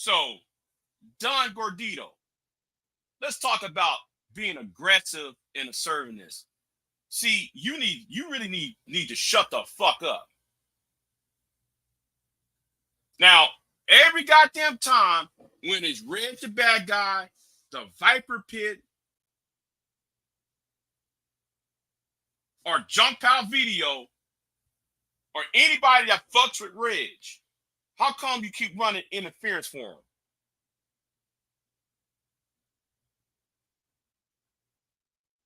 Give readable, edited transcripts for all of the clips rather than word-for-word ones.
So, Don Gordito, let's talk about being aggressive and assertiveness. See, you really need to shut the fuck up. Now, every goddamn time when it's Red the bad guy, the Viper Pit, or Jump Out Video, or anybody that fucks with Reg, how come you keep running interference for him?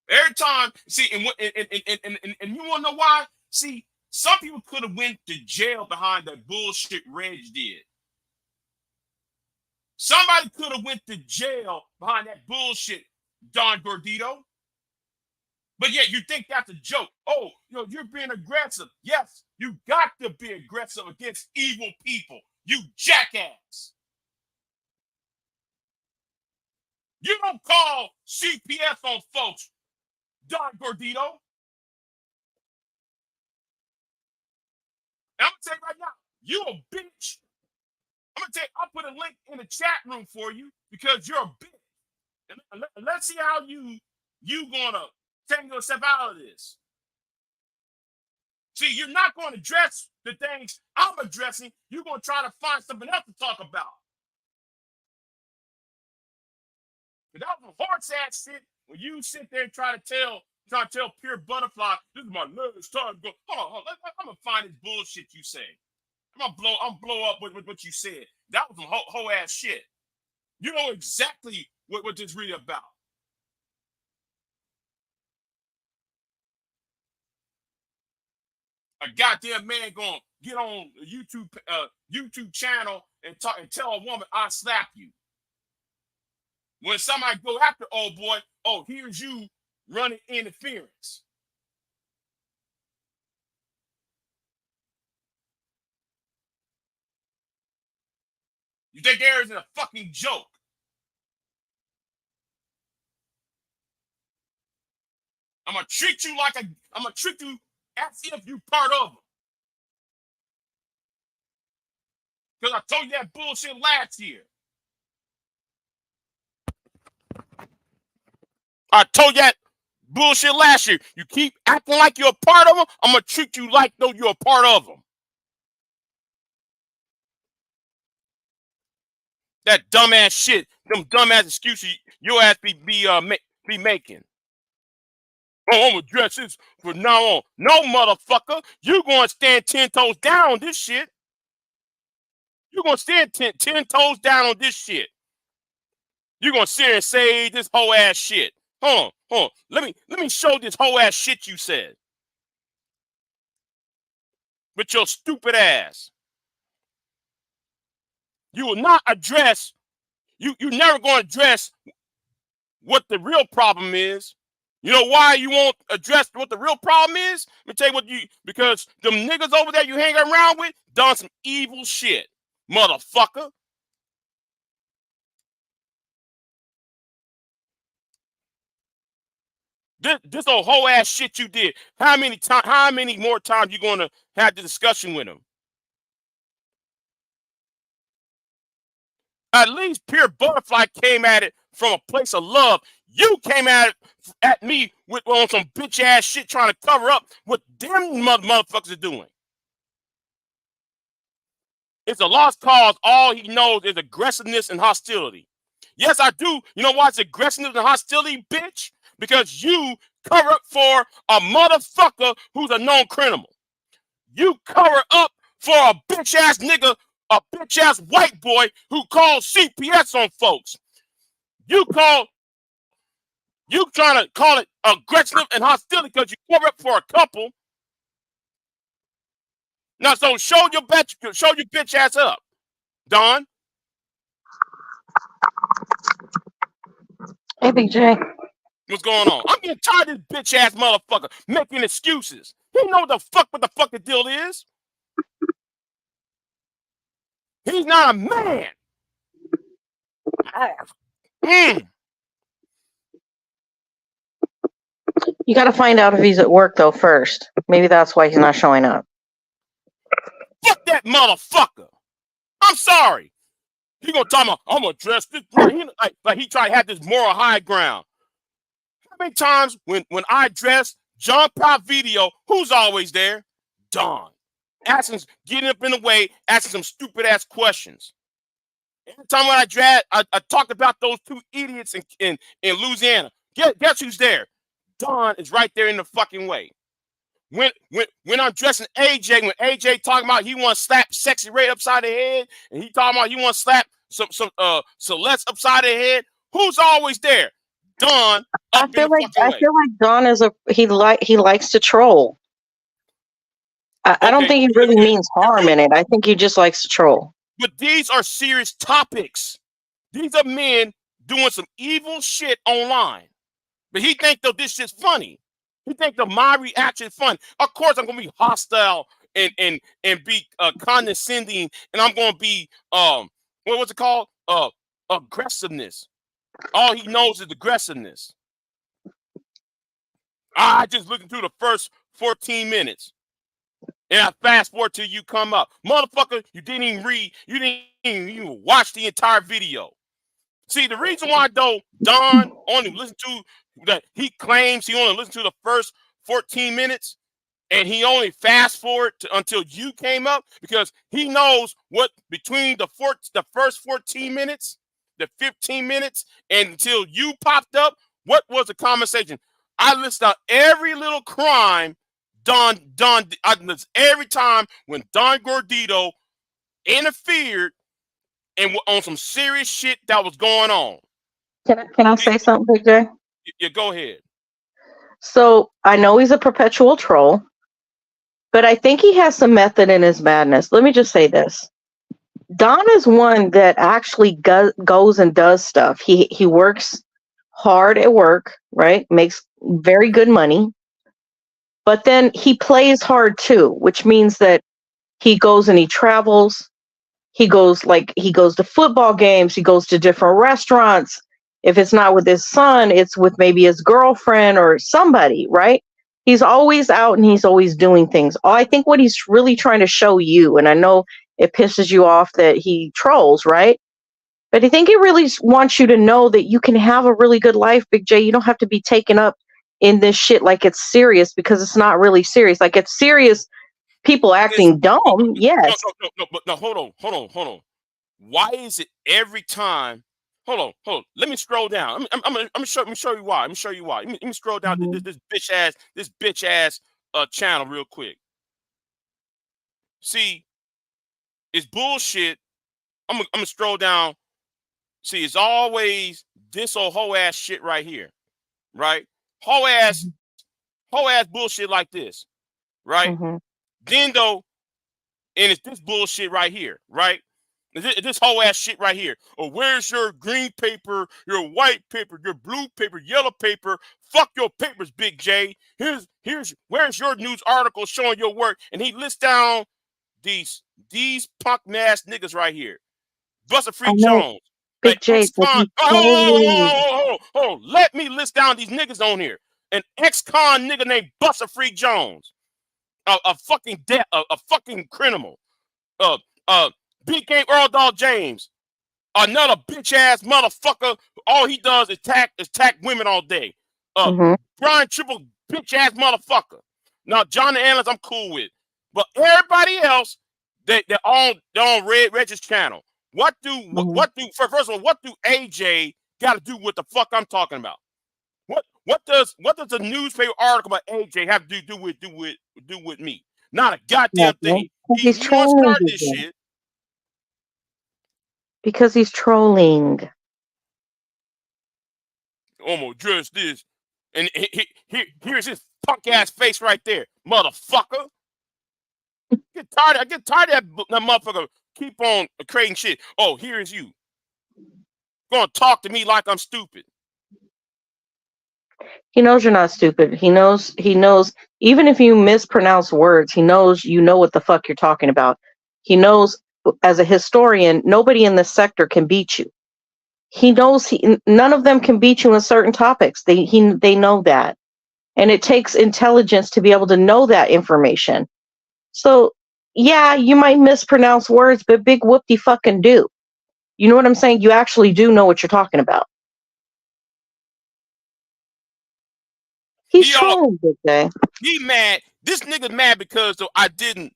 Every time, see, and you want to know why? See, some people could have went to jail behind that bullshit Reg did. Somebody could have went to jail behind that bullshit, Don Gordito. But yet you think that's a joke. Oh, you're being aggressive. Yes, you got to be aggressive against evil people. You jackass. You don't call CPS on folks, Don Gordito. And I'm going to tell you right now, you a bitch. I'm going to tell you, I'll put a link in the chat room for you because you're a bitch. And let's see how you going to take yourself out of this. See, you're not going to address the things I'm addressing. You're going to try to find something else to talk about. But that was a horse-ass shit when you sit there and try to tell Pure Butterfly, this is my last time to go. Hold on. I'm going to find this bullshit you say. I'm going to blow up with what you said. That was some whole ass shit. You know exactly what this really about. A goddamn man gonna get on a YouTube channel and talk and tell a woman, "I slap you." When somebody go after old boy, oh, here's you running interference. You think there isn't a fucking joke? I'm gonna treat you as if you part of them. Because I told you that bullshit last year. I told you that bullshit last year. You keep acting like you're a part of them, I'm going to treat you like though you're a part of them. That dumbass shit, them dumbass excuses your ass be making. Oh, I'm gonna address this from now on. No, motherfucker. You're going to stand 10 toes down on this shit. You're going to stand 10 toes down on this shit. You're going to sit here and say this whole ass shit. Hold on. Let me show this whole ass shit you said. With your stupid ass. You will not address, you're never going to address what the real problem is. You know why you won't address what the real problem is? Let me tell you because them niggas over there you hang around with done some evil shit, motherfucker. This whole ass shit you did. How many more times you gonna have the discussion with him? At least Pure Butterfly came at it from a place of love. You came at me with on some bitch ass shit trying to cover up what them motherfuckers are doing. It's a lost cause. All he knows is aggressiveness and hostility. Yes, I do. You know why it's aggressiveness and hostility, bitch? Because you cover up for a motherfucker who's a known criminal. You cover up for a bitch ass nigga, a bitch ass white boy who calls CPS on folks. You trying to call it aggressive and hostility because you cover up for a couple. Now, so show your bitch ass up, Don. Hey, Big J. What's going on? I'm getting tired of this bitch ass motherfucker making excuses. He know what the fuck the deal is. He's not a man. You got to find out if he's at work, though, first. Maybe that's why he's not showing up. Fuck that motherfucker. I'm sorry. He gonna talk about I'm gonna dress this right. Like he try to have this moral high ground. How many times when I dress John Pop video, who's always there? Don. Asking, getting up in the way, asking some stupid ass questions. Every time when I talked about those two idiots in Louisiana. Guess who's there? Don is right there in the fucking way. When I'm dressing AJ, when AJ talking about he want to slap Sexy Ray upside the head, and he talking about he want to slap some Celeste upside the head, who's always there? Don up in the fucking way. I feel like Don is he likes to troll. I don't Okay, think he really means harm in it. I think he just likes to troll. but these are serious topics. These are men doing some evil shit online. But he think though this shit's funny. He think that my reaction is fun. Of course, I'm gonna be hostile and be condescending, and I'm gonna be what was it called? Aggressiveness. All he knows is aggressiveness. I just looking through the first 14 minutes. And I fast forward till you come up. Motherfucker, you didn't even read, you didn't even watch the entire video. See, the reason why though Don only listened to that, he claims he only listened to the first 14 minutes and he only fast forward until you came up because he knows what between the first 14 minutes, the 15 minutes, and until you popped up, what was the conversation? I list out every little crime every time when Don Gordito interfered and on some serious shit that was going on. Can I say something, Big J? Yeah, go ahead. So I know he's a perpetual troll, but I think he has some method in his madness. Let me just say this. Don is one that actually goes and does stuff. He works hard at work, right? Makes very good money. But then he plays hard too, which means that he goes and he travels. He goes to football games. He goes to different restaurants. If it's not with his son, it's with maybe his girlfriend or somebody, right? He's always out and he's always doing things. I think what he's really trying to show you, and I know it pisses you off that he trolls, right? But I think he really wants you to know that you can have a really good life, Big J. You don't have to be taken up in this shit like it's serious because it's not really serious. Like it's serious, people acting dumb, yes. No, but no, hold on. Why is it every time? Hold on. Let me scroll down. I'm gonna show you why. Let me scroll down this bitch ass channel real quick. See, it's bullshit. I'm gonna scroll down. See, it's always this old hoe ass shit right here, right? Hoe ass bullshit like this, right? Then though, and it's this bullshit right here, right? This whole ass shit right here. Or where's your green paper, your white paper, your blue paper, yellow paper? Fuck your papers, Big J. Where's your news article showing your work? And he lists down these punk ass niggas right here. Buster Free Jones. Big J. Hold on. Let me list down these niggas on here. An ex-con nigga named Buster Free Jones. A fucking criminal. Big Game Earl Dog James, another bitch ass motherfucker. All he does is attack women all day. Brian Triple, bitch ass motmufffucker. Now Johnny Anderson, I'm cool with, but everybody else, they're on Reg's channel. What do first of all, what do AJ got to do with the fuck I'm talking about? What does the newspaper article about AJ have to do with me? Not a goddamn thing. He's trolling this shit. Because he's trolling. Almost dress this, and here's his punk ass face right there, motherfucker. I get tired of that motherfucker. Keep on creating shit. Oh, here's you. Gonna talk to me like I'm stupid. He knows you're not stupid. He knows even if you mispronounce words, he knows you know what the fuck you're talking about. He knows as a historian, nobody in this sector can beat you. He knows none of them can beat you in certain topics. They know that. And it takes intelligence to be able to know that information. So yeah, you might mispronounce words, but big whoop-de fucking do. You know what I'm saying? You actually do know what you're talking about. He's He all trolling, Big J. he mad. This nigga mad because though I didn't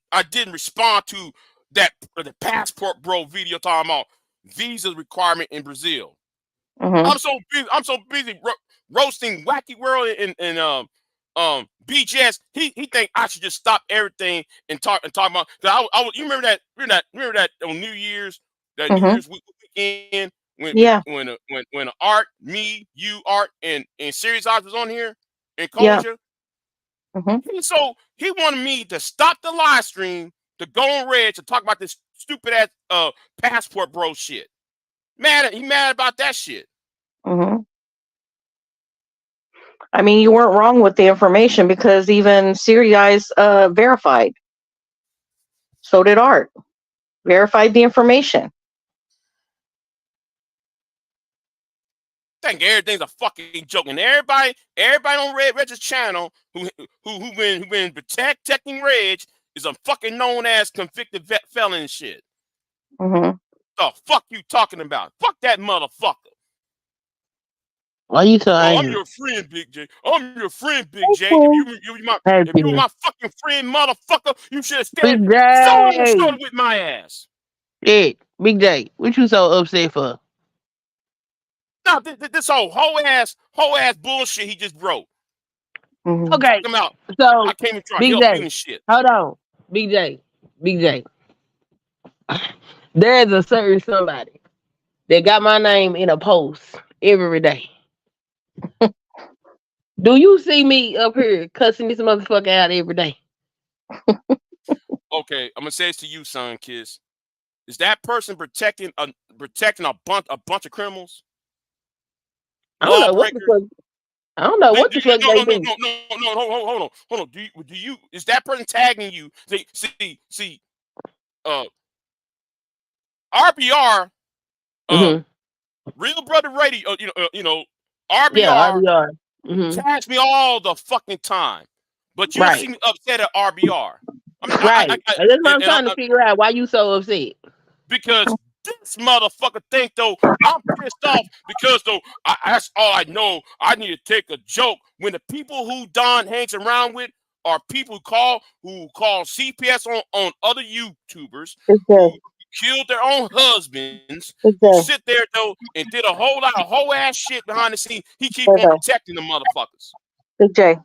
respond to that the passport bro video talking about visa requirement in Brazil. Mm-hmm. I'm so busy roasting Wacky World and BGS. He think I should just stop everything and talk about. Cause you remember that on New Mm-hmm. Year's weekend Yeah. when Art, me, you, Art, and Serious Odds was on here and Yeah. Koja. Mm-hmm. He wanted me to stop the live stream to go on Red to talk about this stupid ass passport bro shit. He mad about that shit. Mm-hmm. I mean, you weren't wrong with the information because even Siri Eyes verified. So did Art. Verified the information. Think everything's a fucking joke, and everybody on Reg's channel who been protecting Reg is a fucking known as convicted felon and shit. Mm-hmm. The fuck you talking about? Fuck that motherfucker. Why you so Oh, I'm angry? your friend, Big J. I'm your friend, Big J. Okay. If you were my fucking friend, motherfucker, you should have stayed Big shoulder to J. shoulder with my ass. Yeah, Big J. What you so upset for? Now this whole ass bullshit he just wrote. Mm-hmm. Okay, Come out. I so came and try to Big help you J, and shit. hold on. Big J. Big J. There's a certain somebody that got my name in a post every day. Do you see me up here cussing this motherfucker out every day? Okay, I'm gonna say this to you, son, kiss. Is that person protecting a bunch of criminals, I don't know what the lawbreakers? fuck. I don't know Do, what do the you, fuck they do. no, hold on. Do you is that person tagging you? See, uh, RBR, Mm-hmm. Real Brother Radio, Yeah, RBR RDR. Mm-hmm. tags me all the fucking time, but you'll Right. see me upset at RBR. I mean, Right. And that's what I'm and trying to figure out. Why you so upset? because this motherfucker think though I'm pissed off because though that's all I know. I need to take a joke when the people who Don hangs around with are people who call CPS on other YouTubers Big who J. killed their own husbands, Big who J. sit there though and did a whole lot of whole ass shit behind the scenes. He keep on Bye-bye. protecting the motherfuckers. Big J.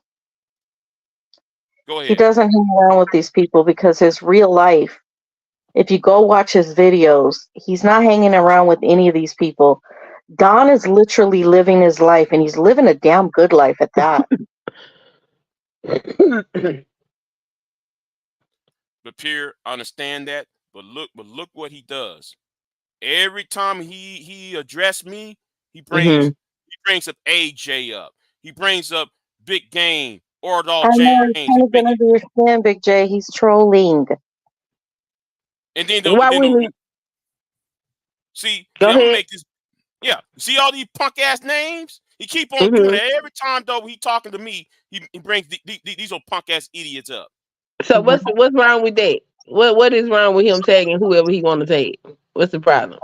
Go He ahead. doesn't hang around with these people because his real life, if you go watch his videos, he's not hanging around with any of these people. Don is literally living his life, and he's living a damn good life at that. But Pierre, I understand that. But look what he does. Every time he addressed me, he Mm-hmm. brings up AJ up. He brings up Big Game, I Ordall know James, he's trying to get under your skin, Big J. He's trolling. and then Why wouldn't he see. go I'm gonna ahead? make this. Yeah, see all these punk ass names. He keep on doing Mm-hmm. it every time though. He talking to me. He brings these old punk ass idiots up. So Mhm. what's wrong with that? What is wrong with him tagging whoever he want to tag? What's the problem?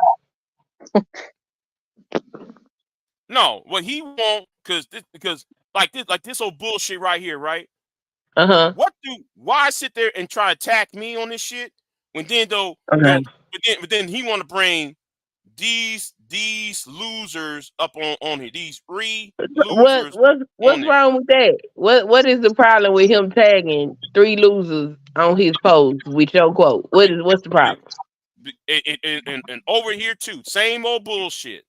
No, what he want because like this old bullshit right here, right? Uh huh. Why sit there and try to attack me on this shit when then though Okay. but then he want to bring these losers up on here, these three losers on What's there. wrong with that? What is the problem with him tagging three losers on his post with your quote? What's the Okay, problem? and over here too, same old bullshit.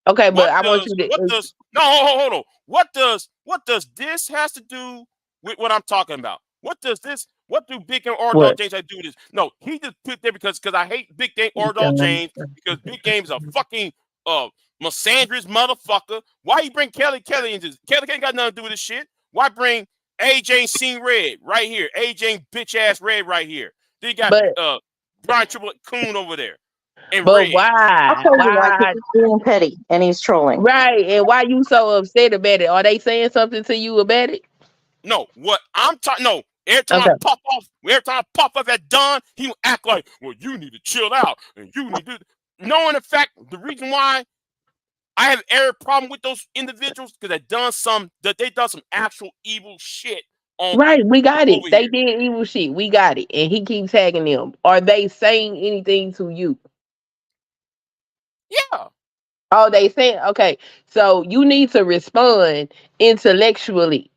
Okay, but I want you What to does no hold on. What does this has to do with what I'm talking about? What do Big Game Ordall what? James have to do with this? No, he just put there because I hate Big Game Ordall James because Big Game is a fucking misandrous motherfucker. Why you bring Kelly into this? Kelly ain't got nothing to do with this shit. Why bring AJ Seen Red right here? AJ bitch ass Red right here. Then you got But Brian Triple Coon over there and but Red. I'll why? tell you why, because Why? he's being petty and he's trolling. Right, and why you so upset about it? Are they saying something to you about it? No, what I'm talking. No, Okay. every time I pop up at Don, he will act like, well, you need to chill out and you need to. knowing the fact, the reason why I have every problem with those individuals because they done some actual evil shit on Right, we got over it. They here. did evil shit. We got it. And he keeps tagging them. Are they saying anything to you? Yeah. Oh, they saying okay. So you need to respond intellectually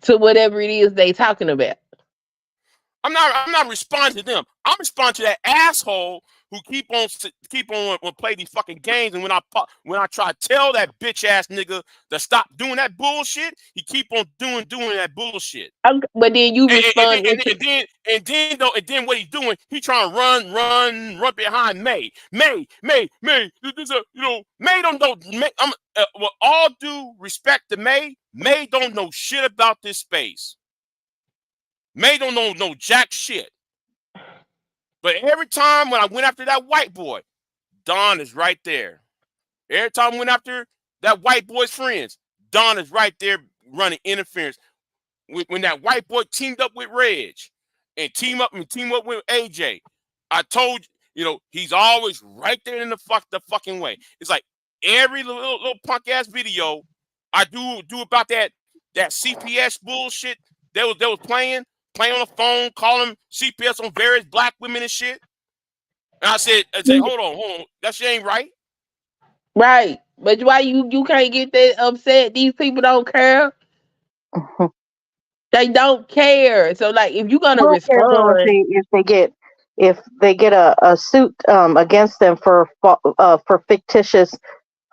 to whatever it is they talking about. I'm not responding to them. I'm responding to that asshole who keep on play these fucking games. And when I try to tell that bitch ass nigga to stop doing that bullshit, he keep on doing that bullshit. Okay, but then you respond into And then what he's doing, he trying to run behind May. This May don't know. May, with all due respect to May, May don't know shit about this space. May don't know no jack shit. But every time when I went after that white boy, Don is right there. Every time I went after that white boy's friends, Don is right there running interference. When that white boy teamed up with Reg and team up with AJ, I told he's always right there in the fucking way. It's like every little punk ass video I do about that CPS bullshit they was playing on the phone, calling CPS on various black women and shit. And I said, hold on, that shit ain't right. right. But why you can't get that upset? These people don't care. They don't care. So like if you're gonna Will care though respond, if they get a suit against them for fictitious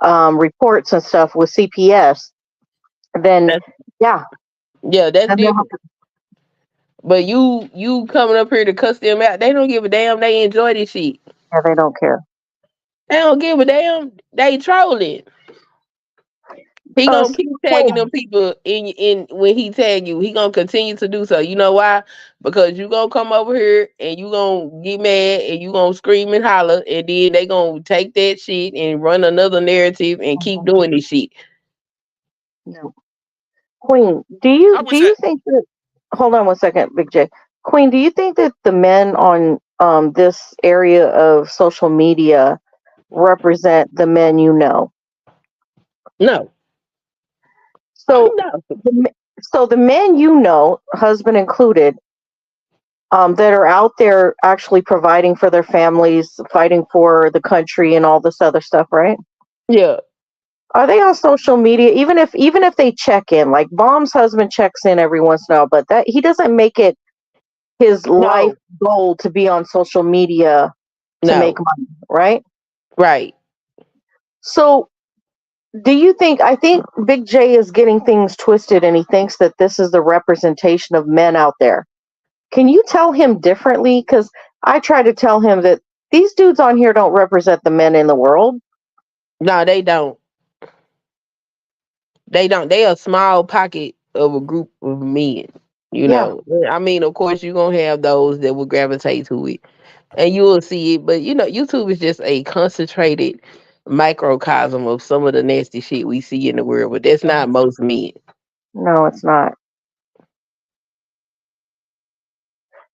reports and stuff with CPS, then that's yeah, yeah, that's then they'll have different. But you coming up here to cuss them out, they don't give a damn. They enjoy this shit. yeah, they don't care. They don't give a damn. They trolling. He gonna keep tagging Queen, them people in when he tag you. He gonna continue to do so. You know why? Because you gonna come over here and you gonna get mad and you gonna scream and holler, and then they gonna take that shit and run another narrative and keep doing this shit. no. Queen, I do wish you that think that? Hold on one second, Big J. Queen, do you think that the men on this area of social media represent the men you know? No, So no, the men you know, husband included, that are out there actually providing for their families, fighting for the country, and all this other stuff, right? yeah, Are they on social media? Even if they check in, like Bomb's husband checks in every once in a while, but that he doesn't make it his life no, goal to be on social media to make no, money, right? right. So do you think I think Big J is getting things twisted and he thinks that this is the representation of men out there. Can you tell him differently? Because I try to tell him that these dudes on here don't represent the men in the world. No, they don't. They don't. They a small pocket of a group of men. You Yeah, know, I mean, of course, you're gonna have those that will gravitate to it, and you will see it. But YouTube is just a concentrated microcosm of some of the nasty shit we see in the world. But that's not most men. no, it's not.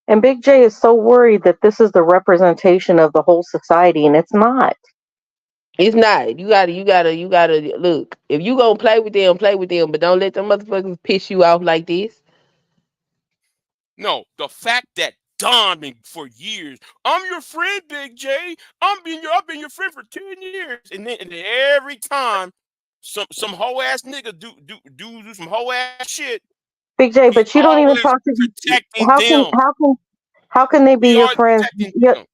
And Big J is so worried that this is the representation of the whole society, and it's not. It's not. You gotta look. If you gonna play with them, but don't let them motherfuckers piss you off like this. no the fact that Don been for years. I'm your friend, Big J. I've been your friend for 10 years, and then every time some hoe ass nigga do some hoe ass shit, Big J, he's but you don't even always talk to. protecting How can them. how can how can they be He your always friends? protecting them.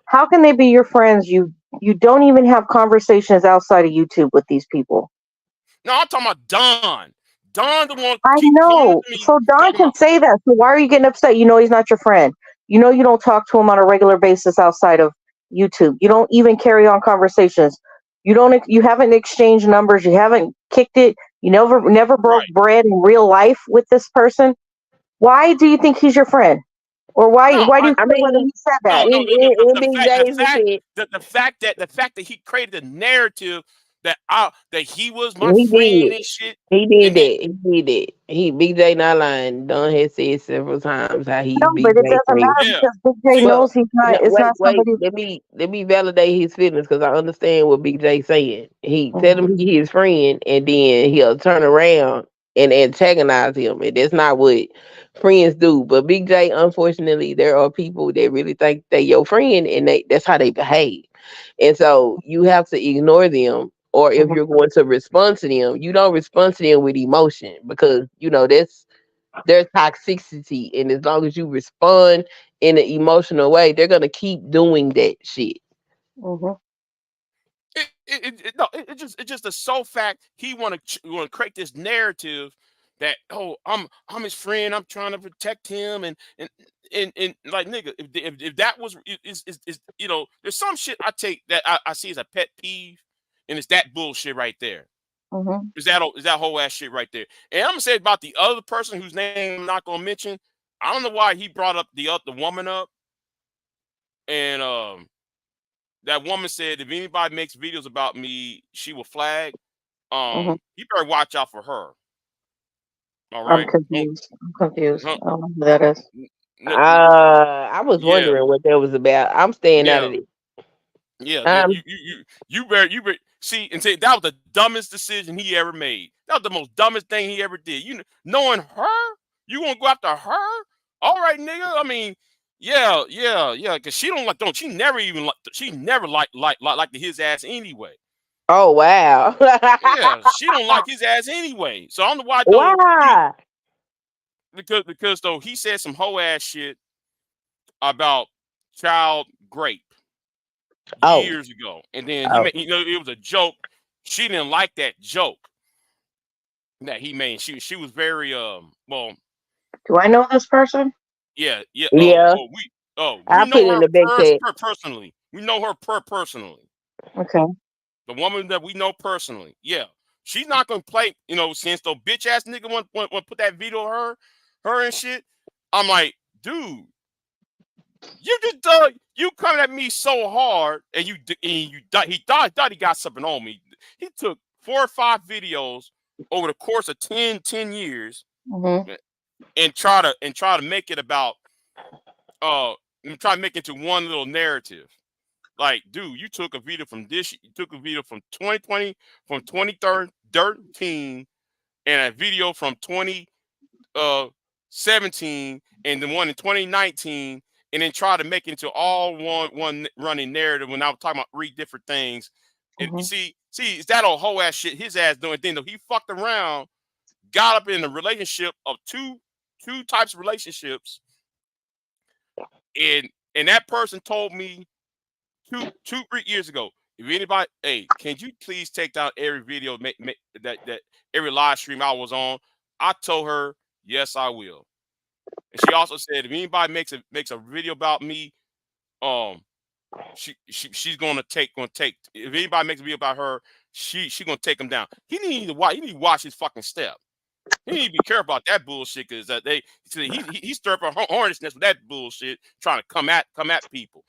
How can they be your friends? You don't even have conversations outside of YouTube with these people. No, I'm talking about Don. Don the one I keep coming know. to me So Don talking can about say that. So why are you getting upset? You know he's not your friend. You know you don't talk to him on a regular basis outside of YouTube. You don't even carry on conversations. You haven't exchanged numbers. You haven't kicked it. You never broke right. bread in real life with this person. Why do you think he's your friend? Or No, why do you I care whether mean, he said no, that? no, in no. The, in, the, in the Big fact, the J's fact, defense, the fact that he created a narrative that he was my He friend did. and shit. He did And then that. He did that. He BJ not lying. Don has said several times how he's No, but it BJ doesn't friend. matter yeah, because Big J see, Well, knows he's no, not. It's wait, not wait. somebody. Let me validate his feelings because I understand what Big J saying. He tell Mhm, him he his friend, and then he'll turn around and antagonize him, and that's not what friends do. But Big J, unfortunately, there are people that really think they your friend, and that's how they behave. And so you have to ignore them. Or if mhm, you're going to respond to them, you don't respond to them with emotion because that's their toxicity. And as long as you respond in an emotional way, they're gonna keep doing that shit. mhm, no, it's just the sole fact he want to create this narrative that, oh, I'm his friend, I'm trying to protect him, and like, nigga, if that was is there's some shit I take that I see as a pet peeve, and it's that bullshit right there. mhm, Is that whole ass shit right there. And I'm gonna say about the other person whose name I'm not gonna mention. I don't know why he brought up the woman up, and that woman said if anybody makes videos about me, she will flag. mhm. You better watch out for her. All I'm right. Don't, confused. I'm confused. huh, I don't know who that is. I was yeah, wondering what that was about. I'm staying out yeah, of it. yeah. Um, You better see and say that was the dumbest decision he ever made. That was the most dumbest thing he ever did. Knowing her, you gonna go after her? All right, nigga. I mean, yeah, yeah, yeah. Cause she don't like don't she never even like she never like his ass anyway. oh wow. Yeah, she don't like his ass anyway. So I don't know why though Why? because though he said some hoe ass shit about child grape Oh, years ago, and then he oh. made it was a joke. She didn't like that joke that he made. She was very well, Do I know this person? yeah, yeah. Yeah. We I know put in her the back chat. personally. We know her personally. Okay. The woman that we know personally. Yeah. She's not gonna play, since the bitch ass nigga want put that veto on her and shit. I'm like, dude, you just you coming at me so hard, and he thought he got something on me. He took 4 or 5 videos over the course of 10 years, Mhm, and try to make it about and try to make it into one little narrative. Like, dude, you took a video from this. You took a video from 2020, from 2013, and a video from 2017, and the one in 2019, and then try to make it into all one running narrative. When I was talking about 3 different things, and you mhm, see, it's that old hoe ass shit his ass doing. Then though he fucked around, got up in a relationship of two types of relationships, and that person told me 2 3 years ago. If anybody, hey, can you please take down every video that every live stream I was on? I told her, yes, I will. And she also said if anybody makes a video about me, um, she's gonna take. If anybody makes a video about her, she gonna take them down. He need to watch his fucking step. He need to be careful about that bullshit because he stirred up a hornet's nest with that bullshit, trying to come at people.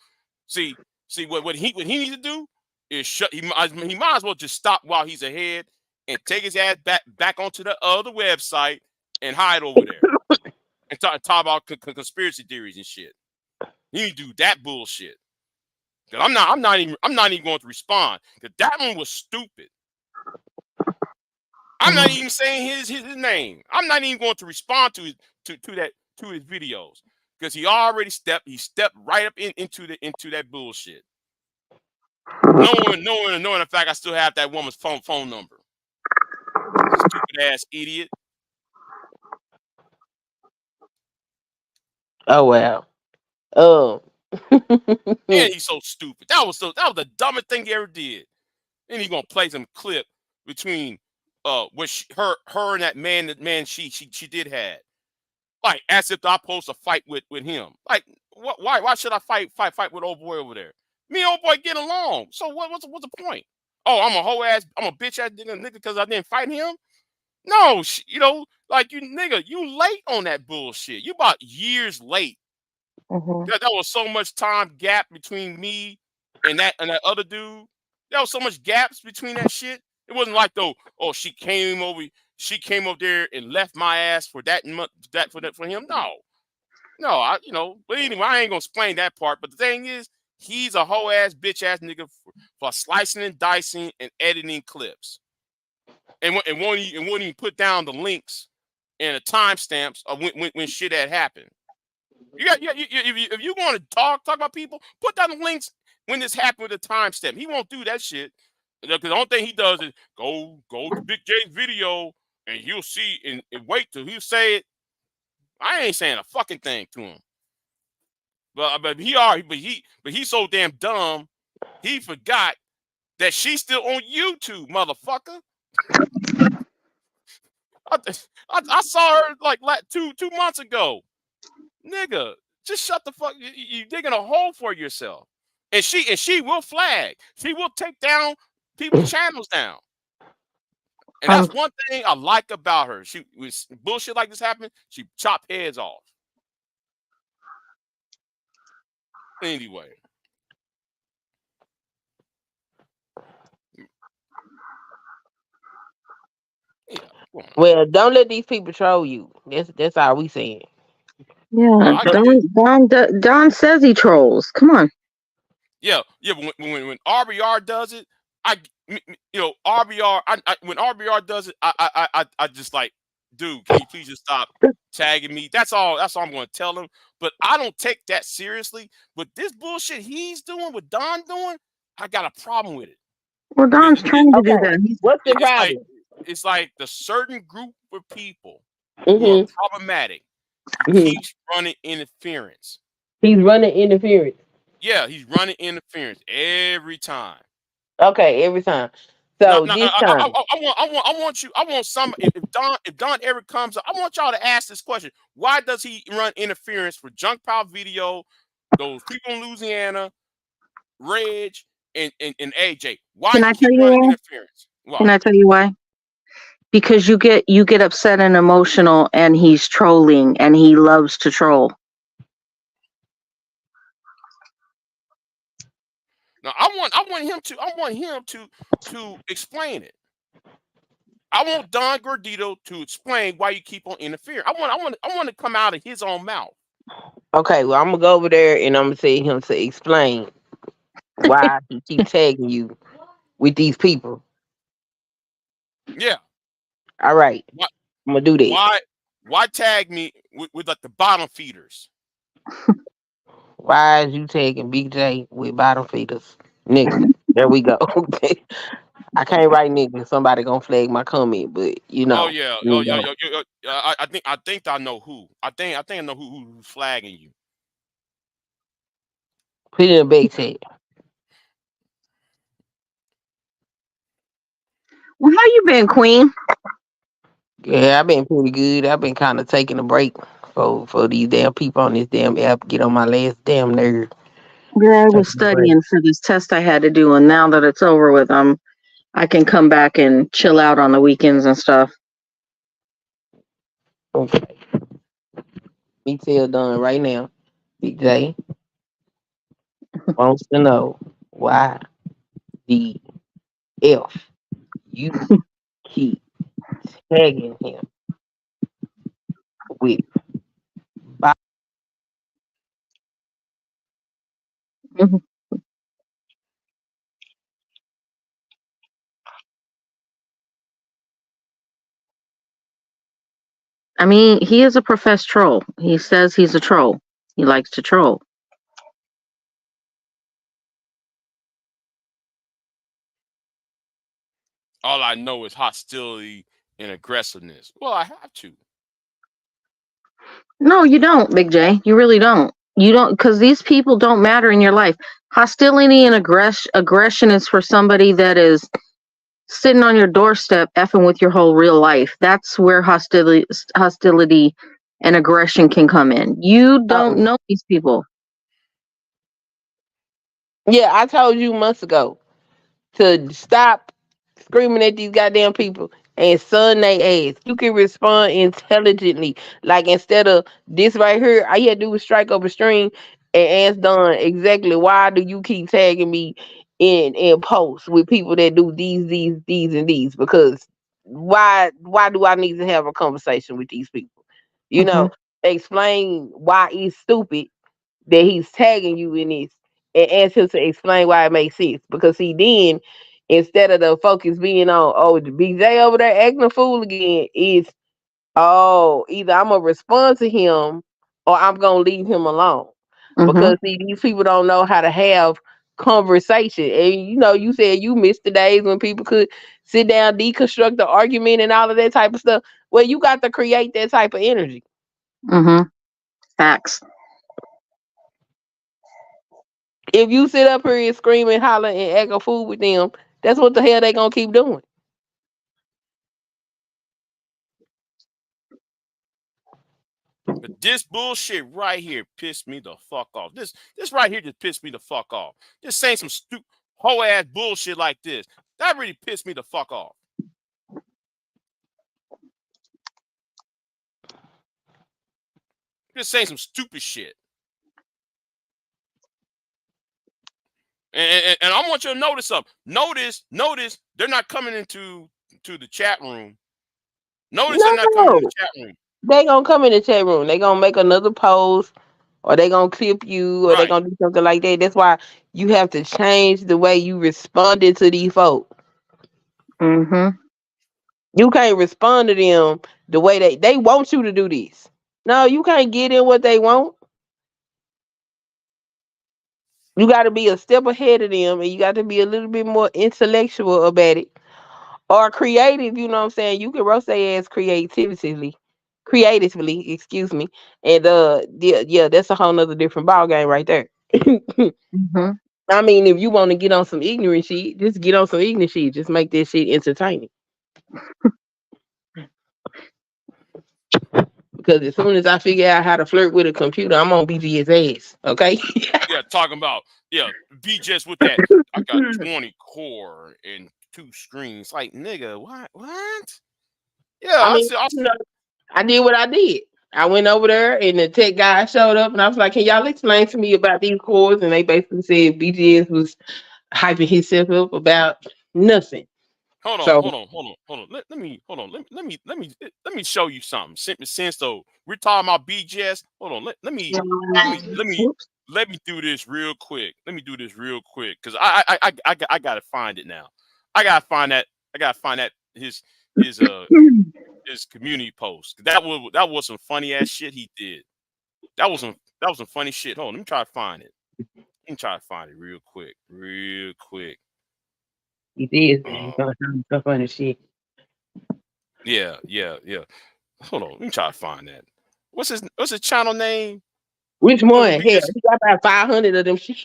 See see what he needs to do is shut. He might as well just stop while he's ahead and take his ass back onto the other website and hide over there and talk about conspiracy theories and shit. He need to do that bullshit. Cause I'm not even going to respond because that one was stupid. I'm not mhm, even saying his name. I'm not even going to respond to his videos because he stepped right up into that bullshit. Knowing the fact I still have that woman's phone number. Stupid ass idiot. Oh wow. Um. And he's so stupid. That was the dumbest thing he ever did. Then he gonna play some clip between what her and that man she did had. Like as if I supposed to fight with him. Like why should I fight with old boy over there? Me and old boy get along. So what's the point? Oh, I'm a bitch ass nigga because I didn't fight him. No, like you nigga, you late on that bullshit. You about years late. mhm. That was so much time gap between me and that other dude. There was so much gaps between that shit. It wasn't like though, oh, she came up there and left my ass for that for him. No, no, But anyway, I ain't gonna explain that part. But the thing is, he's a whole ass bitch ass nigga for slicing and dicing and editing clips, and won't even put down the links and the timestamps of when shit had happened. If you want to talk about people, put down the links when this happened with the timestamp. He won't do that shit because the only thing he does is go to Big J's video and you'll see and wait till he'll say it. I ain't saying a fucking thing to him, but he's so damn dumb. He forgot that she's still on YouTube, motherfucker. I saw her like 2 months ago. Nigga, just shut the fuck. You digging a hole for yourself. And she will flag. She will take down people's channels down. And that's one thing I like about her. She was bullshit like this happened. She chopped heads off. Anyway. Yeah. Well, don't let these people troll you. That's all we saying. Yeah, Don says he trolls. Come on. Yeah. But when RBR does it, RBR. When RBR does it, I just like, dude, can you please just stop tagging me? That's all I'm going to tell him. But I don't take that seriously. But this bullshit he's doing, what Don doing, I got a problem with it. Well, Don's trying to do that. What's the problem? It's like the certain group of people who are problematic. He keeps running interference. He's running interference. Yeah, he's running interference every time. Okay, every time. So this time, I want some. If Don ever comes up, I want y'all to ask this question: why does he run interference for Junk Pile Video, those people in Louisiana, Reg, and AJ? Why Can I tell you why? interference? Why? Can I tell you why? Because you get upset and emotional, and he's trolling, and he loves to troll. Now I want him to explain it. I want Don Gordito to explain why you keep on interfering. I want to come out of his own mouth. Okay, well I'm gonna go over there and I'm gonna say him to explain why he keeps tagging you with these people. Yeah. All right. I'm gonna do that. Why tag me with like the bottom feeders? Why is you tagging Big J with bottom feeders? Nigga. There we go. I can't write nigga. Somebody gonna flag my comment, but you know. Oh yeah. I think I know who. I think I know who's flagging you. Put it in a big chat. Well, how you been, Queen? Yeah, I've been pretty good. I've been kind of taking a break for these damn people on this damn app. Get on my last damn nerve. Yeah, I was studying for this test I had to do, and now that it's over with, I can come back and chill out on the weekends and stuff. Okay. Me tell done right now. Big J wants to know why the F you keep tagging him with. Mm-hmm. I mean, he is a professed troll. He says he's a troll. He likes to troll. All I know is hostility and aggressiveness. Well, I have to. No, you don't, Big J. You really don't. You don't, because these people don't matter in your life. Hostility and aggression is for somebody that is sitting on your doorstep effing with your whole real life. That's where hostility and aggression can come in. You don't know these people. Yeah, I told you months ago to stop screaming at these goddamn people and son they ass. You can respond intelligently. Like instead of this right here, all you had to do was strike up a string and ask Don exactly why do you keep tagging me in posts with people that do these, and these, because why do I need to have a conversation with these people? You Mm-hmm. know, explain why it's stupid that he's tagging you in this, and ask him to explain why it makes sense. Because see, then instead of the focus being on, oh, the BJ over there acting a fool again, is, oh, either I'm gonna respond to him or I'm gonna leave him alone. Mm-hmm. Because see, these people don't know how to have conversation. And you said you missed the days when people could sit down, deconstruct the argument and all of that type of stuff. Well, you got to create that type of energy. Mm-hmm. Facts. If you sit up here and scream and holler and act a fool with them, that's what the hell they gonna keep doing. But this bullshit right here pissed me the fuck off. This right here just pissed me the fuck off. Just saying some stupid whole ass bullshit like this. That really pissed me the fuck off. Just saying some stupid shit. And I want you to notice something. Notice, they're not coming into the chat room. Notice they're not coming in the No, chat room. they gonna come in the chat room. They gonna make another post, or they gonna clip you, or they Right. gonna do something like that. That's why you have to change the way you responded to these folks. Mm-hmm. You can't respond to them the way they want you to do this. No, you can't get in what they want. You got to be a step ahead of them, and you got to be a little bit more intellectual about it, or creative. You know what I'm saying? You can roast their ass creatively. Excuse me. And yeah, that's a whole nother different ball game right there. Mm-hmm. I mean, if you want to get on some ignorant shit, just get on some ignorant shit. Just make this shit entertaining. Because as soon as I figure out how to flirt with a computer, I'm on BG's ass. Okay. Yeah, talking about, be just with that. I got 20 core and 2 screens. Like, nigga, what? Yeah, I I mean, see. I did what I did. I went over there and the tech guy showed up and I was like, can y'all explain to me about these cords? And they basically said BGS was hyping himself up about nothing. Hold on, So hold on. Let me hold on. Let me show you something. Since though we're talking about BGS, hold on. Oops. Let me do this real quick. Let me do this real quick because I gotta find it now. I gotta find that. His his uh his community post. That was some funny ass shit he did. That was some funny shit. Hold on, let me try to find it. Let me try to find it real quick. Real quick. he did. He's Uh, gonna do stuff on the shit. yeah. Hold on, let me try to find that. What's his channel name? Which Hold on, one? we Hell, just he got about 500 of them shit.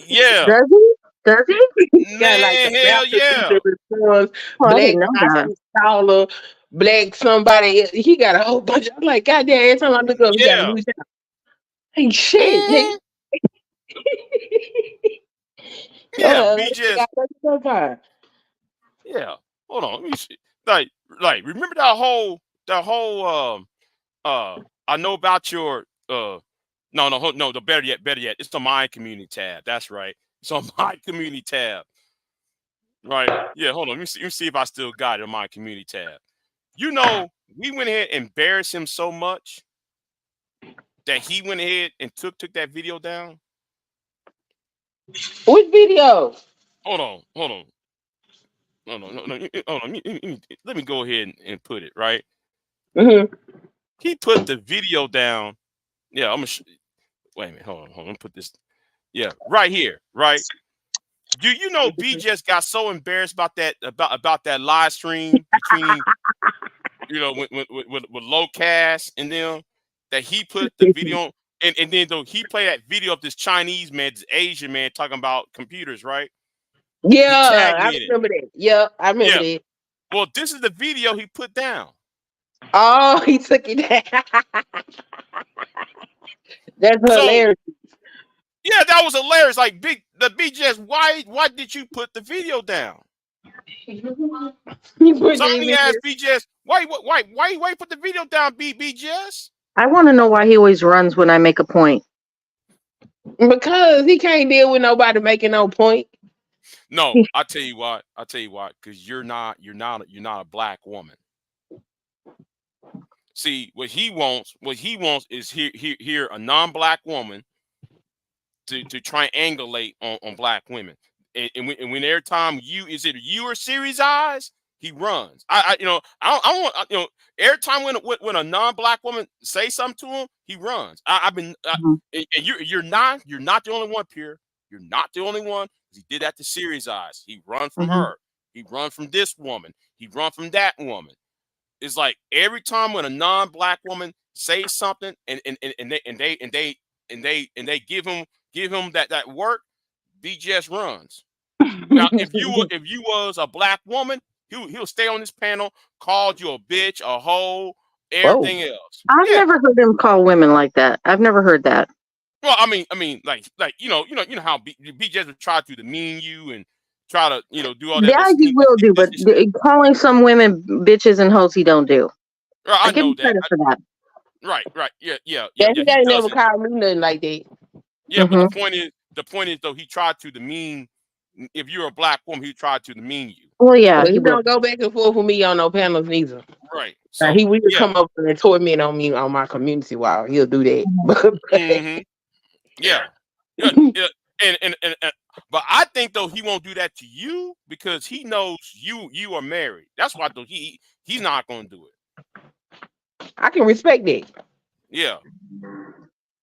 yeah, Does he? Does he? Got like man, the hell rap yeah, response, Oh, I black didn't know that. installer, black somebody. He got a whole bunch. I'm like, God damn, every time I look up, he got a yeah, new channel. Hey, shit, nigga. mhm, Go yeah. ahead. BJ's, Got so far. yeah. Hold on, let me see. Like, remember that whole I know about your no, the better yet, it's on my community tab. That's right, it's on my community tab. Right, yeah. Hold on, let me see if I still got it on my community tab. We went ahead and embarrassed him so much that he went ahead and took that video down. Which video? Hold on, no, hold on. Let me go ahead and put it right. Mm-hmm. He put the video down. Yeah, I'm gonna. Wait a minute. Hold on. Let me put this. Yeah, right here. Right. Do you know B just got so embarrassed about that live stream between with low cast and them that he put the video and then though he played that video of this Chinese man, this Asian man talking about computers, right? He Yeah, tagged I me in it. remember that. Yeah, I remember Yeah. that. Well, this is the video he put down. Oh, he took it down. That's So hilarious. yeah, that was hilarious. Like the BJS, why did you put the video down? He put Somebody that video asked BJS, why you put the video down, BJS? I want to know why he always runs when I make a point. because he can't deal with nobody making no point. No, I tell you what. Because you're not a black woman. See, what he wants is here a non-black woman to triangulate on black women. And when every time you or Series Eyes, he runs. I want every time when a non-black woman say something to him, he runs. I've been Mhm. and you're not the only one, Pierre. You're not the only one. He did that to Series Eyes. He run from Mhm. her. He run from this woman. He run from that woman. It's like every time when a non-black woman says something and they give him that work, BGS runs. Now, if you was a black woman, he'll stay on this panel, called you a bitch, a hoe, Whoa. everything else. I've Yeah. never heard him call women like that. I've never heard that. Well, I mean, like how BGS would try to demean you and try to do all that Yeah, he sneak will do, but this shit. calling some women bitches and hoes, he don't do. Right, I I give know him that. credit for that. Right. Yeah. Yeah, he He ain't does never it. called me nothing like that. Yeah, but Hmm. the point is though he tried to demean. If you're a black woman, he tried to demean you. Well, yeah, But he he will. don't go back and forth with me on no panels neither. Right. He So will yeah. come up and torment on me on my community wall. He'll do that. Hmm. Yeah. Yeah. Yeah. And but I think though he won't do that to you because he knows you are married. That's why though he's not going to do it. I can respect that. Yeah.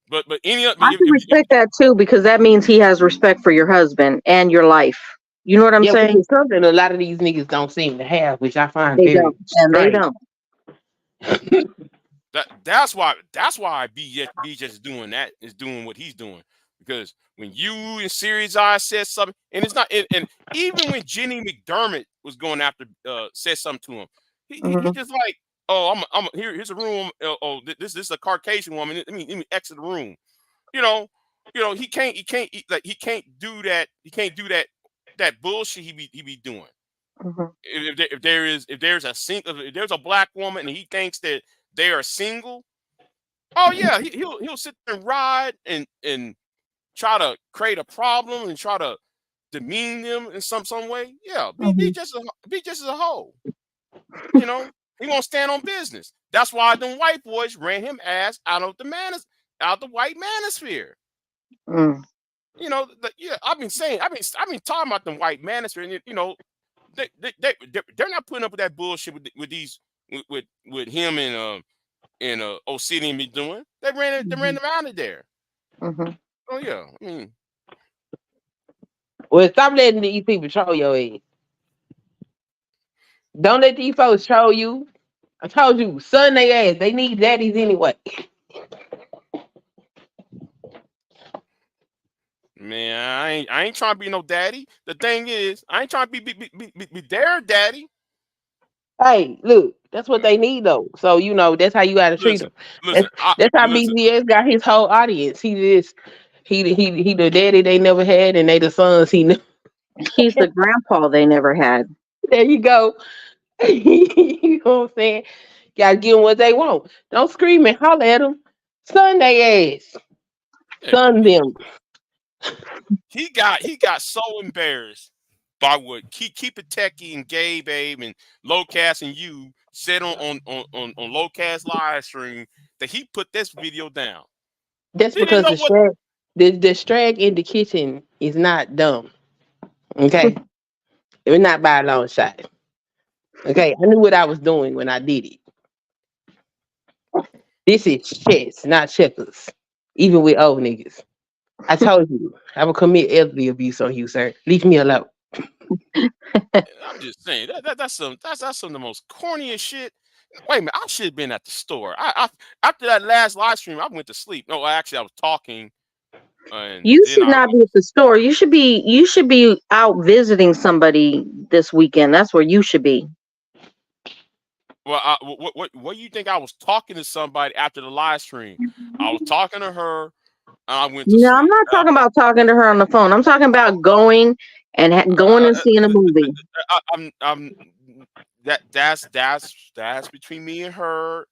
But any other I can if respect that too because that means he has respect for your husband and your life. You know what I'm Yeah, which saying? is something a lot of these niggas don't seem to have, which I find They very don't, and they strange. don't. that's why B just doing what he's doing because when you and Series I said something and it's not and even when Jenny McDermott was going after said something to him he Hmm. just like oh here's a room this is a Caucasian woman let me exit the room you know he can't do that bullshit he be doing Hmm. if there's a black woman and he thinks that they are single. Oh yeah, he'll sit there and ride and try to create a problem and try to demean them in some way. Yeah, Hmm. be just as a whole. You know, he won't stand on business. That's why them white boys ran him ass out the white manosphere. Mm. Yeah, I've been talking about them white manosphere, and they're not putting up with that bullshit with these with him and Obsidian be doing. They ran them out of there. Hmm. Oh yeah, I mean, Well, stop letting these people troll your ass. Don't let these folks troll you. I told you, son, they ass. They need daddies anyway. man, I ain't trying to be no daddy. The thing is, I ain't trying to be their daddy. Hey, look, that's what they need though. So that's how you got to treat Listen, them. listen, That's how listen. BGS got his whole audience. He the daddy they never had, and they the sons he never. He's the grandpa they never had. There you go. You know what I'm saying? Gotta give them what they want. Don't scream and holler at them. Son they ass. Yeah, Son them. he got so embarrassed by what keep it techie and gay babe and low cast and you said on low cast live stream that he put this video down. That's He didn't because know the what. strag the strag in the kitchen is not dumb. Okay? It was not by a long shot. Okay, I knew what I was doing when I did it. This is chess, not checkers. Even with old niggas. I told you, I will commit elderly abuse on you, sir. Leave me alone. I'm just saying that's some of the most corniest shit. Wait a minute, I should have been at the store. After that last live stream, I went to sleep. No, actually, I was talking, and You then should I not be at the store. You should be out visiting somebody this weekend. That's where you should be. well, what do you think? I was talking to somebody after the live stream. I was talking to her, and I went to No, I'm sleep. not talking about talking to her on the phone. I'm talking about going and going and seeing a movie. I'm that's between me and her.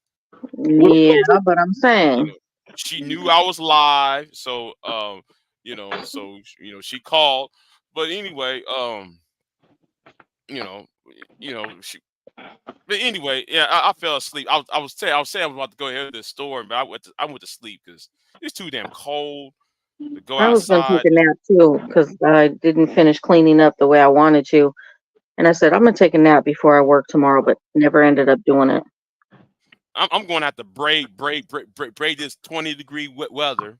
Yeah, And but I'm you saying. know, she knew I was live, so so she called. But anyway, you know, she, but anyway, yeah, I fell asleep. I was saying I was about to go ahead to the store, but I went to sleep because it's too damn cold to go I was gonna take outside. a nap too because I didn't finish cleaning up the way I wanted to, and I said I'm gonna take a nap before I work tomorrow, but never ended up doing it. I'm going to have to braid this 20-degree weather.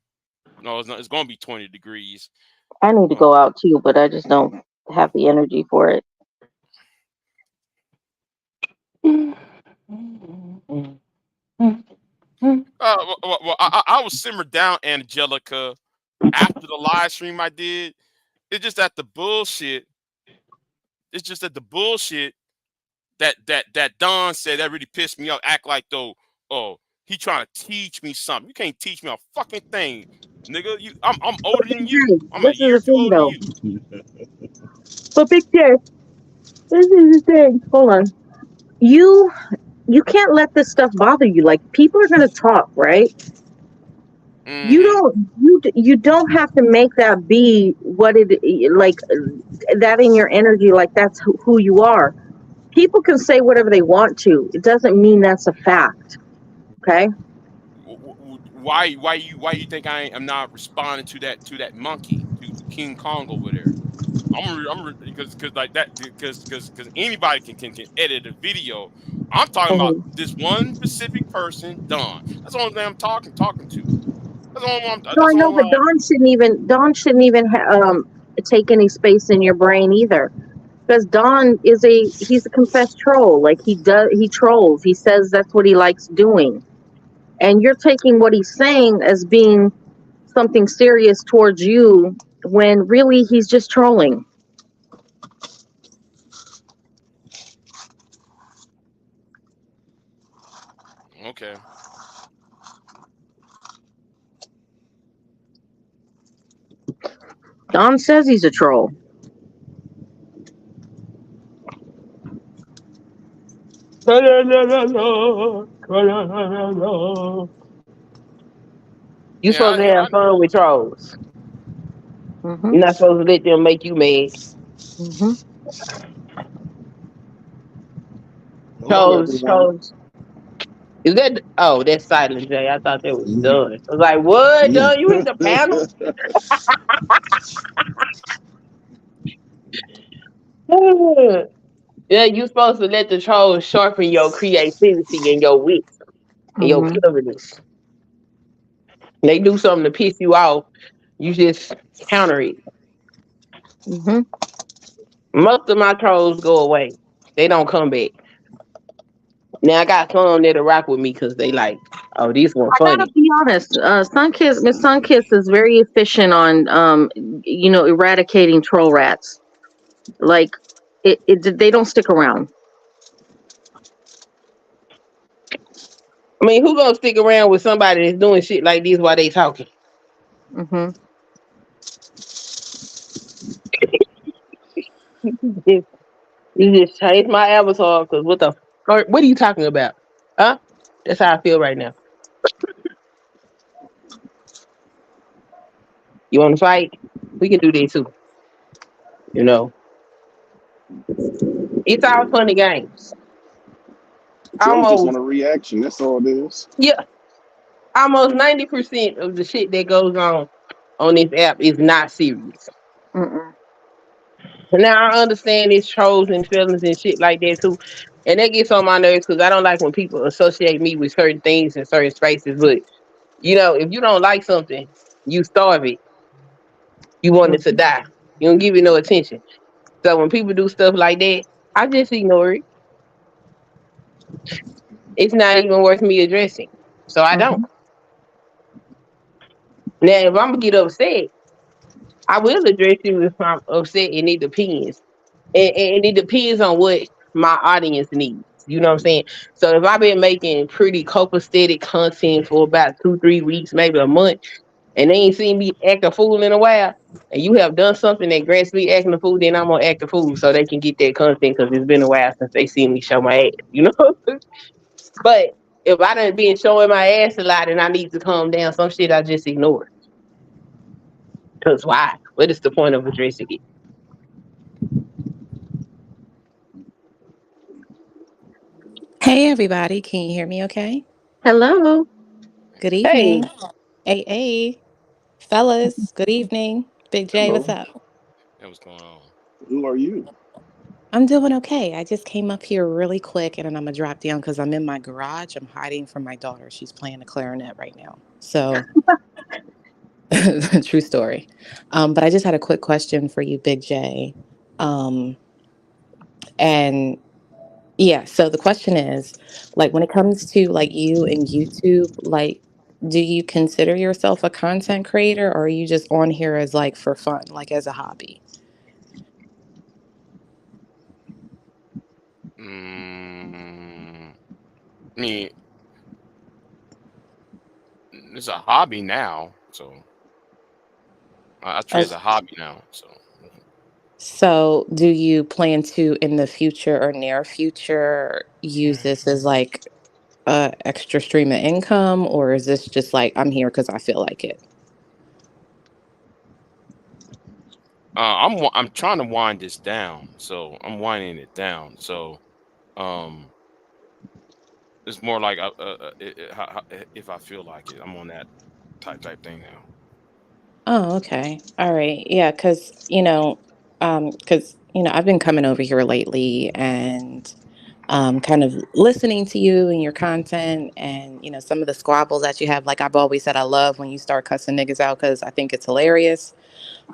No, it's not. It's going to be 20 degrees. I need to Uh, go out too, but I just don't have the energy for it. I was simmered down, Angelica, after the live stream I did. It's just that the bullshit. It's just that the bullshit that Don said that really pissed me off. Act like though, oh, he trying to teach me something. You can't teach me a fucking thing, nigga. I'm older than you. Hey, I'm a this is year or the two thing older than though. you. But Big J, this is the thing. Hold on. You you can't let this stuff bother you. Like people are gonna talk, right? You Mm-hmm. don't have to make that be what it like that in your energy. Like that's who you are. People can say whatever they want to. It doesn't mean that's a fact. Okay. Why you think I am not responding to that monkey to King Kong over there? Because like that because anybody can edit a video. I'm talking about Mhm. this one specific person, Don. That's the only thing I'm talking to. That's the only one. No, That's I the know, only but one. Dawn shouldn't even take any space in your brain either. Because he's a confessed troll. Like he trolls. He says that's what he likes doing, and you're taking what he's saying as being something serious towards you when really he's just trolling. Okay. Don says he's a troll. You Yeah, supposed to have fun with trolls. Mm-hmm. You're not supposed to let them make you mad. Mm-hmm. Hello, Trolls, everyone. trolls. Is that? Oh, that's Silent J. I thought that was done. I was like, what? Done? You hit the panel? Yeah, you supposed to let the trolls sharpen your creativity and your wit and your Mm-hmm. cleverness. They do something to piss you off. You just counter it. Mm-hmm. Most of my trolls go away. They don't come back. Now I got some that'll rock with me because they like, oh, this one I gotta funny. be honest. Miss Sunkiss is very efficient on eradicating troll rats. Like they don't stick around. I mean, who gonna stick around with somebody that's doing shit like this while they talking? Mm-hmm. you just changed my avatar because what are you talking about? Huh? That's how I feel right now. You want to fight? We can do that too. You know, it's all funny games. Joe just want Almost, a reaction. That's all it is. yeah, almost 90% of the shit that goes on this app is not serious. Mm-mm. Now I understand it's trolls and feelings and shit like that too, and that gets on my nerves because I don't like when people associate me with certain things in certain spaces. But if you don't like something, you starve it. You want it to Mm-hmm. die. You don't give it no attention. So when people do stuff like that, I just ignore it. It's not even worth me addressing. So I don't. Mm-hmm. Now if I'm gonna get upset, I will address you if I'm upset, and it depends. And it depends on what my audience needs. You know what I'm saying? So if I've been making pretty copacetic content for about 2, 3 weeks, maybe a month, and they ain't seen me act a fool in a while, and you have done something that grants me acting a fool, then I'm gonna act a fool so they can get that content because it's been a while since they seen me show my ass. But if I done been showing my ass a lot and I need to calm down, some shit I just ignore. Cause why? What is the point of addressing it? Hey everybody, can you hear me okay? Hello. Good Hey, evening. Hey, fellas, good evening. Big J, what's Hello. up? That was going on. Who are you? I'm doing okay. I just came up here really quick and then I'm gonna drop down because I'm in my garage. I'm hiding from my daughter. She's playing the clarinet right now. So, true story. But I just had a quick question for you, Big J. Um, and Yeah, so the question is, like, when it comes to like you and YouTube, like, do you consider yourself a content creator or are you just on here as like for fun, like as a hobby? I mean, it's a hobby now, so I treat it as Okay. a hobby now. So So do you plan to in the future or near future use this as like a extra stream of income, or is this just like I'm here because I feel like it? I'm trying to wind this down. So I'm winding it down. So um, it's more like if I feel like it, I'm on that type thing now. Oh, okay. All right. Yeah, because I've been coming over here lately and kind of listening to you and your content and some of the squabbles that you have. Like I've always said, I love when you start cussing niggas out because I think it's hilarious.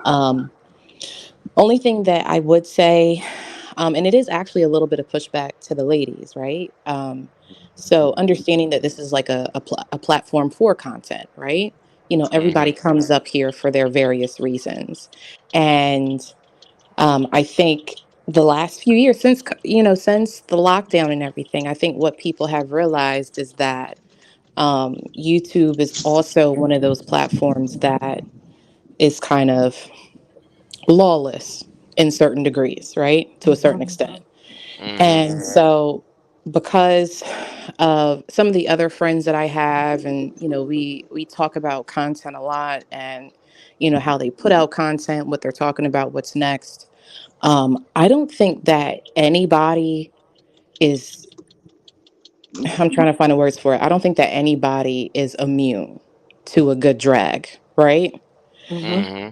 Um, Only thing that I would say, and it is actually a little bit of pushback to the ladies, right? So understanding that this is like a platform for content, right? Hmm. Everybody comes up here for their various reasons. And I think the last few years, since the lockdown and everything, I think what people have realized is that YouTube is also one of those platforms that is kind of lawless in certain degrees, right? To a certain extent. Hmm. And so, because of some of the other friends that I have, and we talk about content a lot, and how they put out content, what they're talking about, what's next. I don't think that anybody is. I'm trying to find the words for it. I don't think that anybody is immune to a good drag, right? hmm Hmm.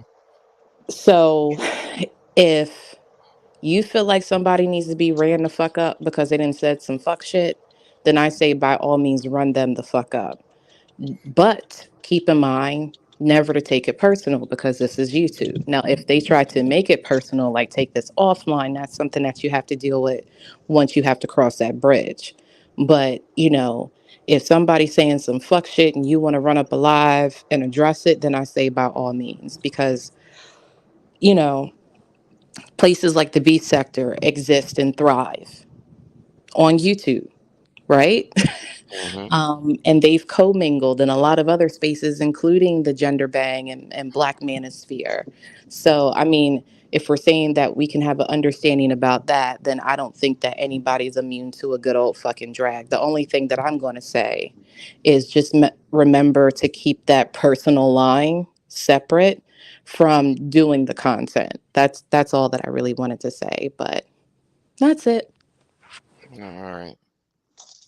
So, if you feel like somebody needs to be ran the fuck up because they didn't said some fuck shit, then I say by all means run them the fuck up. But keep in mind never to take it personal because this is YouTube. Now, if they try to make it personal, like take this offline, that's something that you have to deal with once you have to cross that bridge. But, if somebody's saying some fuck shit and you want to run up alive and address it, then I say by all means because, you know, places like the beat sector exist and thrive on YouTube, right? Hmm. And they've commingled in a lot of other spaces, including the gender bang and Black manosphere. So, I mean, if we're saying that we can have an understanding about that, then I don't think that anybody's immune to a good old fucking drag. The only thing that I'm going to say is just remember to keep that personal line separate from doing the content. That's all that I really wanted to say, but that's it. All right.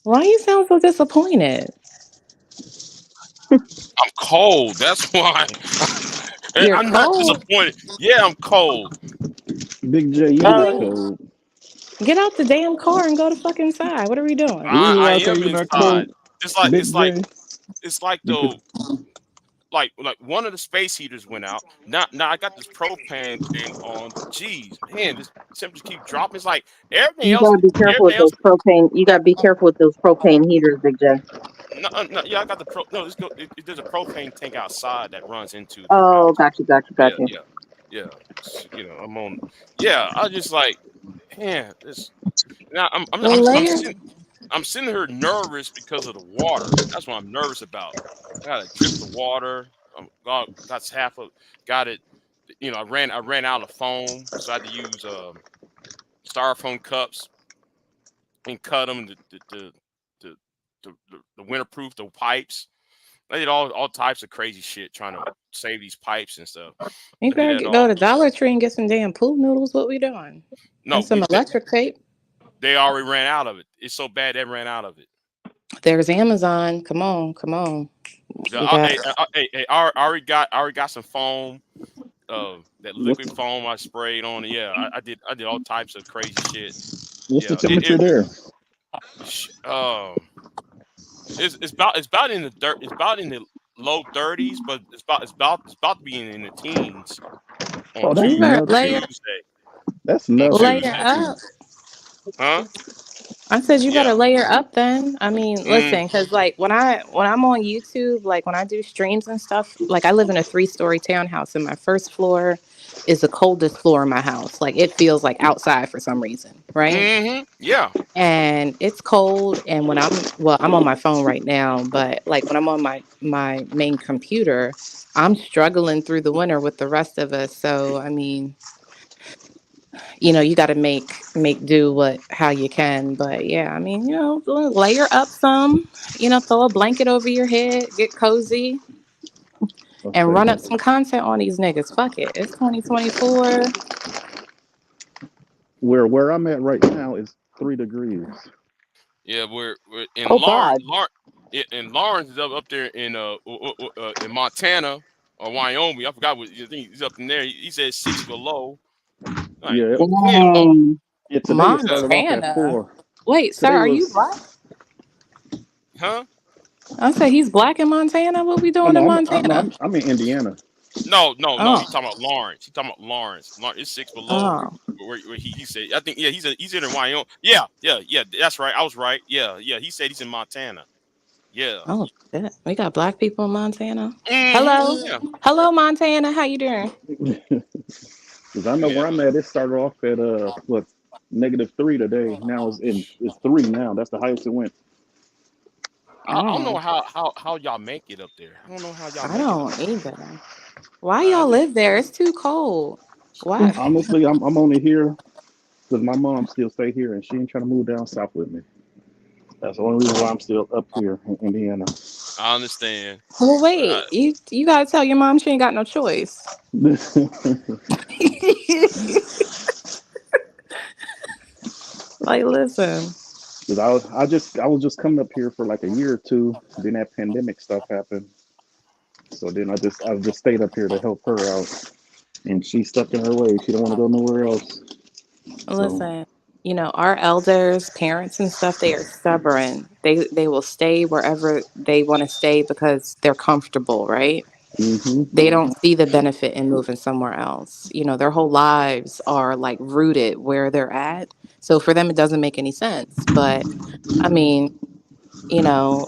Why you sound so disappointed? I'm cold. That's why. You're I'm not cold. disappointed. Yeah, I'm cold. Big J, you is Oh, cold. get out the damn car and go to fucking side. What are we doing? The reason I why I say am you're not inside. cold, It's like Big it's like J, it's like because though like one of the space heaters went out. Now I got this propane thing on, but geez, man, this temperature keep dropping. It's like You gotta be careful with everything else. those propane. You gotta be careful with those propane heaters, Big J. No, no, yeah, I got the pro. No, there's a propane tank outside that runs into the Oh, house. got you, got you, got Yeah, you. yeah, yeah. I'm on. Yeah, I just like, man, this. Now Well, later. I'm sitting here nervous because of the water. That's what I'm nervous about. I gotta drip the water. Got half of got it. I ran out of foam, so I had to use styrofoam cups and cut them to winterproof the pipes. I did all types of crazy shit trying to save these pipes and stuff. You I did better that go all. to Dollar Tree and get some damn pool noodles. What we doing? And No, some electric tape. They already ran out of it. It's so bad they ran out of it. There's Amazon. Come on, come on. We got. I already got some foam. That liquid What's foam I sprayed on it. Yeah, I did all types of crazy shit. what's the Yeah, temperature there? sh- um, it's about in the dirt. It's about in the low 30s, but it's about to be in the teens on Oh, that's You better nothing. Tuesday. That's On nothing. layer Tuesday, up. huh? I said you better Yeah. layer up then. I mean, Mm, listen, because like when I'm on YouTube, like when I do streams and stuff, like I live in a 3-story townhouse, and my first floor is the coldest floor in my house. Like it feels like outside for some reason, right? yeah. And it's cold. And when I'm on my phone right now, but like when I'm on my main computer, I'm struggling through the winter with the rest of us. So I mean, you got to make do what how you can. But yeah, I mean, layer up some, throw a blanket over your head, get cozy, Let's and say run up some content on these niggas. Fuck it, it's 2024. where I'm at right now is 3 degrees. Yeah, we're in Oh God. And Lawrence is up there in Montana or Wyoming. I forgot what I think he's up in there. He said 6 below. Like, Yeah, Quinn, Mm. yeah. Today it yeah, started off at Montana. 4. Wait, sir, Today are you was. black? huh? I said he's black in Montana. What we Oh doing no, in no, Montana? I'm in Indiana. No. Oh, He talking about Lawrence. He talking about Lawrence. It's 6 below. oh, Where he said, I think, yeah, he's in Wyoming. Yeah. That's right. I was right. Yeah. He said he's in Montana. Yeah. oh shit. We got black people in Montana. Hello, Yeah. hello, Montana. How you doing? Because I know Yeah. where I'm at. It started off at what -3 today. Now it's 3 now. That's the highest it went. I don't Oh, know how y'all make it up there. I don't know how y'all I make it up don't there. either. Why I y'all just live there? It's too cold. Why? Honestly, I'm only here because my mom still stay here and she ain't trying to move down south with me. That's the only reason why I'm still up here in Indiana. I understand. Well, But wait. You gotta tell your mom she ain't got no choice. Like, listen. Because I was just coming up here for like a year or two. Then that pandemic stuff happened. So then I just stayed up here to help her out. And she's stuck in her way. She don't want to go nowhere else. So Listen, our elders, parents and stuff, they are stubborn. They will stay wherever they want to stay because they're comfortable, right? They hmm don't see the benefit in moving somewhere else. Their whole lives are like rooted where they're at. So for them it doesn't make any sense. But I mean,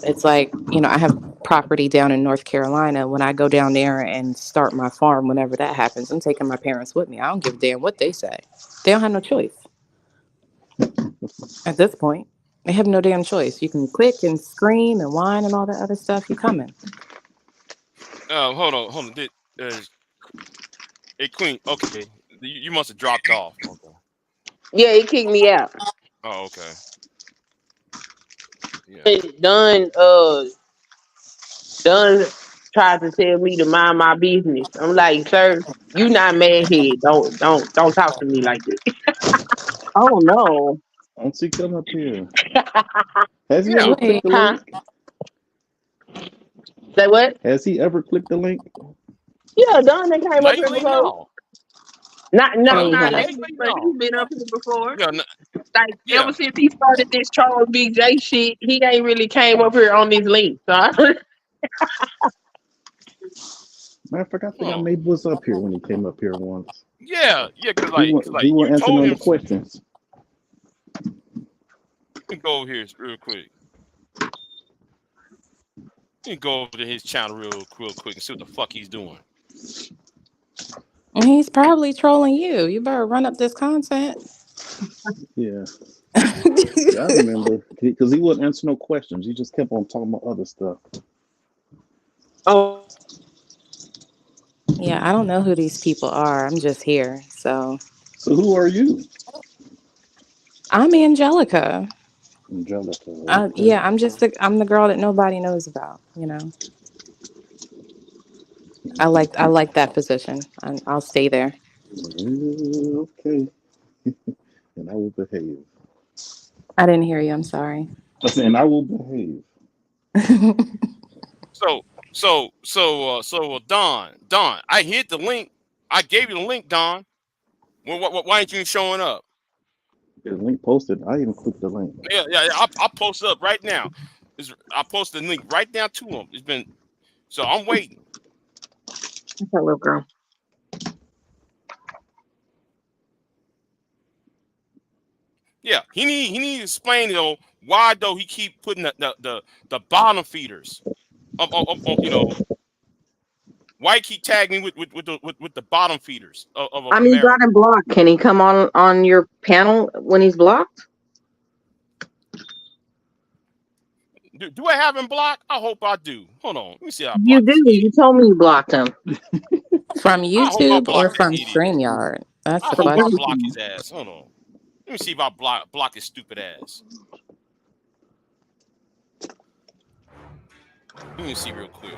it's like, I have property down in North Carolina. When I go down there and start my farm, whenever that happens, I'm taking my parents with me. I don't give a damn what they say. They don't have no choice. At this point, they have no damn choice. You can click and scream and whine and all that other stuff. You coming? hold on. Uh, hey Queen, okay. You must have dropped off. Okay. Yeah, he kicked me out. Oh, okay. Yeah. Done Done tried to tell me to mind my business. I'm like, sir, you not mad here. Don't talk to me like that. Oh no. don't see come up here. Has he Yeah. ever clicked Wait, the Huh? link? Say what? Has he ever clicked the link? Yeah, Don they came up here Lately, before. no. Not wait, not what? lately, Lately, but no. he's been up here before. Yeah. Like ever Yeah. since he started this troll Big J shit, he ain't really came up here on this link. So Matter of fact, I think I Oh. maybe was up here when he came up here once. Yeah. Cause He you wasn't answering told all him the questions. to go over here real quick. You can go over to his channel real quick and see what the fuck he's doing. He's probably trolling you. You better run up this content. Yeah, yeah, I remember because he wasn't answering no questions. He just kept on talking about other stuff. oh Yeah, I don't know who these people are. I'm just here. So So who are you, I'm Angelica. Angelica? Okay. Yeah, I'm the girl that nobody knows about. I like that position. I'll stay there. Okay, and I will behave. I didn't hear you. I'm sorry. I said, and I will behave. Don, I hit the link. I gave you the link, Don. Why ain't you showing up? The link posted. I even clicked the link. Yeah. I'll post it up right now. I posted the link right down to him. It's been so I'm waiting. That little girl. Yeah, he need to explain though why though he keep putting the bottom feeders why he keep tagging me with the bottom feeders of I mean, you got America. him blocked. Can he come on your panel when he's blocked? Do I have him blocked? I hope I do. Hold on, let me see how I You block do. this idiot. You told me you blocked him. From I hope I YouTube or block this from idiot. StreamYard? That's I the hope I question. block his ass. Hold on, let me see if I block his stupid ass. Let me see real quick.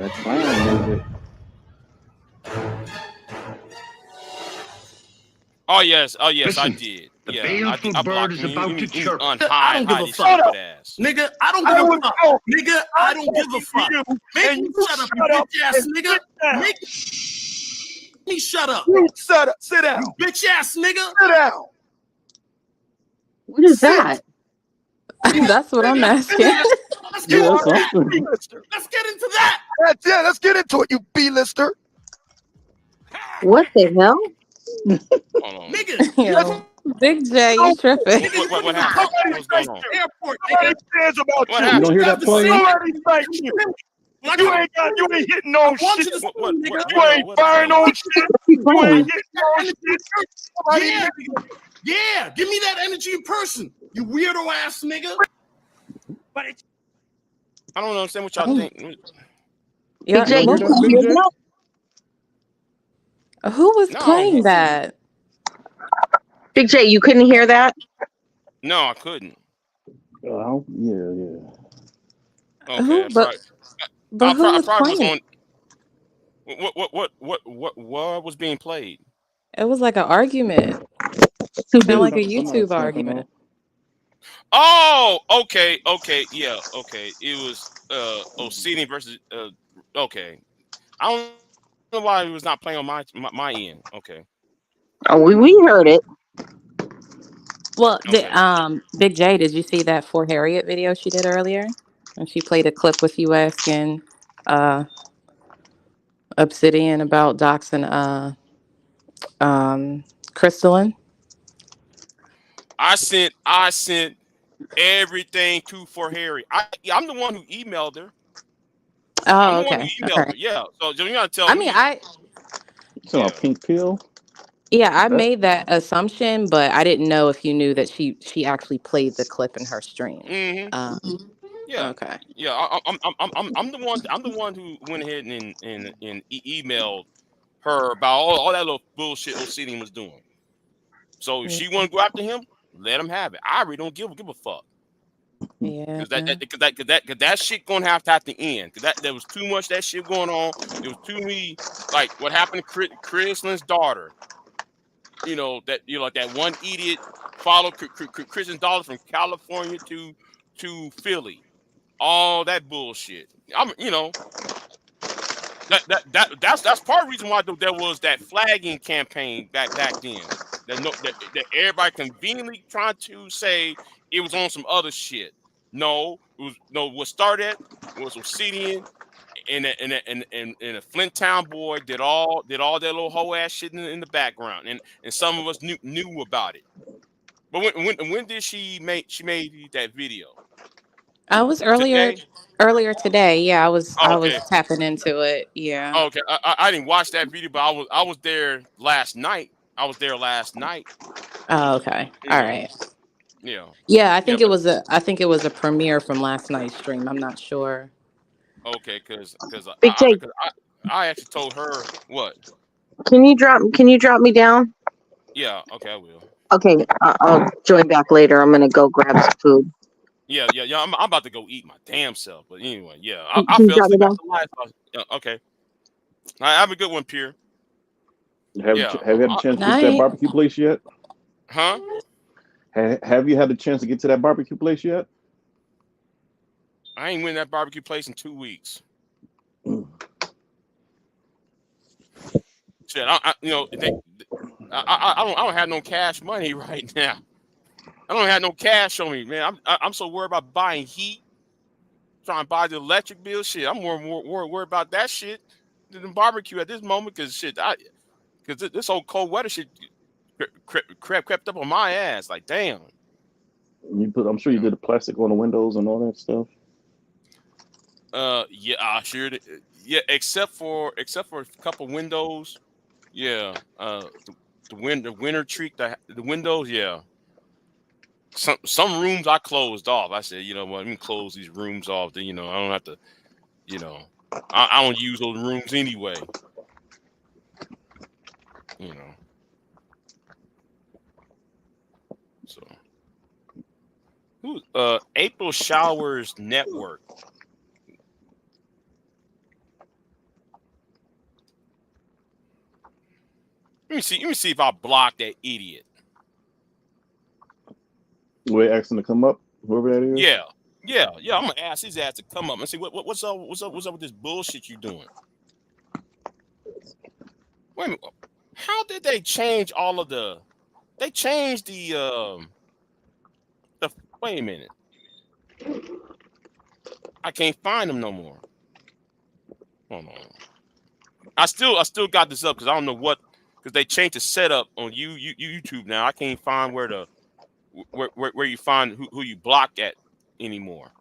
That's fine music. Oh yes, I Listen, did. the Yeah, baleful I bird blocked is him. about to chirp. I Hide don't give a his fuck. stupid ass. Nigga, I don't I give a was fuck. talking. Nigga, I don't give a fuck. You, Make and me you shut up, you shut up bitch ass and nigga. sit down. Make me shut up. You sit down. You bitch ass nigga. Sit down. What is Sit. that? That's what I'm Nigga, asking. let's Yeah, get that's into that. something. B-lister. Let's get into that. That's it. Let's get into it, you B-lister. What the hell? Hold on. Nigga, you ever Yo, Big J, you tripping? nigga, you What ever happened? come What's going to on? the airport, Nobody nigga? cares about What you. You happened? don't hear that Have the playing? same Nobody likes you. When I You come ain't hitting no I want shit. you to see What me, nigga. You ain't what firing playing? no shit. Keep You playing. ain't hitting no shit. Nobody Yeah, likes nigga. Yeah, give me that energy in person, you weirdo ass nigga. but it's I don't understand what y'all think. Big Yeah, J, You don't you hear that, can Big hear J? that? who was No, I don't playing hear. that? Big J, you couldn't hear that? No, I couldn't. Yeah. Okay, Who? But who I was probably was playing? on. What was being played? It was like an argument. Sound like a Somebody YouTube snapping argument. off. Oh, okay, yeah, okay. It was Obsidian versus okay. I don't know why it was not playing on my end. Okay, Oh, we heard it. Well, okay. Big J, did you see that For Harriet video she did earlier? And she played a clip with you asking uh Obsidian about doxing Crystalline. I sent everything to for Harry. I'm the one who emailed her. I'm Oh, the one who okay. All emailed her. right. Yeah. So you gotta tell I mean, me. So a Yeah. pink pill? I That made that assumption, but I didn't know if you knew that she actually played the clip in her stream. Hmm. Um, Yeah. okay. Yeah. I'm the one. I'm the one who went ahead and emailed her about all that little bullshit Obsidian was doing. So if Yeah. she want to go after him, let him have it. I really don't give a fuck. Yeah. Cause that shit gonna have to end. Cause there was too much that shit going on. There was too many like what happened to Chris Lynn's daughter. Like that one idiot followed Chris's daughter from California to Philly. All that bullshit. That's part of the reason why there was that flagging campaign back then. That everybody conveniently trying to say it was on some other shit. No, it was no. What started was Obsidian and a Flint Town boy did all that little hoe ass shit in the background, and some of us knew about it. But when did she made that video? I was Today? earlier today. Yeah, Oh, I was okay. tapping into it. Yeah. Oh, okay. I didn't watch that video, but I was there last night. I was there last night. Oh, okay. You All know, right. yeah, Yeah, yeah. But I think it was a premiere from last night's stream. I'm not sure. okay, because Big J, I actually told her what. can you drop me down? Yeah, okay, I will. Okay, I'll join back later. I'm gonna go grab some food. Yeah. I'm about to go eat my damn self. But anyway, yeah, Can I you fell drop me asleep down? after life. Okay. I have a good one, Pierre. Yeah. Have you had a chance to get to that Night. barbecue place yet? Huh? Have you had a chance to get to that barbecue place yet? I ain't win that barbecue place in 2 weeks. Mm. Shit, I don't have no cash money right now. I don't have no cash on me, man. I'm so worried about buying heat, trying to buy the electric bill. Shit, I'm more worried about that shit than the barbecue at this moment. Cause shit, cause this whole cold weather shit crept up on my ass. Like, damn, I'm sure you you know. did the plastic on the windows and all that stuff. Yeah, I sure did. Yeah, except for a couple windows. Yeah, the winter treat the windows. Yeah, some rooms I closed off. I said, you know what, let me close these rooms off. Then I don't have to. You know, I don't use those rooms anyway. You know, so who? April Showers Network. Let me see. Let me see if I block that idiot. We're asking to come up, whoever that is. Yeah, yeah. I'm gonna ask his ass to come up and see what's up. What's up with this bullshit you doing? Wait a minute. How did they change all of the? They changed the. Wait a minute. I can't find them no more. Hold on. I still got this up because I don't know what because they changed the setup on YouTube now. I can't find where you find who you block at anymore.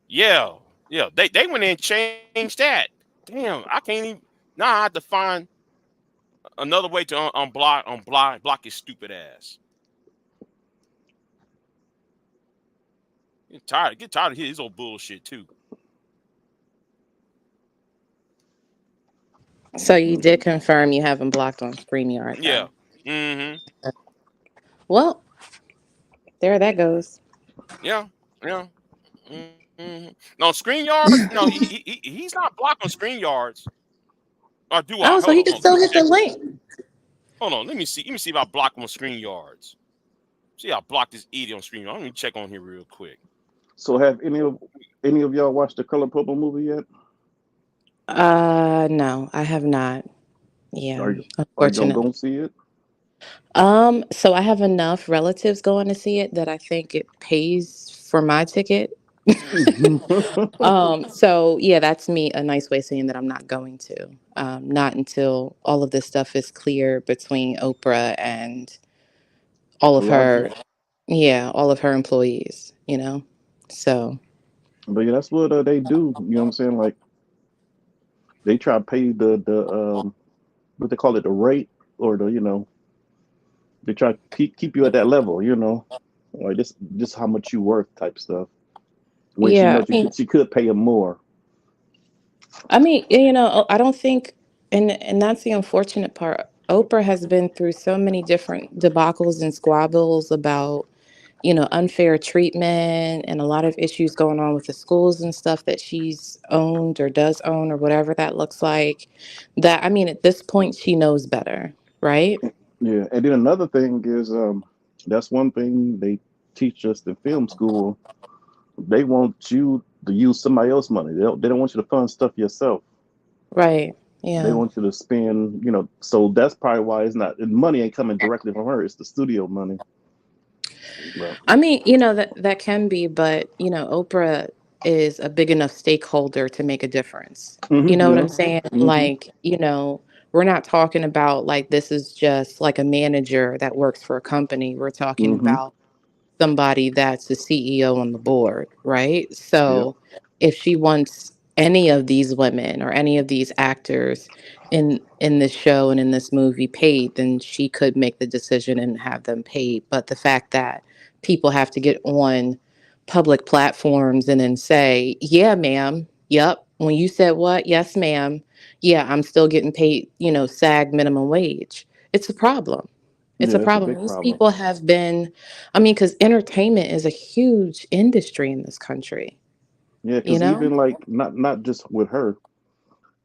Yeah, yeah. They went in and changed that. Damn, I can't even. Now I have to find another way to block his stupid ass. Get tired of his old bullshit too. So you did confirm you haven't blocked on StreamYard Yeah. though. Mm-hmm. Well, there that goes. Yeah. Yeah. No ScreenYards. No, he's not blocked on ScreenYards. Or do I? Oh, Hold so on. he Hold can on. Let me still hit check the real link. quick. Hold on. Let me see. Let me see if I block him on ScreenYards. See, I blocked this idiot on ScreenYards. Let me check on here real quick. So have any of y'all watched the Color Purple movie yet? No, I have not. Yeah, Are you gonna unfortunately. go see it? So I have enough relatives going to see it that I think it pays for my ticket. So yeah, that's me a nice way of saying that I'm not going to. Not until all of this stuff is clear between Oprah and all of Roger. her, yeah, all of her employees, you know? So, But yeah, that's what they do. You know what I'm saying? Like they try to pay the what they call it, the rate or they try to keep you at that level. Like just how much you worth type stuff. When she yeah, knows she could pay him more. I don't think, and that's the unfortunate part. Oprah has been through so many different debacles and squabbles about, unfair treatment and a lot of issues going on with the schools and stuff that she's owned or does own or whatever that looks like. That, I mean, at this point, she knows better, right? Yeah, and then another thing is that's one thing they teach us in film school. They want you to use somebody else's money. They don't want you to fund stuff yourself. Right. They Yeah. want you to spend, so that's probably why it's not, the money ain't coming directly from her. It's the studio money. But I mean, that can be, but Oprah is a big enough stakeholder to make a difference. You know what yeah. I'm saying? hmm Like, we're not talking about like this is just like a manager that works for a company. We're talking hmm about somebody that's the CEO on the board, right? Yep. So if she wants any of these women or any of these actors in this show and in this movie paid, then she could make the decision and have them paid. But the fact that people have to get on public platforms and then say, "Yeah, ma'am. Yep. When you said what? Yes, ma'am. Yeah, I'm still getting paid, SAG minimum wage." It's a problem. It's a Yeah, it's a problem. big These problem. people have been, I mean, because entertainment is a huge industry in this country. Yeah, you because know? even like not just with her,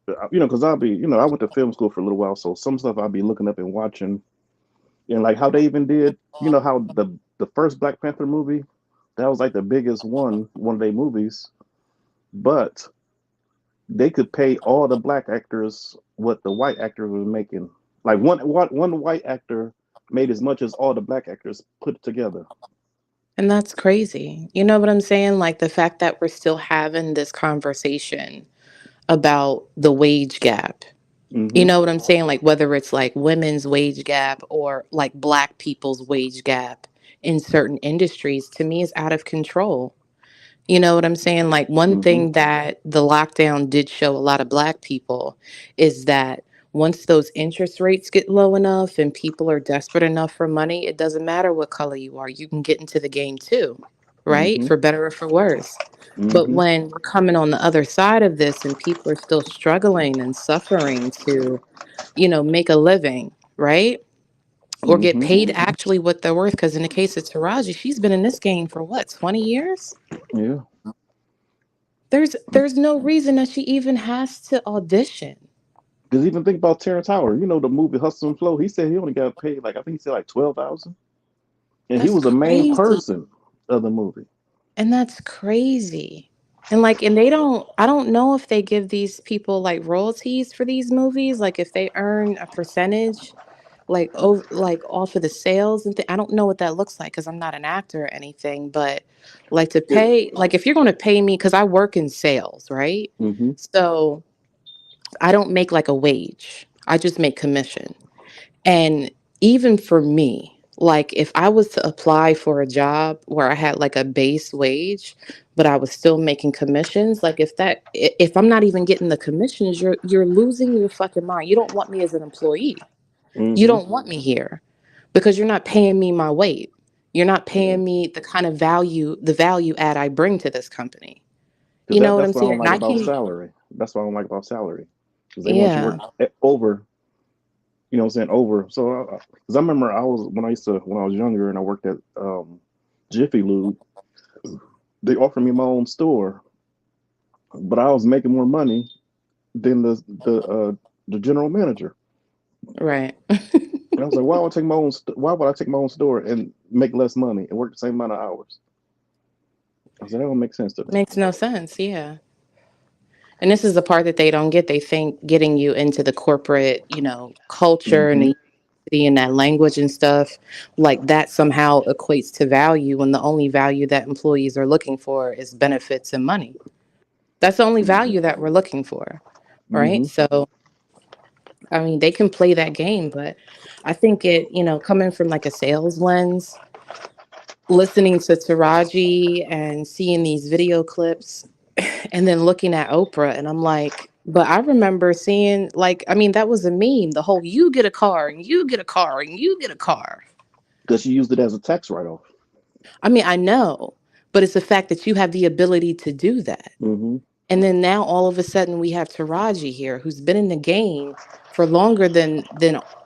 because I'll be, I went to film school for a little while, so some stuff I'll be looking up and watching, and like how they even did, how the first Black Panther movie, that was like the biggest one of their movies, but they could pay all the black actors what the white actors were making. Like one white actor made as much as all the black actors put together. And that's crazy. You know what I'm saying? Like the fact that we're still having this conversation about the wage gap. You Hmm. know what I'm saying? Like whether it's like women's wage gap or like black people's wage gap in certain industries, to me is out of control. You know what I'm saying? Like one Hmm. thing that the lockdown did show a lot of black people is that once those interest rates get low enough and people are desperate enough for money, it doesn't matter what color you are. You can get into the game too, right? Hmm. For better or for worse. But Hmm. when we're coming on the other side of this and people are still struggling and suffering to, make a living, right? Or get Hmm. paid actually what they're worth. Because in the case of Taraji, she's been in this game for what, 20 years? Yeah. There's no reason that she even has to audition. Because even think about Terrence Howard. The movie Hustle and Flow. He said he only got paid like I think he said like 12,000, and he That's was the main crazy. person of the movie. And that's crazy. And they don't I don't know if they give these people like royalties for these movies, like if they earn a percentage like off of the sales I don't know what that looks like cuz I'm not an actor or anything, but like to Yeah. pay like if you're going to pay me cuz I work in sales, right? Hmm. So I don't make like a wage. I just make commission. And even for me, like if I was to apply for a job where I had like a base wage, but I was still making commissions, like if I'm not even getting the commissions, you're losing your fucking mind. You don't want me as an employee. You Hmm. don't want me here because you're not paying me my weight. You're not Yeah. paying me the kind of the value add I bring to this company. Because You know what I'm that's what I saying? don't And like I about can't, salary. That's what I don't like about salary. Because they want you to yeah, work over. What I'm saying, over. So, because I remember when I was younger and I worked at Jiffy Lube, they offered me my own store, but I was making more money than the general manager. right. And I was like, why would I take my own store and make less money and work the same amount of hours? I said that don't make sense to me. Makes no sense. Yeah. And this is the part that they don't get. They think getting you into the corporate, culture and Hmm. the university and that language and stuff, like that somehow equates to value when the only value that employees are looking for is benefits and money. That's the only value that we're looking for, right? Hmm. So, I mean, they can play that game, but I think coming from like a sales lens, listening to Taraji and seeing these video clips and then looking at Oprah and I'm like, but I remember seeing like, I mean, that was a meme, the whole you get a car and you get a car and you get a car. Because she used it as a tax write-off. I mean, I know, but it's the fact that you have the ability to do that. Hmm. And then now all of a sudden we have Taraji here who's been in the game for longer than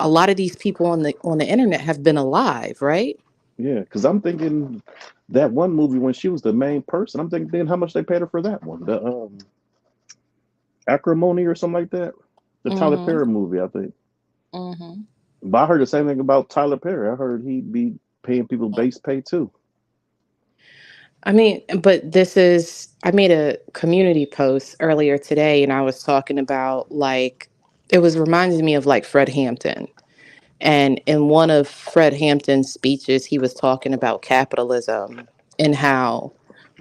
a lot of these people on the internet have been alive, right? Yeah, because I'm thinking that one movie when she was the main person. I'm thinking then how much they paid her for that one, the Acrimony or something like that, the Tyler Mhm. Perry movie, I think. Mhm. But I heard the same thing about Tyler Perry. I heard he'd be paying people base pay too. I mean, but I made a community post earlier today and I was talking about like, it was reminding me of like Fred Hampton. And in one of Fred Hampton's speeches, he was talking about capitalism and how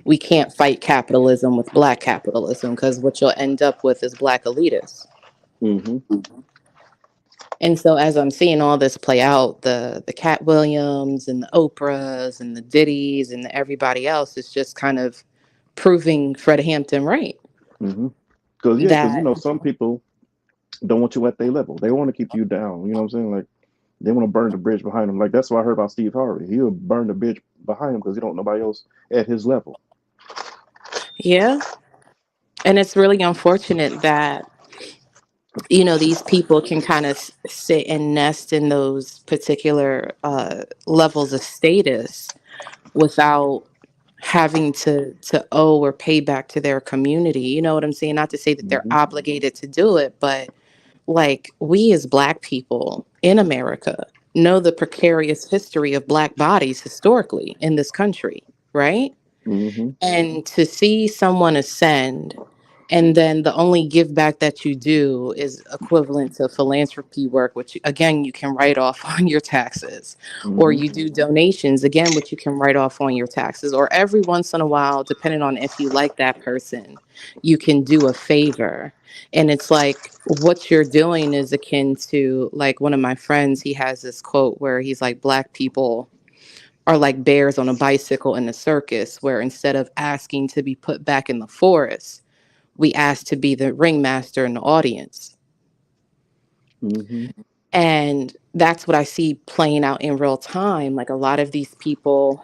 we can't fight capitalism with black capitalism because what you'll end up with is black elitists. Hmm. And so as I'm seeing all this play out, the Cat Williams and the Oprahs and the Diddy's and the everybody else is just kind of proving Fred Hampton right. Hmm. Because yeah, because That some people don't want you at their level. They want to keep you down. You know what I'm saying? Like they want to burn the bridge behind them. Like that's what I heard about Steve Harvey. He'll burn the bridge behind him because he don't nobody else at his level. yeah, and it's really unfortunate that these people can kind of sit and nest in those particular levels of status without having to owe or pay back to their community. You know what I'm saying? Not to say that they're Mm-hmm. obligated to do it, but like we as Black people in America know the precarious history of Black bodies historically in this country, right? Mm-hmm. And to see someone ascend, and then the only give back that you do is equivalent to philanthropy work, which again you can write off on your taxes, or Mm-hmm. you do donations, again, which you can write off on your taxes, or every once in a while, depending on if you like that person, you can do a favor. And it's like what you're doing is akin to, like, one of my friends, he has this quote where he's like, Black people are like bears on a bicycle in a circus, where instead of asking to be put back in the forest, we ask to be the ringmaster in the audience. Mm-hmm. And that's what I see playing out in real time. Like a lot of these people,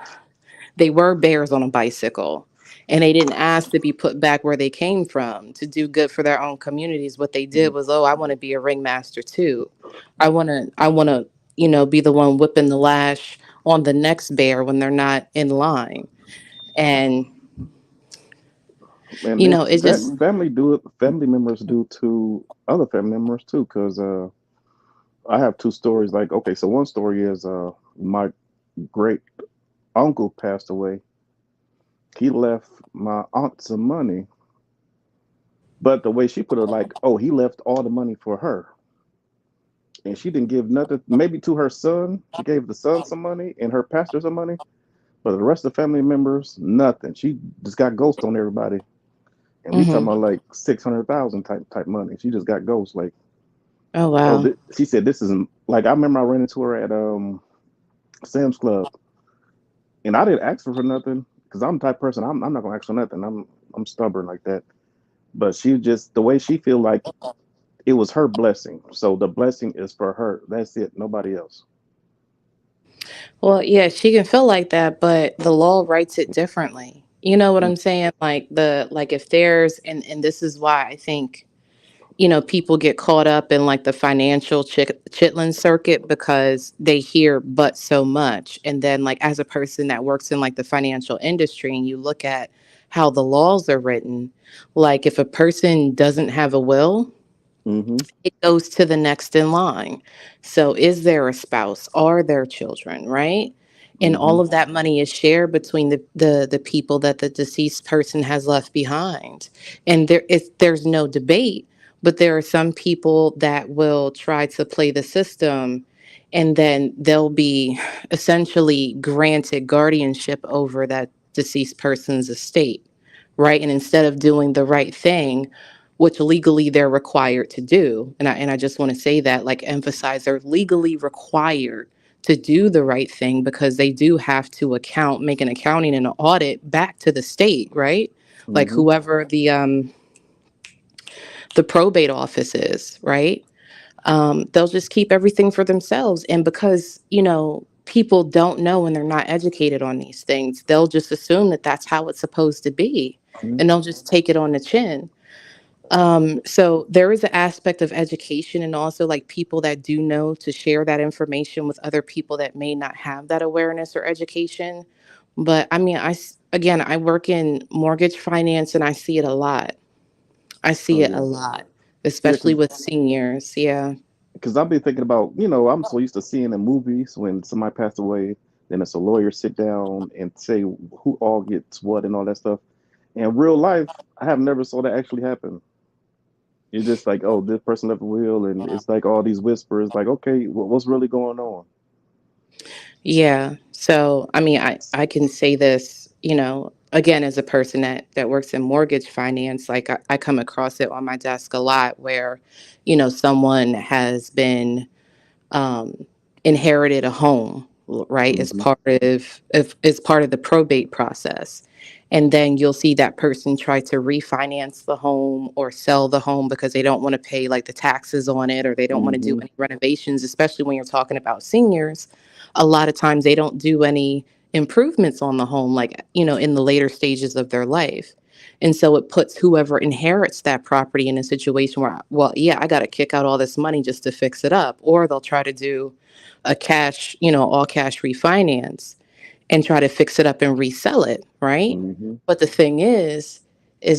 they were bears on a bicycle, and they didn't ask to be put back where they came from to do good for their own communities. What they did was, oh, I want to be a ringmaster too. I want to, be the one whipping the lash on the next bear when they're not in line. And And they it's just, family do it. Family members do to other family members too. Cause I have two stories. Like, okay, so one story is my great uncle passed away. He left my aunt some money, but the way she put it, like, oh, he left all the money for her, and she didn't give nothing. Maybe to her son, she gave the son some money and her pastor some money, but the rest of the family members, nothing. She just got ghost on everybody, and we talking mhm. about like 600,000 type money. She just got ghost. Like, Oh oh, wow. she said this isn't like I remember I ran into her at Sam's Club, and I didn't ask her for nothing because I'm the type of person I'm not gonna ask for nothing. I'm stubborn like that. But she just the way she feel like it was her blessing. So the blessing is for her. That's it. Nobody else. Well, yeah, she can feel like that, but the law writes it differently. You know what I'm saying? Like if there's, and this is why I think, people get caught up in like the financial chitlin circuit, because they hear but so much. And then, like, as a person that works in like the financial industry, and you look at how the laws are written, like if a person doesn't have a will, Mm-hmm. it goes to the next in line. So, is there a spouse? Are there children? Right? And Mm-hmm. all of that money is shared between the people that the deceased person has left behind. And there's no debate, but there are some people that will try to play the system, and then they'll be essentially granted guardianship over that deceased person's estate, right? And instead of doing the right thing, which legally they're required to do. And I just want to say that, like, emphasize, they're legally required to do the right thing, because they do have to make an accounting and an audit back to the state, right? Like Mm-hmm. whoever the probate office is, right? They'll just keep everything for themselves. And because, people don't know and they're not educated on these things, they'll just assume that that's how it's supposed to be. And they'll just take it on the chin. So there is an aspect of education, and also like people that do know to share that information with other people that may not have that awareness or education. But I mean, again, I work in mortgage finance and I see it a lot. I Oh see it a yeah. lot, Yeah, especially with seniors. Yeah. because I've been thinking about, I'm so used to seeing in movies when somebody passed away, then it's a lawyer sit down and say who all gets what and all that stuff. In real life, I have never saw that actually happen. It's just like, oh, this person left a will, and it's like all these whispers, like, okay, what's really going on? Yeah. So, I mean, I can say this, again, as a person that works in mortgage finance, like I come across it on my desk a lot where, someone has been um, inherited a home, right, as Mm-hmm. part of the probate process. And then you'll see that person try to refinance the home or sell the home because they don't want to pay like the taxes on it, or they don't want to do Mm-hmm. any renovations, especially when you're talking about seniors. A lot of times they don't do any improvements on the home, like, in the later stages of their life. And so it puts whoever inherits that property in a situation where, well, yeah, I got to kick out all this money just to fix it up. Or they'll try to do a cash, all cash refinance. and try to fix it up and resell it, right? Mm-hmm. But the thing is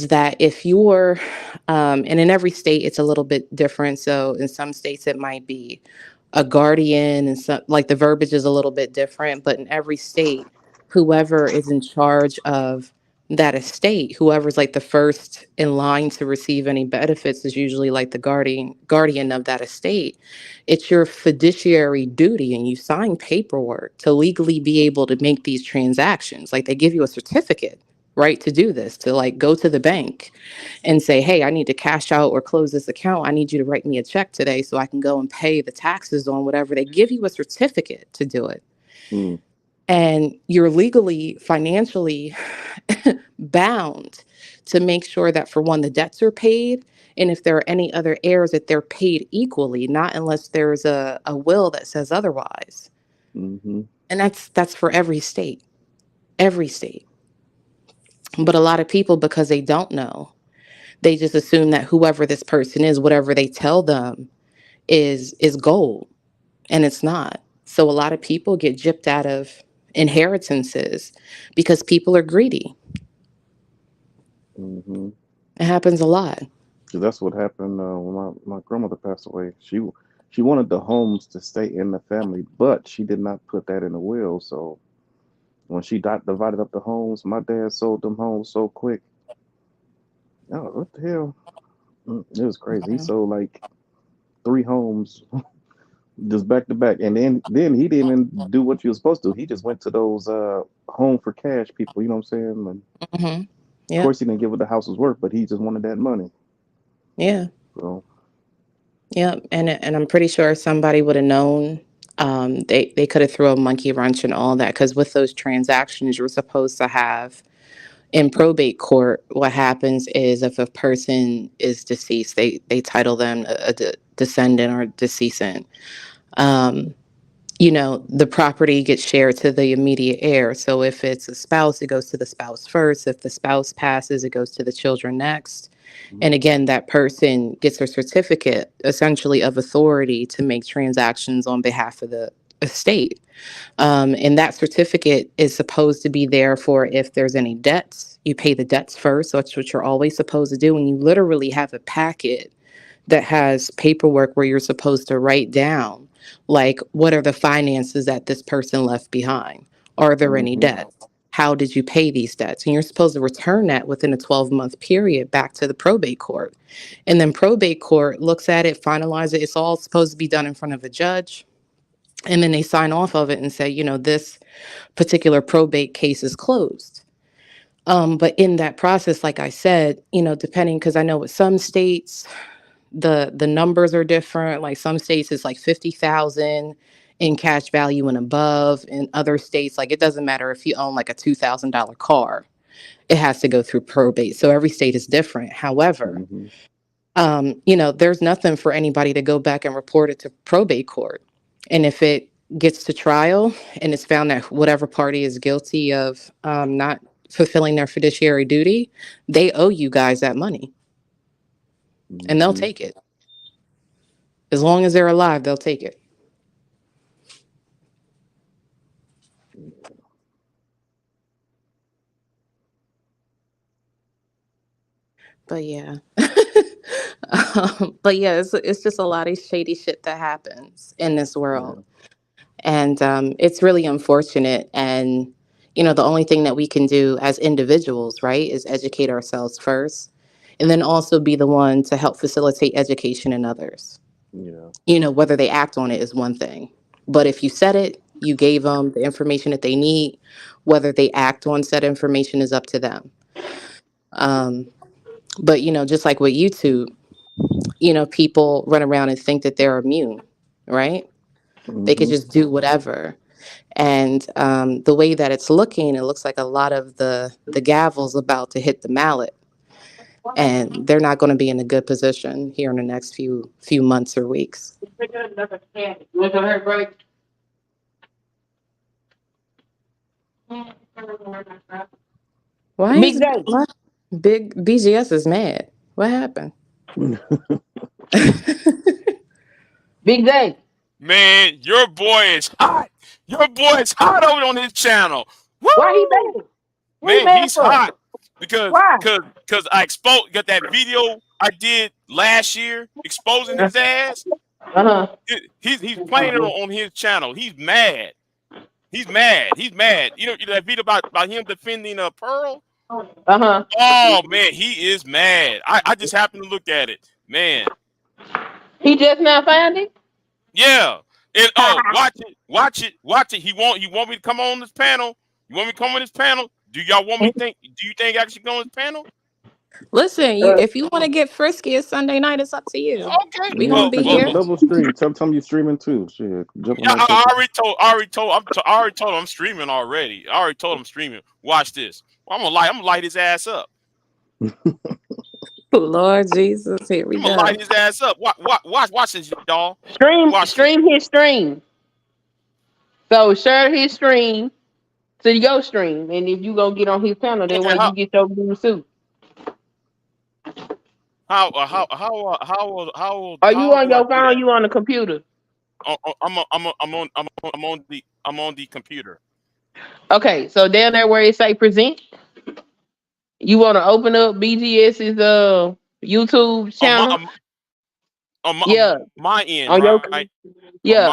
that if you're, and in every state it's a little bit different. So in some states it might be a guardian, and some like the verbiage is a little bit different. But in every state, whoever is in charge of that estate, whoever's like the first in line to receive any benefits, is usually like the guardian of that estate. It's your fiduciary duty, and you sign paperwork to legally be able to make these transactions. Like they give you a certificate, right, to do this, to like go to the bank and say, hey, I need to cash out or close this account. I need you to write me a check today so I can go and pay the taxes on whatever. They give you a certificate to do it. Mm. And you're legally, financially bound to make sure that, for one, the debts are paid. And if there are any other heirs, that they're paid equally, not unless there's a will that says otherwise. Mm-hmm. And that's for every state, every state. But a lot of people, because they don't know, they just assume that whoever this person is, whatever they tell them is gold, and it's not. So a lot of people get gypped out of inheritances because people are greedy. Mm-hmm. It happens a lot. 'Cause that's what happened when my grandmother passed away. She wanted the homes to stay in the family, but she did not put that in the will. So when she divided up the homes, my dad sold them homes so quick. Oh, what the hell? It was crazy. He Mhm. sold like 3 homes just back to back, and then he didn't even do what you were supposed to. He just went to those home for cash people. You know what I'm saying? And Mhm. of Yep. course, he didn't get what the house was worth, but he just wanted that money. Yeah. So Yep. And I'm pretty sure somebody would have known. They could have thrown a monkey wrench and all that, because with those transactions you're supposed to have in probate court, what happens is if a person is deceased, they title them a descendant or deceasant. Um, the property gets shared to the immediate heir. So if it's a spouse, it goes to the spouse first. If the spouse passes, it goes to the children next. mm, And again, that person gets a certificate, essentially, of authority to make transactions on behalf of the estate. And that certificate is supposed to be there for if there's any debts, you pay the debts first. So that's what you're always supposed to do. And you literally have a packet that has paperwork where you're supposed to write down, like, what are the finances that this person left behind? Are there any mm-hmm. debts? How did you pay these debts? And you're supposed to return that within a 12-month period back to the probate court. And then probate court looks at it, finalizes it. It's all supposed to be done in front of a judge. And then they sign off of it and say, this particular probate case is closed. But in that process, like I said, depending, because I know with some states, the numbers are different. Like some states it's like 50,000 in cash value and above. In other states, like it doesn't matter if you own like a $2,000 car, it has to go through probate. So every state is different. However, Mm-hmm. there's nothing for anybody to go back and report it to probate court. And if it gets to trial and it's found that whatever party is guilty of not fulfilling their fiduciary duty, they owe you guys that money, and they'll Mm-hmm. take it. As long as they're alive, they'll take it. But yeah. But yeah, it's just a lot of shady shit that happens in this world. Yeah. And it's really unfortunate. And, the only thing that we can do as individuals, right, is educate ourselves first, and then also be the one to help facilitate education in others. Yeah. Whether they act on it is one thing. But if you said it, you gave them the information that they need. Whether they act on said information is up to them. Um, but, just like with YouTube, people run around and think that they're immune, right? They could Mm-hmm. just do whatever. And the way that it's looking, it looks like a lot of the gavel's about to hit the mallet, and they're not going to be in a good position here in the next few months or weeks. Why Big is Day. why, Big BGS is mad? What happened? Big Day. Man, your boy is hot. Your boy is hot over on his channel. Why he Woo! mad? What he Man, mad he's for? hot because Why? I got that video I did last year exposing his ass. He's playing it on his channel. He's mad. He's mad. He's mad. You know that video about him defending Pearl? Oh man, he is mad. I just happened to look at it. Man. He just now found it? Yeah. And watch it. He want me to come on this panel. You want me to come on this panel? Do y'all want me to think? Do you think I actually go on this panel? Listen, if you want to get frisky, it's Sunday night. It's up to you. Okay. We gonna be here. Double stream. Tell them you streaming too. Shit, jump on Yeah, that. I already told him I'm streaming already. I already told him I'm streaming. Watch this. I'm gonna light his ass up. Lord Jesus, here we I'm go. gonna light his ass up. Watch this, y'all. Stream his stream. So share his stream to your stream, and if you gonna get on his panel, that way you get your blue suit. How Are you on do I your do phone? that? You on the computer? I'm on the computer. Okay, so down there where it say present, you want to open up BGS's YouTube channel. My end, on your right?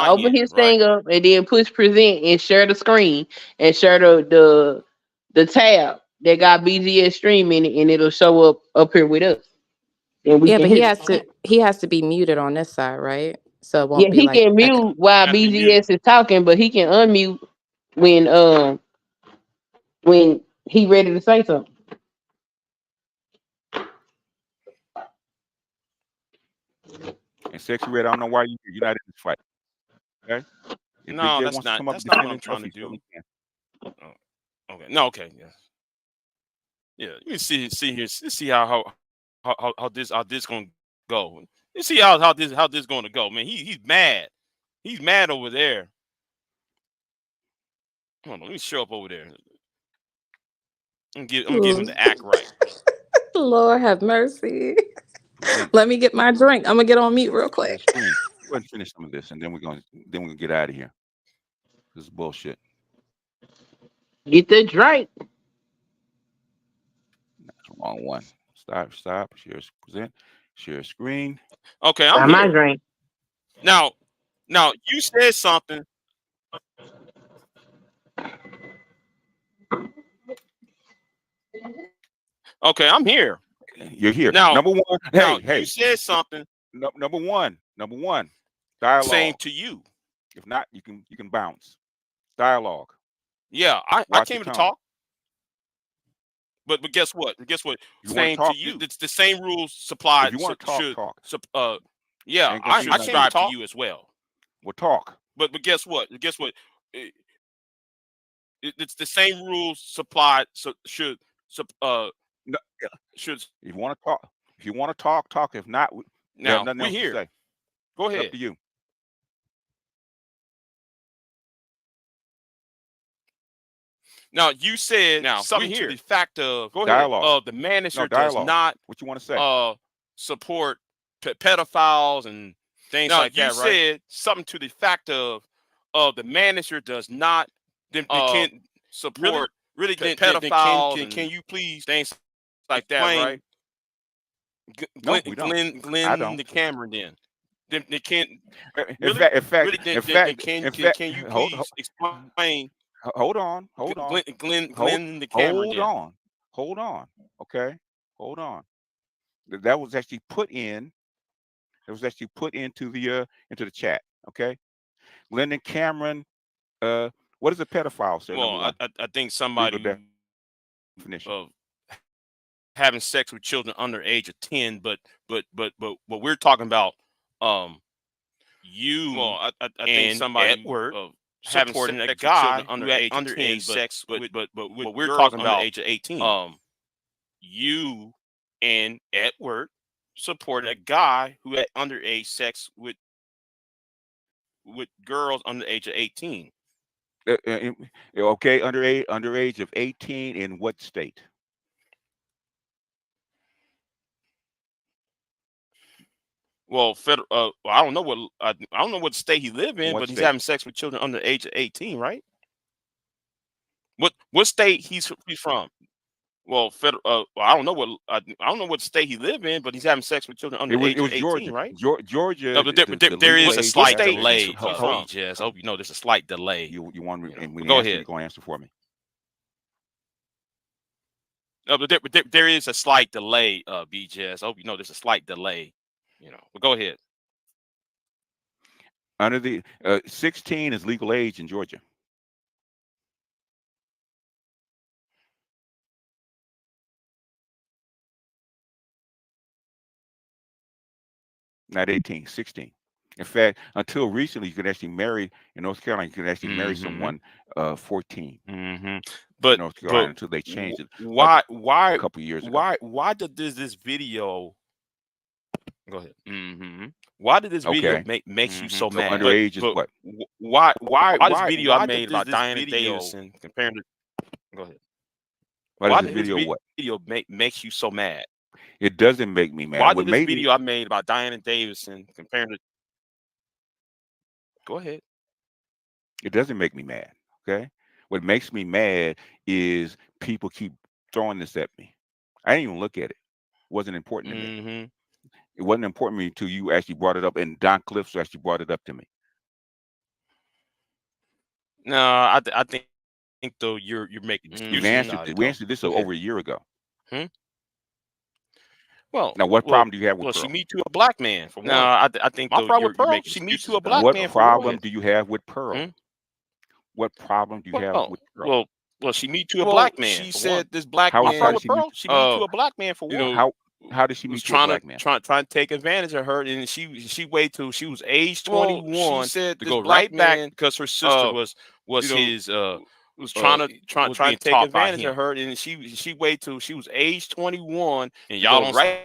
open his thing up and then push present and share the screen and share the tab that got BGS stream in it, and it'll show up here with us. And we can but hear he has to be muted on this side, right? So it won't yeah, be he like can mute while BGS is talking, but he can unmute when he ready to say something. And Sexy Red, I don't know why you're not in this fight. Okay? If No, Big J that's wants not to come up that's and not defend what I'm himself, trying to he do. certainly can. Okay. No, okay. Yeah. You can see here. See how this gonna go. You see how this gonna go, man. He's mad. He's mad over there. Hold on, let me show up over there. I'm gonna give him the act right. Lord have mercy. Present. Let me get my drink. I'm gonna get on mute real quick. Go ahead and finish some of this, and then we're gonna get out of here. This is bullshit. Get the drink. That's the wrong one. Stop. Present. Share screen. Okay, I'm my here. drink. Now you said something. Okay, I'm here. You're here. Now, number one. Hey. You said something. Number one. Dialogue. Same to you. If not, you can bounce. Dialogue. Yeah, I came to talk. But guess what? Same to you. It's the same rules supplied. If you want to talk. Yeah, I came to talk to you as well. We'll talk. But guess what? It's the same rules supplied. So should. If you want to talk. If not, now nothing we're else here. To say. Go ahead. It's up to you. Now you said something to the fact of dialogue. The manager does not. What you want to say? Support pedophiles and things like that. Right? You said something to the fact of the manager does not. They can't support really pedophiles. Can you please things like that? Right? Glenn the camera then. They can't. In fact, can you please explain? Hold on. Glenn the camera. Hold on. Okay. Hold on. That was actually put in. It was actually put into the chat. Okay. Glenn and Cameron. What is a pedophile? Sir? Well, I think somebody definition of having sex with children under age of 10, but what we're talking about, you. Well, I think somebody Edward supporting a guy under age sex, but what we're talking about age of 18. You and Edward support a guy who had underage sex with girls under the age of 18. Okay, underage of 18 in what state? Well, I don't know what state he live in, but he's having sex with children under the age of 18, right? What state he's from? Well, I don't know what state he live in, but he's having sex with children under It the age was of 18, right? Georgia. But The there legal is a age slight after delay, hold BJS. I hope you know there's a slight delay. you want You know, and when but you go answer, ahead. you're gonna answer for me. But there is a slight delay, BJS. I hope you know there's a slight delay. You know, but go ahead. Under the 16 is legal age in Georgia. Not 18, 16. In fact, until recently, you could actually marry in North Carolina. You could actually marry someone 14 in But North Carolina until they changed it why a couple years ago. why did this video? Go ahead. Why did this video Okay. makes you so So mad? underage is But what? why this video I made about Diana Davidson comparing to? Go ahead. Why Why does did this this video what? video makes you so mad? It doesn't make me mad. Why What did this made me video I made about Diana Davidson comparing to? Go ahead. it doesn't make me mad. Okay. What makes me mad is people keep throwing this at me. I didn't even look at it. It wasn't important to me. It wasn't important to me until you actually brought it up, and Don Cliffs actually brought it up to me. No, I think though you're making We've excuses. answered. We answered this Go ahead. over a year ago. Well, Now, what problem do you have with she Pearl? me too a black man for one. No, I think My though problem with you're Pearl, making she me excuses too a about black What man for problem what? do you have with Pearl? What problem do you have with Pearl? Well, she me too a black man. She for said one. this black How man. is My how problem does with Pearl, she me too a black man for you what? know, how does she was meet you a black man? trying to take advantage of her, and she waited till she was age Well, 21 she said to this go black right back man, because her sister was you know, his was trying was to being take taught by advantage him. of her, and she waited till she was age 21, and To y'all go don't right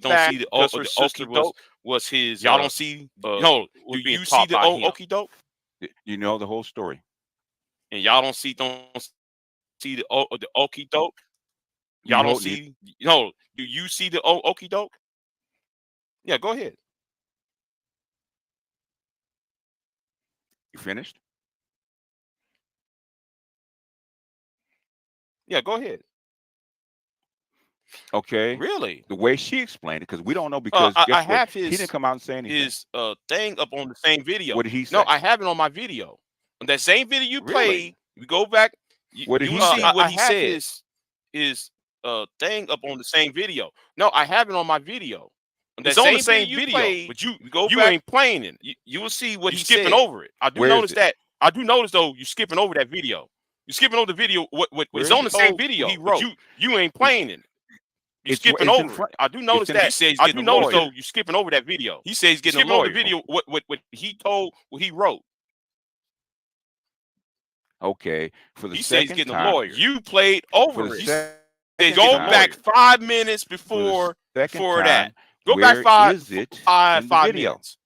don't see the because her the sister okie was his. y'all don't see No, was do being you see taught the by him. okie doke? You know the whole story. And y'all don't see the okie doke. You Y'all don't hold it. see no. Do you see the okie doke? Yeah, go ahead. You finished? Yeah, go ahead. Okay. Really? The way she explained it, because we don't know, because I guess what? have He didn't come out and say anything. his thing up on the same video. What did he No, say? I have it on my video. On that same video you Really? played, you go back, What did you he will see say? what I he have said. His thing up on the same video. No, I have it on my video. On that It's on the same same video you video, played, but you go you back, ain't playing it. you will see what You he skipping said. over it. I do Where is notice it? that. I do notice though you skipping over that video. You skipping over the video. What Where it's is on it? the same Told video he but wrote. you ain't playing it. You skipping It's in over it. front. I do notice in- that. He said he's I getting do a notice lawyer. though you skipping over that video. He said he's getting a Skipping over the lawyer. video. What he told, what he wrote. Okay. For the He said he's second getting a time. lawyer. You played For over the it. second Go time. back 5 minutes For the before second that. time. Go back Where five is it five in the five video? minutes.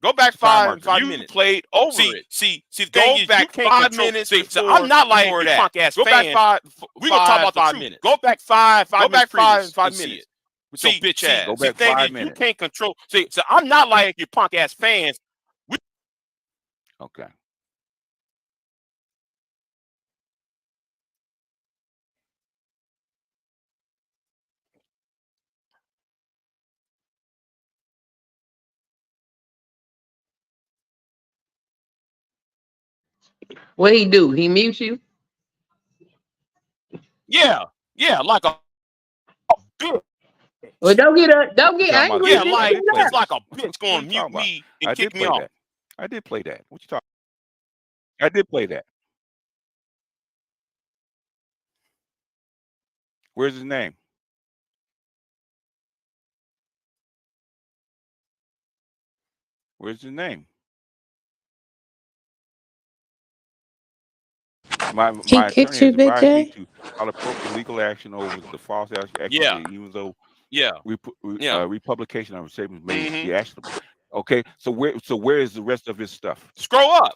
Go back What's the time five marker? five You minutes. played over See, it. see, the Go thing is, back you can't 5 control. minutes See, before, I'm not like before you that. punk ass Go fans. back We gonna talk about the 5 truth. minutes. Go back five Go back minutes 5 and see minutes it. with your bitch ass. Go See, back the thing 5 is, minutes. you can't control. See, so I'm not like your punk ass fans. Okay. What he do? He mute you? Yeah, like a bitch. Well, don't get don't get Talking about angry. Yeah, this? Just I like did shut play it's up. that. like a bitch What are going you to mute talking about? me and I kick did me play off. that. I did play that. What you talking? I did play that. Where's his name? Where's his name? My He attorney kicked you, has Big advised me J? to file appropriate legal action over the false Yeah, accusation, even though yeah. republication of statements may Mm-hmm. be actionable. Okay, so where is the rest of his stuff? Scroll up.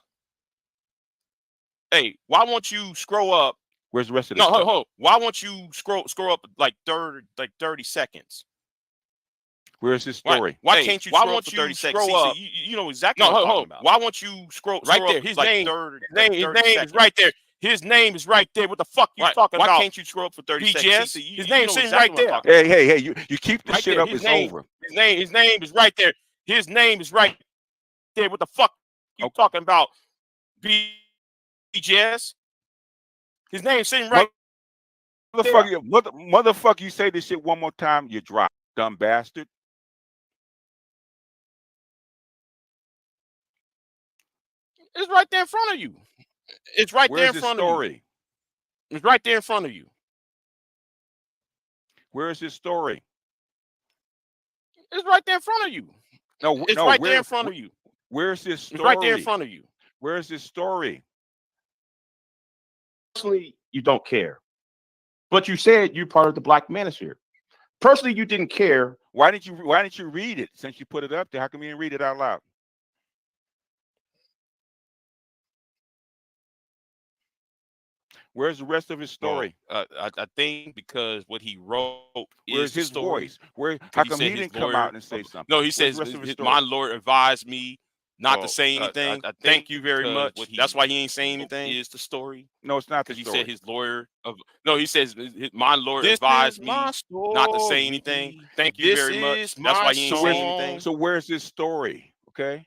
Hey, why won't you scroll up? Where's the rest of No, this stuff? hold. Why won't you scroll up like 30 seconds? Where's his Why story? can't you scroll up for 30 seconds? See, you know exactly what I'm talking about. Why won't you scroll Right up there. His like name, 30, his name is 30 right there. His name is right there. What the fuck you talking about? Why can't you scroll up for 30 seconds? BGS? His name's sitting right there. Hey, you keep this Right shit there. up, His it's name, over. His name is right there. His name is right there. What the fuck you talking about? BGS? His name's sitting right there. Motherfucker, you say this shit one more time, you drop, dumb bastard. It's right there in front of you. It's right there in front of you. It's right there in front of you. Where's his story? It's right there in front of you. No, it's right there in front of you. Where's his story? It's right there in front of you. Where's his story? Personally, you don't care. But you said you're part of the Black Manosphere. Personally, you didn't care. Why didn't you read it since you put it up there? How come you didn't read it out loud? Where's the rest of his story? Well, I think because what he wrote Where's is his story. voice? How come he didn't come out and say something? No, he says my lawyer advised me not to say anything. I thank you very much. That's why he ain't saying anything. Is the story? No, it's not the story. story. He said his lawyer. No, he says my lawyer advised me not to say anything. Thank you very much. That's why he ain't saying anything. So where's his story? Okay.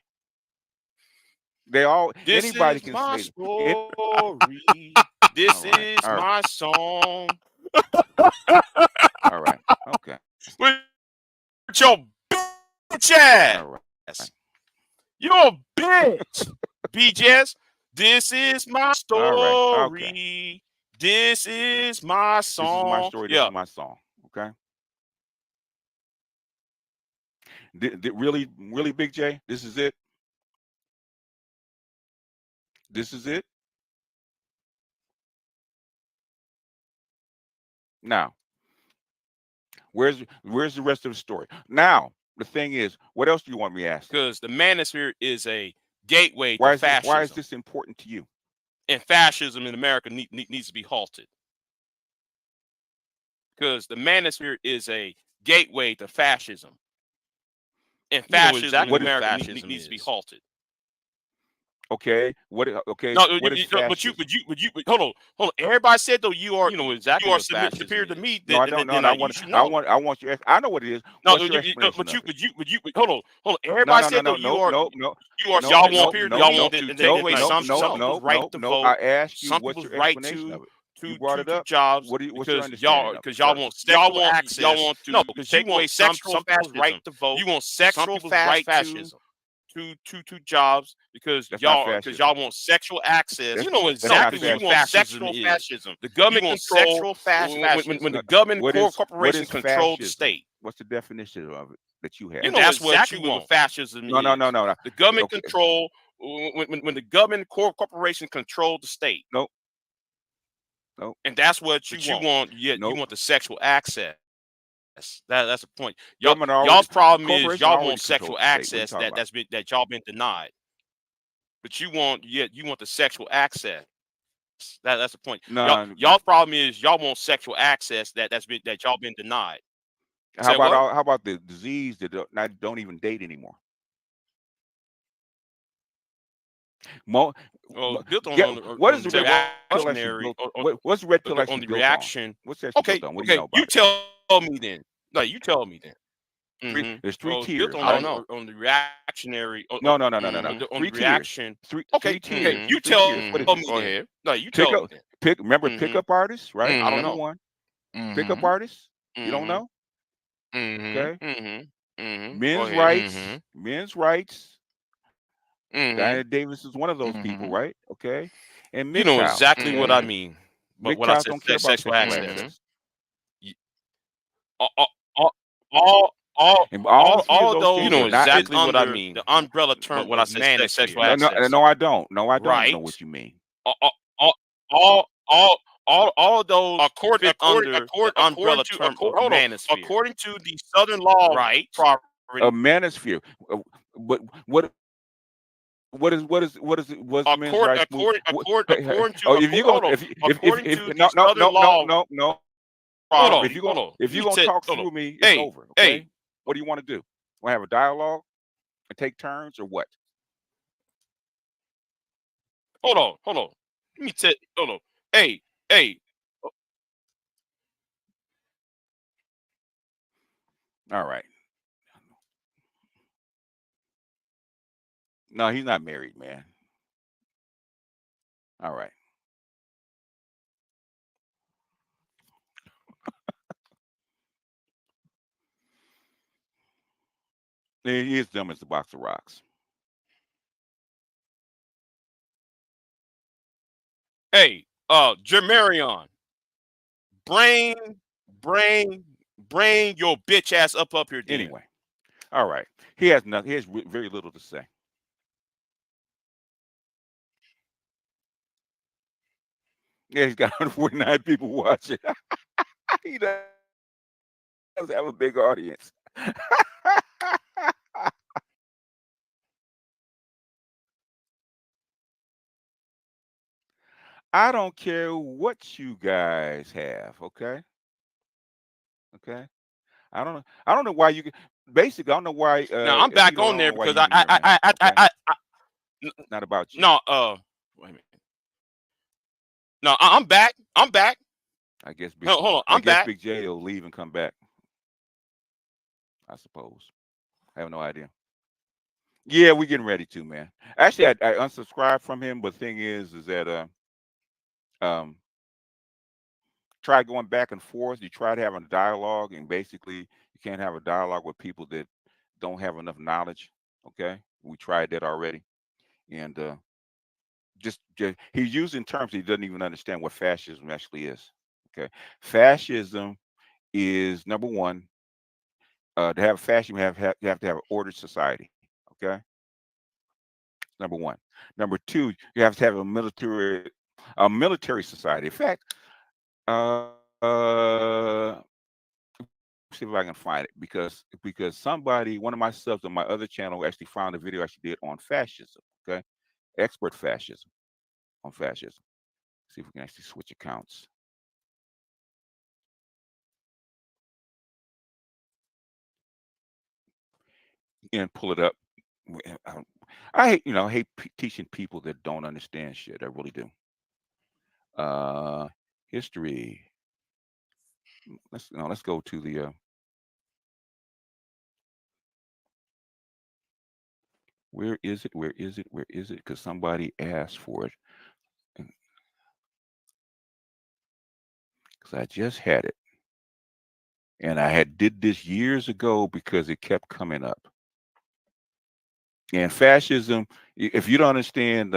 They all anybody can my say story. This is my song. All right. Okay. With your bitch ass. All right. You're a bitch. BJS. This is my story. All right. Okay. This is my song. This is my story. This is my song. Okay. Really, Big J? This is it? This is it? Now, where's the rest of the story? Now, the thing is, what else do you want me to ask? Because the manosphere is a gateway to fascism. Why is this important to you? And fascism in America needs to be halted. Because the manosphere is a gateway to fascism. And fascism in America needs to be halted. Okay. Okay. No, but you hold on. Everybody said though you are exactly you are superior to me. No, I don't know. I want your. I know what it is. No, but you hold on. Everybody said though you are y'all want to take away some people's right to vote. I asked you some what's people's your right explanation of it. to brought it up. Jobs. What's your understanding? Because y'all want sexual access. Y'all want to because you want some people's right to vote. You want sexual fascism. To jobs because y'all want sexual access. You know exactly what you want. Sexual fascism. The government control fascism. When the government corporation control the state. What's the definition of it that you have? You know that's exactly what fascism is. No. The government control when the government corporation control the state. Nope. And that's what you want. Yeah, you want the sexual access. That's the point. Y'all's problem is y'all want sexual access that y'all been denied. But you want the sexual access. That's the point. No, y'all's problem is y'all want sexual access that y'all been denied. How about the disease that don't even date anymore? What is the reactionary? What's the red pill on the reaction? What's that? Okay, what do you know about you tell me then. No, you tell me then. There's three tiers. I don't know. On the reactionary. No. On the reaction. Three tiers. You tell me. Go ahead. No, you tell me then. Remember pickup artists, right? I don't know. One. Pickup artists. You don't know. Okay. Men's rights. Men's rights. Diana Davis is one of those people, right? Okay. And you know exactly what I mean. But when I said sexual access. All those, you know exactly what I mean. The umbrella term when I say sexual access. No, I don't. No, I don't know what you mean. All those according the umbrella term of manosphere. According to the Southern law, right? A manosphere. But what is men's rights? According to if you're gonna talk through me, it's over. Okay. What do you want to do? Want to have a dialogue and take turns or what? Hold on. Let me tell. Hold on. Hey, hey. All right. No, he's not married, man. All right. He is dumb as a box of rocks. Hey, Jermarion, bring, bring your bitch ass up here. Then. Anyway, all right. He has nothing. He has very little to say. Yeah, he's got 149 people watching. He does have a big audience. I don't care what you guys have, okay? Okay. I don't know why you basically I don't know why Now I'm back on there because not about you. no wait a minute. No, I'm back. I'm back. I guess Hold on, I'm back. Big J will leave and come back. I suppose. I have no idea. Yeah, we're getting ready to, man. Actually, I unsubscribed from him, but the thing is that try going back and forth. You try to have a dialogue, and basically you can't have a dialogue with people that don't have enough knowledge. Okay, we tried that already, and just he's using terms he doesn't even understand what fascism actually is. Okay, fascism is number one. To have fascism, you have to have an ordered society. Okay, number one. Number two, you have to have a military society. In fact, uh, see if I can find it because somebody, one of my subs on my other channel, actually found a video I actually did on fascism. Okay, expert fascism on fascism. See if we can actually switch accounts and pull it up. I hate teaching people that don't understand shit. I really do. History. Let's go to the. Where is it? Where is it? Where is it? Because somebody asked for it. Because I just had it. And I had did this years ago because it kept coming up. And fascism, if you don't understand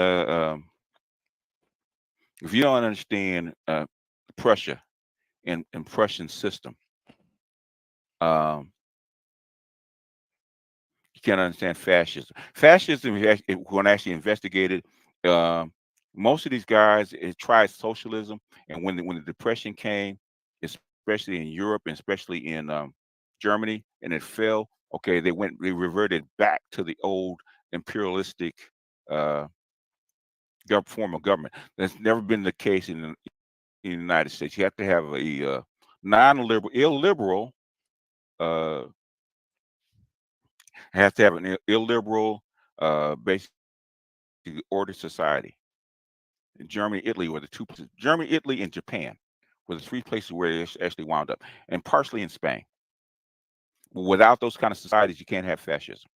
Prussia and Prussian system, you can't understand fascism. Fascism, when actually investigated, most of these guys tried socialism, and when the depression came, especially in Europe and especially in Germany, and it fell. Okay, they reverted back to the old imperialistic uh, form of government. That's never been the case in the United States. You have to have a non-liberal, illiberal. Has to have an illiberal, basically ordered society. In Germany, Italy were the two places. Germany, Italy, and Japan were the three places where it actually wound up, and partially in Spain. Without those kind of societies, you can't have fascism.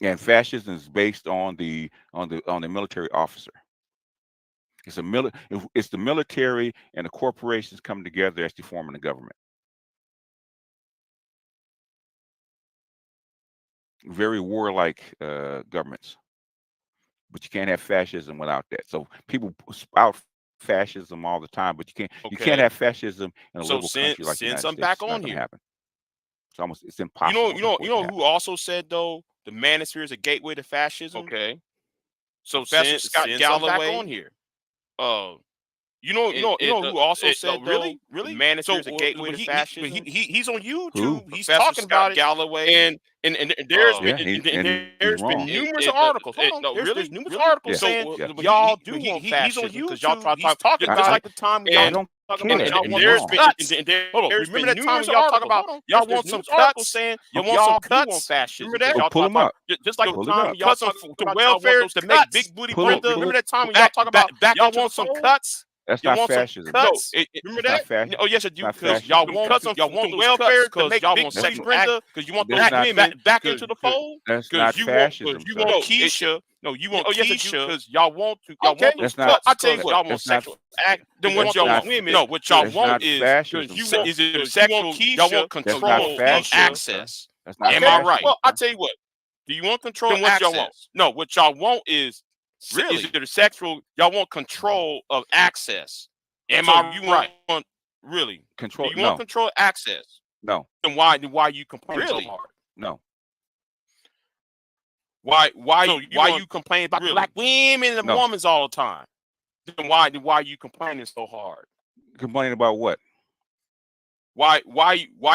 And fascism is based on the military officer. It's it's the military and the corporations coming together actually forming the government. Very warlike governments, but you can't have fascism without that. So people spout fascism all the time, but you can't have fascism in a liberal country like the United States. Back it's not on going to here. happen. It's impossible. You know who also said though the manosphere is a gateway to fascism. Okay, so Professor Scott Galloway back on here. You know who also said really the manosphere is a gateway to fascism. He's on YouTube. Who? He's talking about Galloway, and there's been numerous articles. There's numerous articles saying y'all do want fascism because y'all try to talk about like the time we Kenneth, about you're there's wrong. been cuts. hold on. There's Remember been that time numerous when y'all talk articles. about y'all want some cuts saying you y'all want some do want cuts. fascism. Remember that? Well, y'all pull talk them about up. just like Pull the it time up. y'all talk to welfare to make big booty Pull it. Brenda. Pull Remember it. that time when y'all talk about back y'all into want the some fold? cuts. That's You not want some fascism. cuts? Remember That's that? not fascism. Oh yes, I do. Not Because fascism. y'all want y'all want the those welfare cuts to make y'all big want booty sexual Brenda. Because you want That's those not women back cause- into the fold. That's Because not you fascism, you sir. want Keisha. No, you want Keisha because y'all want Okay, want those That's not- cuts. I tell you what, y'all want that's not- sexual act. Then what that's y'all not- want women? No, what y'all that's want not is fascism, you sir. want is it sexual? Y'all want That's control not of fascism, access. That's not Am I right? fascism, Well, I sir. tell you what. Do you want control? Then what y'all want? No, what y'all want is really is it a sexual? Y'all want control of access. Am I right? Want really Control. Do you want control of access? No. Then why you complain so hard? No. Why you complain about black women and women all the time? Then why you complaining so hard? Complaining about what? Why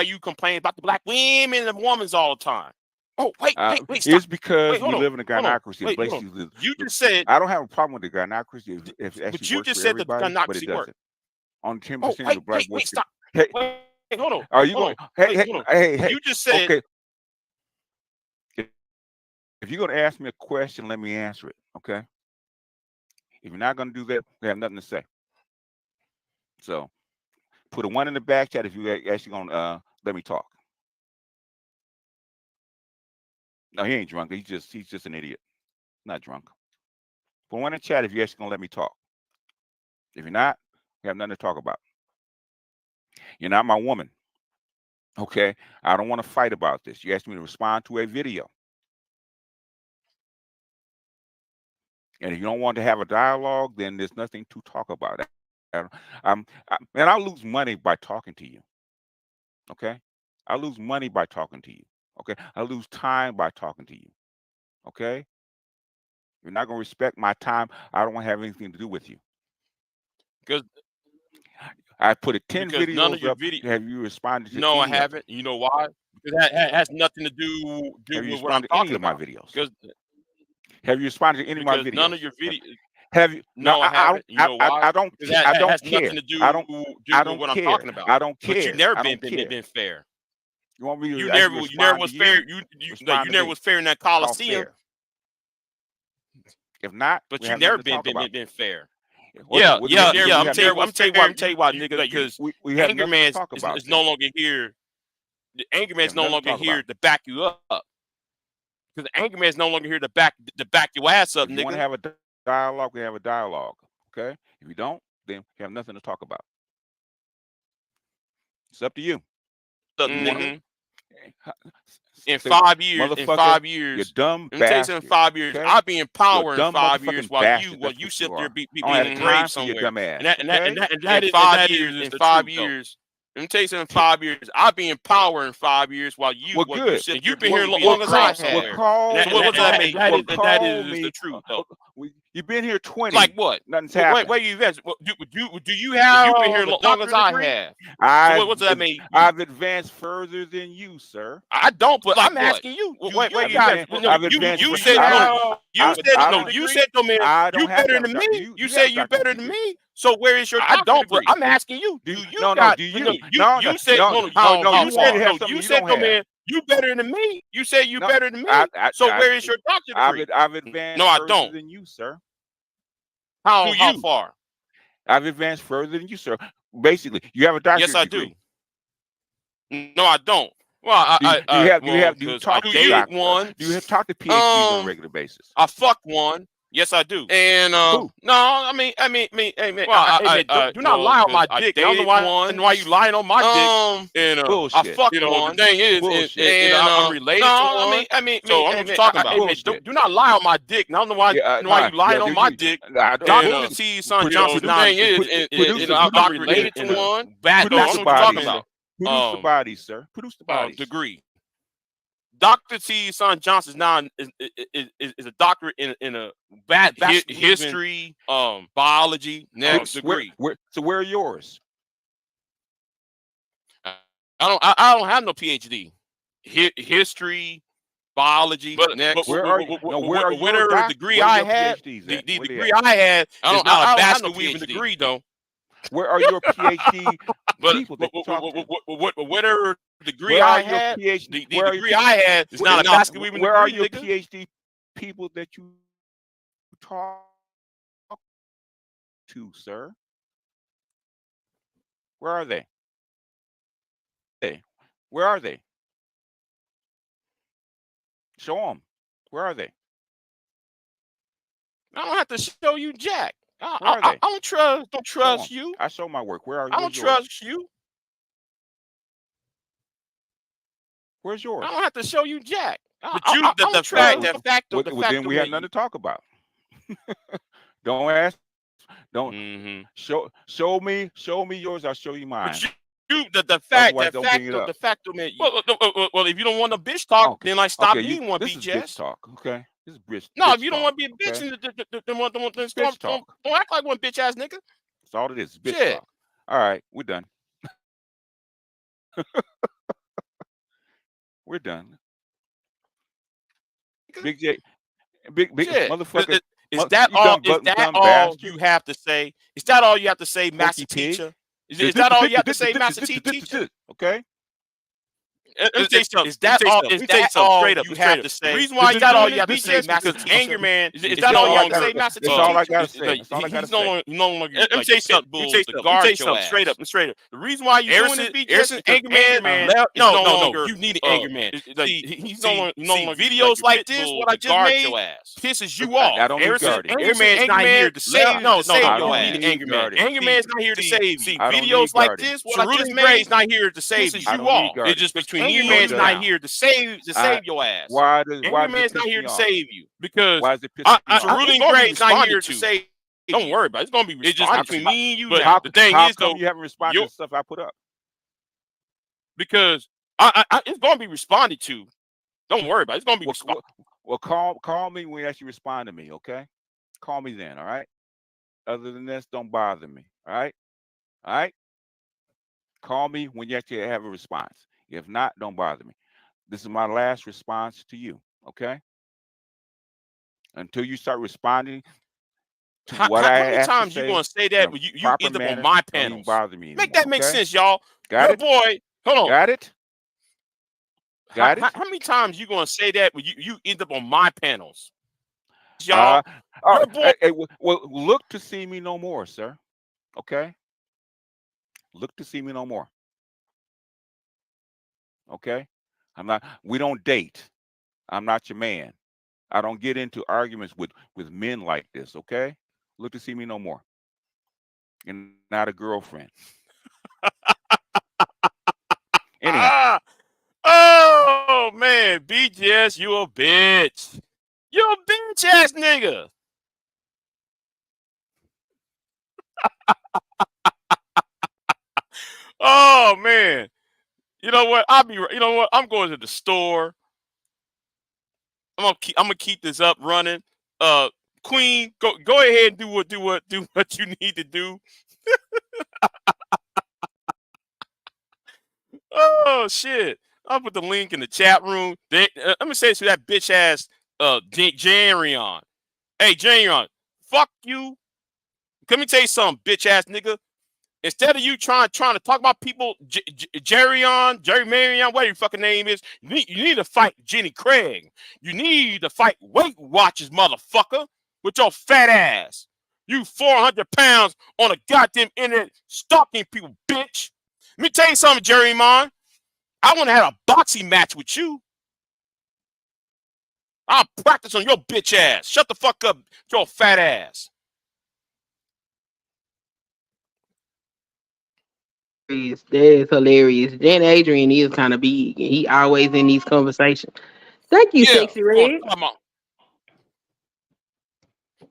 you complaining about the black women and women all the time? Oh wait, stop. It's because we hold live in a gynocracy. Wait, you just said I don't have a problem with the gynocracy if it actually but you works just for said that the everybody, but it gynocracy work. doesn't. On 10% Oh of the black wait, boys. stop. Hey, Wait, hold on. are you going? Hey! You just said. Okay. If you're going to ask me a question, let me answer it. Okay. If you're not going to do that, we have nothing to say. So, put a 1 in the back chat if you actually going to let me talk. No, he ain't drunk. He's just an idiot. Not drunk. Put 1 in the chat if you're actually going to let me talk. If you're not, we have nothing to talk about. You're not my woman. Okay? I don't want to fight about this. You asked me to respond to a video. And if you don't want to have a dialogue, then there's nothing to talk about. And I lose money by talking to you. Okay? I lose money by talking to you. Okay? I lose time by talking to you. Okay? You're not going to respect my time. I don't want to have anything to do with you. Because I put 10 because none of videos your up. Have you responded to No, I any of haven't. You know why? Because that has nothing to do Have you with what I'm responded to any talking of my about. videos? Because Have you responded to any of my videos? none of your videos. Have you? No, I haven't. You know why? I don't. Because that I don't has care. nothing to do I don't with what I'm care. talking about. I don't But you care. never I don't been care. fair. You want me to You actually never respond was to fair. you? You Respond to never me. was fair in that How Coliseum. fair? If not, But we you have never nothing to talk about. been fair. What Yeah. do you mean I'm we tell have you why, nigga. Because we have Anger nothing Man to talk about is no then. longer here. The Anger We Man's have no nothing to longer talk here about. to back you up. Because the Anger Man's no longer here to back your ass up, If you want to nigga. have a dialogue, we have a dialogue. Okay? If you don't, then we have nothing to talk about. It's up to you. Nigga. In Say, 5 years, you dumb let me tell you bastard. something. 5 years, Okay? I'll be in power in dumb 5 years motherfucking while bastard. you That's sit what there you be are. I don't being have time engraved for your somewhere. dumb ass. And that is 5 years years in the 5 truth, though. years. Let me tell you something. 5 years, I'll be in power in 5 years while you good. sit. And you've been here as long as I have. Call So what does that mean? That is me. the truth, though. You've been here 20. Like what? Nothing's happened. Wait, you guys? Do you have? You've been here as long as I have. So what does that mean? I've advanced further than you, sir. I don't, but I'm asking you. Wait, you said no. You said no. You said no, man. You better than me. You say you better than me. So where is your doctorate degree? I don't, but I'm asking you. Do you got? You said no. You said no, man. You better than me. You say you better than me. So where is your doctorate degree? I've advanced No, I further don't. than you, sir. How far? I've advanced further than you, sir. Basically, you have a doctorate degree. Yes, I do. No, I don't. Well, do you talk to date one? Do you have talk to PhDs on a regular basis? I fuck one. Yes, I do. And Who? no, I mean, well, do not lie on my dick. I don't know why you lying on my dick. And bullshit. I fucked one. The thing is, bullshit. And I'm related to one. So I'm just talking about. Do not lie on my dick. I don't know why you lying on my dick. Dr. T's son Johnson. The thing is, I'm related to one. Bad. That's what I'm talking about. Produce the bodies, sir. Produce the bodies. Degree. Dr. T's son Johnson now is a doctorate in a history, biology, next degree. So where are yours? I don't have no PhD. History, biology, next. Where are you? Whatever degree I had, the degree I had is not a basket weaving degree, though. Where are your PhD But people that you talk to? whatever degree Where I are your had, PhD? the Where are degree your I had is not a basket weaving where are degree, your nigga. PhD people that you talk to, sir? Where are they? Where are they? Show them. Where are they? I don't have to show you jack. Where are they? I don't trust Show them. you. I show my work. Where are? I don't Where's yours? trust you. Where's I yours? don't have to show you jack. But I you, don't the trust fact, well, then we have nothing to talk about. Don't ask. Don't show me yours. I'll show you mine. But the fact Otherwise, don't bring it up. the fact man. Well, if you don't want a bitch talk, then like stop being one. This is bitch talk, okay? This is bitch. No, bitch if you don't talk, want to be a bitch, okay? then don't act like one bitch ass nigga. That's all it is. Bitch Shit. talk. All right, we're done. We're done. Big J, big Shit. motherfucker. Is that all? Is that all you have to say? Is that all you have to say, master teacher? Is that all you have to say, master teacher? Okay. Let me tell you something. Is that all? Is that all you have to say? The reason why you got all you have to say, master teacher, anger man. Is that all you have to say, master teacher? That's all I gotta say. That's all I gotta say. No longer. Let me tell you something. Straight up. The reason why you doing this, BJ, anger man. No. You need an anger man. He's no longer videos like this. What I just made pisses you off. Anger man's not here to save. No. You need an anger man. Anger man's not here to save you. See videos like this. What I just made is not here to save you. It's just between Anger man's not here to save your ass. Why Anger man's not here to save you because why is it Cerulean Gray's not here to save. Don't worry about it. It's gonna be responded between me and you. But the thing is, though, you haven't responded to stuff I put up because it's gonna be responded to. Don't worry about it. It's gonna be responded. Well, call me when you actually respond to me. Okay, call me then. All right. Other than this, don't bother me. All right. All right. Call me when you actually have a response. If not, don't bother me. This is my last response to you, okay? Until you start responding to what I asked to say. How many times you gonna say that when you end up on my panels? Bother me anymore, make that make sense, y'all. Got it? Boy, hold on. Got it? Got it? How many times you gonna say that when you end up on my panels? Y'all, well, look to see me no more, sir. Okay? Look to see me no more. Okay, we don't date. I'm not your man. I don't get into arguments with men like this. Okay, look to see me no more. And not a girlfriend. Anyhow. Oh man, BGS, you a bitch. You a bitch ass nigga. Oh man. You know what? You know what? I'm going to the store. I'm gonna keep this up running. Queen, go ahead and do what you need to do. Oh shit! I'll put the link in the chat room. Let me say to that bitch ass Jarion. Hey Jarion, fuck you. Let me tell you something, bitch ass nigga. Instead of you trying to talk about people, Jerry Marion, whatever your fucking name is, you need to fight Jenny Craig. You need to fight Weight Watchers, motherfucker, with your fat ass. You 400 pounds on a goddamn internet stalking people, bitch. Let me tell you something, Jerry Mon. I want to have a boxing match with you. I'll practice on your bitch ass. Shut the fuck up, your fat ass. That is hilarious. Jan Adrian is kind of big, and he always in these conversations. Thank you, Sexy Red.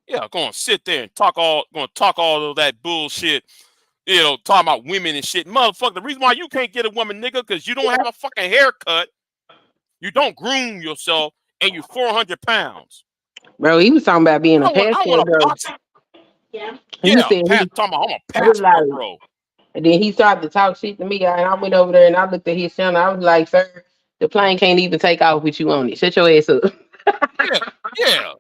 Yeah, going to sit there and talk all of that bullshit. You know, talking about women and shit. Motherfucker, the reason why you can't get a woman, nigga, because you don't have a fucking haircut. You don't groom yourself, and you're 400 pounds. Bro, he was talking about being a passport bro. Yeah. He said talking about I'm a passport bro. And then he started to talk shit to me, and I went over there and I looked at his channel. I was like, sir, the plane can't even take off with you on it. Shut your ass up. Yeah.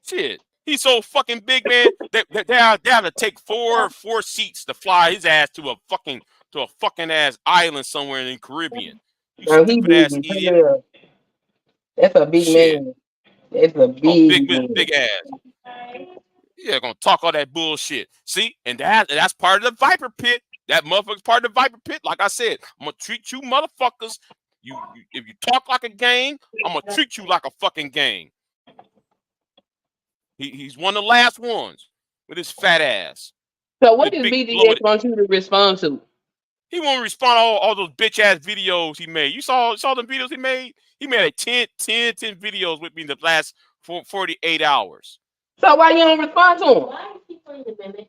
Shit. He's so fucking big, man. They have to take four seats to fly his ass to a fucking ass island somewhere in the Caribbean. You No, he stupid big. ass idiot. That's a big Shit. man. That's a Oh, big man. big ass. Yeah, gonna talk all that bullshit. See, and that's part of the Viper pit. That motherfucker's part of the Viper pit. Like I said, I'm gonna treat you motherfuckers. You if you talk like a gang, I'm gonna treat you like a fucking gang. He's one of the last ones with his fat ass. So what His does big BDS bloated. want you to respond to? He won't respond to all those bitch ass videos he made. You saw the videos he made? He made 10 videos with me in the last 48 hours. So why you don't respond to him?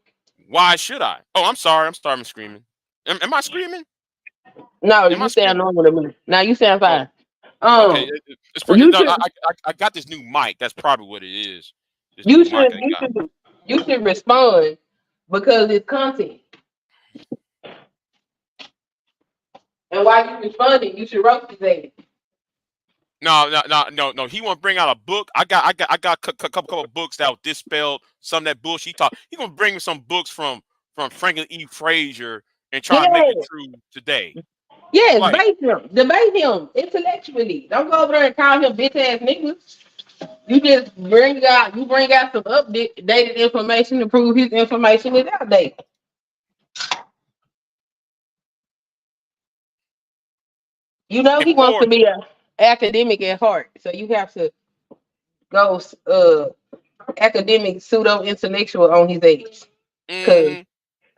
Why should I? Oh, I'm sorry. I'm starting screaming. Am I screaming? No, Am I you sound screaming? normal to me. Now you sound fine. Okay. You No, should I got this new mic. That's probably what it is. This you new should mic I got. you should respond because it's content. And while you responding, you should roast his ass. No. He want to bring out a book. I got a couple of books that will dispel some of that bullshit he talk. He gonna bring me some books from Franklin E. Frazier and try to make it Yeah. true today. Yes, Like, debate him intellectually. Don't go over there and call him bitch ass niggas. You just bring out some updated information to prove his information is outdated. You know he wants to be an academic at heart, so you have to go academic pseudo intellectual on his age. Cause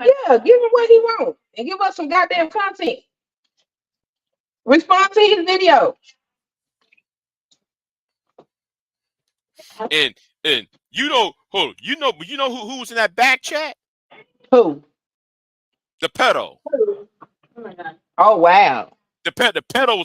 yeah, give him what he wants and give us some goddamn content. Respond to his video. and you know who was in that back chat? Who? The pedo. Oh wow. The pedo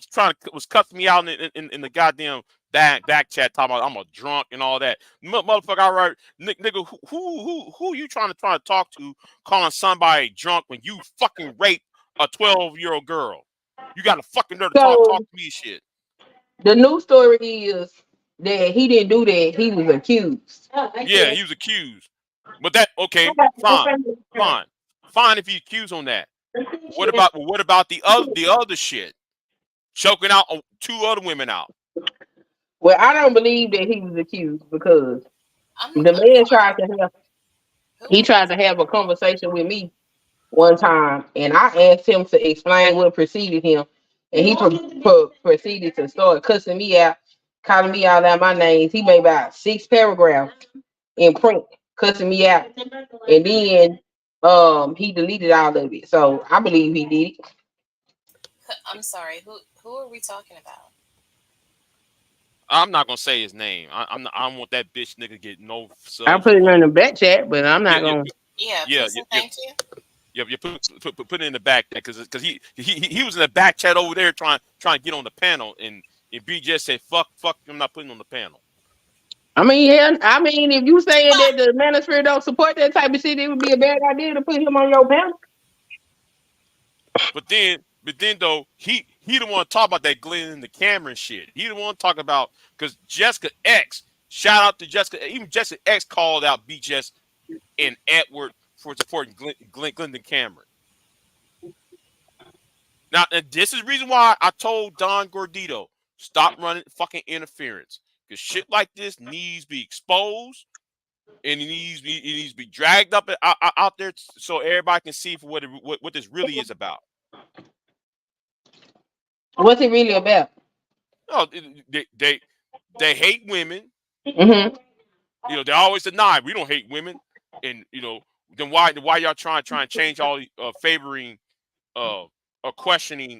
was cussing me out in the goddamn back chat talking about I'm a drunk and all that. Motherfucker, all right, nigga, who you trying to talk to, calling somebody drunk when you fucking raped a 12-year-old girl? You got a fucking nerve to talk to me shit. The news story is that he didn't do that. He was accused. Yeah, he was accused. But that okay, fine if he's accused on that. What about the other shit? Choking out 2 other women out. Well, I don't believe that he was accused because the man tried to have a conversation with me one time, and I asked him to explain what preceded him, and he proceeded to start cussing me out, calling me out my names. He made about 6 paragraphs in print, cussing me out, and then he deleted all of it. So I believe he did it. I'm sorry. Who are we talking about? I'm not gonna say his name. I don't want that bitch nigga get no. I put it in the back chat, but I'm not gonna. Thank you. You put it in the back because he was in the back chat over there trying to get on the panel, and B just said fuck, I'm not putting on the panel. I mean, yeah, if you saying that the manosphere don't support that type of shit, it would be a bad idea to put him on your panel. But then though, he didn't want to talk about that Glenn and the Cameron shit. He didn't want to talk about because Jessica X, shout out to Jessica, even Jessica X called out BJS and Edward for supporting Glenn and Cameron. Now, and this is the reason why I told Don Gordito, stop running fucking interference. Because shit like this needs to be exposed and it needs to be dragged up out there so everybody can see for what this really is about. What's it really about? No, they hate women. Mm-hmm. You know, they always deny we don't hate women, and you know, then why y'all trying to change all favoring or questioning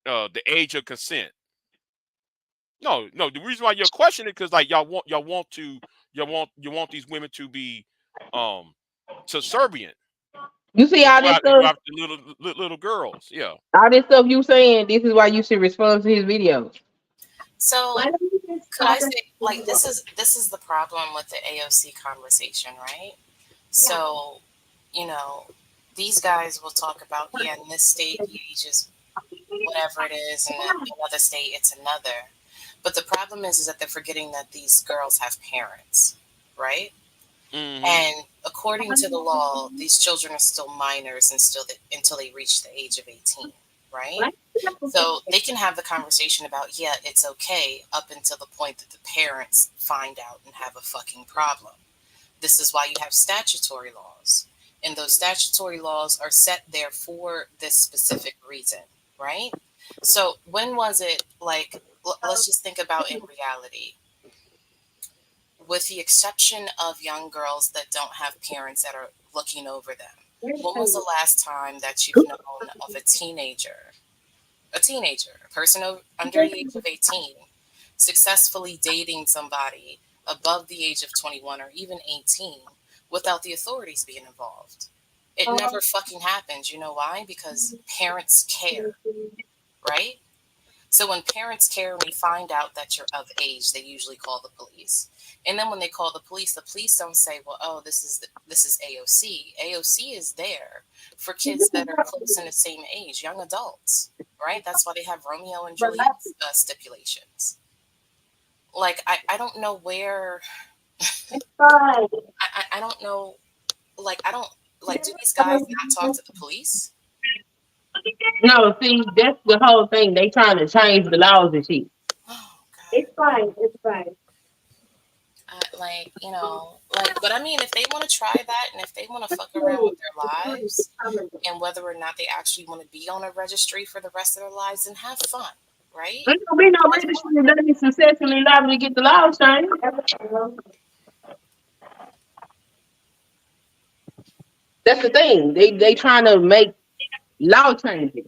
the age of consent? No. The reason why you're questioning it because like y'all want these women to be subservient. You see all this stuff, little girls, yeah. all this stuff you saying. This is why you should respond to his videos. So could I say like this is the problem with the AOC conversation, right? So, you know, these guys will talk about in this state you just whatever it is, and in another state it's another. But the problem is that they're forgetting that these girls have parents, right? Mm-hmm. And according to the law, these children are still minors and until they reach the age of 18, right? So they can have the conversation about, yeah, it's okay up until the point that the parents find out and have a fucking problem. This is why you have statutory laws. And those statutory laws are set there for this specific reason, right? So when was it like, let's just think about in reality, with the exception of young girls that don't have parents that are looking over them. When was the last time that you've known of a person under the age of 18, successfully dating somebody above the age of 21 or even 18 without the authorities being involved? It never fucking happens. You know why? Because parents care, right? So when parents care and they find out that you're of age, they usually call the police. And then when they call the police don't say, "Well, oh, this is AOC." AOC is there for kids that are close in the same age, young adults, right? That's why they have Romeo and Juliet stipulations. Like I don't know where I don't know like I don't like do these guys not talk to the police? No, see, that's the whole thing. They trying to change the laws and shit. Oh God. Like, like, but I mean, if they want to try that and if they want to fuck around with their lives and whether or not they actually want to be on a registry for the rest of their lives, then have fun, right? Ain't gonna be no registry that is successfully liable to get the laws changed. That's the thing. They trying to make law changes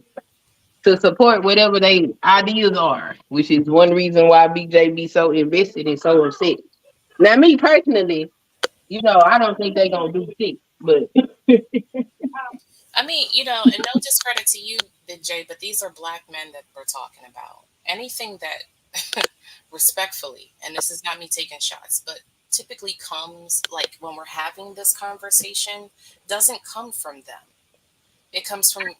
to support whatever they ideas are, which is one reason why BJ be so invested and so upset. Now, me personally, I don't think they gonna do shit, but I mean, and no discredit to you, Big J, but these are black men that we're talking about. Anything that, respectfully, and this is not me taking shots, but typically comes like when we're having this conversation, doesn't come from them. It comes from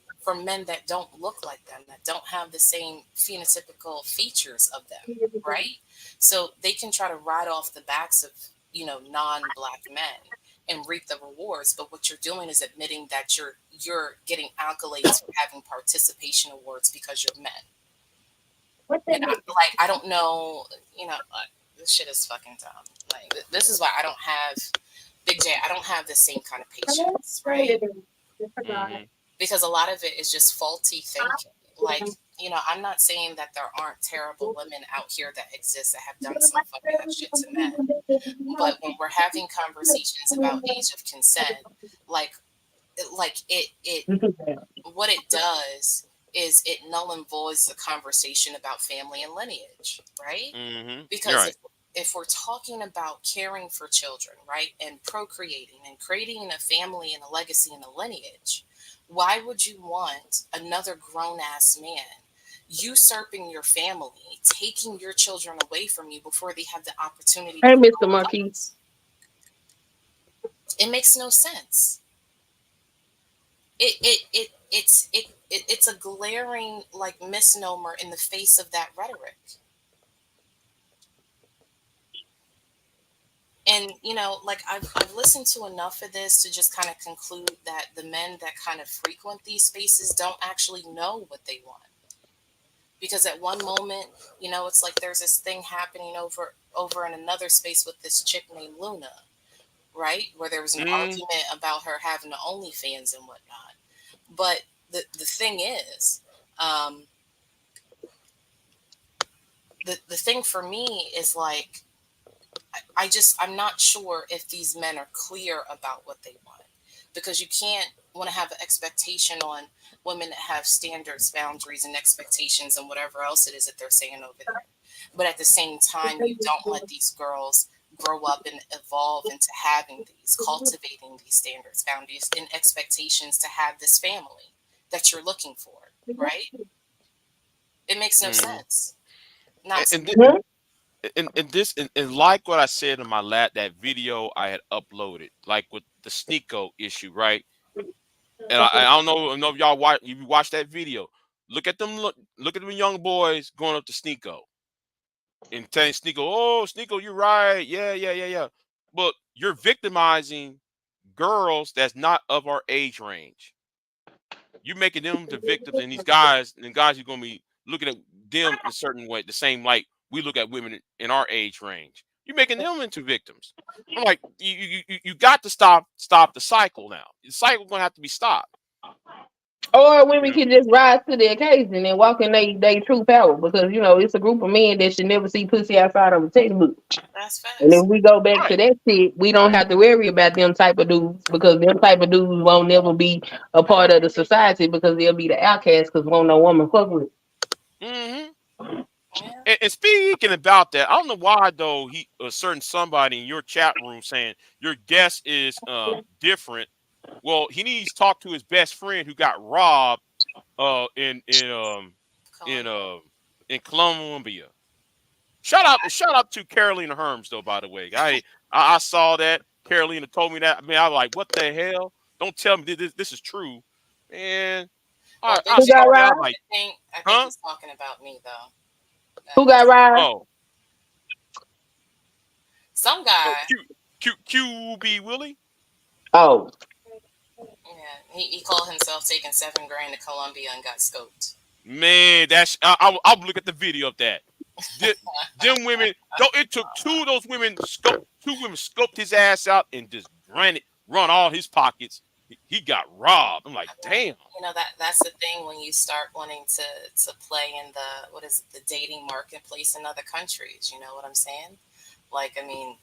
men that don't look like them, that don't have the same phenotypical features of them, right? So they can try to ride off the backs of, non-black men and reap the rewards, but what you're doing is admitting that you're getting accolades for having participation awards because you're men. And I don't know, this shit is fucking dumb. Like this is why I don't have Big J. I don't have the same kind of patience, right? Mm-hmm. Because a lot of it is just faulty thinking. Like, I'm not saying that there aren't terrible women out here that exist that have done some fucked up shit to men. But when we're having conversations about age of consent, like it what it does is it null and voids the conversation about family and lineage, right? Mm-hmm. You're Because right. if we're talking about caring for children, right, and procreating and creating a family and a legacy and a lineage, why would you want another grown ass man usurping your family, taking your children away from you before they have the opportunity to hey, become Mr. Marquis. adults? It makes no sense. It's a glaring like misnomer in the face of that rhetoric. And like I've listened to enough of this to just kind of conclude that the men that kind of frequent these spaces don't actually know what they want. Because at one moment, it's like there's this thing happening over in another space with this chick named Luna, right? Where there was an Mm. argument about her having the OnlyFans and whatnot. But the thing is, um, the thing for me is like I'm not sure if these men are clear about what they want, because you can't want to have an expectation on women that have standards, boundaries, and expectations, and whatever else it is that they're saying over there. But at the same time, you don't let these girls grow up and evolve into having cultivating these standards, boundaries, and expectations to have this family that you're looking for, right? It makes no Mm-hmm. sense. Not to And, me. and like what I said in my that video I had uploaded, like with the Sneeko issue, right? And I don't know if y'all watch, if you watch that video. Look at them young boys going up to Sneeko. and telling Sneeko, "Oh, Sneeko, you're right. Yeah. But you're victimizing girls that's not of our age range. You're making them the victims, and guys are gonna be looking at them in a certain way, the same like we look at women in our age range. You're making them into victims. I'm like, you got to stop the cycle now. The cycle gonna have to be stopped. Or women You know? can just rise to the occasion and walk in they true power because it's a group of men that should never see pussy outside of a textbook. That's And if facts. we go back to Right. that shit, we don't have to worry about them type of dudes because them type of dudes won't never be a part of the society because they'll be the outcast because won't no woman fuck with. Hmm. Yeah. And speaking about that, I don't know why though a certain somebody in your chat room saying your guest is different. Well, he needs to talk to his best friend who got robbed in in Columbia. uh in Columbia. Shout out to Carolina Herms though. By the way, I saw that Carolina told me that. I mean, I was like, what the hell? Don't tell me this is true, man. Well, I Big Who J, got saw that. I was robbed? like, I think huh? he's talking about me though. Who got robbed? Oh, Some oh, guy, QB Willie. Oh, yeah, he called himself taking 7 grand to Columbia and got scoped. Man, I'll look at the video of that. Them women, though it took two women scoped his ass out and just run all his pockets. He got robbed. I'm like, I mean, damn. that's the thing when you start wanting to play in the what is it, the dating marketplace in other countries. You know what I'm saying? Like, I mean,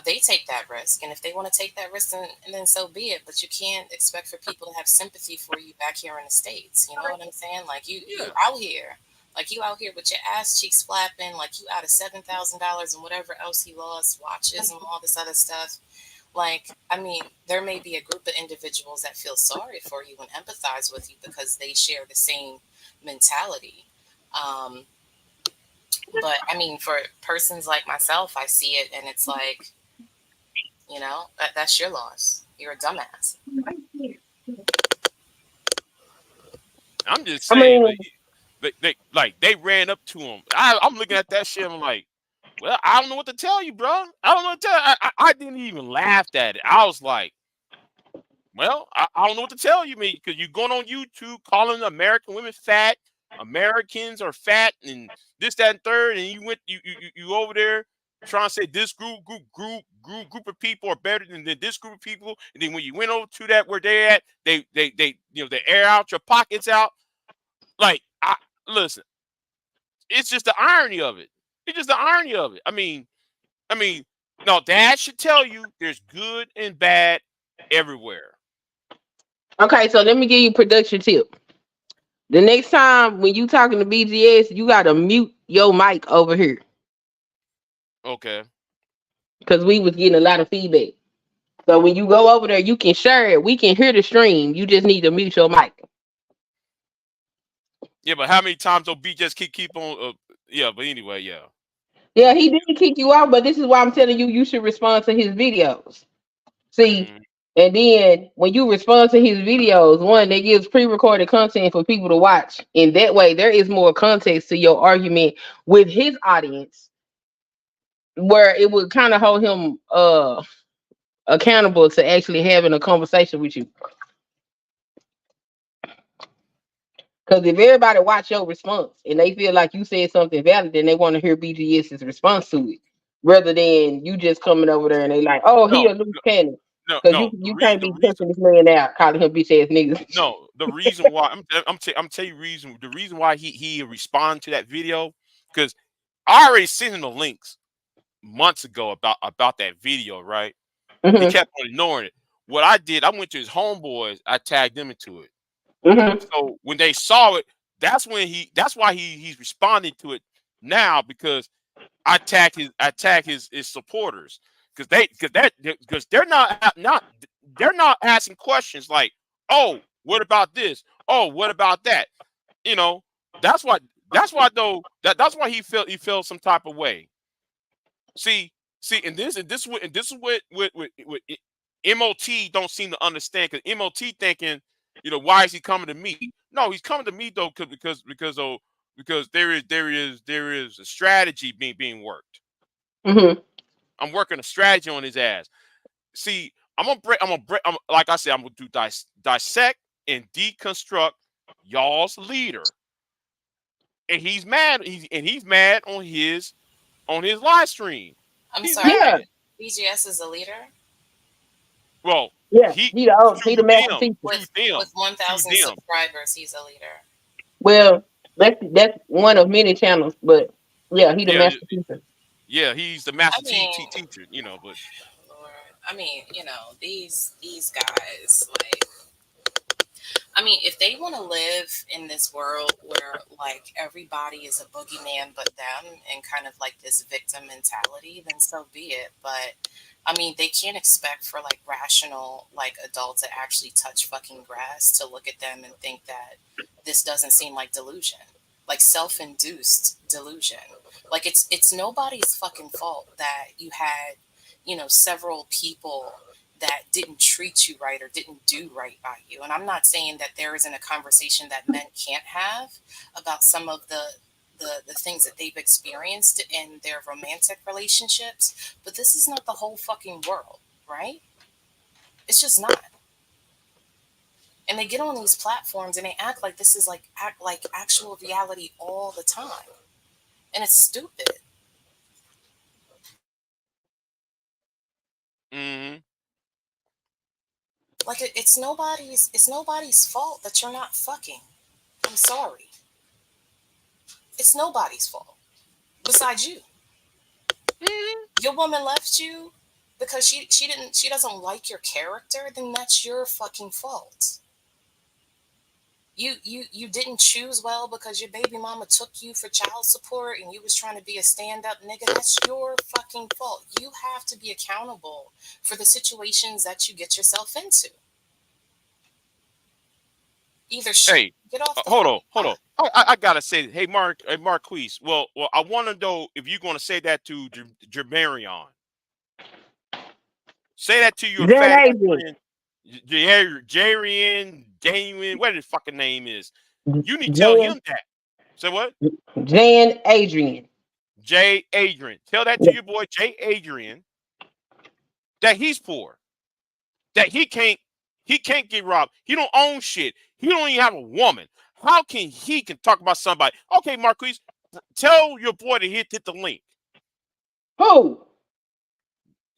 they take that risk, and if they want to take that risk, then so be it. But you can't expect for people to have sympathy for you back here in the States. You know what I'm saying? Like you Yeah. out here, with your ass cheeks flapping, like you out of $7,000 and whatever else he lost, watches and all this other stuff. Like, I mean, there may be a group of individuals that feel sorry for you and empathize with you because they share the same mentality. Um, but I mean, for persons like myself, I see it and it's like, that's your loss. You're a dumbass. I'm just I saying, mean, they ran up to him. I'm looking at that shit. I'm like, well, I don't know what to tell you, bro. I don't know what to tell. I didn't even laugh at it. I was like, well, I don't know what to tell you, man, because you're going on YouTube calling American women fat. Americans are fat and this, that, and third, and you over there trying to say this group of people are better than this group of people, and then when you went over to that where they at, they air out your pockets out. Like, listen, it's just the irony of it. It's just the irony of it. I mean, no, Dad should tell you there's good and bad everywhere. okay, so let me give you a production tip. The next time when you talking to BGS, you gotta mute your mic over here Okay. because we was getting a lot of feedback. So when you go over there, you can share it. We can hear the stream. You just need to mute your mic. Yeah, but how many times will B just keep on? Yeah, but anyway, yeah. Yeah, he didn't kick you out, but this is why I'm telling you, you should respond to his videos. See, Mm, and then when you respond to his videos, one, that gives pre-recorded content for people to watch, and that way there is more context to your argument with his audience, where it would kind of hold him accountable to actually having a conversation with you. Because if everybody watch your response and they feel like you said something valid, then they want to hear BGS's response to it, rather than you just coming over there and they like, oh, he no, a loose cannon. no, Because no. you can't be touching this man out, calling him bitch ass niggas. No. The reason why I'm telling you the reason why he responded to that video because I already sent him the links months ago about that video, right? He Hmm. kept on ignoring it. What I did, I went to his homeboys. I tagged them into it. Hmm. So when they saw it, that's why he's responding to it now because I tag his supporters because they're not asking questions like, oh, what about this? Oh, what about that? You know, that's why though that's why he felt some type of way. See, and this is what MOT don't seem to understand because MOT thinking, why is he coming to me? No, he's coming to me though because because there is a strategy being worked. Mm-hmm. I'm working a strategy on his ass. See, like I said, I'm gonna do dissect and deconstruct y'all's leader, and he's mad. He's mad on his live stream. I'm He's sorry, Yeah, mad. BGS is a leader Well, yeah. he He the master teacher. to with to 1,000 them. subscribers. He's a leader. Well, that's one of many channels, but yeah, he the Yeah, master teacher. yeah. He's the I master mean, teacher. But Lord, I mean, these guys, like, I mean, if they want to live in this world where like everybody is a boogeyman but them and kind of like this victim mentality, then so be it. But I mean, they can't expect for like rational like adults to actually touch fucking grass to look at them and think that this doesn't seem like delusion, like self-induced delusion. Like it's nobody's fucking fault that you had, several people that didn't treat you right or didn't do right by you. And I'm not saying that there isn't a conversation that men can't have about some of the things that they've experienced in their romantic relationships, but this is not the whole fucking world, right? It's just not. And they get on these platforms and they act like this is like act like actual reality all the time. And it's stupid. mm-hmm. Like it's nobody's fault that you're not fucking. I'm sorry. It's nobody's fault besides you. Mm-hmm. Your woman left you because she doesn't like your character, then that's your fucking fault. You didn't choose well because your baby mama took you for child support and you was trying to be a stand-up nigga. That's your fucking fault. You have to be accountable for the situations that you get yourself into. Either Hey, get off the hold on, fucking hold on. pot. I gotta say, hey Marquise. Well, I want to know if you're gonna say that to Jermarion. Say that to your Jan fat ass Adrian. friend, Jarian, Damon, whatever his fucking name is. You need to tell Jan him that. Say what? Jan Adrian. Jay Adrian. Tell that to Yeah. your boy Jay Adrian that he's poor. That he can't get robbed. He don't own shit. He don't even have a woman. How can he can talk about somebody? Okay, Marquise, tell your boy to hit the link. Who?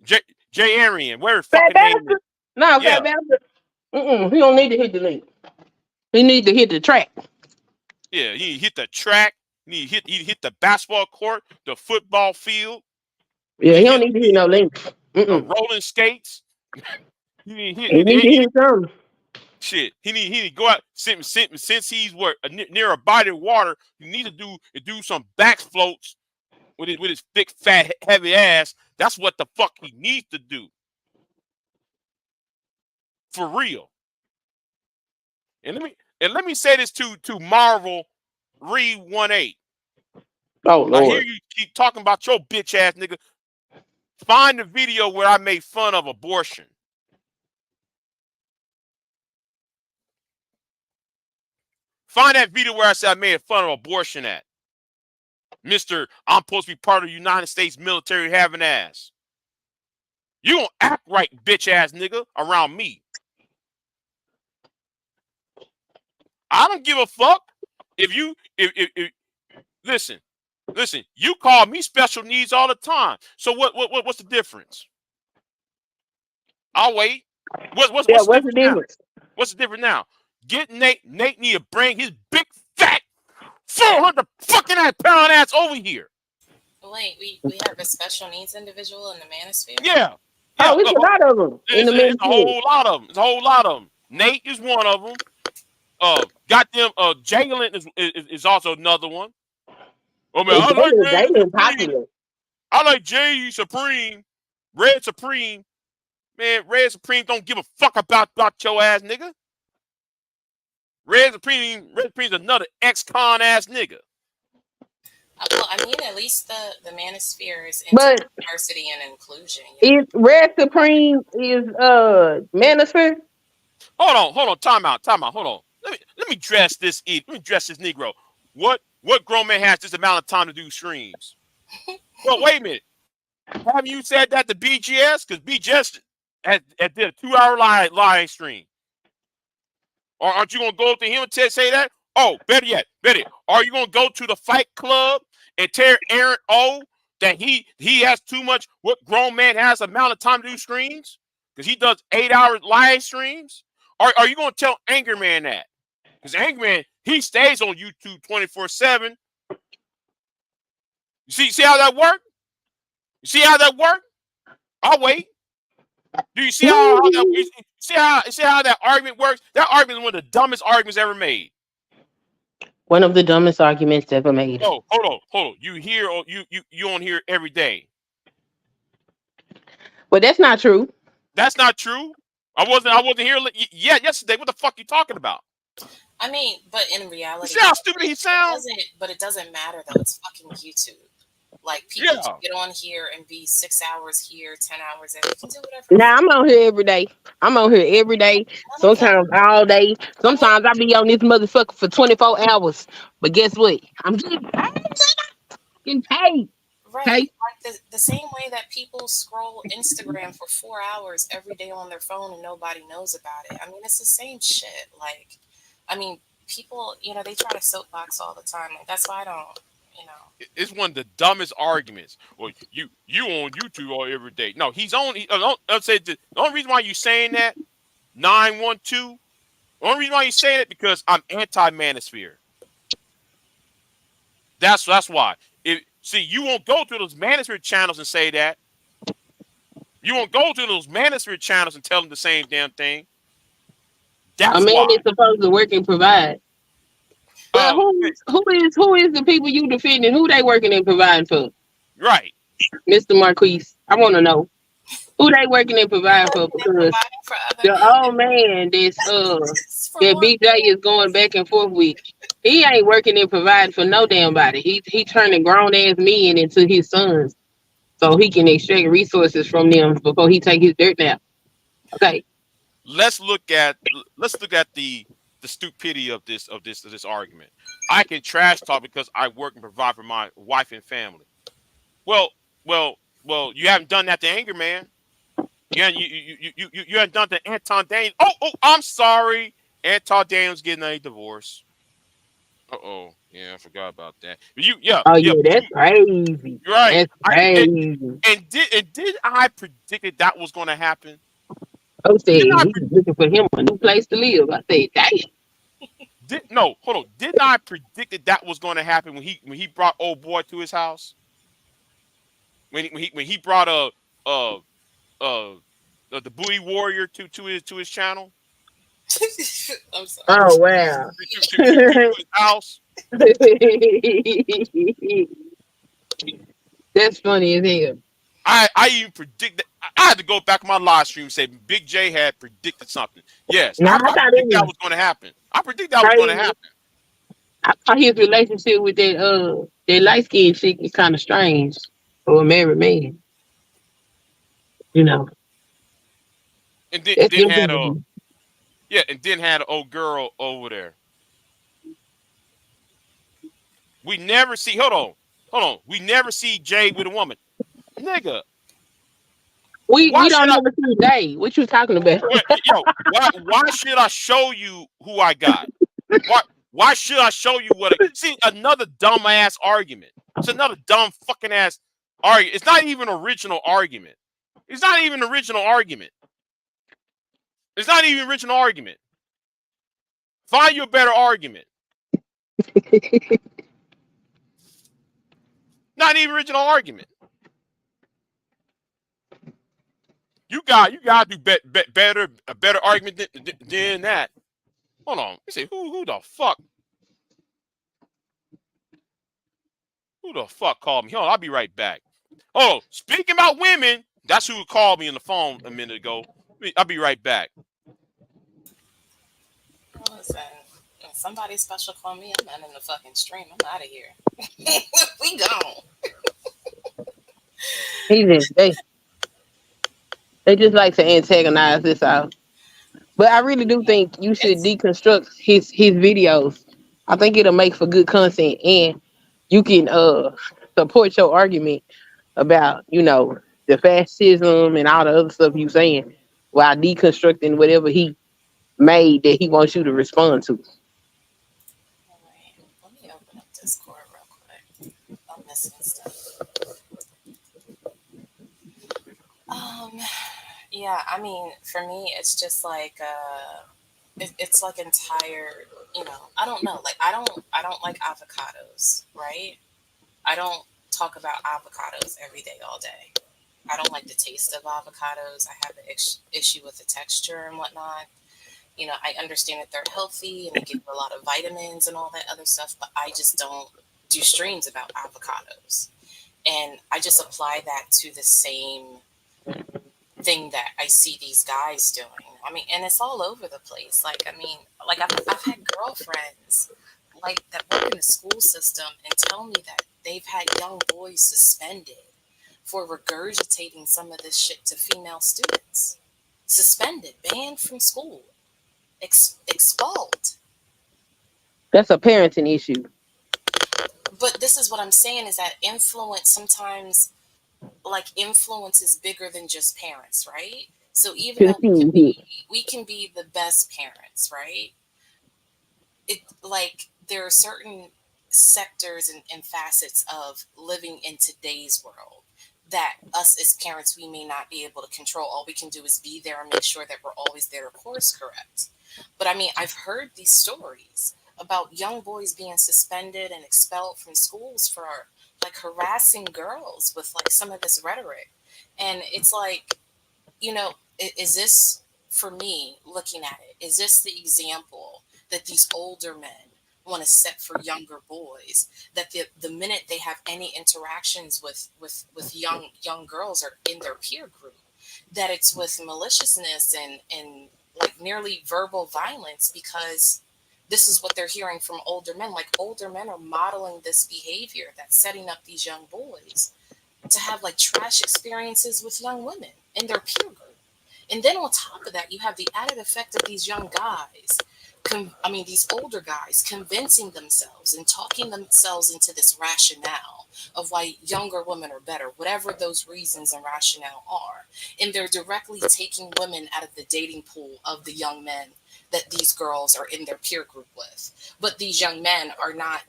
J Jay Arian, where his Fat fucking name is. Bastard? No, Yeah, Fat Bastard. He don't need to hit the link. He need to hit the track. yeah. He hit the track. He hit the basketball court, the football field. Yeah, He he don't hit need to hit no link. rolling skates. He need He need to hit something. shit. He need to go out since he's near a body of water. You need to do some back floats with his thick, fat, heavy ass. That's what the fuck he needs to do. For real. And let me say this to Marvel Re 18. Oh I hear Lord. you keep talking about your bitch ass nigga. Find the video where I made fun of abortion. Find that video where I said I made fun of abortion at. Mr. I'm supposed to be part of the United States military having ass. You don't act right, bitch ass nigga, around me. I don't give a fuck if listen, you call me special needs all the time. So what's the difference? I'll wait. Yeah, What's the what's the difference now? difference? What's the difference now? Get Nate. Nate need to bring his big fat 400 fucking pound ass over here. Wait, we have a special needs individual in the manosphere? Yeah. Yeah. Oh, it's a lot of them in the It's a military. whole lot of them. It's a whole lot of them. Nate is one of them. Goddamn. Jalen is also another one. Oh man, And I like Red Jalen Supreme. popular. I like J Supreme. Red Supreme. Man, Red Supreme don't give a fuck about your ass nigga. Red Supreme's another ex-con ass nigga. Well, I mean, at least the manosphere is into But diversity and inclusion. is Red Supreme is Manosphere? Hold on, time out, hold on. Let me dress this Negro. What what grown man has this amount of time to do streams? Well, wait a minute. Have you said that to BGS? Because BGS had did a 2-hour live stream. Or aren't you gonna go up to him and say that? Oh, better yet, are you gonna go to the Fight Club and tell Aaron O that he has too much? What grown man has amount of time to do streams? Because he does 8-hour live streams. Are you gonna tell Anger Man that? Because Anger Man, he stays on YouTube 24/7. You see how that work? You see how that work? I'll wait. Do you see how that see how that argument works? That argument is one of the dumbest arguments ever made. One of the dumbest arguments ever made. Oh, hold on. You on here every day. But that's not true. That's not true. I wasn't here yesterday. What the fuck you talking about? I mean, but in reality, see how stupid he sounds? But it doesn't matter though. It's fucking YouTube. Like people get on here and be 6 hours here, 10 hours there. You can do whatever. Now I'm on here every day. Sometimes all day. Sometimes I be on this motherfucker for 24 hours. But guess what? I'm getting paid. Right. Okay? Like the same way that people scroll Instagram for 4 hours every day on their phone and nobody knows about it. I mean, it's the same shit. Like, I mean, people, they try to soapbox all the time. Like, that's why I don't. It's one of the dumbest arguments. Well, you on YouTube all every day. No, he's on. I'll say the only reason why you saying that 912. The only reason why you saying it because I'm anti-manosphere. That's why. See, you won't go to those manosphere channels and say that. You won't go to those manosphere channels and tell them the same damn thing. That's a man why. is supposed to work and provide. Well, who is the people you defending? Who they working and providing for? Right, Mr. Marquise. I want to know who they working and providing for, because the old man that BJ is going back and forth with, he ain't working and providing for no damn body. He turning grown ass men into his sons, so he can extract resources from them before he take his dirt nap. Okay. Let's look at the stupidity of this argument. I can trash talk because I work and provide for my wife and family. Well, you haven't done that to Anger Man. You haven't done that to Anton Daniels. Oh, I'm sorry. Anton Daniels getting a divorce. Yeah, I forgot about that. That's crazy. Right. That's crazy. Did I predict that was going to happen? I said he's looking for him a new place to live. I said, damn. Hold on. Didn't I predict that was going to happen when he brought old boy to his house? When he brought the Booty Warrior to his channel? I'm sorry. Oh wow. to his house. That's funny as hell. I even predicted. I had to go back on my live stream and say Big J had predicted something. Yes, I predicted that was going to happen. I predicted that was going to happen. I thought his relationship with that light skinned chick is kind of strange for a married man. And then had an old girl over there. We never see. Hold on. We never see Jay with a woman, nigga. We don't ever see Jay. What you talking about? Why should I show you who I got? Why should I show you what? See, another dumb ass argument. It's another dumb fucking ass argument. It's not even an original argument. Find you a better argument. Not even original argument. You got to do a better argument than that. Hold on. You say who the fuck? Who the fuck called me? Hold on, I'll be right back. Oh, speaking about women, that's who called me on the phone a minute ago. I'll be right back. Listen, if somebody special call me, I'm not in the fucking stream. I'm out of here. We gone. They just like to antagonize this out. But I really do think you should deconstruct his videos. I think it'll make for good content, and you can support your argument about the fascism and all the other stuff you saying while deconstructing whatever he made that he wants you to respond to. All right. Let me open up Discord real quick. I'm missing stuff. Um, yeah, I mean, for me, it's just like it's like entire. I don't know. Like, I don't like avocados, right? I don't talk about avocados every day, all day. I don't like the taste of avocados. I have an issue with the texture and whatnot. I understand that they're healthy and they give you a lot of vitamins and all that other stuff, but I just don't do streams about avocados. And I just apply that to the same thing that I see these guys doing. I mean, and it's all over the place. Like, I mean, like I've had girlfriends like that work in the school system and tell me that they've had young boys suspended for regurgitating some of this shit to female students. Suspended, banned from school, expelled. That's a parenting issue. But this is what I'm saying is that influence sometimes, like, influence is bigger than just parents, right? So even though Confused. we can be the best parents, right? It, like, there are certain sectors and facets of living in today's world that us as parents we may not be able to control. All we can do is be there and make sure that we're always there to course correct. But I mean, I've heard these stories about young boys being suspended and expelled from schools for like harassing girls with like some of this rhetoric. And it's like, is this, for me looking at it, is this the example that these older men want to set for younger boys, that the minute they have any interactions with young girls or in their peer group, that it's with maliciousness and like nearly verbal violence, because this is what they're hearing from older men. Like, older men are modeling this behavior that's setting up these young boys to have like trash experiences with young women in their peer group. And then on top of that, you have the added effect of these young guys, these older guys convincing themselves and talking themselves into this rationale of why younger women are better, whatever those reasons and rationale are. And they're directly taking women out of the dating pool of the young men that these girls are in their peer group with. But these young men are not,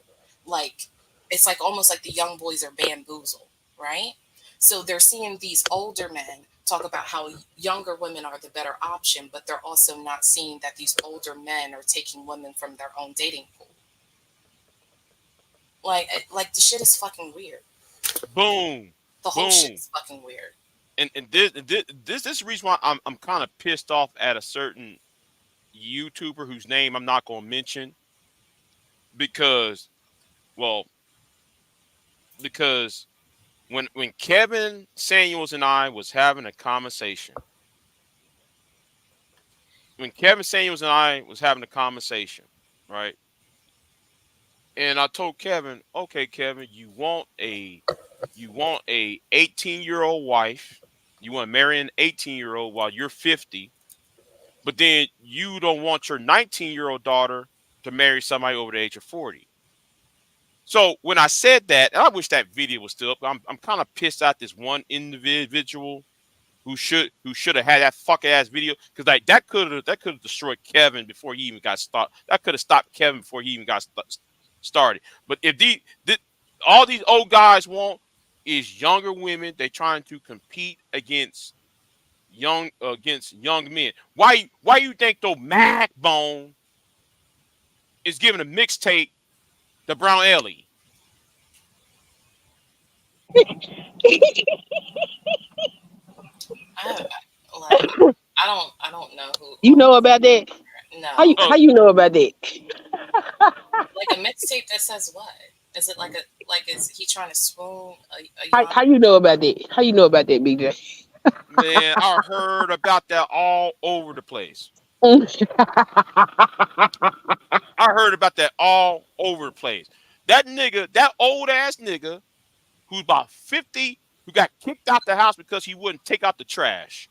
like, it's like almost like the young boys are bamboozled, right? So they're seeing these older men talk about how younger women are the better option, but they're also not seeing that these older men are taking women from their own dating pool. Like the shit is fucking weird. Boom, The whole shit boom. is fucking weird. And this is the reason why I'm kind of pissed off at a certain YouTuber whose name I'm not going to mention, because, well, because when Kevin Samuels and I was having a conversation, right? And I told Kevin, okay, Kevin, you want a 18-year-old wife, you want to marry an 18-year-old while you're 50, but then you don't want your 19-year-old daughter to marry somebody over the age of 40. So when I said that, and I wish that video was still up, I'm kind of pissed at this one individual who should have had that fuck ass video, because like that could have destroyed Kevin before he even got started. That could have stopped Kevin before he even got started. But if all these old guys want is younger women, they trying to compete against young men. Why you think though Mac Bone is giving a mixtape to Brown Ellie? Like, I don't know who You owns know about that? it. How you No. how Oh, you know about that? Like a mixtape that says what? Is it like is he trying to swoon a young? How you know about that? How you know about that, BJ? man, I heard about that all over the place. I heard about that all over the place. That nigga, that old ass nigga who's about 50, who got kicked out the house because he wouldn't take out the trash.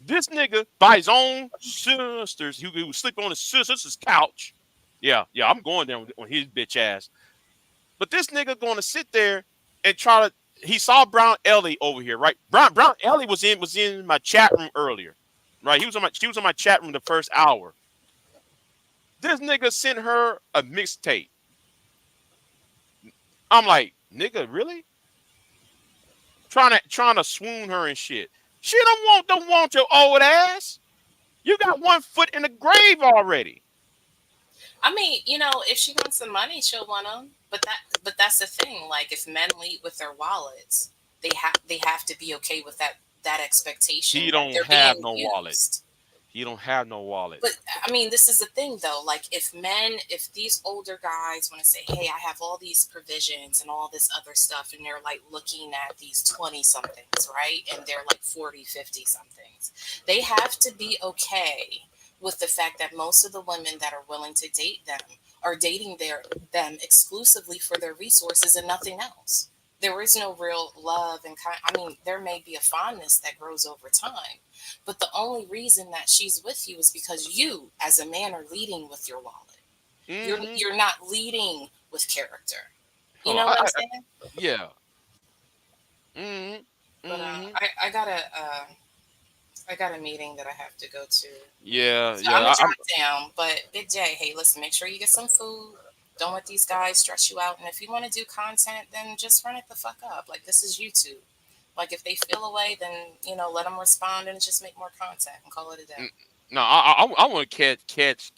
This nigga, by his own sisters, he was sleeping on his sister's couch. Yeah, I'm going there on his bitch ass. But this nigga gonna sit there and try to. He saw Brown Ellie over here, right? Brown Ellie was in my chat room earlier, right? She was on my chat room the first hour. This nigga sent her a mixtape. I'm like, nigga, really? Trying to swoon her and shit. She don't want your old ass. You got one foot in the grave already. I mean, if she wants some money, she'll want them. But that's the thing. Like, if men lead with their wallets, they have to be okay with that expectation He that don't they're have being no wallet. used. He don't have no wallet. But I mean, this is the thing though. Like, if these older guys want to say, "Hey, I have all these provisions and all this other stuff," and they're like looking at these 20 somethings, right? And they're like 40, 50 somethings. They have to be okay with the fact that most of the women that are willing to date them are dating them exclusively for their resources and nothing else. There is no real love and I mean, there may be a fondness that grows over time, but the only reason that she's with you is because you, as a man, are leading with your wallet. You're not leading with character. You know what I'm saying? Yeah. But I got a meeting that I have to go to. Yeah, So yeah. I'm gonna drop down. But Big J, hey, listen, make sure you get some food. Don't let these guys stress you out. And if you want to do content, then just run it the fuck up. Like, this is YouTube. Like, if they feel away, then let them respond and just make more content and call it a day. No, I want to catch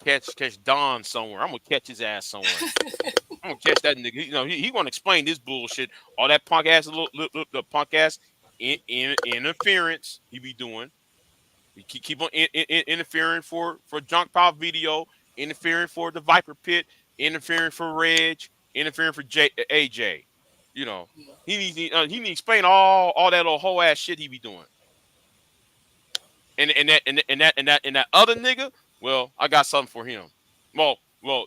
Don somewhere. I'm gonna catch his ass somewhere. I'm gonna catch that nigga. He gonna explain this bullshit. All that punk ass the punk ass interference he be doing. He keep on interfering for Junk Pop Video, interfering for the Viper Pit, interfering for Reg, interfering for AJ. He needs to explain all that little whole ass shit he be doing. And that other nigga, well, I got something for him. Well,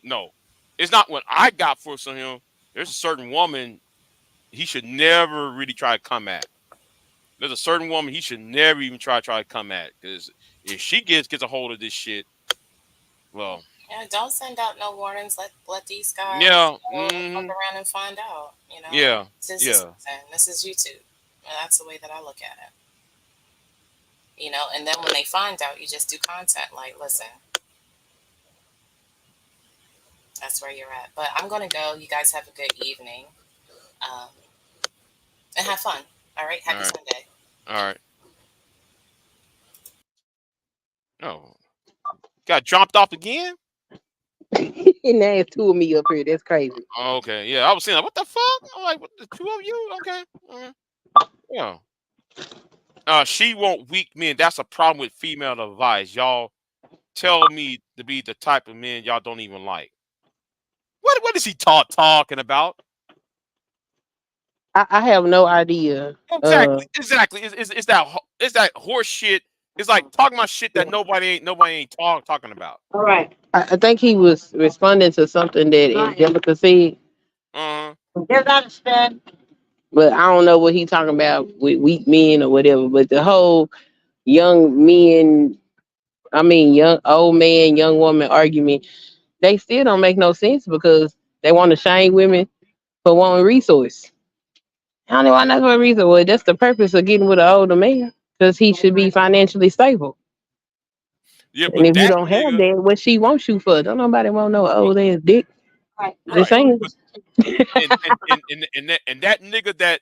no, it's not what I got for him. There's a certain woman he should never really try to come at. There's a certain woman he should never even try to come at, because if she gets a hold of this shit, well, yeah, don't send out no warnings. Let these guys yeah, fuck around and find out. Yeah, this is YouTube. And that's the way that I look at it. And then when they find out, you just do content like, listen, that's where you're at. But I'm gonna go. You guys have a good evening, and have fun. All right, happy Sunday. All right. Oh, got dropped off again? And now it's two of me up here. That's crazy. Oh, okay, yeah, I was saying, what the fuck? I'm like, what, the two of you? Okay, yeah. She won't weak men. That's a problem with female advice. Y'all tell me to be the type of men y'all don't even like. What is he talking about? I have no idea. Exactly. It's that horse shit. It's like talking about shit that nobody ain't talking about. All right. I think he was responding to something that Angelica said. Yes, I understand. But I don't know what he talking about with weak men or whatever. But the whole young men, young old man, young woman argument, they still don't make no sense because they want to shame women for wanting resource. I don't know why that's what reason. Well, that's the purpose of getting with an older man because he should be financially stable. Yeah, and if you don't have that, what she wants you for? Don't nobody want no old ass dick. Right. Just saying. And that nigga that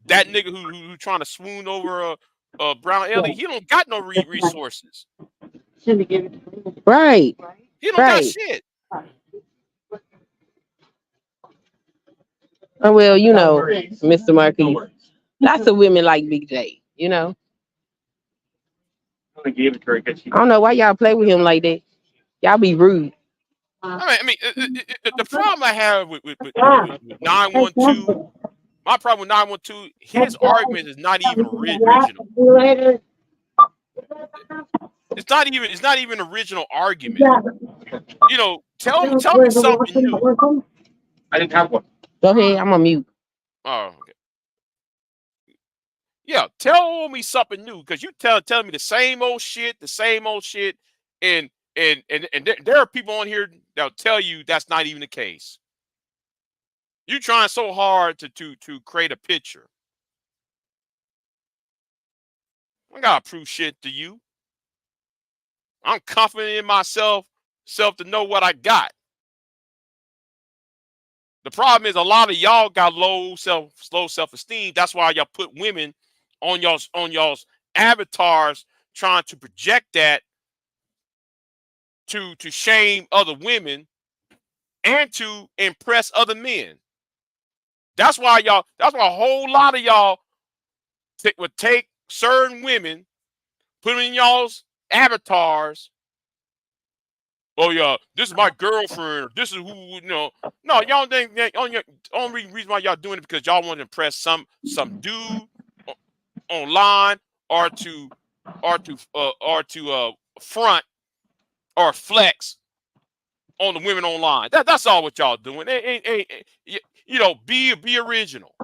nigga who trying to swoon over Brown Ellie, he don't got no resources. Right. He don't got shit. Oh, well, Mr. Marquis, lots of women like Big J, I don't know why y'all play with him like that. Y'all be rude. I mean, the problem I have with 912, my problem with 912, his argument is not even original. It's not even original argument. Tell me something new. I didn't have one. Go ahead, I'm on mute. Oh, okay. Yeah, tell me something new, because you telling me the same old shit, and there are people on here that'll tell you that's not even the case. You trying so hard to create a picture. I gotta prove shit to you. I'm confident in myself to know what I got. The problem is a lot of y'all got low self-esteem. That's why y'all put women on y'all's avatars, trying to project that to shame other women and to impress other men. That's why a whole lot of y'all would take certain women, put them in y'all's avatars. Oh yeah, this is my girlfriend. This is who No, y'all think only reason why y'all doing it because y'all want to impress some dude online or to front or flex on the women online. That's all what y'all doing. Be original.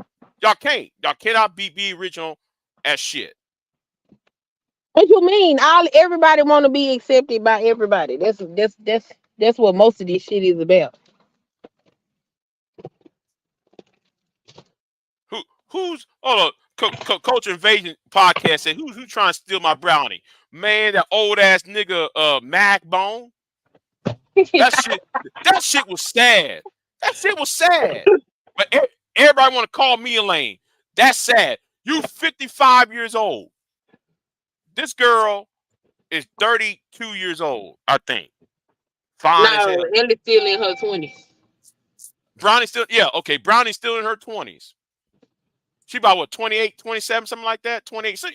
Y'all cannot be original as shit. What you mean? Everybody want to be accepted by everybody. That's what most of this shit is about. Who's Coach Invasion podcast said who's trying to steal my brownie? Man, that old ass nigga Mac Bone. That shit was sad. That shit was sad. But everybody want to call me Elaine. That's sad. You 55 years old. This girl is 32 years old, I think. Fine as No, hell. Ellie's still in her 20s. Brownie's still, yeah, okay. Brownie's still in her 20s. She about what, 28, 27, something like that? 28. So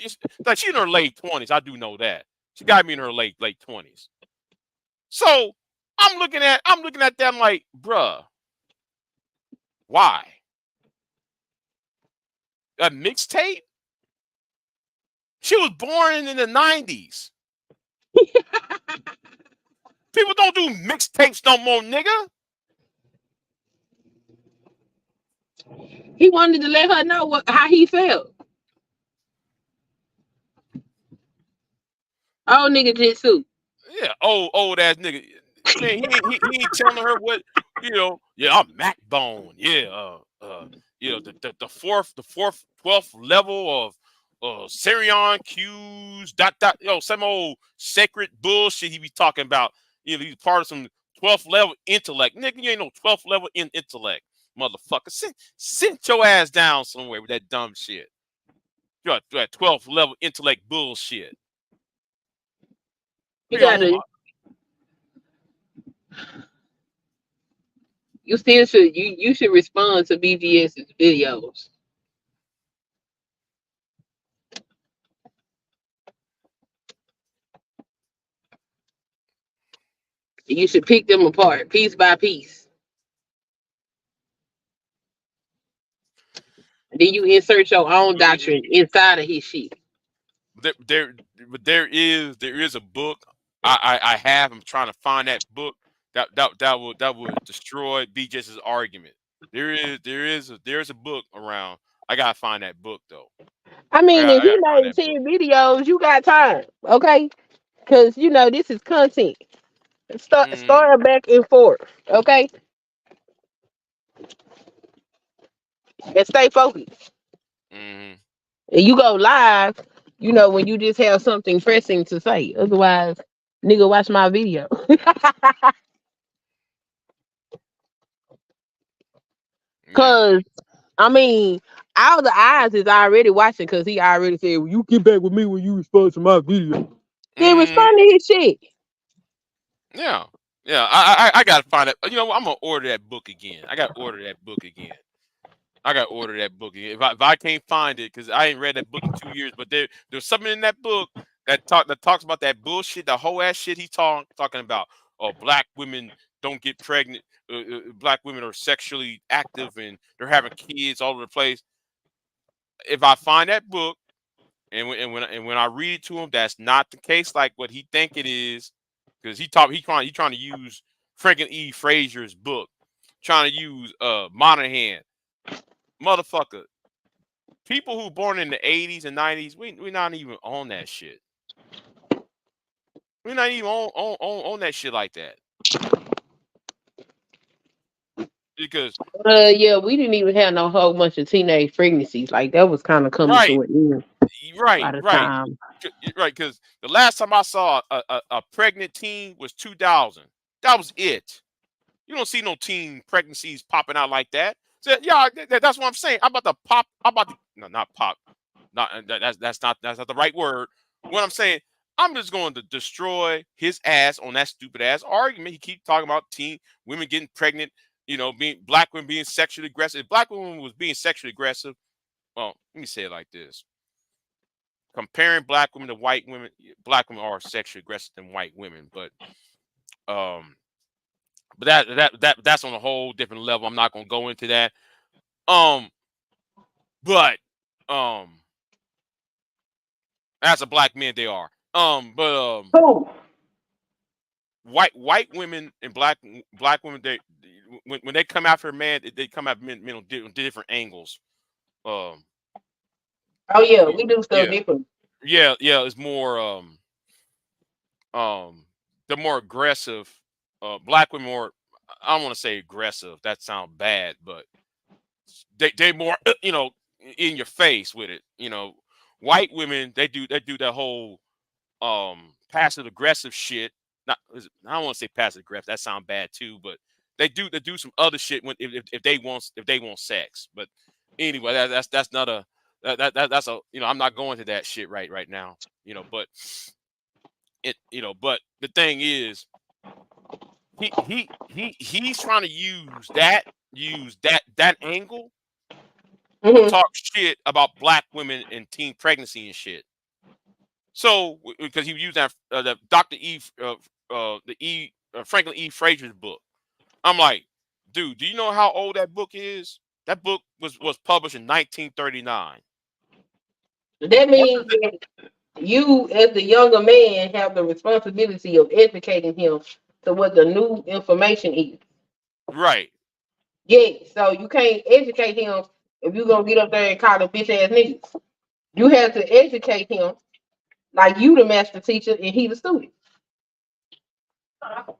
like she's in her late 20s. I do know that. She got me in her late 20s. So I'm looking at that. I'm like, bruh, why? A mixtape? She was born in the 90s. People don't do mixtapes no more, nigga. He wanted to let her know how he felt. Oh, nigga Jitsu. Yeah, old ass nigga. Man, he ain't telling her what, yeah, I'm Mac Bone. Yeah, the fourth 12th level of Sirion Q's some old sacred bullshit he be talking about. He's part of some 12th level intellect. Nigga, you ain't no 12th level in intellect, motherfucker. Sit your ass down somewhere with that dumb shit. You're at 12th level intellect bullshit. You gotta. You still should. You should respond to BGS's videos. You should pick them apart piece by piece. Then you insert your own doctrine inside of his shit. There is a book I have. I'm trying to find that book that would destroy BJ's argument. There is a book around. I gotta find that book though. I mean, if he made 10 videos, you got time, okay? Because this is content. Start back and forth, okay? And stay focused. Mm-hmm. And you go live, when you just have something pressing to say. Otherwise, nigga, watch my video. Cause I mean, all the eyes is already watching because he already said, well, you get back with me when you respond to my video. Then respond to his shit. Yeah. I gotta find it. I'm gonna order that book again. I gotta order that book again. If I can't find it, because I ain't read that book in 2 years, but there's something in that book that talks about that bullshit, the whole ass shit he talking about. Oh, black women don't get pregnant. Black women are sexually active and they're having kids all over the place. If I find that book and when I read it to him, that's not the case like what he think it is, because he trying to use Franklin E. Frazier's book, trying to use Monahan. Motherfucker, people who born in the 80s and 90s, we not even on that shit. We're not even on that shit like that. Because Yeah, we didn't even have no whole bunch of teenage pregnancies. Like that was kind of coming right, to an end by right, the right, time. right. Because the last time I saw a pregnant teen was 2000. That was it. You don't see no teen pregnancies popping out like that. So yeah, that's what I'm saying. I'm about to pop. I'm about to no, not pop. Not that's not the right word. What I'm saying, I'm just going to destroy his ass on that stupid ass argument. He keeps talking about teen women getting pregnant. You know, being black women being sexually aggressive. If black women was being sexually aggressive, well, let me say it like this: comparing black women to white women, black women are sexually aggressive than white women, um, but that's on a whole different level. I'm not going to go into that. Um, but as a black man, they are. But Who? white women and black women, they when they come after a man, they come after men on different angles. Um, Oh yeah, we do stuff yeah, different. yeah. It's more they're more aggressive. Black women more. I don't want to say aggressive. That sounds bad, but they more in your face with it. White women they do that whole passive aggressive shit. Not I don't want to say passive aggressive. That sounds bad too, but they do some other shit when if they want sex. But anyway, that's not a that's a I'm not going to that shit right now. But but the thing is he's trying to use that angle to Hmm. talk shit about black women and teen pregnancy and shit. So because he used that the Dr. Franklin E. Frazier's book. I'm like, dude, do you know how old that book is? That book was published in 1939. That What? means that you, as the younger man, have the responsibility of educating him to what the new information is. Right. Yeah, so you can't educate him if you gonna get up there and call him bitch ass niggas. You have to educate him like you the master teacher and he the student.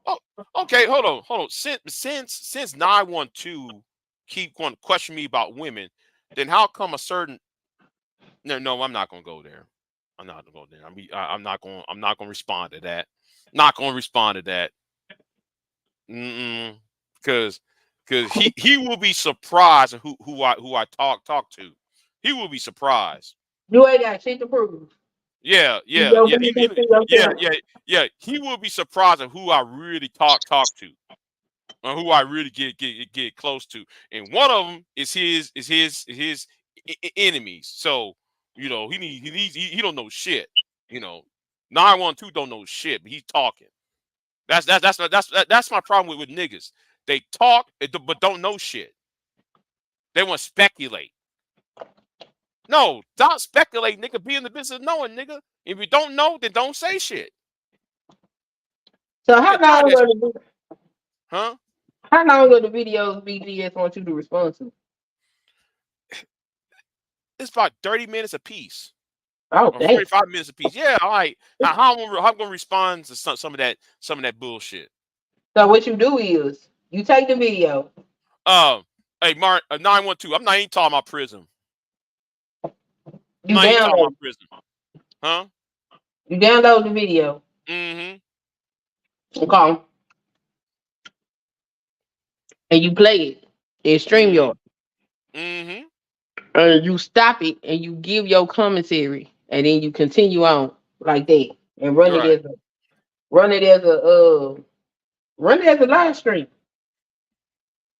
Oh, okay. Hold on. Since 912 keep going to question me about women, then how come a certain no, I'm not gonna go there. I'm not gonna go there. I'm not gonna respond to that. Not gonna respond to that. Mm-mm. Because he will be surprised at who I talk to. He will be surprised. You ain't got shit to prove. Yeah, You yeah, go yeah, back and see yeah, yourself. yeah, yeah. He will be surprised at who I really talk to, or who I really get close to. And one of them is his enemies. So he don't know shit. You know, 912 don't know shit, but he's talking. That's my problem with niggas. They talk but don't know shit. They want to speculate. No, don't speculate, nigga. Be in the business of knowing, nigga. If you don't know, then don't say shit. So I get tired of that shit. Huh? how long are the videos BGS want you to respond to? It's about 30 minutes a piece. Oh Or damn. 45 minutes a piece. Yeah, all right. How I'm gonna respond to some of that bullshit. So what you do is you take the video, Um, hey Mark, 912. I'm not even talking about prison. I'm you not even talking download, about prison. Huh? you download the video, Mm-hmm. okay, and you play it in Mm-hmm. StreamYard. Mm-hmm. And you stop it and you give your commentary and then you continue on like that and Right. run it as a run it as a live stream.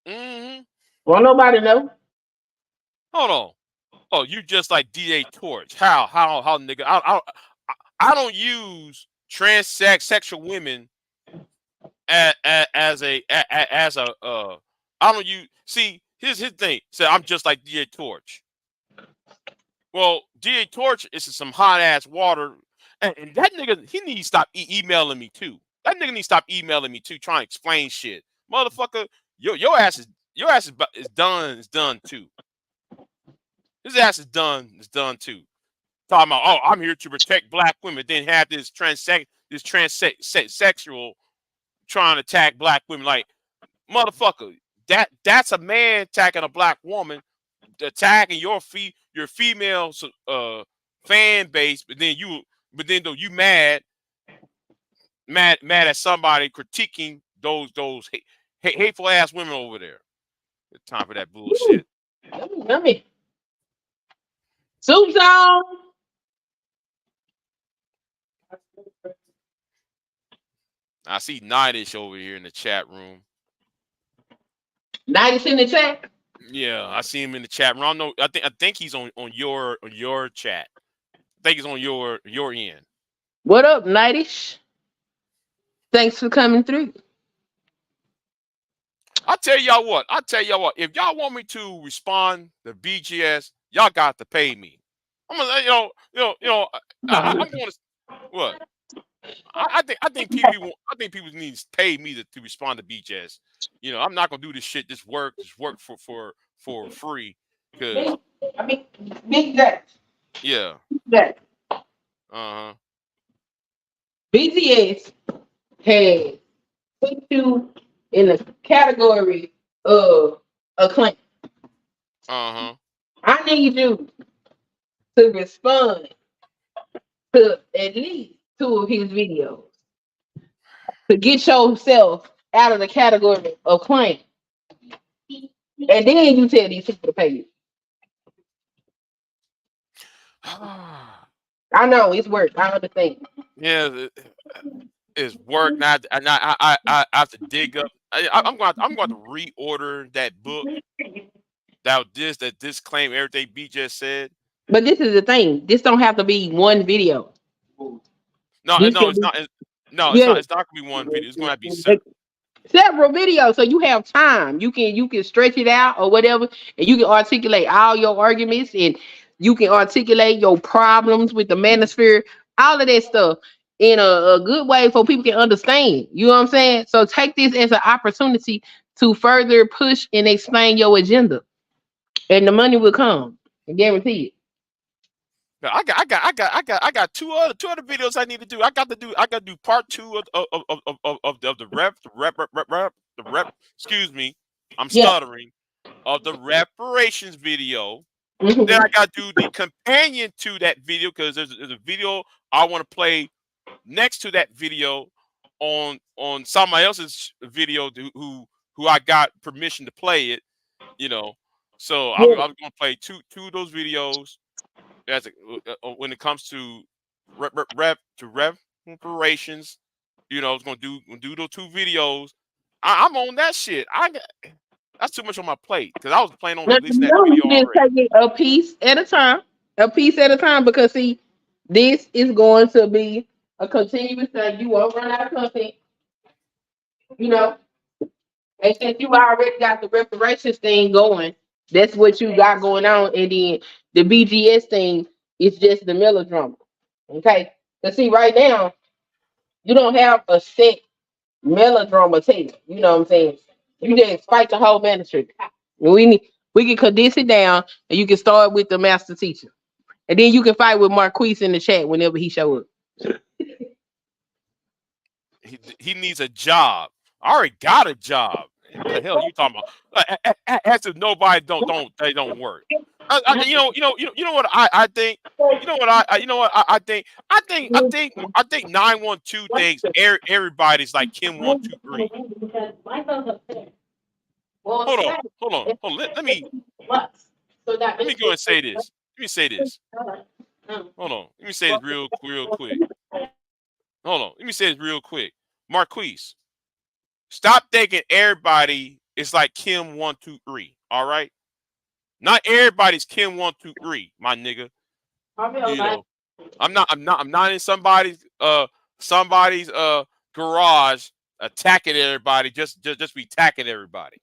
Mm-hmm. Won't nobody know. Hold on. Oh, you just like DA Torch. How nigga? I don't use transsexual women as a I don't use. See, here's his thing. Say I'm just like DA Torch. Well, DA Torch is some hot ass water, and that nigga he needs to stop emailing me too. That nigga needs to stop emailing me too, trying to explain shit, motherfucker. Your ass is done too. His ass is done too. talking about, oh, I'm here to protect black women. Then have this transsexual trying to attack black women. Like, motherfucker, that's a man attacking a black woman, attacking your female fan base, but then though you mad at somebody critiquing those hateful ass women over there. It's time for that bullshit. Yummy. Soup zone. I see Nightish over here in the chat room. Nightish in the chat. Yeah, I see him in the chat room. I don't know. I think he's on your chat. I think he's on your end. What up, Nightish? Thanks for coming through. I tell y'all what. If y'all want me to respond to BGS, y'all got to pay me. I'm gonna, I'm going to what? I think people need to pay me to respond to BGS. I'm not gonna do this shit. Just work for free. Cause Big that. yeah. That. BTS has put you in the category of acclaim. I need you to respond to at least 2 of his videos to get yourself out of the category of claim. And then you tell these people to pay you. I know it's work. I understand. Yeah, it's work. Now, I have to dig up. I'm going to reorder that book. That disclaim everything B just said. But this is the thing. This don't have to be one video. No, it's not. It's not gonna be one video. It's gonna be several videos, so you have time. You can stretch it out or whatever, and you can articulate all your arguments, and you can articulate your problems with the manosphere, all of that stuff in a good way for people can understand. You know what I'm saying? So take this as an opportunity to further push and explain your agenda, and the money will come. I guarantee it. I got two other videos I need to do. I got to do part 2 of the rep. Excuse me, I'm stuttering. Of the reparations video. Then I got to do the companion to that video because there's a video I want to play next to that video on somebody else's video who I got permission to play it. So I'm going to play two of those videos. When it comes to reparations, I was gonna do those 2 videos. I'm on that shit. That's too much on my plate because I was planning on releasing that video already. Take it a piece at a time, because see, this is going to be a continuous thing. You won't run out of content, and since you already got the reparations thing going, that's what you got going on, and then the BGS thing is just the melodrama. Okay, because see, right now you don't have a set melodrama tape. You know what I'm saying? You just fight the whole manuscript. We can condense it down, and you can start with the master teacher, and then you can fight with Marquise in the chat whenever he show up. He needs a job. I already got a job. What the hell are you talking about? As if nobody don't work. You know what I think. You know what I think. I think 912 thinks everybody's like Kim 123. Hold on. Let me go and say this. Let me say this. Hold on. Let me say this real quick. Hold on. Let me say this real quick. Marquise, stop thinking everybody is like Kim 123. All right. Not everybody's Kim 123, my nigga. I'm not in somebody's garage attacking everybody just be attacking everybody.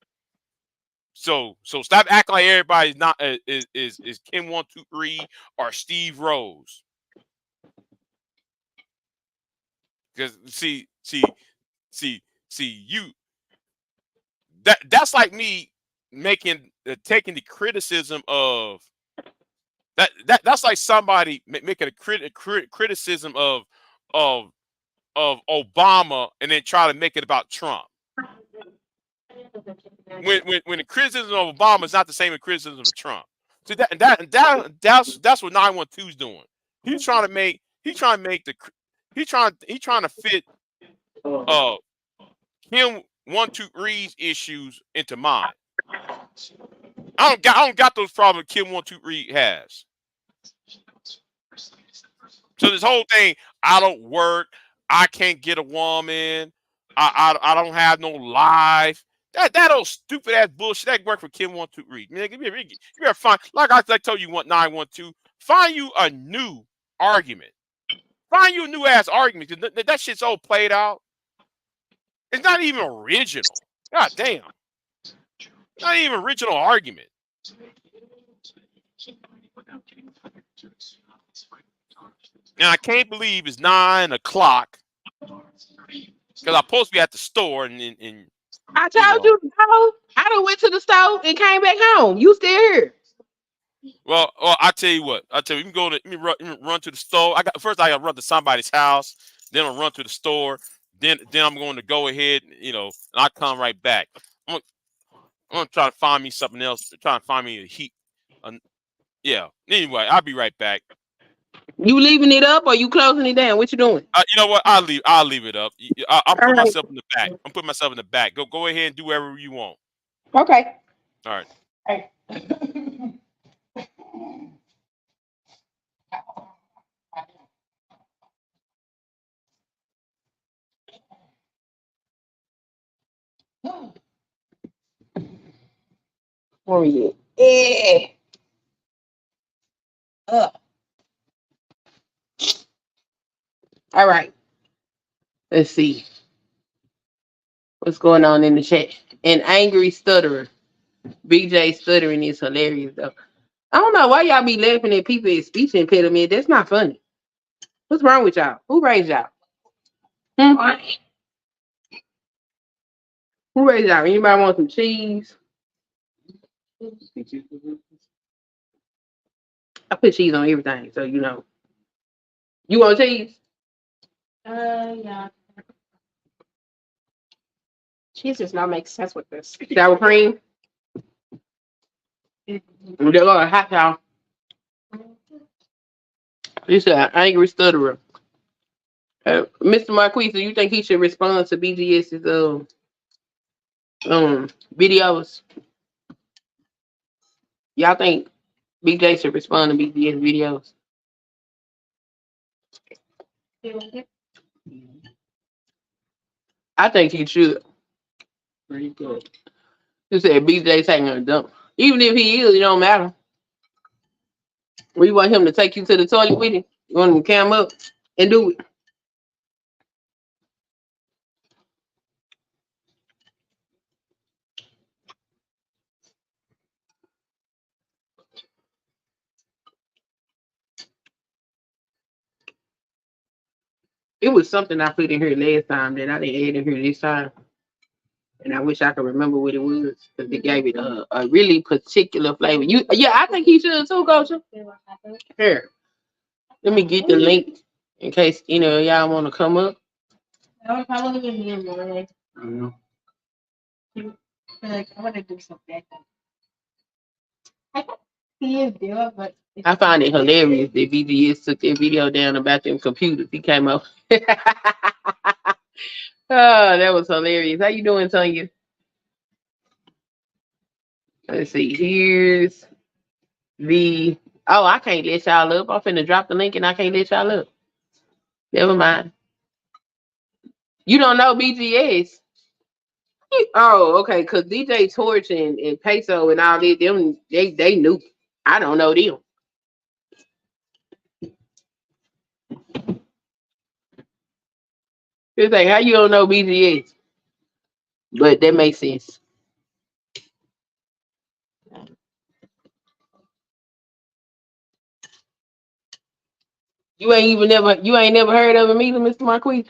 So stop acting like everybody's not is Kim 123 or Steve Rose. Because see you that's like me taking the criticism of That's like somebody making a criticism of Obama and then try to make it about Trump. When the criticism of Obama is not the same as criticism of Trump. So that's what 912 is doing. He's trying to make the he's trying to fit Kim 123 Reed's issues into mine. I don't got those problems Kim 123 Reed has. So this whole thing, I don't work, I can't get a woman, I don't have no life. That old stupid ass bullshit that worked for Kim 123 Reed. Man, you better find, like I told you, 912, find you a new argument. Find you a new ass argument. That shit's all played out. It's not even original. God damn. Not even original argument. And I can't believe it's 9 o'clock because I'm supposed to be at the store and I told you, no. I done went to the store and came back home. You still here? Well, I tell you what. I tell you, you can go to let me run to the store. I got to run to somebody's house. Then I'll run to the store. Then I'm going to go ahead, and I come right back. I'm gonna try to find me something else. Try to find me a heat. Yeah. Anyway, I'll be right back. You leaving it up or you closing it down? What you doing? You know what? I'll leave it up. I'll put myself in the back. I'm putting myself in the back. Go ahead and do whatever you want. Okay. All right. Where are you? Yeah. All right. Let's see. What's going on in the chat? An angry stutterer. BJ stuttering is hilarious though. I don't know why y'all be laughing at people with speech impediment. That's not funny. What's wrong with y'all? Who raised y'all? Who raised y'all? Anybody want some cheese? I put cheese on everything, so you know. You want cheese? Yeah. Cheese does not make sense with this. Sour cream? They're going hot y'all. This is an angry stutterer. Mr. Marquis, do you think he should respond to BGS's videos? Y'all think BJ should respond to BGS videos? I think he should. Pretty good. You said BJ taking a dump. Even if he is, it don't matter. We want him to take you to the toilet with him. You want him to cam up and do it. It was something I put in here last time that I didn't add in here this time. And I wish I could remember what it was because it gave it a really particular flavor. I think he should too, Coach. Here, let me get the link in case y'all want to come up. That would probably be me and Lily. I know. I want to do something. I can see you do it, but I find it hilarious that VGS took their video down about them computers. He came up. Oh, that was hilarious. How you doing, Tanya? Let's see. Here's the... Oh, I can't let y'all up. I'm finna drop the link and I can't let y'all up. Never mind. You don't know BGS? Oh, okay. Because DJ Torch and Peso and all that, them, they knew. I don't know them. It's like, how you don't know BGS? But that makes sense. You ain't never heard of him either, Mr. Marquis?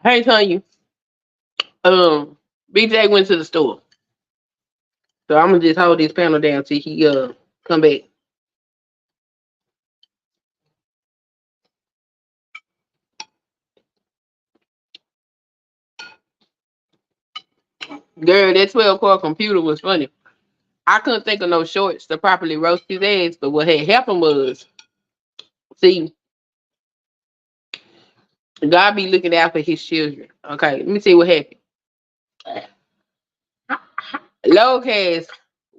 Hey, Tanya. BJ went to the store. So I'm gonna just hold this panel down till he come back. Girl, that 12-core computer was funny. I couldn't think of no shorts to properly roast his ass, but what had happened was, see, God be looking out for his children. Okay, let me see what happened. Locast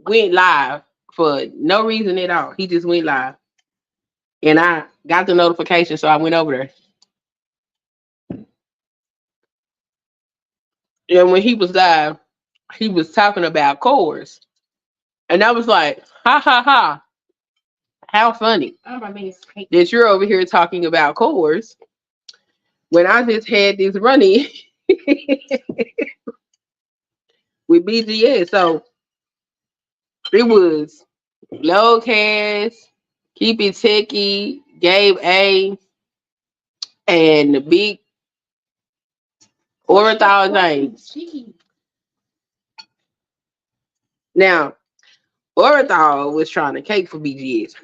went live for no reason at all. He just went live. And I got the notification, so I went over there. And when he was live, he was talking about cores. And I was like, ha ha ha. How funny that you're over here talking about cores when I just had this running with BGS. So it was Lowcast, Keep It Techie, Gabe A, and the big Orenthal James. Now, Orenthal was trying to cake for BGS.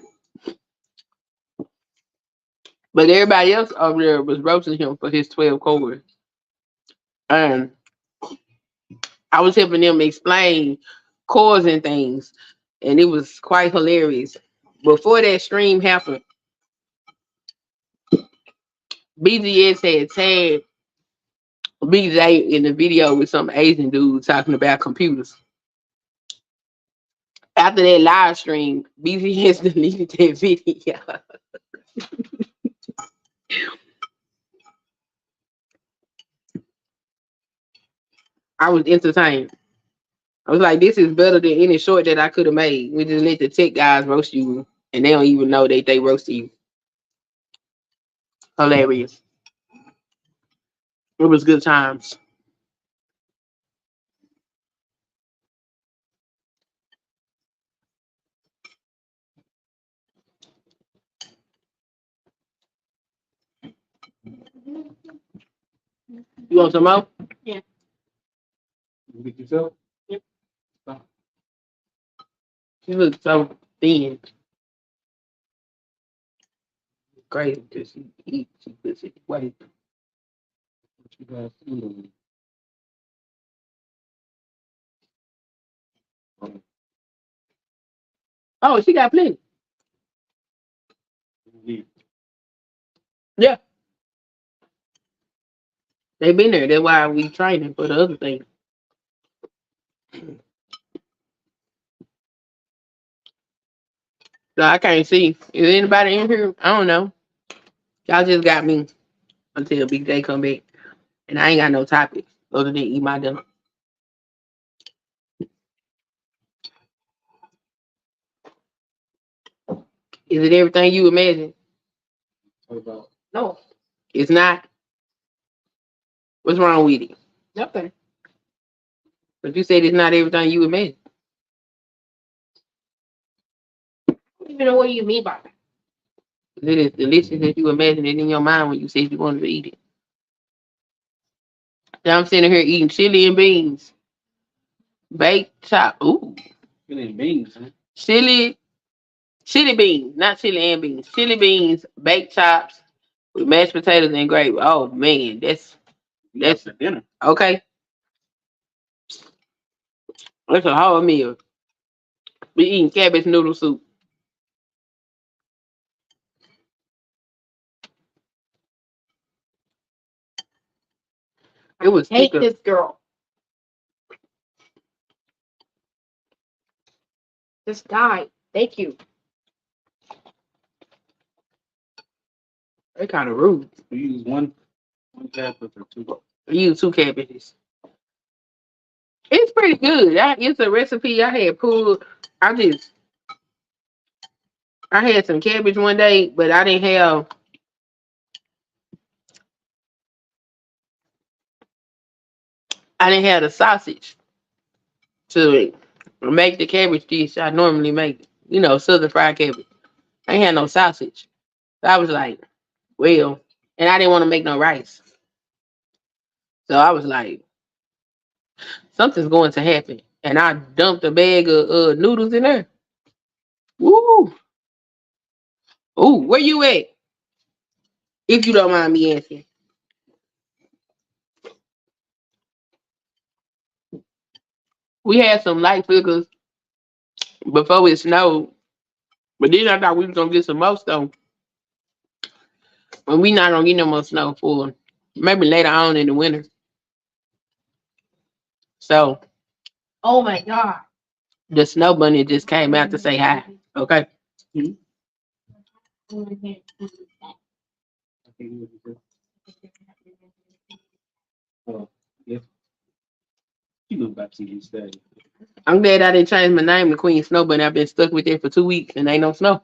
But everybody else over there was roasting him for his 12 cores. And I was helping them explain cores and things. And it was quite hilarious. Before that stream happened, BGS had tagged BJ in the video with some Asian dude talking about computers. After that live stream, BGS deleted that video. I was entertained. I was like, this is better than any short that I could have made. We just let the tech guys roast you, and they don't even know that they roasted you. Hilarious. It was good times. You want some more? Yeah. You get yourself? Yep. She looks so thin. Crazy because she eats, she puts it away. What you guys doing? Oh, she got plenty. Yeah. They been there. That's why we training for the other thing. So I can't see. Is anybody in here? I don't know. Y'all just got me until Big Day come back. And I ain't got no topic other than eat my dinner. Is it everything you imagine? No. It's not. What's wrong with it? Nothing. But you said it's not everything you imagine. I don't even know what you mean by that. It is delicious that you imagine it in your mind when you said you wanted to eat it. Now I'm sitting here eating chili and beans. Baked chop. Ooh. Chili and beans, huh? Chili beans, not chili and beans. Chili beans, baked chops with mashed potatoes and gravy. Oh man, that's for dinner. okay. That's a whole meal. We eating cabbage noodle soup. It was Hate thicker. this girl. Just die. Thank you. They kind of rude. We use one cabbage or two. We use 2 cabbages. It's pretty good. It's a recipe I had pulled. I had some cabbage one day, but I didn't have the sausage to make the cabbage dish I normally make. You know, southern fried cabbage. I ain't had no sausage. So I was like, well, and I didn't want to make no rice. So I was like, something's going to happen. And I dumped a bag of noodles in there. Woo! Ooh, where you at? If you don't mind me asking. We had some light flickers before it snowed, but then I thought we was gonna get some more snow. But we not gonna get no more snow for maybe later on in the winter. So Oh my god. the snow bunny just came out to say hi. Okay. I'm glad I didn't change my name to Queen Snow Bunny. I've been stuck with it for 2 weeks and ain't no snow.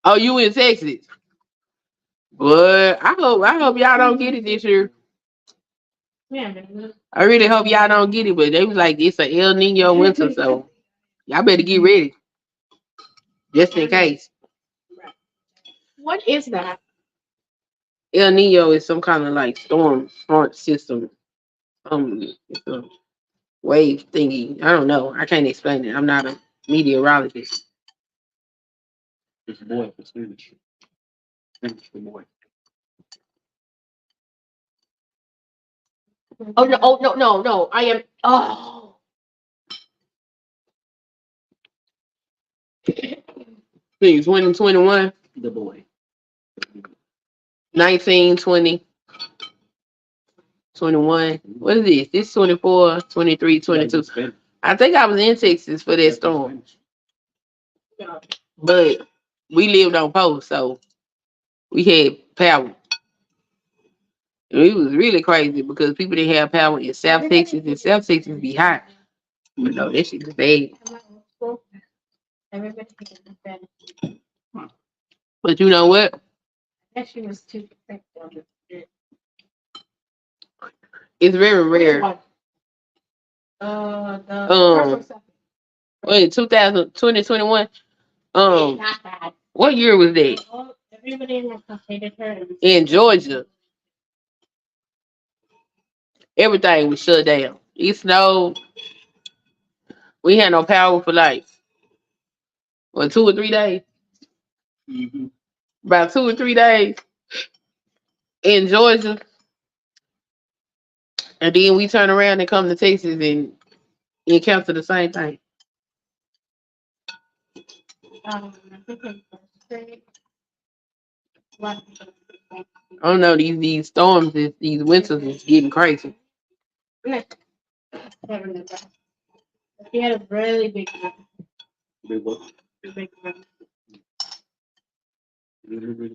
Oh, you in Texas? But I hope y'all don't get it this year. I really hope y'all don't get it, but they was like it's a El Nino winter, so y'all better get ready just in case. What is that? El Nino is some kind of like storm front system. It's a wave thingy. I don't know. I can't explain it. I'm not a meteorologist. Oh no! Oh no! No! No! I am. Oh. Things 2021. The boy. 19, 20, 21. What is this? This 24, 23, 22. I think I was in Texas for that storm. But we lived on post, so we had power. And it was really crazy because people didn't have power in South Texas, and South Texas be hot. But no, that shit was bad. But you know what? She was too. It's very rare. Wait, 2000, 2021. Not bad. What year was that? Everybody in my class hated her. In Georgia. Everything was shut down. It snowed. We had no power for like, what, 2 or 3 days? About 2 or 3 days in Georgia. And then we turn around and come to Texas and encounter the same thing. I don't know, these storms, these winters is getting crazy. She had a really big mouth. Big mouth.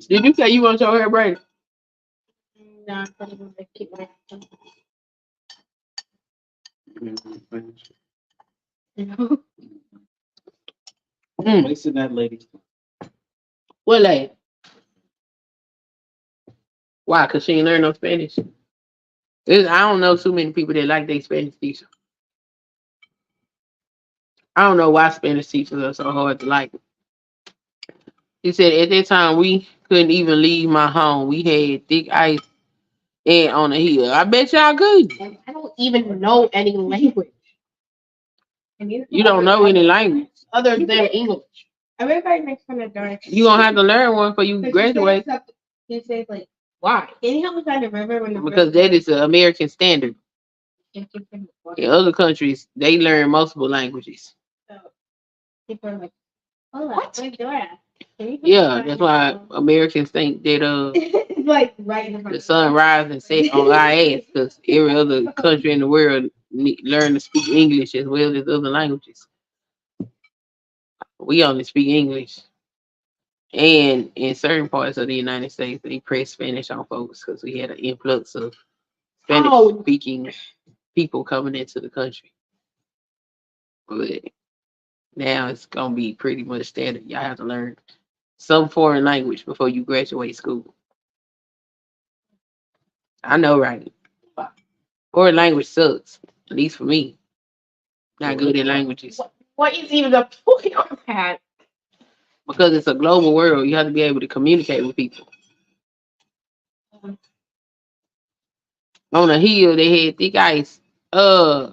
Did you say you want your hair braided? No, I thought it was like keep my Wasting that lady. What lady? Why? Cause she ain't learn no Spanish. I don't know too many people that like their Spanish teacher. I don't know why Spanish teachers are so hard to like. He said at that time we couldn't even leave my home. We had thick ice and on the hill. I bet y'all could. And I don't even know any language. You don't know any language other than English. Everybody makes fun of Dark. You gonna have to learn one for you graduate. He says like, why? Can you help me find the river when the Because that is the American standard. In other countries, they learn multiple languages. So people are like, oh, what? Yeah, that's why Americans think that like right in the sun rises and sets on our ass because every other country in the world learn to speak English as well as other languages. We only speak English. And in certain parts of the United States, they press Spanish on folks because we had an influx of Spanish speaking people coming into the country. But now it's gonna be pretty much standard. Y'all have to learn some foreign language before you graduate school. I know, right? Foreign language sucks, at least for me. Not good at languages. What is even the point of that? Because it's a global world, you have to be able to communicate with people. On a hill, they had thick ice. All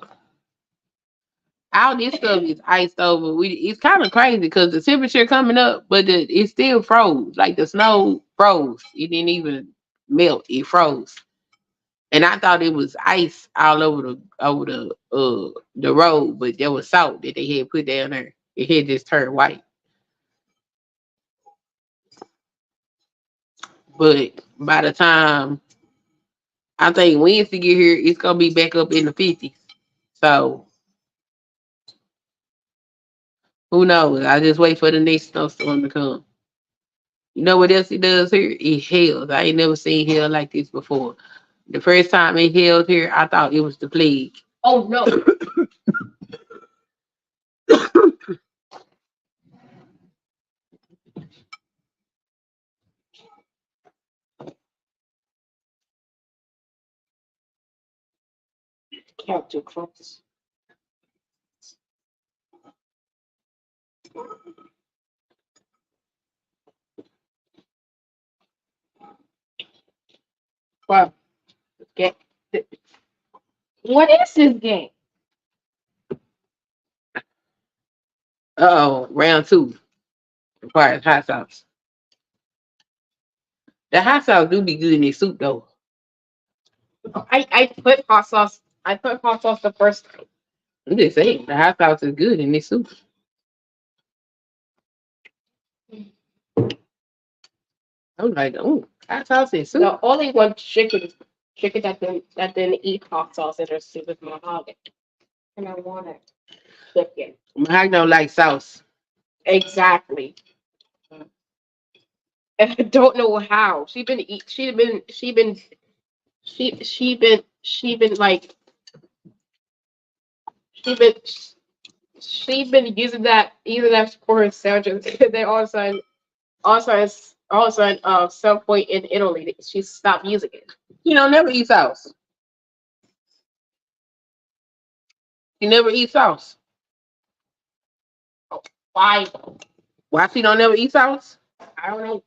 this stuff is iced over. It's kind of crazy because the temperature coming up, but it still froze. Like the snow froze. It didn't even melt. It froze. And I thought it was ice all over the road, but there was salt that they had put down there. It had just turned white. But by the time I think Wednesday get here, it's gonna be back up in the 50s. So who knows? I just wait for the next snowstorm to come. You know what else it does here? It hails. I ain't never seen hail like this before. The first time it hailed here, I thought it was the plague. Oh no. Count too close. Wow. Get what is this game? Uh-oh, round two requires hot sauce. The hot sauce do be good in this soup though. I put hot sauce. I put hot sauce the first time. I'm just saying, the hot sauce is good in this soup. I'm like, oh, hot sauce in soup. The only one chicken that didn't eat hot sauce in her soup is Mahogany. And I want it chicken. I don't like sauce. Exactly. And I don't know how. She been like she been using that for her sandwiches. And then all of a sudden, some point in Italy, she stopped using it. You know, never eat sauce. You never eat sauce. Why? Why she don't never eat sauce? I don't know.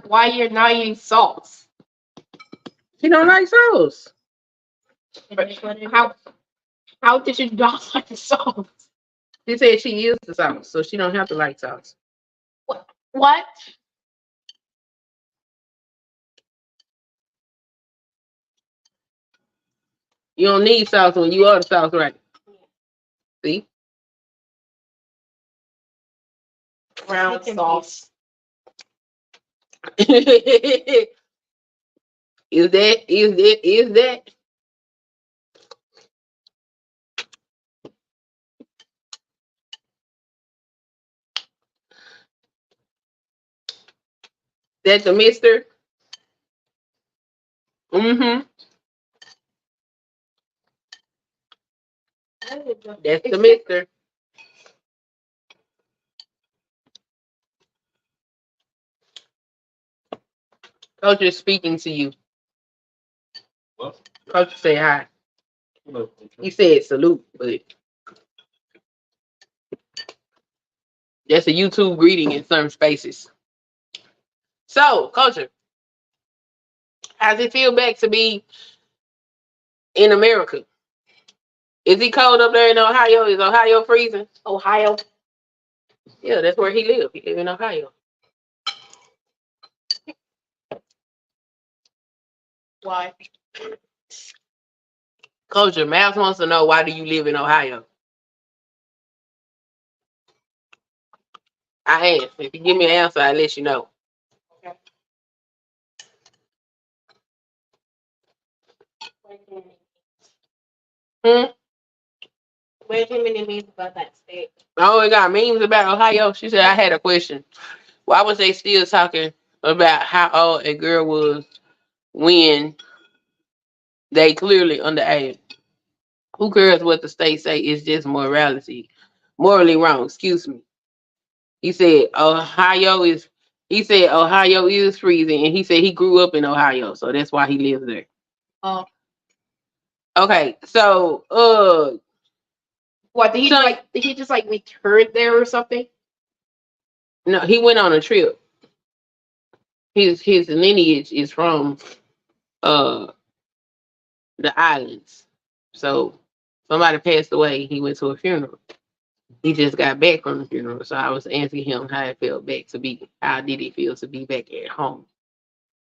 Why you're not eating sauce? She don't like sauce. But how did you not like the sauce? She said she used the sauce, so she don't have to like sauce. What? You don't need sauce when you order sauce, right? See? Brown sauce. Is that? That's the mister? Mm-hmm. That's the mister. Coach is speaking to you. What? Coach say hi. Hello. He said salute, but that's a YouTube greeting in certain spaces. So, Culture, how's it feel back to be in America? Is it cold up there in Ohio? Is Ohio freezing? Ohio. Yeah, that's where he lives. He lives in Ohio. Why? Culture, Max wants to know, why do you live in Ohio? I asked. If you give me an answer, I'll let you know. Okay. Where's too many memes about that state? Oh, it got memes about Ohio. She said I had a question. Why was they still talking about how old a girl was when they clearly underage? Who cares what the state say? It's just morality. Morally wrong, excuse me. He said Ohio is freezing, and he said he grew up in Ohio, so that's why he lives there. Oh. Okay, so what did he just return there or something? No, he went on a trip. His lineage is from the islands. So somebody passed away, he went to a funeral. He just got back from the funeral. So I was asking him how it felt back to be, how did it feel to be back at home?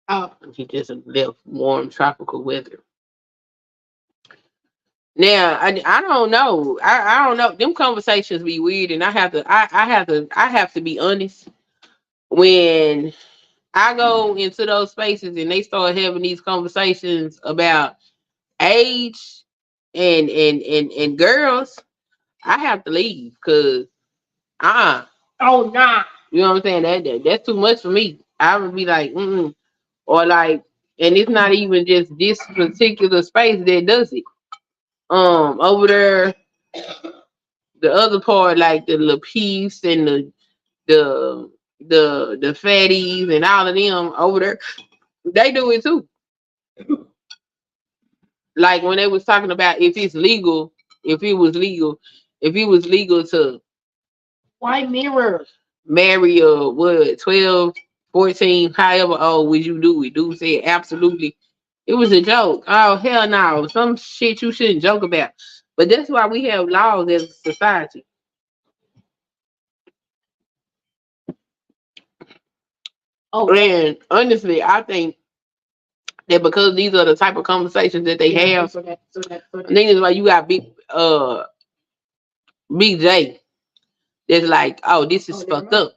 Oh, He just left warm tropical weather. Now I don't know. I don't know. Them conversations be weird, and I have to be honest. When I go into those spaces and they start having these conversations about age and girls, I have to leave because oh nah. you know what I'm saying, that's too much for me. I would be like, mm-mm. Or like, and it's not even just this particular space that does it. Over there, the other part, like the little piece and the the fatties and all of them over there, they do it too. Like when they was talking about if it's legal, if it was legal, if it was legal to Why mirror? marry a what 12, 14, however old would you do it? Dude said absolutely. It was a joke. Oh hell no. Some shit you shouldn't joke about. But that's why we have laws as a society. Oh, And honestly, I think that because these are the type of conversations that they yeah. have, So I think it's why you got Big J that's like, oh, this is fucked up.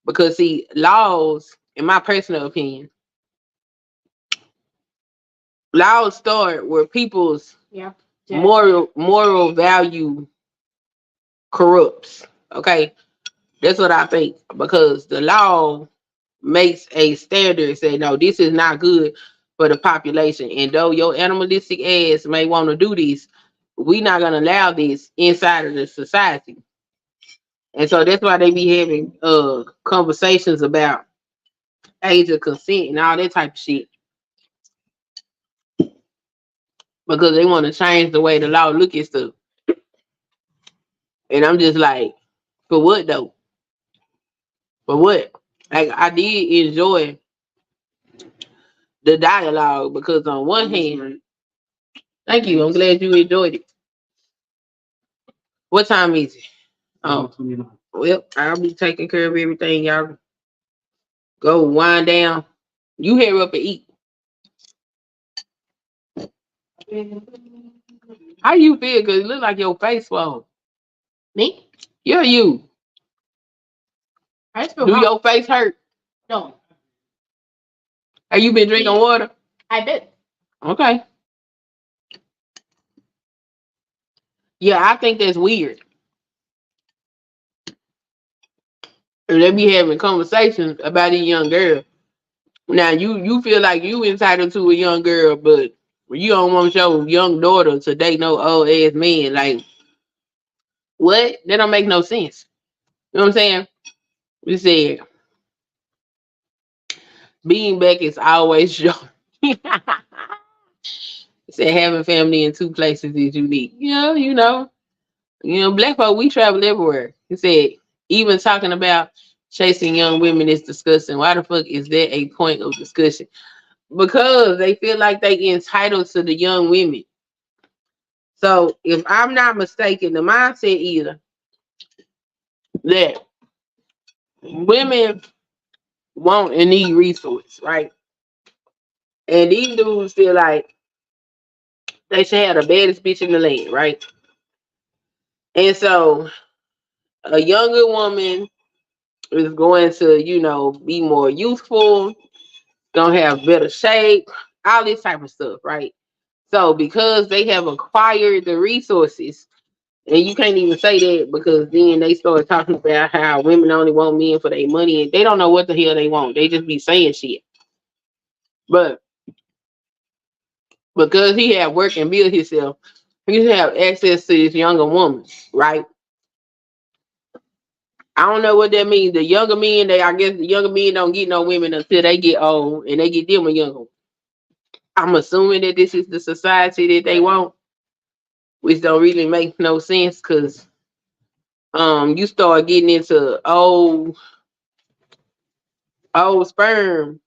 Because see, laws, in my personal opinion, laws start where people's yeah. moral value corrupts. Okay, that's what I think because the law makes a standard say no, this is not good for the population, and though your animalistic ass may want to do this, we not gonna allow this inside of the society, and so that's why they be having conversations about age of consent and all that type of shit because they want to change the way the law look at stuff, and I'm just like, for what though? For what? Like I did enjoy the dialogue because on one hand, thank you. I'm glad you enjoyed it. What time is it? Oh, well, I'll be taking care of everything. Y'all go wind down. You head up and eat. How you feel? Cause it look like your face swollen. Me? Yeah, you. I just feel Do hot. your face hurt? No, Have you been drinking water? I did. Okay. Yeah, I think that's weird. And they be having conversations about a young girl. Now you feel like you entitled to a young girl, but you don't want your young daughter to date no old ass man. Like what? That don't make no sense. You know what I'm saying? We said being back is always joy. Said having family in two places is unique. Black folk we travel everywhere. He said even talking about chasing young women is disgusting. Why the fuck is that a point of discussion? Because they feel like they entitled to the young women. So if I'm not mistaken, the mindset either that women want and need resources, right? And these dudes feel like they should have the baddest bitch in the land, right? And so a younger woman is going to, be more youthful, gonna have better shape, all this type of stuff, right? So because they have acquired the resources, and you can't even say that because then they start talking about how women only want men for their money and they don't know what the hell they want. They just be saying shit. But because he had work and build himself, he have access to this younger woman, right? I don't know what that means. The younger men, I guess the younger men don't get no women until they get old and they get them a younger. I'm assuming that this is the society that they want, which don't really make no sense because you start getting into old sperm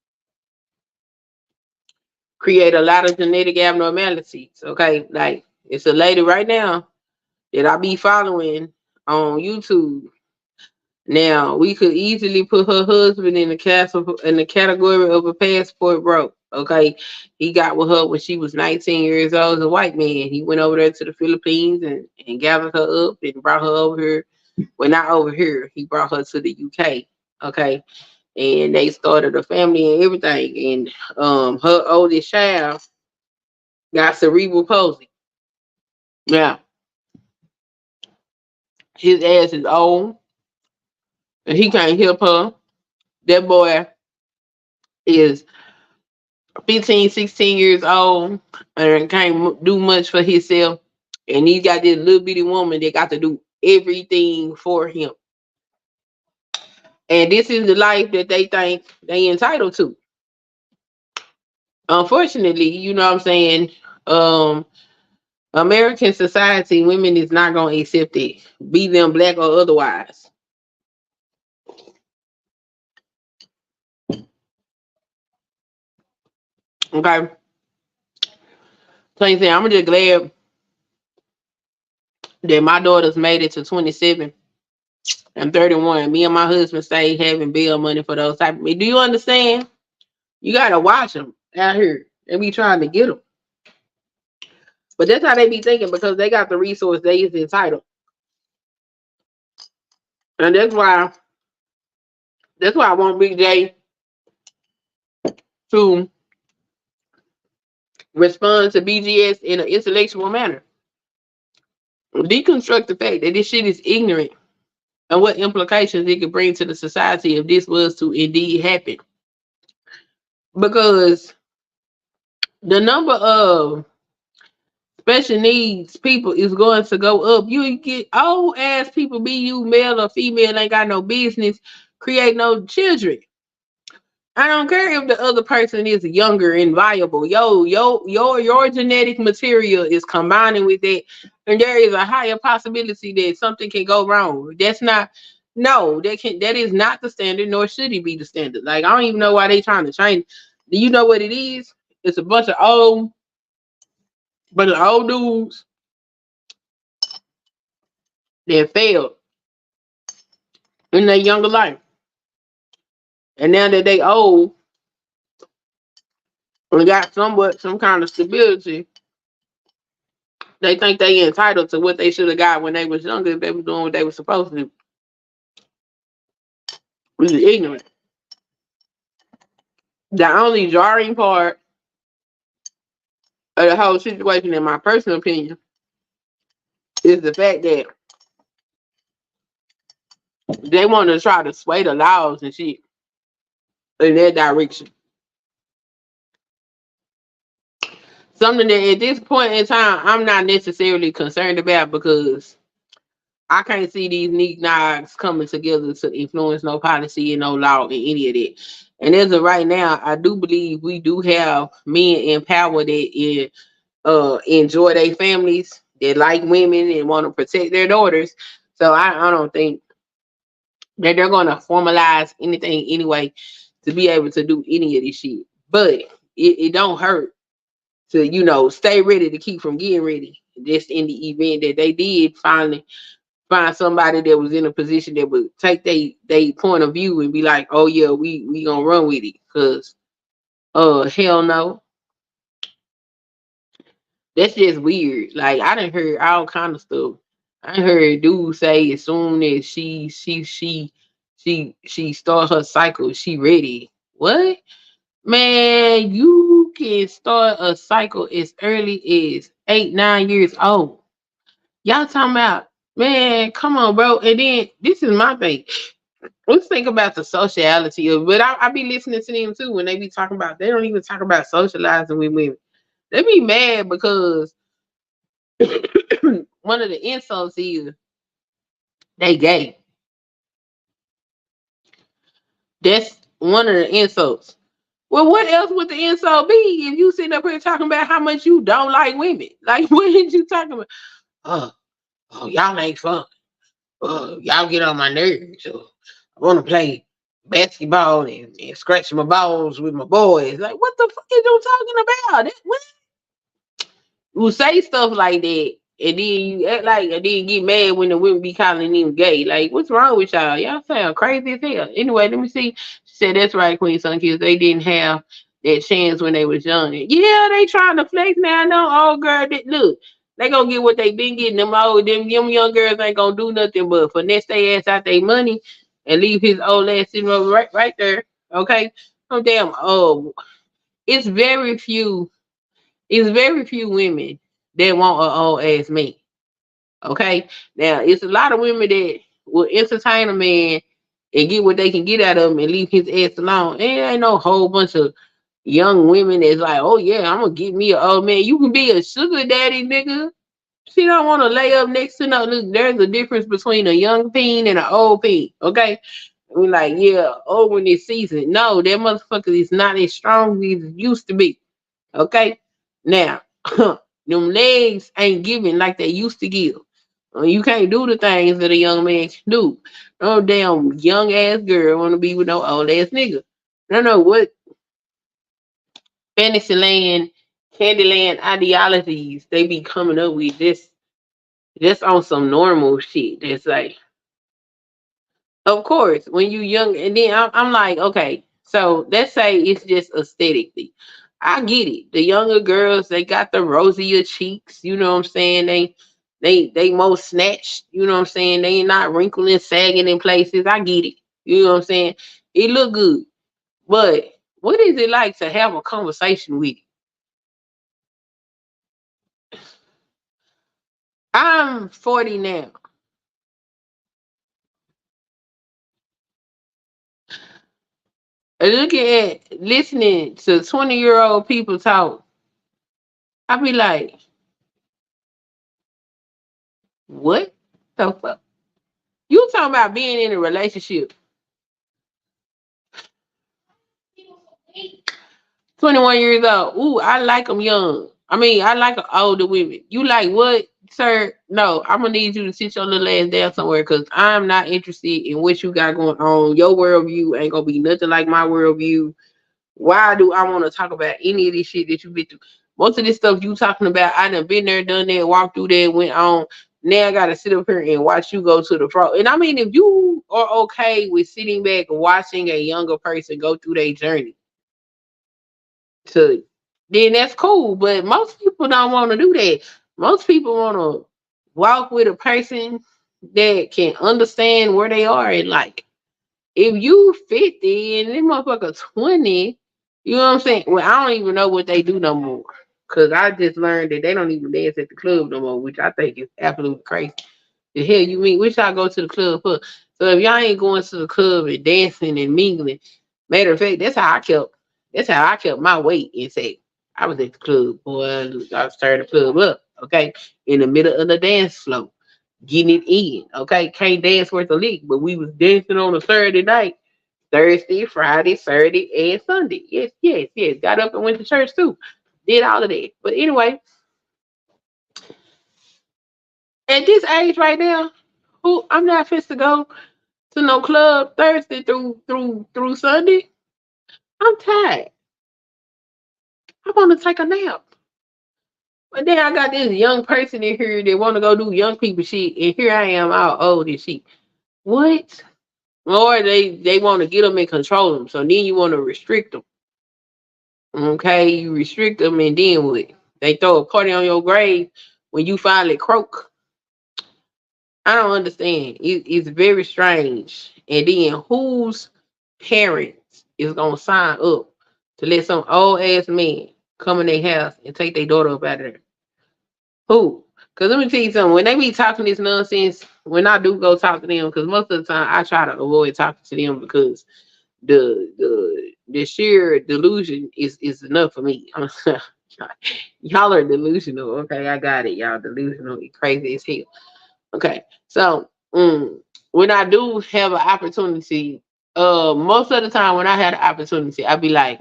create a lot of genetic abnormalities. Okay, like it's a lady right now that I be following on YouTube. Now we could easily put her husband in the category of a passport broke. Okay, he got with her when she was 19 years old as a white man. He went over there to the Philippines and gathered her up and brought her over here. Well, not over here. He brought her to the UK. Okay, and they started a family and everything. And her oldest child got cerebral palsy. Now his ass is old and he can't help her. That boy is 15, 16 years old and can't do much for himself. And he's got this little bitty woman that got to do everything for him. And this is the life that they think they entitled to. Unfortunately, you know what I'm saying? Um, American society, women is not gonna accept it, be them black or otherwise. Okay. So you say I'm just glad that my daughters made it to 27 and 31. Me and my husband stay having bill money for those type of me. Do you understand? You gotta watch them out here. They be trying to get them. But that's how they be thinking because they got the resource they is entitled. And that's why I want Big J to respond to BGS in an intellectual manner. Deconstruct the fact that this shit is ignorant and what implications it could bring to the society if this was to indeed happen. Because the number of special needs people is going to go up. You get old ass people, be you male or female, ain't got no business create no children. I don't care if the other person is younger and viable. Your genetic material is combining with that, and there is a higher possibility that something can go wrong. That's not no, that is not the standard, nor should it be the standard. Like I don't even know why they trying to change. Do you know what it is? It's a bunch of old dudes that failed in their younger life. And now that they old and got some kind of stability, they think they entitled to what they should have got when they was younger if they was doing what they were supposed to do. Which is ignorant. The only jarring part of the whole situation, in my personal opinion, is the fact that they want to try to sway the laws and shit in their direction. Something that at this point in time I'm not necessarily concerned about because I can't see these neat coming together to influence no policy and no law in any of that. And as of right now, I do believe we do have men in power that enjoy their families, that like women and want to protect their daughters. So I don't think that they're going to formalize anything anyway to be able to do any of this shit. But it don't hurt to, stay ready to keep from getting ready. Just in the event that they did finally find somebody that was in a position that would take they point of view and be like, oh yeah, we gonna run with it. Cause hell no. That's just weird. Like I done heard all kind of stuff. I heard dudes say as soon as she start her cycle, she ready. What? Man, you can start a cycle as early as 8, 9 years old. Y'all talking about, man, come on, bro. And then this is my thing. Let's think about the sociality of, but I be listening to them too when they be talking about, they don't even talk about socializing with women. They be mad because one of the insults is they gay. That's one of the insults. Well, what else would the insult be if you sitting up here talking about how much you don't like women? Like, what did you talking about? Oh, y'all ain't fun. Y'all get on my nerves. So I want to play basketball and scratch my balls with my boys. Like, what the fuck is you talking about? What? You say stuff like that, and then you act like, and then get mad when the women be calling them gay. Like, what's wrong with y'all? Y'all sound crazy as hell. Anyway, let me see. She said, that's right, Queen Sun Kids. They didn't have that chance when they was young. Yeah, they trying to flex now. I know, old girl, look, they gonna get what they been getting. Them young girls ain't gonna do nothing but finesse their ass out their money and leave his old ass sitting over right there. Okay? Oh, damn. Oh, it's very few. It's very few women that want an old ass man. Okay, now it's a lot of women that will entertain a man and get what they can get out of him and leave his ass alone. And it ain't no whole bunch of young women that's like, oh yeah, I'm gonna get me an old man. You can be a sugar daddy, nigga. She don't want to lay up next to no. Look, there's a difference between a young peen and an old peen. Okay, we like, yeah, old one is seasoned. No, that motherfucker is not as strong as it used to be. Okay, now them legs ain't giving like they used to give. You can't do the things that a young man can do. No damn young ass girl want to be with no old ass nigga. I don't know what Fantasyland, Candyland ideologies they be coming up with. Just on some normal shit. That's like, of course, when you young, and then I'm like, okay, so let's say it's just aesthetically. I get it. The younger girls, they got the rosier cheeks. You know what I'm saying? They more snatched. You know what I'm saying? They ain't not wrinkling, sagging in places. I get it. You know what I'm saying? It look good, but what is it like to have a conversation with it? I'm 40 now. Looking at listening to 20-year-old people talk, I be like, what the fuck? You talking about being in a relationship? 21 years old. Ooh, I like them young. I mean, I like older women. You like what, sir? No, I'm gonna need you to sit your little ass down somewhere because I'm not interested in what you got going on. Your worldview ain't gonna be nothing like my worldview. Why do I want to talk about any of this shit that you've been through? Most of this stuff you talking about, I done been there, done that, walked through that, went on. Now I gotta sit up here and watch you go to the pro. And I mean, if you are okay with sitting back and watching a younger person go through their journey, to then that's cool. But most people don't want to do that. Most people want to walk with a person that can understand where they are in life. If you 50 and this motherfucker 20, you know what I'm saying? Well, I don't even know what they do no more. Cause I just learned that they don't even dance at the club no more, which I think is absolutely crazy. The hell you mean? Which y'all go to the club for? So if y'all ain't going to the club and dancing and mingling, matter of fact, that's how I kept my weight in shape. I was at the club, boy. I started the club up, okay, in the middle of the dance floor, getting it in, okay. Can't dance worth a lick, but we was dancing on a Saturday night, Thursday, Friday, Saturday, and Sunday. Yes, yes, yes. Got up and went to church too. Did all of that. But anyway, at this age right now, who I'm not fit to go to no club Thursday through Sunday. I'm tired. I want to take a nap. But then I got this young person in here that want to go do young people shit, and here I am all old and shit. What? Or they want to get them and control them. So then you want to restrict them. Okay, you restrict them, and then what? They throw a party on your grave when you finally croak. I don't understand. It's very strange. And then whose parents is gonna sign up to let some old ass man come in their house and take their daughter up out of there? Who? Because let me tell you something. When they be talking this nonsense, when I do go talk to them, because most of the time I try to avoid talking to them because the sheer delusion is enough for me. Y'all are delusional. Okay, I got it. Y'all delusional. You crazy as hell. Okay, so when I do have an opportunity, most of the time when I had an opportunity, I'd be like,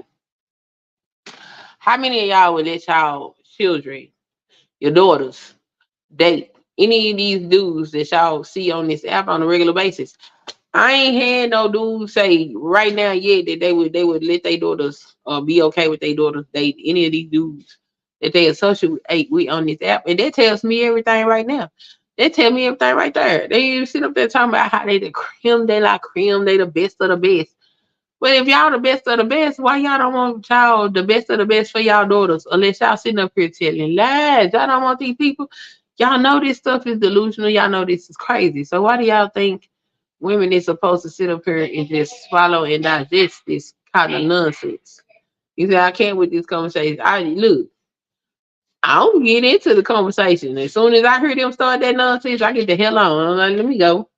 how many of y'all would let y'all children, your daughters, date any of these dudes that y'all see on this app on a regular basis? I ain't had no dude say right now yet that they would let their daughters be okay with their daughters date any of these dudes that they associate with on this app, and that tells me everything right now. They tell me everything right there. They even sit up there talking about how they the creme de la creme, they the best of the best. But if y'all the best of the best, why y'all don't want y'all the best of the best for y'all daughters? Unless y'all sitting up here telling lies. Y'all don't want these people. Y'all know this stuff is delusional. Y'all know this is crazy. So why do y'all think women is supposed to sit up here and just swallow and digest this kind of nonsense? You say I can't with this conversation. I look, I don't get into the conversation. As soon as I hear them start that nonsense, I get the hell on. I'm like, let me go.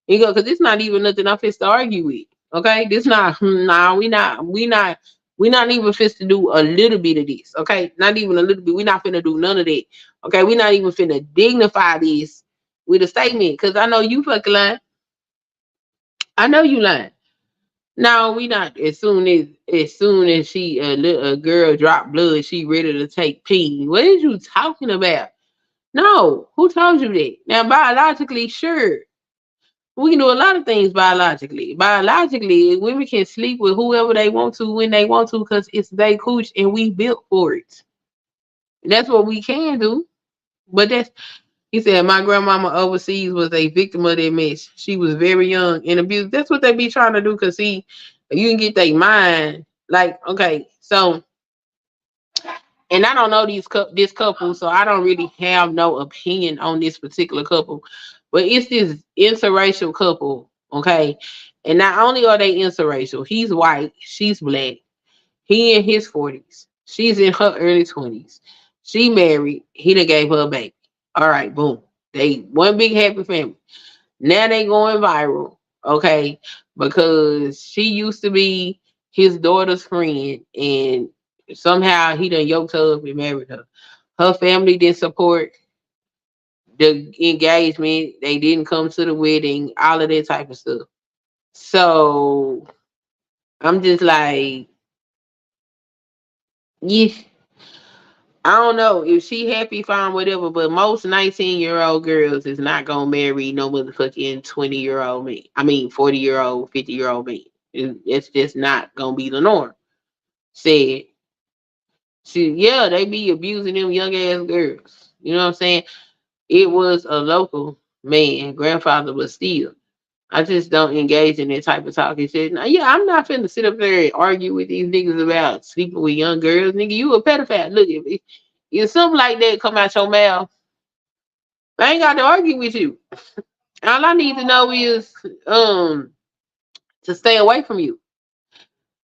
You go, because it's not even nothing I'm fit to argue with. Okay, this not nah, we not even fit to do a little bit of this. Okay, not even a little bit. We not finna do none of that. Okay, we not even finna dignify this with a statement. Cause I know you fucking lying. I know you lying. No, we not. As soon as she a girl drop blood, she ready to take pee. What is you talking about? No, who told you that? Now biologically, sure. We can do a lot of things biologically. Biologically, women can sleep with whoever they want to when they want to because it's they cooch and we built for it. That's what we can do. But that's he said my grandmama overseas was a victim of that mess. She was very young and abused. That's what they be trying to do because see, you can get their mind like okay, so and I don't know this couple, so I don't really have no opinion on this particular couple. But it's this interracial couple, okay? And not only are they interracial, he's white, she's black, he in his 40s, she's in her early 20s. She married, he done gave her a baby. All right, boom. They one big happy family. Now they going viral, okay? Because she used to be his daughter's friend, and somehow he done yoked her up and married her. Her family didn't support the engagement. They didn't come to the wedding, all of that type of stuff. So I'm just like, yeah, I don't know if she happy, fine, whatever. But most 19-year-old girls is not gonna marry no motherfucking 20-year-old man. I mean 40-year-old, 50-year-old man. It's just not gonna be the norm. Said she, yeah, they be abusing them young ass girls. You know what I'm saying? It was a local man, grandfather, but still. I just don't engage in that type of talking shit. Now, yeah, I'm not finna sit up there and argue with these niggas about sleeping with young girls. Nigga, you a pedophile. Look, if something like that come out your mouth, I ain't got to argue with you. All I need to know is to stay away from you.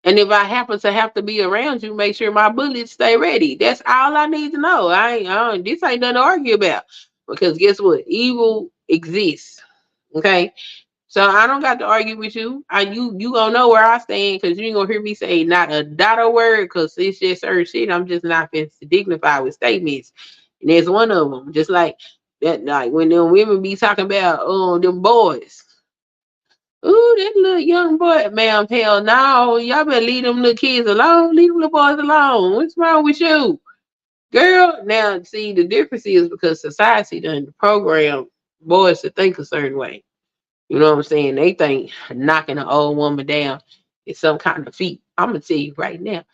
And if I happen to have to be around you, make sure my bullets stay ready. That's all I need to know. This ain't nothing to argue about. Because guess what? Evil exists. Okay. So I don't got to argue with you. You gonna know where I stand because you ain't gonna hear me say not a dot or word because it's just certain shit. I'm just not finna dignify with statements. And there's one of them. Just like that, like when them women be talking about them boys. Ooh, that little young boy, ma'am, hell no. Y'all better leave them little kids alone. Leave them little boys alone. What's wrong with you? Girl, now see the difference is because society done program boys to think a certain way. You know what I'm saying? They think knocking an old woman down is some kind of feat. I'm gonna tell you right now,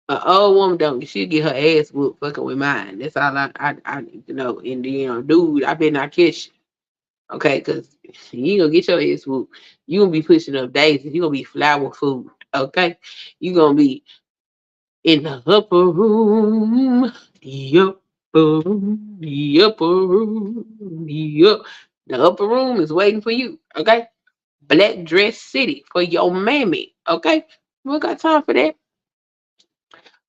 an old woman don't she get her ass whooped fucking with mine. That's all I need to know. And dude, I better not catch you. Okay, because you gonna get your ass whooped. You gonna be pushing up daisies. You gonna be flower food. Okay, you gonna be in the upper room, the upper room, the upper room, the upper room is waiting for you. Okay, Black Dress City for your mammy. Okay, we got time for that.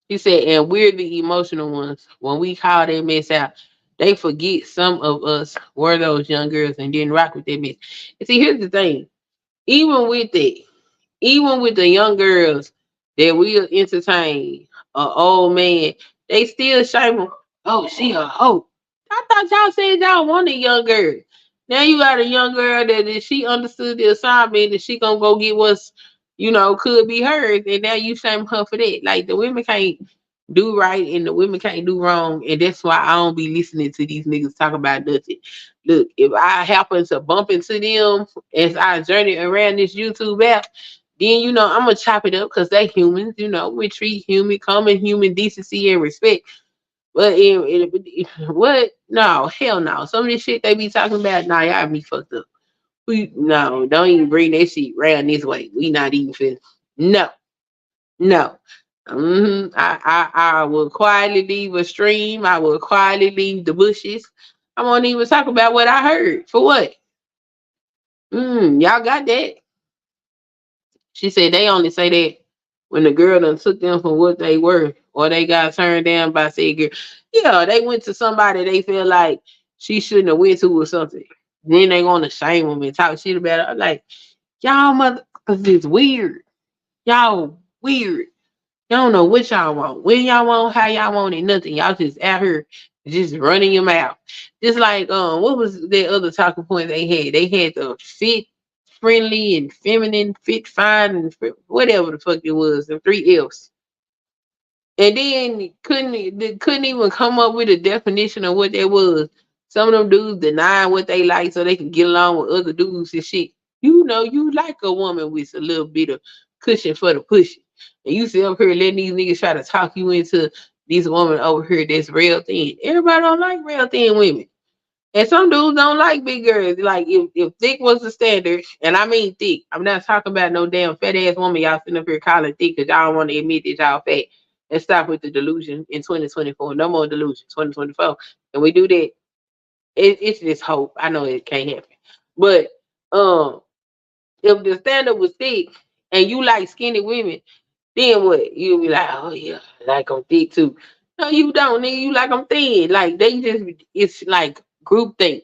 He said, and we're the emotional ones. When we call that mess out, they forget some of us were those young girls and didn't rock with that mess. And see, here's the thing. Even with it, even with the young girls that will entertain an old man, they still shame them. Oh, she a hoe. I thought y'all said y'all wanted a young girl. Now you got a young girl that if she understood the assignment that she gonna go get what's could be hers, and now you shame her for that. Like the women can't do right and the women can't do wrong, and that's why I don't be listening to these niggas talk about nothing. Look, if I happen to bump into them as I journey around this YouTube app, Then I'm gonna chop it up because they humans. We treat common human decency and respect. But what? No, hell no. Some of this shit they be talking about, nah, y'all be fucked up. No, don't even bring that shit round this way. We not even finna. No, no. I will quietly leave a stream. I will quietly leave the bushes. I won't even talk about what I heard. For what? Y'all got that? She said they only say that when the girl done took them for what they were, or they got turned down by said girl. Yeah, they went to somebody they feel like she shouldn't have went to or something. Then they gonna shame them and talk shit about it. I'm like, y'all motherfuckers is weird. Y'all weird. Y'all don't know what y'all want. When y'all want, how y'all want it, nothing. Y'all just out here just running your mouth. Just like what was the other talking point they had? They had the fit friendly and feminine, fit fine and whatever the fuck it was, the three F's. And then couldn't even come up with a definition of what that was. Some of them dudes denying what they like so they can get along with other dudes and shit. You like a woman with a little bit of cushion for the pushing. And you sit up here letting these niggas try to talk you into this woman over here that's real thin. Everybody don't like real thin women. And some dudes don't like big girls. Like if thick was the standard, and I mean thick, I'm not talking about no damn fat ass woman y'all sitting up here calling thick because y'all don't want to admit that y'all fat. Let's stop with the delusion in 2024. No more delusion. 2024. And we do that. It's just hope. I know it can't happen. But um, if the standard was thick and you like skinny women, then what? You'll be like, oh yeah, I like them thick too. No, you don't, nigga. You like them thin. Like they just, it's like groupthink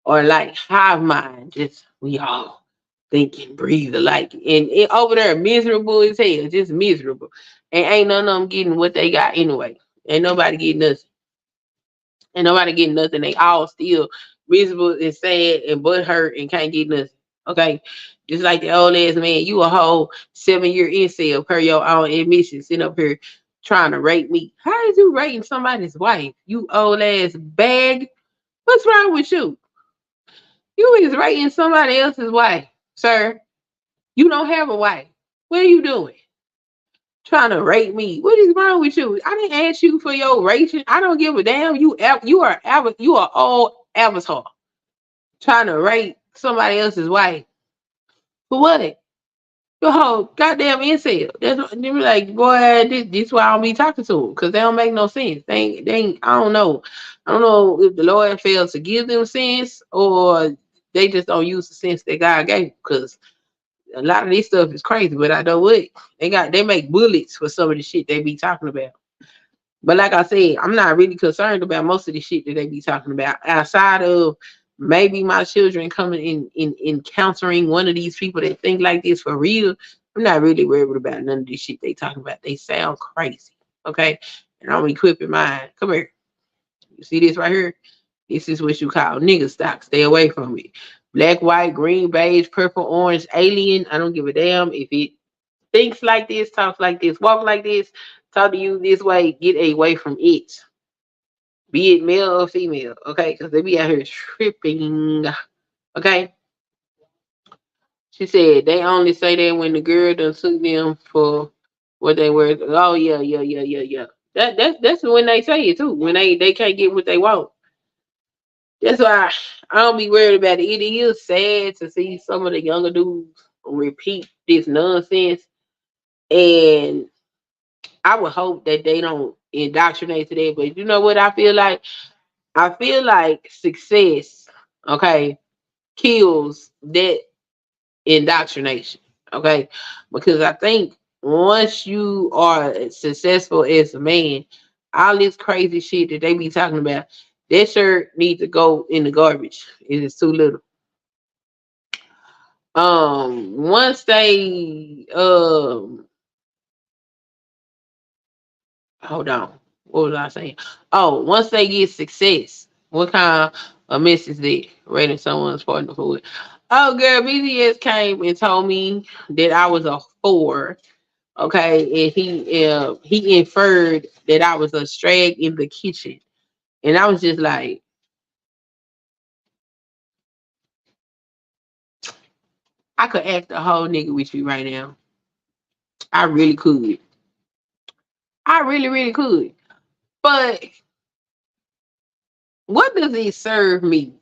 or like hive mind. Just we all think and breathe alike. And over there, miserable as hell, just miserable. And ain't none of them getting what they got anyway. Ain't nobody getting nothing. Ain't nobody getting nothing. They all still miserable and sad and butt hurt and can't get nothing. Okay. Just like the old ass man, you a whole 7-year incel per your own admission, sitting up here trying to rape me. How is you rating somebody's wife? You old ass bag. What's wrong with you? You is rating somebody else's wife, sir. You don't have a wife. What are you doing? Trying to rate me. What is wrong with you? I didn't ask you for your rating. I don't give a damn. You are all avatar. Trying to rate somebody else's wife. For what? Your whole goddamn incel. They be like, boy, this why I don't be talking to them. Because they don't make no sense. They ain't, I don't know. I don't know if the Lord fails to give them sense or they just don't use the sense that God gave. Because a lot of this stuff is crazy, but I know what they make bullets for some of the shit they be talking about. But like I said, I'm not really concerned about most of the shit that they be talking about outside of maybe my children coming in encountering one of these people that think like this for real. I'm not really worried about none of this shit they talking about. They sound crazy, okay? And I'm equipping mine. Come here. You see this right here? This is what you call nigga stock. Stay away from it. Black, white, green, beige, purple, orange, alien. I don't give a damn if it thinks like this, talks like this, walk like this, talk to you this way, get away from it. Be it male or female, okay? Because they be out here tripping, okay? She said they only say that when the girl done took them for what they were. Oh yeah, yeah, yeah, yeah, yeah. That's when they say it too. When they can't get what they want. That's why I don't be worried about it. It is sad to see some of the younger dudes repeat this nonsense, and I would hope that they don't indoctrinate to that. But you know what I feel like? I feel like success, okay, kills that indoctrination. Okay. Because I think once you are successful as a man, all this crazy shit that they be talking about, that shirt needs to go in the garbage. It is too little. Once they hold on. What was I saying? Oh, once they get success, what kind of mess is that? Rating someone's partner for it. Oh, girl, BTS came and told me that I was a whore. Okay, and he inferred that I was a strag in the kitchen, and I was just like, I could act a whole nigga with you right now. I really could. I really, really could. But what does it serve me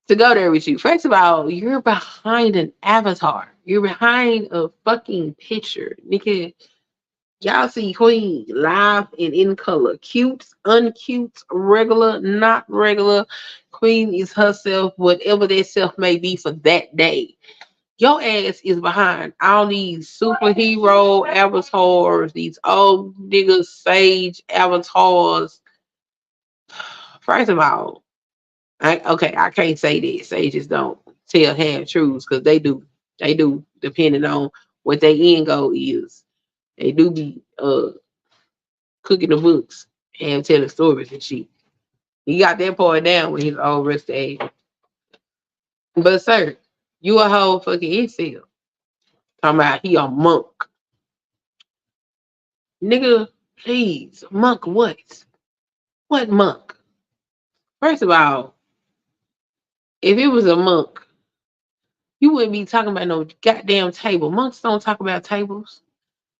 to go there with you? First of all, you're behind an avatar. You're behind a fucking picture. Nigga, y'all see Queen live and in color. Cute, uncute, regular, not regular. Queen is herself, whatever that self may be for that day. Your ass is behind all these superhero avatars, these old niggas sage avatars. First of all, I can't say that. Sages don't tell half truths because they do. They do, depending on what their end goal is. They do be cooking the books and telling stories and shit. He got that part down when he's old rest age. But sir, you a whole fucking incel. Talking about he a monk. Nigga, please. Monk what? What monk? First of all, if it was a monk, you wouldn't be talking about no goddamn table. Monks don't talk about tables.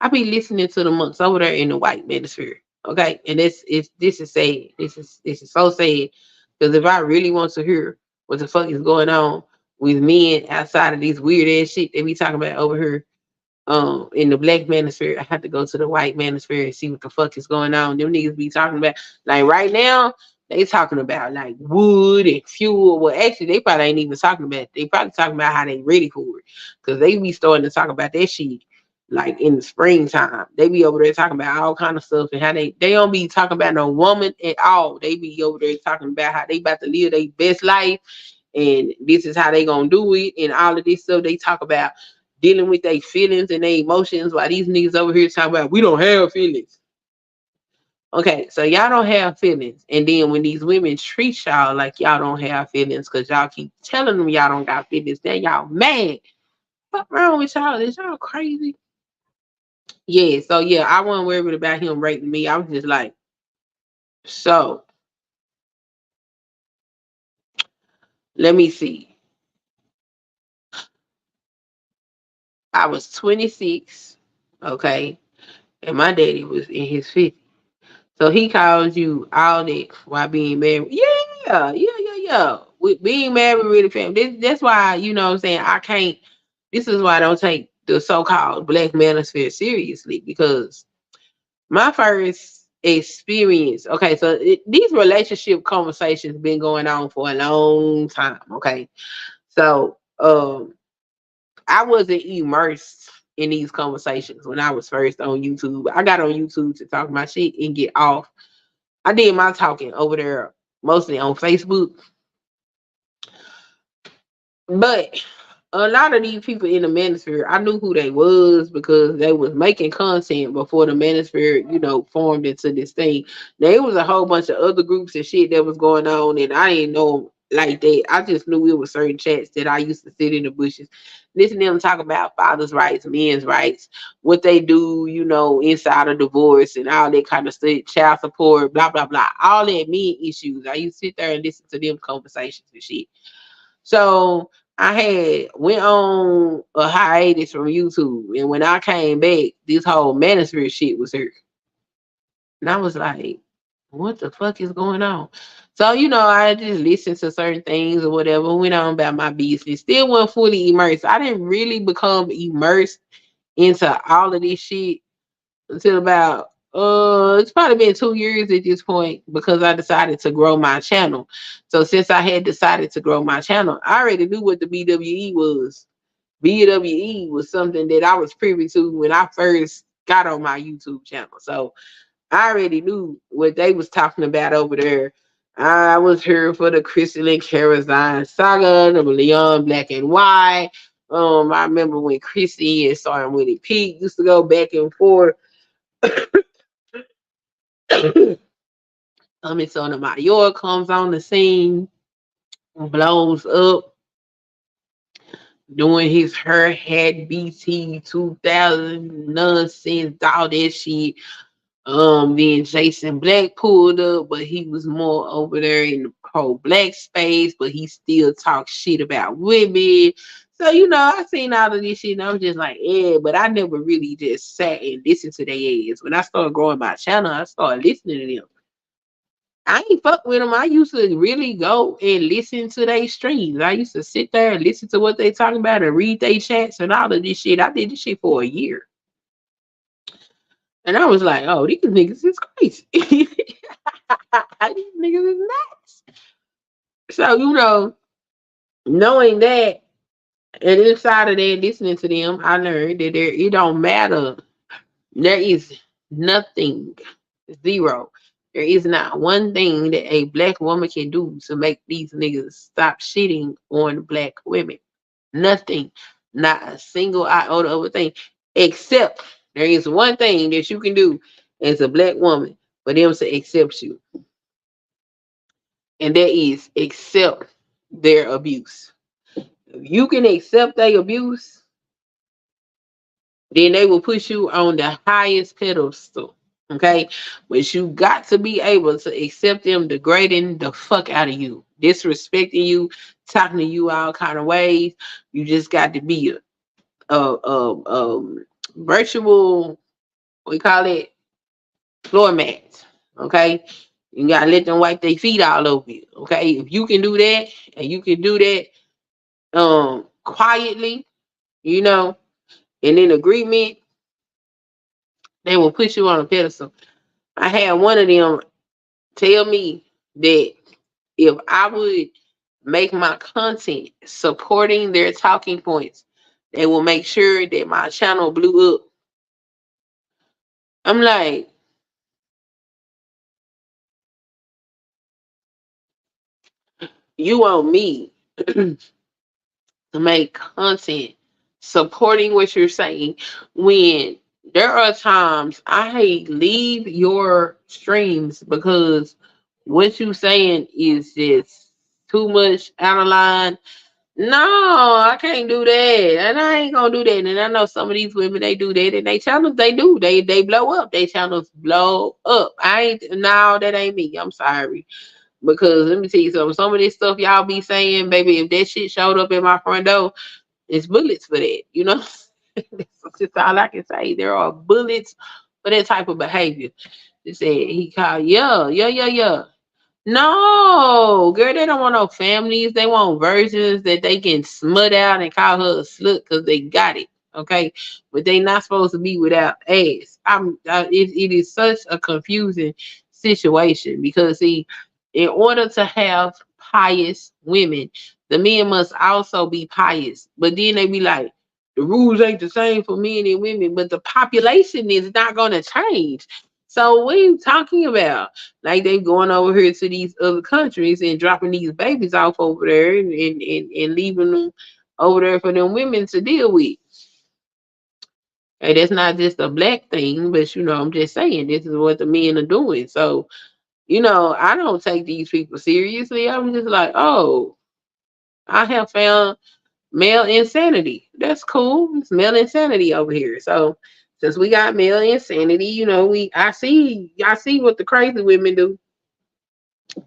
I be listening to the monks over there in the white manosphere. Okay. And this is sad. This is so sad. Because if I really want to hear what the fuck is going on with men outside of these weird ass shit they be talking about over here, in the black manosphere, I have to go to the white manosphere and see what the fuck is going on. Them niggas be talking about, like right now, they talking about like wood and fuel. Well, actually, they probably ain't even talking about it. They probably talking about how they ready for it. Cause they be starting to talk about that shit like in the springtime. They be over there talking about all kind of stuff and how they don't be talking about no woman at all. They be over there talking about how they about to live their best life and this is how they gonna do it and all of this stuff. They talk about dealing with their feelings and their emotions while these niggas over here talking about we don't have feelings. Okay, so y'all don't have feelings. And then when these women treat y'all like y'all don't have feelings because y'all keep telling them y'all don't got feelings, then y'all mad. What's wrong with y'all? Is y'all crazy? Yeah, so yeah, I wasn't worried about him raping me. I was just like, so let me see. I was 26, okay, and my daddy was in his 50s. So he calls you all that while being married. Yeah. With being married with a family. That's why, you know what I'm saying, I can't, this is why I don't take the so-called black manosphere seriously because my first experience, okay, so these relationship conversations been going on for a long time, okay? So I wasn't immersed in these conversations when I was first on YouTube. I got on YouTube to talk my shit and get off. I did my talking over there mostly on Facebook. But a lot of these people in the manosphere, I knew who they was because they was making content before the manosphere, formed into this thing. There was a whole bunch of other groups and shit that was going on, and I didn't know like that. I just knew it was certain chats that I used to sit in the bushes, listen to them talk about fathers' rights, men's rights, what they do, inside of divorce and all that kind of stuff, child support, blah blah blah, all that men issues. I used to sit there and listen to them conversations and shit. So I had went on a hiatus from YouTube, and when I came back, this whole manosphere shit was here, and I was like, "What the fuck is going on?" So I just listened to certain things or whatever, went on about my business. Still wasn't fully immersed. I didn't really become immersed into all of this shit until about it's probably been 2 years at this point because I decided to grow my channel. So since I had decided to grow my channel, I already knew what the BWE was. BWE was something that I was privy to when I first got on my YouTube channel. So I already knew what they was talking about over there. I was here for the Crystal and Karazine saga, the Leon Black and White. I remember when Chrissy and Sergeant Willie Pete used to go back and forth. Son of Mayor comes on the scene, blows up, doing his her hat BT 2000 nonsense, all that shit. Then Jason Black pulled up, but he was more over there in the pro-black space, but he still talks shit about women. So, I seen all of this shit and I was just like, yeah, but I never really just sat and listened to their ass. When I started growing my channel, I started listening to them. I ain't fuck with them. I used to really go and listen to their streams. I used to sit there and listen to what they talking about and read their chats and all of this shit. I did this shit for a year. And I was like, oh, these niggas is crazy. These niggas is nuts. So, knowing that and inside of that, listening to them, I learned that it don't matter. There is nothing, zero. There is not one thing that a black woman can do to make these niggas stop shitting on black women. Nothing. Not a single iota of a thing. Except there is one thing that you can do as a black woman for them to accept you. And that is accept their abuse. If you can accept their abuse, then they will put you on the highest pedestal. Okay? But you got to be able to accept them degrading the fuck out of you, disrespecting you, talking to you all kind of ways. You just got to be a virtual, we call it floor mat. Okay? You gotta let them wipe their feet all over you. Okay? If you can do that, and you can do that quietly, and in agreement, they will put you on a pedestal. I had one of them tell me that if I would make my content supporting their talking points, they will make sure that my channel blew up. I'm like, you want me to make content supporting what you're saying when there are times I leave your streams because what you saying is just too much out of line. No, I can't do that. And I ain't gonna do that. And I know some of these women they do that and they channels they do. They blow up. They channels blow up. That ain't me. I'm sorry. Because let me tell you something. Some of this stuff y'all be saying, baby, if that shit showed up at my front door, it's bullets for that. That's just all I can say. There are bullets for that type of behavior. They said he called, yeah. No, girl, they don't want no families. They want versions that they can smut out and call her a slut because they got it. Okay, but they not supposed to be without ass. It is such a confusing situation because see, in order to have pious women, the men must also be pious. But then they be like, the rules ain't the same for men and women, but the population is not gonna change. So what are you talking about? Like they going over here to these other countries and dropping these babies off over there and leaving them over there for them women to deal with. And that's not just a black thing, but I'm just saying this is what the men are doing. So, I don't take these people seriously. I'm just like, oh, I have found male insanity. That's cool. It's male insanity over here. So since we got male insanity, I see what the crazy women do.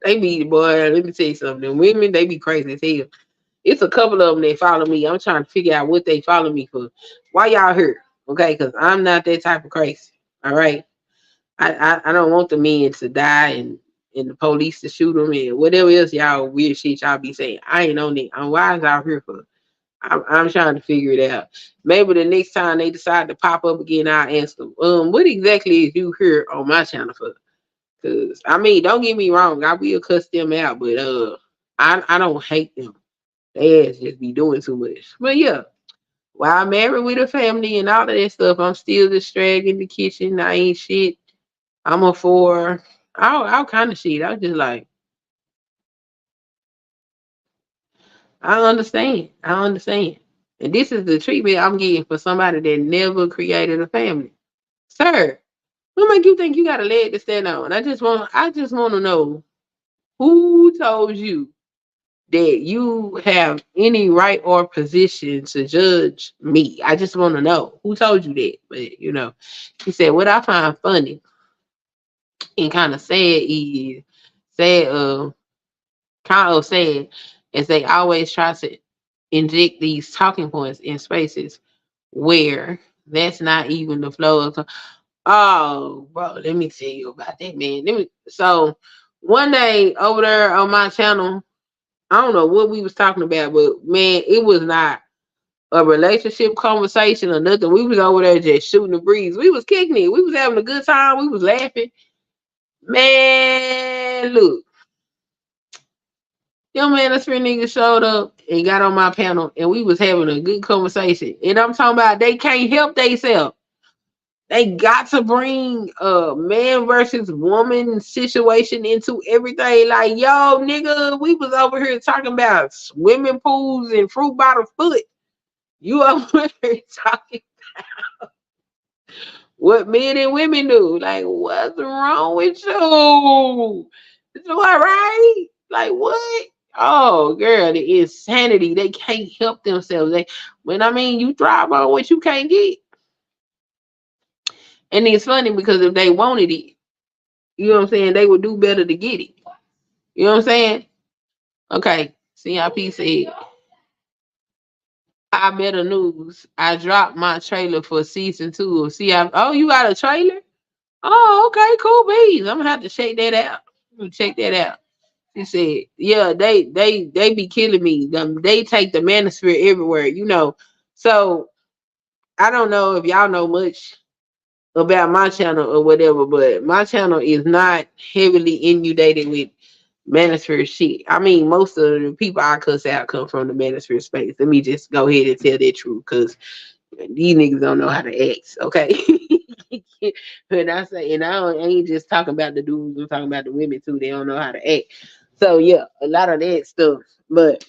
They be, boy, let me tell you something. Them women, they be crazy as hell. It's a couple of them that follow me. I'm trying to figure out what they follow me for. Why y'all here? Okay, because I'm not that type of crazy. All right. I don't want the men to die and the police to shoot them and whatever else y'all weird shit y'all be saying. I ain't on it. Why is y'all here for? I'm trying to figure it out. Maybe the next time they decide to pop up again, I'll ask them, what exactly is you here on my channel for? Cause don't get me wrong, I will cuss them out, but I don't hate them. They ass just be doing too much. But yeah, while I'm married with a family and all of that stuff, I'm still just dragged in the kitchen. I ain't shit. I'm a for all kind of shit. I just like I understand. I understand. And this is the treatment I'm getting for somebody that never created a family. Sir, what make you think you got a leg to stand on? I just want to know who told you that you have any right or position to judge me. I just want to know who told you that. But he said what I find funny and kind of sad is sad kind of sad is they always try to inject these talking points in spaces where that's not even the flow of oh bro, let me tell you about that man. So one day over there on my channel, I don't know what we was talking about, but man, it was not a relationship conversation or nothing. We was over there just shooting the breeze. We was kicking it. We was having a good time. We was laughing. Man, look, young man, that's three niggas showed up and got on my panel, and we was having a good conversation. And I'm talking about they can't help themselves. They got to bring a man versus woman situation into everything. Like, yo, nigga, we was over here talking about swimming pools and fruit by the foot. You over here talking what men and women do. Like, what's wrong with you? It's all right. Like, what? Oh, girl, the insanity. They can't help themselves. You drive on what you can't get. And it's funny because if they wanted it, you know what I'm saying, they would do better to get it. You know what I'm saying? Okay, CIP said, I better news. I dropped my trailer for season 2 of CIP. Oh, you got a trailer? Oh, okay, cool beans. I'm gonna have to check that out. Check that out. He said, yeah, they be killing me. They take the manosphere everywhere, you know. So I don't know if y'all know much about my channel or whatever, but my channel is not heavily inundated with manosphere shit. I mean, most of the people I cuss out come from the manosphere space. Let me just go ahead and tell that truth, because these niggas don't know how to act, okay? But I ain't just talking about the dudes, I'm talking about the women too. They don't know how to act. So yeah, a lot of that stuff. But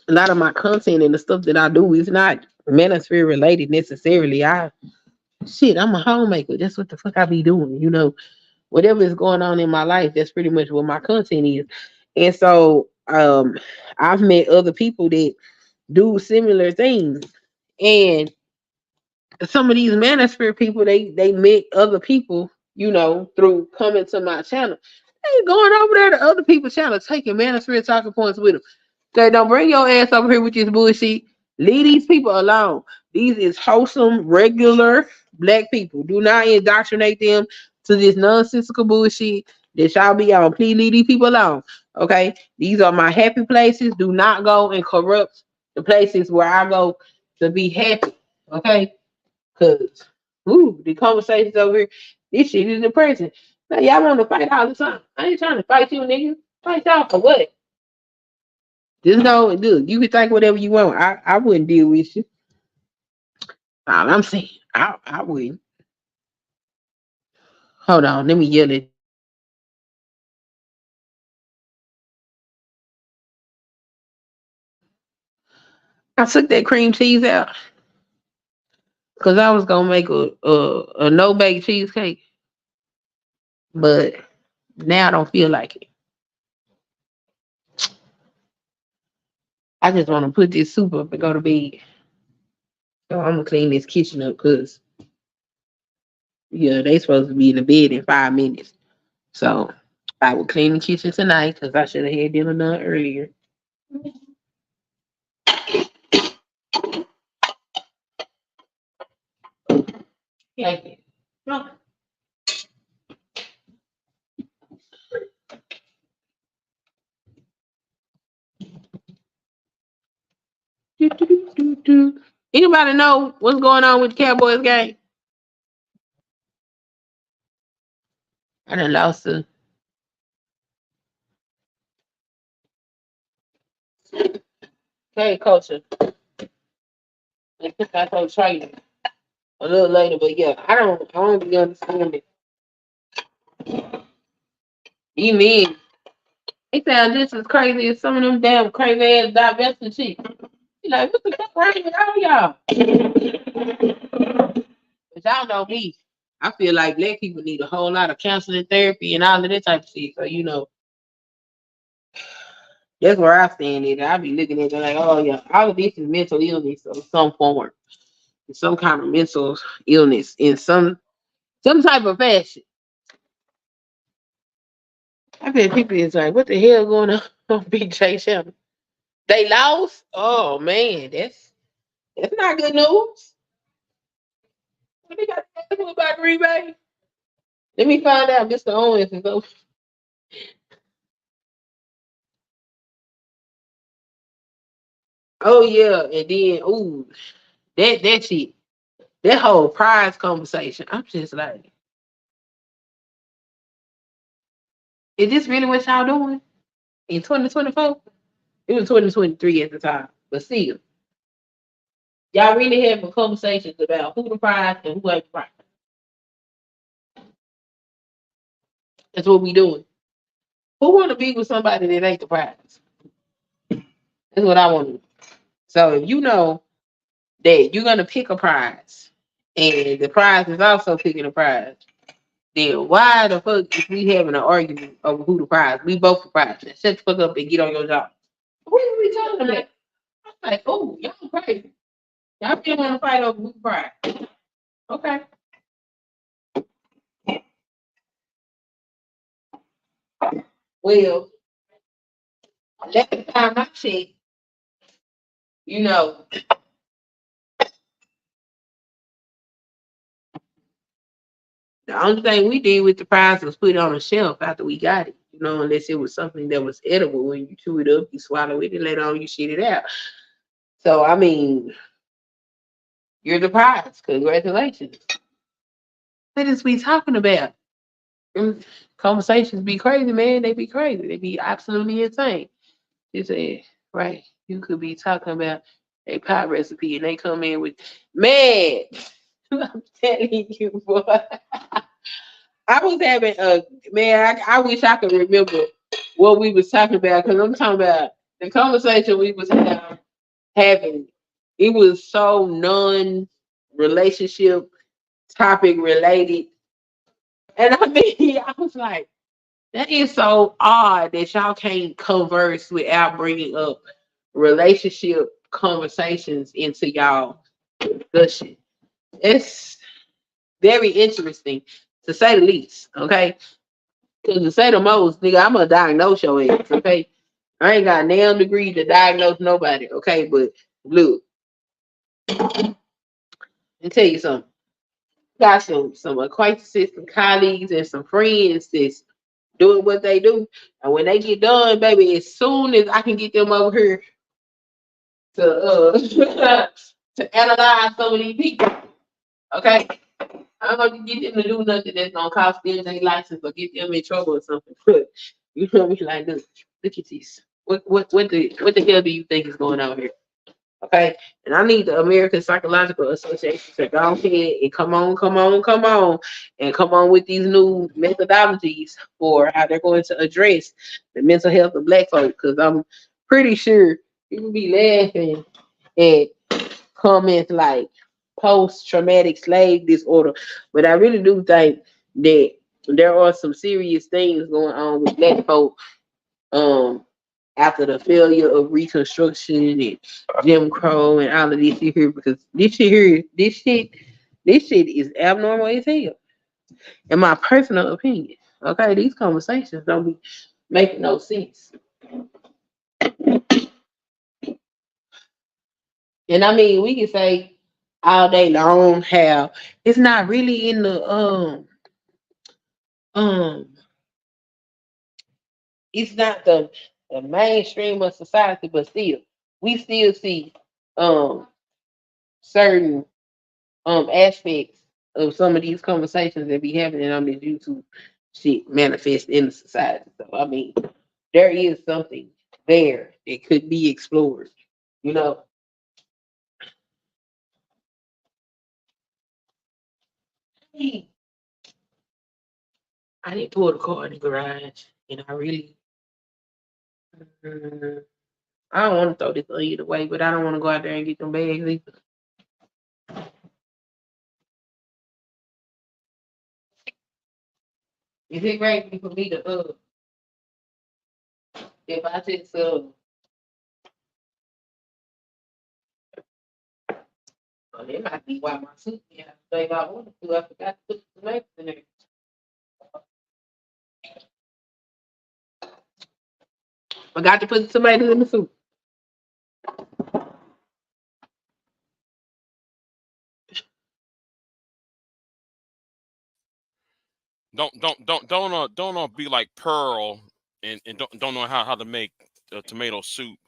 a lot of my content and the stuff that I do is not manosphere related necessarily. I'm a homemaker. That's what the fuck I be doing, you know. Whatever is going on in my life, that's pretty much what my content is. And so I've met other people that do similar things. And some of these manosphere people, they met other people, you know, through coming to my channel. They going over there to other people's channel, taking manosphere talking points with them. So don't bring your ass over here with this bullshit. Leave these people alone. These is wholesome, regular black people. Do not indoctrinate them to this nonsensical bullshit that y'all be on. Please leave these people alone. Okay? These are my happy places. Do not go and corrupt the places where I go to be happy. Okay? Cause the conversations over here, this shit is depressing. Now y'all want to fight all the time. I ain't trying to fight you, nigga. Fight y'all for what? Just go and do. You can think whatever you want. I wouldn't deal with you. All I'm saying, I wouldn't. Hold on, let me yell it. I took that cream cheese out because I was gonna make a no bake cheesecake, but now I don't feel like it. I just want to put this soup up and go to bed. So I'm gonna clean this kitchen up because yeah, they supposed to be in the bed in 5 minutes. So I will clean the kitchen tonight because I should have had dinner done earlier. Yeah. No. Anybody know what's going on with the Cowboys game? I done lost the. Hey, culture. They took out their trailer a little later, but yeah, I don't be understanding. Even it sounds just as crazy as some of them damn crazy ass divesting shit. You like, what the fuck wrong with all y'all? But y'all know me. I feel like black people need a whole lot of counseling, therapy, and all of that type of shit. So you know, that's where I stand in. I be looking at it like, oh yeah, all of this is mental illness of some form, some kind of mental illness in some type of fashion. I bet people is like, what the hell going on on BJ Shannon? They lost? Oh man, that's not good news. What they got to do about Green Bay? Let me find out Mr. Owens is over. Oh yeah, and then ooh, that shit, that whole prize conversation. I'm just like, is this really what y'all doing in 2024? It was 2023 at the time, but still, y'all really having conversations about who the prize and who ain't the prize. That's what we doing. Who want to be with somebody that ain't the prize? That's what I want to do. So if you know that you're gonna pick a prize, and the prize is also picking a prize, then why the fuck is we having an argument over who the prize? We both the prize. Now shut the fuck up and get on your job. What are we talking about? I'm like, oh, y'all crazy. Y'all still want to fight over who the prize? Okay. Well, last time I checked, you know, the only thing we did with the prize was put it on a shelf after we got it. You know, unless it was something that was edible. When you chew it up, you swallow it, and later on you shit it out. So I mean, you're the prize. Congratulations. What is we talking about? Conversations be crazy, man. They be crazy. They be absolutely insane. You say, right? You could be talking about a pie recipe, and they come in with, man. I'm telling you, boy. I was having a man. I wish I could remember what we was talking about because I'm talking about the conversation we was having. It was so non-relationship topic related, and I mean, I was like, that is so odd that y'all can't converse without bringing up relationship conversations into y'all discussion. It's very interesting to say the least. Okay. Because to say the most, nigga, I'm gonna diagnose your ass, okay? I ain't got a damn degree to diagnose nobody, okay? But look, let me tell you something. Got some acquaintances, some colleagues, and some friends that's doing what they do. And when they get done, baby, as soon as I can get them over here to to analyze some of these people, okay? I'm gonna get them to do nothing that's gonna cost them their license or get them in trouble or something. But you know what I mean? Like, look at this. What the hell do you think is going on here? Okay. And I need the American Psychological Association to go ahead and come on with these new methodologies for how they're going to address the mental health of black folks. Because I'm pretty sure you will be laughing at comments like post-traumatic slave disorder, but I really do think that there are some serious things going on with black folk um after the failure of Reconstruction and Jim Crow and all of this shit here, because this shit is abnormal as hell, in my personal opinion. Okay, these conversations don't be making no sense. And I mean, we can say all day long how it's not really in the um it's not the mainstream of society, but still we still see um certain aspects of some of these conversations that be happening on this YouTube shit manifest in the society. So I mean, there is something there that could be explored. You know, I didn't pull the car in the garage, and I really, mm, I don't want to throw this either way, but I don't want to go out there and get them bags either. Is it great for me to if I just oh, that might be why my sister had to say I wanted to. I forgot to put the tomatoes in there. Forgot to put the tomatoes in the soup. Don't be like Pearl and don't know how to make tomato soup.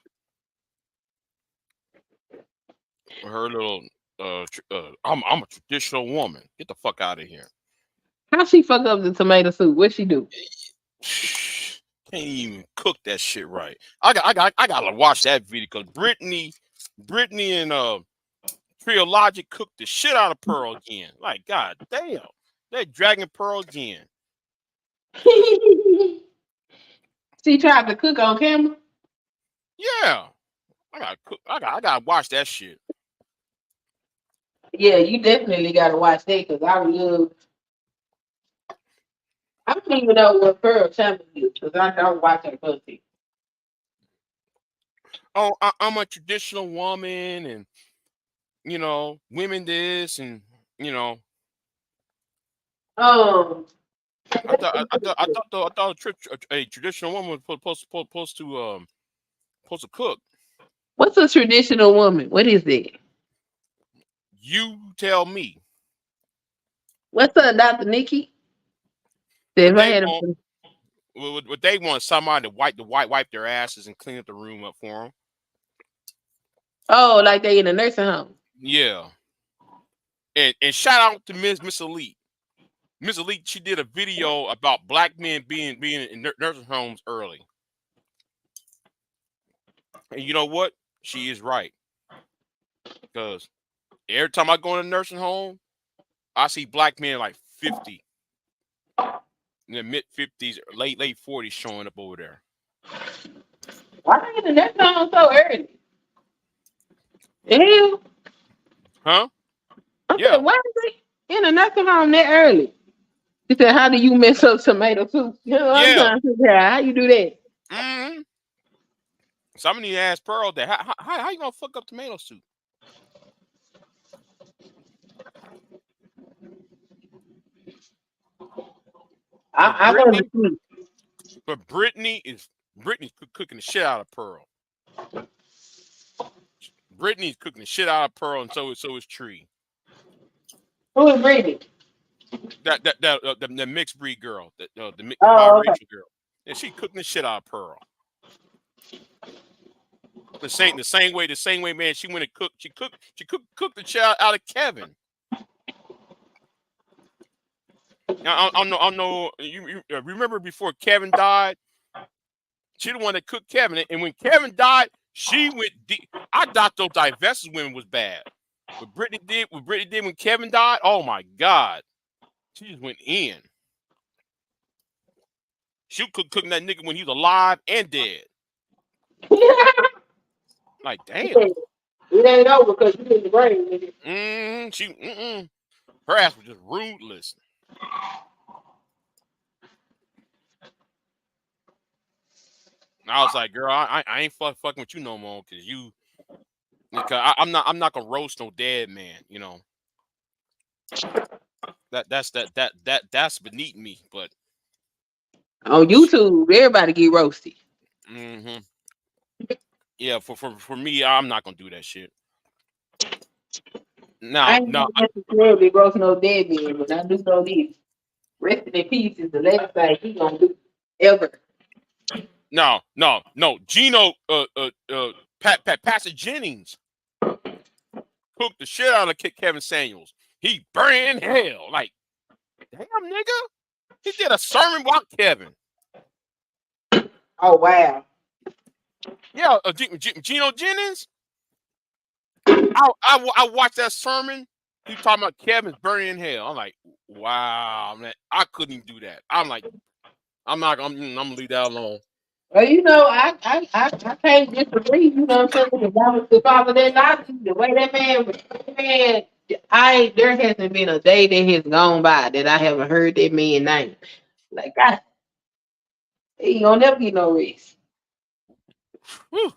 Her little I'm a traditional woman. Get the fuck out of here. How she fuck up the tomato soup? What she do? Can't even cook that shit right. I gotta watch that video because Brittany and Triologic cooked the shit out of Pearl again. Like, god damn. They're dragging Pearl again. She tried to cook on camera. Yeah. I gotta watch that shit. Yeah, you definitely gotta watch that because I love. I don't even know what Pearl channel is because I don't watch her content. Oh, I'm a traditional woman, and women this, and Um, I thought a traditional woman was supposed to cook. what's a traditional woman? What is that? You tell me. What's up, Dr. Nikki? If What I they had want, a, what they want somebody to wipe their asses and clean up the room up for them. oh, like they in a nursing home. Yeah. And shout out to Miss Elite. Miss Elite, she did a video about black men being in nursing homes early. And you know what? She is right. Because every time I go in a nursing home, I see black men like 50, in the mid 50s, late 40s showing up over there. Why they in the nursing home so early? The hell? Huh? I Yeah. said, why is they in a nursing home that early? He said, how do you mess up tomato soup? You know, I'm Yeah. trying to figure out how you do that. Mm-hmm. Somebody need to ask Pearl that. How you gonna fuck up tomato soup? But I want to see. Brittany's cooking the shit out of Pearl. Brittany's cooking the shit out of Pearl, and so is Tree. Who is Brittany? The mixed breed girl, the Oh, okay. biracial girl. And she cooking the shit out of Pearl. The same way, man. She went and cooked. She cooked the shit out of Kevin. I know. You remember before Kevin died? She the one that cooked Kevin, and when Kevin died, she went deep. I thought those divested women was bad. What Brittany did when Kevin died, oh my God. She just went in. She was cooking that nigga when he was alive and dead. Like, damn. It ain't over because you in the brain, nigga. Her ass was just ruthless. I was like, girl, I ain't fucking with you no more because I'm not gonna roast no dead man, That's beneath me, but On YouTube, everybody get roasted. mm-hmm. Yeah, for me, I'm not gonna do that shit. I Now, ain't necessarily roast no dead man, but I do know this. Rest in peace is the last thing he gonna do ever. no. Gino, Pastor Jennings cooked the shit out of Kevin Samuels. He burned in hell. Like, damn, nigga. He did a sermon about Kevin. Oh wow. Yeah, Gino Jennings. I watched that sermon. He talking about Kevin's burning in hell. I'm like, wow, man. I couldn't even do that. I'm like, I'm gonna leave that alone. Well, I can't disagree. You know what I'm saying? If I was to follow that logic, the way that man, there hasn't been a day that has gone by that I haven't heard that man name. Like, God, he gonna never get no rest. Whew.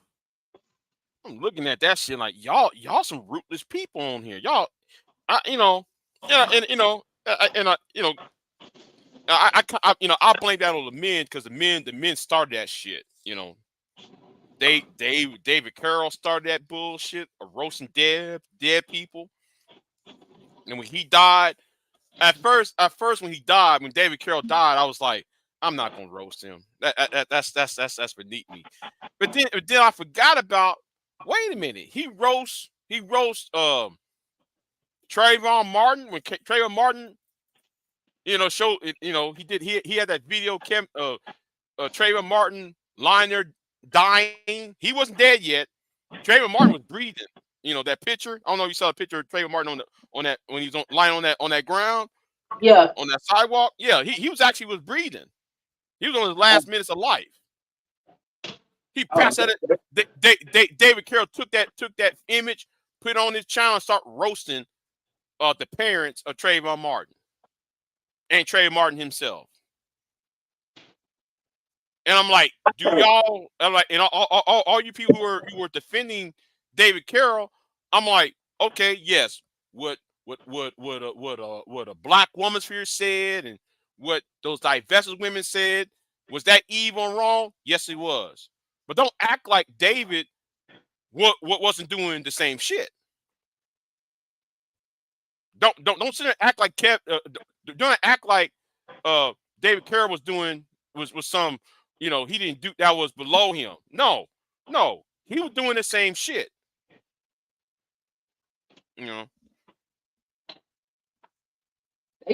I'm looking at that shit like y'all some rootless people on here. Y'all, I blame that on the men because the men started that shit. David Carroll started that bullshit of roasting dead people. And when he died, at first when he died, when David Carroll died, I was like, I'm not gonna roast him. That's beneath me. But then I forgot about. Wait a minute. He roast Trayvon Martin when Trayvon Martin, showed he had that video Trayvon Martin lying there dying. He wasn't dead yet. Trayvon Martin was breathing. That picture. I don't know if you saw the picture of Trayvon Martin on that when he was lying on that ground Yeah. on that sidewalk. Yeah, he was breathing. He was on his last minutes of life. He Oh, passed out it. David Carroll took that image, put it on his channel, and start roasting the parents of Trayvon Martin and Trayvon Martin himself. And I'm like, and all you people who were defending David Carroll, I'm like, okay, yes, what a black woman's here said, and what those divested women said, was that evil and wrong? Yes, it was. But don't act like David what wasn't doing the same shit. Don't sit there and act like don't act like David Carroll was doing was some, he didn't do that was below him. No, he was doing the same shit. They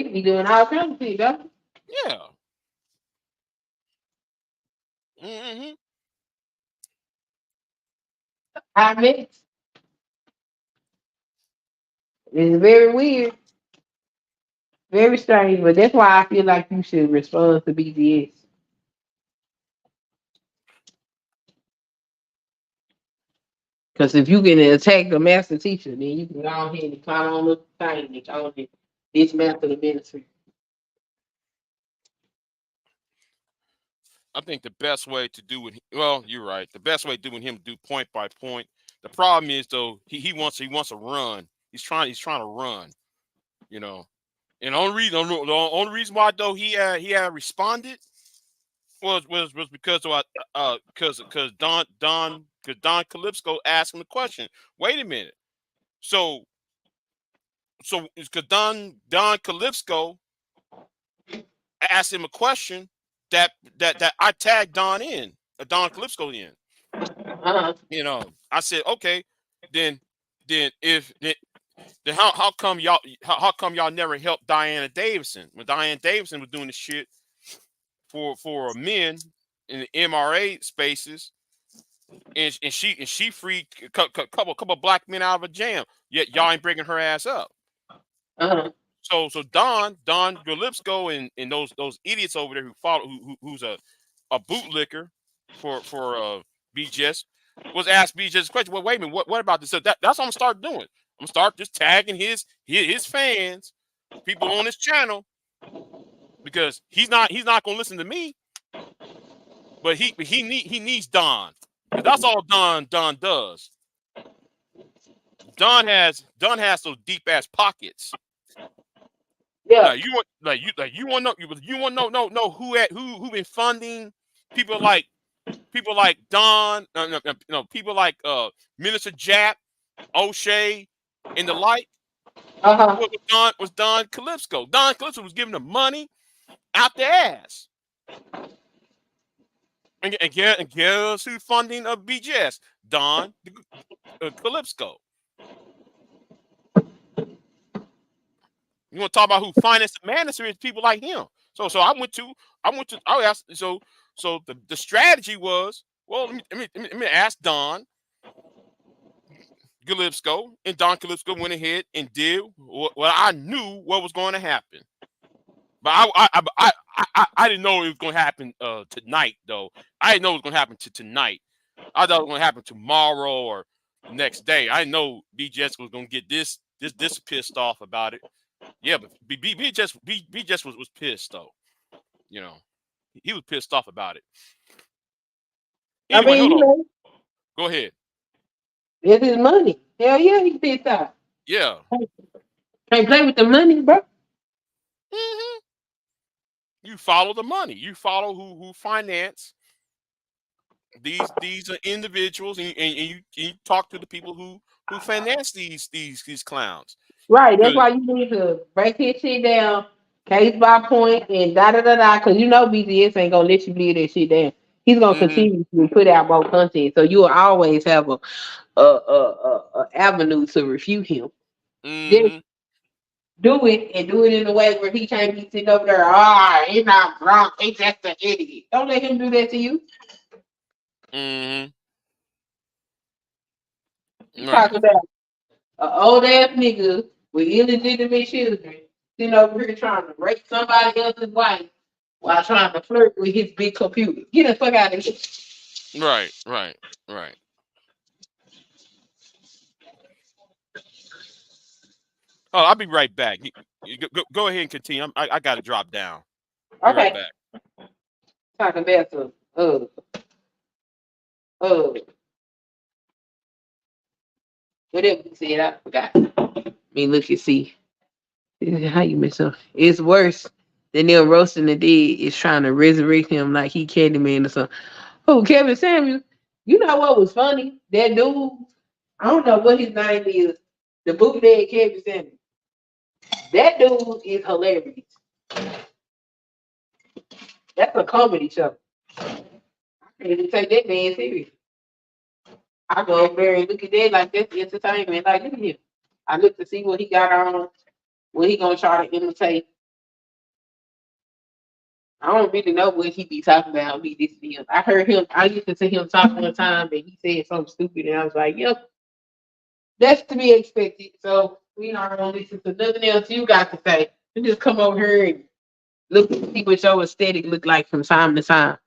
be doing all kinds of things, huh? Yeah. Mm-hmm. I mean, it's very weird, very strange, but that's why I feel like you should respond to BGS. Because if you can attack the master teacher, then you can go ahead and climb on the thing and go ahead and dismantle the ministry. I think the best way to do it. Well, you're right. The best way doing him do point by point. The problem is though he wants to run. He's trying to run. And the only reason why though he had responded was because of because Don Calypso asked him the question. Wait a minute. So it's because Don Calypso asked him a question that I tagged Don Calypso in. Uh-huh. I said, okay, then if then how come y'all never helped Diana Davidson when Diana Davidson was doing the shit for men in the MRA spaces, and she freed a couple black men out of a jam, yet y'all ain't bringing her ass up. Uh-huh. So Don Galipsco and those idiots over there who follow who's a bootlicker for BGS was asked BGS question. Well, wait a minute, what about this? So that's what I'm gonna start doing. I'm gonna start just tagging his fans, people on his channel, because he's not gonna listen to me, but he needs Don, because that's all Don does. Don has those deep ass pockets. Yeah. You want to know who been funding people like Don, people like Minister Jap, O'Shea, and the like. Uh-huh. Was Don Calypso. Don Calypso was giving them money out their ass. And guess who's funding of BGS? Don Calypso. You want to talk about who financed the manager? Is people like him. So I asked. So the strategy was, well, let me ask Don Calypso, and Don Calypso went ahead and did what I knew what was going to happen. But I didn't know it was going to happen tonight, though. I didn't know it was going to happen tonight. I thought it was going to happen tomorrow or the next day. I didn't know BGS was going to get this pissed off about it. Yeah, but BGS was pissed though. He was pissed off about it. Anyway, hold on. Go ahead. It's his money. Hell yeah, he pissed off. Yeah. Can't play with the money, bro. Mm-hmm. You follow the money. You follow who finance These are individuals, and you talk to the people who finance these clowns. Right. That's 'Cause- why you need to break his shit down, case by point, and da da da da. Because you know BTS ain't gonna let you leave that shit down. He's gonna mhm, continue to put out more content, so you will always have a avenue to refute him. Just mhm, do it and do it in a way where he can't be sitting over there. Ah, he's not wrong. He's just an idiot. Don't let him do that to you. mhm. You Right, talking about an old ass nigga with illegitimate children sitting over here trying to rape somebody else's wife while trying to flirt with his big computer. Get the fuck out of here. right, right, right. Oh, I'll be right back. Go ahead and continue. I got to drop down. Be right Okay. back. Talking about some uh whatever you said, I forgot. I mean look and see. How you mess up? It's worse than them roasting the dead is trying to resurrect him like he Candyman or something. Oh, Kevin Samuel. You know what was funny? That dude, I don't know what his name is. The bootleg Kevin Samuel. That dude is hilarious. That's a comedy show. I can't even take that man serious. I go over there and look at that like that's entertainment. Like, look at him. I look to see what he got on, what he gonna try to imitate. I don't really know what he be talking about. Me this him. I heard him. I used to see him talk one time, and he said something stupid, and I was like, "Yep, that's to be expected." So we not gonna listen to nothing else you got to say. You just come over here and look and see what your aesthetic look like from time to time.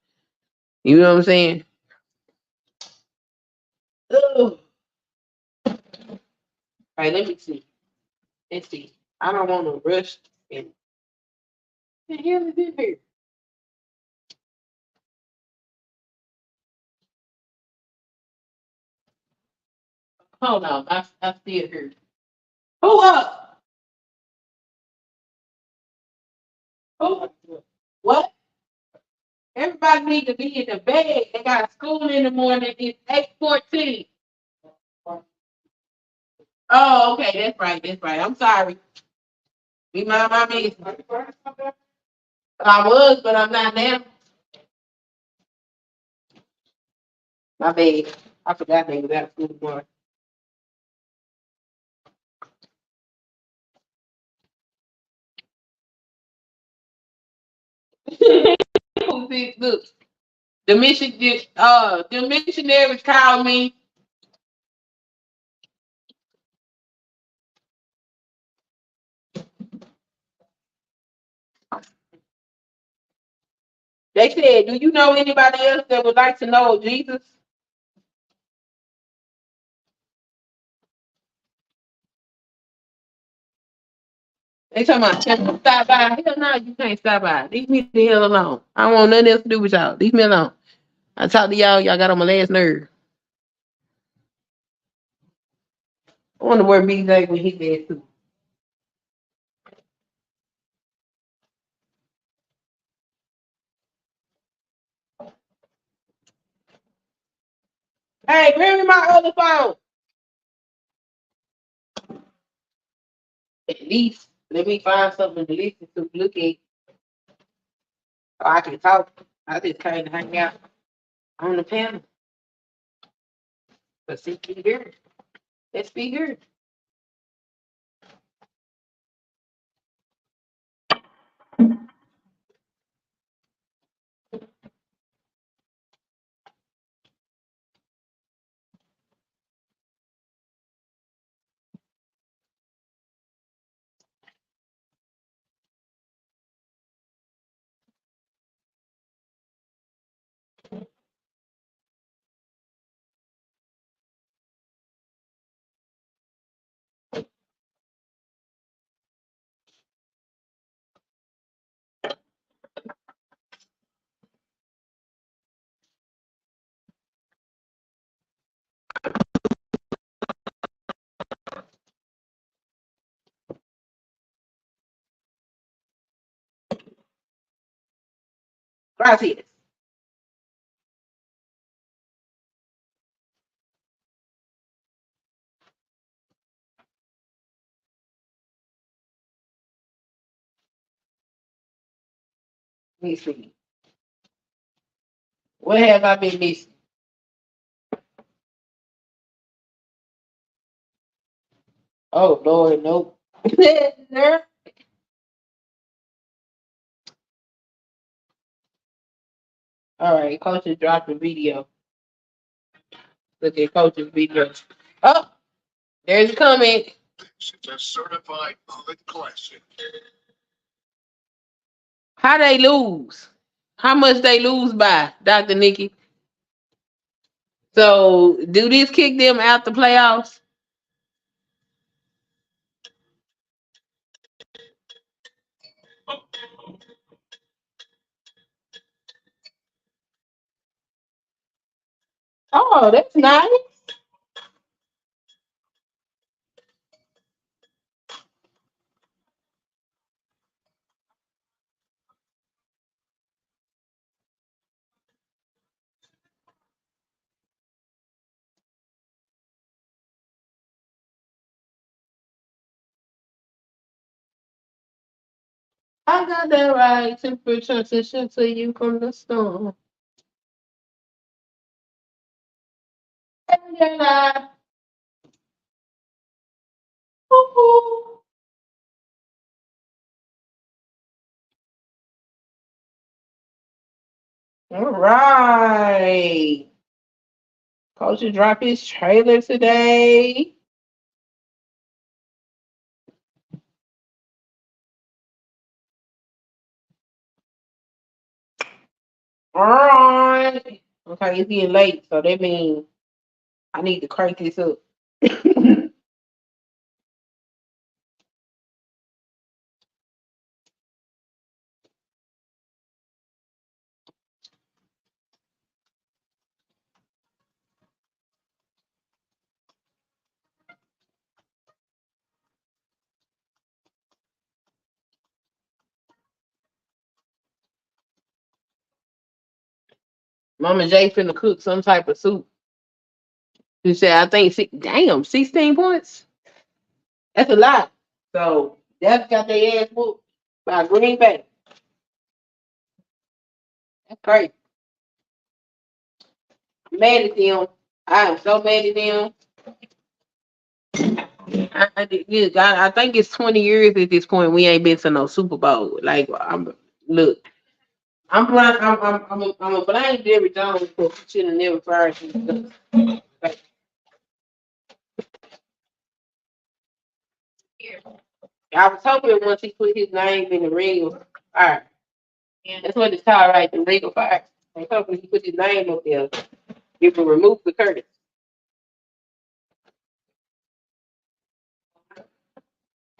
You know what I'm saying? Ugh. All right, let me see. Let's see. I don't want to rush. And what the hell is in here? Hold on, I still here. Who up? Who? What? Everybody need to be in the bed. They got school in the morning. It's 8:14. Oh, okay, that's right. That's right. I'm sorry. Be my business. I was, but I'm not now. My bad. I forgot they was out of school tomorrow. Look, the missionaries called me. They said, "Do you know anybody else that would like to know Jesus?" They talking about, "Can you stop by?" Hell no, you can't stop by. Leave me the hell alone. I don't want nothing else to do with y'all. Leave me alone. I talk to y'all. Y'all got on my last nerve. I wonder where BJ when he said too. Hey, bring me my other phone. At least let me find something to listen to, look at, so I can talk. I just came to hang out on the panel. But see, be here. Let's be here. Gracias. Let me see. What have I been missing? Oh Lord, nope. All right, coach is dropping video. Look at coach's video. Oh, there's a comment. Certified good classic. How they lose? How much they lose by, Dr. Nikki? So do this kick them out the playoffs? Oh, that's nice. I got that right to transition to you from the storm. All right. Coach will drop his trailer today. All right. Okay, it's getting late, so that means I need to crank this up. Mama J finna cook some type of soup. She said, I think, 16 points? That's a lot. So, that's got their ass whooped by Green Bay. That's crazy. I'm mad at them. I am so mad at them. I think it's 20 years at this point. We ain't been to no Super Bowl. Like, look, I'm a blame Jerry Jones for should have never fired him. Like, I was hoping once he put his name in the ring of fire. That's what it's called, right? The ring of fire. I was hoping he put his name up there. You can remove the curtain.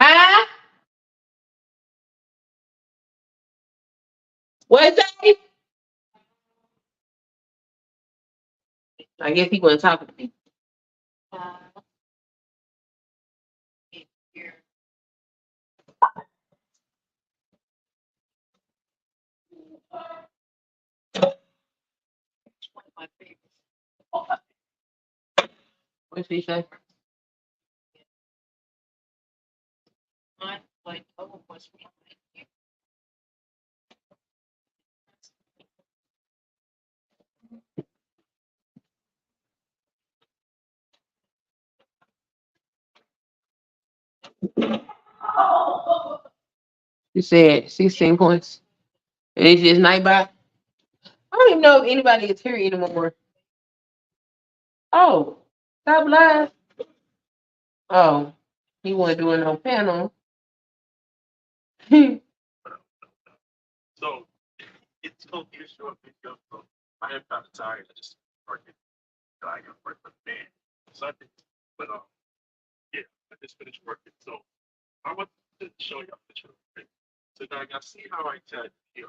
Huh? What's that? I guess he wasn't talking to me. What's he say? He said 16 points. And it's just night by. I don't even know if anybody is here anymore. Oh, stop lying. Oh, he wasn't doing no panel. So it's gonna be a short video. So I am kind of tired. I just working. I got work with the band Sunday, but yeah, I just finished working. So I want to show y'all the truth. So now y'all see how I tell you.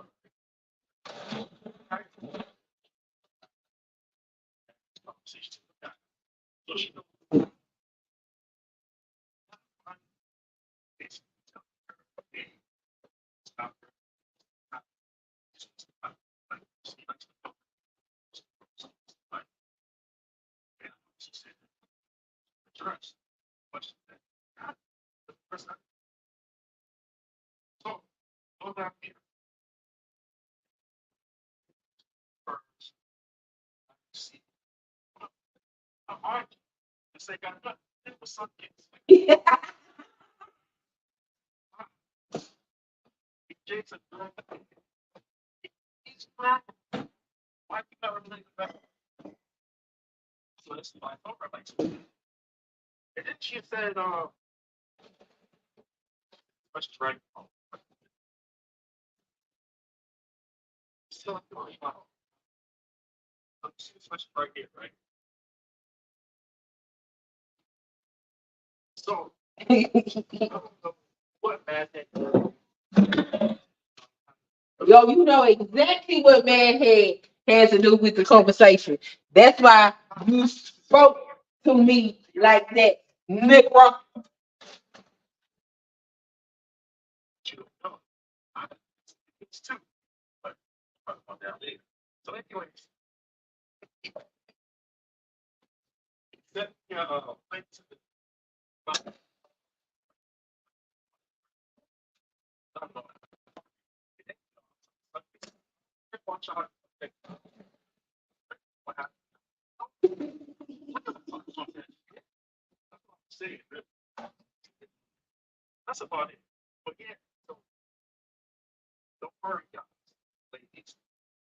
So she argue. This ain't got nothing to do with some kids. Jason, he's black. Why you never believe that? So this is my over like. And then she said, let's try. So, let's right here, right? So, what bad thing? Yo, you know exactly what Madhead has to do with the conversation. That's why you spoke to me like that, nigga. It's two, but I'll talk about that later. So, anyways, that link to the watch out. What happened? That's about it. But yeah, so don't worry, guys. Ladies,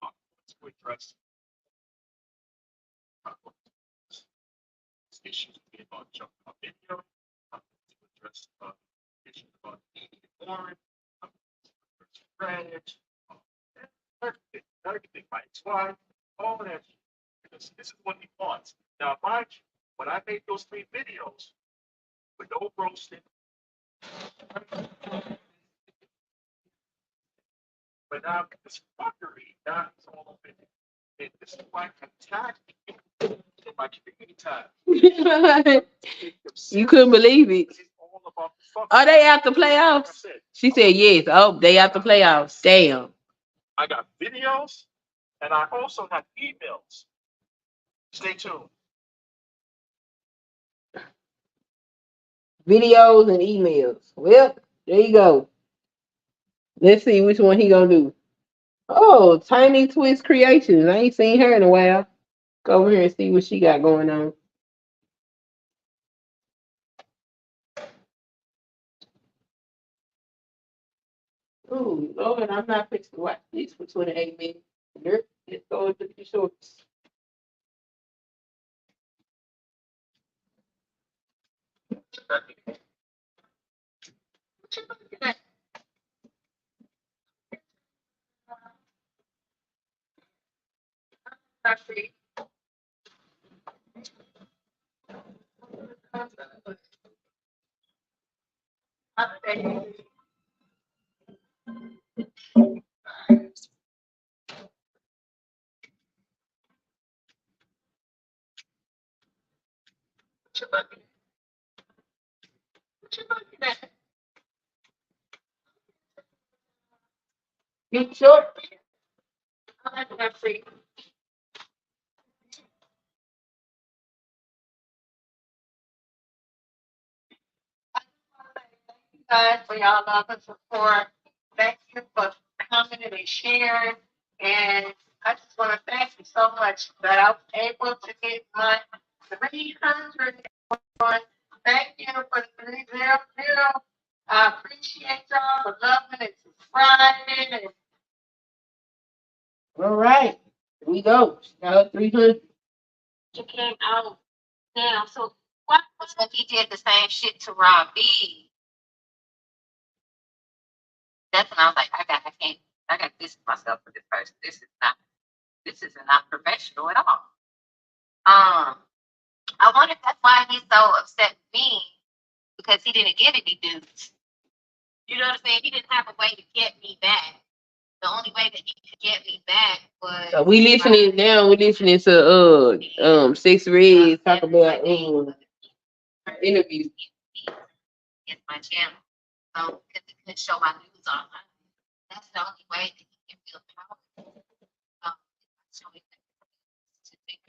let's go address issues about jumping on video. To address issues about eating orange, red, everything, my ex-wife, all of that. Because this is what he wants. Now, mind you, when I made those 3 videos with no roasting, but now this fuckery, now it's all over it. And this is why I attacked me in my community tab. You couldn't believe it. It's all about the fuck. Are they out the playoffs? She said yes. Oh, they out the playoffs. Damn. I got videos and I also have emails. Stay tuned. Videos and emails. Well, there you go. Let's see which one he gonna do. Oh, Tiny Twist Creations. I ain't seen her in a while. Go over here and see what she got going on. Ooh, Lord, I'm not fixing to watch this for 28 minutes. Nope, let's go into the shorts. You sure? Guys, for y'all love and support. Thank you for coming and sharing. And I just want to thank you so much that I was able to get my 300 one. Thank you for the 300. I appreciate y'all for loving and subscribing. And All right. Here we go. Got 300. you came out now. So what was if he did the same shit to Rob B? That's when I was like, I got to distance myself for this person. This is not professional at all. I wonder if that's why he's so upset with me, because he didn't get any dudes. You know what I'm saying? He didn't have a way to get me back. The only way that he could get me back was. So we listening now. We listening to 6 Reds talk about interview. It's my channel, so because it could show my news online. That's the only way that he can feel powerful. Showing to take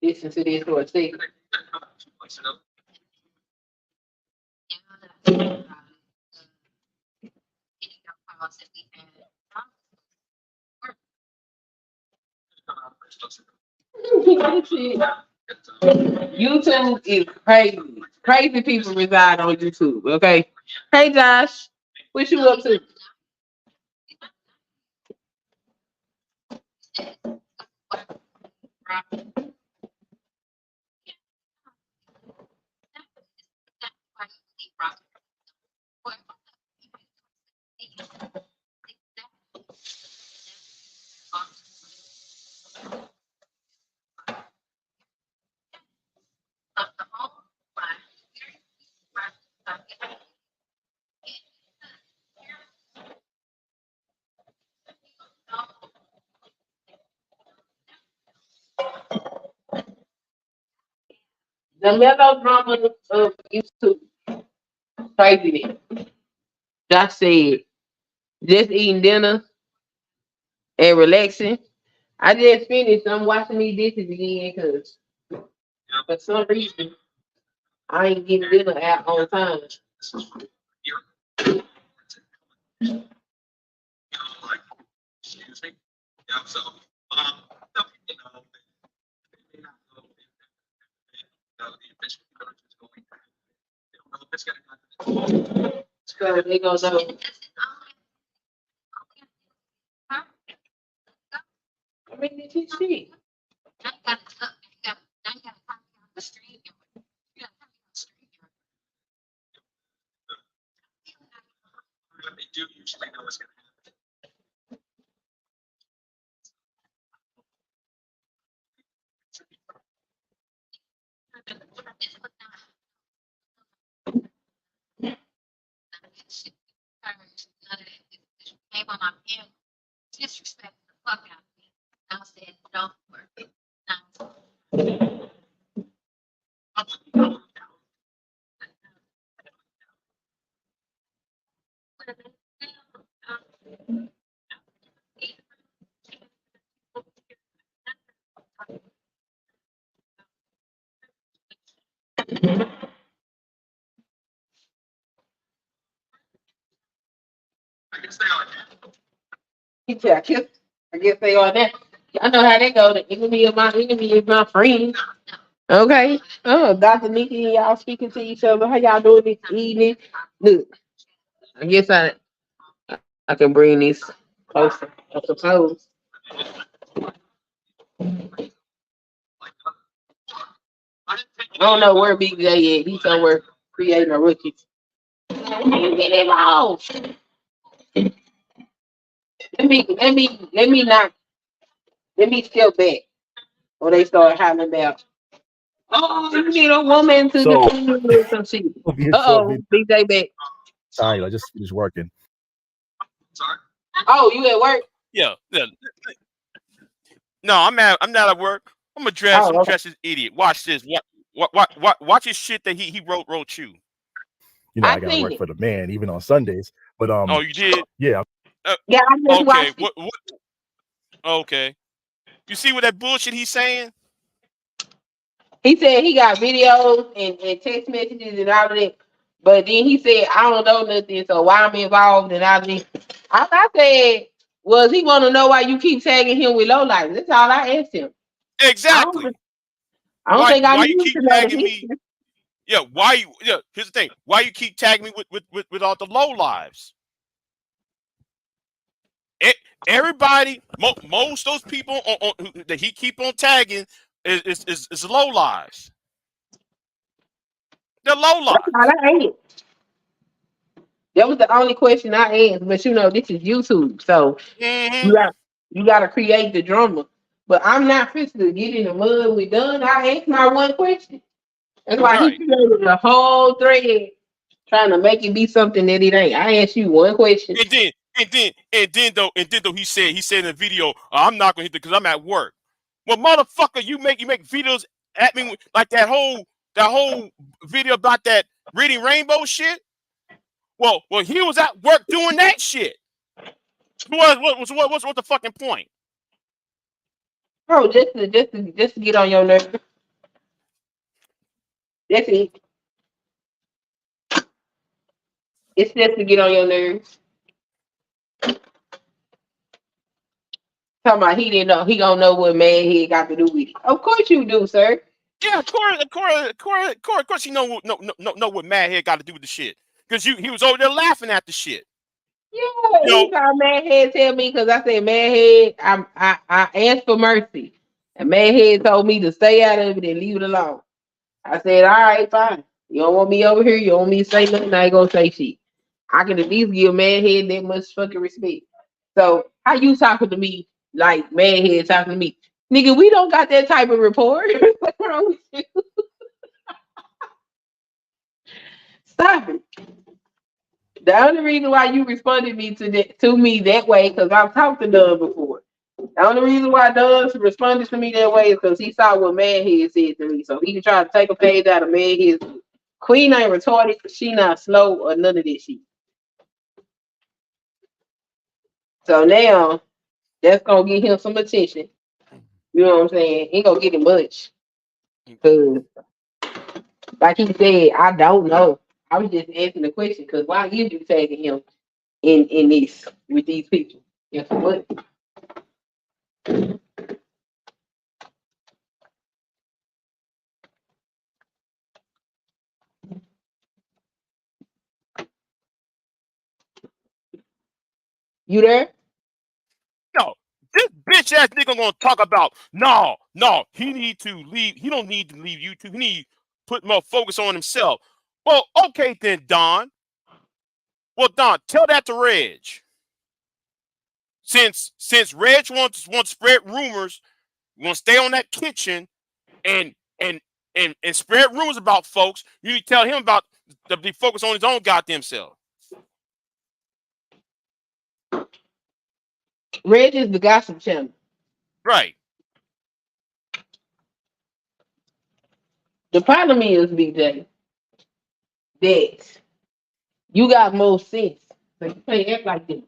Listen to this for a second. YouTube is crazy. Crazy people reside on YouTube. Okay. Hey Josh, what you up to? The melodrama of YouTube. Crazy. Josh said, just eating dinner and relaxing. I just finished. I'm washing these dishes again because for some reason I ain't getting dinner out on time. So they gonna know. I mean, did you see? He said, I guess they are that. I know how they go. The enemy is my friend. Okay. Oh, Dr. Nikki and y'all speaking to each other. How y'all doing this evening? Look, I guess I can bring this closer, I suppose. I don't know where Big J at. He's somewhere creating a rookie. Get involved. Let me step back. Or they start hollering about, oh, you need a woman to So, defend you or some shit. Big J back. Sorry, I just finished working. Oh, you at work? Yeah. No, I'm not at work. I'm Oh, okay. dressed as idiot. Watch this. Watch his shit that he wrote you. You know, I I gotta seen work it. for the man even on Sundays. But Oh, you did? yeah. Yeah, I just Okay. watched it. What? Okay. You see what that bullshit he's saying? He said he got videos and text messages and all of that. But then he said, I don't know nothing, so why I'm involved and all this. I said, was he want to know why you keep tagging him with low life? That's all I asked him. Exactly. I don't think I Why you need keep to know the tagging me? history. Yeah. Why you? Yeah. Here's the thing. Why you keep tagging me with all the low lives? Everybody, most those people that he keep on tagging is low lives. They're low That's all lives. I asked. That was the only question I asked. But you know, this is YouTube, so Mm-hmm. you got you got to create the drama. But I'm not fit to get in the mud with done. I asked my one question. That's why he Right. created a whole thread trying to make it be something that it ain't. I asked you one question. And then though he said in the video, I'm not gonna hit it because I'm at work. Well, motherfucker, you make videos at me like that whole video about that reading rainbow shit. Well, he was at work doing that shit. What's the fucking point? Oh, just to get on your nerves. That's it. It's just to get on your nerves. Talking about he didn't know. He gonna know what Madhead got to do with it. Of course you do, sir. Yeah, of course, you know what Madhead got to do with the shit. Because he was over there laughing at the shit. Yeah, You he know, saw Madhead tell me because I said Madhead, I asked for mercy, and Madhead told me to stay out of it and leave it alone. I said, all right, fine. You don't want me over here. You don't want me to say nothing. I ain't gonna say shit. I can at least give Madhead that much fucking respect. So how you talking to me like Madhead talking to me? Nigga, we don't got that type of report. What's wrong with you? Stop it. The only reason why you responded to me that way, because I've talked to Dunn before. The only reason why Dunn responded to me that way is because he saw what Madhead said to me. So he can try to take a page out of Madhead's book. Queen ain't retarded, she not slow or none of this shit. So now that's gonna get him some attention. You know what I'm saying? He gonna get it much. Cause like he said, I don't know. I was just asking the question because why is you tagging him in this with these people? And for what? You there? no, this bitch ass nigga gonna talk about no. He need to leave. He don't need to leave YouTube. He need to put more focus on himself. Well, okay then, Don. Well, Don, tell that to Reg. Since Reg wants to spread rumors, want to stay on that kitchen and spread rumors about folks, you need to tell him about to be focused on his own goddamn self. Reg is the gossip channel. Right. The problem is, BJ, that you got more sense. So you can't act like that.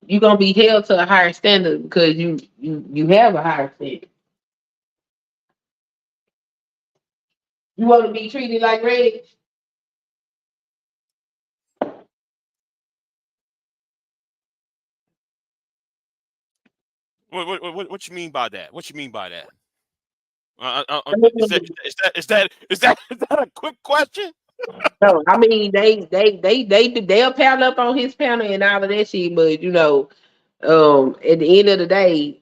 You're gonna be held to a higher standard because you have a higher standard. You want to be treated like Reg? What you mean by that? What you mean by that? Is that a quick question? No, I mean they'll pile up on his panel and all of that shit, but you know, at the end of the day,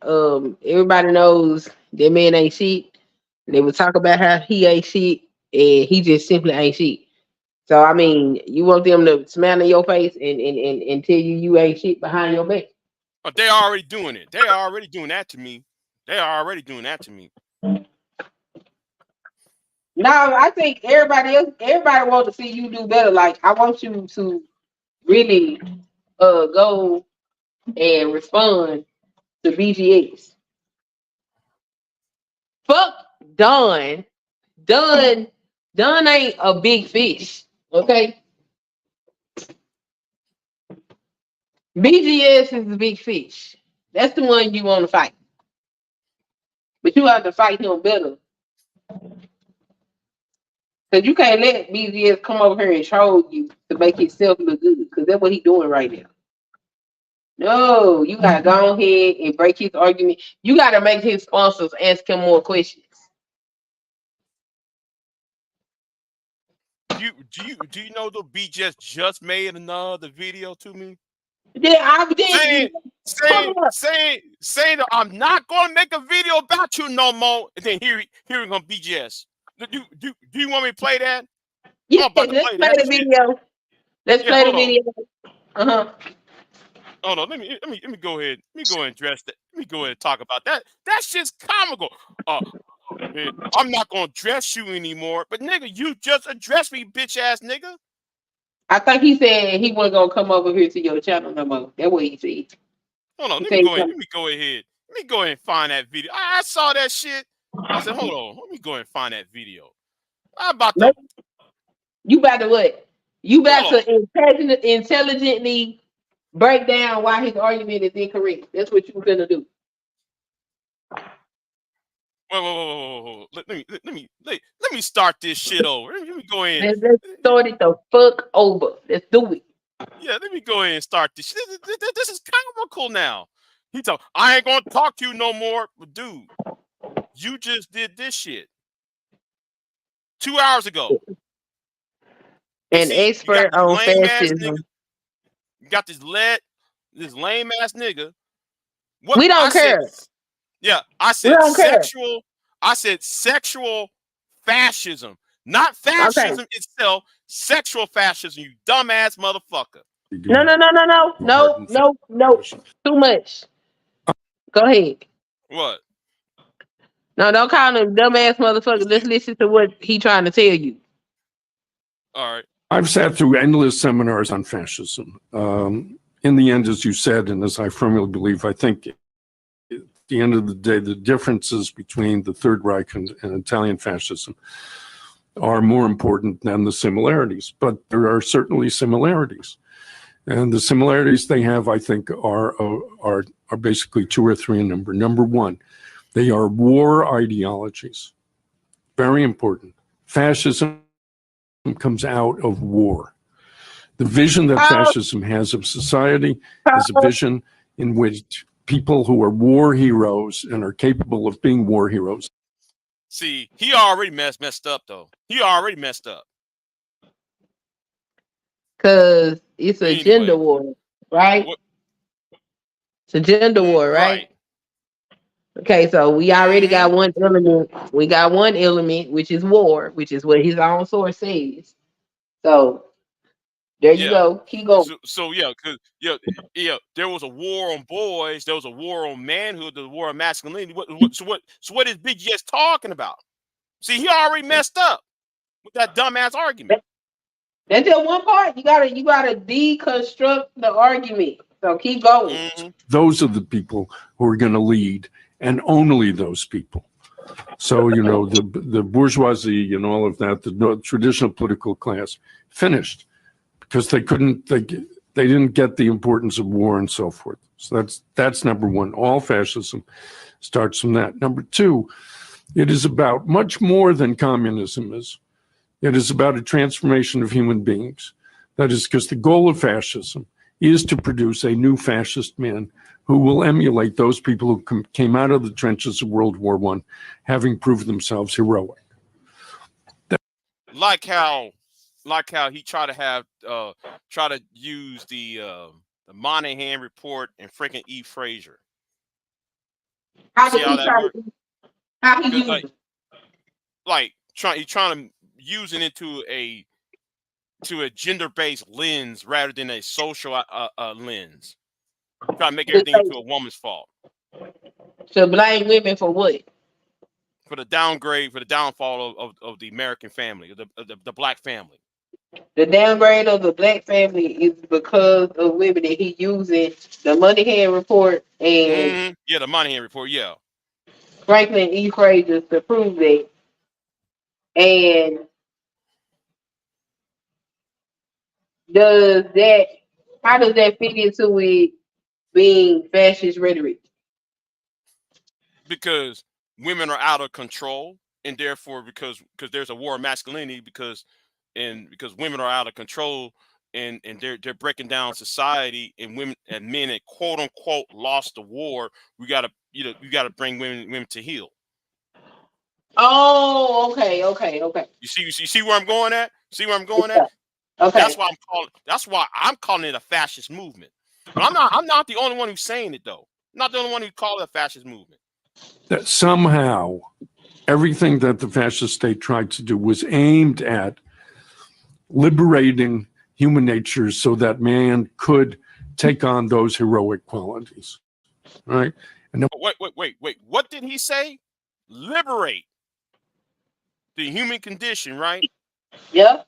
everybody knows that man ain't shit. They would talk about how he ain't shit, and he just simply ain't shit. So I mean, you want them to smile in your face and tell you ain't shit behind your back. Oh, they already doing it. They are already doing that to me. They are already doing that to me. No, I think everybody wants to see you do better. Like I want you to really go and respond to BGS. Fuck Don. Don ain't a big fish. Okay. BGS is the big fish. That's the one you want to fight. But you have to fight him better. Because you can't let BGS come over here and troll you to make himself look good. Because that's what he's doing right now. No, you gotta go ahead and break his argument. You gotta make his sponsors ask him more questions. Do you know the BGS just made another video to me? Yeah, I did. Saying that I'm not gonna make a video about you no more. And then here we're gonna BGS. Do you want me to play that? Yeah, I'm about to let's play play that the shit. video. Let's Yeah, play the hold on. video. Uh-huh. Hold on. Let me go ahead. Let me go ahead and address that. Let me go ahead and talk about that. That shit's comical. Man, I'm not gonna dress you anymore. But nigga, you just addressed me, bitch ass nigga. I think he said he wasn't gonna come over here to your channel no more. That's what he said. Hold on. He Let me said go ahead. Let me go ahead. Let me go ahead and find that video. I saw that shit. I said, hold on. Let me go ahead and find that video. I'm about to. You about to what? You about Hold to intelligently break down why his argument is incorrect. That's what you're gonna do. Whoa. Let me start this shit over. Let me go in. Let's start it the fuck over. Let's do it. Yeah, let me go ahead and start this. This is comical now. He told, I ain't gonna talk to you no more. But dude, you just did this shit 2 hours ago. An See, you got expert this on lame ass nigga. fascism. You got this lame ass nigga. What We don't I said, care. yeah, I We said don't care. sexual fascism, not Okay. fascism itself. Sexual fascism, you dumbass motherfucker. No. Too much. Go ahead. What? No, don't call him dumbass motherfucker. Let's listen to what he trying to tell you. All right. I've sat through endless seminars on fascism. In the end, as you said, and as I firmly believe, I think at the end of the day, the differences between the Third Reich and Italian fascism are more important than the similarities. But there are certainly similarities. And the similarities they have, I think, are basically two or three in number. Number one, they are war ideologies. Very important. Fascism comes out of war. The vision that fascism has of society is a vision in which people who are war heroes and are capable of being war heroes. See, he already messed up though. He already messed up. Cause it's a gender war, right? It's a gender war, right? Okay, so we already got one element. We got one element, which is war, which is what his own source says. So there you go. Keep going. So yeah, because there was a war on boys. There was a war on manhood. There was a war on masculinity. So what is Big Jess talking about? See, he already messed up with that dumbass argument. That's just one part. You gotta deconstruct the argument. So keep going. Those are the people who are going to lead, and only those people. So, the bourgeoisie and all of that, the traditional political class, finished because they didn't get the importance of war and so forth. So that's number one. All fascism starts from that. Number two, it is about much more than communism is. It is about a transformation of human beings. That is because the goal of fascism is to produce a new fascist man who will emulate those people who came out of the trenches of World War I, having proved themselves heroic. Like how he tried to use the Monahan report and freaking E. Fraser. See how that works? How he use it? He's trying to use it into a gender-based lens rather than a social lens. Try to make everything into a woman's fault. So blame women for what? For the downfall of the American family, the black family. The downgrade of the black family is because of women that he using the Monahan report and the Monahan report, yeah. Franklin E. Fraser to prove that. And how does that fit into it being fascist rhetoric? Because women are out of control, and therefore because there's a war of masculinity, because women are out of control and they're breaking down society, and women and men that quote unquote lost the war, you gotta bring women to heel. Oh, okay. You see where I'm going at? See where I'm going at? Okay. That's why I'm calling it a fascist movement. But I'm not the only one who's saying it though. I'm not the only one who called it a fascist movement. That somehow everything that the fascist state tried to do was aimed at liberating human nature so that man could take on those heroic qualities, right? And then, wait. What did he say? Liberate the human condition, right? Yeah.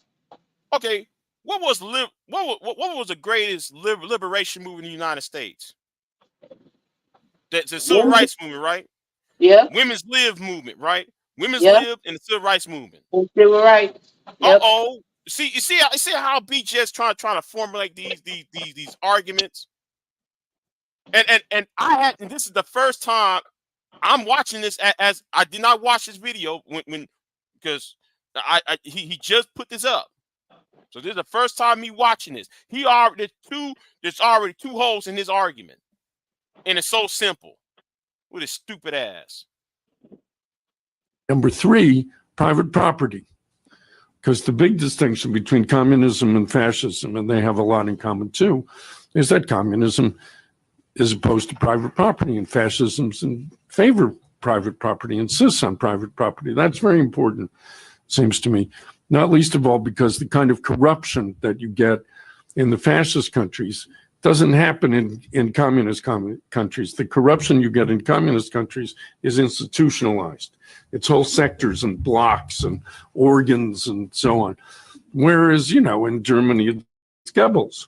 Okay. What was the greatest liberation movement in the United States? That's the civil rights movement, right? Yeah. Women's live movement, right? Women's live in the civil rights movement. Civil rights. Yep. You see how BJ's trying to formulate these arguments, and this is the first time I'm watching this as I did not watch this video when because he just put this up. So this is the first time me watching this. There's already two holes in his argument. And it's so simple with his stupid ass. Number 3, private property. Because the big distinction between communism and fascism, and they have a lot in common too, is that communism is opposed to private property and fascism's in favor of private property, insists on private property. That's very important, seems to me. Not least of all because the kind of corruption that you get in the fascist countries doesn't happen in communist countries. The corruption you get in communist countries is institutionalized. It's whole sectors and blocks and organs and so on. Whereas, in Germany, it's Goebbels,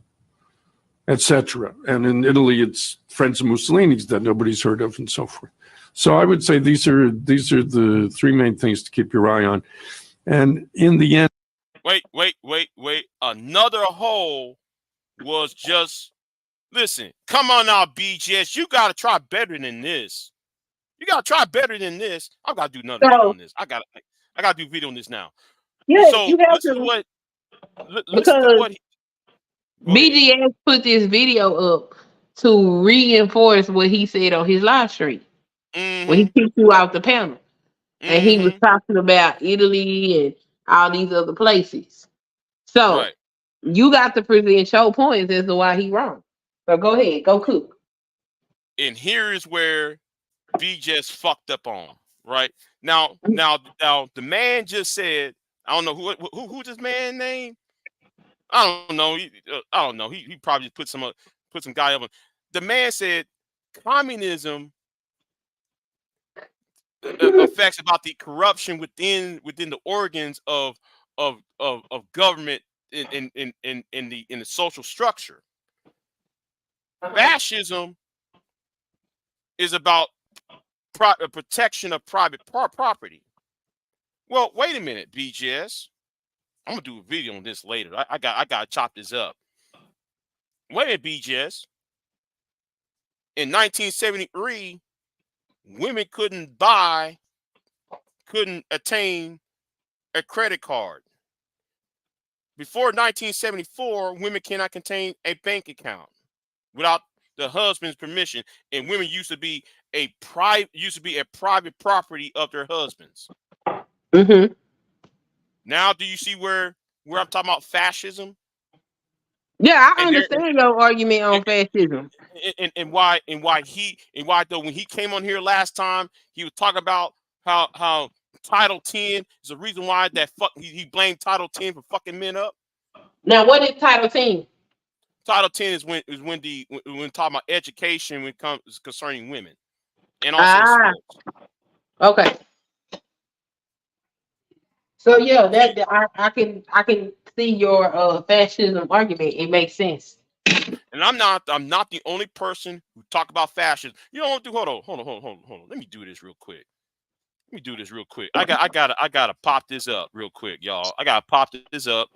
etc. And in Italy, it's friends of Mussolini's that nobody's heard of and so forth. So I would say these are the 3 main things to keep your eye on. And in the end... Wait. Another hole was just... Listen, come on now, BJS. You got to try better than this. You got to try better than this. I've got to do another video on this. I got to do a video on this now. Yeah, so you have listen to. Listen to what BGS put this video up to reinforce what he said on his live stream when he kicked you out the panel. And he was talking about Italy and all these other places. So you got to present your points as to why he wrong. So go ahead, go cook. And here is where BJS fucked up on. Right now, the man just said, I don't know who this man name. I don't know. He probably put some guy up. The man said communism affects about the corruption within the organs of government in the social structure. Fascism is about protection of private property. Well, wait a minute, BJS. I'm gonna do a video on this later. I gotta chop this up. Wait a minute, BJS. In 1973, women couldn't attain a credit card. Before 1974, women cannot contain a bank account without the husband's permission, and women used to be a private property of their husbands. Mm-hmm. Now, do you see where I'm talking about fascism? Yeah, I understand your argument on fascism. And why though when he came on here last time, he was talking about how Title 10 is the reason why he blamed Title 10 for fucking men up. Now, what is Title 10? Title 10 is when talking about education when it comes concerning women and also sports. Okay. So yeah, that I can see your fascism argument. It makes sense. And I'm not the only person who talk about fascism. You know what? Hold on. Let me do this real quick. I gotta pop this up real quick, y'all. I gotta pop this up.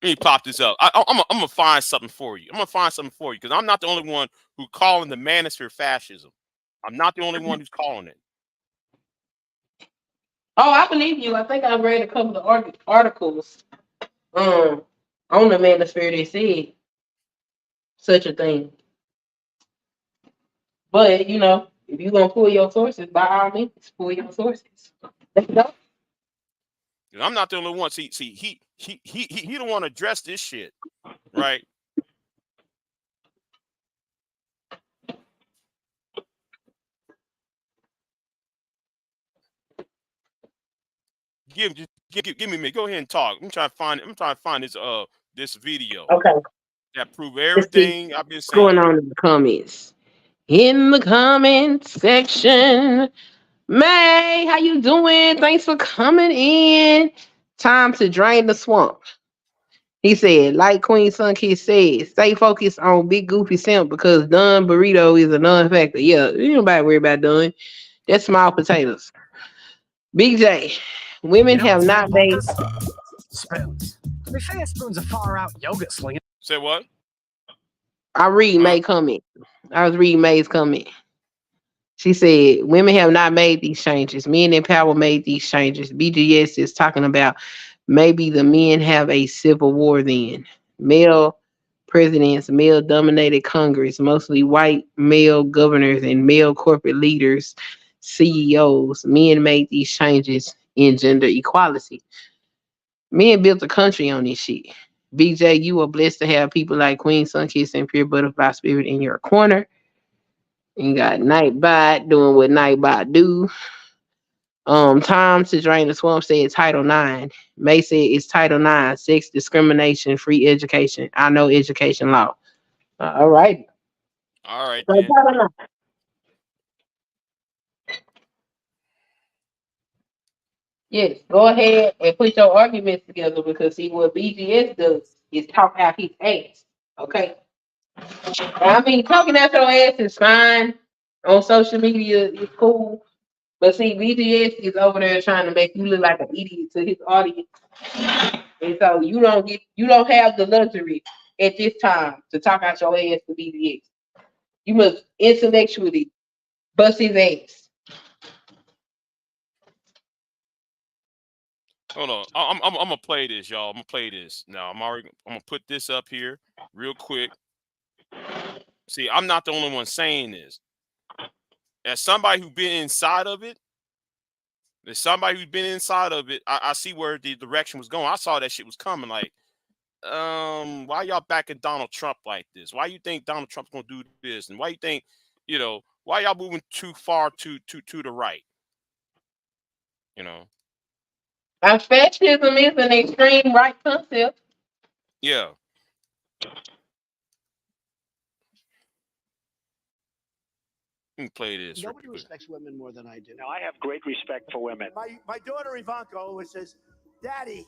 Let me pop this up. I'm gonna find something for you. Because I'm not the only one who calling the manosphere fascism. I'm not the only one who's calling it. Oh, I believe you. I think I read a couple of articles on the manosphere that said such a thing. But if you're gonna pull your sources, by all means, pull your sources. Let's go. I'm not the only one. See, he don't want to address this shit, right? Give me a minute. Go ahead and talk. I'm trying to find this video. Okay. That prove everything I've been saying. What's going on in the comments? In the comment section. May, how you doing? Thanks for coming in. Time to drain the swamp. He said, like Queen Sunkiss said, stay focused on Big Goofy Simp because Don Burrito is a non-factor. Yeah, you nobody worry about Don. That's small potatoes. Big J, women have not made spoons. To be fair, spoons are far out yogurt slinging. Say what? I read May comment. I was reading May's comment. She said, women have not made these changes. Men in power made these changes. BGS is talking about maybe the men have a civil war then. Male presidents, male dominated Congress, mostly white male governors and male corporate leaders, CEOs. Men made these changes in gender equality. Men built a country on this shit. BJ, you are blessed to have people like Queen Sunkiss and Pure Butterfly Spirit in your corner. You got Nightbot doing what Nightbot do. Tom to Drain the Swamp said Title 9. May said it's Title 9, sex discrimination, free education. I know education law. All right. All right So then. Title 9. Yes, go ahead and put your arguments together because see what BGS does is talk out his ass. Okay. I mean, talking out your ass is fine on social media is cool. But see, BGS is over there trying to make you look like an idiot to his audience. And so you don't have the luxury at this time to talk out your ass to BGS. You must intellectually bust his ass. Hold on. I'm gonna play this, y'all. I'm gonna play this. Now I'm gonna put this up here real quick. See, I'm not the only one saying this. As somebody who's been inside of it, I see where the direction was going. I saw that shit was coming. Like, why y'all backing Donald Trump like this? Why you think Donald Trump's gonna do this? And why you think, why y'all moving too far to the right? Fascism is an extreme right concept. Yeah. Let me play this. Nobody respects women more than I do. Now, I have great respect for women. My daughter Ivanka always says, Daddy,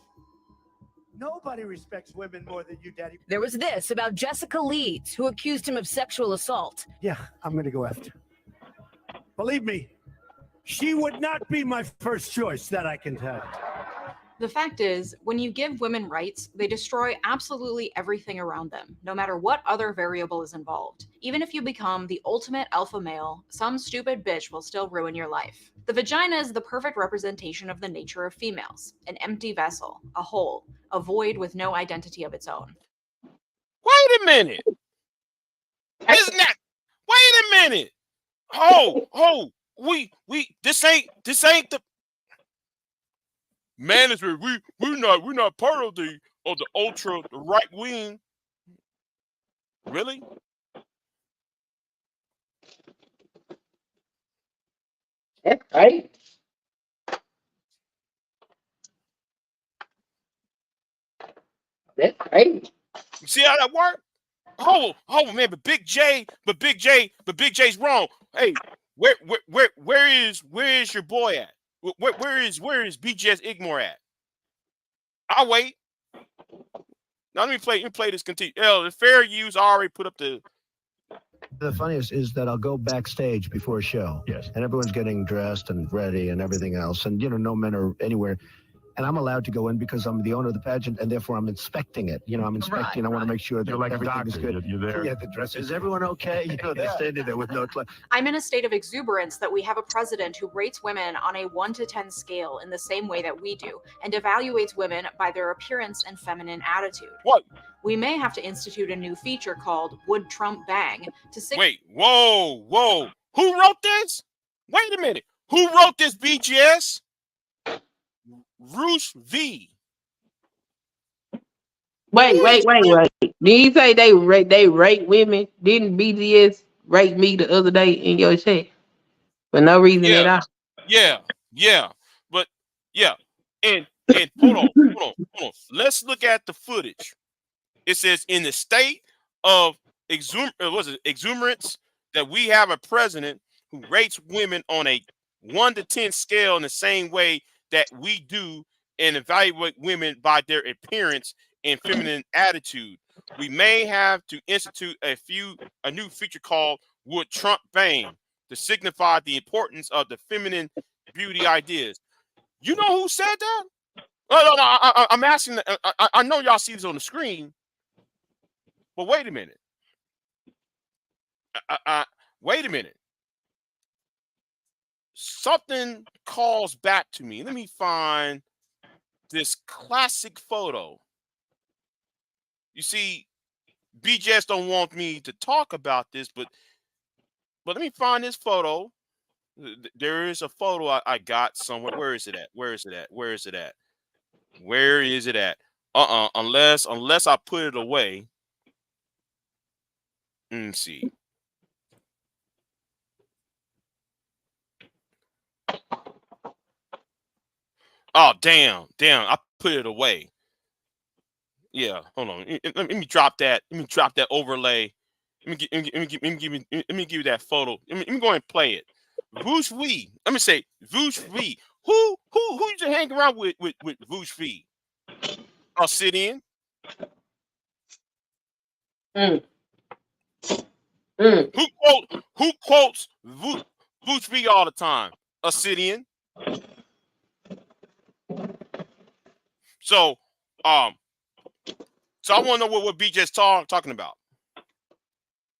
nobody respects women more than you, Daddy. There was this about Jessica Leeds, who accused him of sexual assault. Yeah, I'm going to go after. Believe me, she would not be my first choice, that I can tell you. The fact is, when you give women rights, they destroy absolutely everything around them, no matter what other variable is involved. Even if you become the ultimate alpha male, some stupid bitch will still ruin your life. The vagina is the perfect representation of the nature of females, an empty vessel, a hole, a void with no identity of its own. Wait a minute. Isn't that? Wait a minute. This ain't the management. We're not part of the ultra right wing. Really? That's right. That's right. You see how that worked? Oh man, but Big J's wrong. Hey, where is your boy at? Where is BGS Igmore at? I'll wait. Now let me play this. Continue. The fair use. I already put up the. The funniest is that I'll go backstage before a show. Yes. And everyone's getting dressed and ready and everything else. And, no men are anywhere. And I'm allowed to go in because I'm the owner of the pageant, and therefore I'm inspecting it. I'm inspecting. I want to make sure that everything is good. You're there. Yeah, the dress. Is everyone okay? They're standing there with no clothes. I'm in a state of exuberance that we have a president who rates women on a 1 to 10 scale in the same way that we do, and evaluates women by their appearance and feminine attitude. What? We may have to institute a new feature called Would Trump Bang to Wait, whoa. Who wrote this? Wait a minute. Who wrote this, BGS? Roos V. Wait. Did you say they rate women? Didn't BGS rate me the other day in your chat? For no reason at all. Yeah. But yeah. And hold on. Let's look at the footage. It says in the state of exuberance that we have a president who rates women on a 1 to 10 scale in the same way that we do and evaluate women by their appearance and feminine attitude. We may have to institute a new feature called Would Trump Bang to signify the importance of the feminine beauty ideas. You know who said that? No, I'm asking. I know y'all see this on the screen, but wait a minute. Wait a minute. Something calls back to me. Let me find this classic photo. You see, BJS don't want me to talk about this, but let me find this photo. There is a photo I got somewhere. Where is it at? Where is it at? Where is it at? Where is it at? Unless I put it away. Let me see. Oh, damn. I put it away. Yeah, hold on. Let me drop that. Let me drop that overlay. Let me give you that photo. Let me go and play it. Voosh V. Let me say Voosh V. Who you to hang around with Voosh V? Obsidian. Who quotes Voosh V all the time? Obsidian. So I want to know what BJ's talking about.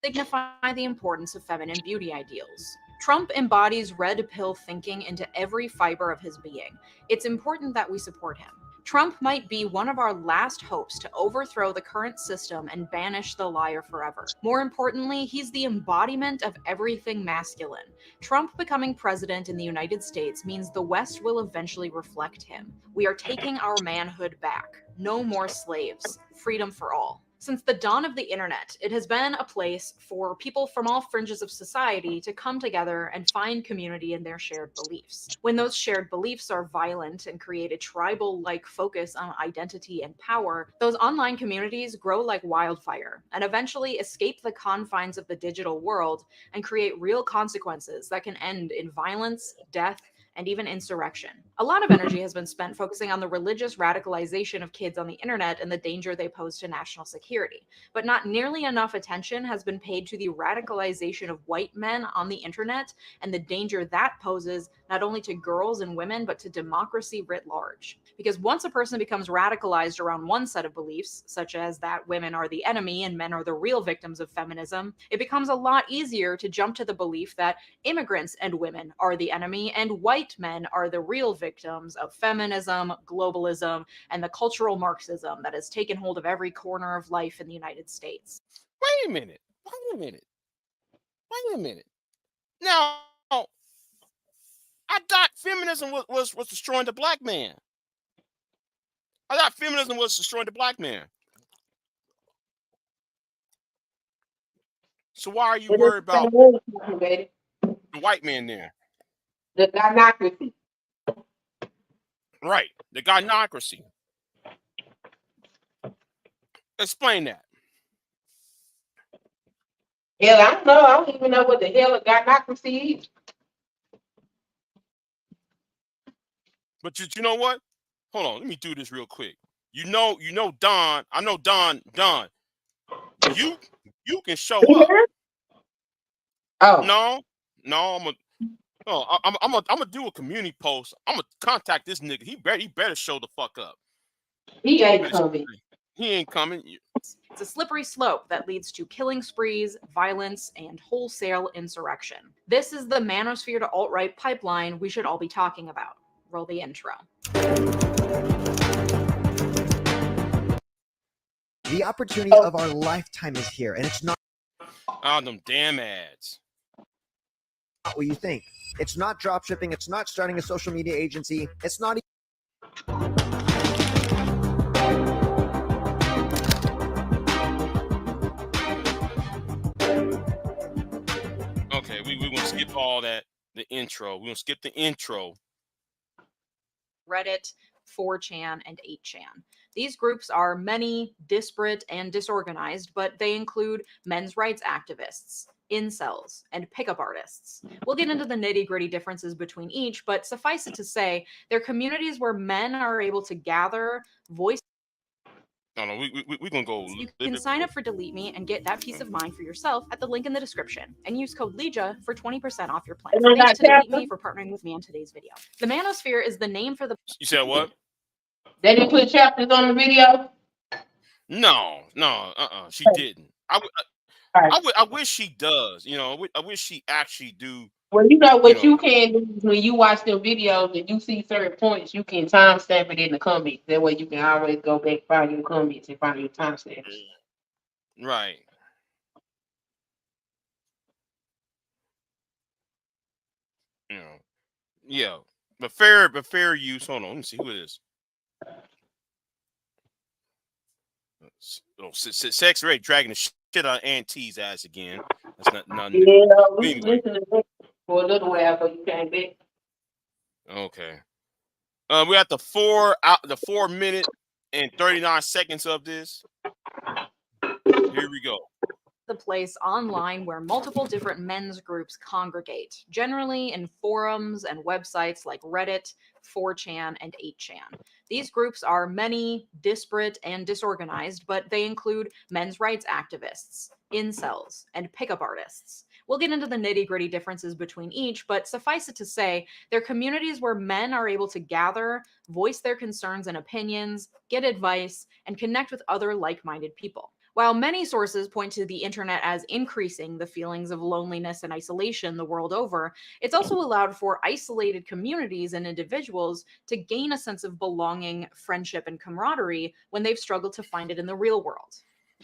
Signify the importance of feminine beauty ideals. Trump embodies red pill thinking into every fiber of his being. It's important that we support him. Trump might be one of our last hopes to overthrow the current system and banish the liar forever. More importantly, he's the embodiment of everything masculine. Trump becoming president in the United States means the West will eventually reflect him. We are taking our manhood back. No more slaves. Freedom for all. Since the dawn of the internet, it has been a place for people from all fringes of society to come together and find community in their shared beliefs. When those shared beliefs are violent and create a tribal-like focus on identity and power, those online communities grow like wildfire and eventually escape the confines of the digital world and create real consequences that can end in violence, death, and even insurrection. A lot of energy has been spent focusing on the religious radicalization of kids on the internet and the danger they pose to national security, but not nearly enough attention has been paid to the radicalization of white men on the internet and the danger that poses not only to girls and women, but to democracy writ large. Because once a person becomes radicalized around one set of beliefs, such as that women are the enemy and men are the real victims of feminism, it becomes a lot easier to jump to the belief that immigrants and women are the enemy and white men are the real victims of feminism, globalism, and the cultural Marxism that has taken hold of every corner of life in the United States. Wait a minute. Now, I thought feminism was destroying the black man. I thought feminism was destroying the black man. So why are you worried about the white man there? The gynocracy. Right, the gynocracy. Explain that. Hell, I don't know. I don't even know what the hell a gynocracy is. But you know what? Hold on, let me do this real quick. You know Don. I know Don. You can show up. Oh. No, I'm gonna do a community post. I'm gonna contact this nigga. He better show the fuck up. He ain't coming. He ain't coming. It's a slippery slope that leads to killing sprees, violence, and wholesale insurrection. This is the manosphere to alt-right pipeline we should all be talking about. Roll the intro. The opportunity of our lifetime is here, and it's not them damn ads. What you think. It's not drop shipping. It's not starting a social media agency. It's not. Okay, we're gonna skip all that. The intro. We're gonna skip the intro. Reddit, 4chan, and 8chan. These groups are many, disparate, and disorganized, but they include men's rights activists, incels, and pickup artists. We'll get into the nitty-gritty differences between each, but suffice it to say, they're communities where men are able to gather, voice. No, we're gonna go. You can sign up for Delete Me and get that peace of mind for yourself at the link in the description, and use code LEJA for 20% off your plan. Thanks to Delete Me for partnering with me on today's video. The Manosphere is the name for the. You said what? They didn't put chapters on the video. No, she didn't. Right. I wish she does. You know, I wish she actually do. Well, you know You what know, you can do is when you watch them videos and you see certain points, you can timestamp it in the comments. That way you can always go back, find your comments, and find your timestamps. right. You know, yeah. But fair use. Hold on, let me see who it is. Sex rate dragging the shit out of Aunt T's ass again. That's not nothing new. Yeah, we Anyway, listened to that for a little while, but you came back. okay. We're at the 4 minute and 39 seconds of this. Here we go. The place online where multiple different men's groups congregate, generally in forums and websites like Reddit, 4chan, and 8chan. These groups are many, disparate, and disorganized, but they include men's rights activists, incels, and pickup artists. We'll get into the nitty-gritty differences between each, but suffice it to say, they're communities where men are able to gather, voice their concerns and opinions, get advice, and connect with other like-minded people. While many sources point to the internet as increasing the feelings of loneliness and isolation the world over, it's also allowed for isolated communities and individuals to gain a sense of belonging, friendship, and camaraderie when they've struggled to find it in the real world.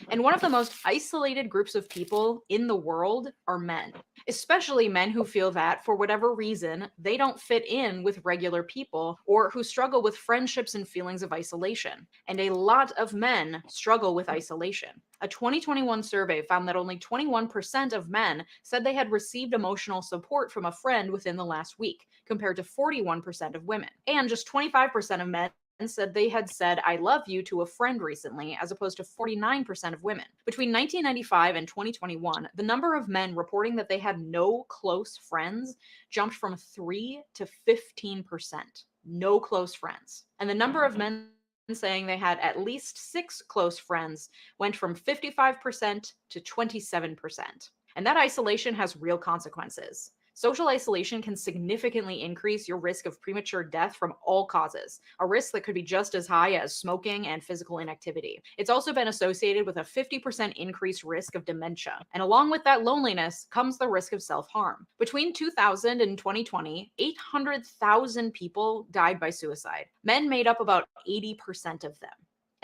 And one of the most isolated groups of people in the world are men, especially men who feel that, for whatever reason, they don't fit in with regular people or who struggle with friendships and feelings of isolation. And a lot of men struggle with isolation. A 2021 survey found that only 21% of men said they had received emotional support from a friend within the last week, compared to 41% of women. And just 25% of men said they had said I love you to a friend recently, as opposed to 49% of women. Between 1995 and 2021, the number of men reporting that they had no close friends jumped from 3 to 15%. No close friends. And the number of men saying they had at least 6 close friends went from 55% to 27%. And that isolation has real consequences. Social isolation can significantly increase your risk of premature death from all causes, a risk that could be just as high as smoking and physical inactivity. It's also been associated with a 50% increased risk of dementia. And along with that loneliness comes the risk of self-harm. Between 2000 and 2020, 800,000 people died by suicide. Men made up about 80% of them.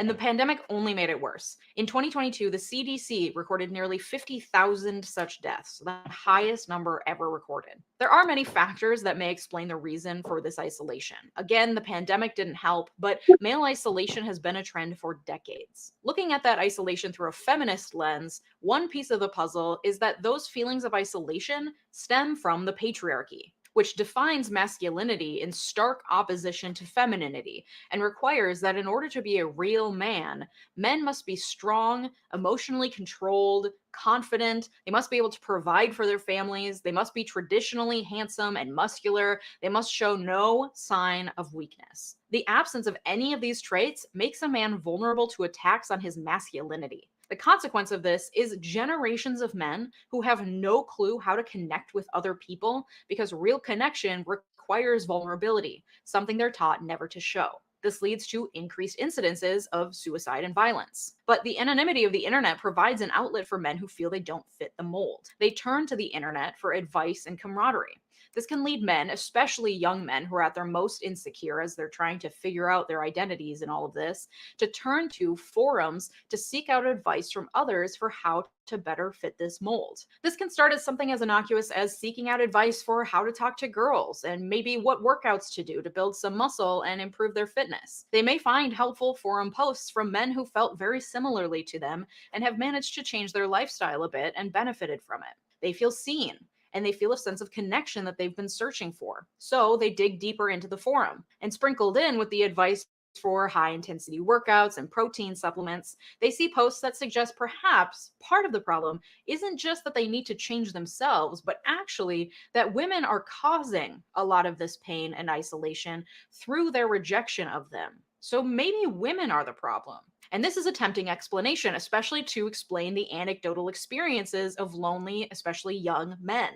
And the pandemic only made it worse. In 2022, the CDC recorded nearly 50,000 such deaths, the highest number ever recorded. There are many factors that may explain the reason for this isolation. Again, the pandemic didn't help, but male isolation has been a trend for decades. Looking at that isolation through a feminist lens, one piece of the puzzle is that those feelings of isolation stem from the patriarchy, which defines masculinity in stark opposition to femininity and requires that in order to be a real man, men must be strong, emotionally controlled, confident, they must be able to provide for their families, they must be traditionally handsome and muscular, they must show no sign of weakness. The absence of any of these traits makes a man vulnerable to attacks on his masculinity. The consequence of this is generations of men who have no clue how to connect with other people because real connection requires vulnerability, something they're taught never to show. This leads to increased incidences of suicide and violence. But the anonymity of the internet provides an outlet for men who feel they don't fit the mold. They turn to the internet for advice and camaraderie. This can lead men, especially young men who are at their most insecure as they're trying to figure out their identities and all of this, to turn to forums to seek out advice from others for how to better fit this mold. This can start as something as innocuous as seeking out advice for how to talk to girls and maybe what workouts to do to build some muscle and improve their fitness. They may find helpful forum posts from men who felt very similarly to them and have managed to change their lifestyle a bit and benefited from it. They feel seen, and they feel a sense of connection that they've been searching for. So they dig deeper into the forum. And sprinkled in with the advice for high intensity workouts and protein supplements, they see posts that suggest perhaps part of the problem isn't just that they need to change themselves, but actually that women are causing a lot of this pain and isolation through their rejection of them. So maybe women are the problem. And this is a tempting explanation, especially to explain the anecdotal experiences of lonely, especially young men.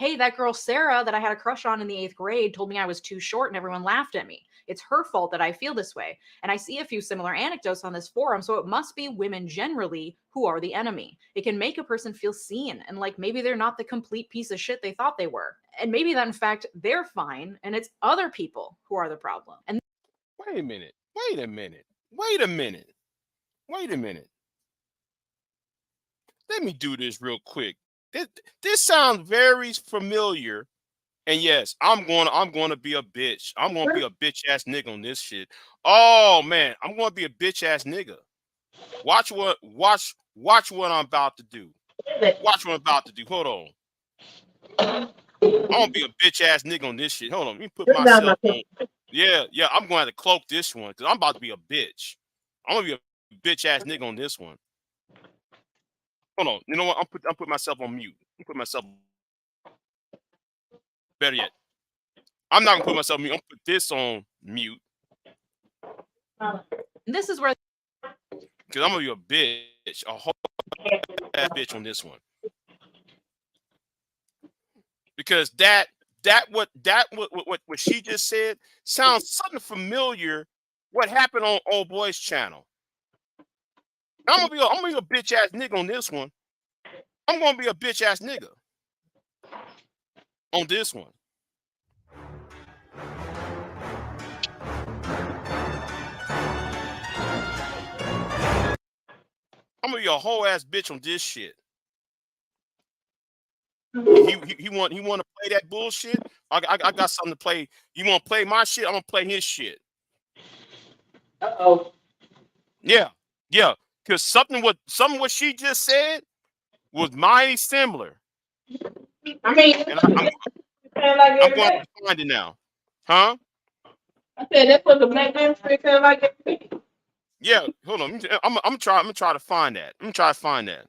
hey, that girl Sarah that I had a crush on in the 8th grade told me I was too short and everyone laughed at me. It's her fault that I feel this way. And I see a few similar anecdotes on this forum, so it must be women generally who are the enemy. It can make a person feel seen and like maybe they're not the complete piece of shit they thought they were. And maybe that in fact they're fine and it's other people who are the problem. And wait a minute. Wait a minute. Wait a minute. Wait a minute. Let me do this real quick. This sounds very familiar. And yes, I'm going to be a bitch. I'm going to be a bitch ass nigga on this shit. Oh man, I'm going to be a bitch ass nigga. Watch what I'm about to do. Watch what I'm about to do. Hold on. I'm going to be a bitch ass nigga on this shit. Hold on. Let me put myself on. Yeah, I'm going to cloak this one cuz I'm about to be a bitch. I'm going to be a bitch ass nigga on this one. Hold on. You know what? I'm put myself on mute. I'm put myself better yet. I'm not gonna put myself on mute. I'm gonna put this on mute. this is where Cause I'm gonna be a bitch, a whole ass bitch on this one. Because what she just said sounds something familiar. What happened on Old Boy's channel? I'm gonna be a bitch ass nigga on this one. I'm gonna be a bitch ass nigga on this one. I'm gonna be a whole ass bitch on this shit. He want to play that bullshit. I got something to play. You want to play my shit? I'm gonna play his shit. Uh-oh. Yeah. Because something what she just said was mighty similar. I mean, And I'm going to find it now. Huh? I said that's what the black man sound like every day. Yeah. Hold on. I'm try to find that. I'm gonna try to find that.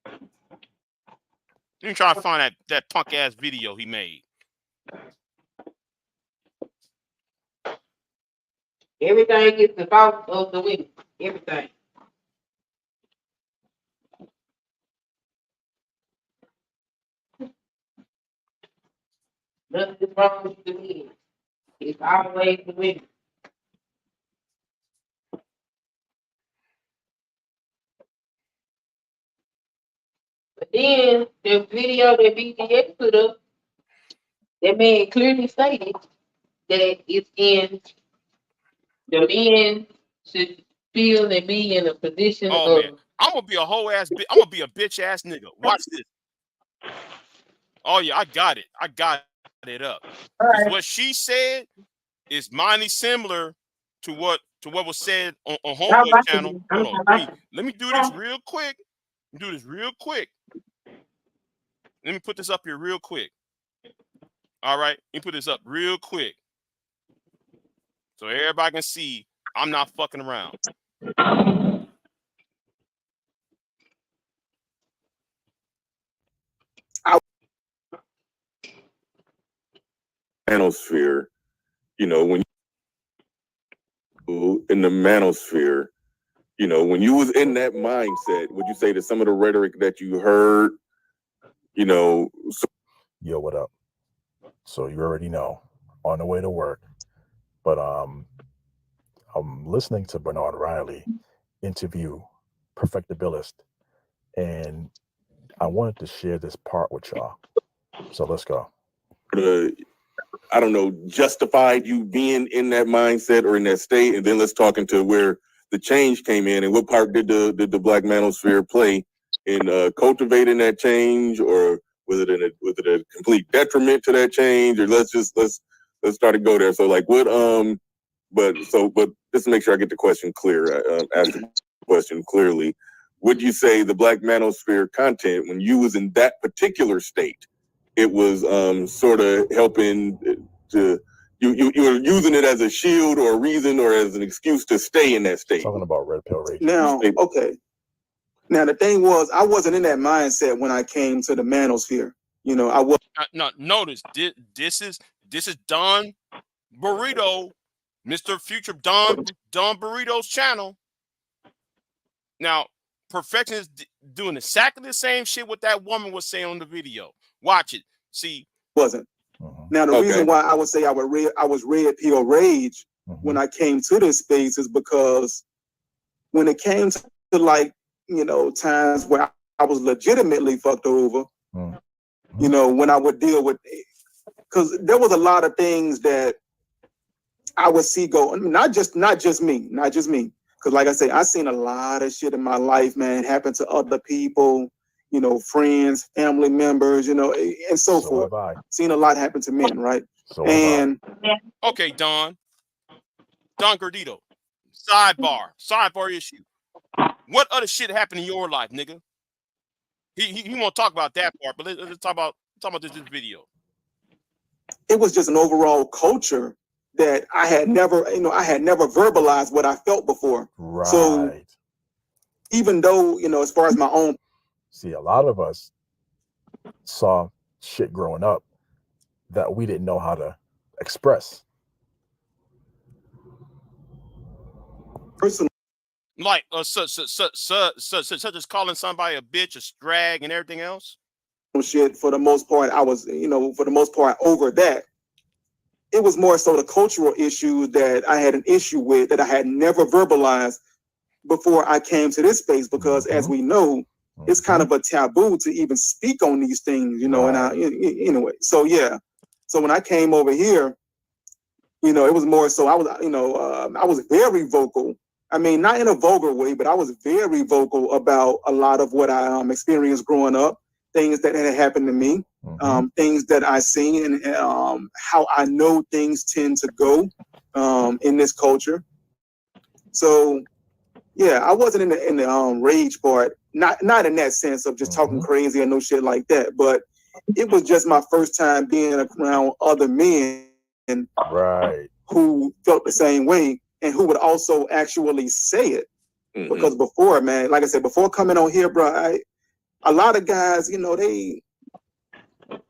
Let me try to find that punk ass video he made. Everything is the fault of the week. Everything. Nothing is wrong with the men. It's always the women. But then the video that BTS put up, that man clearly stated that it's in the men should feel and be in a position Oh of. man, I'm gonna be a whole ass bitch. I'm gonna be a bitch ass nigga. Watch this. Oh yeah, I got it. I got it up. Because what she said is mighty similar to what was said on Homeboy channel. Hold on. Let me do this real quick. Let me put this up here real quick. All right. Let me put this up real quick. So everybody can see I'm not fucking around. Manosphere, you know, when you in the manosphere, you know, when you was in that mindset, would you say that some of the rhetoric that you heard, you know, Yo, what up? So you already know, on the way to work. But I'm listening to Bernard Riley interview Perfectibilist, and I wanted to share this part with y'all. So let's go. I don't know, justified you being in that mindset or in that state, and then let's talk into where the change came in, and what part did the Black Manosphere play in cultivating that change, or was it a complete detriment to that change, or let's start to go there. So like what but just to make sure I get the question clear, ask the question clearly. Would you say the Black Manosphere content, when you was in that particular state, it was sort of helping to you were using it as a shield or a reason or as an excuse to stay in that state? Talking about red pill rage. Now, okay. Now the thing was, I wasn't in that mindset when I came to the manosphere. You know, I was. Now notice this is Don Burrito, Mr. Future Don Burrito's channel. Now, Perfection is doing exactly the same shit what that woman was saying on the video. Watch it. See, wasn't. Now the reason why I would say I was red pill rage when I came to this space is because when it came to like, you know, times where I was legitimately fucked over, you know, when I would deal with, because there was a lot of things that I would see go, not just me. Because like I say, I seen a lot of shit in my life, man, happen to other people, you know, friends, family members, you know, and so forth. Seen a lot happen to men, right? okay, Don Gordito, sidebar issue. What other shit happened in your life, nigga? He won't talk about that part, but let's talk about this video. It was just an overall culture that I had never verbalized what I felt before. Right. So even though, you know, as far as my own, see, a lot of us saw shit growing up that we didn't know how to express. Personal, like such as calling somebody a bitch, a strag, and everything else. Shit, for the most part, I was, you know, for the most part over that. It was more so the cultural issue that I had an issue with that I had never verbalized before I came to this space, because as we know, it's kind of a taboo to even speak on these things, you know, and anyway, so yeah. So when I came over here, you know, it was more so I was, you know, I was very vocal. I mean, not in a vulgar way, but I was very vocal about a lot of what I experienced growing up, things that had happened to me, things that I seen, and how I know things tend to go in this culture. So yeah, I wasn't in the rage part, not in that sense of just talking crazy or no shit like that, but it was just my first time being around other men who felt the same way and who would also actually say it. Because before, man, like I said, before coming on here, bro, a lot of guys, you know,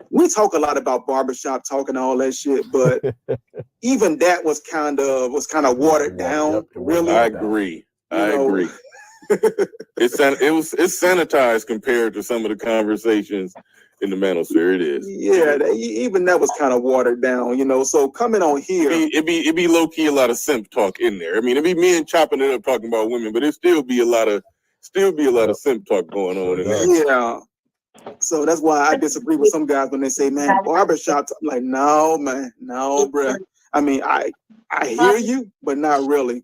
we talk a lot about barbershop talk and all that shit, but even that was kind of watered down. Really, I agree. It's sanitized compared to some of the conversations in the manosphere. It is. Yeah, even that was kind of watered down, you know. So coming on here, it'd be low key a lot of simp talk in there. I mean, it'd be men chopping it up talking about women, but it'd still be a lot of simp talk going on in there. Yeah. So that's why I disagree with some guys when they say, man, barbershop. I'm like, no, man, no, bruh. I mean, I hear you, but not really.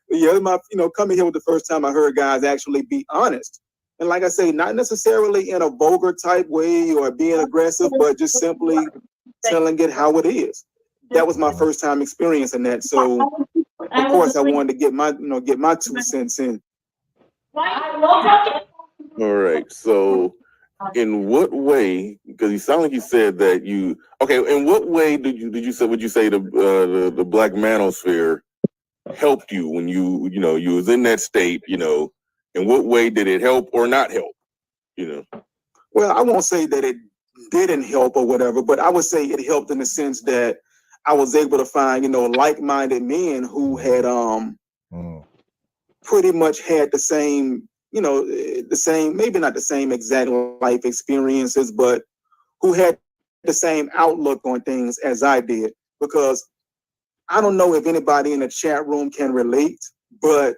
Yeah, coming here with the first time I heard guys actually be honest. And like I say, not necessarily in a vulgar type way or being aggressive, but just simply telling it how it is. That was my first time experiencing that. So of course I wanted to get my 2 cents in. All right. So in what way, because you sound like you said that in what way would you say the black manosphere helped you when you was in that state, you know? In what way did it help or not help, you know? Well, I won't say that it didn't help or whatever, but I would say it helped in the sense that I was able to find, you know, like-minded men who had pretty much had the same, you know, maybe not the same exact life experiences, but who had the same outlook on things as I did. Because I don't know if anybody in the chat room can relate, but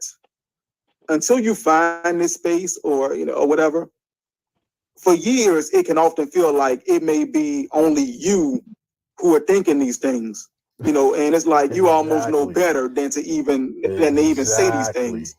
until you find this space or, you know, or whatever, for years, it can often feel like it may be only you who are thinking these things, you know, and it's like you almost know better than to even say these things.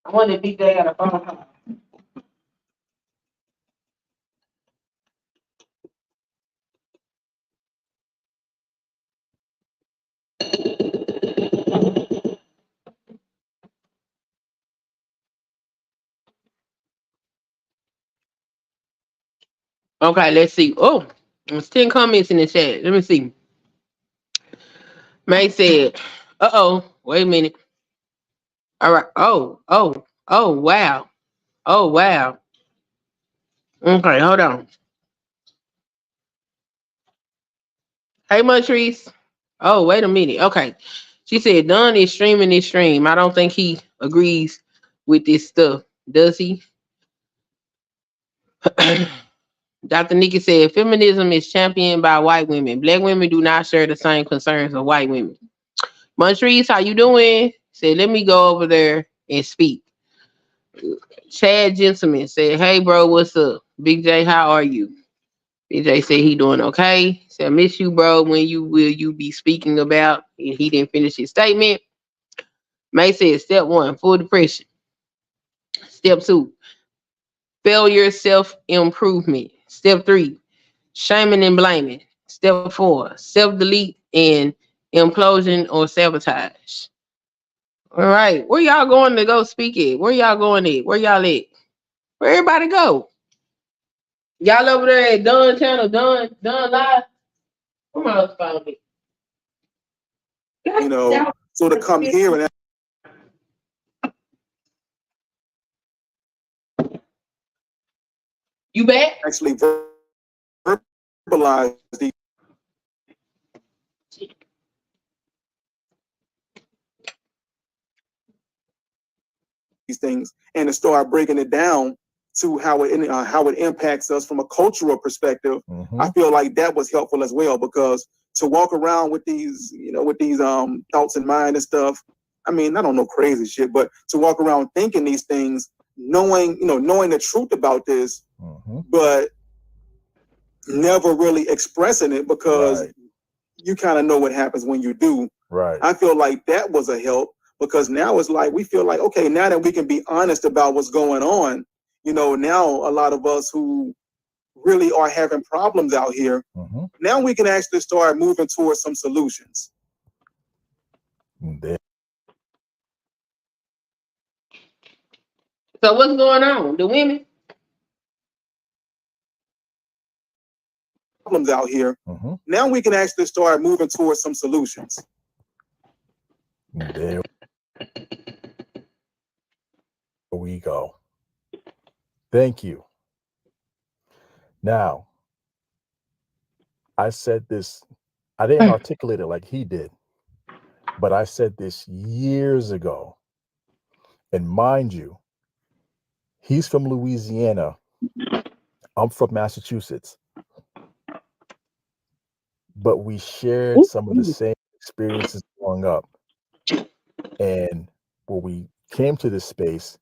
I want to be there at a phone call. Okay, let's see. Oh, There's 10 comments in the chat. Let me see. May said, wait a minute. All right. Oh, wow. Oh, wow. Okay, hold on. Hey, Montrese. Oh, wait a minute. Okay. She said, Dunn is streaming this stream. I don't think he agrees with this stuff. Does he? Dr. Nikki said, feminism is championed by white women. Black women do not share the same concerns of white women. Montrese, how you doing? Said, let me go over there and speak. Chad Gentleman said, hey, bro, what's up? Big J, how are you? Big J said he doing okay. Said, I miss you, bro. When will you be speaking about? And he didn't finish his statement. May said, step 1, full depression. Step 2, failure, self-improvement. Step 3, shaming and blaming. Step 4, self-delete and implosion or sabotage. All right, where y'all going to go speak at? Where y'all going at? Where y'all at? Where everybody go? Y'all over there at Dunn Channel, Dunn Live? Come on, found me. You know, so to come here and you back? Actually verbalize these things and to start breaking it down to how it impacts us from a cultural perspective. I feel like that was helpful as well, because to walk around with these, thoughts in mind and stuff. I mean, I don't know crazy shit, but to walk around thinking these things, knowing the truth about this, but never really expressing it because you kind of know what happens when you do. Right. I feel like that was a help, because now it's like we feel like, okay, now that we can be honest about what's going on, now a lot of us who really are having problems out here, now we can actually start moving towards some solutions. So what's going on? The women? Problems out here. Now we can actually start moving towards some solutions. There we go. Thank you. Now, I said this, I didn't articulate it like he did, but I said this years ago. And mind you, he's from Louisiana. I'm from Massachusetts. But we shared some of the same experiences growing up. And when we came to this space,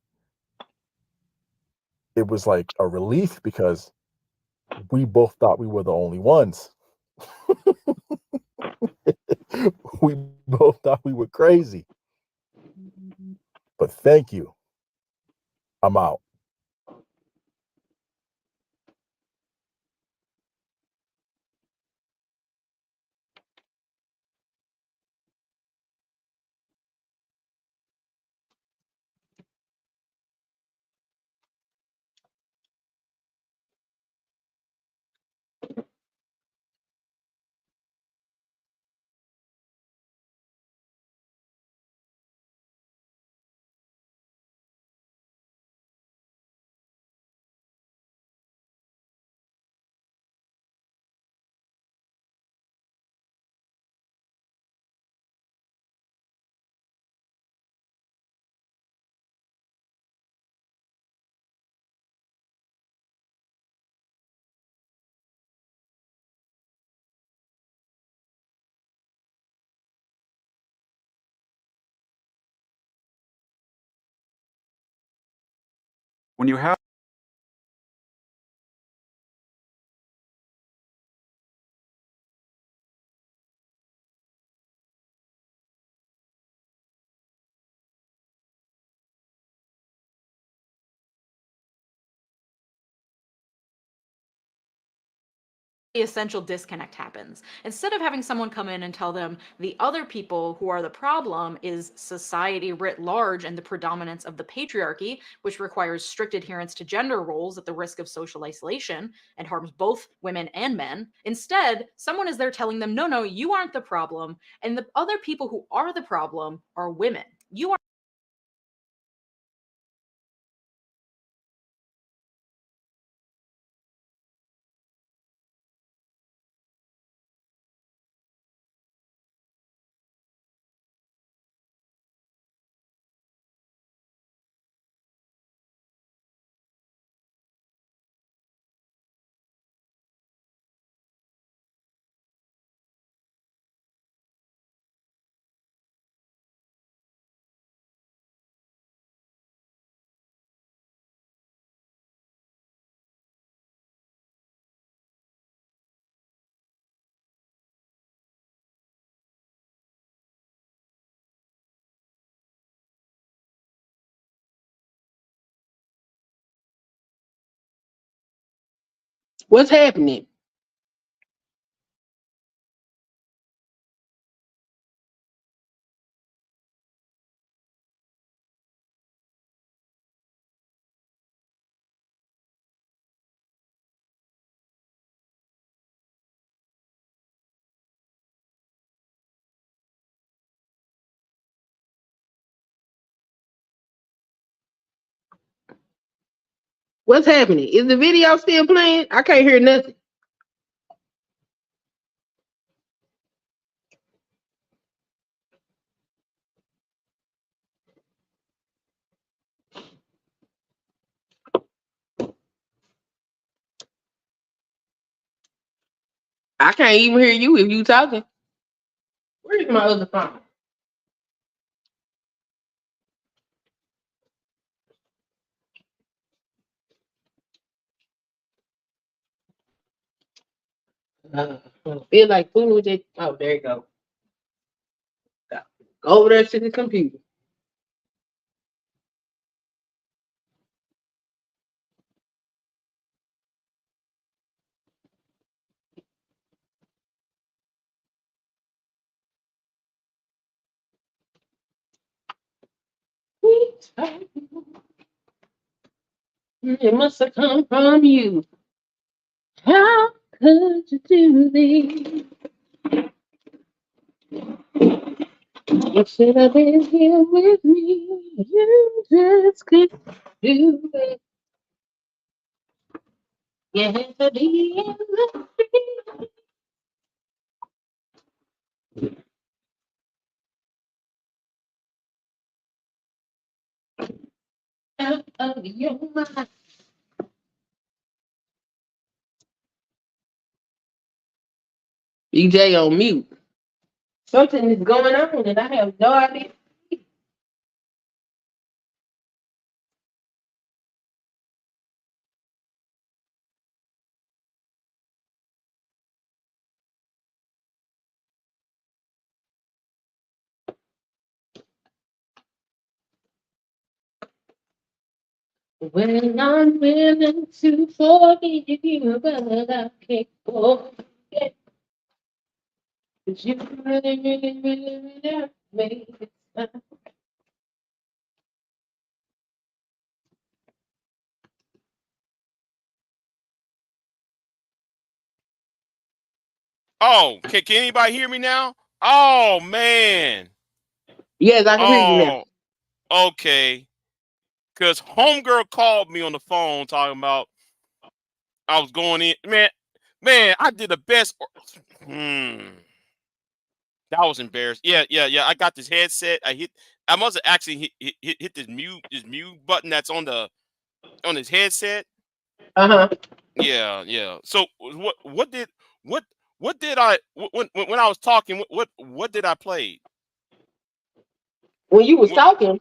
it was like a relief because we both thought we were the only ones. We both thought we were crazy. But thank you. I'm out. When you have essential disconnect happens. Instead of having someone come in and tell them the other people who are the problem is society writ large and the predominance of the patriarchy, which requires strict adherence to gender roles at the risk of social isolation and harms both women and men. Instead, someone is there telling them, no, you aren't the problem, and the other people who are the problem are women. You are. What's happening? What's happening? Is the video still playing? I can't hear nothing. I can't even hear you if you talking. Where's my other phone? Feel like fooling with it. Oh, there you go. Go over there to the computer. It must have come from you. How could you do this? You should have been here with me. You just could do it. You had to be in the out of your mind. BJ on mute. Something is going on and I have no idea. When I'm willing to forgive you, but I can't forget. 'Cause you really made it stop. Oh, can anybody hear me now? Oh man. Yes, I can hear you now. Oh, okay. Cause homegirl called me on the phone talking about I was going in. Man, I did the best. That was embarrassing. Yeah. I got this headset. I must have actually hit this mute button that's on his headset. Uh-huh. Yeah. So what did I when I was talking, what did I play? When you was talking,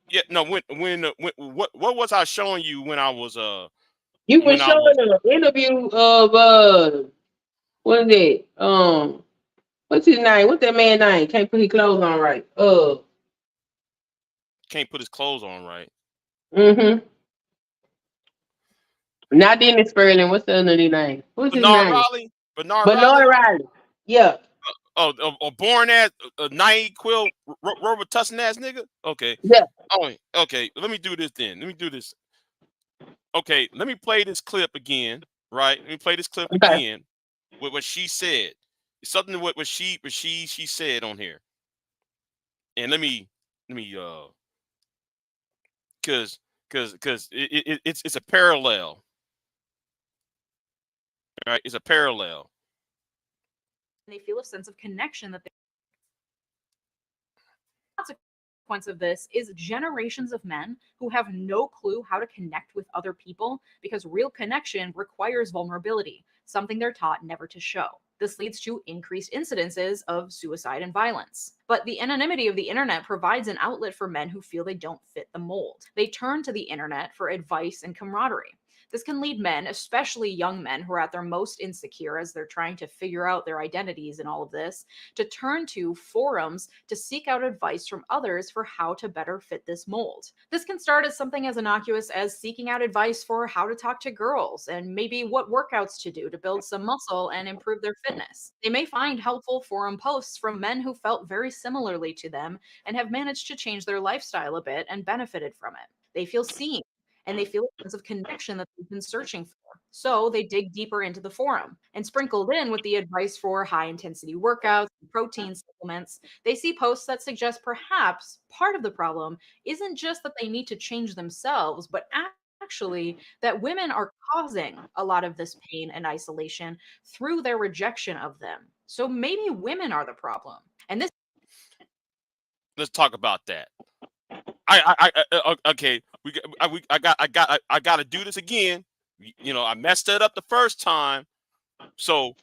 Yeah, no, when what was I showing you when I was you when was I was showing an interview of what is it? What's his name? What's that man's name? Can't put his clothes on right. Can't put his clothes on right. Mm-hmm. Not Dennis Sperling. What's the other name? What's his Bernard name? Riley? Bernard But Riley? Bernard Riley. Yeah. A born ass, naive quill, Robitussin ass nigga. Okay. Yeah. Oh, okay. Let me do this then. Let me do this. Okay. Let me play this clip again. Right. Let me play this clip Okay. again with what she said. It's something what she said on here. And let me cause it's a parallel. All right. It's a parallel. They feel a sense of connection that they consequence of this is generations of men who have no clue how to connect with other people because real connection requires vulnerability, something they're taught never to show. This leads to increased incidences of suicide and violence. But the anonymity of the internet provides an outlet for men who feel they don't fit the mold. They turn to the internet for advice and camaraderie. This can lead men, especially young men who are at their most insecure as they're trying to figure out their identities in all of this, to turn to forums to seek out advice from others for how to better fit this mold. This can start as something as innocuous as seeking out advice for how to talk to girls and maybe what workouts to do to build some muscle and improve their fitness. They may find helpful forum posts from men who felt very similarly to them and have managed to change their lifestyle a bit and benefited from it. They feel seen and they feel a sense of connection that they've been searching for. So they dig deeper into the forum, and sprinkled in with the advice for high intensity workouts and protein supplements, they see posts that suggest perhaps part of the problem isn't just that they need to change themselves, but actually that women are causing a lot of this pain and isolation through their rejection of them. So maybe women are the problem. And this Let's talk about that. Okay. I got to do this again. You know, I messed it up the first time, so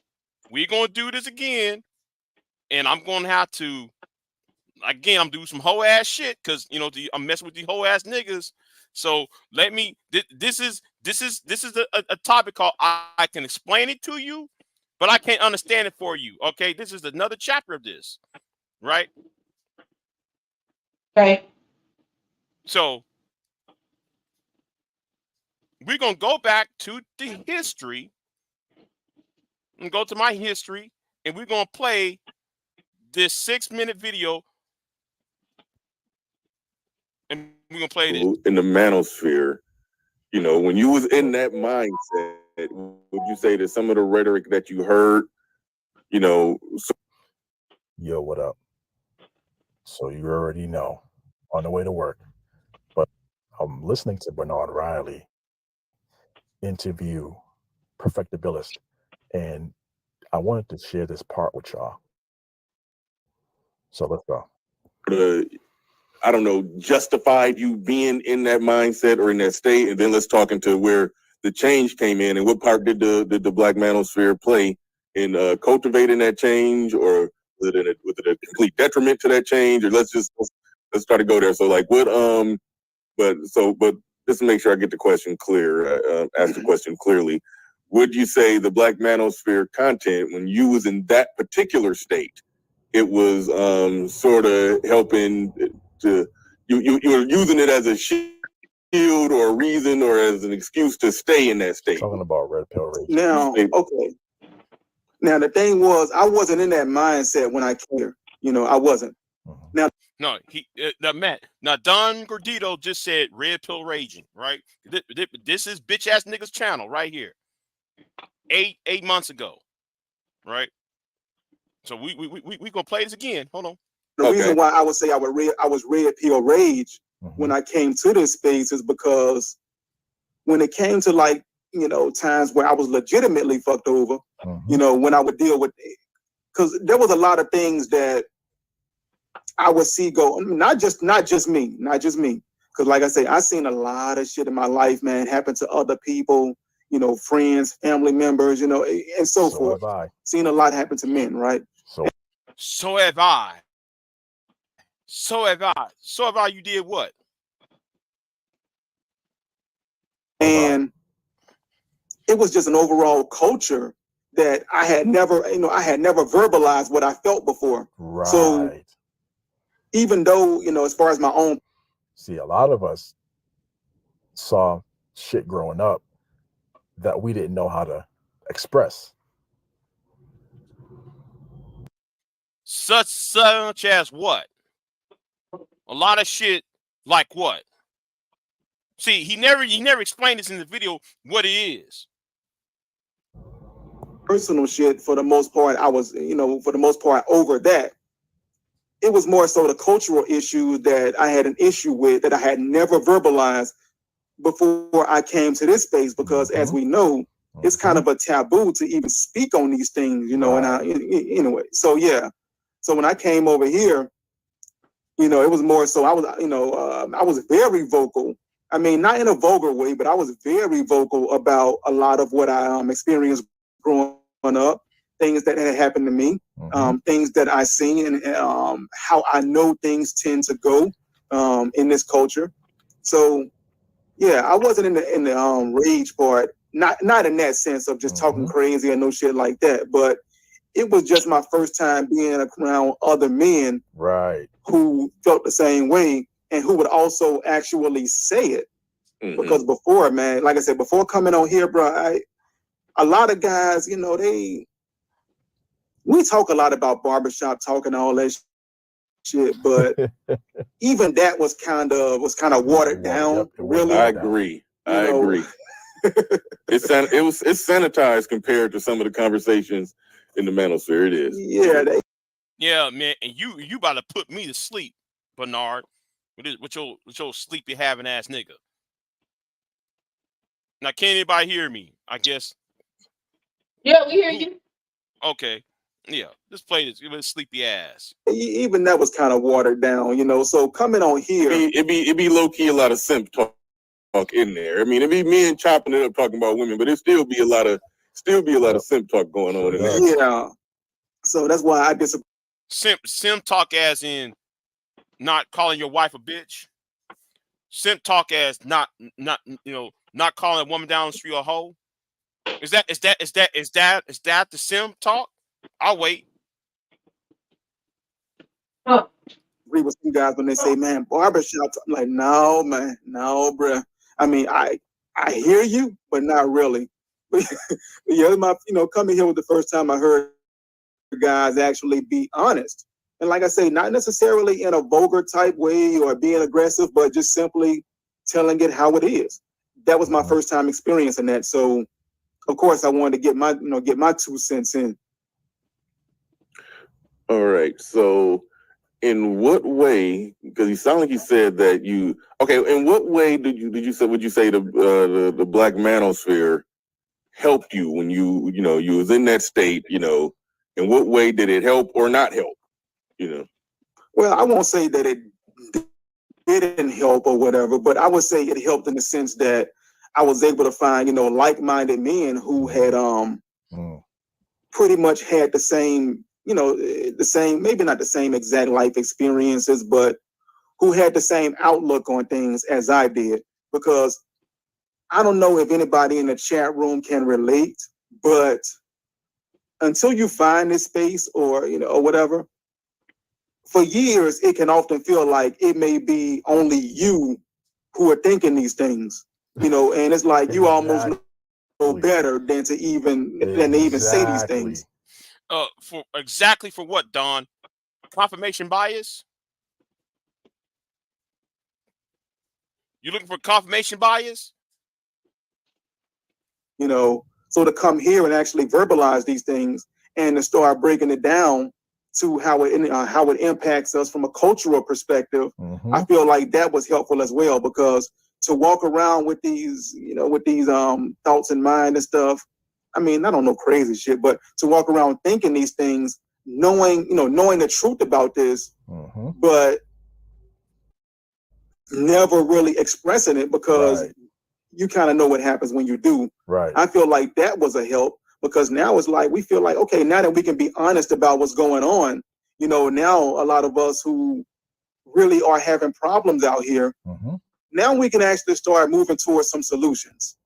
we're gonna do this again, and I'm gonna have to again. I'm doing some hoe ass shit because you know I'm messing with these hoe ass niggas. So let me. This is a topic called I can explain it to you, but I can't understand it for you. Okay, this is another chapter of this, right? Okay. So we're gonna go back to the history and go to my history, and we're gonna play this 6-minute video, and we're gonna play this in the manosphere. You know, when you was in that mindset, would you say that some of the rhetoric that you heard, you know, Yo, what up? So you already know, on the way to work. But I'm listening to Bernard Riley interview Perfectabilist, and I wanted to share this part with y'all. So let's go. I don't know, justified you being in that mindset or in that state, and then let's talk into where the change came in, and what part did the Black manosphere play in cultivating that change, or was it a complete detriment to that change, or let's start to go there. So like what but just to make sure I get the question clear, ask the question clearly. Would you say the Black manosphere content, when you was in that particular state, it was sort of helping to you were using it as a shield or a reason or as an excuse to stay in that state? Talking about red pill rage. Now, okay. Now the thing was, I wasn't in that mindset when I came here. You know, I wasn't. Now, no, now Don Gordito just said red pill raging, right? This is bitch ass niggas channel right here. 8 months ago, right? So we gonna play this again. Hold on. the reason why I would say I was red pill rage when I came to this space is because when it came to like, you know, times where I was legitimately fucked over, you know, when I would deal with, because there was a lot of things that I would see go, not just me. Because like I say, I seen a lot of shit in my life, man, happen to other people, you know, friends, family members, you know, and so forth. Have I. Seen a lot happen to men, right? So have I. So have I. You did what? And it was just an overall culture that I had never verbalized what I felt before. Right. So even though, you know, as far as my own. See, a lot of us saw shit growing up that we didn't know how to express. Such as what? A lot of shit like what? See, he never explained this in the video what it is. Personal shit for the most part, I was, for the most part over that. It was more so the cultural issue that I had an issue with that I had never verbalized before I came to this space, because as we know, it's kind of a taboo to even speak on these things, and anyway. So yeah. So when I came over here, it was more so I was very vocal. I mean, not in a vulgar way, but I was very vocal about a lot of what I experienced growing up, things that had happened to me, things that I seen, and how I know things tend to go in this culture. So yeah, I wasn't in the rage part, not in that sense of just talking crazy or no shit like that, but it was just my first time being around other men, right, who felt the same way and who would also actually say it. Because before, man, like I said, before coming on here, bro, a lot of guys, we talk a lot about barbershop talk and all that shit, but even that was kind of watered down. Really, I agree. I agree. It's sanitized compared to some of the conversations in the manosphere. It is. Yeah. Yeah, man, and you about to put me to sleep, Bernard, with your sleepy having ass nigga. Now, can't anybody hear me? I guess. Yeah, we hear you. Okay. Yeah, just play this. Give it a sleepy ass. Even that was kind of watered down, So coming on here, it'd be low key a lot of simp talk in there. I mean, it'd be men chopping it up talking about women, but it'd still be a lot of simp talk going on in there. Yeah. So that's why I disagree. Simp talk as in not calling your wife a bitch. Simp talk as not calling a woman down the street a hoe. Is that the simp talk? I'll wait. Agree with you guys when they say, man, barbershop. I'm like, no, man, no, bruh. I mean, I hear you, but not really. Yeah, coming here was the first time I heard guys actually be honest. And like I say, not necessarily in a vulgar type way or being aggressive, but just simply telling it how it is. That was my first time experiencing that. So of course I wanted to get my 2 cents in. All right. So in what way, because you sound like you said that in what way would you say the black manosphere helped you when you was in that state, in what way did it help or not help? Well, I won't say that it didn't help or whatever, but I would say it helped in the sense that I was able to find, like-minded men who had pretty much had the same, maybe not the same exact life experiences, but who had the same outlook on things as I did. Because I don't know if anybody in the chat room can relate, but until you find this space or whatever, for years it can often feel like it may be only you who are thinking these things, and it's like you almost know better than to even say these things. For what, Don? Confirmation bias? You looking for confirmation bias? So to come here and actually verbalize these things and to start breaking it down to how it impacts us from a cultural perspective, I feel like that was helpful as well, because to walk around with these, thoughts in mind and stuff, I mean, I don't know crazy shit, but to walk around thinking these things, knowing the truth about this, but never really expressing it, because you kind of know what happens when you do. Right. I feel like that was a help, because now it's like we feel like, okay, now that we can be honest about what's going on, now a lot of us who really are having problems out here, now we can actually start moving towards some solutions.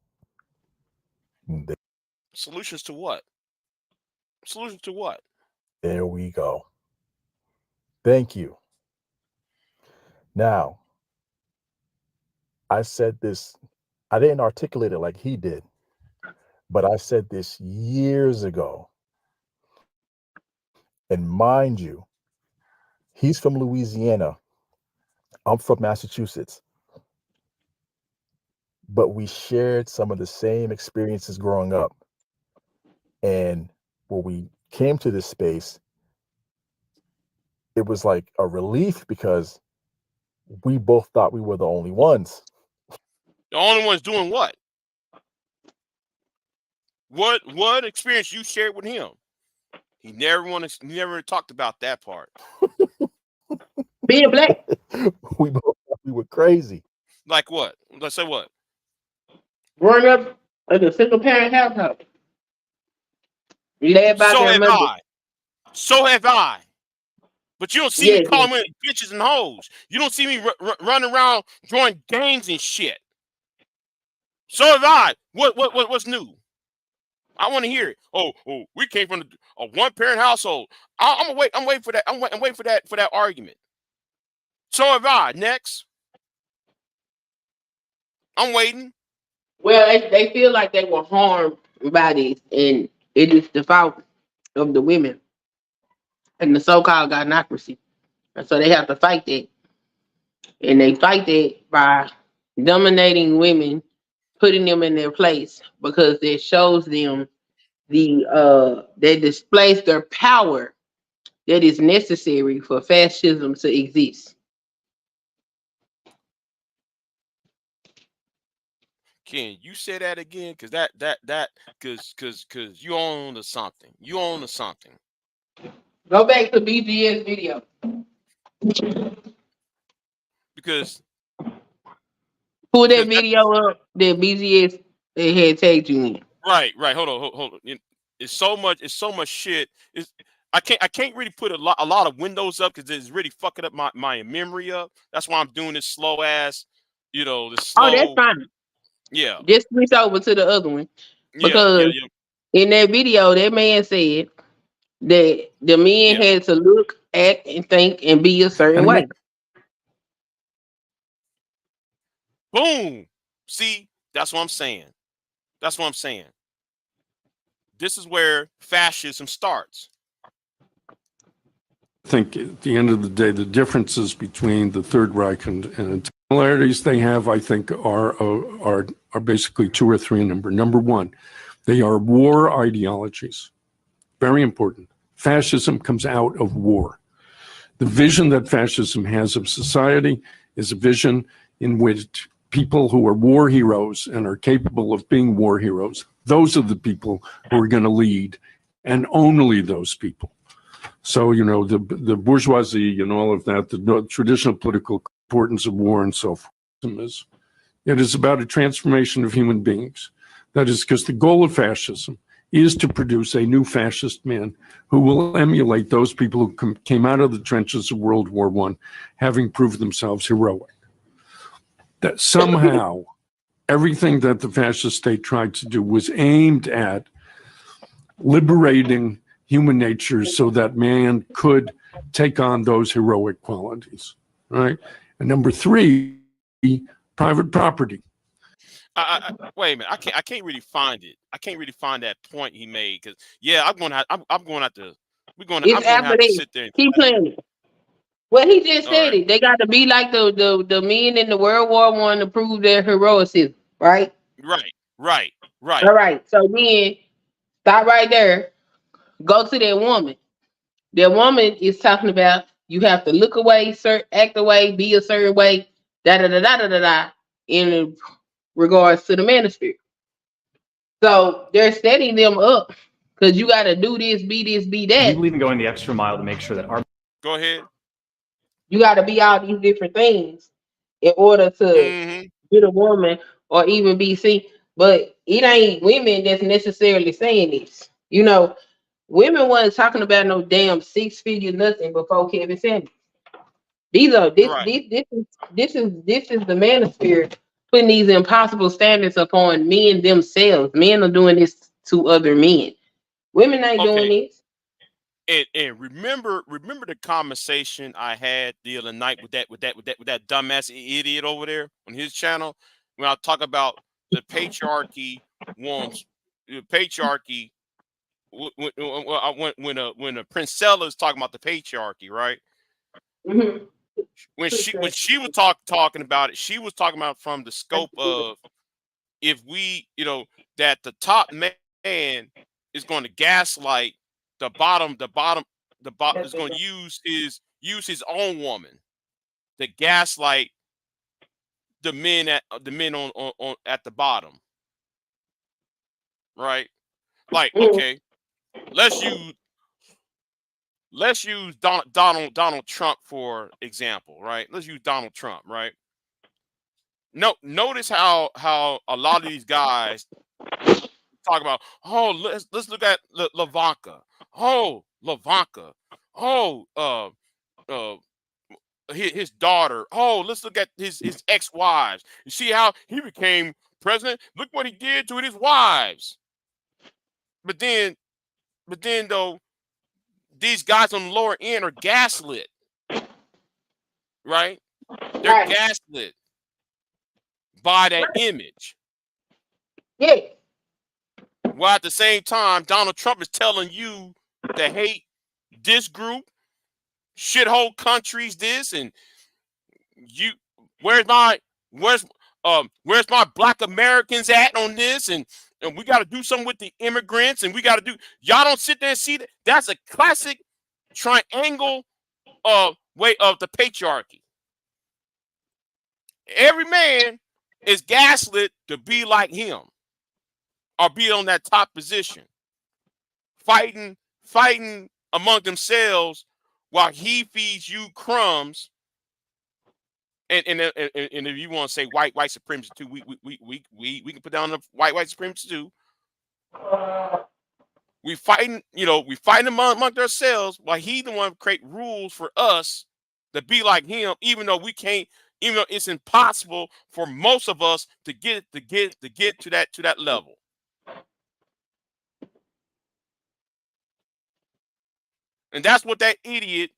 Solutions to what? Solutions to what? There we go. Thank you. Now, I said this, I didn't articulate it like he did, but I said this years ago. And mind you, He's from Louisiana. I'm from Massachusetts. But we shared some of the same experiences growing up. And when we came to this space, it was like a relief because we both thought we were the only ones. The only ones doing what? What experience you shared with him? He never talked about that part. Being black. We both thought we were crazy. Like what? Let's say what? Growing up in a single parent household. Led by So their have mother. I. So have I. But you don't see me Yes, calling women bitches and hoes. You don't see me running around joining gangs and shit. So have I. What's new? I want to hear it. Oh, we came from a one-parent household. I'm waiting for that. I'm waiting for that argument. So have I. Next, I'm waiting. Well, they feel like they were harmed by this, and it is the fault of the women and the so-called gynocracy. And so they have to fight that. And they fight that by dominating women, putting them in their place, because it shows them they displace their power that is necessary for fascism to exist. Can you say that again? Cause cause you own to something. You own to something. Go back to BGS video. Because pull that video up that BGS they had tagged you in. Right. Hold on. It's so much shit. I can't really put a lot of windows up because it's really fucking up my memory up. That's why I'm doing this slow ass, this slow. Oh, that's fine. Yeah. Just switch over to the other one. Because in that video, that man said that the men had to look, act, and think and be a certain way. Boom. See, that's what I'm saying. This is where fascism starts. I think at the end of the day, the differences between the Third Reich and the similarities they have, I think, are basically two or three in number. Number one, they are war ideologies. Very important. Fascism comes out of war. The vision that fascism has of society is a vision in which people who are war heroes and are capable of being war heroes, those are the people who are going to lead, and only those people. So, the bourgeoisie and all of that, the traditional political importance of war and so forth, it is about a transformation of human beings. That is because the goal of fascism is to produce a new fascist man who will emulate those people who came out of the trenches of World War I, having proved themselves heroic. That somehow everything that the fascist state tried to do was aimed at liberating human nature so that man could take on those heroic qualities, right? And number three, private property. Wait a minute. I can't really find it. I can't really find that point he made because I'm going to have to sit there. Keep playing it. Well, he just said it. They got to be like the men in the World War I to prove their heroism, right? Right. All right. So then, stop right there. Go to that woman. That woman is talking about you have to look away, act away, be a certain way, in regards to the manosphere. So they're setting them up because you got to do this, be that. We believe in going the extra mile to make sure that our. Go ahead. You got to be all these different things in order to get a woman or even be seen. But it ain't women that's necessarily saying this. Women wasn't talking about no damn 6-figure nothing before Kevin Samuels. This is the manosphere putting these impossible standards upon men themselves. Men are doing this to other men. Women ain't doing this. And remember the conversation I had the other night with that dumbass idiot over there on his channel when I talk about the patriarchy when Princella is talking about the patriarchy, right? Mm-hmm. When she was talking about it, she was talking about from the scope of if we, that the top man is going to gaslight the bottom is going to use his own woman to gaslight the men on at the bottom, right? Like, okay, let's use Donald Trump for example, right? Let's use Donald Trump, right? No, notice how a lot of these guys talk about, oh, let's look at Lavanka. Oh, Lavanka. Oh, his daughter. Oh, let's look at his ex-wives. You see how he became president? Look what he did to his wives. But then though, these guys on the lower end are gaslit, right? They're gaslit by that image. Yeah. While at the same time, Donald Trump is telling you to hate this group, shithole countries, this, and where's my Black Americans at on this, and we got to do something with the immigrants, and we got to do. Y'all don't sit there and see that. That's a classic triangle way of the patriarchy. Every man is gaslit to be like him or be on that top position, fighting among themselves while he feeds you crumbs. And if you want to say white supremacy too, we can put down the white supremacy too. We fighting among ourselves while he the one create rules for us to be like him, even though we can't, even though it's impossible for most of us to get to that level. And that's what that idiot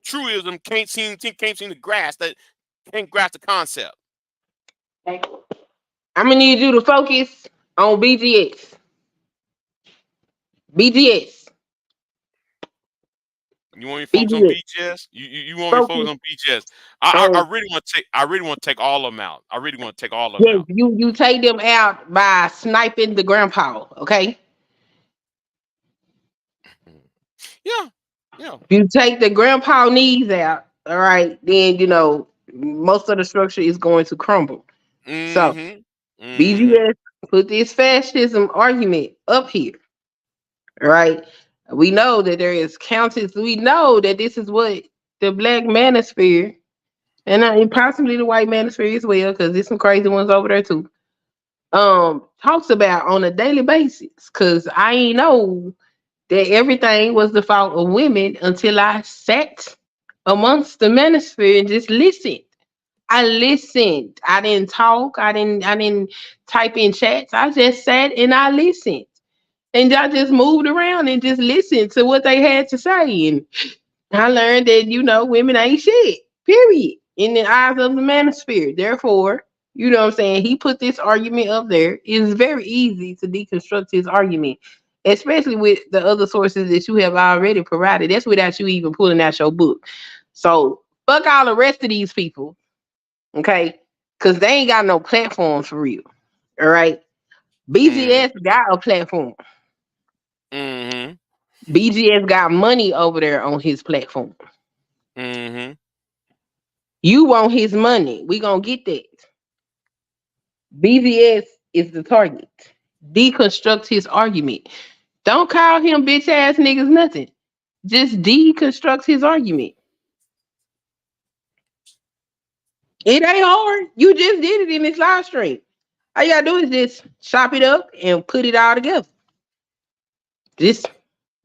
truism can't seem to grasp. That can't grasp the concept. I'm gonna need you to focus on BGS. BGS. You want me to focus on BGS? You want me to focus on BGS? I really want to take all of them out. I really want to take all of them out. You take them out by sniping the grandpa, okay? Yeah. You take the grandpa knees out, all right, then most of the structure is going to crumble. So BGS put this fascism argument up here. All right. We know that there is countess. We know that this is what the Black manosphere and possibly the white manosphere as well, because there's some crazy ones over there too. Talks about on a daily basis. Cause I ain't know that everything was the fault of women until I sat amongst the manosphere and just listened. I listened. I didn't talk. I didn't type in chats. I just sat and I listened. And I just moved around and just listened to what they had to say. And I learned that, women ain't shit, period, in the eyes of the manosphere. Therefore, you know what I'm saying? He put this argument up there. It's very easy to deconstruct his argument, especially with the other sources that you have already provided. That's without you even pulling out your book. So, fuck all the rest of these people, okay? Because they ain't got no platform for real, all right? BGS got a platform. BGS got money over there on his platform. You want his money. We gonna get that. BGS is the target. Deconstruct his argument. Don't call him bitch ass niggas nothing. Just deconstruct his argument. It ain't hard. You just did it in this live stream. All you gotta do is just chop it up and put it all together. Just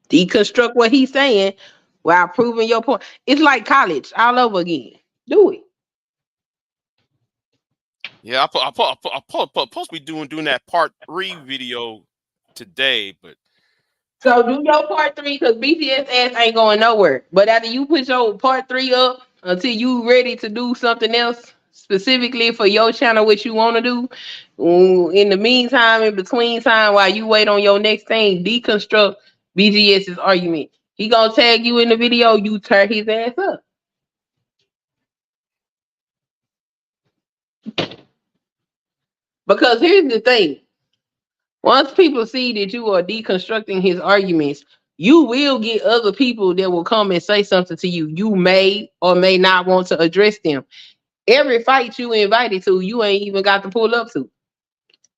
deconstruct what he's saying while proving your point. It's like college all over again. Do it. Yeah, I'm supposed to be doing that part 3 video today, but so do your part 3 because BTS ass ain't going nowhere. But after you put your part 3 up until you ready to do something else specifically for your channel, what you want to do, in the meantime, in between time, while you wait on your next thing, deconstruct BGS's argument. He gonna tag you in the video, you tear his ass up. Because here's the thing. Once people see that you are deconstructing his arguments, you will get other people that will come and say something to you. You may or may not want to address them. Every fight you invited to, you ain't even got to pull up to.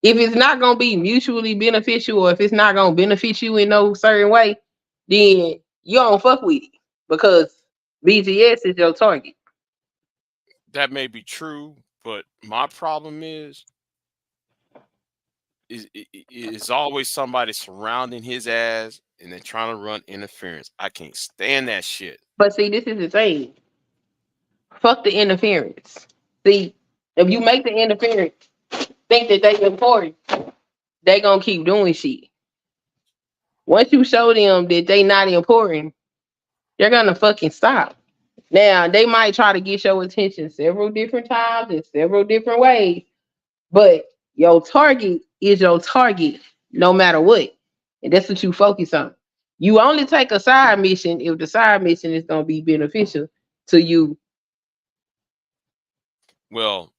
If it's not gonna be mutually beneficial, or if it's not gonna benefit you in no certain way, then you don't fuck with it because BGS is your target. That may be true, but my problem is always somebody surrounding his ass and then trying to run interference. I can't stand that shit. But see, this is the thing. Fuck the interference. See, if you make the interference think that they important, they gonna keep doing shit. Once you show them that they not important, they're gonna fucking stop. Now they might try to get your attention several different times in several different ways, but your target is your target no matter what. And that's what you focus on. You only take a side mission if the side mission is gonna be beneficial to you Well,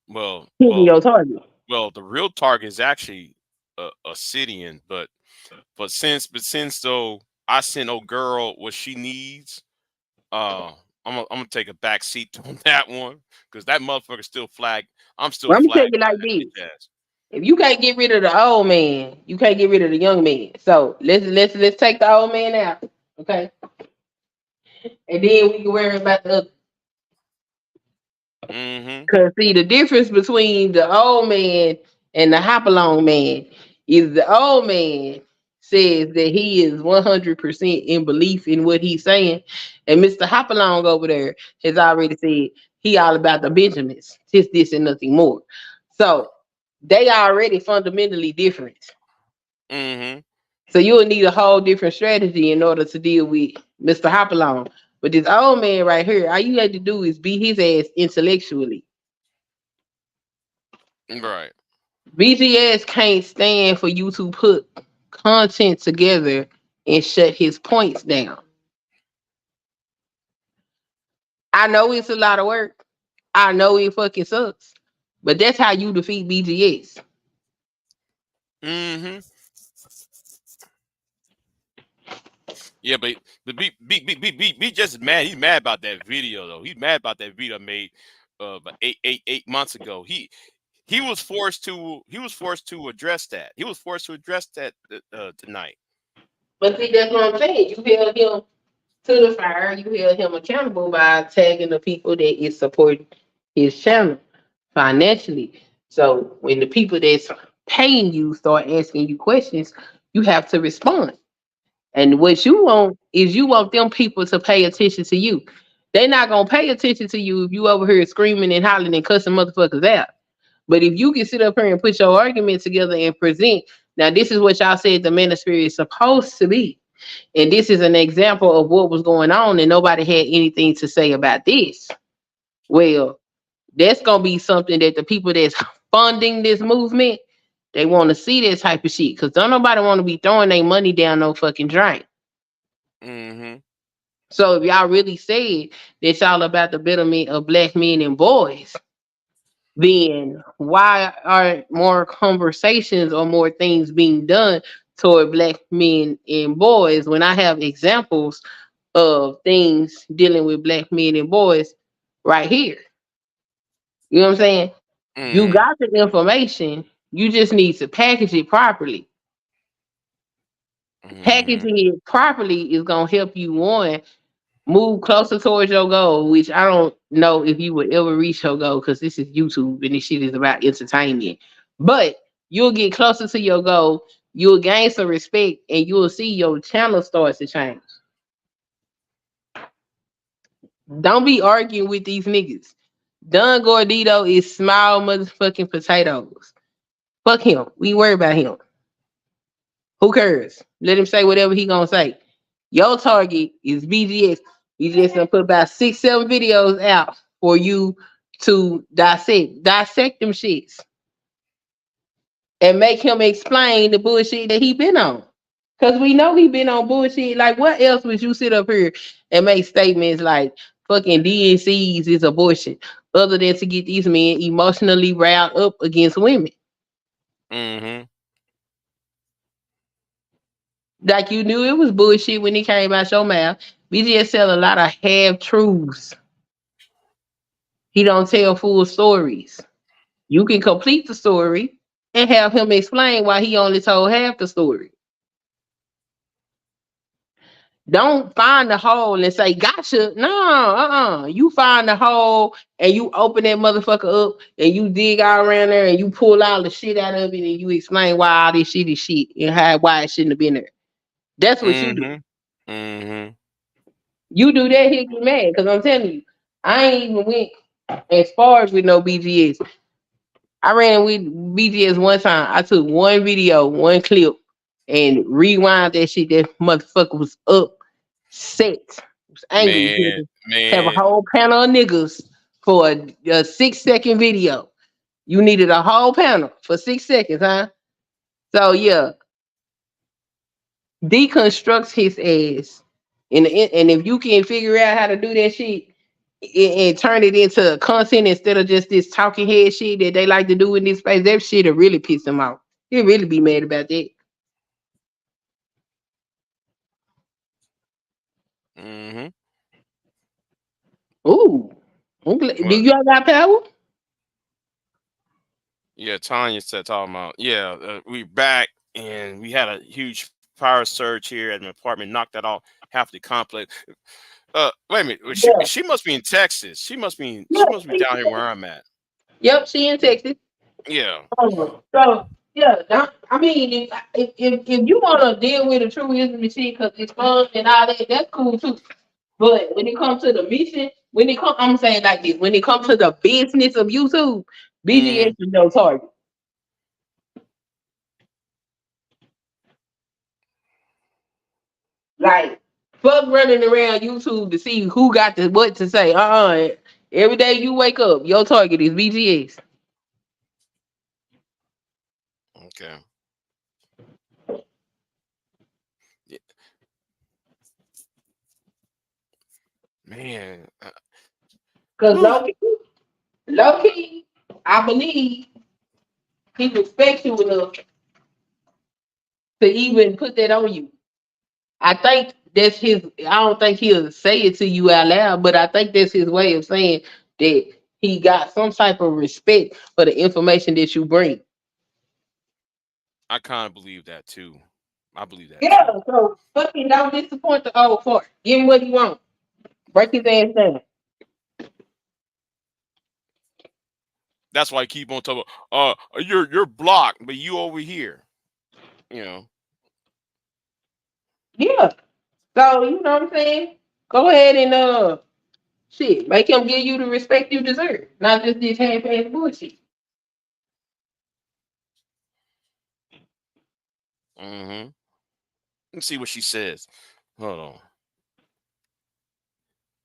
hitting your target. the real target is actually a Sidian, but since though I sent old girl what she needs, I'm gonna take a back seat on that one because that motherfucker still flagged. I'm still Well, I'm gonna tell flagged you by like that this. bitch ass. If you can't get rid of the old man, you can't get rid of the young man. So let's take the old man out, okay? And then we can worry about the other. Mm-hmm. Cause see, the difference between the old man and the hop along man is the old man says that he is 100% in belief in what he's saying, and Mr. Hop along over there has already said he all about the Benjamins, just this and nothing more. So they already fundamentally different. Mm-hmm. So you'll need a whole different strategy in order to deal with Mr. Hopalong. But this old man right here, all you had to do is beat his ass intellectually. Right. BGS can't stand for you to put content together and shut his points down. I know it's a lot of work. I know it fucking sucks. But that's how you defeat BGS. Mm-hmm. Yeah, but B just mad. He's mad about that video though. He's mad about that video made about 8 months ago. He was forced to address that. He was forced to address that tonight. But see, that's what I'm saying. You held him to the fire. You held him accountable by tagging the people that is supporting his channel financially. So when the people that's paying you start asking you questions, you have to respond. And what you want is you want them people to pay attention to you. They're not gonna pay attention to you if you over here screaming and hollering and cussing motherfuckers out. But if you can sit up here and put your argument together and present, now this is what y'all said the manosphere is supposed to be. And this is an example of what was going on, and nobody had anything to say about this. Well, that's gonna be something that the people that's funding this movement, they want to see this type of shit. Cause don't nobody want to be throwing their money down no fucking drain. Mm-hmm. So if y'all really said it's all about the betterment of black men and boys, then why aren't more conversations or more things being done toward black men and boys when I have examples of things dealing with black men and boys right here? You know what I'm saying? You Mm-hmm. got the information, you just need to package it properly. Mm-hmm. Packaging it properly is gonna help you move closer towards your goal, which I don't know if you would ever reach your goal because this is YouTube and this shit is about entertainment. But you'll get closer to your goal, you'll gain some respect, and you'll see your channel start to change. Don't be arguing with these niggas. Don Gordito is small motherfucking potatoes. Fuck him. We ain't worry about him. Who cares? Let him say whatever he gonna say. Your target is BGS. BGS gonna put about 6-7 videos out for you to dissect them shits, and make him explain the bullshit that he been on. Cause we know he been on bullshit. Like, what else would you sit up here and make statements like fucking DNCs is abortion? other than to get these men emotionally riled up against women. Mm-hmm. Like you knew it was bullshit when it came out your mouth. BGS tell a lot of half truths. He don't tell full stories. You can complete the story and have him explain why he only told half the story. Don't find the hole and say, gotcha. No, You find the hole and you open that motherfucker up and you dig all around there and you pull all the shit out of it and you explain why all this shit is shit and why it shouldn't have been there. That's what you do. Mm-hmm. Mm-hmm. You do that, he'll get mad. Because I'm telling you, I ain't even went as far as with no BGS. I ran with BGS one time. I took one video, one clip, and rewind that shit. That motherfucker was upset. Was angry. Have a Man. whole panel of niggas for a 6-second video. You needed a whole panel for 6 seconds, huh? So yeah, deconstructs his ass. And if you can figure out how to do that shit and turn it into content instead of just this talking head shit that they like to do in this space, that shit'll really piss him off. He'll really be mad about that. Mm-hmm. Ooh. Do you have that power? Yeah, Tanya said talking about, we back and we had a huge fire surge here at my apartment, knocked that off half the complex. Wait a minute. She must be in Texas. She must be down here where I'm at. Yep, she in Texas. Yeah. So yeah, I mean, if you want to deal with the truism and shit because it's fun and all that, that's cool too. But when it comes to the mission, I'm saying like this: when it comes to the business of YouTube, BGS is no target. Like, fuck running around YouTube to see who got the what to say. Every day you wake up, your target is BGS. Okay. Yeah. Man. Because low key, I believe he respects you enough to even put that on you. I think that's his. I don't think he'll say it to you out loud, but I think that's his way of saying that he got some type of respect for the information that you bring. I kind of believe that too. I believe that Yeah, too. so fucking don't disappoint the old fart. Give him what he wants. Break his ass down. That's why I keep on talking. You're blocked, but you over here. You know. Yeah. So you know what I'm saying? Go ahead and shit. Make him give you the respect you deserve. Not just this half-ass bullshit. Mm-hmm. Let's see what she says. Hold on.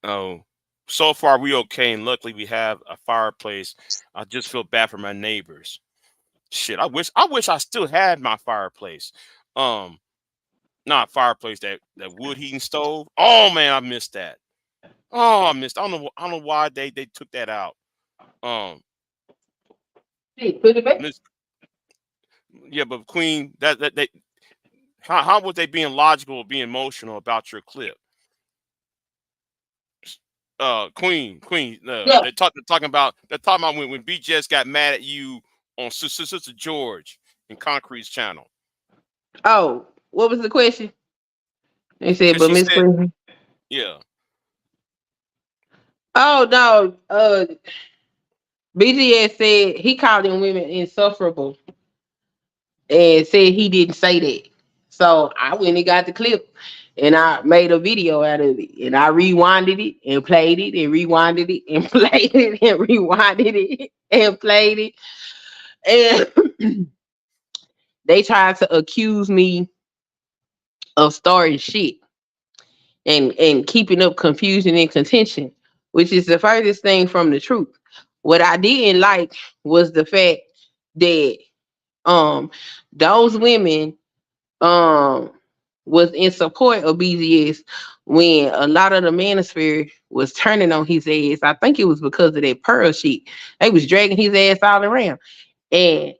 Oh, so far we okay, and luckily we have a fireplace. I just feel bad for my neighbors. Shit, I wish I still had my fireplace. Um, Not fireplace, that wood heating stove. Oh man, I missed that. Oh, I missed. I don't know why they took that out. Um, Shit, put it back. yeah, but Queen, that they how was they being logical or being emotional about your clip? Queen, Yeah. they're talking about when BJS got mad at you on Sister George in Concrete's channel. Oh, what was the question? They said, Because but she Miss said, Queen. yeah. Oh no. BGS said he called them women insufferable and said he didn't say that. So I went and got the clip and I made a video out of it. And I rewinded it and played it and rewinded it and played it and rewinded it and played it. And they tried to accuse me of starting shit and keeping up confusion and contention, which is the furthest thing from the truth. What I didn't like was the fact that those women was in support of BGS when a lot of the manosphere was turning on his ass. I think it was because of that pearl shit. They was dragging his ass all around. And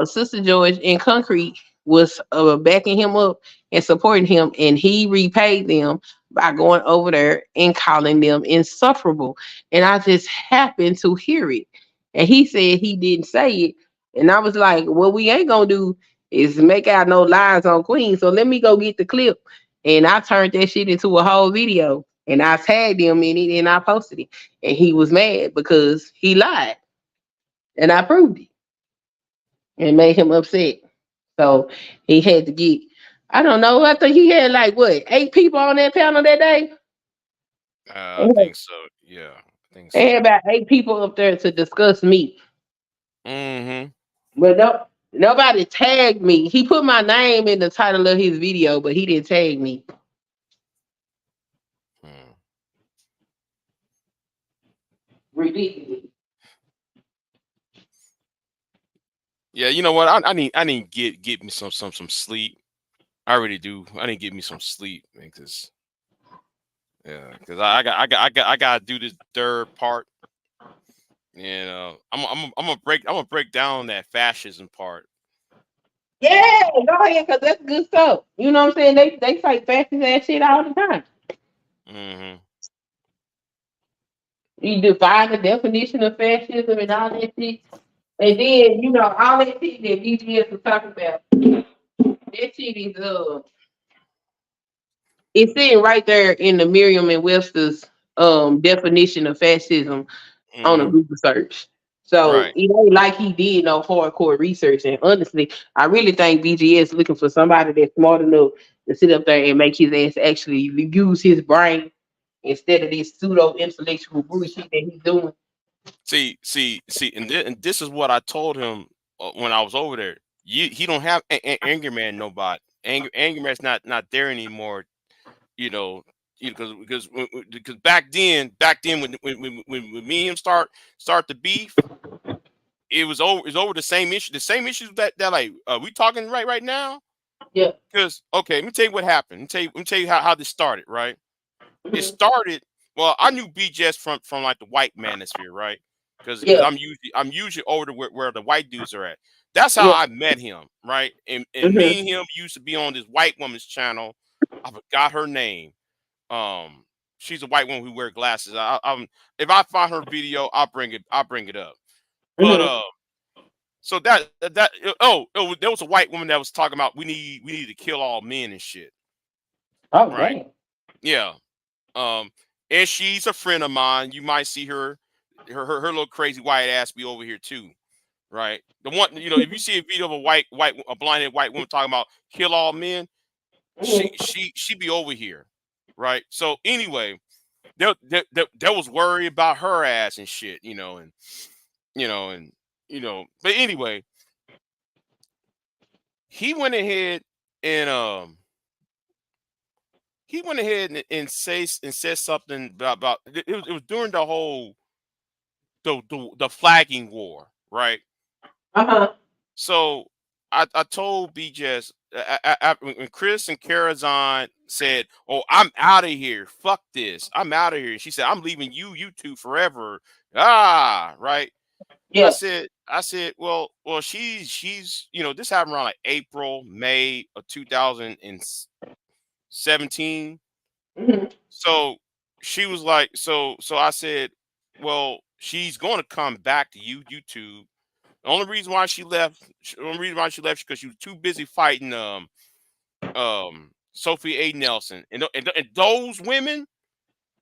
Sister George in Concrete was backing him up and supporting him, and he repaid them by going over there and calling them insufferable. And I just happened to hear it, and he said he didn't say it, and I was like, "What we ain't gonna do is make out no lies on Queen. So let me go get the clip." And I turned that shit into a whole video, and I tagged him in it, and I posted it, and he was mad because he lied, and I proved it and made him upset. So he had to get, I don't know, I think he had like what, 8 people on that panel that day? I think so. Yeah, I think They so. had about 8 people up there to discuss me. Mm-hmm. But nobody tagged me. He put my name in the title of his video, but he didn't tag me. Ridiculous. Yeah, you know what? I need to get me some sleep. I really do. I need to get me some sleep because I gotta do this third part. And I'm gonna break down that fascism part. Yeah, go ahead, because that's good stuff. You know what I'm saying? They say fascist ass shit all the time. Mm-hmm. You define the definition of fascism and all that shit. And then, you know, all that shit that BGS was talking about, that shit is it's sitting right there in the Merriam and Webster's definition of fascism on a Mm-hmm. Google search. So Right. it ain't like he did no hardcore research. And honestly, I really think BGS looking for somebody that's smart enough to sit up there and make his ass actually use his brain instead of this pseudo intellectual bullshit that he's doing. See, and this is what I told him when I was over there. He don't have Anger Man, nobody. Anger Man's not there anymore. You know, because back then when me and him start the beef, it was over the same issue. The same issues that like we talking right now. Yeah. Because okay, let me tell you what happened. Let me tell you how this started. Right. It Mhm. started. Well, I knew BJS from like the white manosphere, right? Because Yeah. I'm usually over to where the white dudes are at. That's how Yeah. I met him, right? And Mhm. me and him used to be on this white woman's channel. I forgot her name. Um, she's a white woman who wear glasses. If I find her video, I'll bring it up. But Mhm. so there was a white woman that was talking about we need to kill all men and shit, Oh right? damn. Yeah. Um, and she's a friend of mine. You might see her little crazy white ass be over here too, right? The one, if you see a video of a blinded white woman talking about kill all men, Mhm. she be over here, right? So anyway, there was worry about her ass and shit, and you know, and but anyway, he went ahead and said something about it was during the whole the flagging war, right? Uh-huh. So I told BJS when Chris and Karazhan said, "Oh, I'm out of here. Fuck this. I'm out of here." She said, "I'm leaving you two forever." Ah, right. Yeah. I said, well, she's this happened around like April, May of 2017. Mhm. So she was like, so I said, well, she's going to come back to YouTube. The only reason why she left, is because she was too busy fighting Sophie A. Nelson, and those women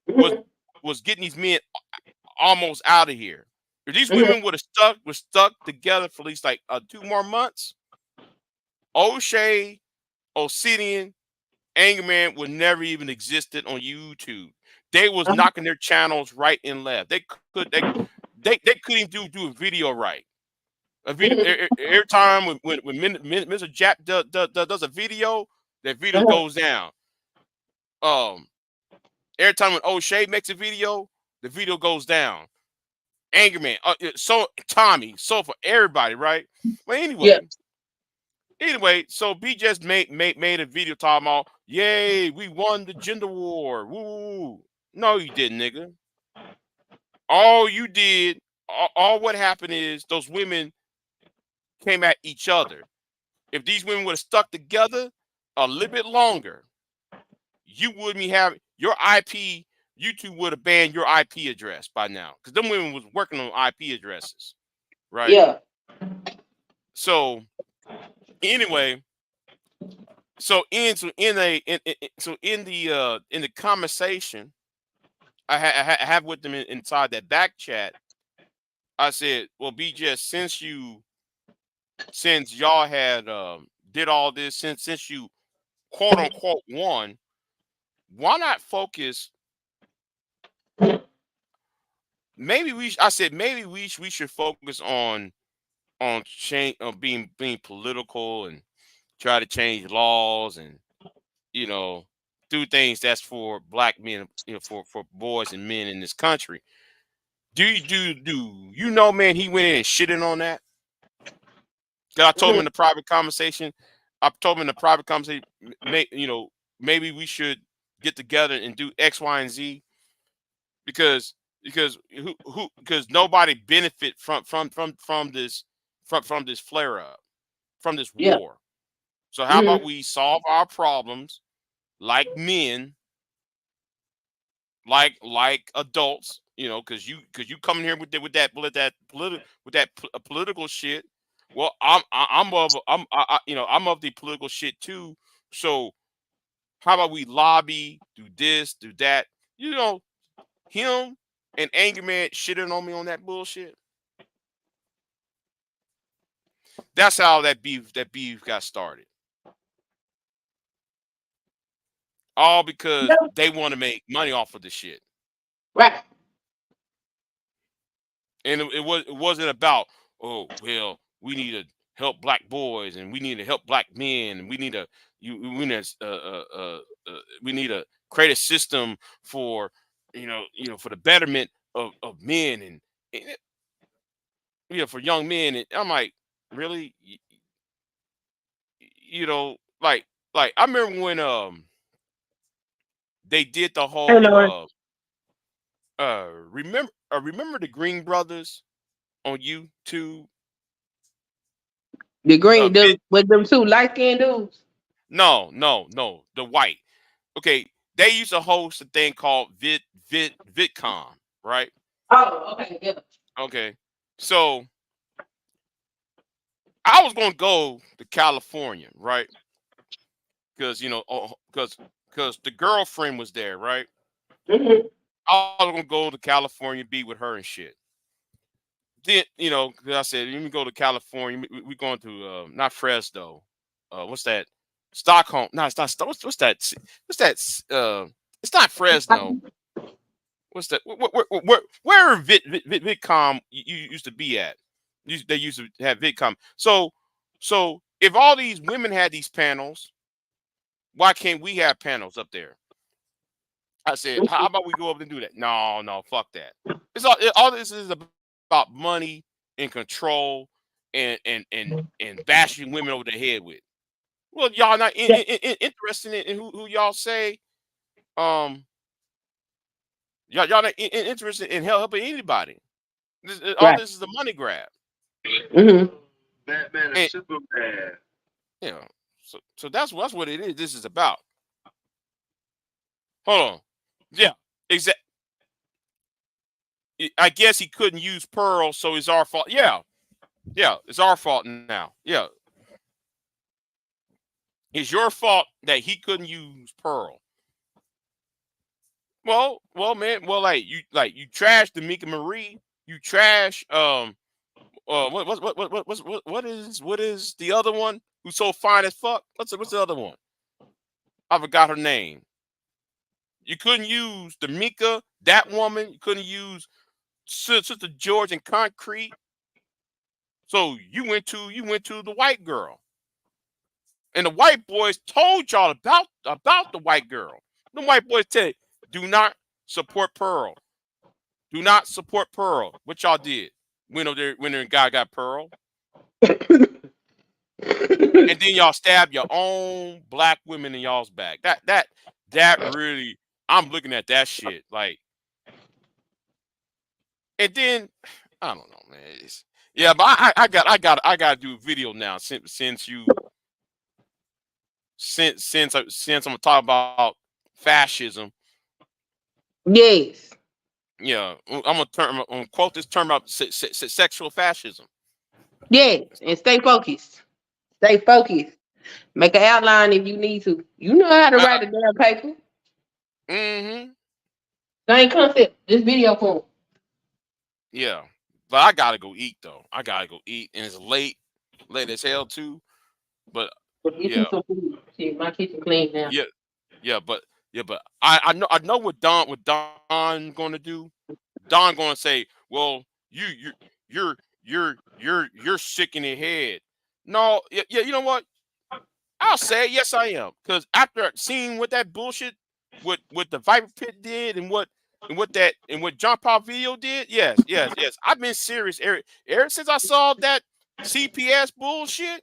was Mhm. getting these men almost out of here. If these Mhm. women would have stuck together for at least like 2 more months, O'Shea, Obsidian, Angerman would never even existed on YouTube. They was Uh-huh. knocking their channels right and left. They couldn't do a video right. A video Mhm. every time when Mr. Jap does a video, that video Uh-huh. goes down. Every time when O'Shea makes a video, the video goes down. Angerman, so Tommy, so for everybody, right? But Yeah. anyway, anyway, so B just made a video talking about, yay, we won the gender war. Woo. No, you didn't, nigga. All you did, all what happened is those women came at each other. If these women would have stuck together a little bit longer, you wouldn't have your IP. YouTube would have banned your IP address by now, because them women was working on IP addresses, right? Yeah. So anyway, so in the conversation I have with them inside that back chat, I said, well, BJ, since y'all had did all this, since you quote unquote won, why not focus? I said maybe we should focus on change, on being political, and try to change laws, and do things that's for black men, for boys and men in this country. Do you know, man? He went in and shitting on that. 'Cause I told him in the private conversation. I told him in the private conversation, maybe we should get together and do X, Y, and Z, because nobody benefit from this flare up, from this Yeah. war. So how about we solve our problems like men, like adults, because you coming here with that political shit. Well, I'm of the political shit too. So how about we lobby, do this, do that? Him and Angry Man shitting on me on that bullshit. That's how that beef got started. All because they want to make money off of the shit. Right. And it wasn't about, oh, well, we need to help black boys, and we need to help black men, and we need to we need to create a system for for the betterment of men, and for young men. And I'm like, really? Like I remember when they did the whole remember the Green Brothers on YouTube. The green, Vid- with them two light skinned dudes. no, the white. Okay, they used to host a thing called VidCon, right? Oh, okay, yeah. Okay, so I was gonna go to California, right? Because because the girlfriend was there, right? Mhm. I was gonna go to California, be with her and shit. Then 'cause I said, let me go to California. We going to not Fresno. What's that? Stockholm. No, it's not. What's that? What's that? It's not Fresno. What's that? Where VidCom you used to be at? They used to have VidCom. So if all these women had these panels, why can't we have panels up there? I said, how about we go up and do that? No, fuck that. It's all this is about money and control, and bashing women over the head with. Well, y'all not interested in who y'all say. Y'all not interested in helping anybody. All Right. this is a money grab. Mm-hmm. Batman and And, Superman. so that's what it is. This is about. Hold on. Yeah, exactly. I guess he couldn't use Pearl, so it's our fault. Yeah, it's our fault now. Yeah, it's your fault that he couldn't use Pearl. Well, man. Well, like you trash D'Amica Marie. You trash what is the other one who's so fine as fuck? What's the other one? I forgot her name. You couldn't use D'Amica, that woman. You couldn't use Sister George and Concrete. So you went to the white girl. And the white boys told y'all about the white girl. The white boys tell you, do not support Pearl. Do not support Pearl. What y'all did? Went over there and got Pearl. and then y'all stab your own black women in y'all's back. That really, I'm looking at that shit like, and then I don't know, man. Yeah, but I got to do a video now since I'm talking about fascism. Yes. Yeah, I'm gonna quote this term out: sexual fascism. Yes, and stay focused. Stay focused. Make an outline if you need to. You know how to write a damn paper. Mm-hmm. Same concept. This video form. Yeah, but I gotta go eat though. I gotta go eat, and it's late as hell too. But Get yeah, you some food. Shit, my kitchen clean now. yeah, but I know what Don gonna do. Don gonna say, "Well, you're sick in the head." No, yeah, you know what? I'll say it, yes, I am. Because after seeing what that bullshit, what the Viper Pit did, and what John Paul video did, yes. I've been serious ever since I saw that CPS bullshit.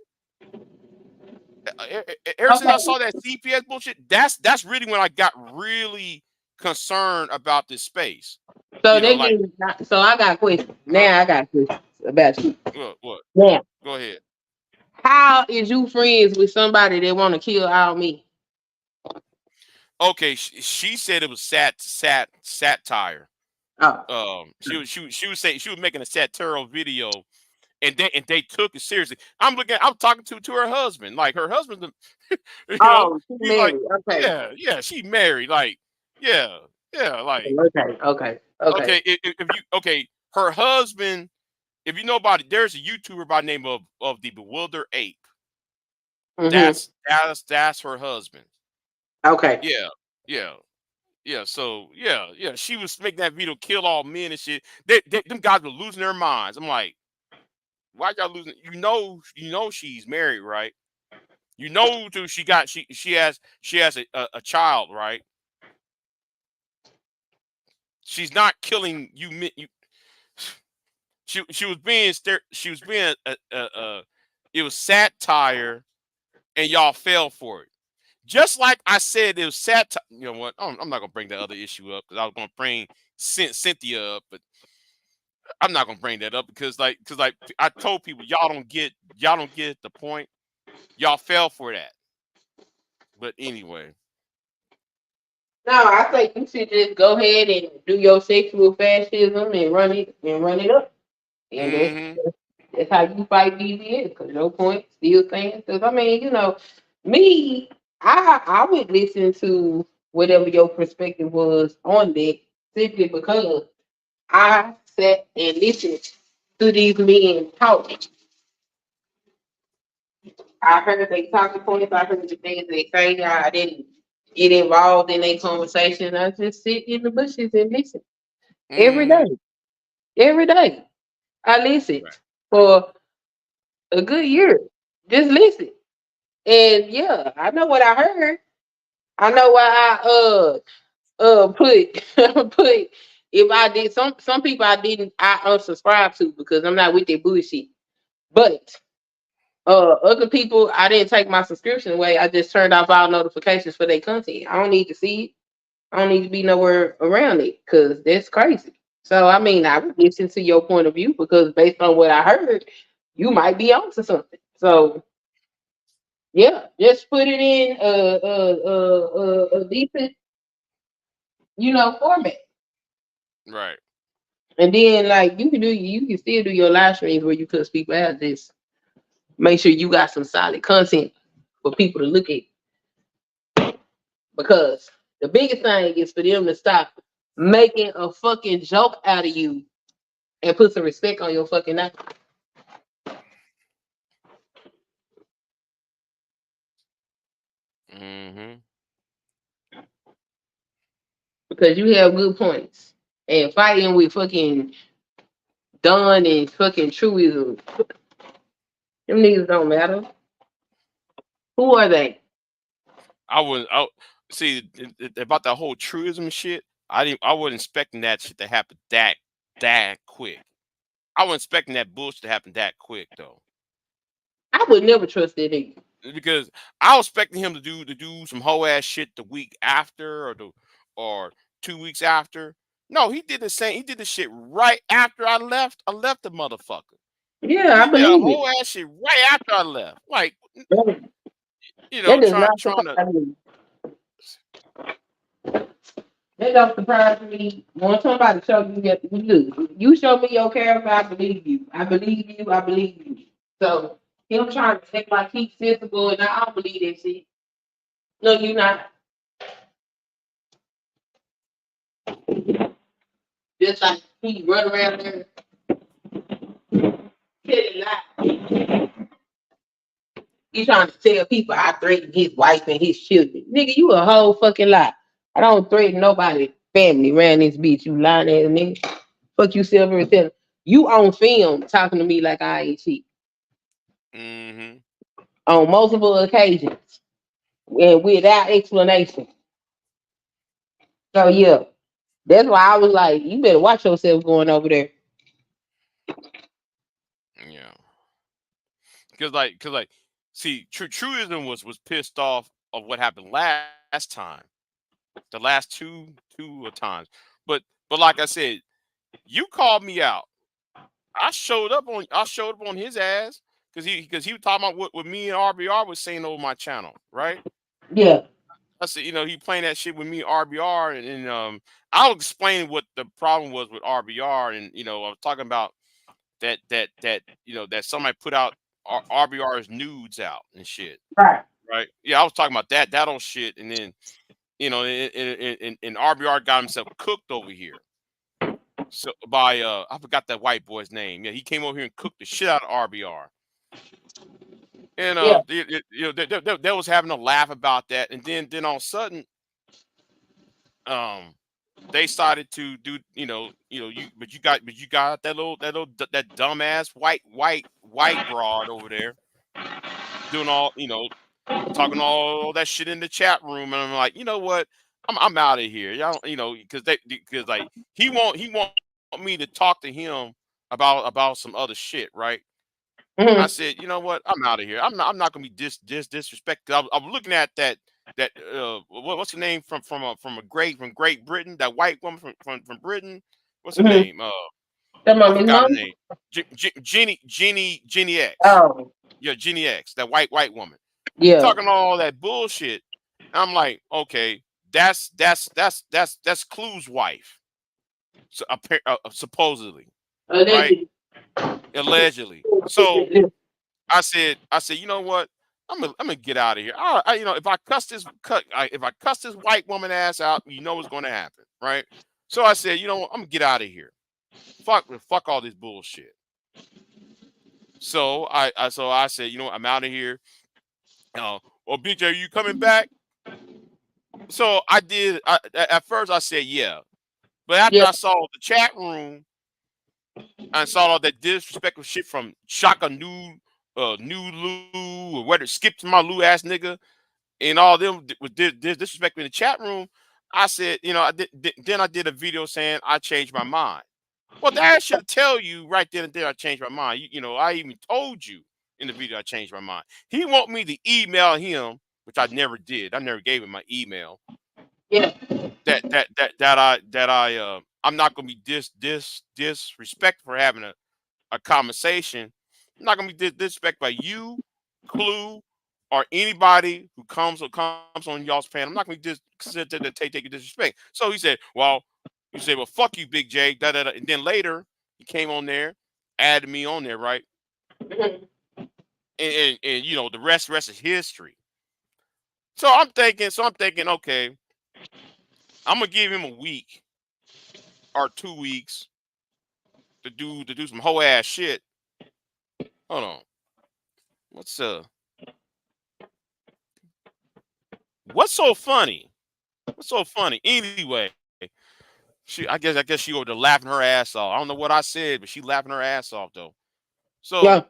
Ever since I Okay. saw that CPS bullshit, that's really when I got really concerned about this space. So You know, they like get. So I got questions. Now I got questions about you. what? Now, Go ahead. how is you friends with somebody that want to kill all me? Okay, she said it was satire. Oh. She was saying she was making a satirical video, and they took it seriously. I'm talking to her husband, like her husband, Oh, she's he's like, married. Okay. she married, like, yeah, like, Okay. okay, her husband, if you know about it, there's a YouTuber by the name of the Bewildered Ape. Mm-hmm. That's her husband. Okay. Yeah. So she was making that video, kill all men and shit. Them guys were losing their minds. I'm like, why y'all losing? You know she's married, right? You know too. She has a child, right? She's not killing you. She was being it was satire, and y'all fell for it. Just like I said, it was satire. You know what? I'm not gonna bring that other issue up because I was gonna bring Cynthia up, but I'm not gonna bring that up because I told people y'all don't get the point. Y'all fell for that. But anyway, No, I think you should just go ahead and do your sexual fascism and run it up. And mm-hmm. that's how you fight BBS, because your point still stands. Because I mean, me, I would listen to whatever your perspective was on that simply because I sat and listened to these men talk. I heard they talking points. I heard the things they say. I didn't get involved in a conversation. I just sit in the bushes and listen every Mm-hmm. day. Every day, I listen Right. for a good year. Just listen, and yeah, I know what I heard. I know why I put put if I did some people I unsubscribe to because I'm not with their bullshit. But other people, I didn't take my subscription away. I just turned off all notifications for their content. I don't need to see it. I don't need to be nowhere around it because that's crazy. So I mean, I would listen to your point of view because based on what I heard, you might be onto something. So yeah, just put it in a decent, format. Right. And then like you can still do your live streams where you cuss people out. Just make sure you got some solid content for people to look at. Because the biggest thing is for them to stop making a fucking joke out of you and put some respect on your fucking name. Mm-hmm. Because you have good points. And fighting with fucking Don and fucking Truism, them niggas don't matter. Who are they? I wouldn't. See about that whole truism shit. I wasn't expecting that shit to happen that quick. I wasn't expecting that bullshit to happen that quick though. I would never trust that nigga. Because I was expecting him to do some whole ass shit the week after or 2 weeks after. No, he did the same. He did the shit right after I left. I left the motherfucker. Yeah, I He did a believe whole it. ass shit right after I left. Like, you That know, does not trying to. surprise me. That don't surprise me. When somebody show you that, look, you show me your character, I believe you. I believe you. I believe you. So him trying to act like he's sensible, and I don't believe that shit. No, you not. Just like he run around there telling lies. He trying to tell people I threatened his wife and his children. Nigga, you a whole fucking lie. I don't threaten nobody family around this bitch. You lying ass nigga. Fuck you, Silver, and tell you on film talking to me like I ain't shit Mm-hmm. on multiple occasions and without explanation. So yeah, that's why I was like, you better watch yourself going over there. Yeah. Cause like, see, Truism was pissed off of what happened last time, the last two times. But like I said, you called me out. I showed up on his ass because he was talking about what me and RBR was saying over my channel, right? Yeah. I said, he playing that shit with me, RBR, and I was explaining what the problem was with RBR, and I was talking about that somebody put out RBR's nudes out and shit, Right. right? Yeah, I was talking about that old shit, and then and RBR got himself cooked over here. So by I forgot that white boy's name. Yeah, he came over here and cooked the shit out of RBR. And Yeah. they was having a laugh about that, and then all of a sudden, they started to do, you got that dumbass white broad over there doing all, talking all that shit in the chat room, and I'm like, you know what, I'm out of here, y'all, because like he want me to talk to him about some other shit, right? I Mhm. said, you know what? I'm out of here. I'm not gonna be disrespected. I'm looking at that what's the name from Great Britain? That white woman from Britain. What's her Mhm. name? That I my Miss forgot her Mama? name. Jenny X. Oh, Yeah, Jenny X. That white woman. She yeah. talking all that bullshit. I'm like, okay, that's Clue's wife. So, supposedly, right? Allegedly. Allegedly. So I said, you know what? I'm gonna get out of here. If I cuss this white woman ass out, you know what's gonna happen, right? So I said, you know what? I'm gonna get out of here. Fuck all this bullshit. So I said, you know what? I'm out of here. Well, BJ, you coming back? So I did. At first I said yeah, but after Yeah. I saw the chat room and saw all that disrespectful shit from Shaka New Lou, or whether skip to my Lou ass nigga, and all them was disrespect in the chat room. I said, then I did a video saying I changed my mind. Well, that should tell you right then and there I changed my mind. I even told you in the video I changed my mind. He want me to email him, which I never did. I never gave him my email. Yeah. I'm not gonna be disrespectful for having a conversation. I'm not gonna be disrespected by you, Clue, or anybody who comes on y'all's panel. I'm not gonna be considered to take disrespect. So he said, well, fuck you, Big J. Da, da, da. And then later he came on there, added me on there, right? Mhm. And the rest is history. So I'm thinking, okay, I'm gonna give him a week or 2 weeks to do some whole ass shit. Hold on. What's so funny? What's so funny? Anyway, I guess she over there laughing her ass off. I don't know what I said, but she laughing her ass off though. So Yeah.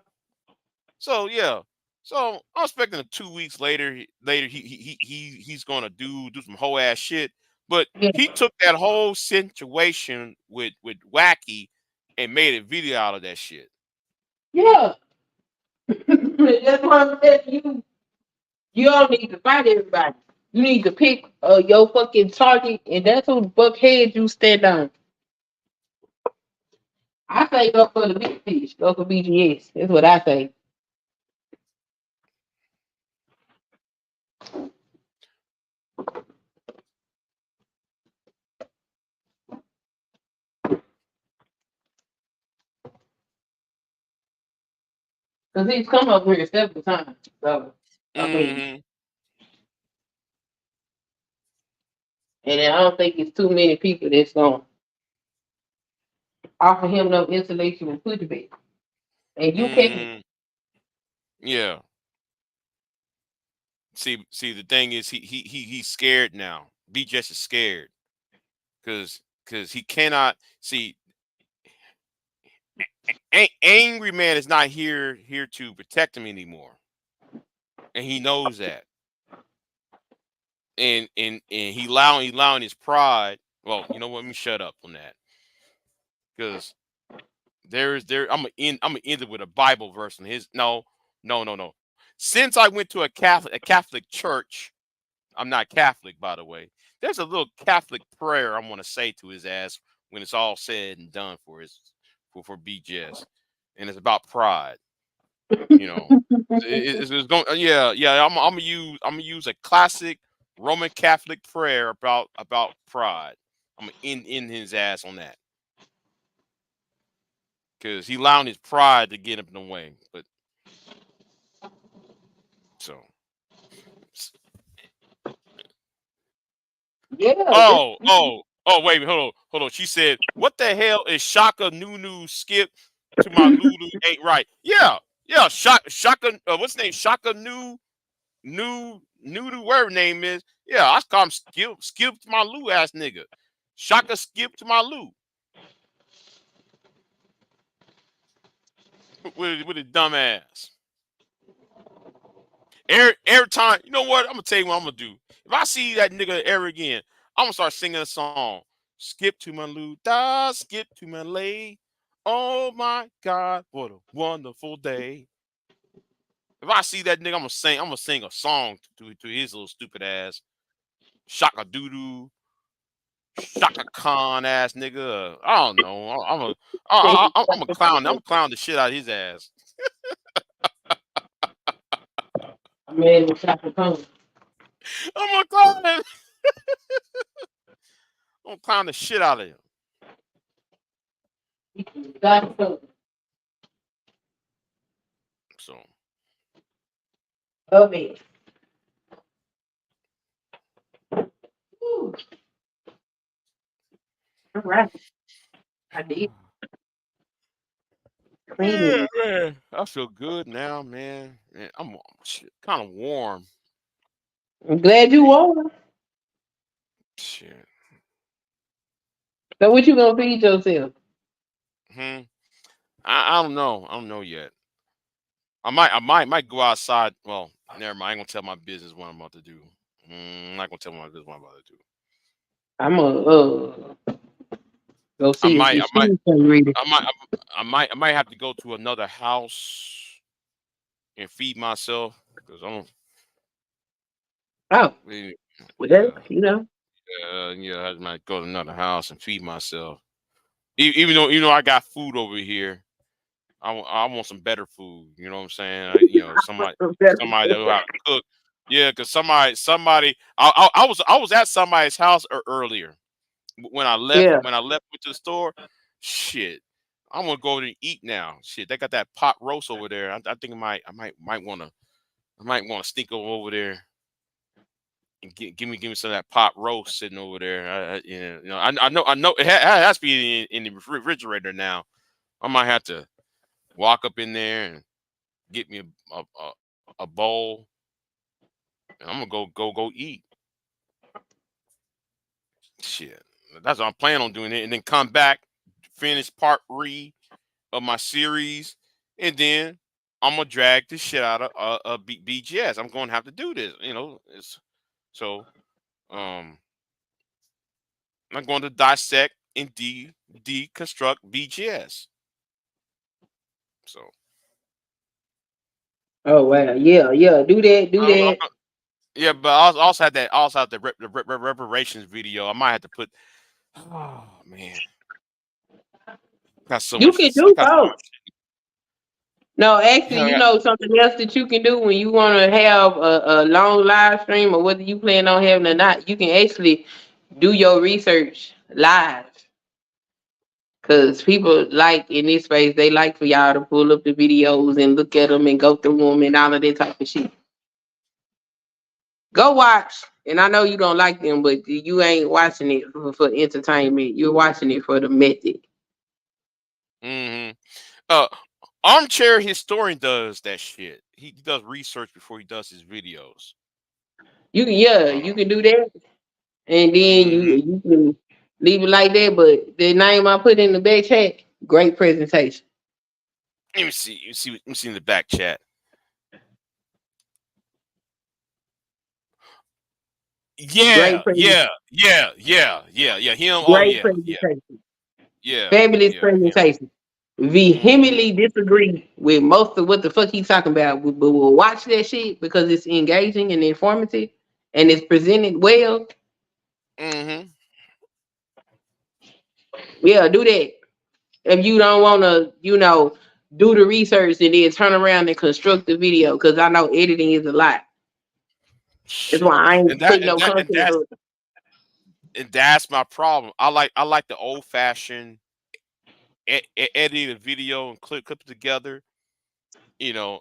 so yeah. So I'm expecting 2 weeks later. He's gonna do some whole ass shit. But Yeah. he took that whole situation with Wacky and made a video out of that shit. Yeah. That's what I'm telling you. You don't need to fight everybody. You need to pick your fucking target, and that's who the fuck head you stand on. I say go for the big fish. Go for BGS. That's what I say. Because he's come up here several times. So, I mean, and I don't think it's too many people that's going to offer him no insulation and pushback. And you can't. Yeah. See, the thing is, he's scared now. BGS is scared because he cannot see. Angry Man is not here to protect him anymore, and he knows that. And he allowing his pride. Well, you know what? Let me shut up on that because I'm gonna end it with a Bible verse. And no. Since I went to a Catholic church, I'm not Catholic, by the way. There's a little Catholic prayer I'm gonna say to his ass when it's all said and done for BGS, and it's about pride. You know, it's going. Yeah. I'm gonna use a classic Roman Catholic prayer about pride. I'm gonna end his ass on that because he allowed his pride to get him in the way. But so. Yeah. Wait, hold on. She said, "What the hell is Shaka Nunu skip to my Lulu ain't right?" Yeah. Shaka. What's his name? Shaka New whatever her name is. Yeah, I call him skip to my Lou ass nigga. Shaka skip to my Lou with his dumb ass. Every time, you know what? I'm gonna tell you what I'm gonna do. If I see that nigga ever again, I'm gonna start singing a song. Skip to my Lou, da skip to my lay. Oh my God, what a wonderful day. If I see that nigga, I'm gonna sing a song to his little stupid ass. Shaka doodoo, Shaka Khan ass nigga. I don't know. I'm a clown. I'm gonna clown the shit out of his ass. Man with Shaka Khan. I'm a clown. I'm gonna clown the shit out of him. So. Oh man. All right. I did. Yeah, man. I feel good now, man. I'm kind of warm. I'm glad you won. Shit. So what you gonna feed yourself? I don't know. I don't know yet. I might go outside. Well, never mind. I ain't gonna tell my business what I'm about to do. I'm not gonna tell my business what I'm about to do. I'm gonna go see if your shoes are ready. I might have to go to another house and feed myself because I don't. Oh, Yeah, well, you know. I might go to another house and feed myself. Even though I got food over here, I want some better food. You know what I'm saying? Somebody that know how to cook. Yeah, because somebody. I was at somebody's house earlier when I left. Yeah. When I left went to the store, shit. I'm gonna go over there and eat now. Shit, they got that pot roast over there. I think I might wanna sneak over there and give me some of that pot roast sitting over there. I know it has to be in the refrigerator now. I might have to walk up in there and get me a bowl. And I'm gonna go eat. Shit, that's what I'm planning on doing it, and then come back, finish part 3 of my series, and then I'm gonna drag the shit out of BGS. I'm gonna have to do this, so. I'm going to dissect and deconstruct BGS. So Oh wow, yeah, yeah. Do that, do that. Yeah, but I also had that. I also had the reparations video. I might have to put. Oh man, got so You much. can I do got so both. much. No, actually, Hell you yeah. know something else that you can do when you want to have a long live stream, or whether you plan on having or not. You can actually do your research live, because people like in this space, they like for y'all to pull up the videos and look at them and go through them and all of that type of shit. Go watch. And I know you don't like them, but you ain't watching it for entertainment. You're watching it for the method. Mm-hmm. Uh, Armchair Historian does that shit. He does research before he does his videos. You can, yeah, you can do that, and then Mm-hmm. you can leave it like that. But the name I put in the back chat, great presentation. Let me see. Let me see in the back chat. Great Yeah, presentation. yeah. Him. Oh Great yeah, presentation. yeah, Fabulous yeah. Him. presentation. Mm-hmm. Vehemently disagree with most of what the fuck he's talking about, but we'll watch that shit because it's engaging and informative, and it's presented well. Mm-hmm. Yeah, do that. If you don't want to, do the research and then turn around and construct the video, because I know editing is a lot. That's Shit. why I And ain't that putting and no that and content that's up. and that's my problem. I like the old fashioned editing a video and clip it together. Or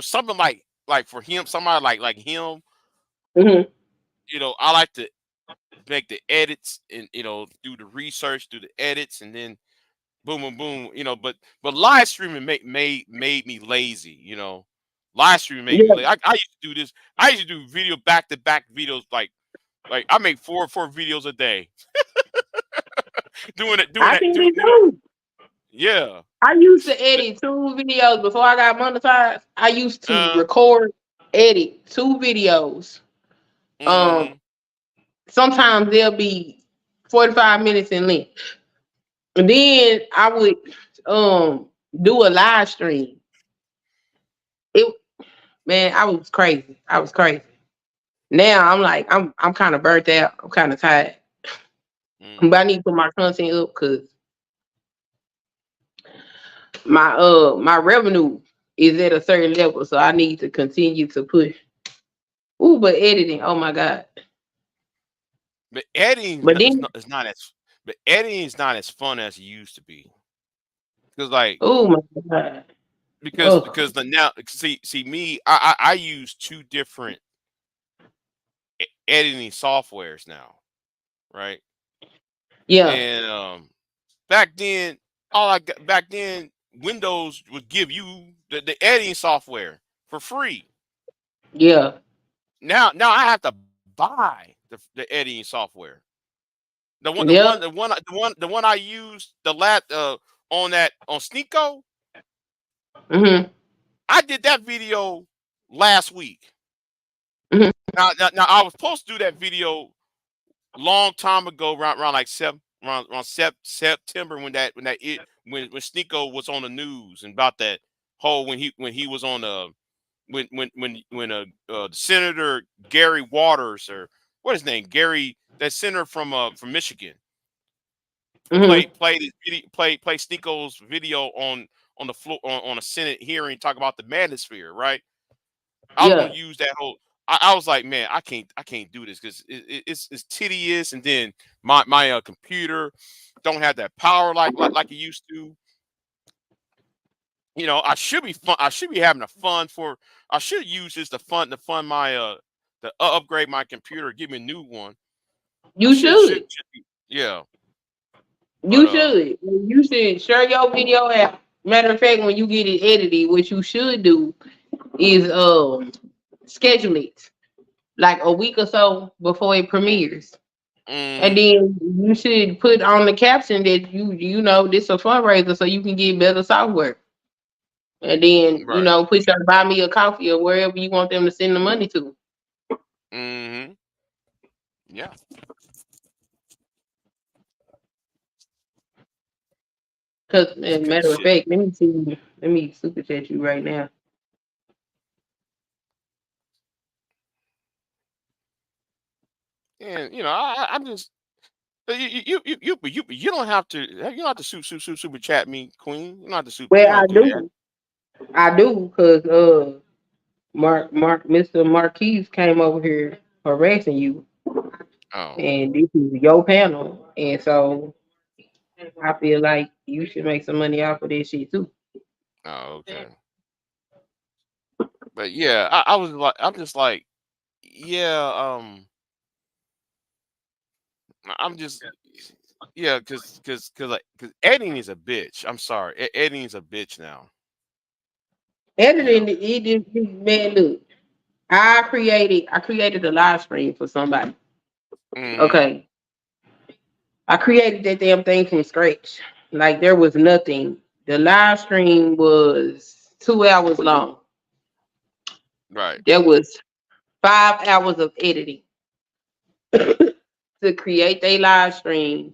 something like for him, somebody like him. Mhm. I like to make the edits and do the research, do the edits, and then boom, boom, boom. But live streaming made me lazy. Live streaming made me Yeah, lazy. I used to do this. I used to do video back to back videos like I make four videos a day. Doing I that, think doing it too. yeah. I used to edit 2 videos before I got monetized. I used to Uh, record, edit 2 videos. Um, mm-hmm. Sometimes they'll be 45 minutes in length. And then I would do a live stream. It Man, I was crazy. I was crazy. Now I'm like, I'm kind of burnt out. I'm kind of tired. But I Mm-hmm. need to put my content up because my revenue is at a certain level. So I need to continue to push. Ooh, but editing, oh my God. But editing But then, is not as fun as it used to be. Because oh my God. because Oh, because the now see me, I use two different editing softwares now, right? yeah, And back then, back then, Windows would give you the editing software for free. yeah, Now I have to buy the editing software. yep. The one I used on Sneeko. Mm-hmm. I did that video last week. Mm-hmm. Now I was supposed to do that video long time ago, around like September when Sneeko was on the news and about that whole when he was on Senator Gary Waters, or what is his name, Gary, that senator from Michigan, Mm-hmm. played his video, play Sneeko's video on the floor on a Senate hearing, talk about the manosphere, right? I was gonna Yeah. use that whole. I was like, man, I can't do this because it's tedious, and then my computer don't have that power like it used to. I should be fun. I should be having a fun for. I should use this to fund my to upgrade my computer, give me a new one. I You should. should be, yeah, but You should. You should share your video out. Matter of fact, when you get it edited, what you should do is schedule it like a week or so before it premieres. And mm, then you should put on the caption that this a fundraiser so you can get better software. And then, right, put your buy me a coffee or wherever you want them to send the money to. yeah, Because it's good matter of shit. fact, let me super chat you right now. And I'm just you don't have to super chat me, Queen. You don't have to super. You Well, don't have to do that. I do, because Mr. Marquise came over here harassing you, Oh, and this is your panel, and so I feel like you should make some money off of this shit too. okay. But yeah, I was like, I'm just like, yeah, I'm just, yeah, cause editing is a bitch. I'm sorry, editing is a bitch now. Editing it just man, look, I created a live stream for somebody. Mm-hmm. Okay, I created that damn thing from scratch. Like there was nothing. The live stream was 2 hours long. Right. There was 5 hours of editing to create their live stream,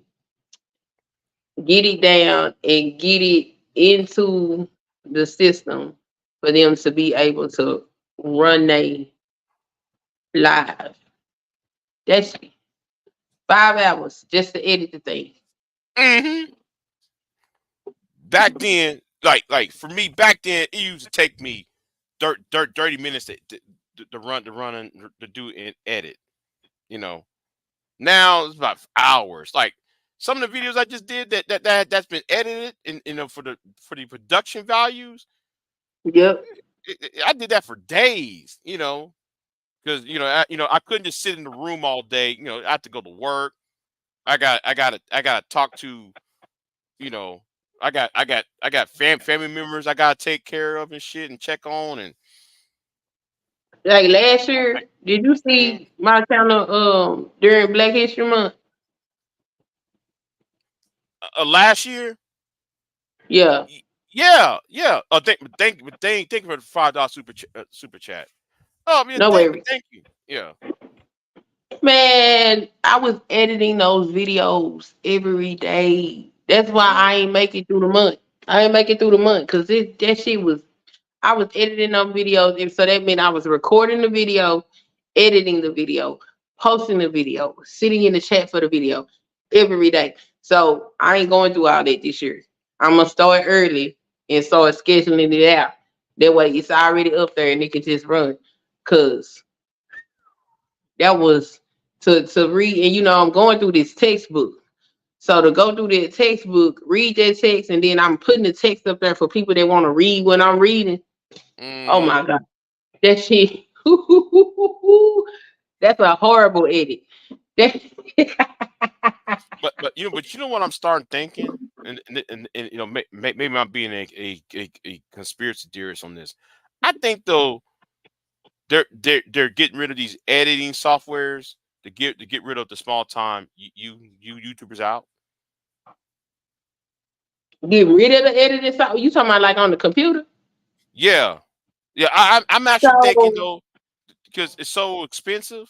get it down, and get it into the system for them to be able to run they live. That's 5 hours just to edit the thing. Mm-hmm. Back then, like for me back then, it used to take me 30 minutes to run and to do and edit. You know, now it's about hours. Like some of the videos I just did that's been edited and for the production values, Yep. I did that for days. Because I couldn't just sit in the room all day. I have to go to work. I got to talk to. You know, I got family members I gotta take care of and shit and check on and. Like last year, did you see my channel during Black History Month? Last year. Yeah. Yeah. Thank you for the $5 super chat. Oh man, No worries. thank you. Yeah. Man, I was editing those videos every day. That's why I ain't make it through the month. I ain't make it through the month because that shit was. I was editing them videos, and so that meant I was recording the video, editing the video, posting the video, sitting in the chat for the video every day. So I ain't going through all that this year. I'm gonna start early and start scheduling it out. That way, it's already up there and it can just run. Cause that was to read, and I'm going through this textbook. So to go through that textbook, read that text, and then I'm putting the text up there for people that want to read what I'm reading. Oh Mm-hmm. my god, that shit. That's a horrible edit. That, But what I'm starting thinking, and maybe I'm being a conspiracy theorist on this. I think though they're getting rid of these editing softwares to get rid of the small time you YouTubers out. get rid of the editing software. You talking about like on the computer? Yeah, yeah. I'm actually thinking So though because it's so expensive.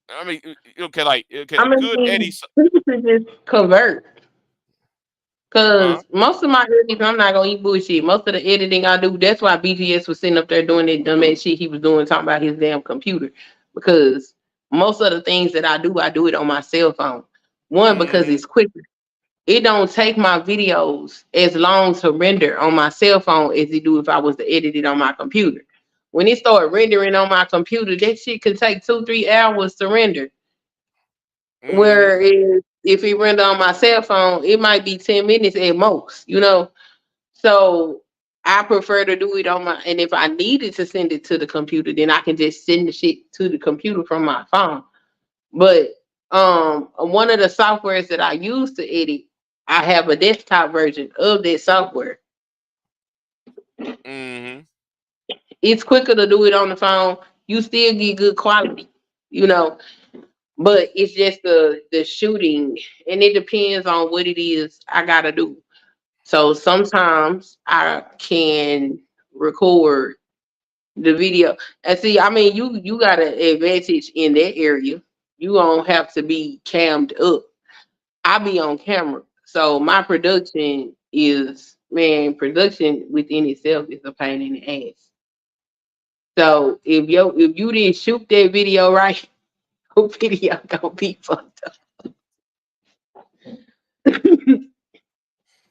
I mean, okay, like okay, I a good mean, editing. people should just convert. Huh? Cause most of my editing, I'm not gonna eat bullshit. Most of the editing I do, that's why BGS was sitting up there doing that dumbass shit he was doing, talking about his damn computer. Because most of the things that I do it on my cell phone. One, because Mm-hmm. it's quicker. It don't take my videos as long to render on my cell phone as it do if I was to edit it on my computer. When it started rendering on my computer, that shit could take 2-3 hours to render. Mm-hmm. Whereas if it render on my cell phone, it might be 10 minutes at most. So I prefer to do it on my, and if I needed to send it to the computer, then I can just send the shit to the computer from my phone. But one of the softwares that I use to edit, I have a desktop version of that software. Mm-hmm. It's quicker to do it on the phone. You still get good quality, but it's just the shooting, and it depends on what it is I gotta do. So sometimes I can record the video. And see, I mean, you got an advantage in that area. You don't have to be cammed up. I be on camera. So my production is, man, production within itself is a pain in the ass. So if you didn't shoot that video right, your video gonna be fucked up.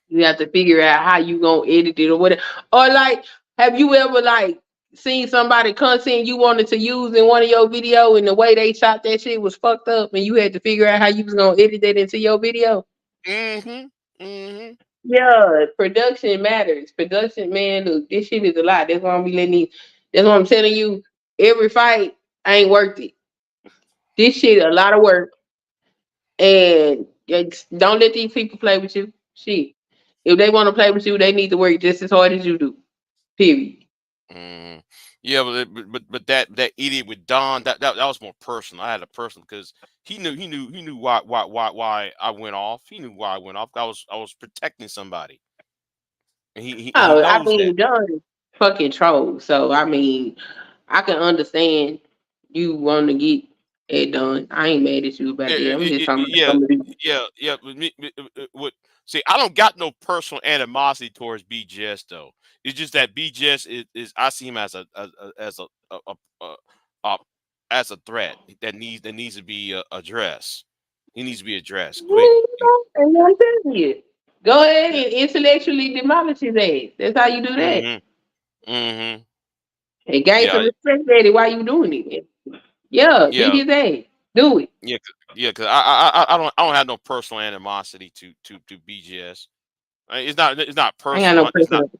You have to figure out how you gonna edit it or whatever. Or like, have you ever like seen somebody content you wanted to use in one of your video and the way they shot that shit was fucked up and you had to figure out how you was gonna edit that into your video? Mm-hmm. Mm-hmm. Yeah, production matters. Production, man, look, this shit is a lot. That's why I'm be letting you. That's why I'm telling you, every fight ain't worth it. This shit a lot of work, and don't let these people play with you. Shit, if they want to play with you, they need to work just as hard as you do. Period. Mm. Yeah, but that idiot with Don, that was more personal. I had a personal because he knew why I went off. He knew why I went off. I was protecting somebody, and he Oh, I knows that. mean, John is fucking troll. So I mean, I can understand you want to get it done. I ain't mad at you about that. I'm just talking about Yeah, some of these. yeah. See, I don't got no personal animosity towards BGS though. It's just that BGS is I see him as a, a as a threat that needs to be addressed. He needs to be addressed quick. And I'm telling you, go ahead and intellectually demolish his ass. That's how you do that. Mm-hmm. Mm-hmm. And gain some Yeah. respect at it while you doing it. Yeah, beat Yeah. his ass. Do it. Yeah. Cause I don't have no personal animosity to BGS. It's not I ain't got no personal. It's not, personal.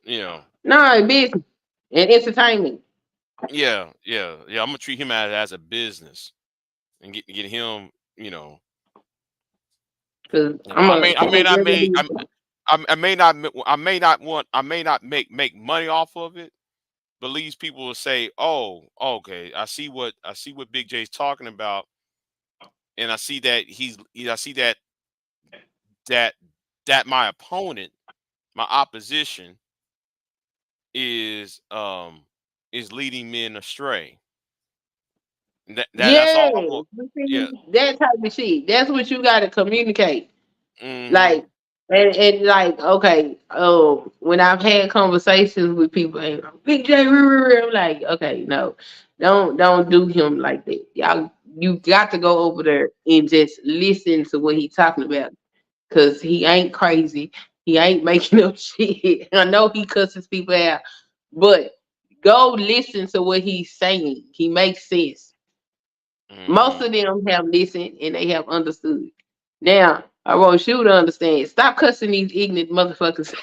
you know. No, business and entertainment. Yeah. I'm gonna treat him as a business and get him. Cause I may not I may not make money off of it, but at least people will say, "Oh, okay, I see what Big J's talking about, and I see that I see that that my opponent, my opposition is leading men astray." That's yeah, all I want. Yeah. that type of shit. That's what you gotta communicate. Mm-hmm. Like and like okay, when I've had conversations with people and Big J, I'm like, okay, no, don't do him like that. Y'all, you got to go over there and just listen to what he's talking about, cause he ain't crazy. He ain't making up shit. I know he cusses people out, but go listen to what he's saying. He makes sense. Most Mm-hmm. of them have listened and they have understood. Now, I want you to understand. Stop cussing these ignorant motherfuckers.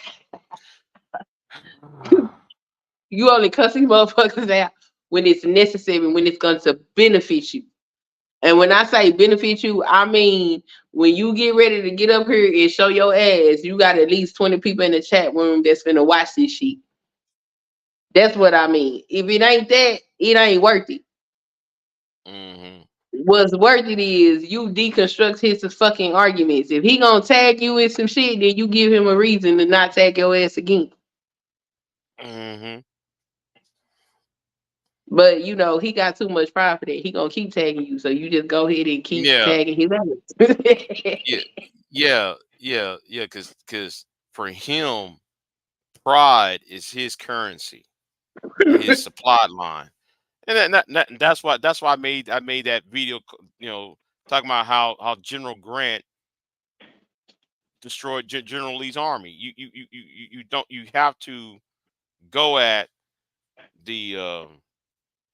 You only cuss these motherfuckers out when it's necessary, when it's going to benefit you. And when I say benefit you, I mean when you get ready to get up here and show your ass, you got at least 20 people in the chat room that's gonna watch this shit. That's what I mean. If it ain't that, it ain't worth it. Mm-hmm. What's worth it is you deconstruct his fucking arguments. If he gonna tag you in some shit, then you give him a reason to not tag your ass again. Mm-hmm. But you know, he got too much pride for that. He gonna keep tagging you. So you just go ahead and keep Yeah. tagging his ass. Yeah. Cause for him, pride is his currency and his supply line, and that's why I made that video. Talking about how General Grant destroyed General Lee's army. You have to go at the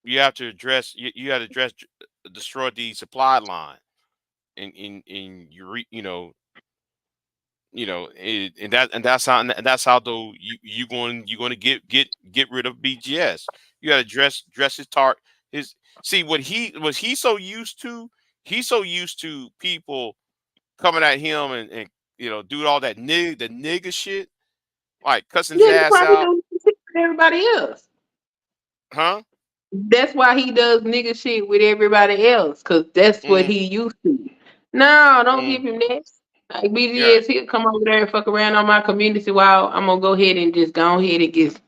you have to address you have to address destroy the supply line in and that's how though you're going to get rid of BGS. You got to dress his his see what he so used to. He's so used to people coming at him and do all that the nigga shit, like cussing his Yeah, that's ass why he out, doing shit with everybody else. huh? That's why he does nigga shit with everybody else, cause that's what Mm, he used to. No, don't mm, give him that. Like yeah. BGS, he'll come over there and fuck around on my community while I'm gonna go ahead and just go ahead and get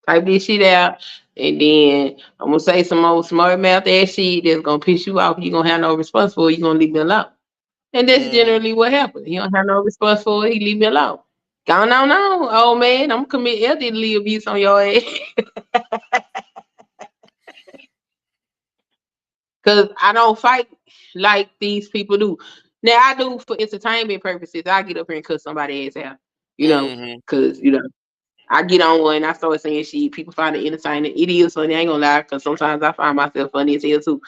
type this shit out, and then I'm gonna say some old smart mouth ass shit that's gonna piss you off. You gonna have no response for it. You gonna leave me alone, and that's Mm, generally what happens. He don't have no response for it. He leave me alone. Gone on, old man. I'm gonna commit elderly abuse on your ass. Cause I don't fight like these people do. Now I do for entertainment purposes. I get up here and cut somebody ass out, cause I get on one, I start saying shit. People find it entertaining. It is funny. I ain't gonna lie, cause sometimes I find myself funny as hell too.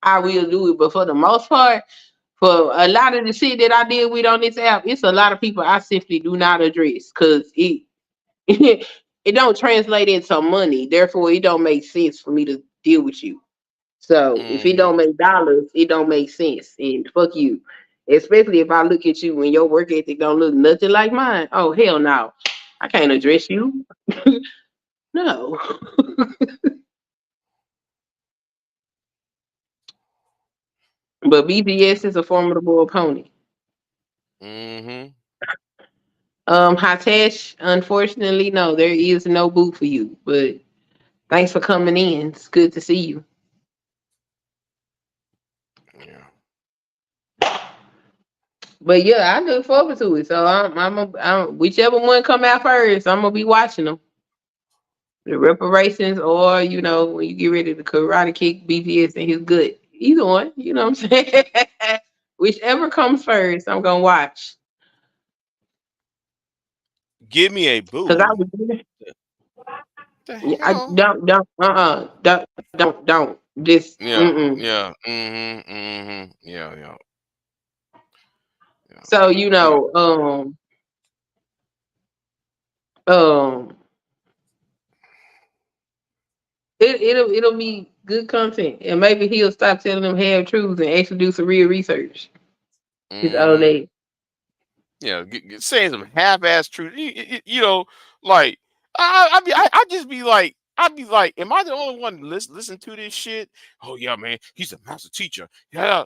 I will do it, but for the most part, for a lot of the shit that I deal with on this app, it's a lot of people I simply do not address, cause it it don't translate into money. Therefore, it don't make sense for me to deal with you. So if it don't make dollars, it don't make sense. And fuck you. Especially if I look at you and your work ethic don't look nothing like mine. Oh hell no. I can't address you. No. But BBS is a formidable opponent. Hitesh, unfortunately, no, there is no boot for you. But thanks for coming in. It's good to see you. But yeah, I look forward to it. So I'm whichever one come out first, I'm gonna be watching them. The reparations, or when you get ready to karate kick BPS in his gut. Either one, you know what I'm saying? Whichever comes first, I'm gonna watch. Give me a Cause I boo. was The I hell? don't just Yeah, yeah, yeah, yeah. So Yeah. um it'll be good content, and maybe he'll stop telling them half truths and actually do some real research. His old age. Yeah, saying some half-ass truth. Like I just be like, I'd be like, am I the only one listen to this shit? Oh yeah, man, he's a master teacher. Yeah,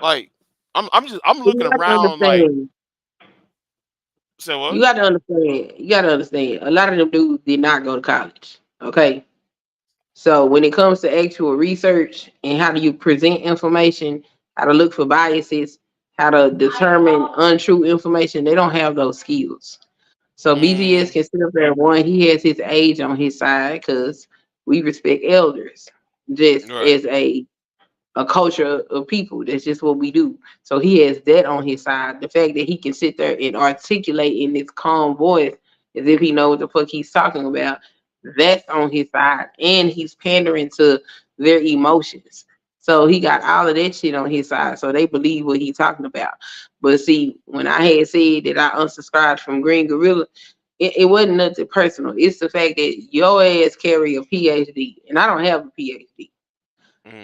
like I'm You looking got to around like, understand. say what? You got to understand. You got to understand. A lot of them dudes did not go to college. Okay. So when it comes to actual research and how do you present information, how to look for biases, how to determine untrue information, they don't have those skills. So BGS can sit up there and one, he has his age on his side because we respect elders just Right. as a culture of people. That's just what we do. So he has that on his side. The fact that he can sit there and articulate in this calm voice as if he knows what the fuck he's talking about, that's on his side. And he's pandering to their emotions. So he got all of that shit on his side. So they believe what he's talking about. But see, when I had said that I unsubscribed from Green Gorilla, it wasn't nothing personal. It's the fact that your ass carry a PhD, and I don't have a PhD.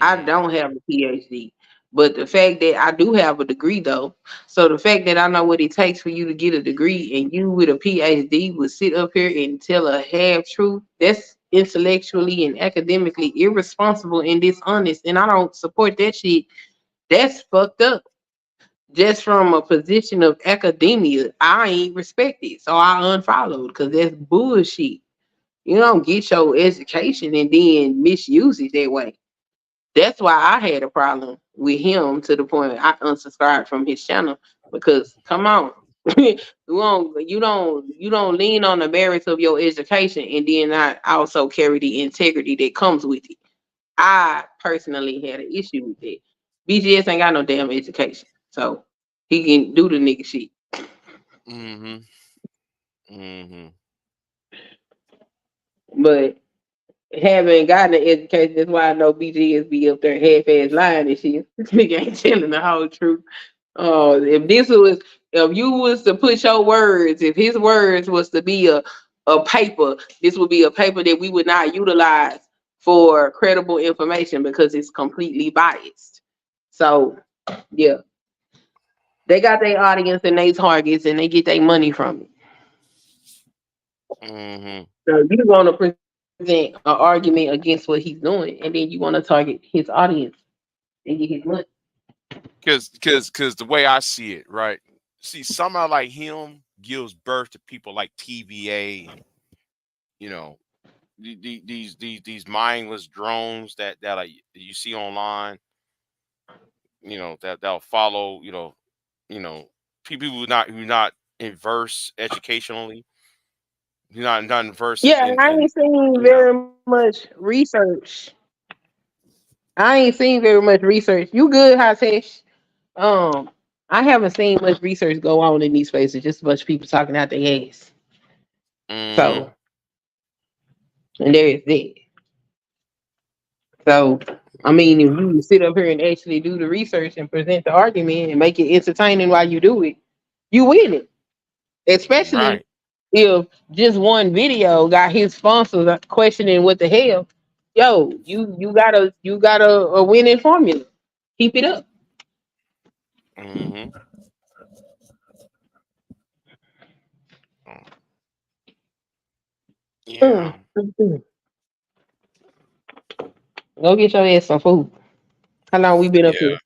I don't have a PhD, but the fact that I do have a degree though, so the fact that I know what it takes for you to get a degree and you with a PhD would sit up here and tell a half truth, that's intellectually and academically irresponsible and dishonest, and I don't support that shit. That's fucked up. Just from a position of academia, I ain't respect it, so I unfollowed because that's bullshit. You don't get your education and then misuse it that way. That's why I had a problem with him to the point I unsubscribed from his channel because come on. You don't lean on the merits of your education and then not also carry the integrity that comes with it. I personally had an issue with that. BGS ain't got no damn education. So he can do the nigga shit. But having gotten an education, that's why I know BGS be up there half-ass lying and shit. This nigga ain't telling the whole truth. Oh, if you was to put your words, if his words was to be a paper, this would be a paper that we would not utilize for credible information because it's completely biased. So yeah, they got their audience and they targets and they get their money from it. So you want to present an argument against what he's doing, and then you want to target his audience and get his money. Cause the way I see it, right? See, somehow like him gives birth to people like TVA and these mindless drones that like you see online, that'll follow, people who not inverse educationally, who not inverse Yeah, in I ain't seen yeah. very much research I ain't seen very much research. You good, Hatesh? I haven't seen much research go on in these spaces. Just a bunch of people talking out their ass. Mm-hmm. So, and there is that. So, I mean, if you sit up here and actually do the research and present the argument and make it entertaining while you do it, you win it. Especially Right. if just one video got his sponsors questioning what the hell. Yo, you got a winning formula. Keep it up. Mm-hmm. Mm. Yeah. Go get your ass some food. How long we been up Yeah.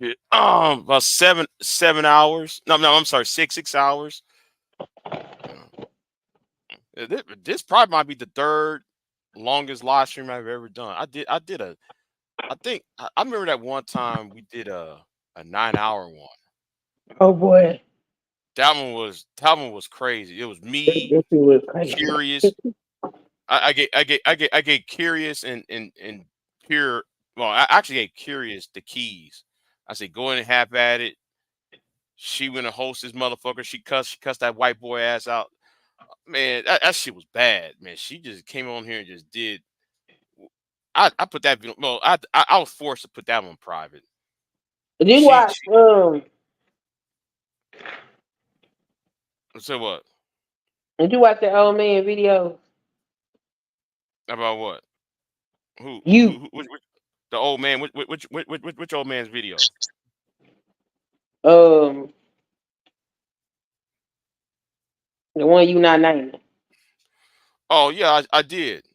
here? About 7 hours. No, I'm sorry, 6 hours. This probably might be the third longest live stream I've ever done. I remember that one time we did a 9 hour one. Oh boy, That one was crazy. It was that me shit was crazy. curious. I get curious and pure. Well, I actually get curious the keys. I said go in and have at it. She went and host this motherfucker. She cussed that white boy ass out. Man, that shit was bad, man. She just came on here and just did. I put that video. Well, I was forced to put that one private. Did you She, watch? she so what Did you watch the old man video? about what? You Which the old man? Which old man's video? um the one you not naming. Oh yeah, I did,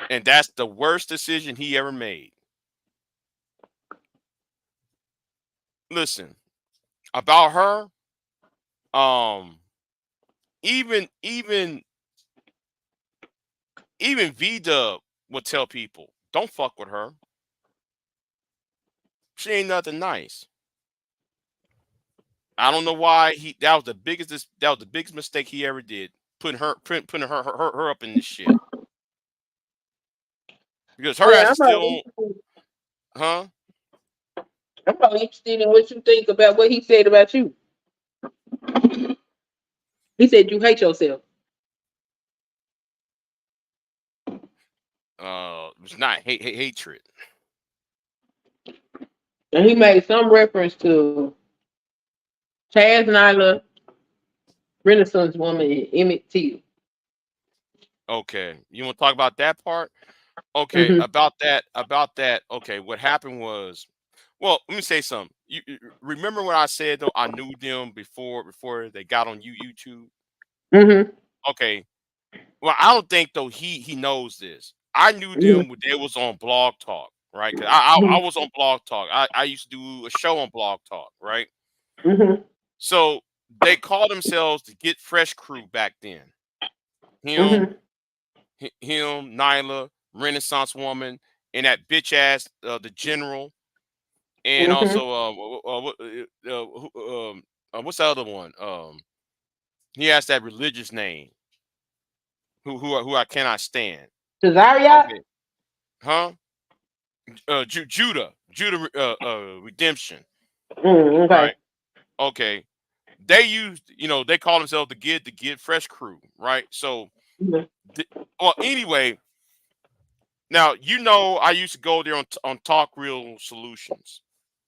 and that's the worst decision he ever made. Listen about her. Even even V Dub would tell people, don't fuck with her. She ain't nothing nice. I don't know why that was the biggest mistake he ever did. Putting her up in this shit. Because her Yeah, ass is still, huh? I'm probably interested in what you think about what he said about you. He said you hate yourself. It's not hatred. And he made some reference to Chaz Nyla, Renaissance woman, and Emmett Till. Okay, you want to talk about that part? Okay, Mm-hmm. about that. Okay, what happened was, well, let me say something. You remember when I said though I knew them before they got on YouTube? Mm-hmm. Okay, well, I don't think though he knows this. I knew them when they was on Blog Talk, right? Because I was on Blog Talk. I used to do a show on Blog Talk, right? Mm-hmm. So they called themselves the Get Fresh Crew back then. Him, Mm-hmm. Nyla, Renaissance Woman, and that bitch ass the General, and Mm-hmm. also what's the other one? He has that religious name who I cannot stand. Cesario? Okay, huh? Judah Redemption, Okay. right? Okay, they used, they call themselves the Get Fresh Crew, right? So, Mhm. well, anyway, now I used to go there on Talk Real Solutions.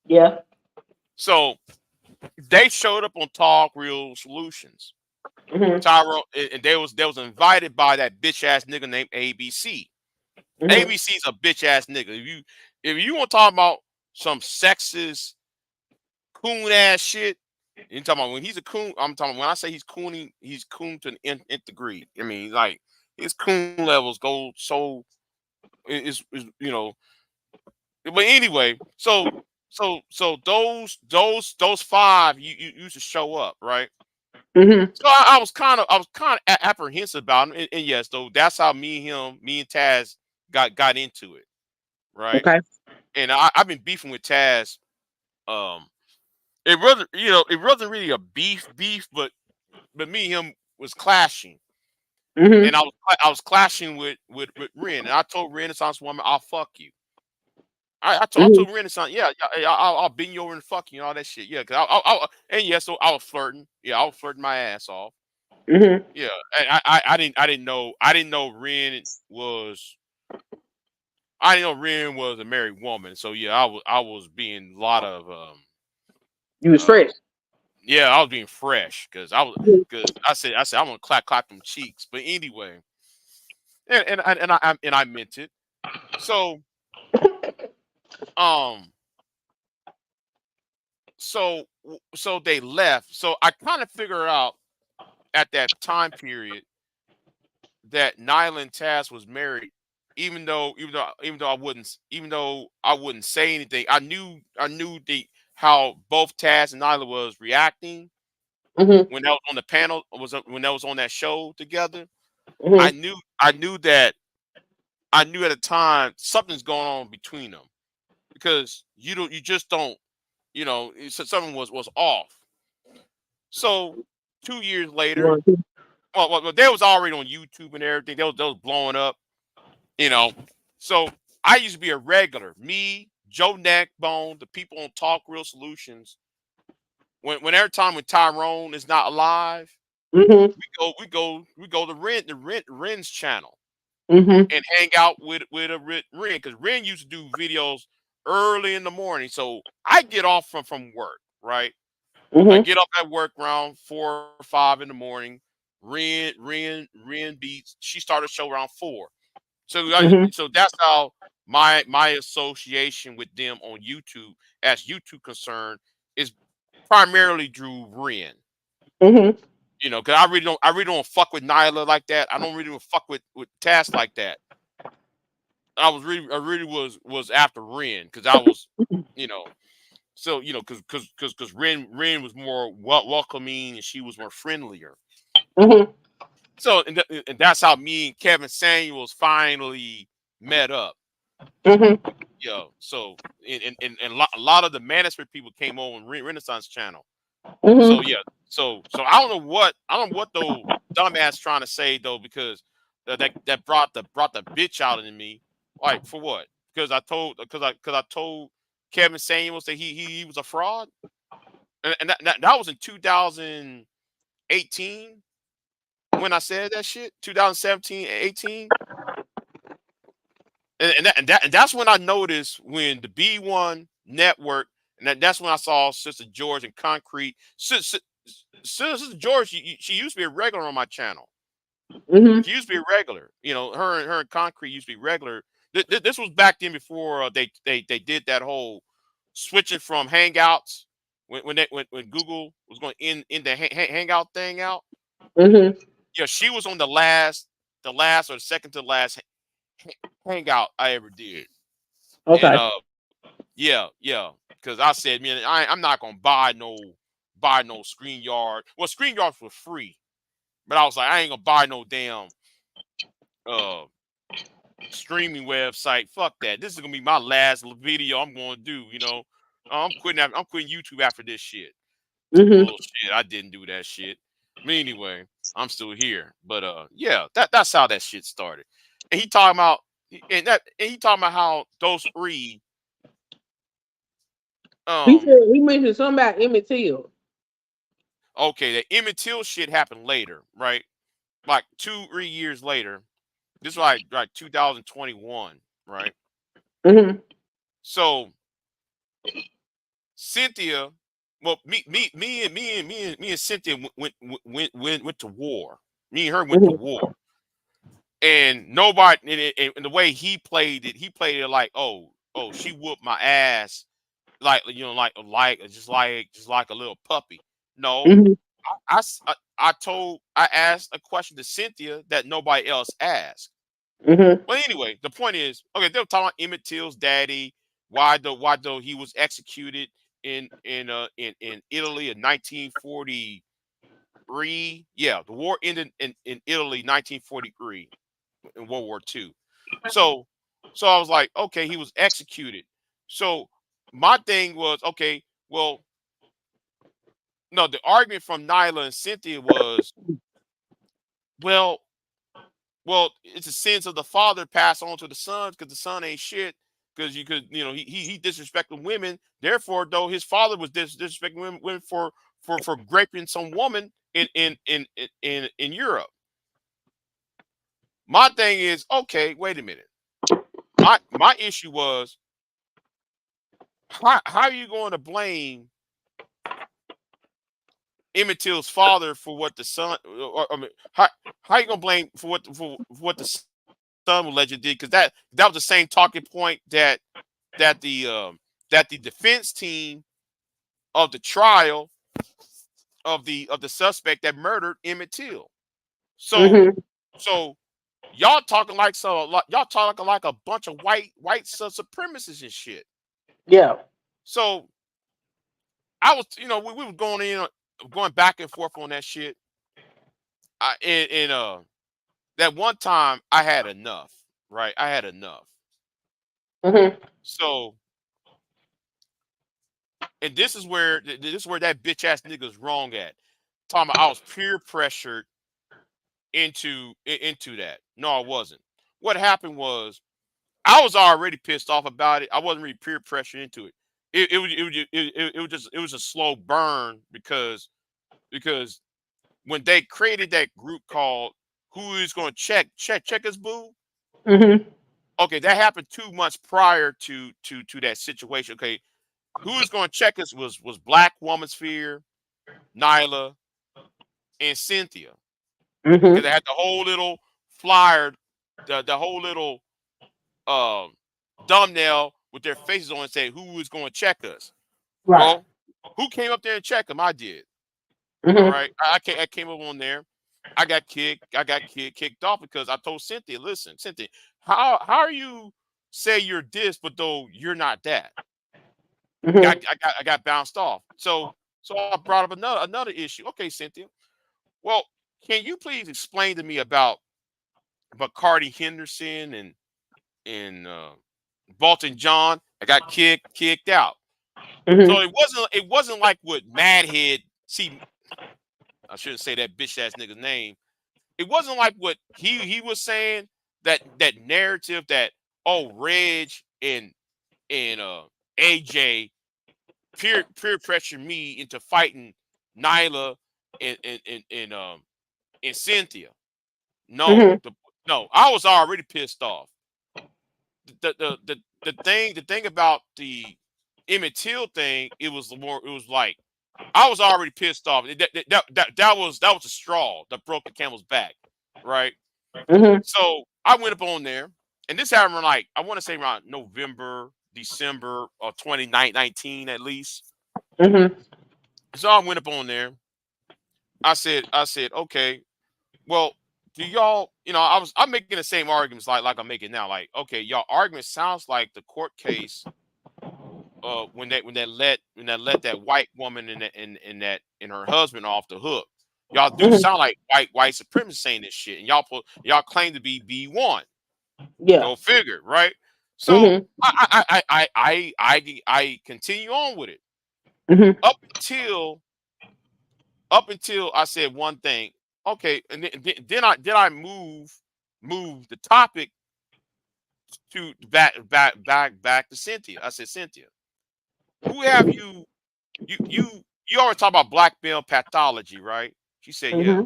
Yeah. So they showed up on Talk Real Solutions. Mm-hmm. Tyrone, and they was invited by that bitch ass nigga named ABC. Mm-hmm. ABC's a bitch ass nigga. If you want to talk about some sexist coon ass shit, you talking about when he's a coon. I'm talking when I say he's cooning, he's coon to an nth degree. I mean, like his coon levels go so is. But anyway, so those five you used to show up, right? Mm-hmm. So I was kind of apprehensive about him, and yes, though that's how me and Taz got into it, right? Okay. And I've been beefing with Taz. Um, it wasn't really a beef, but me and him was clashing, and Mm-hmm. I was clashing with Ren, and I told Renaissance Woman, I'll fuck you. I told Renaissance, yeah, I'll bend you over and fuck you and all that shit. Yeah, cause and yeah, so I was flirting. Yeah, I was flirting my ass off. Mm-hmm. Yeah, and I didn't know Ren was a married woman. So yeah, I was being a lot of You was fresh. yeah, I was being fresh because I said I'm gonna clap them cheeks. But anyway, and I meant it. So um so they left. So I kind of figured out at that time period that Nyla and Taz was married, even though I wouldn't say anything. I knew how both Taz and Nyla was reacting Mm-hmm. when that was on the panel when that was on that show together. I Mm-hmm. knew I knew that I knew at the time something's going on between them because you just don't something was off. So 2 years later, well, they was already on YouTube and everything. They was blowing up, you know. So I used to be a regular. Me, Joe Neckbone, the people on Talk Real Solutions. When every time when Tyrone is not alive, Mm-hmm. we go to Ren's channel Mm-hmm. and hang out with a Ren because Ren used to do videos early in the morning. So I get off from work, right? I Mm-hmm. get up at work around 4 or 5 in the morning. Ren beats. She started a show around 4. Mm-hmm. So that's how my association with them on YouTube, as YouTube concerned, is primarily Drew Ren. Mm-hmm. Because I really don't fuck with Nyla like that. I don't really fuck with Taz like that. I really was after Ren because I was, you know, so because Ren was more welcoming and she was more friendlier. Mm-hmm. So and that's how me and Kevin Samuels finally met up. Mm-hmm. So and a lot of the management people came on Renaissance channel. So Mm-hmm. yeah, so I don't know what though dumbass trying to say though because that brought the bitch out in me. Like for what? Because I told Kevin Samuels that he was a fraud, and that was in 2018 when I said that shit. 2017, 18. And that's when I noticed when the B1 network, and that's when I saw Sister George and Concrete. Sister George, she used to be a regular on my channel. Mm-hmm. She used to be a regular. Her and Concrete used to be regular. This was back then before they did that whole switching from Hangouts when Google was going in the Hangout thing out. Mm-hmm. Yeah, she was on the last or the second to last Hangout I ever did. And Okay. yeah, because I said, man, I'm not gonna buy no StreamYard. Well, StreamYards was free, but I was like, I ain't gonna buy no damn uh streaming website. Fuck that. This is gonna be my last video I'm gonna do. I'm quitting YouTube after this shit. Mm-hmm. Bullshit. I didn't do that shit. But anyway, I'm still here. But yeah, that's how that shit started. And he talking about he talking about how those three He said he mentioned something about Emmett Till. okay, the Emmett Till shit happened later, right? Like 2 3 years later. This was like 2021, right? Mm-hmm. So Cynthia, well, me and Cynthia went to war. Me and her went to Mm-hmm. war, and nobody. And the way he played it like, she whooped my ass, like just like a little puppy. No, Mm-hmm. I asked a question to Cynthia that nobody else asked. Mm-hmm. Well, anyway, the point is, okay, they were talking about Emmett Till's daddy, why though he was executed in Italy in 1943. Yeah, the war ended in Italy 1943 in World War II. So I was like, okay, he was executed. So my thing was, okay, well, no, the argument from Nyla and Cynthia was, well, it's the sins of the father passed on to the sons because the son ain't shit. because he disrespecting women. Therefore, though, his father was disrespecting women for raping some woman in Europe. My thing is, okay, wait a minute. My issue was, how are you going to blame Emmett Till's father for what the son? I mean, how are you gonna blame for what the son allegedly did? Because that was the same talking point that the defense team of the trial of the suspect that murdered Emmett Till. So y'all talking like y'all talking like a bunch of white supremacists and shit. Yeah. So I was, we were going back and forth on that shit. That one time I had enough, right? I had enough. So, and this is where that bitch ass nigga's wrong at. Talking about I was peer pressured into that. No, I wasn't. What happened was I was already pissed off about it. I wasn't really peer pressured into it. It was a slow burn because when they created that group called Who Is Going to Check Us Boo. Okay, that happened 2 months prior to that situation. Okay, Who Is Going to Check Us was Black Woman's Fear, Nyla, and Cynthia. Because they had the whole little flyer, the whole little thumbnail with their faces on and say, "Who is going to check us?" Right. Well, who came up there and checked them? I did. All right, I came up on there. I got kicked off because I told Cynthia, "Listen, Cynthia, how are you say you're this, but though you're not that?" I got bounced off. So I brought up another issue. Okay, Cynthia. Well, can you please explain to me about Cardi Henderson and Bolton John? I got kicked out. So it wasn't like what Madhead. See, I shouldn't say that bitch ass nigga's name. It wasn't like what he was saying, that narrative that, oh, Reg and AJ peer pressure me into fighting Nyla and Cynthia. No, no, I was already pissed off. The thing about the Emmett Till thing, it was like I was already pissed off. That was a straw that broke the camel's back, right? So I went up on there, and this happened like, I want to say around November, December of 2019 at least. So I went up on there. I said, okay, well, do y'all, I'm making the same arguments like I'm making now. Like, okay, y'all argument sounds like the court case when they let that white woman and her husband off the hook. Y'all do sound like white supremacists saying this shit, and y'all claim to be B1. Yeah. Go figure, right? So I continue on with it up until I said one thing. Okay, and then I move the topic to back to Cynthia. I said, Cynthia, who have you always talk about black male pathology, right? She said, yeah.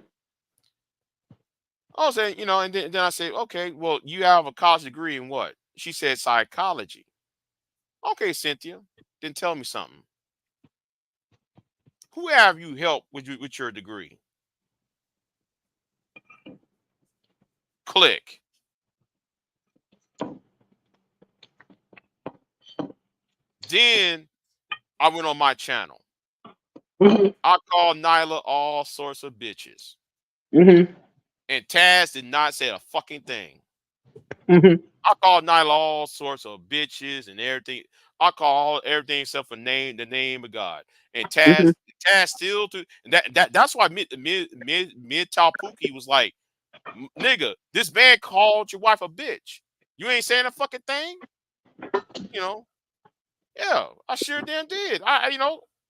I was saying, and then I said, okay, well, you have a college degree in what? She said psychology. Okay, Cynthia, then tell me something. Who have you helped with your degree? Click. Then I went on my channel. I called Nyla all sorts of bitches. And Taz did not say a fucking thing. I called Nyla all sorts of bitches and everything. I call everything except for the name of God. And Taz still that's why mid Pookie was like, nigga, this man called your wife a bitch. You ain't saying a fucking thing? Yeah, I sure damn did. I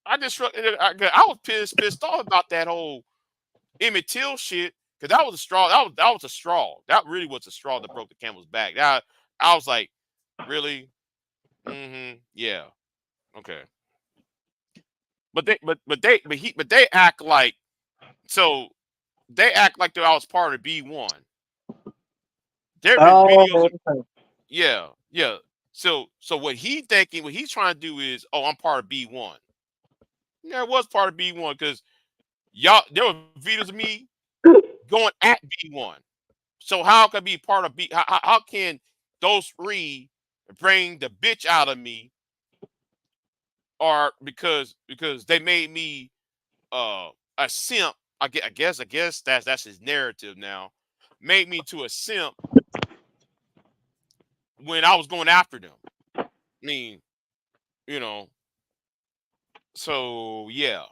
was pissed off about that whole Emmett Till shit, because that was a straw. That was a straw. That really was a straw that broke the camel's back. I was like, really? Yeah. Okay. But they act like so they act like I was part of B1. There have been videos Oh, of yeah, yeah. So what he's trying to do is, oh, I'm part of B1. Yeah, it was part of B1 because y'all there were videos of me going at B1. So how can I be part of B? How can those three bring the bitch out of me, or because they made me a simp? I guess that's his narrative now. Made me to a simp when I was going after them. I mean, you know. So yeah,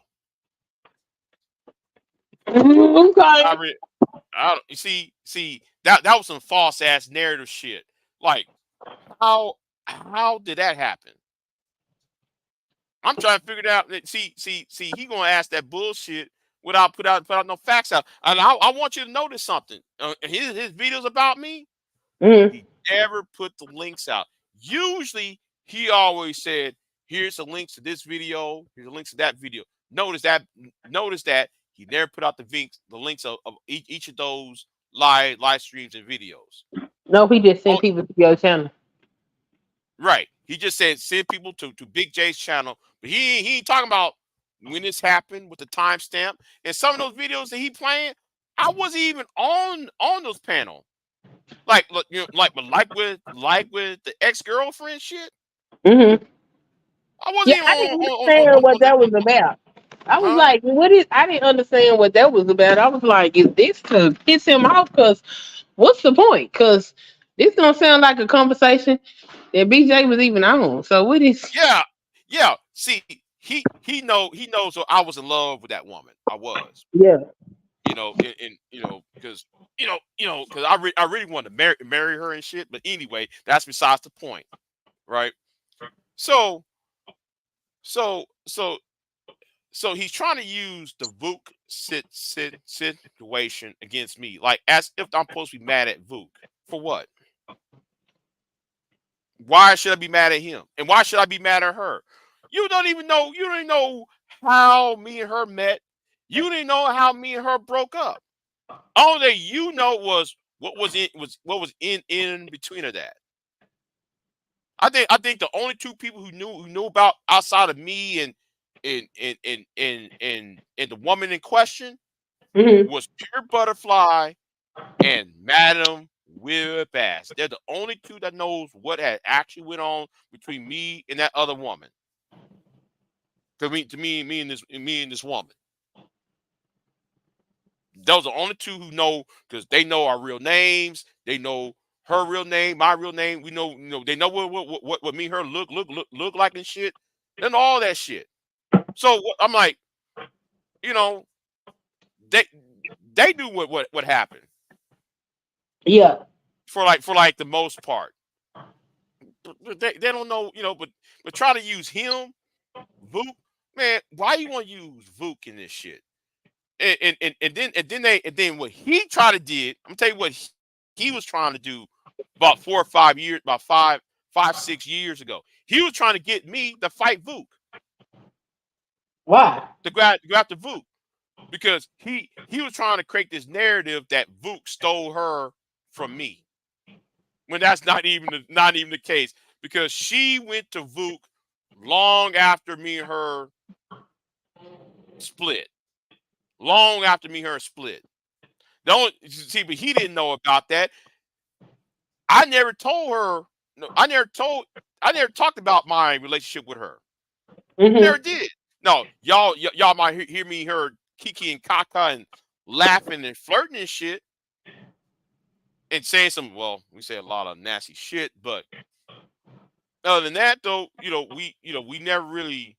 I okay. re- I don't, you see that was some false ass narrative shit. Like how how did that happen? I'm trying to figure it out. See, he gonna ask that bullshit without put out no facts out. And I want you to notice something. His videos about me, Mm-hmm. he never put the links out. Usually, he always said, "Here's the links to this video. Here's the links to that video." Notice that he never put out the links of each of those live streams and videos. No, he just Oh, sent people to your channel. right. He just said send people to Big J's channel, but he ain't talking about when this happened with the timestamp. And some of those videos that he playing, I wasn't even on those panel. Like look, like with the ex girlfriend shit. Mm-hmm. I wasn't Yeah, even I didn't on, understand what that was about. I was huh? like, what is? I didn't understand what that was about. I was like, is this to piss him off? Because what's the point? Because this don't sound like a conversation that BJ was even on. So what is? Yeah, yeah. See, he knows I was in love with that woman. I was. Yeah. And because because I really wanted to marry her and shit. But anyway, that's besides the point, right? So so so so he's trying to use the Vuk situation against me, like as if I'm supposed to be mad at Vuk for what? Why should I be mad at him? And why should I be mad at her? You don't even know. You don't even know how me and her met. You didn't know how me and her broke up. All that you know was what was in between of that. I think the only two people who knew about outside of me and the woman in question Mm-hmm. was Pure Butterfly and Madam Whip Ass. They're the only two that knows what had actually went on between me and that other woman. Me and this woman. Those are the only two who know because they know our real names. They know her real name, my real name. We know, they know what me and her look like and shit. And all that shit. So I'm like, you know, they they knew what happened Yeah. for the most part. But they don't know, but try to use him, Vuk, man. Why you want to use Vuk in this shit? And then what he tried to did, I'm gonna tell you what he was trying to do about 4 or 5 years, about 5, 6 years ago. He was trying to get me to fight Vuk, Why? to go after Vuk, because he was trying to create this narrative that Vuk stole her from me, when that's not even the case, because she went to Vuk long after me and her split. Long after me and her split. Don't see, but he didn't know about that. I never told her. No, I never talked about my relationship with her. Never Mm-hmm. did. No, y'all might hear me her Kiki and Kaka and laughing and flirting and shit and saying some. Well, we say a lot of nasty shit, but other than that, though, we never really,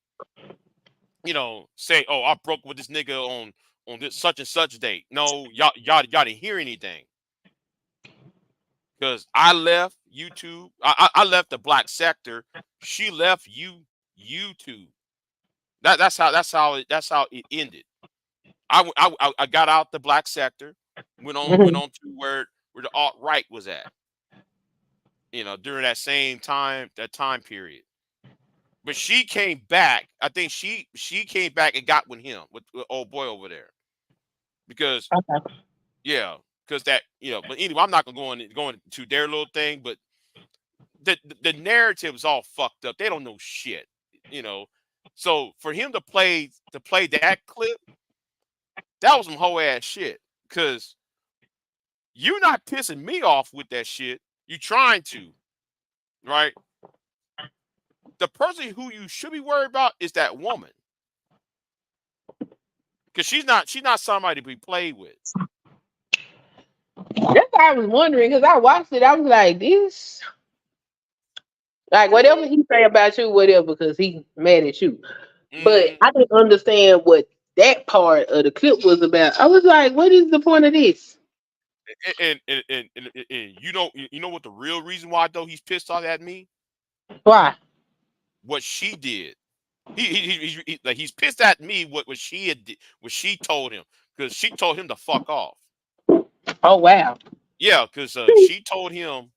say, oh, I broke with this nigga on this such and such date. No, y'all didn't hear anything. Because I left YouTube. I left the black sector. She left YouTube. That's how it ended. I got out the black sector, went on Mm-hmm. to where the alt right was at, during that same time, period. But she came back. I think she came back and got with him, with old boy over there, because yeah, because that But anyway, I'm not gonna go into their little thing, but the narrative is all fucked up. They don't know shit, you know. So for him to play that clip, that was some whole ass shit. Cause you're not pissing me off with that shit. You trying to, right? The person who you should be worried about is that woman. Cause she's not somebody to be played with. That's why I was wondering, because I watched it. I was like, this, like, whatever he say about you, whatever, because he mad at you. But I didn't understand what that part of the clip was about. I was like, what is the point of this? And you know what the real reason why though he's pissed off at me? Why? What she did. He's pissed at me what she told him, because she told him to fuck off. Oh wow. Yeah, because she told him.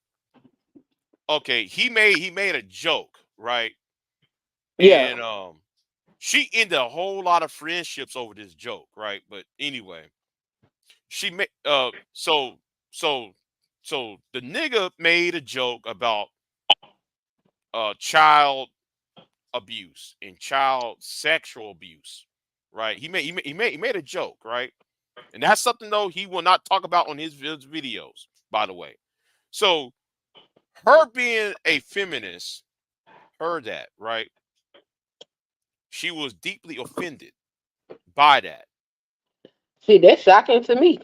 Okay, he made a joke, right? Yeah. And she ended a whole lot of friendships over this joke, right? But anyway, she made so the nigga made a joke about child abuse and child sexual abuse, right? He made a joke, right? And that's something though he will not talk about on his videos, by the way. So her being a feminist heard that, right? She was deeply offended by that. See, that's shocking to me.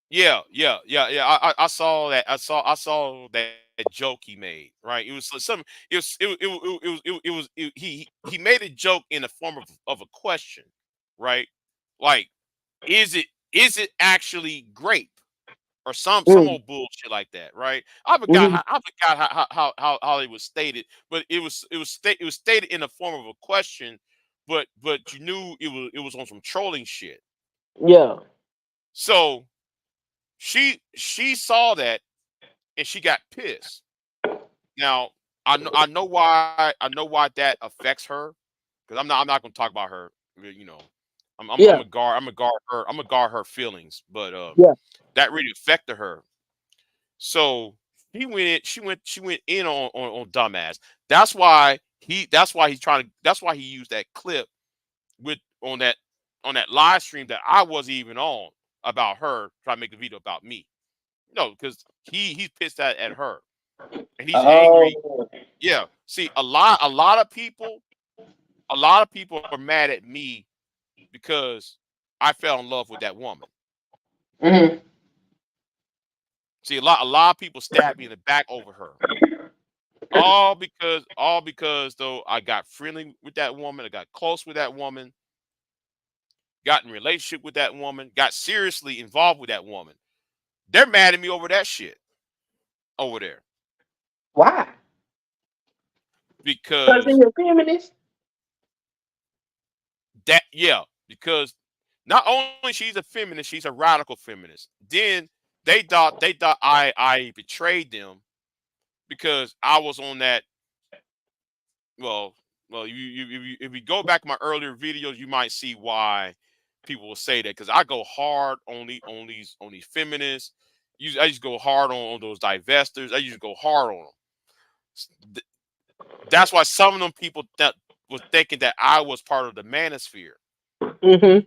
Yeah. I saw that. I saw that joke he made. Right. It was some. He made a joke in the form of a question. Right. Like, is it actually grape or some old bullshit like that? Right. I forgot how it was stated, but it was stated in the form of a question, but you knew it was on some trolling shit. Yeah. So she saw that and she got pissed. Now I know why that affects her, because I'm not gonna talk about her. You know, I'm Yeah. a guard her. I'm gonna guard her feelings, but Yeah. that really affected her. So she went in on dumbass. That's why he's trying to. That's why he used that clip with on that live stream that I wasn't even on, about her trying to make a video about me. No, because he's pissed at her, and he's angry. Oh. Yeah. See, a lot of people are mad at me because I fell in love with that woman. Mhm. See, a lot of people stabbed me in the back over her. All because though I got friendly with that woman, I got close with that woman, got in relationship with that woman, got seriously involved with that woman. They're mad at me over that shit over there. Why? Because Because you're a feminist. because not only she's a feminist, she's a radical feminist. Then they thought I betrayed them because I was on that. Well, if you go back to my earlier videos, you might see why people will say that, because I go hard on these feminists. I just go hard on those divestors. I just go hard on them. That's why some of them people that was thinking that I was part of the manosphere.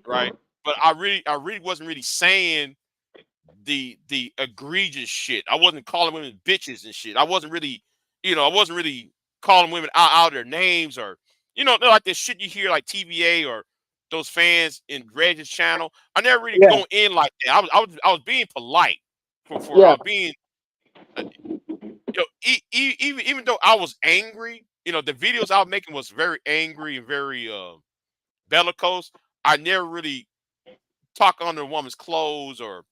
Right? But I really wasn't really saying the egregious shit. I wasn't calling women bitches and shit. I wasn't really calling women out their names, or like the shit you hear like TVA or those fans in Reg's channel. I never really Yeah. going in like that. I was being polite for Yeah. being even though I was angry, the videos I was making was very angry and very bellicose. I never really talk under a woman's clothes or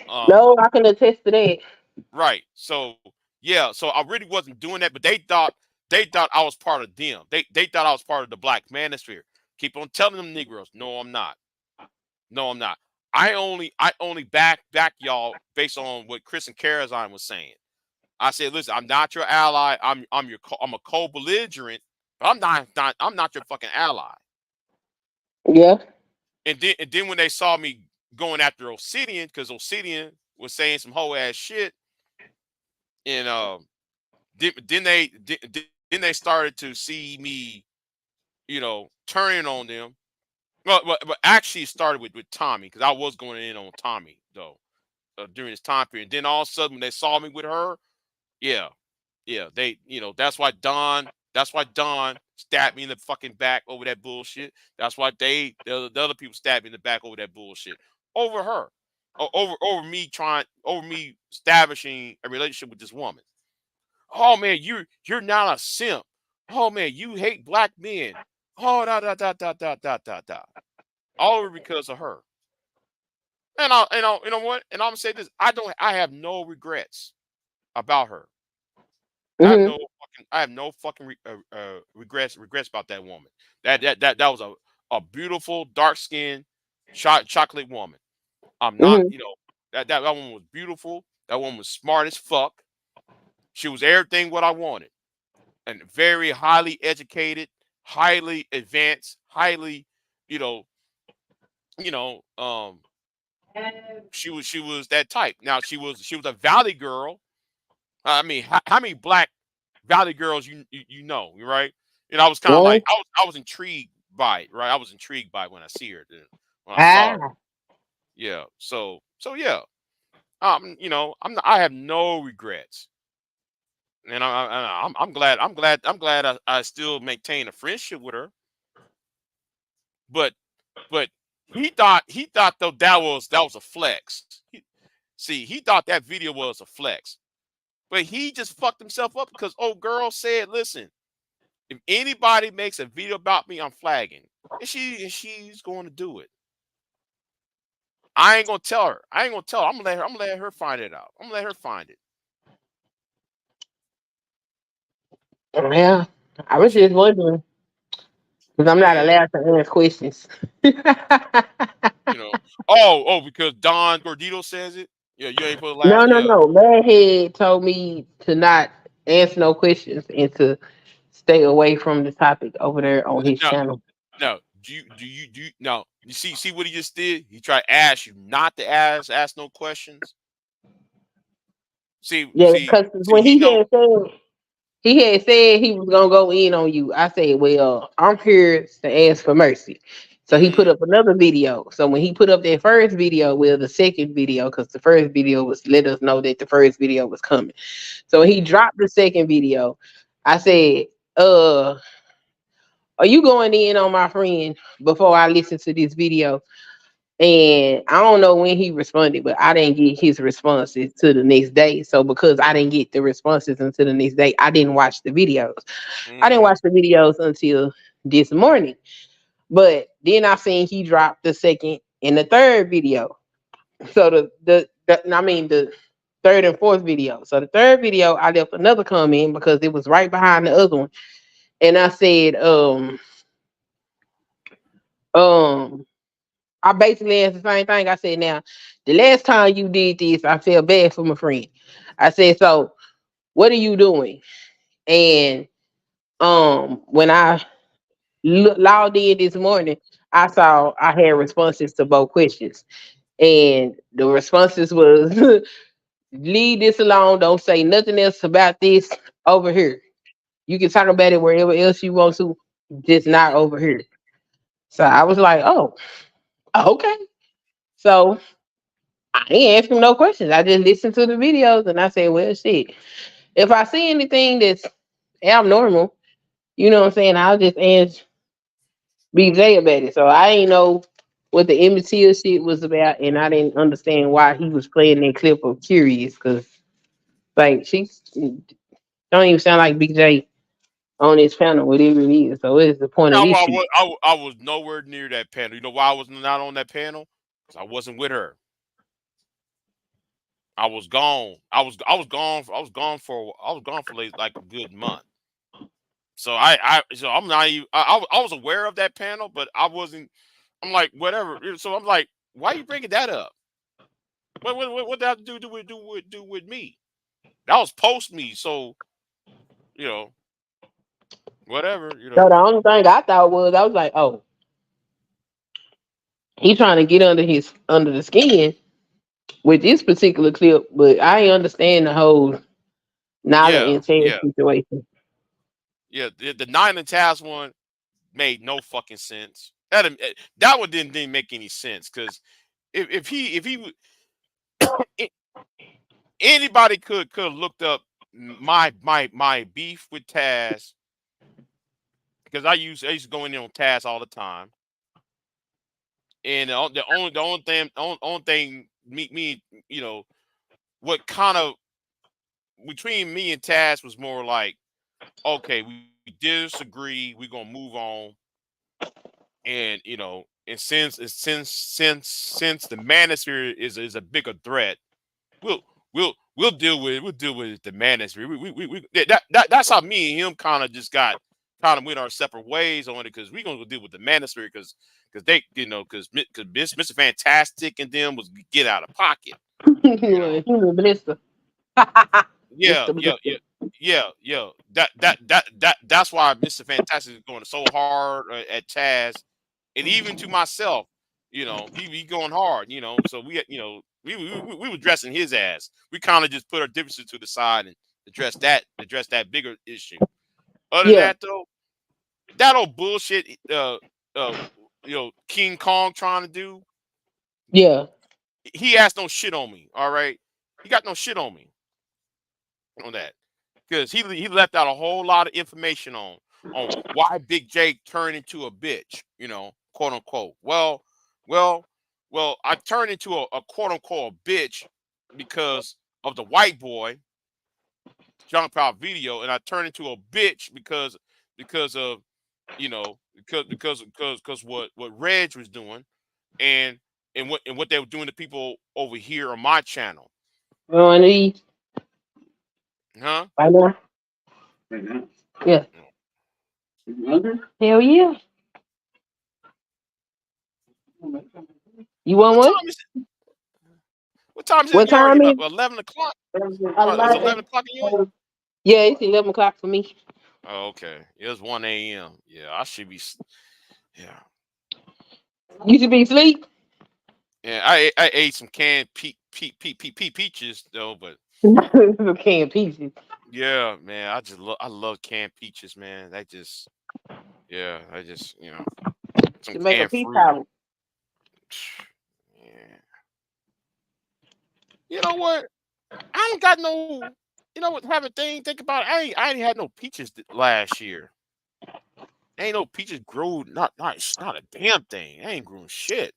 No, I can attest to that. right. So yeah, so I really wasn't doing that, but they thought I was part of them. They thought I was part of the black manosphere. Keep on telling them Negroes, no, I'm not. No, I'm not. I only back y'all based on what Chris and Karazine was saying. I said, listen, I'm not your ally. I'm a co-belligerent, but I'm not your fucking ally. Yeah. And then when they saw me going after Obsidian, because Obsidian was saying some whole ass shit, and then they started to see me, turning on them. Well, but actually it started with Tommy, because I was going in on Tommy though during this time period. Then all of a sudden when they saw me with her, yeah, they, that's why Don stabbed me in the fucking back over that bullshit. That's why the other people stabbed me in the back over that bullshit. Over her. Over me establishing a relationship with this woman. Oh man, you're not a simp. Oh man, you hate black men. Oh da. All because of her. And you know what? And I'm gonna say this: I have no regrets about her. Mm-hmm. I have no fucking regrets about that woman. That was a beautiful dark skinned chocolate woman. I'm not, Mm-hmm. that woman was beautiful. That woman was smart as fuck. She was everything what I wanted, and very highly educated, highly advanced, highly, you know, you know, um, she was that type. Now she was a valley girl. I mean, how many black valley girls you know, right? And I was kind of like One. I was intrigued by it, right? I was intrigued by it when I see her, when I saw her. Ah. Yeah. So yeah. I have no regrets, and I'm glad I still maintain a friendship with her. But but he thought though that was a flex. He thought that video was a flex, but he just fucked himself up because old girl said, "Listen, if anybody makes a video about me, I'm flagging," and she's going to do it. I ain't gonna tell her. I ain't gonna tell her. I'm gonna let her find it out. I'm gonna let her find it. Yeah. I was She, just wondering because I'm not man, allowed to ask questions. you know. Oh, because Don Gordito says it. Yeah, you ain't supposed to laugh. No, no, Yeah. no. Madhead told me to not answer no questions and to stay away from the topic over there on his No, channel. no. Do you no? You see what he just did? He tried to ask you not to ask no questions. See, Yeah, see, because see. when he had said he was gonna go in on you, I said, "Well, I'm here to ask for mercy." So he put Mm, up another video. So when he put up that first video, well, the second video, because the first video was let us know that the first video was coming. So he mm, dropped the second video. I said, "Uh, are you going in on my friend before I listen to this video?" And I don't know when he responded, but I didn't get his responses to the next day. So because I didn't get the responses until the next day, I didn't watch the videos. I didn't mm. watch the videos until this morning. But then I seen he dropped the second and the third video. So the third and fourth video. So the third video, I left another comment because it was right behind the other one. And I said, um, I basically asked the same thing. I said, now, the last time you did this, I felt bad for my friend. I said, so what are you doing? And when I logged in this morning, I saw I had responses to both questions. And the responses was leave this alone. Don't say nothing else about this over here. You can talk about it wherever else you want to, just not over here. So I was like, oh, okay. So I ain't asking no questions. I just listened to the videos and I said, well, shit. If I see anything that's abnormal, you know what I'm saying, I'll just ask BJ about it. So I ain't know what the immaterial shit was about, and I didn't understand why he was playing that clip of Curious, because like she don't even sound like BJ on his panel, whatever it is. So what is the point of No, this I shit? was, I was nowhere near that panel. You know why I was not on that panel? Because I wasn't with her. I was gone. I was gone for like a good month. So so I'm not even. I was aware of that panel, but I wasn't. I'm like whatever. So I'm like, Why you bringing that up? What that have to do with me? That was post me, so whatever. So the only thing I thought was I was like, oh, he trying to get under the skin with this particular clip, but I understand the whole Nala Yeah, and Chad yeah, situation. yeah. The Nine and Taz one made no fucking sense. That one didn't make any sense because if he anybody could have looked up my beef with Taz because I used to go in there on Taz all the time, and the only thing me what kind of between me and Taz was more like, okay, we disagree, we're gonna move on, and and since the manosphere is a bigger threat, we'll we'll deal with the manosphere. That's how me and him kind of just got kind of went our separate ways on it because we're gonna deal with the manosphere because they because Mr. Fantastic and them was get out of pocket. Human blister. Yeah, Mr. yeah, Blister. yeah. That's why Mr. Fantastic is going so hard at Chaz, and even to myself, he going hard, So we were dressing his ass. We kind of just put our differences to the side and address that bigger issue. Other than Yeah, that, though, that old bullshit, King Kong trying to do, yeah. he has no shit on me. All right, he got no shit on me on that. Because he left out a whole lot of information on why Big J turned into a bitch, quote unquote. Well, I turned into a quote unquote bitch because of the white boy John Powell video, and I turned into a bitch because of because what Reg was doing and what they were doing to people over here on my channel, On these huh? right now. Right now. Yeah. You hungry? Hell yeah. You want What one? time is it? What time is it What in your time is 11 o'clock? It's 11? 11 o'clock in your Yeah, it's 11 o'clock for me. Oh, okay. It was 1 a.m. Yeah, I should be. Yeah, You should be asleep. yeah. I ate some canned peaches though, but Canned pieces. yeah, man, I love canned peaches, man. I just some To make a canned peace fruit. towel. Yeah. You know what? I ain't got no. You know what? Have a thing. Think about it. I ain't had no peaches last year. Ain't no peaches grew. Not a damn thing. I ain't growing shit.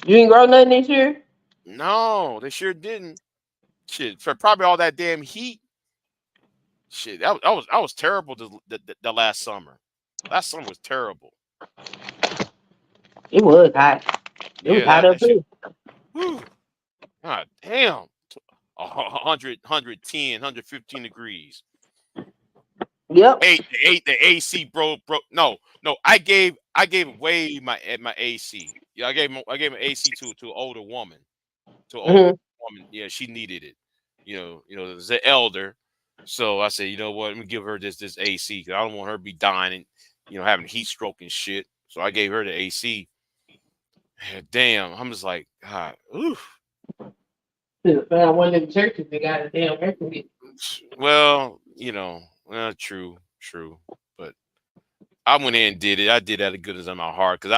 You ain't grow nothing this year? No, they sure didn't. Shit, for probably all that damn heat. Shit, I was terrible the last summer. Last summer was terrible. It was hot. It was Yeah, hot up that shit. here. Whew, God damn. 110, 115 degrees. Yep. The AC broke. No. I gave away my AC. Yeah, I gave an AC to an older woman. To an older Mm-hmm. woman. Yeah, she needed it. As an elder. So I said, you know what? Let me give her this AC because I don't want her to be dying and having heat stroke and shit. So I gave her the AC. Damn, I'm just like, God, oof. Found one of the churches that got a damn air conditioner. Well, true, but I went in and did it. I did that as good as in my heart because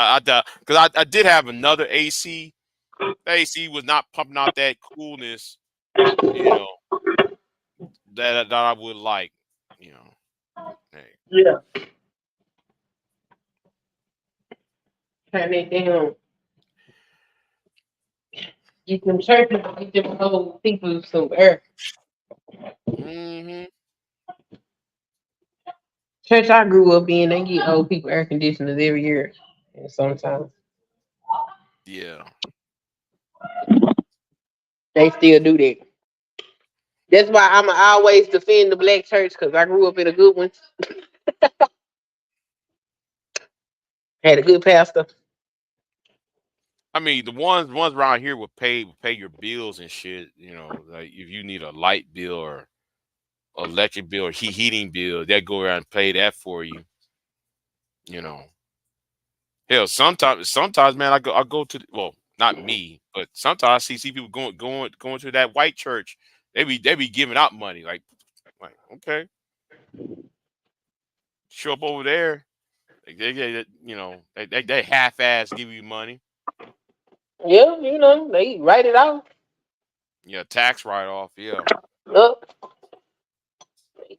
I did have another AC. The AC was not pumping out that coolness, you know, that I would like, Hey, Yeah. Turn that down. Get them churches, get them old people some air. mm-hmm. Church I grew up in, they get old people air conditioners every year. And sometimes Yeah. they still do that. That's why I'm always defend the black church because I grew up in a good one. Had a good pastor. I mean, the ones around here will pay your bills and shit. You know, like if you need a light bill or electric bill or heating bill, they go around and pay that for you. You know, hell, sometimes, man, I go to well, not me, but sometimes I see people going to that white church. They be giving out money, like okay, show up over there. Like, they half ass give you money. Yeah, they write it off. Yeah, tax write off. Yeah. Look,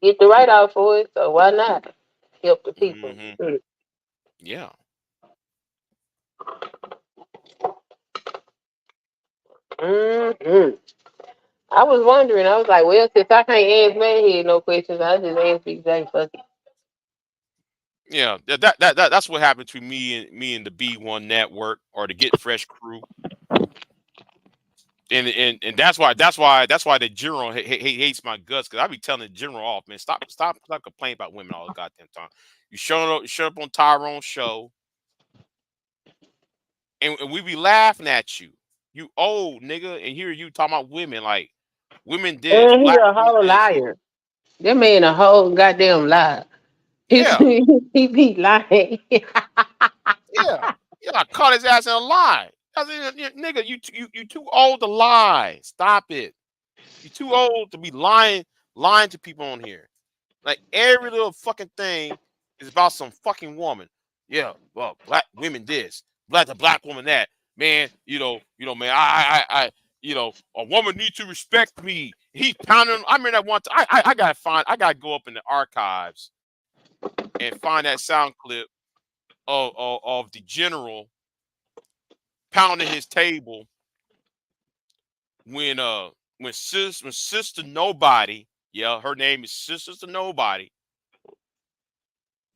get the write off for it, so why not help the people? Mm-hmm. Yeah. Mm-hmm. I was wondering. I was like, well, since I can't ask Madhead no questions, I just ask Big J. Fuck it. Yeah, that's what happened to me and the B1 network or the Get Fresh crew. And that's why the general hates my guts, because I be telling the general off, man, stop complaining about women all the goddamn time. You showing up on Tyrone's show, and we be laughing at you. You old nigga, and here you talking about women, like women this, And he black a women whole this. liar. That man a whole goddamn liar. Yeah, He be lying. yeah. I caught his ass in a lie. I said, nigga, you too old to lie. Stop it. You're too old to be lying to people on here. Like every little fucking thing is about some fucking woman. Yeah, well, black women this, the black woman that. Man, man, I a woman needs to respect me. He's pounding. I mean, that one time, I gotta go up in the archives and find that sound clip of the general pounding his table when Sister Nobody, yeah, her name is Sister Nobody,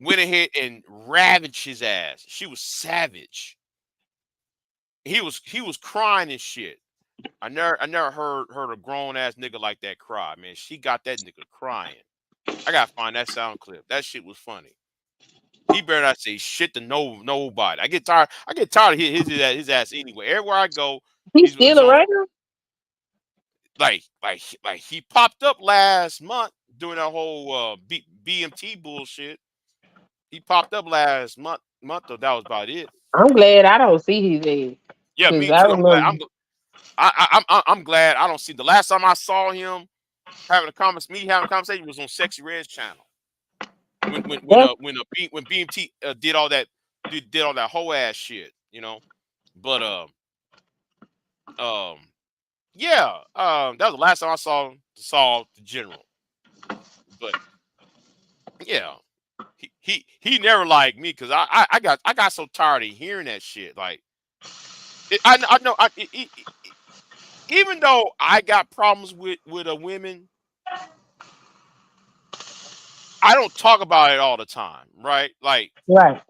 went ahead and ravaged his ass. She was savage. He was crying and shit. I never heard a grown ass nigga like that cry, man. She got that nigga crying. I gotta find that sound clip. That shit was funny. He better not say shit to nobody. I get tired of his ass anyway. Everywhere I go, He's still on. around? Like he popped up last month during that whole BMT bullshit. He popped up last month though. That was about it. I'm glad I don't see his ass. Yeah, 'Cause me I too. I'm glad. remember. I'm glad I don't see. The last time I saw him having a conversation was on Sexy Red's channel. When BMT did all that whole ass shit, But yeah, that was the last time I saw the general. But yeah, he never liked me because I got so tired of hearing that shit. Like I know even though I got problems with women, I don't talk about it all the time, right? Like Right.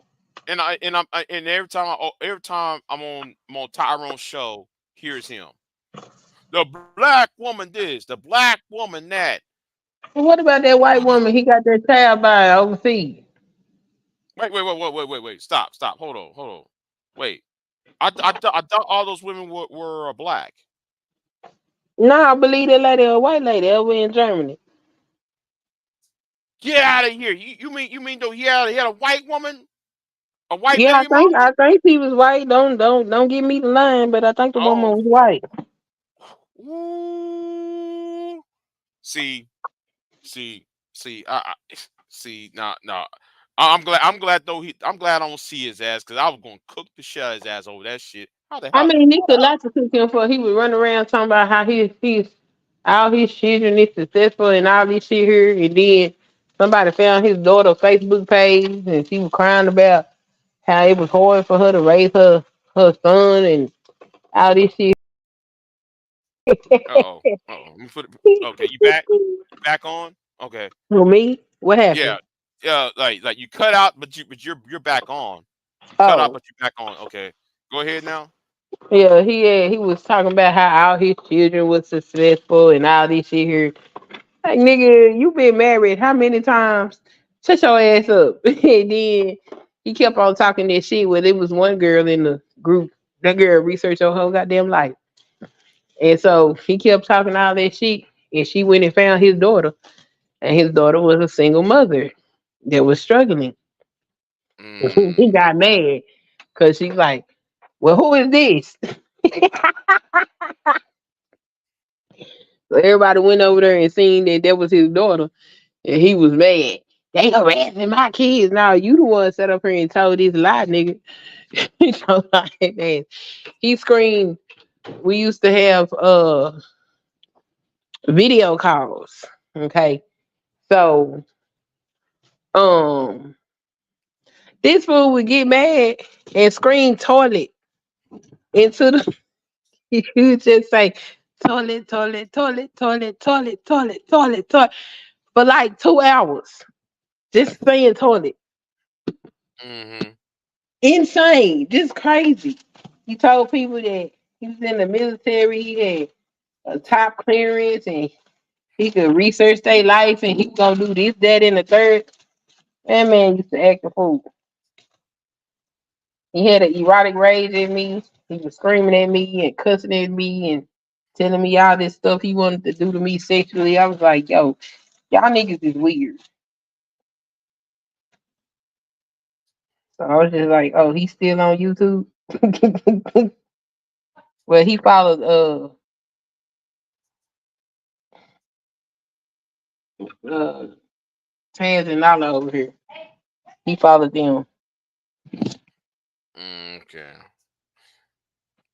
and every time I'm on Tyrone's show, here's him. The black woman this, the black woman that. Well, what about that white woman? He got that child by overseas. Wait. Stop. Hold on. Wait. I thought all those women were black. No, I believe that lady, a white lady over in Germany. Get out of here. You mean though he had a white woman? A white Yeah, baby mama? I think he was white. Don't give me the line, but I think the woman was white. Ooh. See, nah. I'm glad though I'm glad I don't see his ass, because I was gonna cook the shit out of his ass over that shit. How the hell? I mean, he could lot to cook him for. He would run around talking about how he's all his children is successful and all this shit here, and then somebody found his daughter's Facebook page and she was crying about how it was hard for her to raise her son and all this shit. Let me put it. Okay, you back on? Okay. For me, what happened? Yeah. Like you cut out, but you're back on. Cut out, Oh, but you're back on. Okay. Go ahead now. yeah, he was talking about how all his children was successful and all this shit here. Like, nigga, you been married how many times? Shut your ass up. And then he kept on talking that shit where there was one girl in the group that girl researched her whole goddamn life. And so he kept talking all that shit, and she went and found his daughter, and his daughter was a single mother that was struggling. He got mad because she's like, "Well, who is this?" So everybody went over there and seen that was his daughter, and he was mad. They harassing my kids. Now you the one set up here and told this lie, nigga. So, like, man, he screamed. We used to have video calls. Okay. So um this fool would get mad and scream toilet into the he would just say toilet, toilet, toilet, toilet, toilet, toilet, toilet, toilet for like 2 hours. Just saying toilet. Insane. Just crazy. He told people that he was in the military, he had a top clearance and he could research their life and he was gonna do this, that, and the third. That man used to act a fool. He had an erotic rage at me. He was screaming at me and cussing at me and telling me all this stuff he wanted to do to me sexually. I was like, yo, y'all niggas is weird. So I was just like, oh, he's still on YouTube. Well, he followed Taz and Nala over here. He followed them. Okay.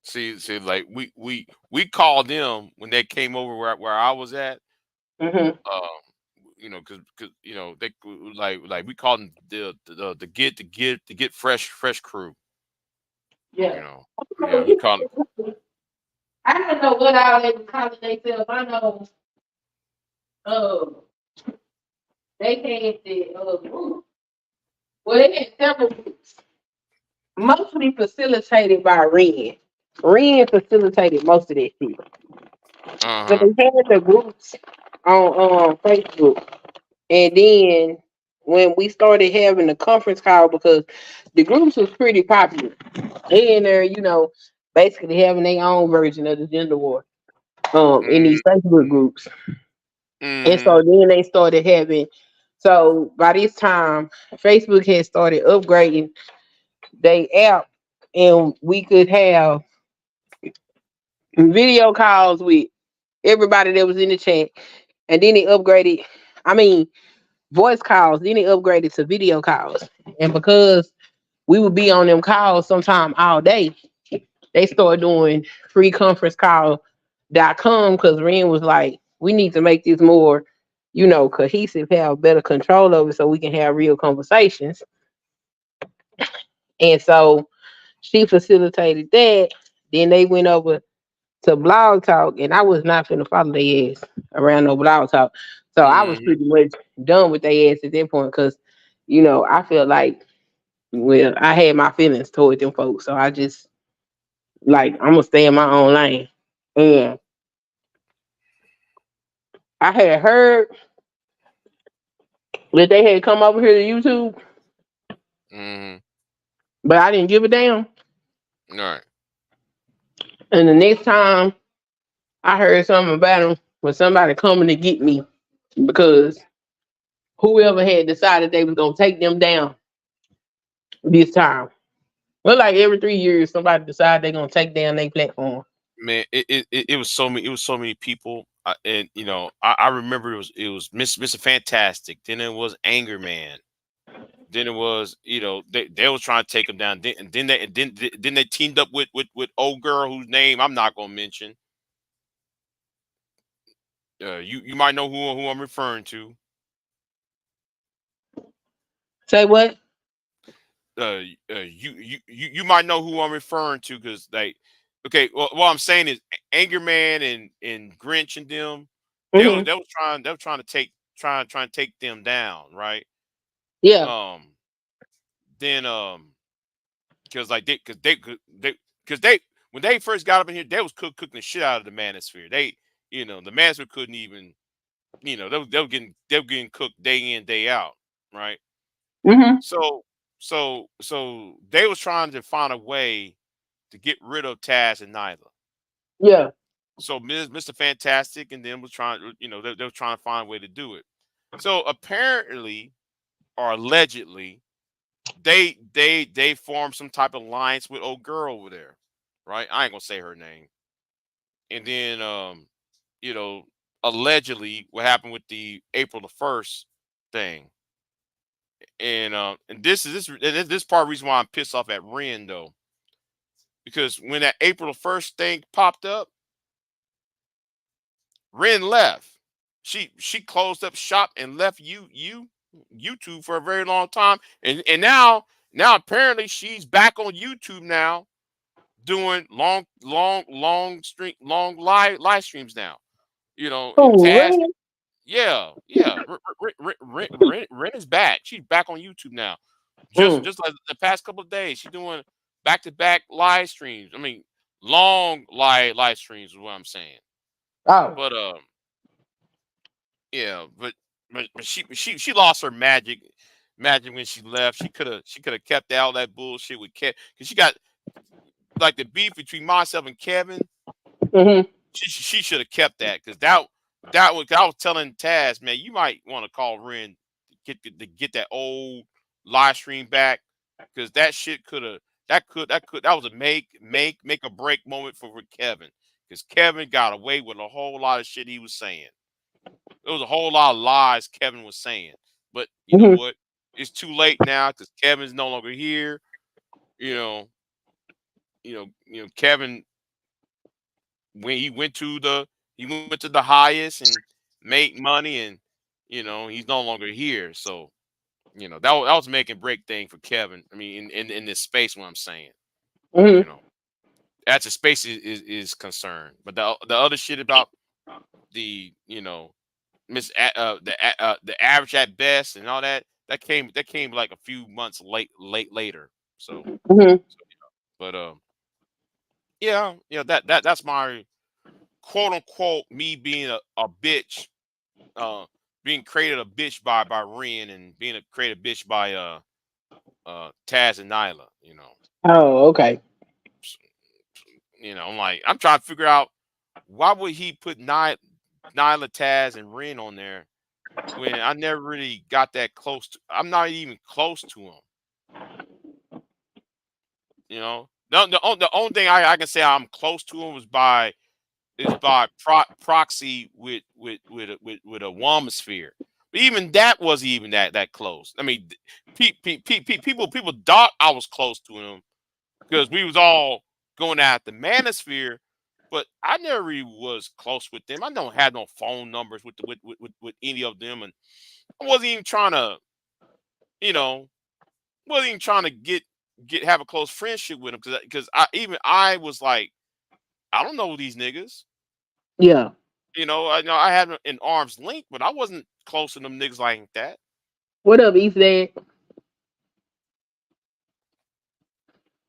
See, like we called them when they came over where I was at. You know, cause you know they like we called them the get fresh crew. Yeah. You know, yeah, we called them. I don't know what all they were calling themselves. I know they had the group. Well, they had several groups, mostly facilitated by Ren. Ren facilitated most of that shit. So they had the groups on Facebook, and then when we started having the conference call, because the groups was pretty popular, they in there, you know, basically having their own version of the gender war in these Facebook groups. And so then they started having, so by this time, Facebook had started upgrading their app, and we could have video calls with everybody that was in the chat. And then they upgraded, I mean, voice calls, then they upgraded to video calls. And because we would be on them calls sometime all day, they started doing freeconferencecall.com because Ren was like, we need to make this more, you know, cohesive, have better control over it so we can have real conversations. And so she facilitated that. Then they went over to Blog Talk, and I was not finna follow their ass around no Blog Talk. So I was pretty much done with their ass at that point because, you know, I felt like, well, I had my feelings toward them folks. So I just, like, I'm gonna stay in my own lane. And I had heard that they had come over here to YouTube, but I didn't give a damn. All right. And the next time I heard something about them was somebody coming to get me because whoever had decided they was gonna take them down this time. Well, like every 3 years, somebody decide they're gonna take down their platform. Man, it was so many people, and you know, I remember it was Mr. Fantastic. Then it was Anger Man. Then it was, you know, they was trying to take him down. Then they teamed up with old girl whose name I'm not gonna mention. You might know who I'm referring to. Say what? You might know who I'm referring to because like, okay, well, what I'm saying is Anger Man and Grinch and them, they was trying to trying to take them down, right? Yeah. Then because like they when they first got up in here, they was cooking the shit out of the manosphere. They, you know, the manosphere couldn't even, you know, they were getting cooked day in, day out, right? So they was trying to find a way to get rid of Taz and Nyla. Yeah. So Mr. Fantastic and them was trying, they were trying to find a way to do it. So apparently, or allegedly, they formed some type of alliance with old girl over there, right? I ain't gonna say her name. And then, allegedly, what happened with the April the 1st thing, and this part of the reason why I'm pissed off at Ren though, because when that April the 1st thing popped up, Ren left. She closed up shop and left YouTube for a very long time, and now apparently she's back on YouTube now, doing long live streams now. And Oh, Taz, really? yeah. Ren is back. She's back on YouTube now. Just like the past couple of days, she's doing back-to-back live streams. I mean, long live streams is what I'm saying. Oh. But yeah, but she lost her magic when she left. She could have kept all that bullshit with Kevin, because she got like the beef between myself and Kevin. She should have kept that, because that was, I was telling Taz, man, you might want to call Ren to get that old live stream back, because that shit that was a make or break moment for Kevin, because Kevin got away with a whole lot of shit he was saying. There was a whole lot of lies Kevin was saying, but you know what? It's too late now, because Kevin's no longer here. Kevin, when he went to the highest and made money, and he's no longer here. So that was a make and break thing for Kevin. I mean, in this space, what I'm saying, as the space is concerned. But the other shit about the the average at best and all that came like a few months later. So, but yeah, that's my quote unquote me being a bitch, being created a bitch by Ren, and being created a bitch by Taz and Nyla. Oh, okay. I'm trying to figure out, why would he put Nyla, Taz, and Ren on there when I never really got that close to. I'm not even close to him. The only thing I can say I'm close to him is by proxy with a Womosphere. But even that wasn't even that close. I mean, people thought I was close to him because we was all going at the Manosphere, but I never really was close with them. I don't have no phone numbers with any of them, and I wasn't even trying to, have a close friendship with them, because I was like, I don't know these niggas. Yeah. I know I had an arm's length, but I wasn't close to them niggas like that. What up, East Dad?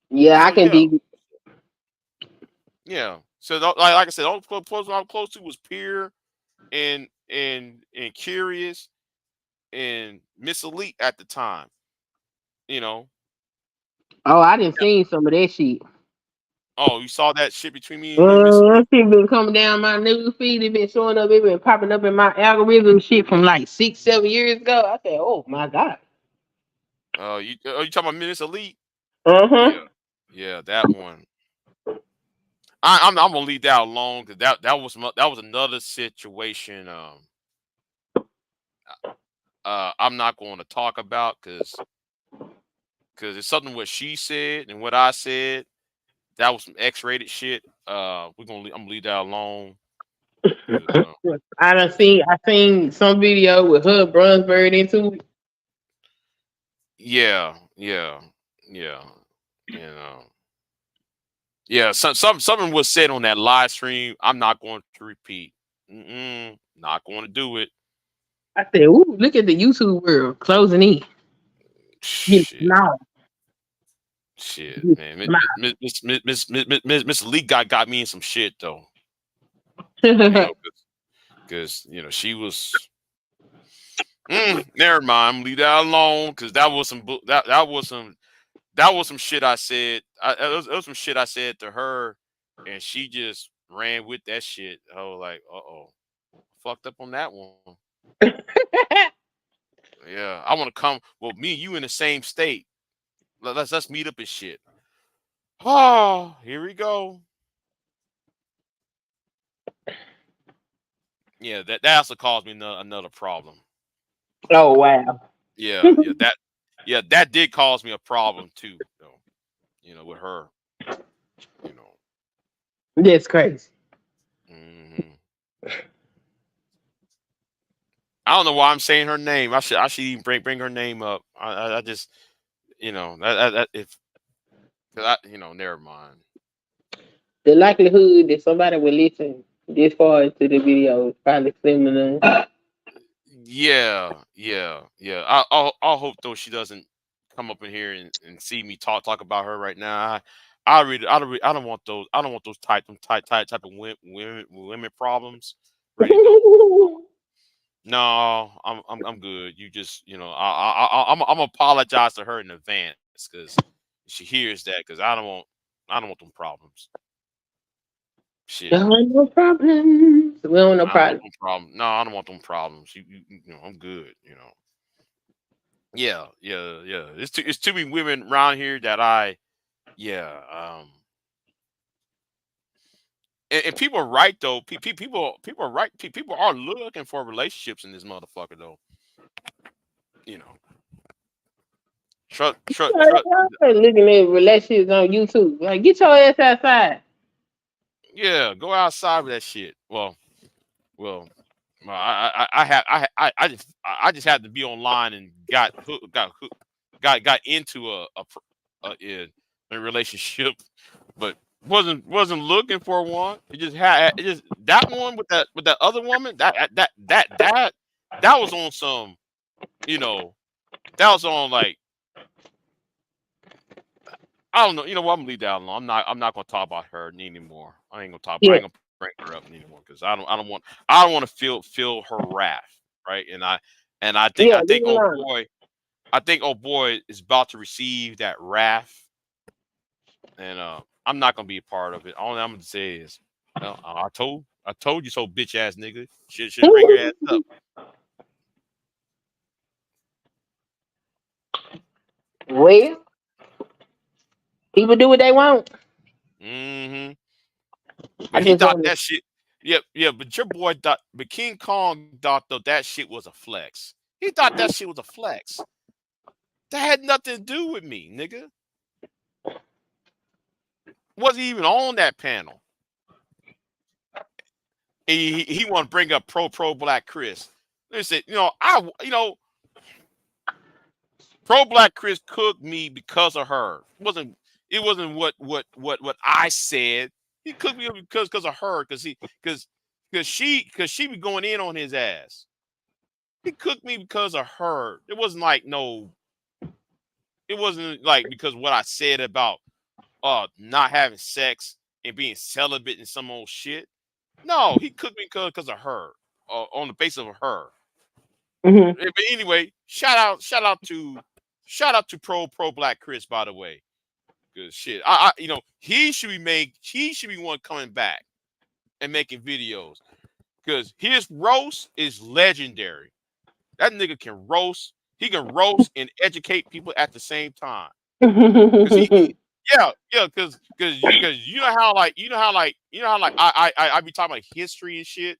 Yeah, I can dig it. Yeah. So like I said, all the person I was close to was Pierre and Curious and Miss Elite at the time. Oh, I didn't see some of that shit. Oh, you saw that shit between me and Miss Elite? That shit been coming down my news feed. It been showing up. It been popping up in my algorithm shit from like 6-7 years ago. I said, "Oh my god." You talking about Miss Elite? Uh-huh. Yeah, that one. I'm gonna leave that alone, because that was another situation. I'm not going to talk about, because it's something what she said and what I said. That was some X-rated shit. I'm gonna leave that alone. I seen some video with her Brunsberg into it. Yeah. Yeah. Something was said on that live stream. I'm not going to repeat. Not going to do it. I said, "Ooh, look at the YouTube world closing in." Shit. No. Shit, man. Miss Lee got me in some shit though. Because she was. Never mind. Leave that alone, because that was some that was some shit I said. It was some shit I said to her, and she just ran with that shit. I was like, fucked up on that one. Yeah, I want to come. Well, me and you in the same state. Let's meet up and shit. Oh, here we go. Yeah, that also caused me another problem. Oh wow. Yeah, that did cause me a problem too. With her. You know. That's crazy. hmm I don't know why I'm saying her name. I should even bring her name up. I just that if never mind. The likelihood that somebody will listen this far into the video is probably slim to none. Yeah. I'll hope though she doesn't come up in here and see me talk about her right now. I don't want those. I don't want those type of women problems. Really don't. No, I'm good. You just I'm apologize to her in advance because she hears that because I don't want them problems. Shit. Don't want no problems. We don't want no I don't want problems. them problems. No, I don't want them problems. I'm good. Yeah. It's too many women around here that yeah. And people are right though. People are right. People are looking for relationships in this motherfucker though. You know, trust. Y'all looking at relationships on YouTube. Like, get your ass outside. Yeah, go outside with that shit. Well, I just had to be online and got into a relationship, but wasn't looking for one. It just that one with that other woman that was on some that was on like I don't know. You know what? I'm gonna leave that alone. I'm not gonna talk about her anymore. I ain't gonna talk. I Yeah. ain't gonna bring her up anymore because I don't want to feel her wrath, right? And I think Yeah, I leave think it oh alone. boy, I think oh boy is about to receive that wrath, and I'm not gonna be a part of it. All I'm gonna say is, I told you so, bitch ass nigga. Should bring your ass up. Well, people do what they want. hmm I But he just thought want to. that shit. Yeah. But your boy thought, but King Kong thought though that shit was a flex. He thought that shit was a flex. That had nothing to do with me, nigga. Wasn't even on that panel. And he want to bring up pro black Chris. Listen, pro black Chris cooked me because of her. It wasn't what I said. He cooked me because of her because she be going in on his ass. He cooked me because of her. It wasn't like no. It wasn't like because what I said about not having sex and being celibate and some old shit. No, he cooked me because of her. On the basis of her. Mm-hmm. But anyway, shout out to pro black Chris, by the way. Good shit. He should be one coming back and making videos. Because his roast is legendary. That nigga can roast. He can roast and educate people at the same time. Cause because you know how I be talking about history and shit,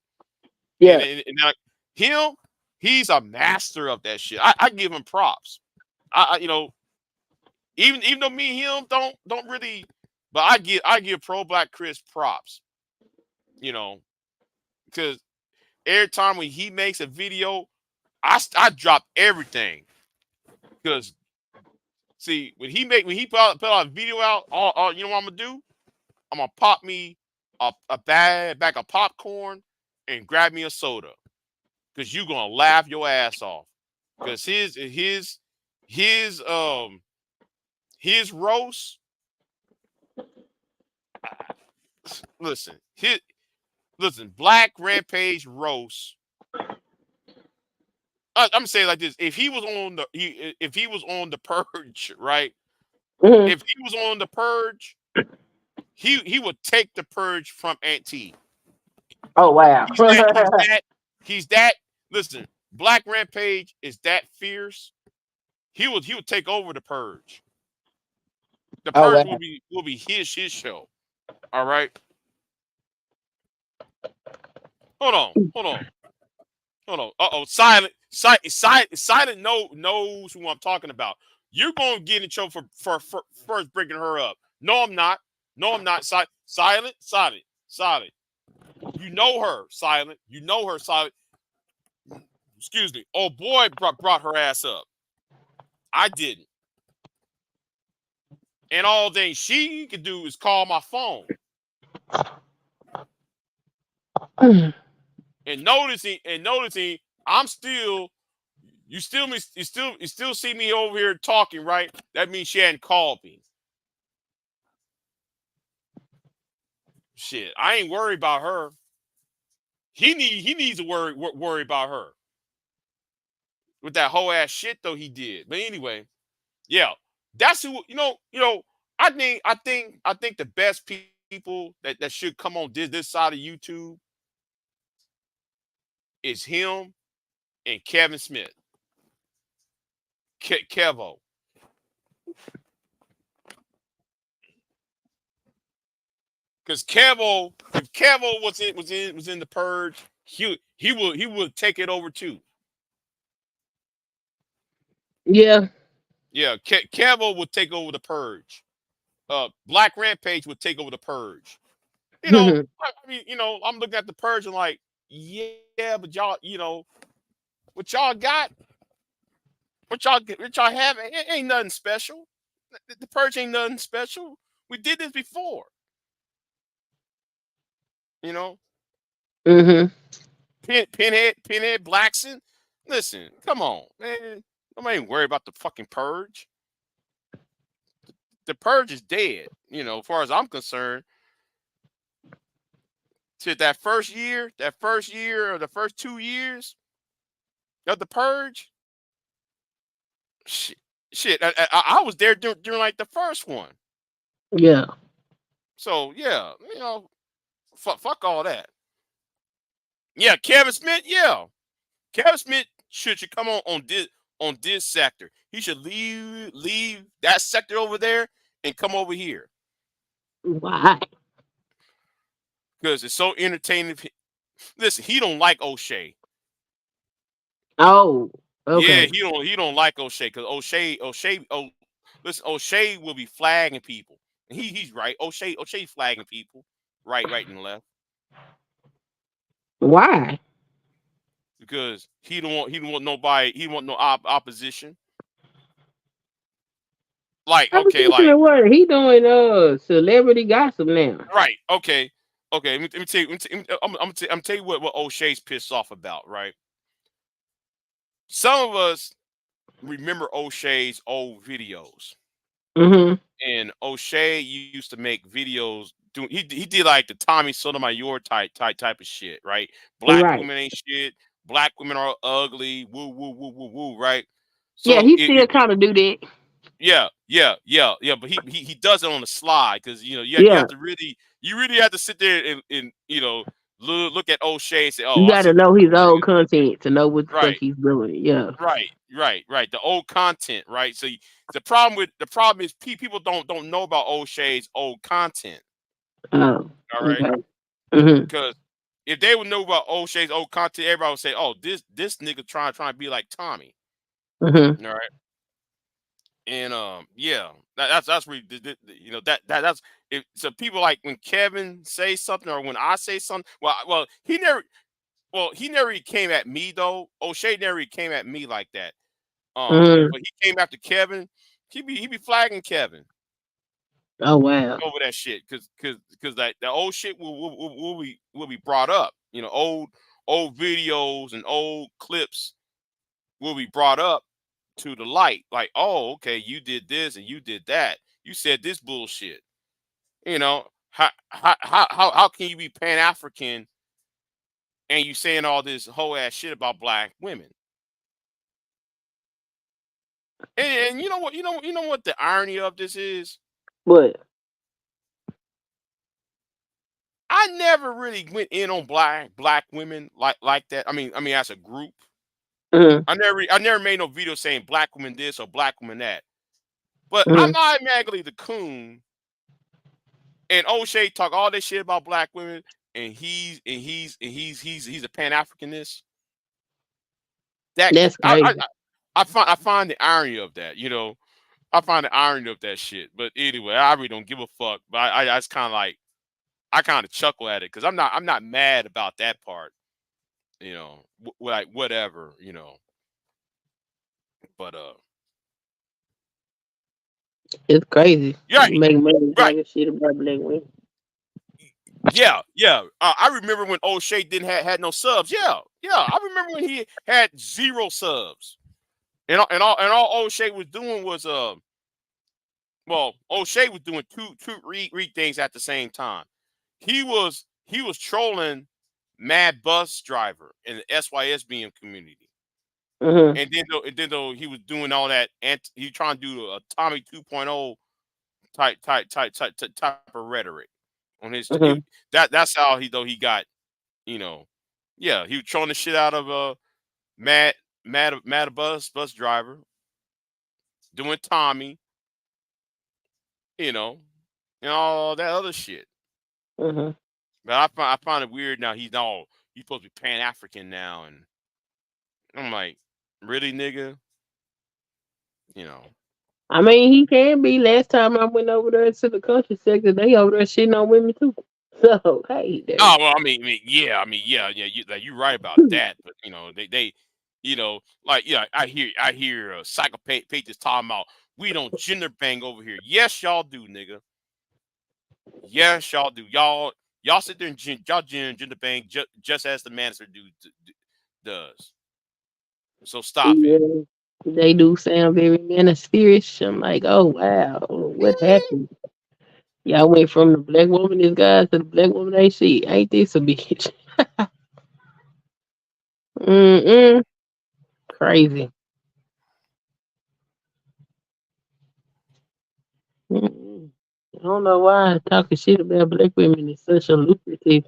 and Yeah. like him, he's a master of that shit. I give him props. Even though me and him don't really, but I give pro black Chris props. You know, because every time when he makes a video, I drop everything because see when he put out a video out, all you know what I'm gonna do? I'm gonna pop me a bag of popcorn and grab me a soda because you gonna laugh your ass off because his roast. Listen, Black Rampage roast. I'm saying like this: if he was on the Purge, right? Mhm. If he was on the purge, he would take the purge from Aunt T. Oh wow. He's that. Listen, Black Rampage is that fierce. He would take over the purge. The Oh purge wow. will be his show. All right. Hold on. Silent knows who I'm talking about. You're gonna get in trouble for first bringing her up. No, I'm not. No, I'm not. Silent. You know her, Silent. You know her, Silent. Excuse me. Oh boy, brought her ass up. I didn't. And all thing she could do is call my phone. And noticing, I'm still. You still see me over here talking, right? That means she hadn't called me. Shit, I ain't worried about her. He needs to worry about her with that whole ass shit though he did. But anyway, yeah, that's who I think the best people that should come on this side of YouTube is him and Kevin Smith, Kevo. Because Kevo, if Kevo was in the purge, he would take it over too. Yeah. Yeah, Kevo would take over the purge. Black Rampage would take over the purge. I mean, I'm looking at the purge and like, yeah, but y'all, what y'all got, what y'all have, ain't nothing special. The purge ain't nothing special. We did this before. You know, Mhm. Pinhead, Blackson. Listen, come on, man. Nobody ain't worried about the fucking purge. The purge is dead. As far as I'm concerned. To that first year or the first 2 years of the purge, shit. I was there during like the first one. Yeah. So yeah, fuck all that. Yeah, Kevin Smith. Yeah, Kevin Smith should come on this sector. He should leave that sector over there and come over here Why? because it's so entertaining. Listen, he don't like O'Shea. Oh. Yeah, Okay. he don't like O'Shea because listen, O'Shea will be flagging people. And he's right. O'Shea flagging people, right and left Why? because he don't want nobody. He don't want no opposition. Like okay, Opposition like of what? He doing celebrity gossip now. right, okay. Let me tell you. I'm tell you what O'Shea's pissed off about. Right. Some of us remember O'Shea's old videos. Mhm. And O'Shea used to make videos. He did like the Tommy Sotomayor type of shit, right? Black Right. women ain't shit. Black women are ugly. Woo woo woo woo woo. Right. Yeah, So he still kind of do that. yeah. But he does it on the slide because you Yeah. have to you really have to sit there and look at O'Shea and say, oh, You I got see to what know this his nigga. old content to know what the fuck Right. he's doing. Yeah. Right. The old content, right? So the problem is people don't know about O'Shea's old content. Oh. All right, Okay. Mhm. because if they would know about O'Shea's old content, everybody would say, "Oh, this nigga trying to be like Tommy." Mhm. All right, and yeah, that's really that's if so people like when Kevin says something or when I say something. Well, he never. Well, he never really came at me though. O'Shea never really came at me like that. Mhm. But he came after Kevin. He be flagging Kevin Oh wow. over that shit because that old shit will be brought up. Old videos and old clips will be brought up to the light. Like, oh, okay, you did this and you did that. You said this bullshit. How can you be Pan African and you saying all this whole ass shit about black women? And you know what the irony of this is? But I never really went in on black women like that. I mean, as a group, mhm, I never made no video saying black woman this or black woman that. But I'm mhm, automatically the coon, and O'Shea talk all this shit about black women, and he's a Pan Africanist. That that's crazy. I find the irony of that. I find the irony of that shit. But anyway, I really don't give a fuck. But I just kind of like I kind of chuckle at it because I'm not mad about that part. Like whatever. But It's crazy. yeah, You make money right. talking shit about black women. Yeah, yeah. I remember when O'Shea didn't had no subs. Yeah, yeah. I remember when he had 0 subs, and all O'Shea was doing was well, O'Shea was doing two read things at the same time. He was trolling Mad Bus Driver in the SYSBM community, Mhm, and then though he was doing all that, and he trying to do a Tommy 2.0 type of rhetoric on his. mhm, That's how he got you know yeah, he was trolling the shit out of Mad Mad bus driver doing Tommy, you know, and all that other shit. mhm. But I find it weird now. He's supposed to be Pan African now, and I'm like, really, nigga? You know? I mean, he can be. Last time I went over there to the country sector, they over there shitting on women too. So hey, there. Oh well, yeah. You right about that. But they, like yeah, I hear psychopath pages talking about we don't gender bang over here. Yes, y'all do, nigga. Yes, y'all do. Y'all sit there and gender bang just as the manager does. So stop it. Yeah, they do sound very ministerious. I'm like, oh wow, what happened? Y'all went from the black woman this guy to the black woman they see. Ain't this a bitch? Mm-mm. Crazy. Mm-mm. I don't know why talking shit about black women is such a lucrative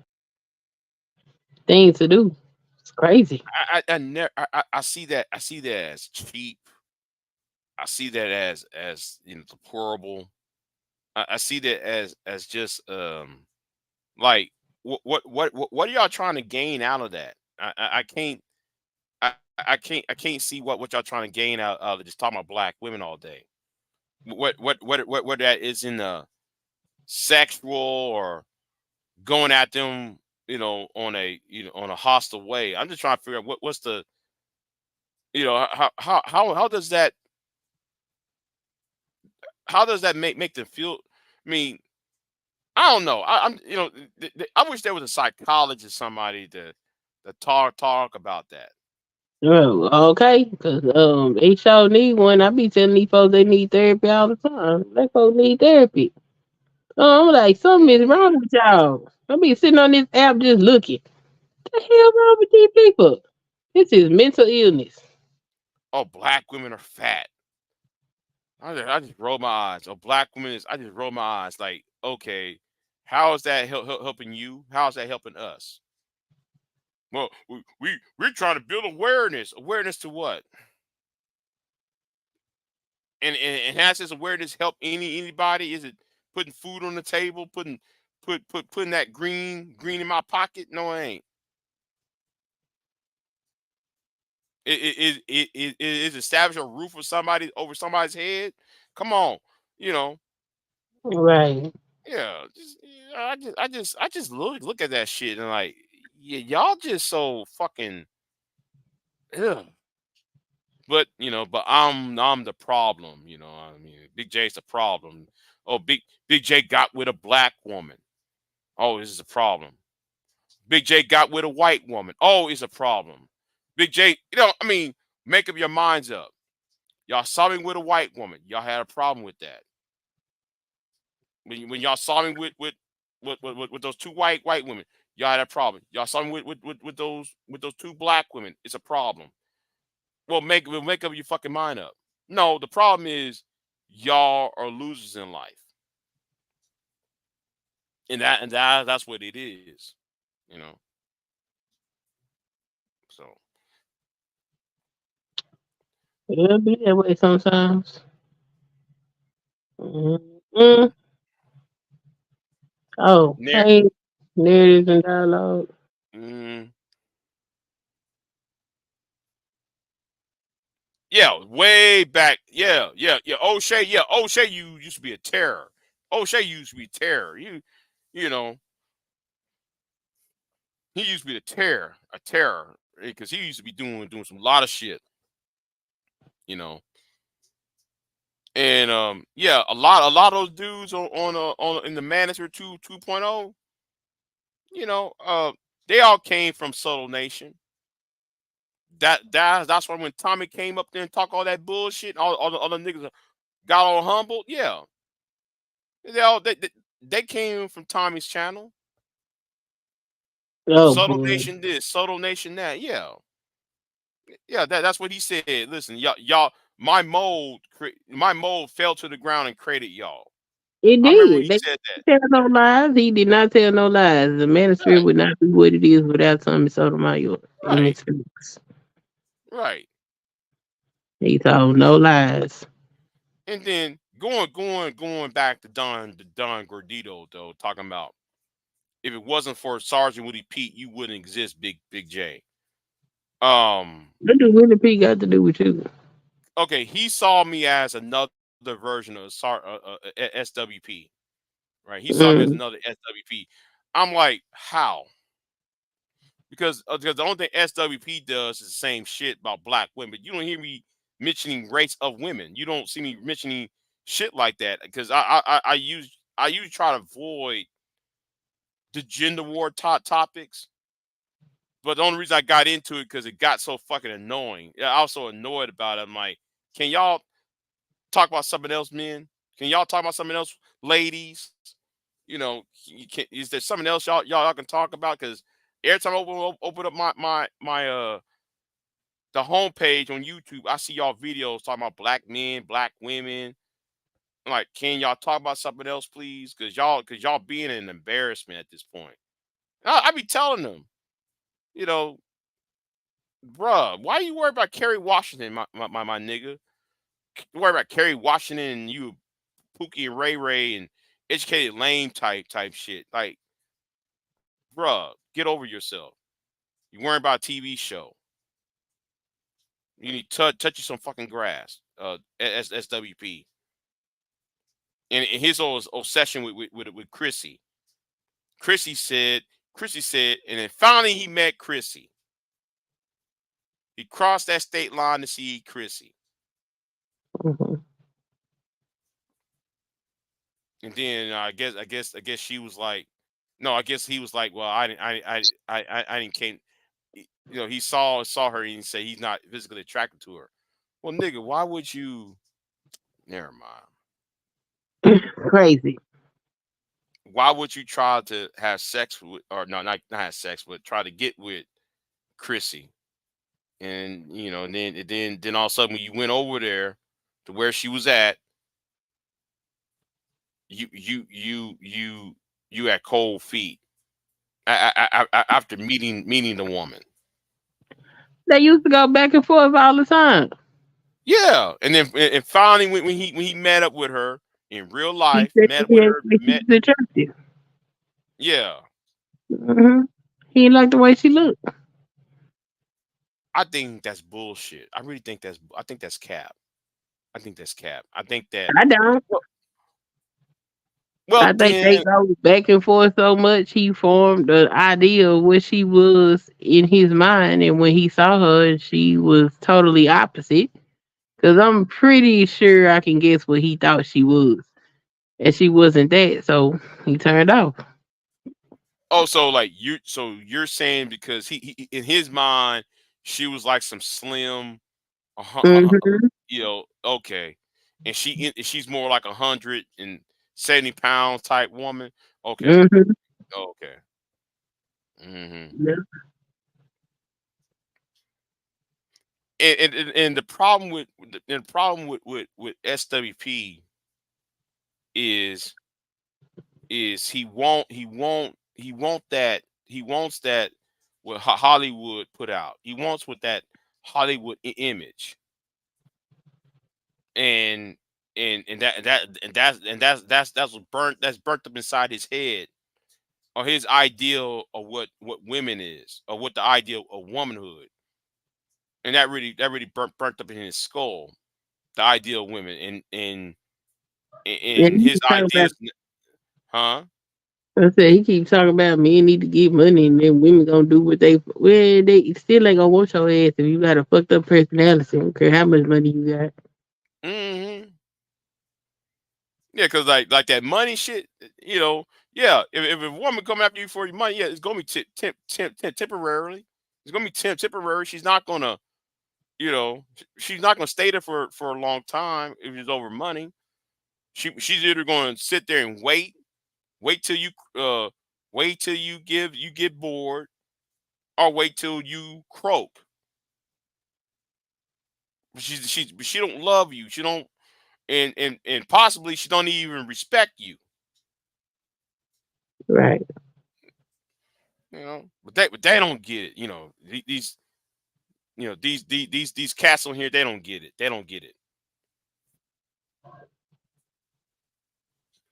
thing to do. It's crazy. I see that as cheap. I see that as deplorable. I see that as just like what are y'all trying to gain out of that? I can't I can't see what y'all trying to gain out of just talking about black women all day. What that is in the sexual or going at them, on a hostile way. I'm just trying to figure out what's the how does that make them feel? I mean, I don't know. I'm I wish there was a psychologist, somebody to talk about that. Oh, okay, because they sure need one. I be telling these folks they need therapy all the time. Black folks need therapy. Oh, I'm like, something is wrong with y'all. I be sitting on this app just looking. The hell wrong with these people? This is mental illness. Oh, black women are fat. I just roll my eyes. Oh, black women is. I just roll my eyes. Like, okay, how is that helping you? How is that helping us? Well, we're trying to build awareness. Awareness to what? And has this awareness help anybody? Is it putting food on the table? Putting that green in my pocket? No, it ain't. It is establish a roof of somebody over somebody's head. Come on, you know. Right. Yeah, I just look at that shit and like, yeah, y'all just so fucking. Ugh. But I'm the problem. I mean, Big J's the problem. Oh, Big J got with a black woman. Oh, this is a problem. Big J got with a white woman. Oh, it's a problem. Big J, I mean, make up your minds up. Y'all saw me with a white woman. Y'all had a problem with that. When y'all saw me with those two white women, y'all had a problem. Y'all saw me with those two black women. It's a problem. Well, make up your fucking mind up. No, the problem is y'all are losers in life, and that's what it is. You know. So It'll be that way sometimes. Mm-hmm. Oh, Nar- hey, there it is in dialogue. mm, yeah, way back. Yeah. O'Shea, yeah, O'Shea, you used to be a terror. O'Shea used to be terror. You know, he used to be a terror, because he used to be doing some lot of shit. You know, and yeah, a lot of those dudes on in the Manager 2.0, you know, they all came from Subtle Nation. That's why when Tommy came up there and talked all that bullshit, all the niggas got all humbled. Yeah, they came from Tommy's channel. Oh Subtle boy. Nation this, Subtle Nation that. Yeah. That's what he said. Listen, y'all, my mold fell to the ground and created y'all. It I remember when did. he They said that. didn't tell no lies. He did not tell no lies. The manosphere Right, would not be what it is without Tommy Sotomayor in right, his face. right. He told no lies. And then going back to Don Gordito though, talking about if it wasn't for Sergeant Woody Pete, you wouldn't exist, Big J. What do Willie P got to do with you? Okay, he saw me as another version of SWP, right? He saw me as Mm. another SWP. I'm like, how? Because the only thing SWP does is the same shit about black women. You don't hear me mentioning race of women. You don't see me mentioning shit like that, because I usually try to avoid the gender war topics. But the only reason I got into it because it got so fucking annoying. Yeah, I was so annoyed about it. I'm like, can y'all talk about something else, men? Can y'all talk about something else, ladies? Is there something else y'all can talk about? Because every time I open up my the homepage on YouTube, I see y'all videos talking about black men, black women. I'm like, can y'all talk about something else, please? Because y'all being an embarrassment at this point. I be telling them, you know, bruh, why you worry about Kerry Washington, my nigga? You worry about Kerry Washington and you Pookie and Ray Ray and educated lame type shit. Like, bruh, get over yourself. You worry about a TV show. You need to touch you some fucking grass. SWP. And his old obsession with Chrissy. Chrissy said, and then finally he met Chrissy. He crossed that state line to see Chrissy. Mhm. And then I guess she was like, no, I guess he was like, well, I didn't came, he saw her and he said he's not physically attracted to her. Well, nigga, why would you? Never mind. Crazy. Why would you try to have sex with, or no, not have sex, but try to get with Chrissy? And then all of a sudden when you went over there to where she was at, you had cold feet. After meeting the woman. They used to go back and forth all the time. Yeah, and then and finally when he met up with her in real He life, said met up he with ain't her, think she met was attractive. yeah. He didn't like the way she looked. I think that's bullshit. I think that's cap. I think that's cap. I think that I don't. well I think they then go back and forth so much. He formed the idea of what she was in his mind, and when he saw her, she was totally opposite. Because I'm pretty sure I can guess what he thought she was, and she wasn't that. So he turned off. so like you're saying because he in his mind she was like some slim Hmm. okay. And she's more like 170 pound type woman. Okay. Hmm. Okay. Hmm. Yeah. and the problem with SWP is he wants that what Hollywood put out. He wants what that Hollywood image, and that's what that's burnt up inside his head, or his ideal of what women is, or what the ideal of womanhood, and that really burnt up in his skull, the ideal of women, And and he his keep talking about, ideas, huh? I said he keep talking about men need to get money and then women gonna do what they still ain't gonna want your ass if you got a fucked up personality. I don't care how much money you got. Hmm. Yeah, because like that money shit, yeah. If a woman come after you for your money, yeah, it's gonna be temporarily. It's gonna be temporary. She's not gonna, she's not gonna stay there for a long time if it's over money. She's either gonna sit there and wait till you uh wait till you get bored, or wait till you croak. She don't love you. She don't, and possibly she don't even respect you. Right. But they don't get it. These cats on here, they don't get it. They don't get it.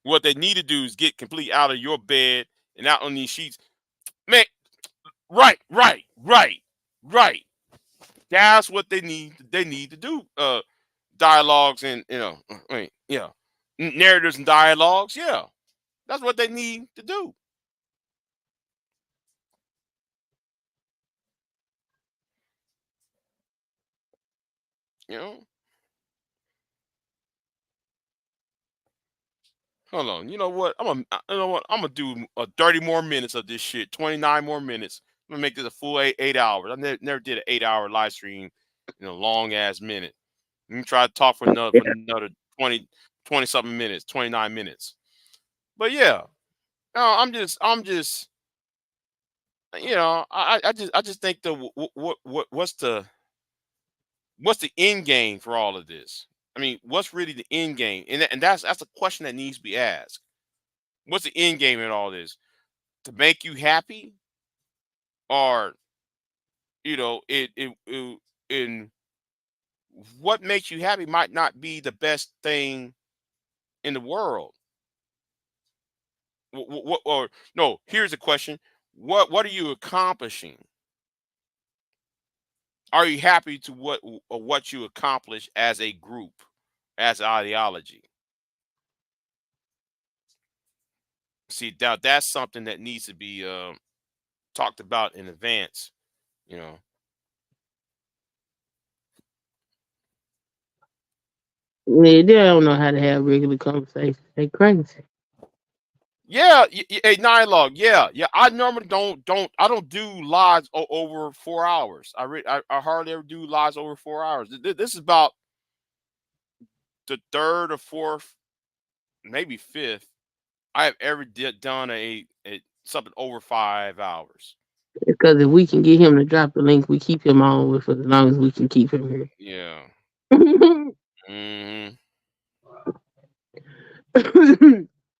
What they need to do is get complete out of your bed and out on these sheets. Man, right. That's what they need. They need to do. Dialogues and narratives and dialogues. Yeah, that's what they need to do. You know. Hold on. You know what? I'm gonna do 30 more minutes of this shit. 29 more minutes. I'm gonna make this a full 8 hours. I never did an 8 hour live stream in a long ass minute. Let me try to talk for another 20 something minutes, 29 minutes. But yeah, no, I'm just I just think what's the end game for all of this? I mean, what's really the end game? And that's a question that needs to be asked. What's the end game in all this? To make you happy, or it in what makes you happy might not be the best thing in the world. What or no? Here's the question: What are you accomplishing? Are you happy to what you accomplish as a group, as ideology? See, that's something that needs to be talked about in advance. You know. Yeah, they don't know how to have regular conversations. They crazy. Yeah, a dialogue. Yeah. I normally I don't do lives over 4 hours. I hardly ever do lives over 4 hours. This is about the third or fourth, maybe fifth I have ever done a something over 5 hours. Because if we can get him to drop the link, we keep him on with for as long as we can keep him here. Yeah. Hmm.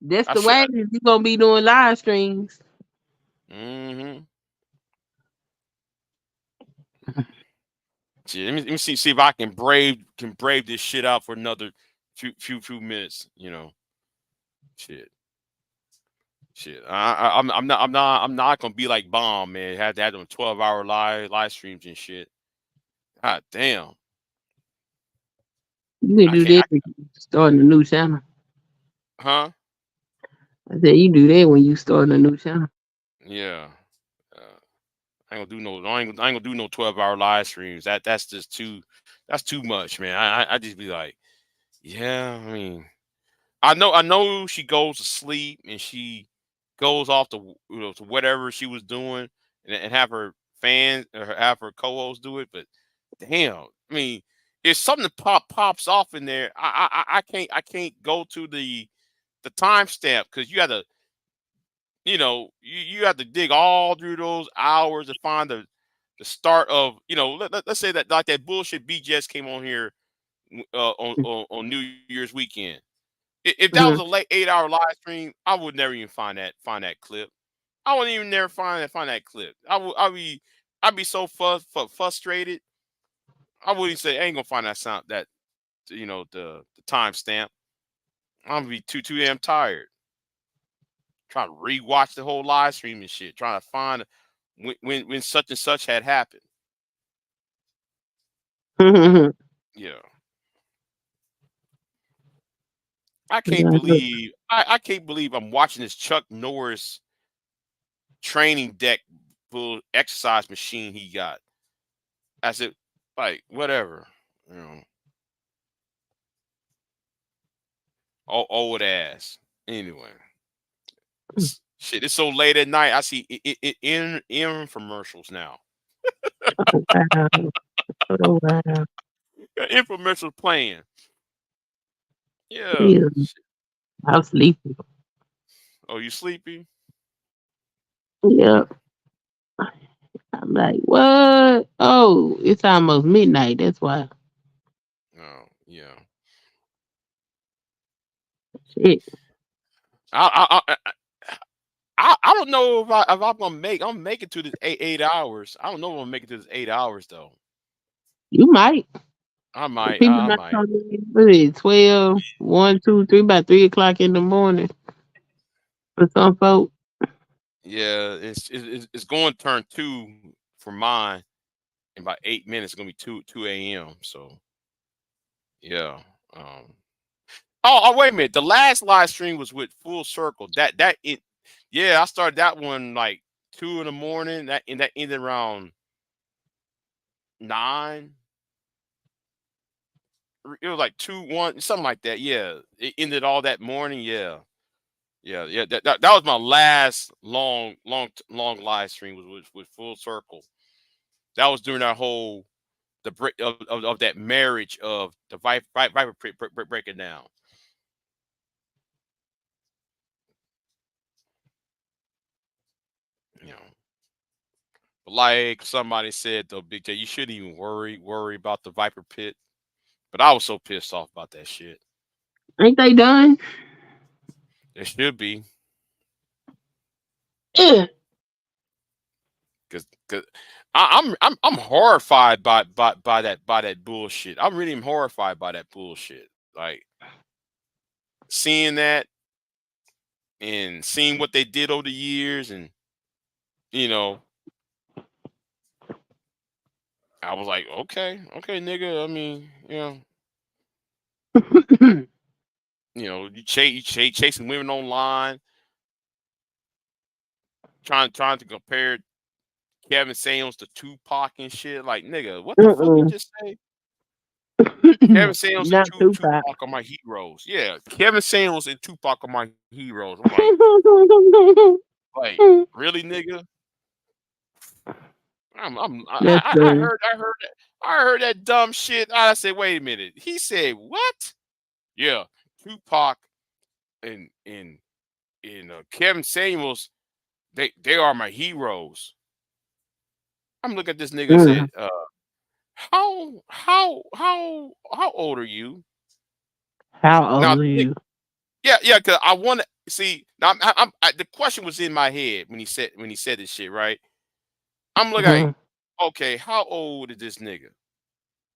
That's I the should. way you gonna be doing live streams. Hmm. See, let me see if I can brave this shit out for another few minutes. Shit. Shit, I'm not gonna be like Bomb, man. Had to have them 12-hour live streams and shit. God damn, You can I do can't. that when you starting a new channel. Huh? I said you do that when you starting a new channel. Yeah. I ain't gonna do no. I ain't gonna do no 12-hour live streams. That's just too. That's too much, man. I just be like, yeah. I mean, I know she goes to sleep and she goes off to whatever she was doing, and have her fans or have her co-hosts do it. But damn, I mean, if something pops off in there, I can't go to the timestamp, because you have to dig all through those hours to find start of, let's say that like that bullshit BGS came on here on New Year's weekend. If that was a late 8-hour live stream, I would never even find that clip. I wouldn't even never find that clip. I'd be so frustrated. I wouldn't say I ain't gonna find that sound that the timestamp. I'm gonna be too damn tired. Trying to rewatch the whole live stream and shit, trying to find when such and such had happened. Yeah. I can't believe I can't believe I'm watching this Chuck Norris training deck full exercise machine he got. I said, like, whatever. Old ass. Anyway. Shit, it's so late at night. I see in infomercials now. Infomercials playing. Yeah. I'm sleepy. Oh, you sleepy? Yeah. I'm like, what? Oh, it's almost midnight. That's why. Oh, yeah. Shit. I don't know if I'm gonna make it to this 8 hours. I don't know if I'm gonna make it to this 8 hours though. You might. I might. People I not might. coming in 12, 1, 2, 3, about 3 o'clock in the morning. For some folks. Yeah, it's going to turn 2 for mine in about 8 minutes. It's gonna be 2 a.m. So yeah. Oh, wait a minute. The last live stream was with Full Circle. Yeah, I started that one like 2 in the morning. That ended around 9. It was like 2, 1, something like that. Yeah, it ended all that morning. Yeah. That was my last long live stream was with Full Circle. That was during that whole the break of that marriage of the Viper breaking down. Like somebody said though, Big J, you shouldn't even worry about the Viper pit. But I was so pissed off about that shit. Ain't they done? It should be. Yeah. Cause I'm horrified by that bullshit. I'm really horrified by that bullshit. Like seeing that and seeing what they did over the years, and I was like, okay, nigga. I mean, you chasing women online, trying to compare Kevin Samuels to Tupac and shit. Like, nigga, what the fuck you just say? Kevin Samuels and Not Tupac. Tupac are my heroes. Yeah, Kevin Samuels and Tupac are my heroes. I'm like, really, nigga? I heard that dumb shit. I said, wait a minute. He said what? Yeah, Tupac and Kevin Samuels, they are my heroes. I'm looking at this nigga and said, how old are you? How Now, old are you? yeah, because I want to see. Now, the question was in my head when he said this shit, right? I'm looking like, okay, how old is this nigga?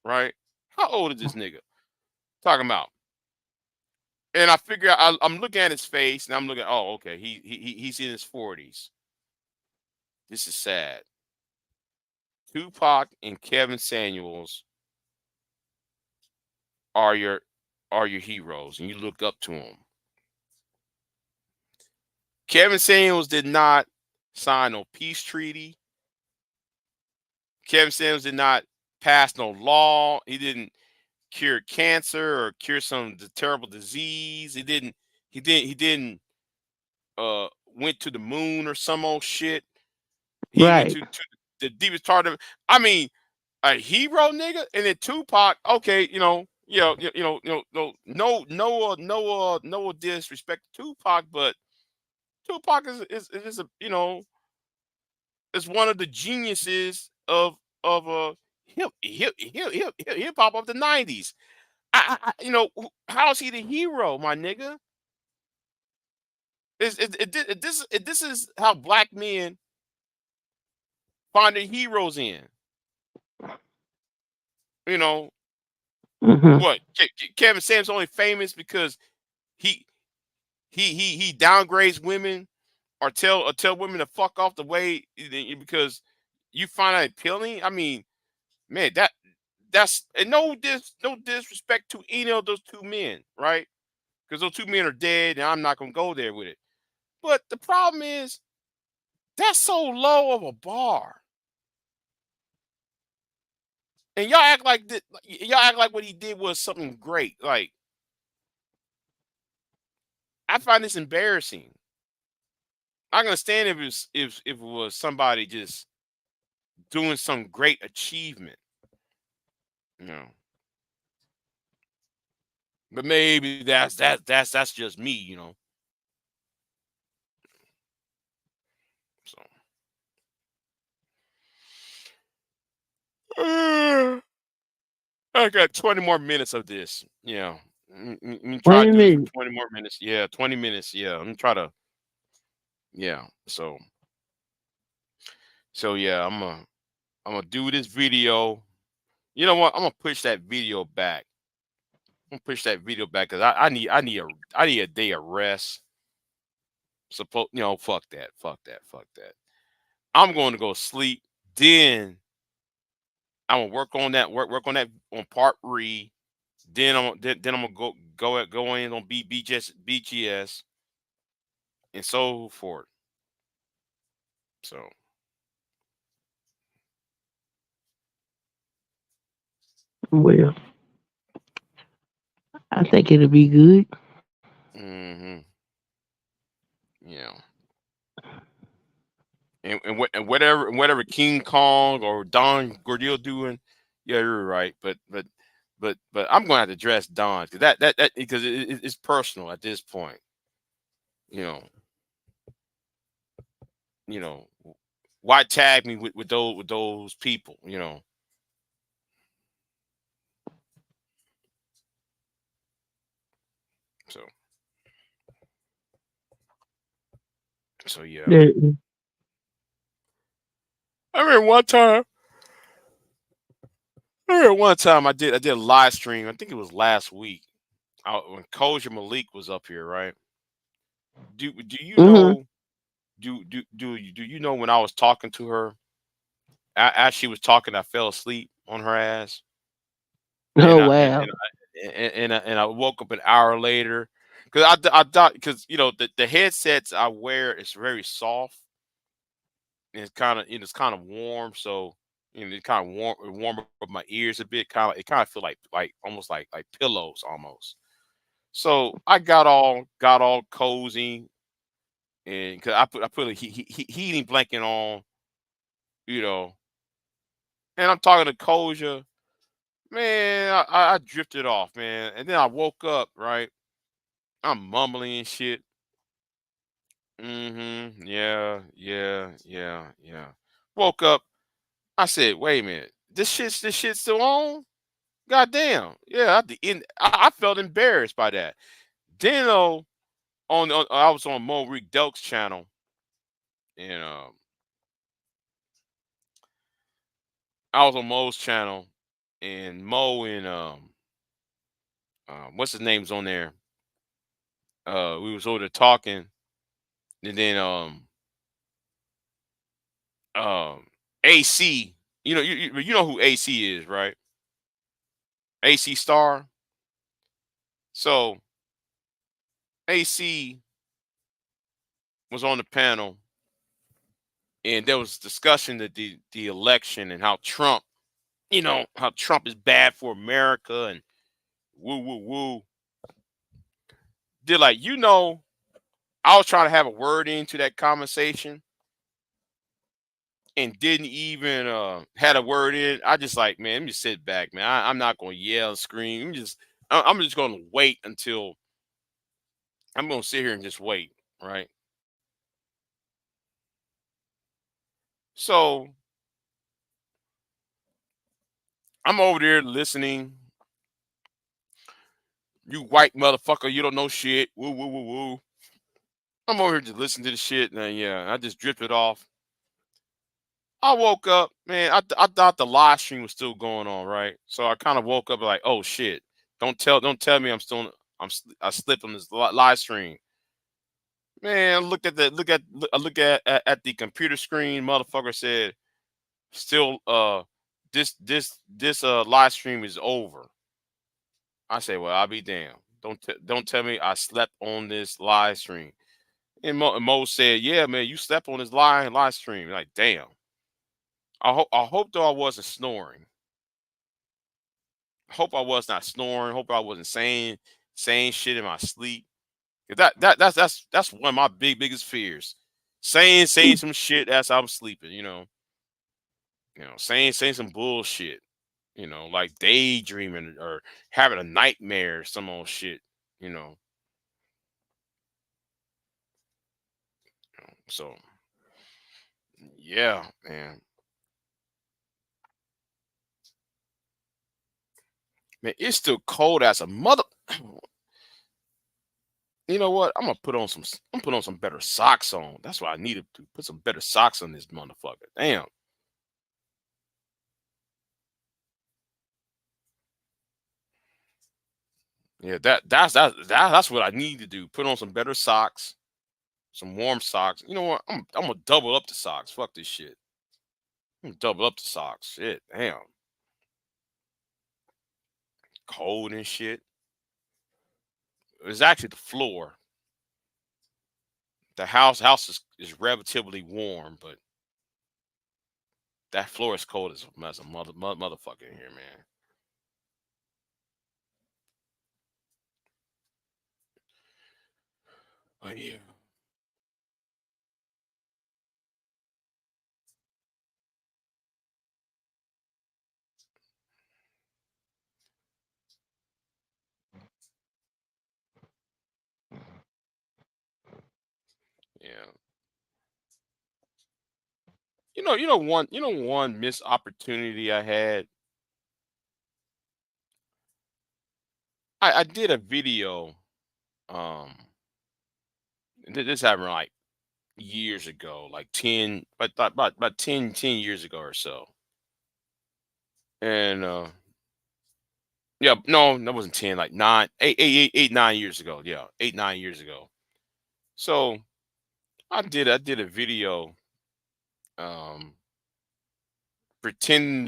Right? How old is this nigga? Talking about. And I figure I'm looking at his face, and I'm looking. Oh, okay, he's in his 40s. This is sad. Tupac and Kevin Samuels are your heroes, and you look up to them. Kevin Samuels did not sign no peace treaty. Kevin Samuels did not pass no law. He didn't cure cancer or cure some terrible disease. He didn't went to the moon or some old shit. He went Right. to the deepest part of it. I mean, a hero, nigga, and then Tupac. Okay, no disrespect to Tupac, but Tupac is just a is one of the geniuses hip hop of the '90s. How is he the hero, my nigga? This is how black men find their heroes in. You know Mm-hmm. what? Kevin Samuels only famous because he he downgrades women or tell women to fuck off the way because you find that appealing. I mean, man, that's and no disrespect to any of those two men, right? Because those two men are dead, and I'm not gonna go there with it. But the problem is that's so low of a bar, and y'all act like what he did was something great. Like I find this embarrassing. I can understand if it was somebody just doing some great achievement, you know. But maybe that's just me, you know. So I got 20 more minutes of this. Yeah. Let me try Wait to a do this for minute. 20 more minutes. Yeah, 20 minutes. Yeah. Let me try to yeah. So yeah, I'm gonna do this video. You know what? I'm gonna push that video back. I'm gonna push that video back because I need a day of rest. Fuck that. Fuck that. Fuck that. I'm going to go sleep. Then I'm gonna work on that on part three. Then I'm gonna go in on BGS and so forth. So Well, I think it'll be good. hmm yeah. And whatever King Kong or Don Gordito doing, yeah, you're right. But I'm gonna have to address Don because that because it's personal at this point. You know, you know, why tag me with those people? You know, so yeah. That- I remember one time. I remember one time I did a live stream. I think it was last week. When Kosher Malik was up here, right? Do you Mhm. know? Do you know when I was talking to her? As she was talking, I fell asleep on her ass, Oh and wow. I woke up an hour later because I thought because the headsets I wear is very soft and it's kind of warm, so it kind of warm up my ears a bit. It kind of feel like almost like pillows almost. So I got all cozy and because I put a heating blanket on, you know, and I'm talking to Koja. Man, I drifted off, man. And then I woke up, right? I'm mumbling and shit. Yeah, yeah, yeah, yeah. Woke up. I said, wait a minute. This shit's still on? Goddamn. Yeah, I felt embarrassed by that. Then I was on Mo Rick Delk's channel, and I was on Mo's channel, and Mo and what's his name's on there. We was over there talking, and then um AC. You know who AC is, right? AC Star. So AC was on the panel, and there was discussion that the election and how Trump is bad for America and woo woo woo. Did I was trying to have a word into that conversation and didn't even had a word in. I just like, man, let me sit back, man. I'm not gonna yell and scream. I'm just gonna wait until I'm gonna sit here and just wait, right? So I'm over there listening. You white motherfucker, you don't know shit. Woo, woo, woo, woo. I'm over here just listening to the shit, and yeah, I just drifted off. I woke up, man. I thought the live stream was still going on, right? So I kind of woke up like, oh shit! Don't tell me I slipped on this live stream. Man, I looked at at the computer screen. Motherfucker said, still this live stream is over. I say, well, I'll be damned. Don't tell me I slept on this live stream. And Mo said, yeah, man, you slept on this live stream. Like, damn. I hope though I wasn't snoring. Hope I was not snoring. Hope I wasn't saying shit in my sleep. 'Cause that's one of my biggest fears. Saying some shit as I'm sleeping. Saying some bullshit. Like daydreaming or having a nightmare or some old shit. You know. So yeah, man. Man, it's still cold as a mother. You know what? I'm put on some better socks on. That's what I needed to put some better socks on this motherfucker. Damn. Yeah, that's what I need to do. Put on some better socks, some warm socks. You know what? I'm gonna double up the socks. Fuck this shit. I'm gonna double up the socks. Shit, damn. Cold and shit. It's actually the floor. The house is relatively warm, but that floor is cold as a motherfucker in here, man. Oh yeah. Yeah. One missed opportunity I had. I did a video. Um, this happened like years ago, like 10, but about 10 years ago or so. And yeah, no, that wasn't 10, like 9, 9 years ago. Yeah, 8, 9 years ago. So I did a video um pretending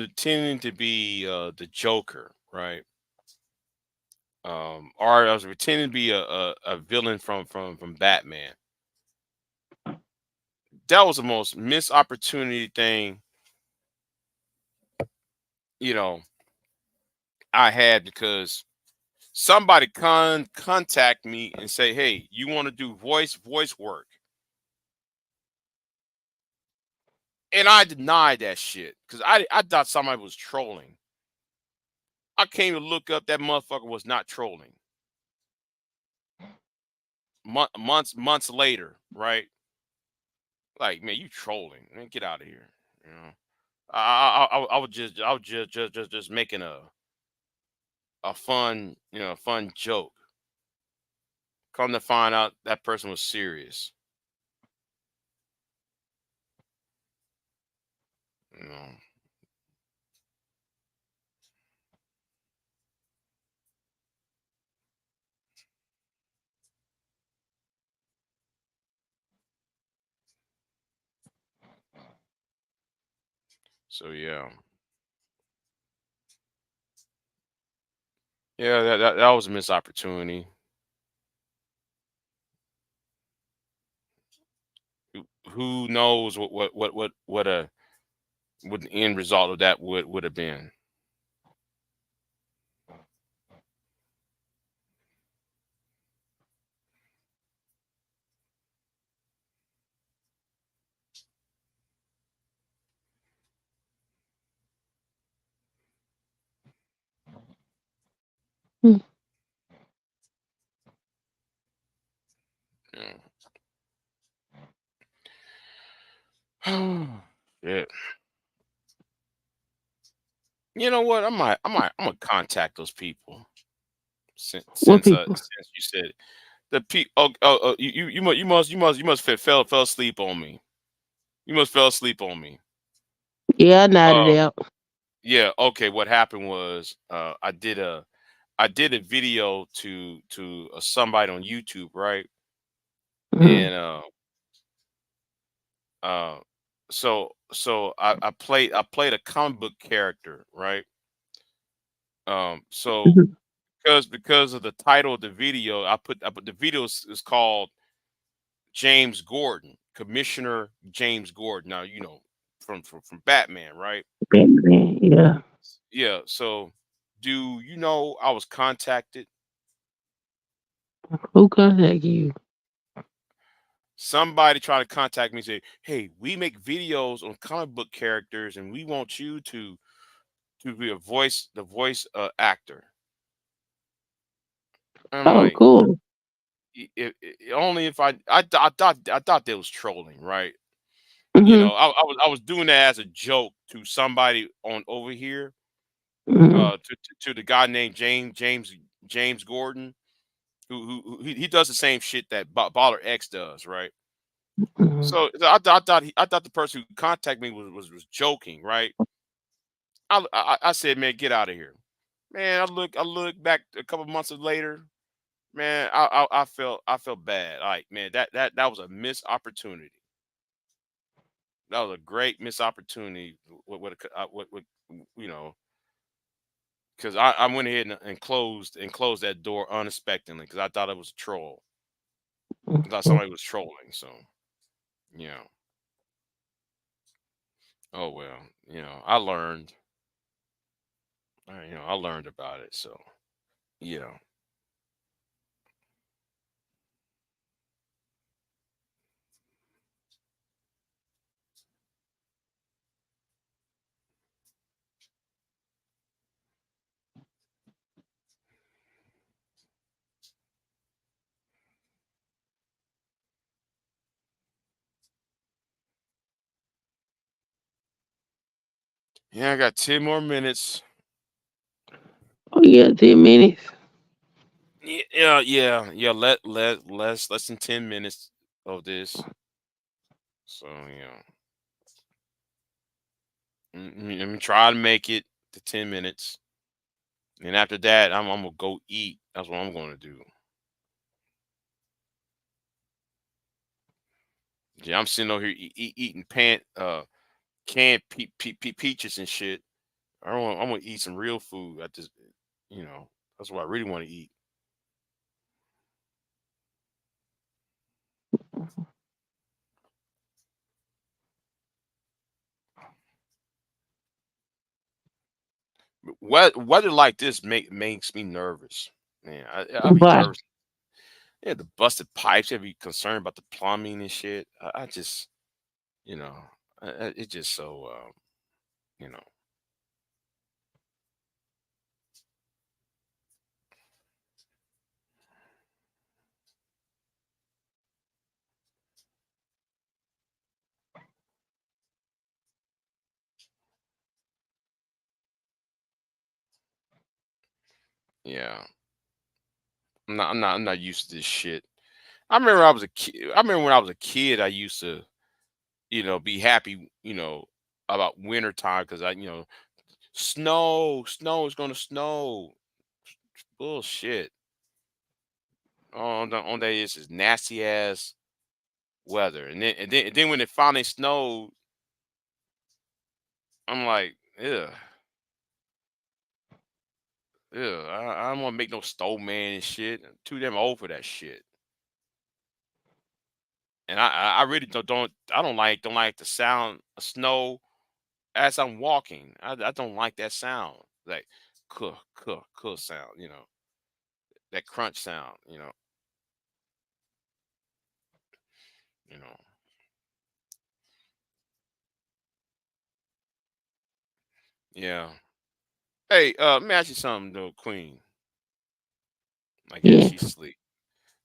to be the Joker, right? Or I was pretending to be a villain from Batman. That was the most missed opportunity thing, you know, I had because somebody contact me and say, "Hey, you want to do voice work?" And I denied that shit because I thought somebody was trolling. I came to look up that motherfucker was not trolling. Months later, right? Like, man, you trolling? Man, get out of here. You know, I was just making a fun fun joke. Come to find out, that person was serious. You know. So yeah. Yeah, that was a missed opportunity. Who knows what the end result of that would have been. Hmm. Yeah. Yeah. You know what? I'm gonna contact those people since What since people? since you said it. The people. You must fell asleep on me. You must fell asleep on me. Yeah, I nodded Um. out. Yeah. Okay. What happened was I did a video to somebody on YouTube, right? Mhm. And uh so I played a comic book character, right? So Mhm. because of the title of the video, I put the video is called James Gordon, Commissioner James Gordon. Now from Batman, right? Batman, yeah. Yeah. So do you know I was contacted? Who contacted you? Somebody tried to contact me and say, "Hey, we make videos on comic book characters, and we want you to be the voice actor." I'm Oh, like, cool. only if I thought they was trolling, right? Mhm. I was doing that as a joke to somebody on over here, Mhm. to the guy named James Gordon, who he does the same shit that Baller X does, right? Mhm. So I thought the person who contacted me was joking, right? I said, man, get out of here, man. I look back a couple months later, man. I felt bad, like, man, that was a missed opportunity. That was a great missed opportunity. What you know, because I went ahead and closed that door unexpectedly because I thought it was a troll. I thought Mhm. somebody was trolling. So you know, oh well, I learned. I learned about it. So yeah, yeah. I got 10 more minutes. Oh, yeah, 10 minutes. Yeah. Less than 10 minutes of this. So let me try to make it to 10 minutes, and after that, I'm gonna go eat. That's what I'm gonna do. Yeah, I'm sitting over here eating canned peaches and shit. I'm gonna eat some real food. You know, that's what I really want to eat. Weather like this makes me nervous, man. I'll be Bye. nervous. Yeah, the busted pipes. I'll be concerned about the plumbing and shit. I just, you know, it's just so, you know, yeah. I'm not used to this shit. I remember when I was a kid. I used to, be happy, about winter time because snow is gonna snow. Bullshit. On that is nasty ass weather, and then when it finally snowed, I'm like, ugh, ugh. I don't want to make no snowman and shit. I'm too damn old for that shit. And I really don't like the sound of snow as I'm walking. I don't like that sound, like cool sound. That crunch sound. You know. Yeah. Hey, let me ask you something though, Queen. I guess Yeah. she's asleep.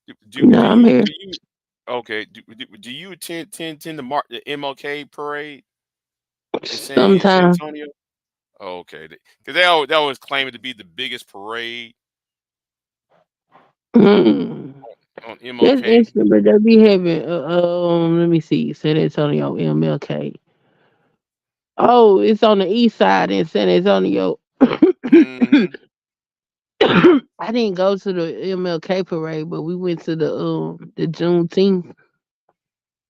Do do No, do I'm you here. do you okay? Do you attend the MLK parade in San Sometime. Antonio? Okay, because they always claim it to be the biggest parade Mm. on That's MLK. interesting, but they be having let me see, San Antonio MLK. Oh, it's on the east side in San Antonio. Hmm. I didn't go to the MLK parade, but we went to the Juneteenth.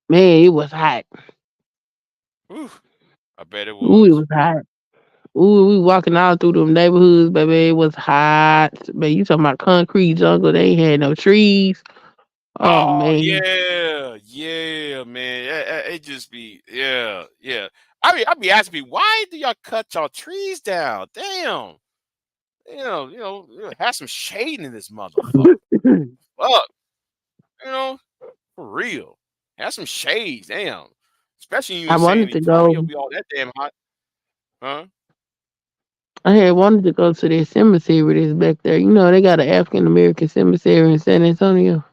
Man, it was hot. Ooh, I bet it Ooh, it was. was hot. Ooh, we walking all through them neighborhoods, baby. It was hot. Man, you talking about concrete jungle? They ain't had no trees. Oh Oh man. yeah, yeah, man. It just be yeah. I be asking me why do y'all cut y'all trees down? Damn, have some shade in this motherfucker. Fuck, you know, for real. Have some shade, damn. Especially you I in San wanted to go. Antonio be all that damn hot, huh? I had wanted to go to their cemetery that's back there. You know, they got an African American cemetery in San Antonio.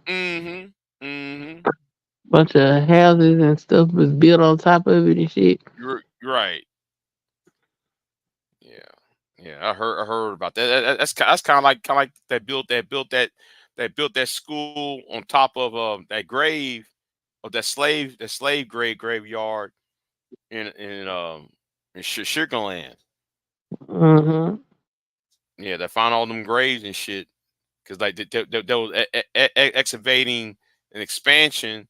Mm-hmm. Mm-hmm. Bunch of houses and stuff was built on top of it and shit. You're right. Yeah, yeah. I heard about that. That's kind of like they built that school on top of that grave of that slave graveyard in Sugar Land. Mm-hmm. Yeah, they found all them graves and shit because like they was excavating an expansion.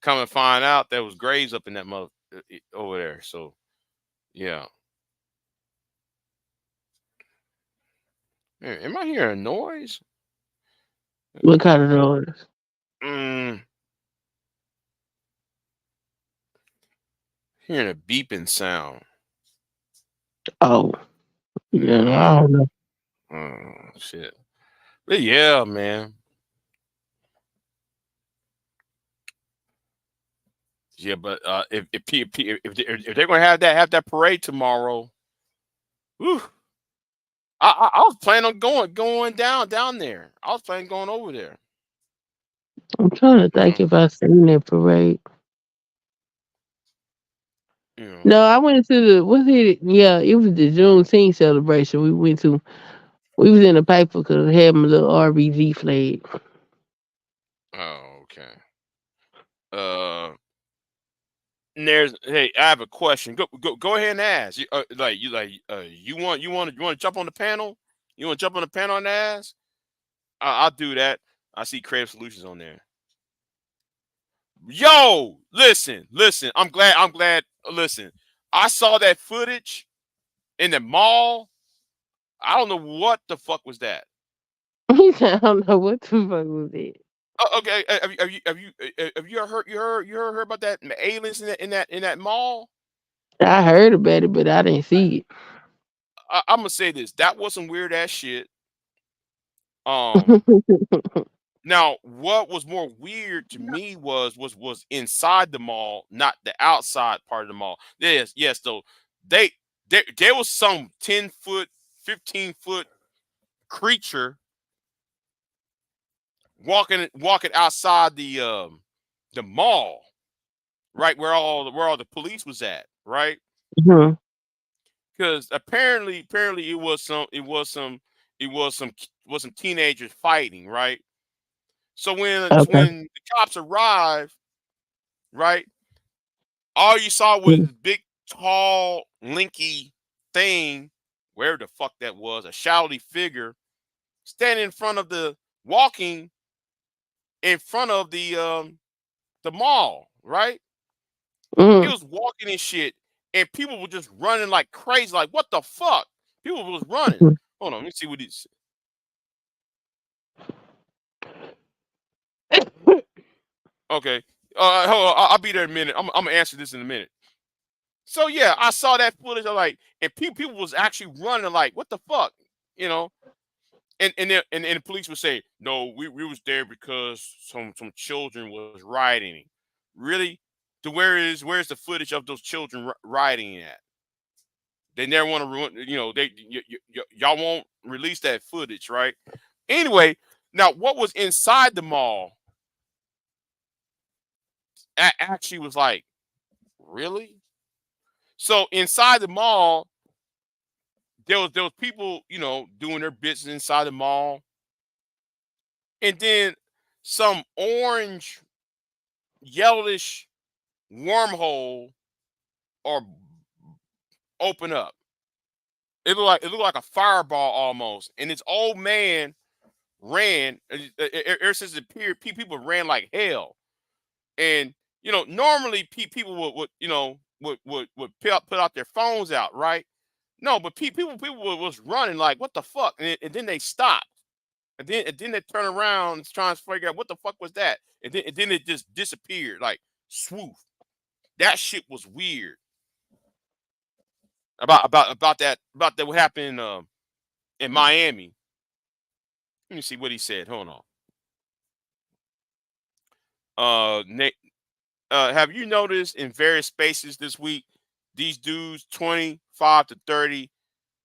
Come and find out there was graves up in that mother over there. So yeah. Man, am I hearing noise? What kind of noise? Mm, hearing a beeping sound. Oh, yeah, Yeah. I don't know. Shit. But yeah, man. Yeah, but if they're gonna have that parade tomorrow, whew, I was planning on going down there. I was planning on going over there. I'm trying to You think know, if I seen that parade. you know. No, I went to the what's it? Yeah, it was the Juneteenth celebration we went to. We was in the paper because it had my little RBG flag. Oh, okay. Uh, hey, I have a question. Go ahead and ask. You want to jump on the panel? You want to jump on the panel and ask? I'll do that. I see Creative Solutions on there. Yo, listen. I'm glad. Listen, I saw that footage in the mall. I don't know what the fuck was that. He said, I don't know what the fuck was it. Okay, have you heard about that aliens in that mall? I heard about it, but I didn't see I'm gonna say this. That was some weird ass shit. it. Now what was more weird to me was inside the mall, not the outside part of the mall. Yes. So they there was some 10-foot, 15-foot creature walking outside the mall, right where all the police was at, right? Mhm. Because apparently it was some teenagers fighting, right? So Okay. when the cops arrived, right, all you saw was Mhm. this big, tall, linky thing, where the fuck that was, a shadowy figure standing walking in front of the mall, right? He Mhm. was walking and shit, and people were just running like crazy. Like, what the fuck? People was running. Hold on, let me see what he's. Okay, hold on. I'll be there in a minute. I'm gonna answer this in a minute. So yeah, I saw that footage. I like, and people was actually running like, what the fuck, you know? And the police would say, no, we was there because some children was rioting. Really? Where's the footage of those children rioting at? They never want to ruin. Y'all won't release that footage, right? Anyway, now what was inside the mall actually was like, really? So inside the mall, there was people, you know, doing their business inside the mall, and then some orange, yellowish wormhole or open up. It looked like a fireball almost, and this old man ran. Ever since it appeared, people ran like hell. And you know, normally people would you know would put out their phones out, right? No, but people was running like, what the fuck, and then they stopped, and then they turn around and trying to figure out what the fuck was that, and then it just disappeared like swoof. That shit was weird. About that what happened in Miami. Let me see what he said. Hold on. Nate, have you noticed in various spaces this week, these dudes 25 to 30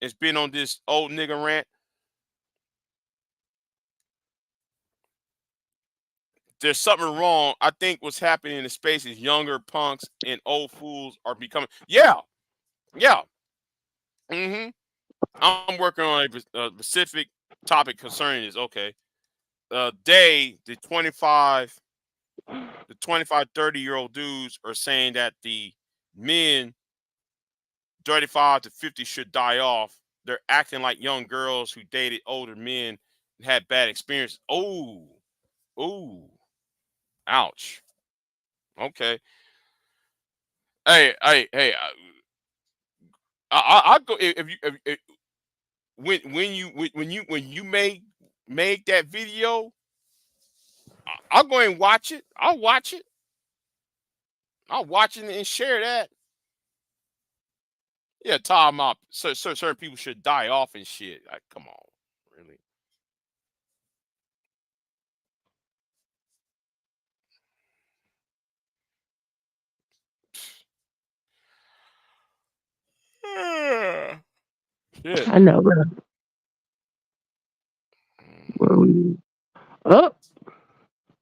has been on this old nigga rant? There's something wrong. I think what's happening in the space is younger punks and old fools are becoming. Yeah, yeah. Mm-hmm. I'm working on a specific topic concerning this. Okay. The 25, 30-year-old dudes are saying that the men 35 to 50 should die off. They're acting like young girls who dated older men and had bad experiences. Oh, oh, ouch. Okay. Hey. I go if you if when you make that video, I'll go and watch it. I'll watch it. I'll watch it and share that. Yeah, time out. So certain people should die off and shit. Like, come on, really? Shit. I know, bro. Where we? Oh,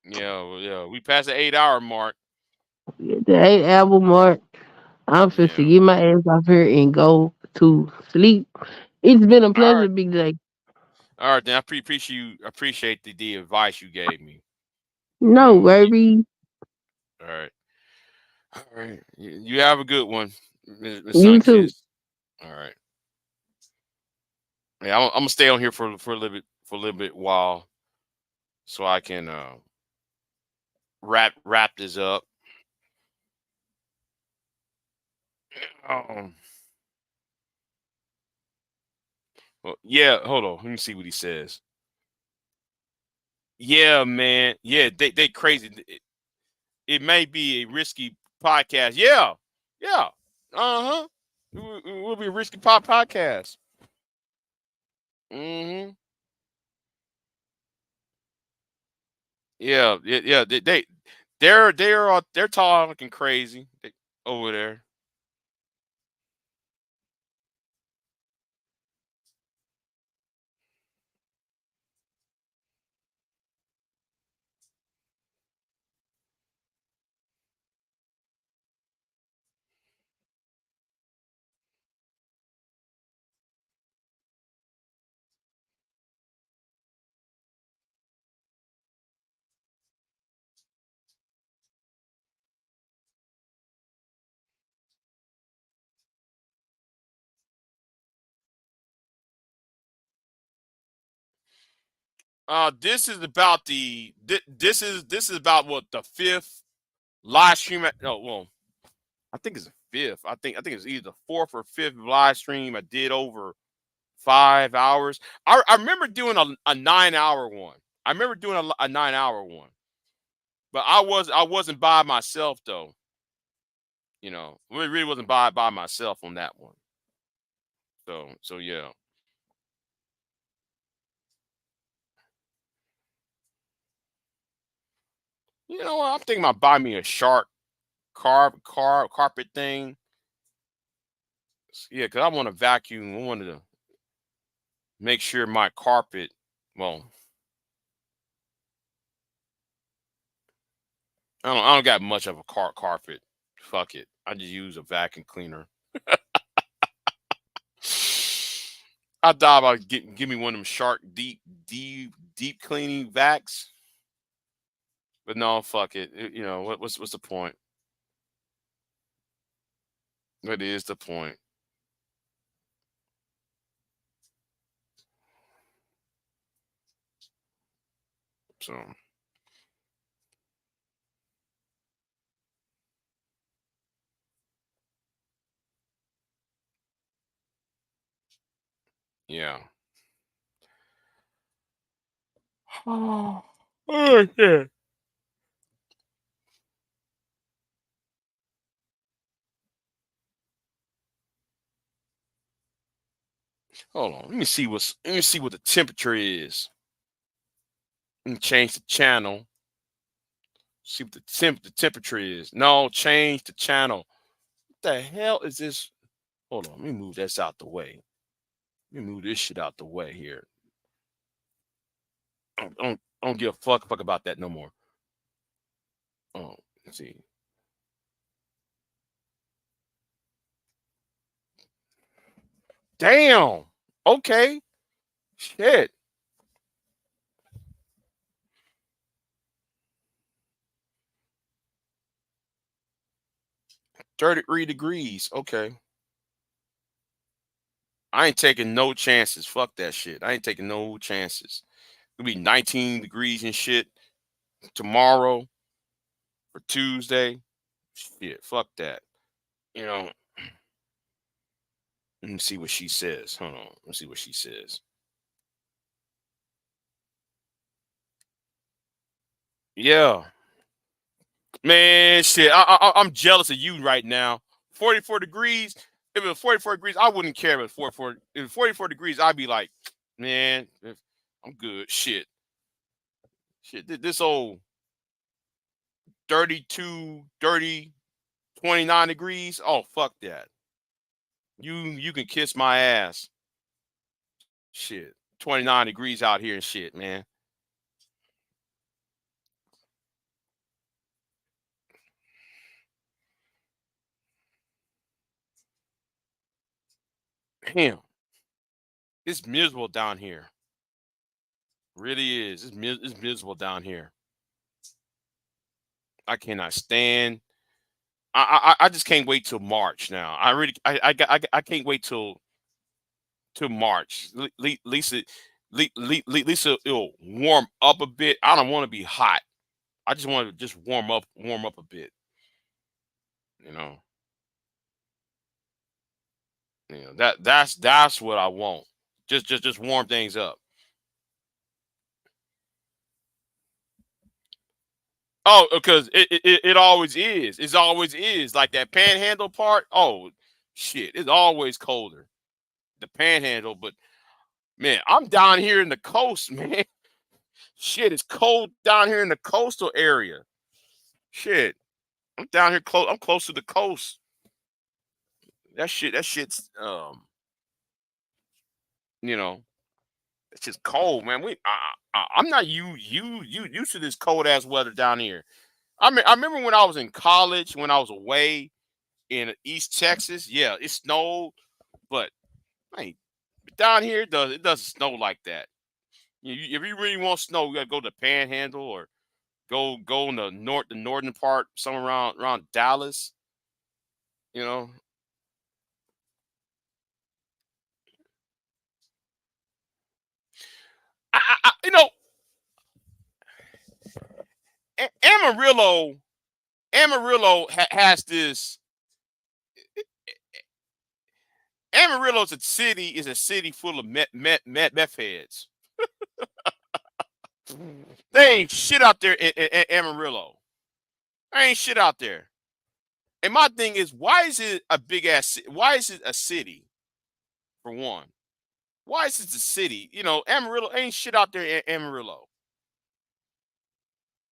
Yeah. We passed the 8 hour mark. the 8 hour mark. I'm supposed to Yeah. get my ass off here and go to sleep. It's been a All pleasure, right. Big J. All right. Then appreciate the advice you gave me. No, You, baby. all right. All right. You have a good one, Miss You too. Sunkiss. All right. Yeah, I'm gonna stay on here for a little bit while so I can wrap this up. Um, well, yeah, hold on. Let me see what he says. Yeah, man. Yeah, they crazy. It may be a risky podcast. Yeah, yeah. Uh huh. It will be a risky podcast. Hmm. Yeah. They're talking crazy over there. This is about this is about what the fifth live stream. Oh well, I think it's the fifth. I think it's either the fourth or fifth live stream I did over 5 hours. I remember doing a 9 hour one. I remember doing a 9 hour one, but I wasn't by myself though. You know, I really wasn't by myself on that one. So yeah. You know what? I'm thinking about buying me a shark carpet thing. Yeah, because I want to vacuum. I wanted to make sure my carpet. Well, I don't got much of a carpet. Fuck it. I just use a vacuum cleaner. I thought about give me one of them shark deep cleaning vacs. But no, fuck it. You know, what's the point? What is the point? So yeah. Oh, yeah. Hold on. Let me see what the temperature is. Let me change the channel. See what the temperature is. No, change the channel. What the hell is this? Hold on. Let me move this out the way. Let me move this shit out the way here. I don't give a fuck about that no more. Oh, let's see. Damn. Okay. Shit. 33 degrees. Okay. I ain't taking no chances. Fuck that shit. I ain't taking no chances. It'll be 19 degrees and shit tomorrow for Tuesday. Shit. Fuck that. You know. Let me see what she says. Hold on. Let's see what she says. Yeah. Man, shit. I'm jealous of you right now. 44 degrees. If it was 44 degrees, I wouldn't care if it was 44. If it was 44 degrees, I'd be like, man, I'm good. Shit. This old 32, 30, 29 degrees. Oh, fuck that. You can kiss my ass. Shit. 29 degrees out here and shit, man. Damn. It's miserable down here. Really is. It's miserable down here. I cannot stand. I just can't wait till March now. I can't wait till March. Lisa, Lisa, it'll warm up a bit. I don't want to be hot. I just want to just warm up a bit. You know, that's what I want. Just warm things up. Oh, because it always is. It always is like that panhandle part. Oh, shit, it's always colder. The panhandle, but man, I'm down here in the coast, man. Shit, it's cold down here in the coastal area. Shit, I'm down here close. I'm close to the coast. That shit's you know, it's just cold, man. I'm not you used to this cold ass weather down here. I remember when I was in college, when I was away in East Texas. Yeah, it snowed, but man, down here it doesn't snow like that. If you really want snow, you gotta go to the Panhandle or go in the northern part, somewhere around Dallas. You know, you know, Amarillo has this. Amarillo's a city full of meth heads. They ain't shit out there in Amarillo. There ain't shit out there. And my thing is, why is it a big ass? Why is it a city? For one, why is it a city? You know, Amarillo ain't shit out there in Amarillo.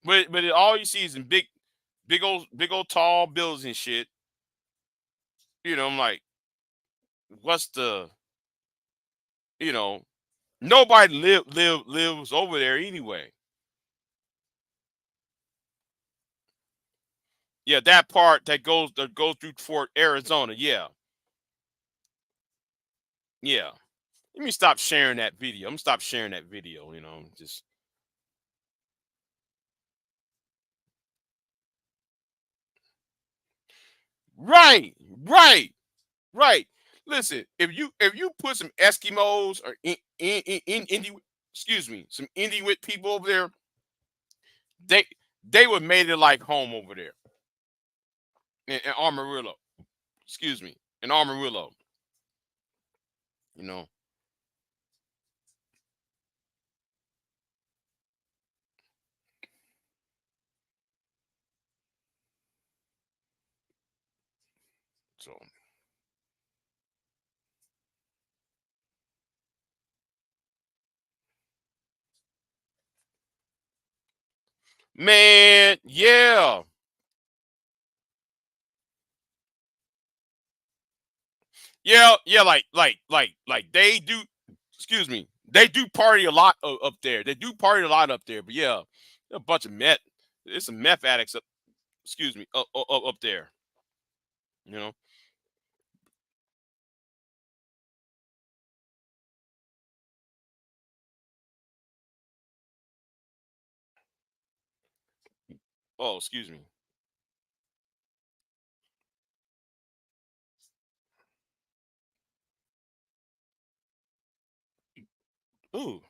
But all you see is in big old tall buildings and shit. You know, I'm like, what's the? You know, nobody lives over there anyway. Yeah, that part that goes through Fort Arizona. Yeah, yeah. let me stop sharing that video. I'm gonna stop sharing that video. You know, just right, right, right. Listen, if you put some Eskimos or excuse me, some Inuit people over there, they they would made it like home over there in Amarillo. Excuse me, in Amarillo. You know. So man, yeah. Yeah, yeah, like they do. Excuse me, they do party a lot up there. They do party a lot up there. But yeah, a bunch of meth. There's some meth addicts up. Excuse me, up there. You know. Oh, excuse me. Ooh.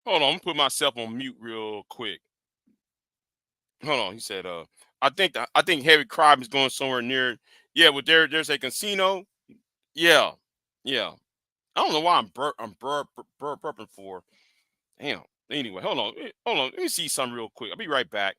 Hold on, I'm gonna put myself on mute real quick. Hold on. He said, I think heavy crime is going somewhere near. Yeah, but there's a casino. Yeah, yeah. I don't know why I'm burping for. Damn. Anyway, hold on. Hold on. Let me see something real quick. I'll be right back.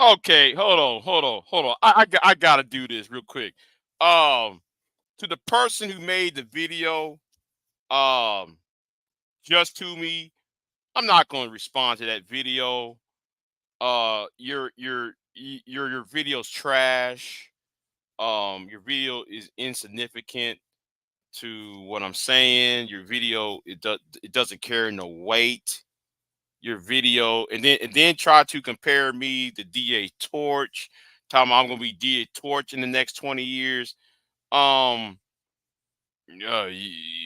Okay, hold on. I gotta do this real quick. To the person who made the video, um, just to me, I'm not going to respond to that video. Your video's trash. Your video is insignificant to what I'm saying. Your video it doesn't carry no weight. Your video and then try to compare me to DA Torch. Tell me I'm gonna be DA Torch in the next 20 years. Um,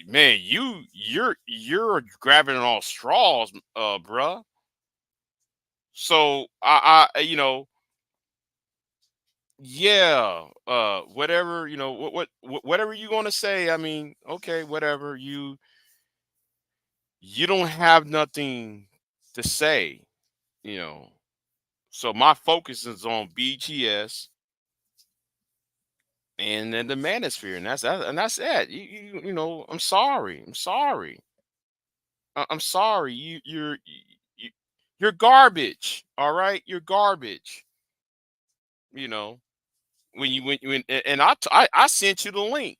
man, you're grabbing at all straws, bruh. So yeah, whatever, whatever you gonna say. I mean, okay, whatever. You don't have nothing to say, you know. So my focus is on BGS and then the manosphere, and that's it. I'm sorry. I'm sorry. I'm sorry. You're garbage. All right, you're garbage. You know when and I sent you the link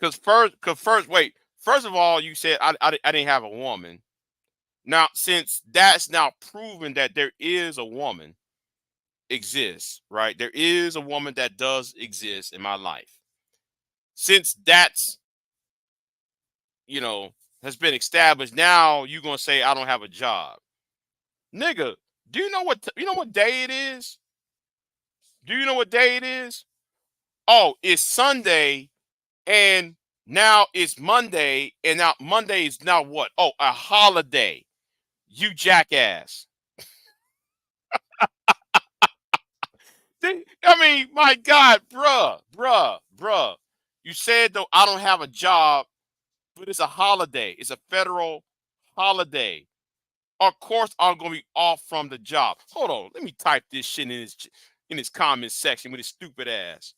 because first wait. First of all, you said I didn't have a woman. Now, since that's now proven that there is a woman exists, right? There is a woman that does exist in my life. Since that's, you know, has been established, now you're gonna say I don't have a job. Nigga, do you know what day it is? Do you know what day it is? Oh, it's Sunday, and now it's Monday, and now Monday is now what? Oh, a holiday. You jackass. I mean, my God, bruh. You said though I don't have a job, but it's a holiday. It's a federal holiday. Of course, I'm gonna be off from the job. Hold on, let me type this shit in his comment section with his stupid ass.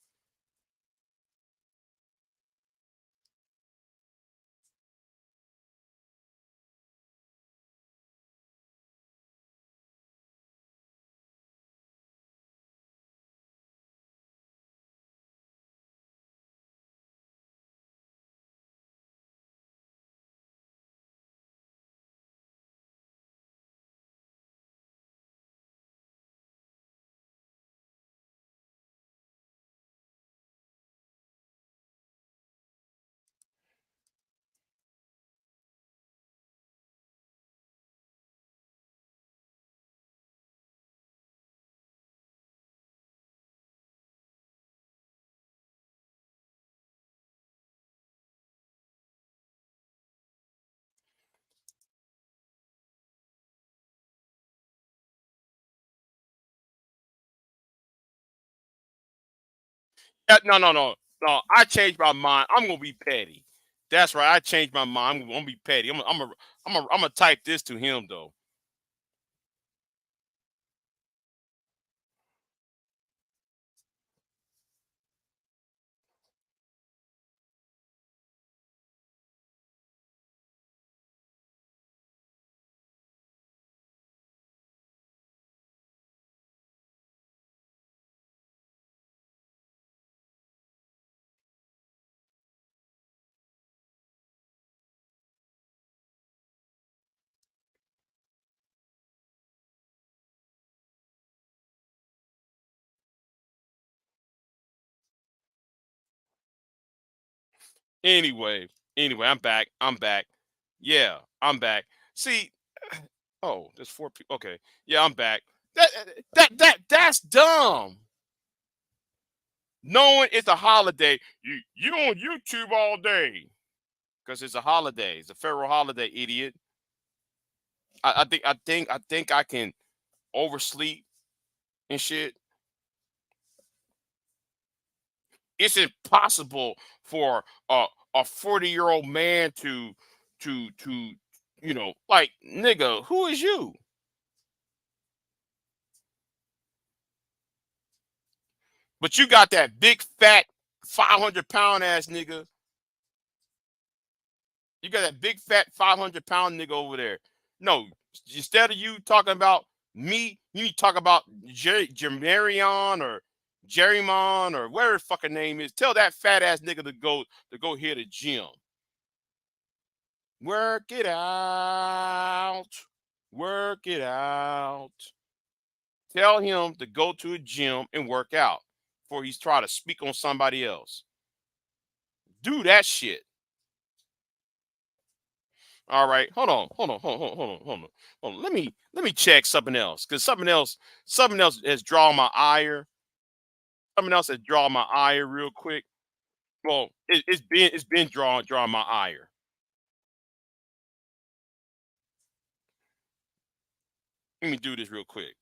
No. I changed my mind. I'm gonna be petty. That's right. I changed my mind. I'm gonna be petty. I'm gonna type this to him though. Anyway, I'm back. I'm back. Yeah, I'm back. See, oh, there's 4 people. Okay, yeah, I'm back. That's dumb. Knowing it's a holiday, you on YouTube all day because it's a holiday. It's a federal holiday, idiot. I think I can oversleep and shit. It's impossible for a 40-year-old man to like, nigga, who is you? But you got that big fat 500-pound ass nigga. You got that big fat 500-pound nigga over there. No, instead of you talking about Me, you need to talk about Jermarion or Jerrymon or whatever his fucking name is. Tell that fat ass nigga to go hit the gym. Work it out. Work it out. Tell him to go to a gym and work out before he's trying to speak on somebody else. Do that shit. All right, hold on. Let me check something else, because something else has drawn my ire. Something else has drawn my ire real quick. Well, it's been drawing my ire. Let me do this real quick.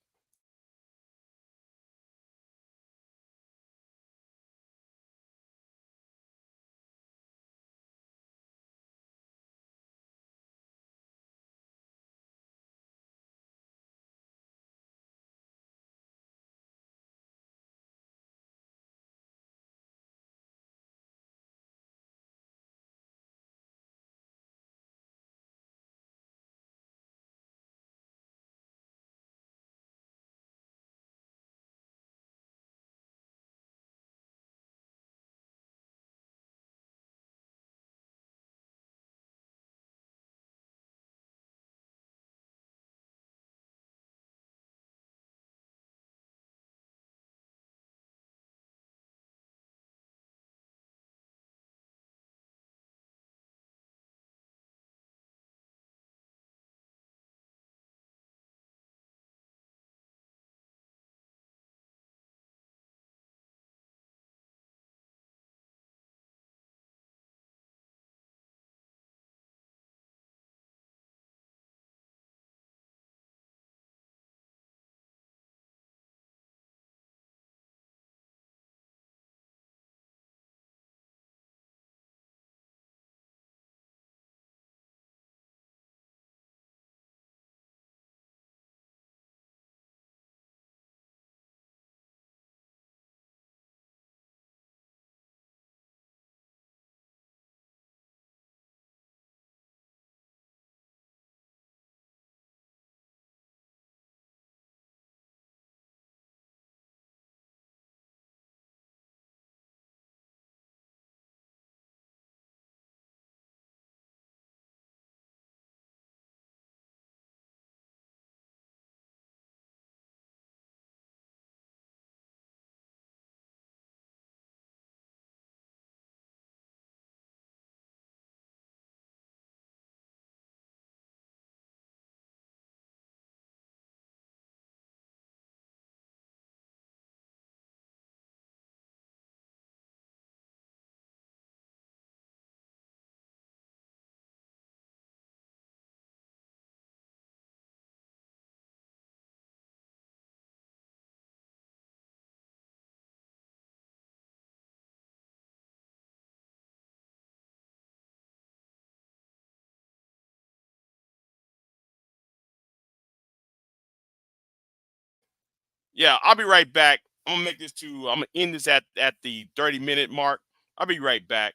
Yeah, I'll be right back. I'm gonna end this at the 30-minute mark. I'll be right back.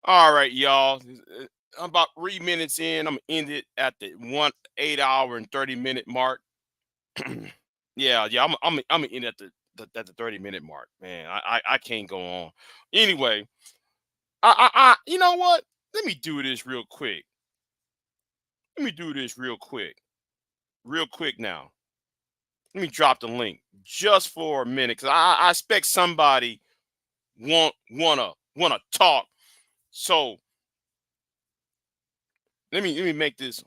All right, y'all. I'm about 3 minutes in. I'm gonna end it at the 8 hour and 30 minute mark. yeah. I'm gonna end at the 30 minute mark, man. I can't go on. Anyway, you know what? Let me do this real quick. Real quick now. Let me drop the link just for a minute, cause I expect somebody wanna talk. So let me make this.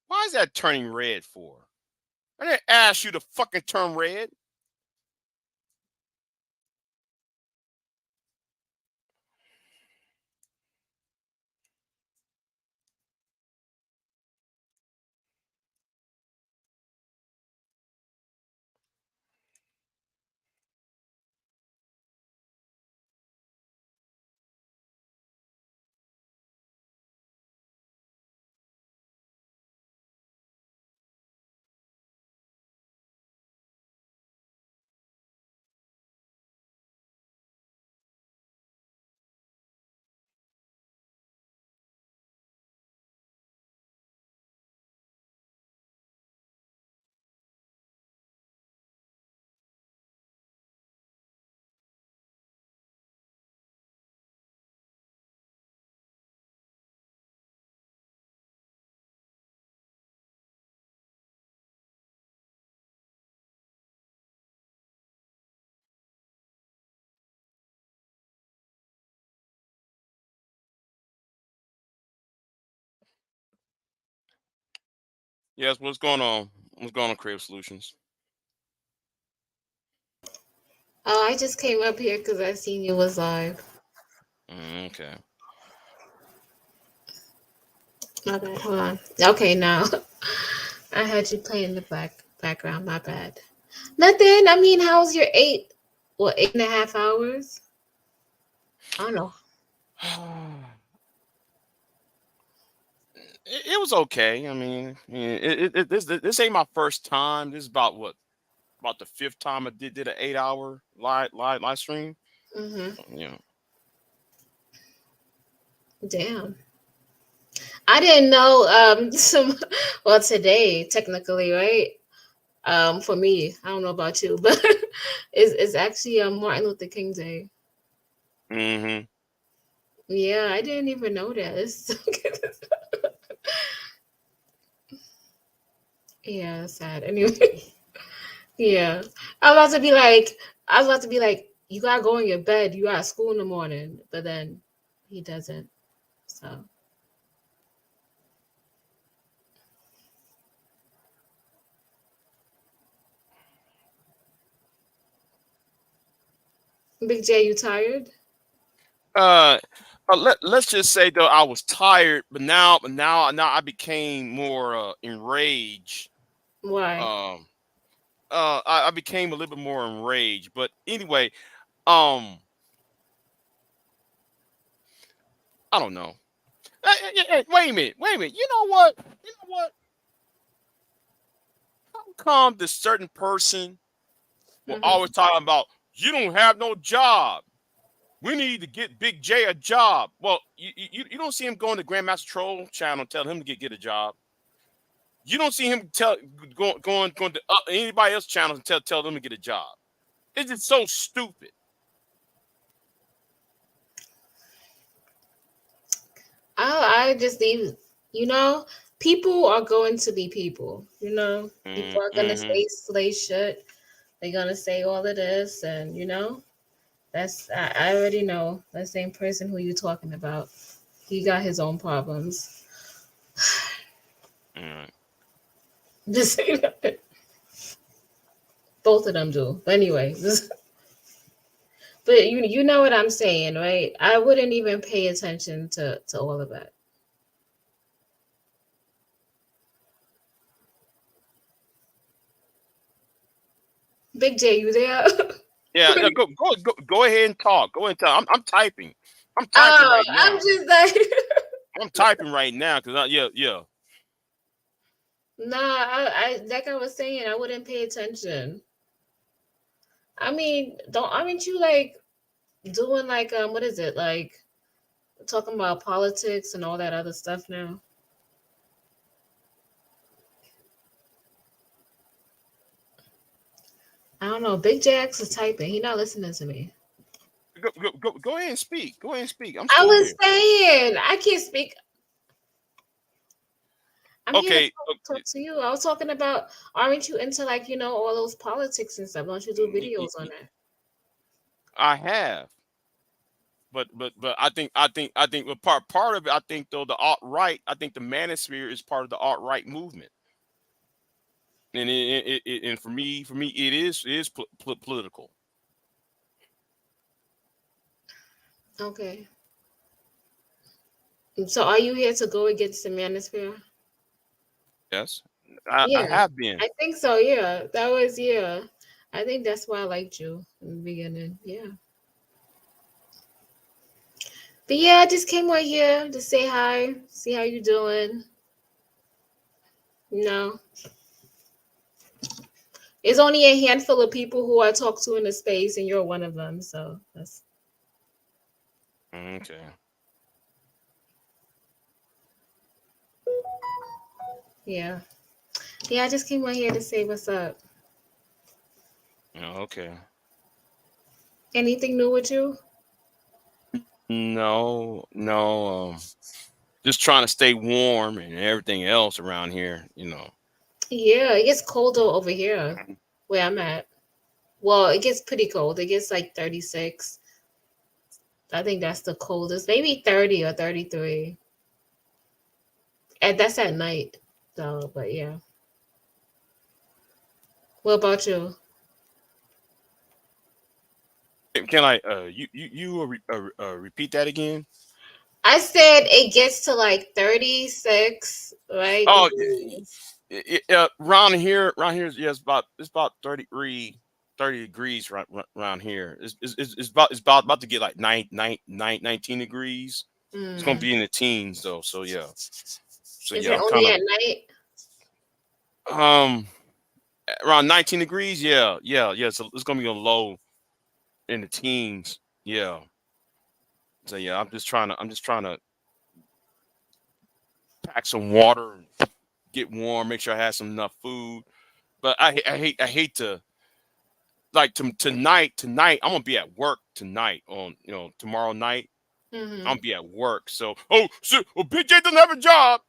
Why is that turning red for? I didn't ask you to fucking turn red. Yes, what's going on? What's going on, Crave Solutions? Oh, I just came up here because I seen you was live. Okay. My bad. Hold on. Okay, now I had you playing in the background. My bad. Nothing. I mean, how's your 8.5 hours? I don't know. It was okay. I mean, this ain't my first time. This is about the fifth time I did an 8 hour live stream. Yeah. Damn. I didn't know well today technically, right? For me, I don't know about you, but it's actually Martin Luther King Day. Mm-hmm. Yeah, I didn't even know that. Yeah, that's sad. Anyway, yeah, I was about to be like, you gotta go in your bed. You got school in the morning, but then he doesn't. So Big J, you tired? Let's just say though I was tired, but now I became more enraged. Why? I became a little bit more enraged. But anyway, um, I don't know. Hey, wait a minute. You know what? How come this certain person will always talking about you don't have no job? We need to get Big J a job. Well, you don't see him going to Grandmaster Troll channel and tell him to get a job. You don't see him going to anybody else channels and tell them to get a job. It's just so stupid. I just leave. You know, people are going to be people. You know, people are gonna Mm-hmm. say slay shit. They're gonna say all of this, and I already know that same person who you talking about. He got his own problems. Alright. Just say that. Both of them do. But anyway, but you know what I'm saying, right? I wouldn't even pay attention to all of that. Big J, you there? Yeah, go ahead and talk. Go ahead and talk. I'm typing. I'm typing Oh, right I'm now. just like I'm typing right now because yeah. nah, I like I was saying, I wouldn't pay attention. I mean, aren't you like doing like what is it? Like talking about politics and all that other stuff now? I don't know. Big Jax is typing. He not listening to me. Go ahead and speak. Go ahead and speak. I'm I still was here. saying I can't speak. I'm here to Okay. talk to you. I was talking about, aren't you into like, all those politics and stuff? Don't you do videos on that? I have, but but part of it. I think though the alt right. I think the manosphere is part of the alt right movement, and and for me it is political. Okay. So are you here to go against the manosphere? Yes, Yeah, I have been. I think so. Yeah, that was, yeah. I think that's why I liked you in the beginning. Yeah. But yeah, I just came right here to say hi, see how you doing. No, it's only a handful of people who I talk to in the space, and you're one of them. So that's Okay. yeah. Yeah, I just came right here to say what's up. Okay. Anything new with you? No. Just trying to stay warm and everything else around here. Yeah, it gets colder over here where I'm at. Well, it gets pretty cold. It gets like 36. I think that's the coldest. Maybe 30 or 33. And that's at night, though. But yeah. What about you? Can I repeat that again? I said it gets to like 36, right? Oh, Degrees. around here, yeah, it's about 30 degrees around here. It's about to get like 19 degrees. It's gonna Mm. be in the teens though. So yeah. So Is yeah, it I'm only kind at night? of around 19 degrees. Yeah. So it's gonna be a low in the teens. Yeah. So yeah, I'm just trying to pack some water, and get warm, make sure I have some enough food. But I hate to like tonight I'm gonna be at work tonight on tomorrow night. I'm Mm-hmm. gonna be at work. So Big J doesn't have a job,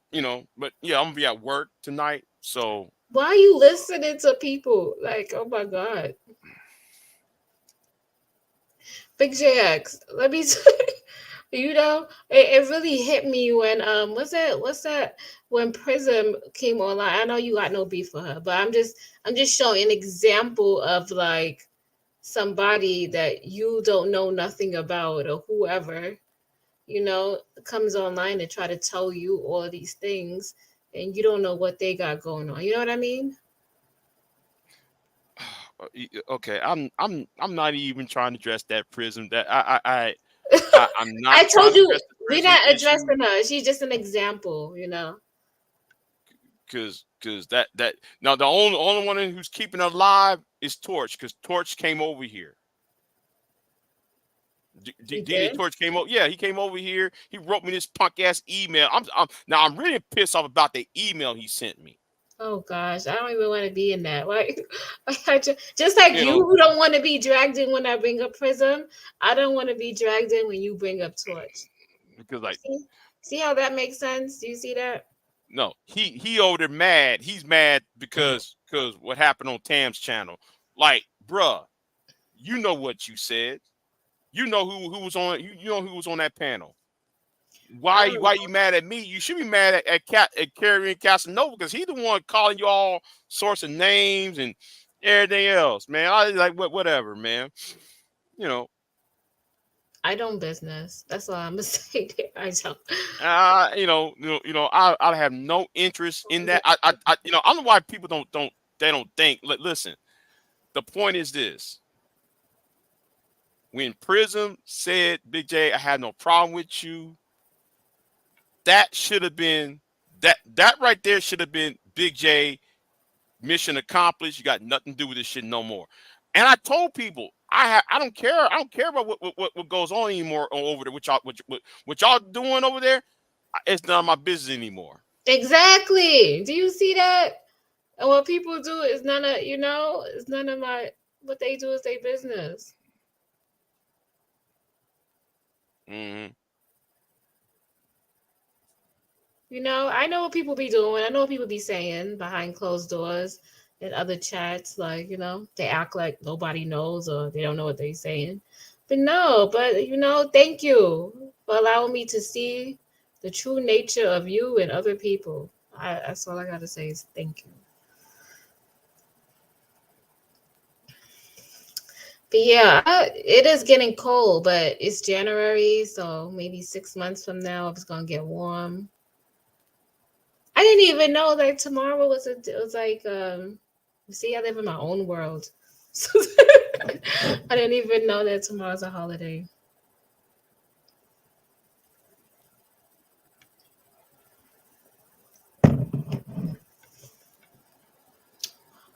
but yeah, I'm gonna be at work tonight. So Why are you listening to people? Like, oh my God. Big JX, let me it really hit me when what's that when Prism came online. I know you got no beef for her, but I'm just showing an example of like somebody that you don't know nothing about, or whoever, comes online and try to tell you all of these things, and you don't know what they got going on. You know what I mean? okay, I'm not even trying to address that prism. That I'm I not trying told to you address the we're prism not issue addressing her. She's just an example. because that now the only one who's keeping her alive is Torch because Torch came over here. He DJ did. Torch came over. Yeah, he came over here. He wrote me this punk ass email. I'm really pissed off about the email he sent me. Oh gosh, I don't even want to be in that. Like, just like You you know, who don't want to be dragged in when I bring up Prism, I don't want to be dragged in when you bring up Torch. because like See how that makes sense? Do you see that? no, he over there mad. He's mad because what happened on Tam's channel. Like, bruh, you know what you said. You know who was on you know who was on that panel. why you mad at me? You should be mad at Carrie and Casanova because he's the one calling you all sorts of names and everything else, man. I like whatever, man. You know, I don't business. That's all I'm gonna say there. I don't. I have no interest in that. I I don't know why people don't think. Listen, the point is this: when Prism said, "Big J, I have no problem with you," that should have been that right there should have been Big J mission accomplished. You got nothing to do with this shit no more. And I told people I don't care. I don't care about what goes on anymore over there. What y'all doing over there? It's none of my business anymore. Exactly. Do you see that? And what people do is none of it's none of my what they do is their business. Mm-hmm. I know what people be doing. I know what people be saying behind closed doors in other chats. Like, they act like nobody knows or they don't know what they're saying. But no, thank you for allowing me to see the true nature of you and other people. That's all I got to say is thank you. But yeah, it is getting cold, but it's January, so maybe 6 months from now it's going to get warm. I didn't even know that tomorrow was like see, I live in my own world. I didn't even know that tomorrow's a holiday. What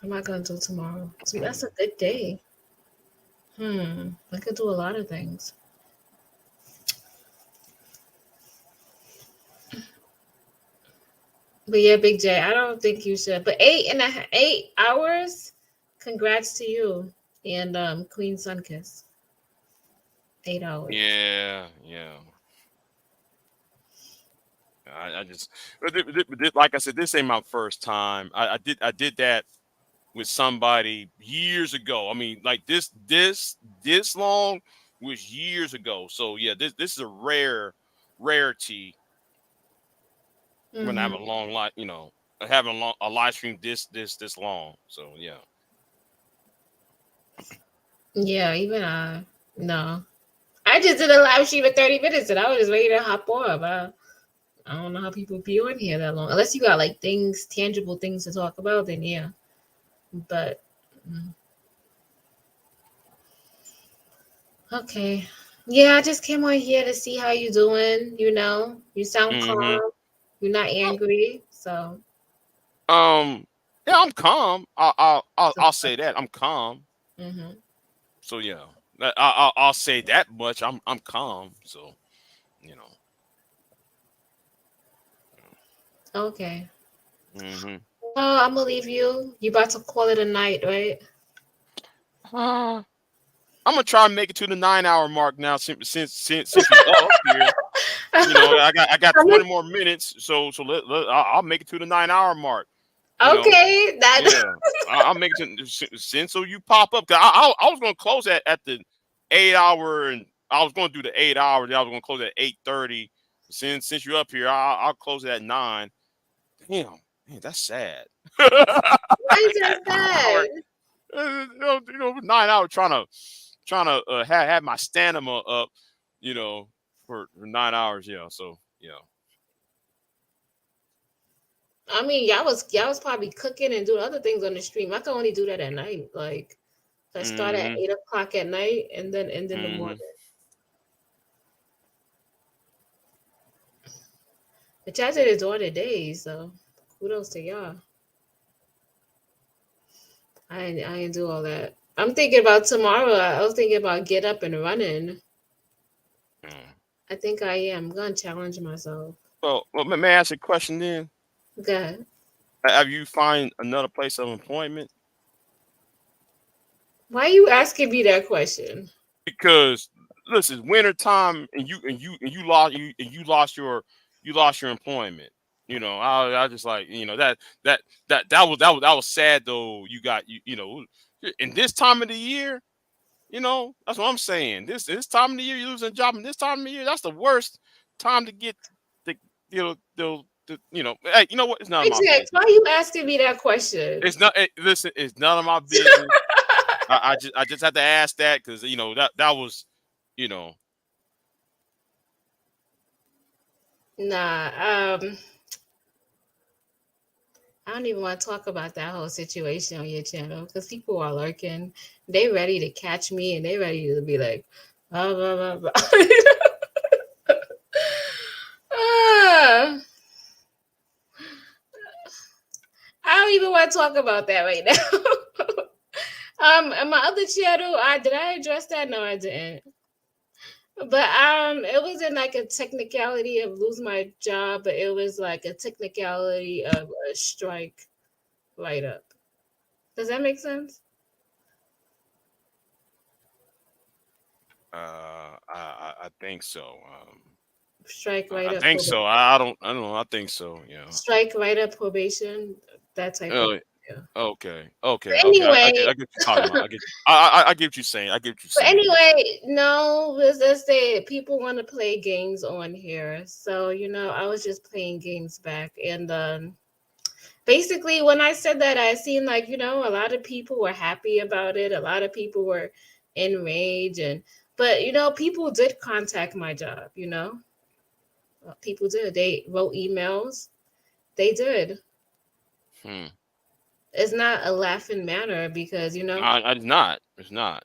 am I gonna do tomorrow? See, that's a good day. I could do a lot of things. But yeah, Big J, I don't think you should. But 8 hours, congrats to you and Queen Sunkiss. 8 hours. Yeah. I just like I said, this ain't my first time. I did that with somebody years ago. I mean, like this long was years ago. So yeah, this is a rarity when I have a long live, having a live stream this long. So yeah. Yeah, even no. I just did a live stream at 30 minutes and I was just ready to hop on. I don't know how people be on here that long. Unless you got like tangible things to talk about, then yeah. But okay. Yeah, I just came on here to see how you doing. You sound calm. You're not angry. So yeah, I'm calm. I'll say that. I'm calm. So yeah. I'll say that much. I'm calm. So, okay. Well, I'm gonna leave you. You about to call it a night, right? I'm gonna try and make it to the 9-hour mark now. Since you're up here, I got 20 more minutes. So I'll make it to the 9-hour mark. Okay, I'll make it to since so you pop up. I was gonna close at the 8-hour, and I was gonna do the 8 hours. I was gonna close at 8:30. Since you're up here, I'll close it at 9. Damn, man, that's sad. Why is that sad? 9 hours trying to have my stamina up, for 9 hours. Yeah, so yeah. I mean, y'all was probably cooking and doing other things on the stream. I can only do that at night. Like, I start at 8 o'clock at night and then end in the morning. But y'all did it during the day, so kudos to y'all. I didn't do all that. I'm thinking about tomorrow. I was thinking about get up and running. I think I am. I'm gonna challenge myself. Well, may I ask a question then? Go ahead. Have you find another place of employment? Why are you asking me that question? Because listen, winter time, and you lost your employment. I just like that was sad though. You got in this time of the year. That's what I'm saying. This time of the year, you losing a job, and this time of the year, that's the worst time to get the hey, you know what? It's none of my Jax, business. why are you asking me that question? It's not. Listen, it's none of my business. I just had to ask that because that was, you know. Nah, I don't even want to talk about that whole situation on your channel because people are lurking. They ready to catch me and they ready to be like, blah, blah, blah, blah. Ah, I don't even want to talk about that right now. And my other channel, did I address that? No, I didn't. But it wasn't like a technicality of lose my job, but it was like a technicality of a strike write up. Does that make sense? I think so. Strike write I up. think so. I don't know. I think so. Yeah. Strike write up probation. That type of. Yeah. Okay. But I anyway, get what you're talking about. I get what you're saying. I get what you're but saying. anyway, no, let's just say people want to play games on here. So, I was just playing games back. And basically, when I said that, I seen like, a lot of people were happy about it. A lot of people were enraged. But, people did contact my job, People did. They wrote emails. They did. It's not a laughing manner because, It's not. It's not.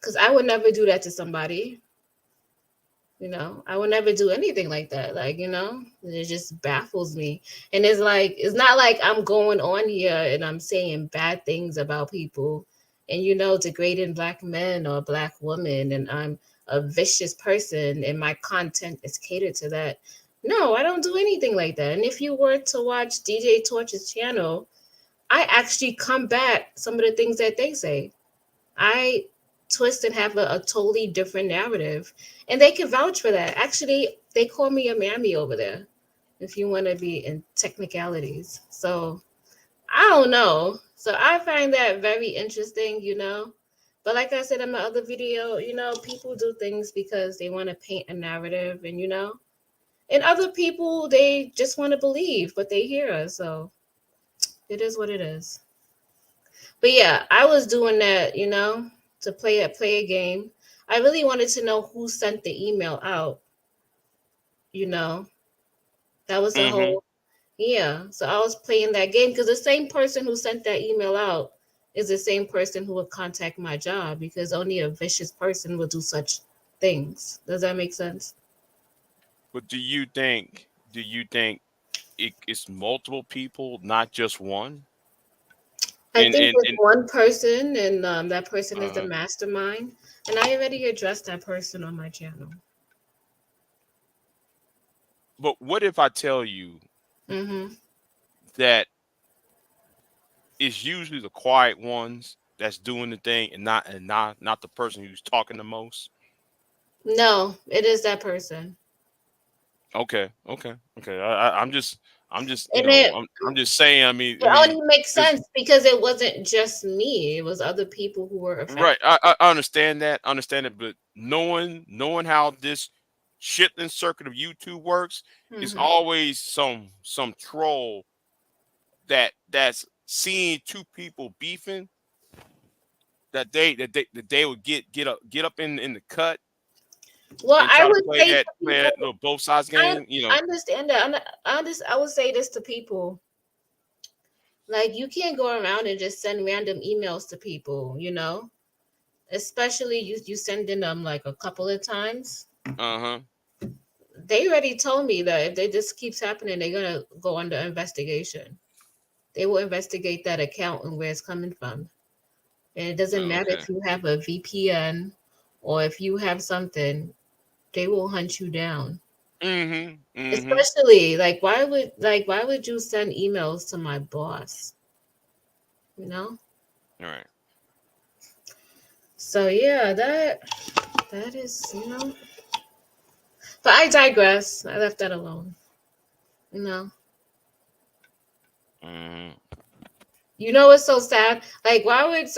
Because I would never do that to somebody. I would never do anything like that. Like, it just baffles me. And it's not like I'm going on here and I'm saying bad things about people and, degrading Black men or Black women. And I'm a vicious person and my content is catered to that. No, I don't do anything like that. And if you were to watch DJ Torch's channel, I actually combat some of the things that they say. I twist and have a totally different narrative. And they can vouch for that. Actually, they call me a mammy over there, if you want to be in technicalities. So I don't know. So I find that very interesting, But like I said in my other video, people do things because they want to paint a narrative and other people, they just want to believe what they hear. So it is what it is. But yeah, I was doing that, to play a game. I really wanted to know who sent the email out. That was the whole So I was playing that game because the same person who sent that email out is the same person who would contact my job because only a vicious person would do such things. Does that make sense? But do you think it's multiple people, not just one? I think it's one person, and that person is the mastermind. And I already addressed that person on my channel. But what if I tell you that it's usually the quiet ones that's doing the thing, and not the person who's talking the most? No, it is that person. Okay. I'm just I'm just saying. I mean, It only makes sense because it wasn't just me; it was other people who were affected. Right. I understand that. But knowing how this shifting circuit of YouTube works, is always some troll that's seeing two people beefing, that they would get up in the cut. Well, and try I would to say play that little both sides game. I understand that. I would say this to people. Like, you can't go around and just send random emails to people, especially you sending them like a couple of times. They already told me that if this keeps happening, they're gonna go under investigation. They will investigate that account and where it's coming from. And it doesn't matter if you have a VPN or if you have something, they will hunt you down. Especially why would you send emails to my boss? All right. So yeah, that is, but I digress. I left that alone. What's so sad? Like, why would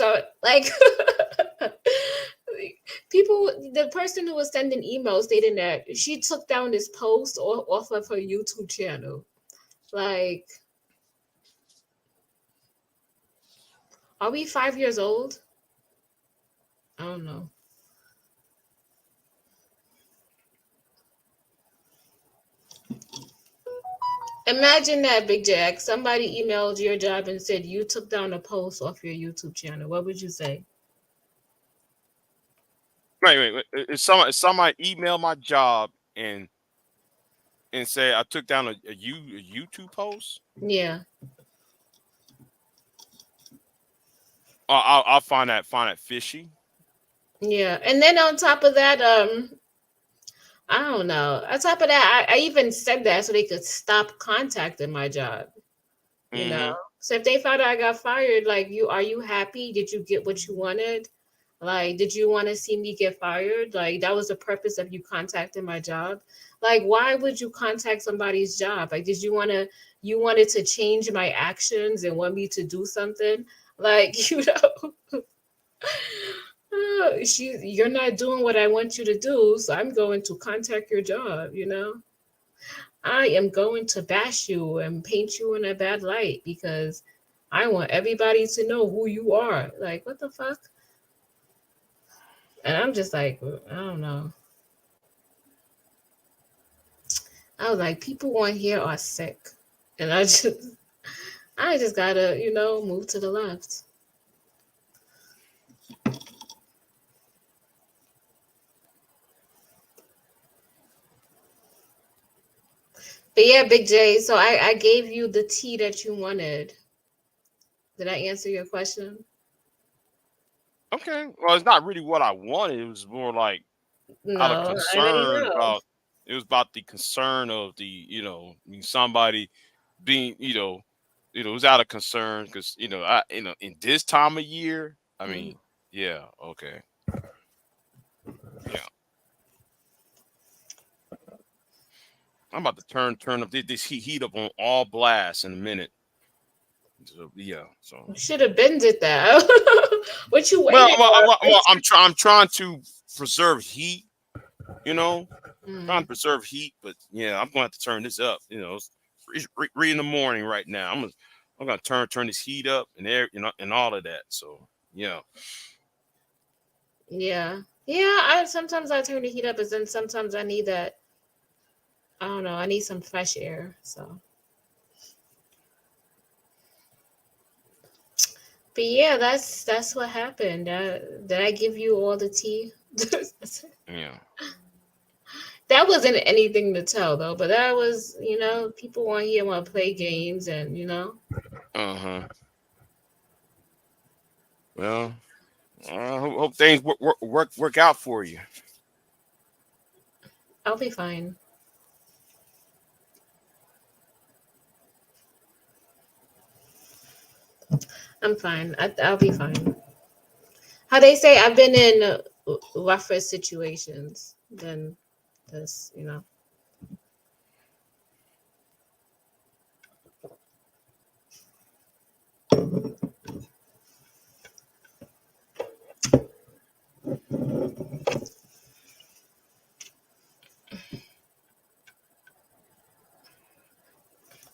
People, the person who was sending emails stating that she took down this post off of her YouTube channel. Like, are we 5 years old? I don't know. Imagine that, Big Jack. Somebody emailed your job and said you took down a post off your YouTube channel. What would you say? Wait. If somebody email my job and say I took down a YouTube post, Yeah. I'll find that fishy. Yeah. And then on top of that, I don't know. On top of that, I even said that so they could stop contacting my job. You know. So if they found out I got fired, like, are you happy? Did you get what you wanted? Like, did you want to see me get fired? Like, that was the purpose of you contacting my job. Like, why would you contact somebody's job? Like, did you wanted to change my actions and want me to do something? Like, you're not doing what I want you to do, so I'm going to contact your job, I am going to bash you and paint you in a bad light because I want everybody to know who you are. Like, what the fuck? And I'm just like, I don't know. I was like, people on here are sick. And I just gotta, move to the left. But yeah, Big J, so I gave you the tea that you wanted. Did I answer your question? Okay. Well, it's not really what I wanted. It was more like out of No, I already concern know. about. It was about the concern of somebody being, it was out of concern because in this time of year, I mean, yeah, okay, yeah. I'm about to turn up this heat up on all blast in a minute. So, yeah, so Should have been did that. What you well, waiting for? I'm trying to preserve heat, trying Mm. to preserve heat, but yeah, I'm going to have to turn this up. It's 3 in the morning right now. I'm gonna turn this heat up and air, and all of that. So yeah. Yeah. Yeah, sometimes I turn the heat up, but then sometimes I need that. I don't know. I need some fresh air. So, but yeah, that's what happened. Did I give you all the tea? Yeah. That wasn't anything to tell though, but that was, people want here want to play games and Uh-huh. Well, I hope things work out for you. I'll be fine. I'm fine. I'll be fine. How they say, I've been in rougher situations than this.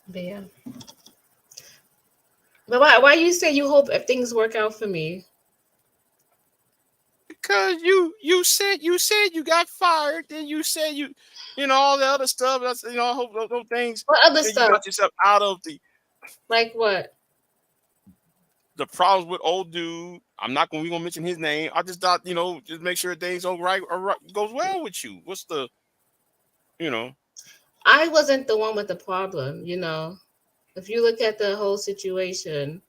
But yeah. But why you say you hope if things work out for me? Because you said you got fired, then you said all the other stuff. That's I hope those things. What other You stuff? got yourself out of Like what? the problems with old dude. I'm not gonna mention his name. I just thought just make sure things all right goes well with you. What's the I wasn't the one with the problem. If you look at the whole situation.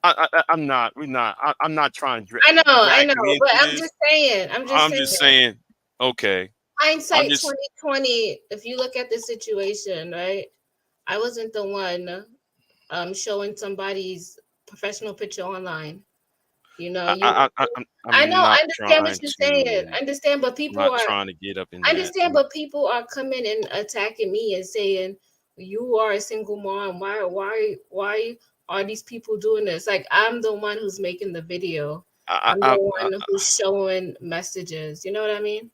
I'm not. We're not. I'm not trying to I drag know, you but into I'm this. just saying. I'm just saying. Okay. I'm Hindsight just 2020. If you look at the situation, right? I wasn't the one showing somebody's professional picture online. You know, you. I I'm know. I not understand what trying you're saying. to. I understand, but I'm people not are. trying to get up in I that. understand, but people are coming and attacking me and saying you are a single mom. Why are these people doing this? Like, I'm the one who's making the video. I'm the one who's showing messages. You know what I mean?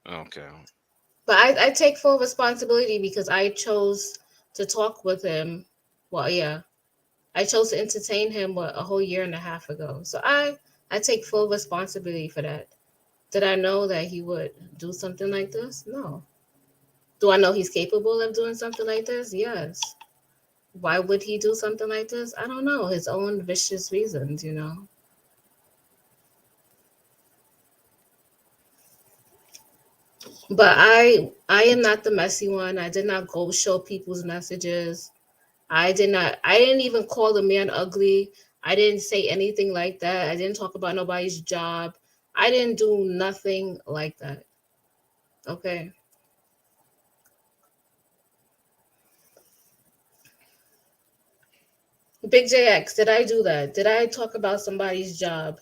Okay. But I take full responsibility because I chose to talk with him. Well, yeah, I chose to entertain him a whole year and a half ago. So I take full responsibility for that. Did I know that he would do something like this? No. Do I know he's capable of doing something like this? Yes. Why would he do something like this? I don't know. His own vicious reasons, you know. But I am not the messy one. I did not go show people's messages. I didn't even call the man ugly. I didn't say anything like that. I didn't talk about nobody's job. I didn't do nothing like that. Okay. Big JX, did I do that? Did I talk about somebody's job?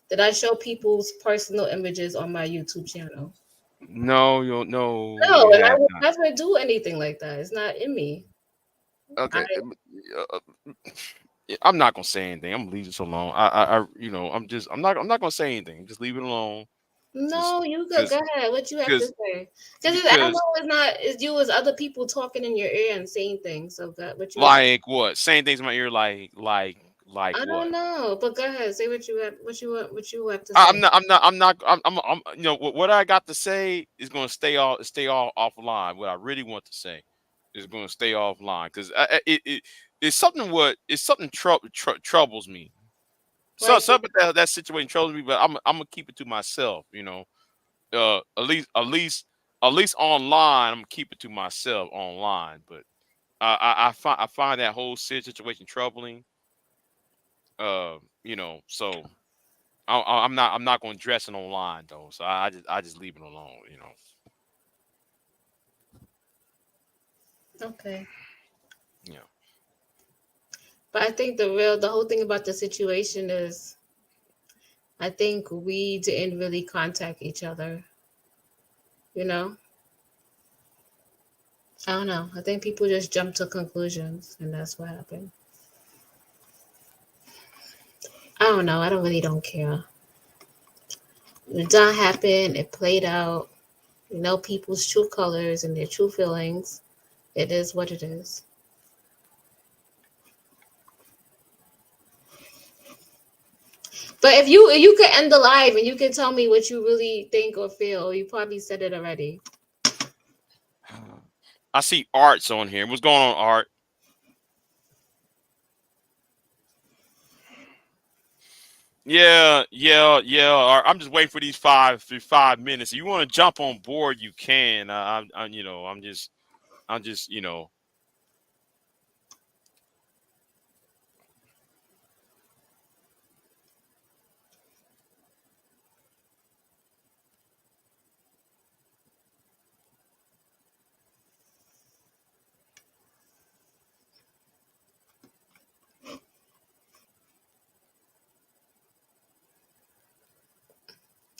Did I show people's personal images on my YouTube channel? No, no, No, you and I have would not. never do anything like that. It's not in me. I Okay. Yeah, I'm not gonna say anything. I'm gonna leave this alone. I'm not gonna say anything. Just leave it alone. No, you go Because, ahead. What you have to because, say? Because I know because, it's not. It's you. It's other people talking in your ear and saying things. So God, what you have? like what? Saying things in my ear, like I don't what? know, but go ahead. Say what you have. What you want. What you have to say. What I got to say is gonna stay all offline. What I really want to say is gonna stay offline because it's something troubles me. So Like, something that situation troubles me, but I'm gonna keep it to myself. At least online, I'm gonna keep it to myself online. But I find that whole situation troubling. So I'm not going to dress it online though. So I just leave it alone. okay. Yeah. But I think the whole thing about the situation is, I think we didn't really contact each other. You know, I don't know. I think people just jumped to conclusions, and that's what happened. I don't know. I don't care. It done happened. It played out. You know people's true colors and their true feelings. It is what it is. But if you could end the live and you could tell me what you really think or feel, you probably said it already. I see Art's on here. What's going on, Art? Yeah. Art, I'm just waiting for these 5 minutes. If you want to jump on board, you can. I'm just.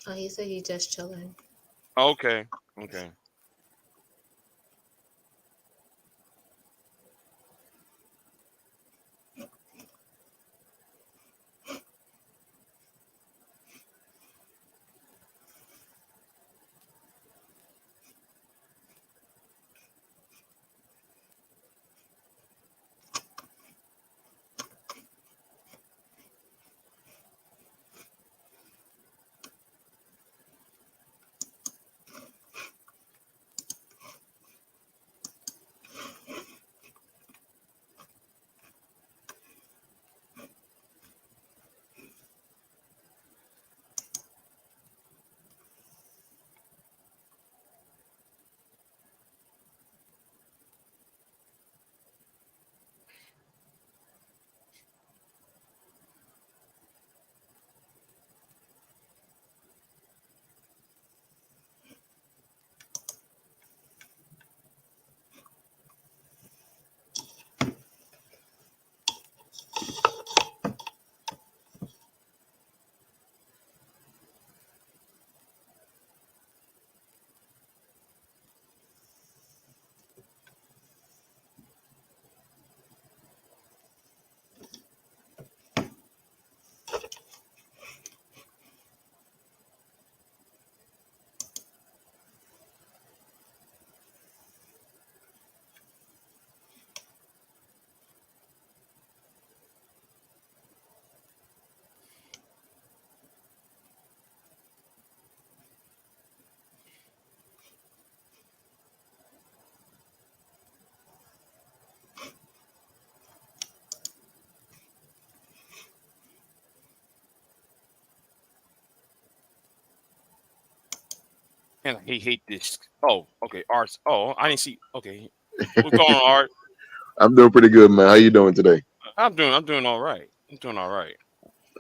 Oh, he said he just chilling. Okay. And I hate this. Oh, okay, Art. Oh, I didn't see. Okay, what's going on, Art? I'm doing pretty good, man. How you doing today? I'm doing all right. I'm doing all right.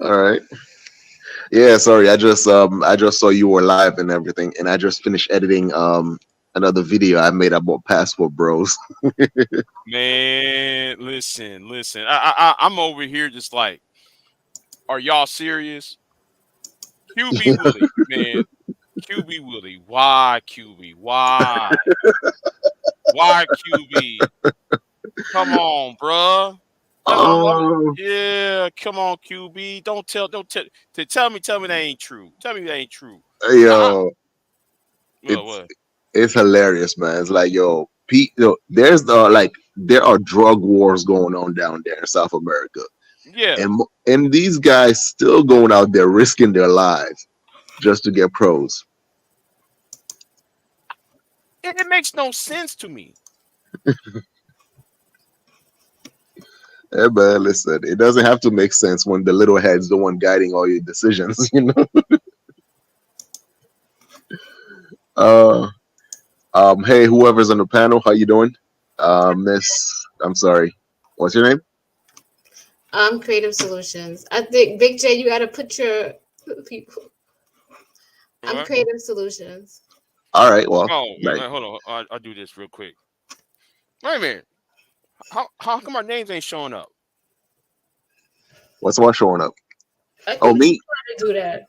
All right. Yeah, sorry. I just saw you were live and everything, and I just finished editing another video I made about passport bros. Man, listen. I'm over here just like, are y'all serious? QB Willie, man. QB Willie. Why QB? Why? Why QB? Come on, bruh. Oh, Yeah, come on, QB. Tell me that ain't true. Tell me that ain't true. yo, it's What? it's hilarious, man. It's like, yo, Pete, there's there are drug wars going on down there in South America, Yeah. and these guys still going out there risking their lives just to get pros. It makes no sense to me. Yeah, man, listen, it doesn't have to make sense when the little head's the one guiding all your decisions, you know. Uh, hey, whoever's on the panel, how you doing? Miss, I'm sorry, what's your name? Creative Solutions. I think Big J, you gotta put your people. I'm What? Creative Solutions. All right, well, Oh, like, hold on. I'll do this real quick. Wait a minute. How come our names ain't showing up? what's one showing up? I Oh, think me? you gotta do that.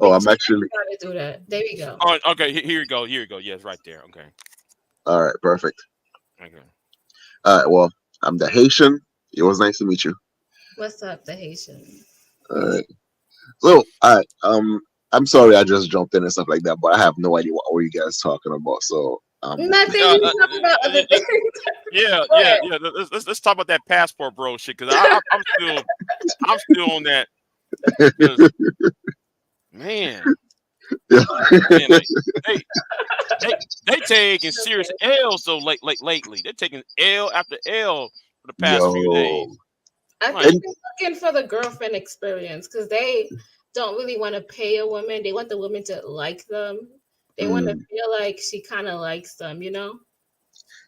Oh, Big I'm J, actually. you gotta do that. There we go. Oh, okay. Here you go. Here you go. Yes, right there. Okay. All right, perfect. Okay. All right, well, I'm the Haitian. It was nice to meet you. What's up, the Haitian? All right. So, all right. I'm sorry I just jumped in and stuff like that, but I have no idea what were you guys talking about. So, Nothing. We talk about other things. Yeah. Let's talk about that passport bro shit because I'm still on that. 'Cause, man, like they taking serious L's so lately. They're taking L after L for the past few days. yo, I Like, think they're looking for the girlfriend experience because they don't really want to pay a woman. They want the woman to like them. They want to feel like she kind of likes them, you know?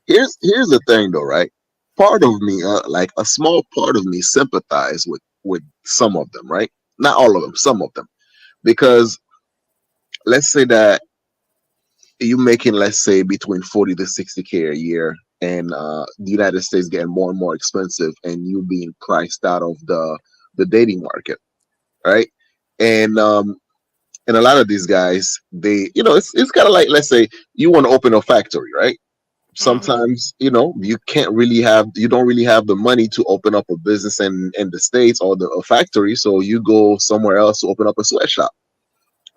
here's the thing though, right? Part of me, like a small part of me, sympathize with some of them, right? Not all of them, some of them, because let's say that you making, let's say, between 40 to 60K a year, and the United States getting more and more expensive, and you being priced out of the dating market, right? And and a lot of these guys, they, it's kind of like, let's say you want to open a factory, right? Sometimes, you don't really have the money to open up a business in the States or a factory, so you go somewhere else to open up a sweatshop,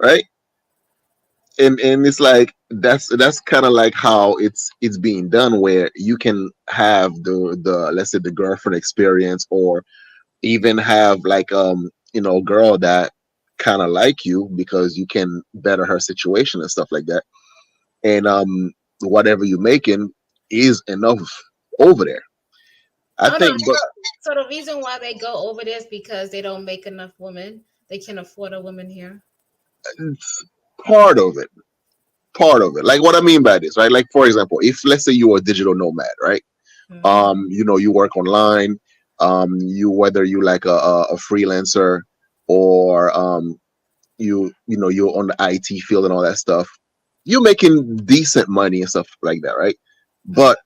right? And it's like that's kind of like how it's being done, where you can have the let's say the girlfriend experience, or even have like a girl that kind of like you because you can better her situation and stuff like that, and whatever you're making is enough over there, I Oh, no. think. But So the reason why they go over there is because they don't make enough women. They can afford a woman here. it's part of it, like what I mean by this, right? Like, for example, if let's say you're a digital nomad, right? You work online, you, whether you like a freelancer, or you're on the IT field and all that stuff, you're making decent money and stuff like that, right? But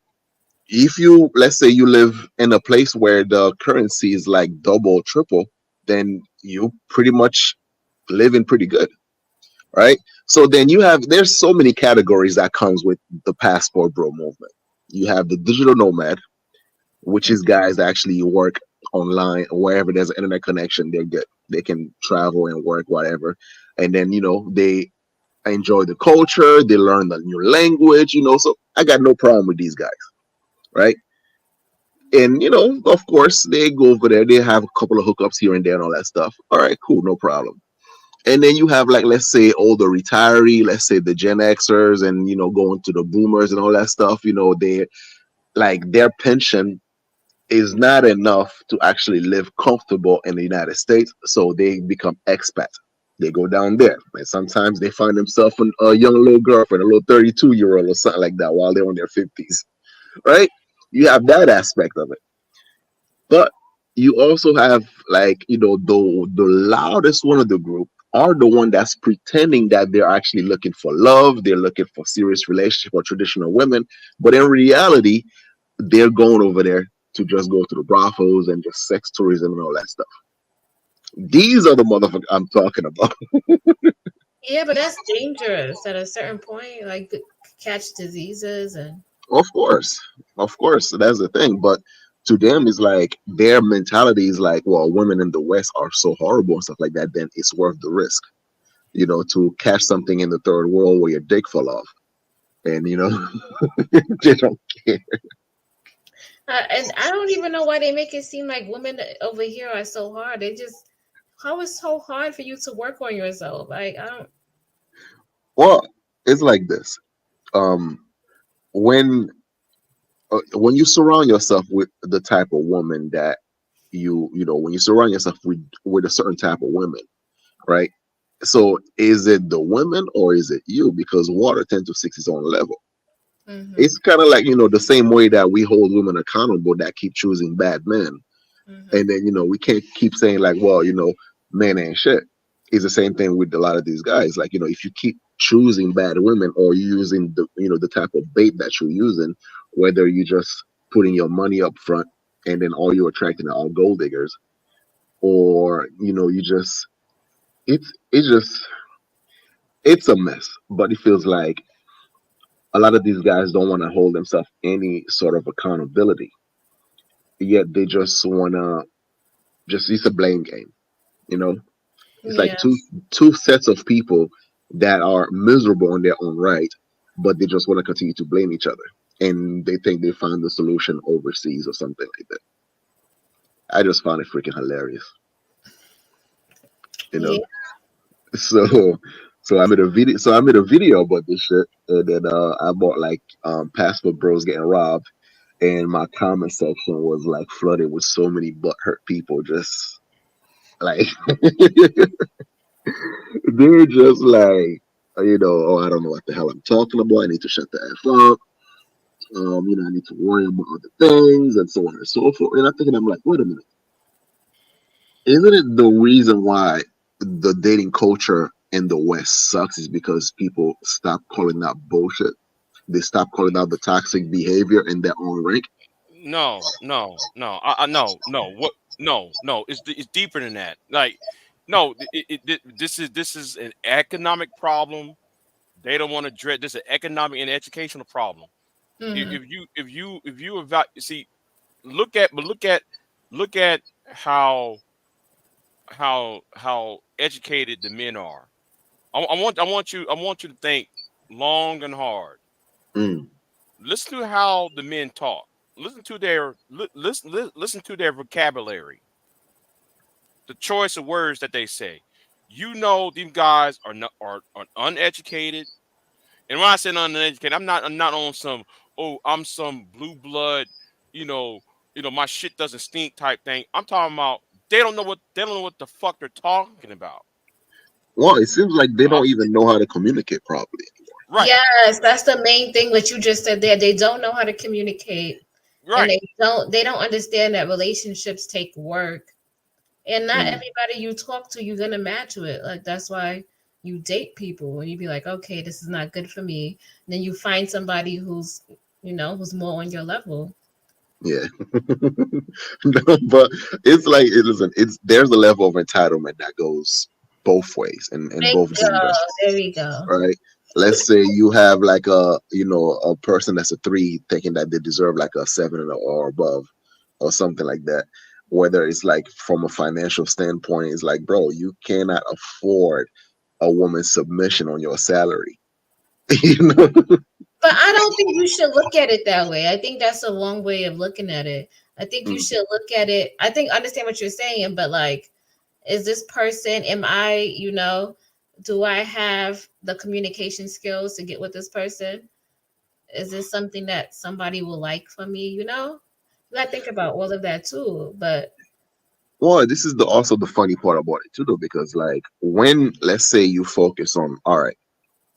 if you, let's say, you live in a place where the currency is like double, triple, then you pretty much living pretty good, right? So then there's so many categories that comes with the passport bro movement. You have the digital nomad, which is guys that actually work online wherever there's an internet connection. They're good. They can travel and work whatever, and then they enjoy the culture. They learn the new language. So I got no problem with these guys, right? And of course, they go over there. They have a couple of hookups here and there and all that stuff. All right, cool, no problem. And then you have, like, let's say, older retiree, let's say the Gen Xers, and going to the boomers and all that stuff. They, like, their pension is not enough to actually live comfortable in the United States, so they become expats. They go down there, and sometimes they find themselves a young little girlfriend, a little 32-year-old or something like that, while they're in their 50s, right? You have that aspect of it, but you also have, like, the loudest one of the group are the one that's pretending that they're actually looking for love, they're looking for serious relationship or traditional women, but in reality, they're going over there to just go to the brothels and just sex tourism and all that stuff. These are the motherfuckers I'm talking about. Yeah, but that's dangerous at a certain point. Like, catch diseases and. Of course, that's the thing. But to them, it's like their mentality is like, well, women in the West are so horrible and stuff like that. Then it's worth the risk, to catch something in the third world where your dick fell off, and they don't care. And I don't even know why they make it seem like women over here are so hard. They just, how is so hard for you to work on yourself? Like, I don't. Well, it's like this. Um, when you surround yourself with the type of woman that when you surround yourself with a certain type of women, right? So is it the women or is it you? Because water 10 to 6 is on level. It's kind of like, the same way that we hold women accountable that keep choosing bad men. And then, we can't keep saying like, well, men ain't shit. It's the same thing with a lot of these guys. Like, if you keep choosing bad women or you using the type of bait that you're using, whether you just putting your money up front and then all you're attracting are all gold diggers, or, you just, it's just, it's a mess. But it feels like a lot of these guys don't want to hold themselves any sort of accountability. Yet they just wanna just it's a blame game, you know? It's like Yeah. two sets of people that are miserable in their own right, but they just want to continue to blame each other. And they think they found the solution overseas or something like that. I just found it freaking hilarious, you know? Yeah. So I made a video about this shit, and then I bought like passport bros getting robbed, and my comment section was like flooded with so many butthurt people, just like they're just like, oh, I don't know what the hell I'm talking about. I need to shut the f up. I need to worry about other things and so on and so forth. And I'm thinking, I'm like, wait a minute, isn't it the reason why the dating culture in the West sucks is because people stop calling out bullshit. They stop calling out the toxic behavior in their own rank. No, no, no. No, no. What? No, no. It's deeper than that. Like, no. This is an economic problem. They don't want to address. This is an economic and educational problem. Mhm. If you see, look at how educated the men are. I want you to think long and hard. Mm. Listen to how the men talk. Listen to their vocabulary, the choice of words that they say. These guys are uneducated. And when I say uneducated, I'm not on some, oh, I'm some blue blood, you know, my shit doesn't stink type thing. I'm talking about they don't know what the fuck they're talking about. Well, it seems like they Uh, don't even know how to communicate properly. right, Yes, that's the main thing what you just said there. They don't know how to communicate, and right. they don't understand that relationships take work, and not Mm. everybody you talk to you're gonna match with. Like, that's why you date people and you be like, okay, this is not good for me. And then you find somebody who's more on your level. Yeah. No, but it's like listen, there's a level of entitlement that goes both ways and both Bingo. genders, There we go. right? Let's say you have like a person that's a 3 thinking that they deserve like a 7 or above or something like that. Whether it's like from a financial standpoint, it's like, bro, you cannot afford a woman's submission on your salary. you know? But I don't think you should look at it that way. I think that's a wrong way of looking at it. I think you Mm. should look at it. I think understand what you're saying, but like, is this person, do I have the communication skills to get with this person? Is this something that somebody will like from me? You gotta think about all of that too. But Well, this is also the funny part about it too, though, because like when let's say you focus on, all right,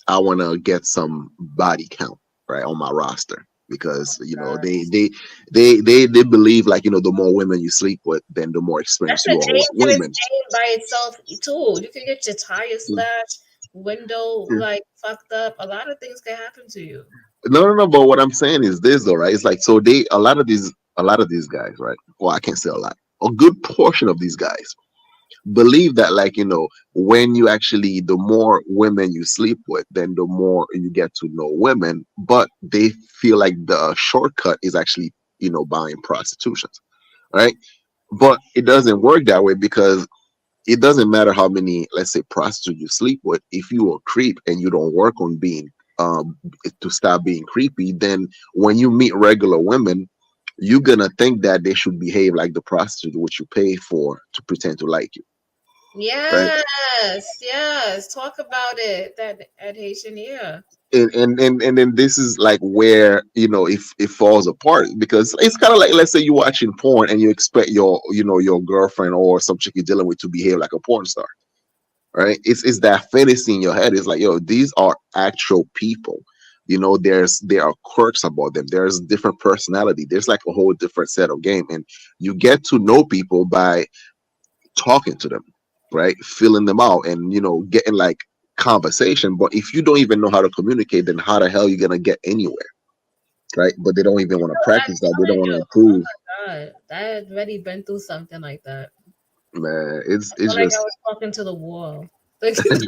I want to get some body count right on my roster because they believe like the more women you sleep with, then the more That's experience a you are with dangerous women. game by itself too. You can get your tire slashed, window like fucked up. A lot of things can happen to you. No, no, no. But what I'm saying is this, though, right? It's like so they a lot of these guys, right? Well, I can't say a lot. A good portion of these guys believe that, like when you actually, the more women you sleep with, then the more you get to know women. But they feel like the shortcut is actually, buying prostitutions, right? But it doesn't work that way because it doesn't matter how many, let's say, prostitutes you sleep with. If you are a creep and you don't work on being um to stop being creepy, then when you meet regular women, you're gonna think that they should behave like the prostitute which you pay for to pretend to like you, right? Yes, yes. Talk about it. That Haitian, yeah. And then this is like where if it falls apart because it's kind of like, let's say you're watching porn and you expect your girlfriend or some chick you're dealing with to behave like a porn star, right? It's that fantasy in your head. It's like, yo, these are actual people. There are quirks about them. There's different personality. There's like a whole different set of game, and you get to know people by talking to them, right? Feeling them out, and getting like conversation. But if you don't even know how to communicate, then how the hell you gonna get anywhere, right? But they don't even want to I'm practice that. They don't telling want to you, oh improve. my God, I had already been through something like that. Man, I it's felt like I just was talking to the wall. Like, it's-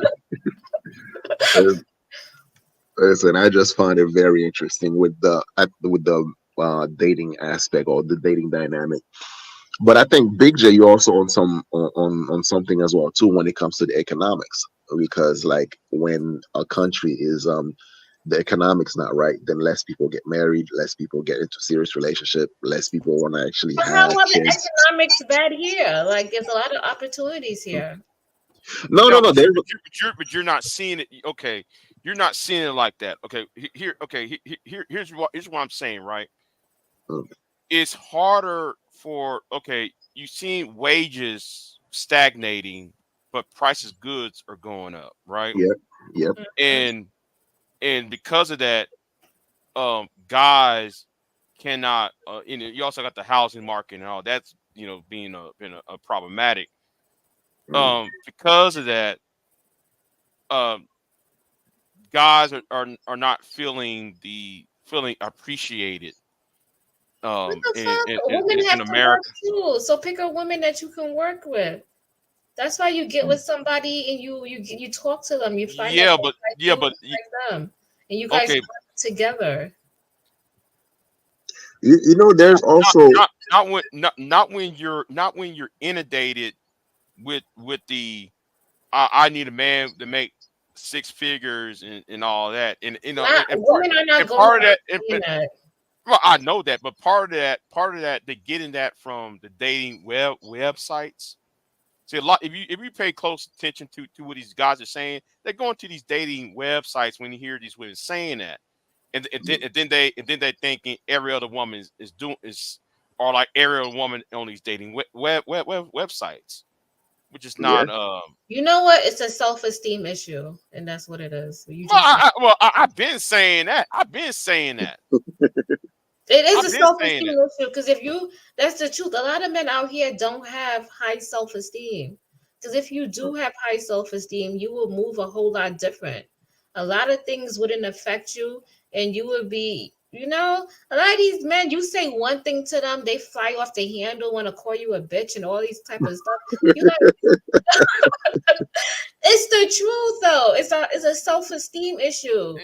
listen. I just find it very interesting with the dating aspect or the dating dynamic. But I think Big J, you're also on on something as well too when it comes to the economics, because like when a country is the economics not right, then less people get married, less people get into serious relationship, less people want to actually but how have are the kids. economics bad here? Like, there's a lot of opportunities here. No, no, No, no. but you're not seeing it. Okay, you're not seeing it like that. Okay, here. Okay, here's what I'm saying. Right, it's harder for. Okay, you've seen wages stagnating, but prices goods are going up. Right, Yep, yep. and because of that, guys cannot. You also got the housing market and all that's being a problematic. Because of that, um, guys are not feeling appreciated What the in fuck? in, in, Women in have to work America. too. So pick a woman that you can work with. That's why you get with somebody and you talk to them. You find that Yeah, they but like yeah, you, but you like them, and you guys okay, work together. There's not also not when you're inundated with the I need a man to make six figures and all that and Not and part women are not and going part of around that saying that. well I know that, but part of that they're getting that from the dating websites. See, a lot if you pay close attention to what these guys are saying, they're going to these dating websites when you hear these women saying that, and then they thinking every other woman is doing is or like every other woman on these dating websites, which is yeah. not. You know what? It's a self-esteem issue, and that's what it is. You Well, just I've been saying that. I've been saying that. it is I've a been saying self-esteem that. issue because if you that's the truth. A lot of men out here don't have high self-esteem. Because if you do have high self-esteem, you will move a whole lot different. A lot of things wouldn't affect you, and you would be, a lot of these men, you say one thing to them, they fly off the handle, want to call you a bitch and all these type of stuff. You like it's the truth though. It's a self-esteem issue.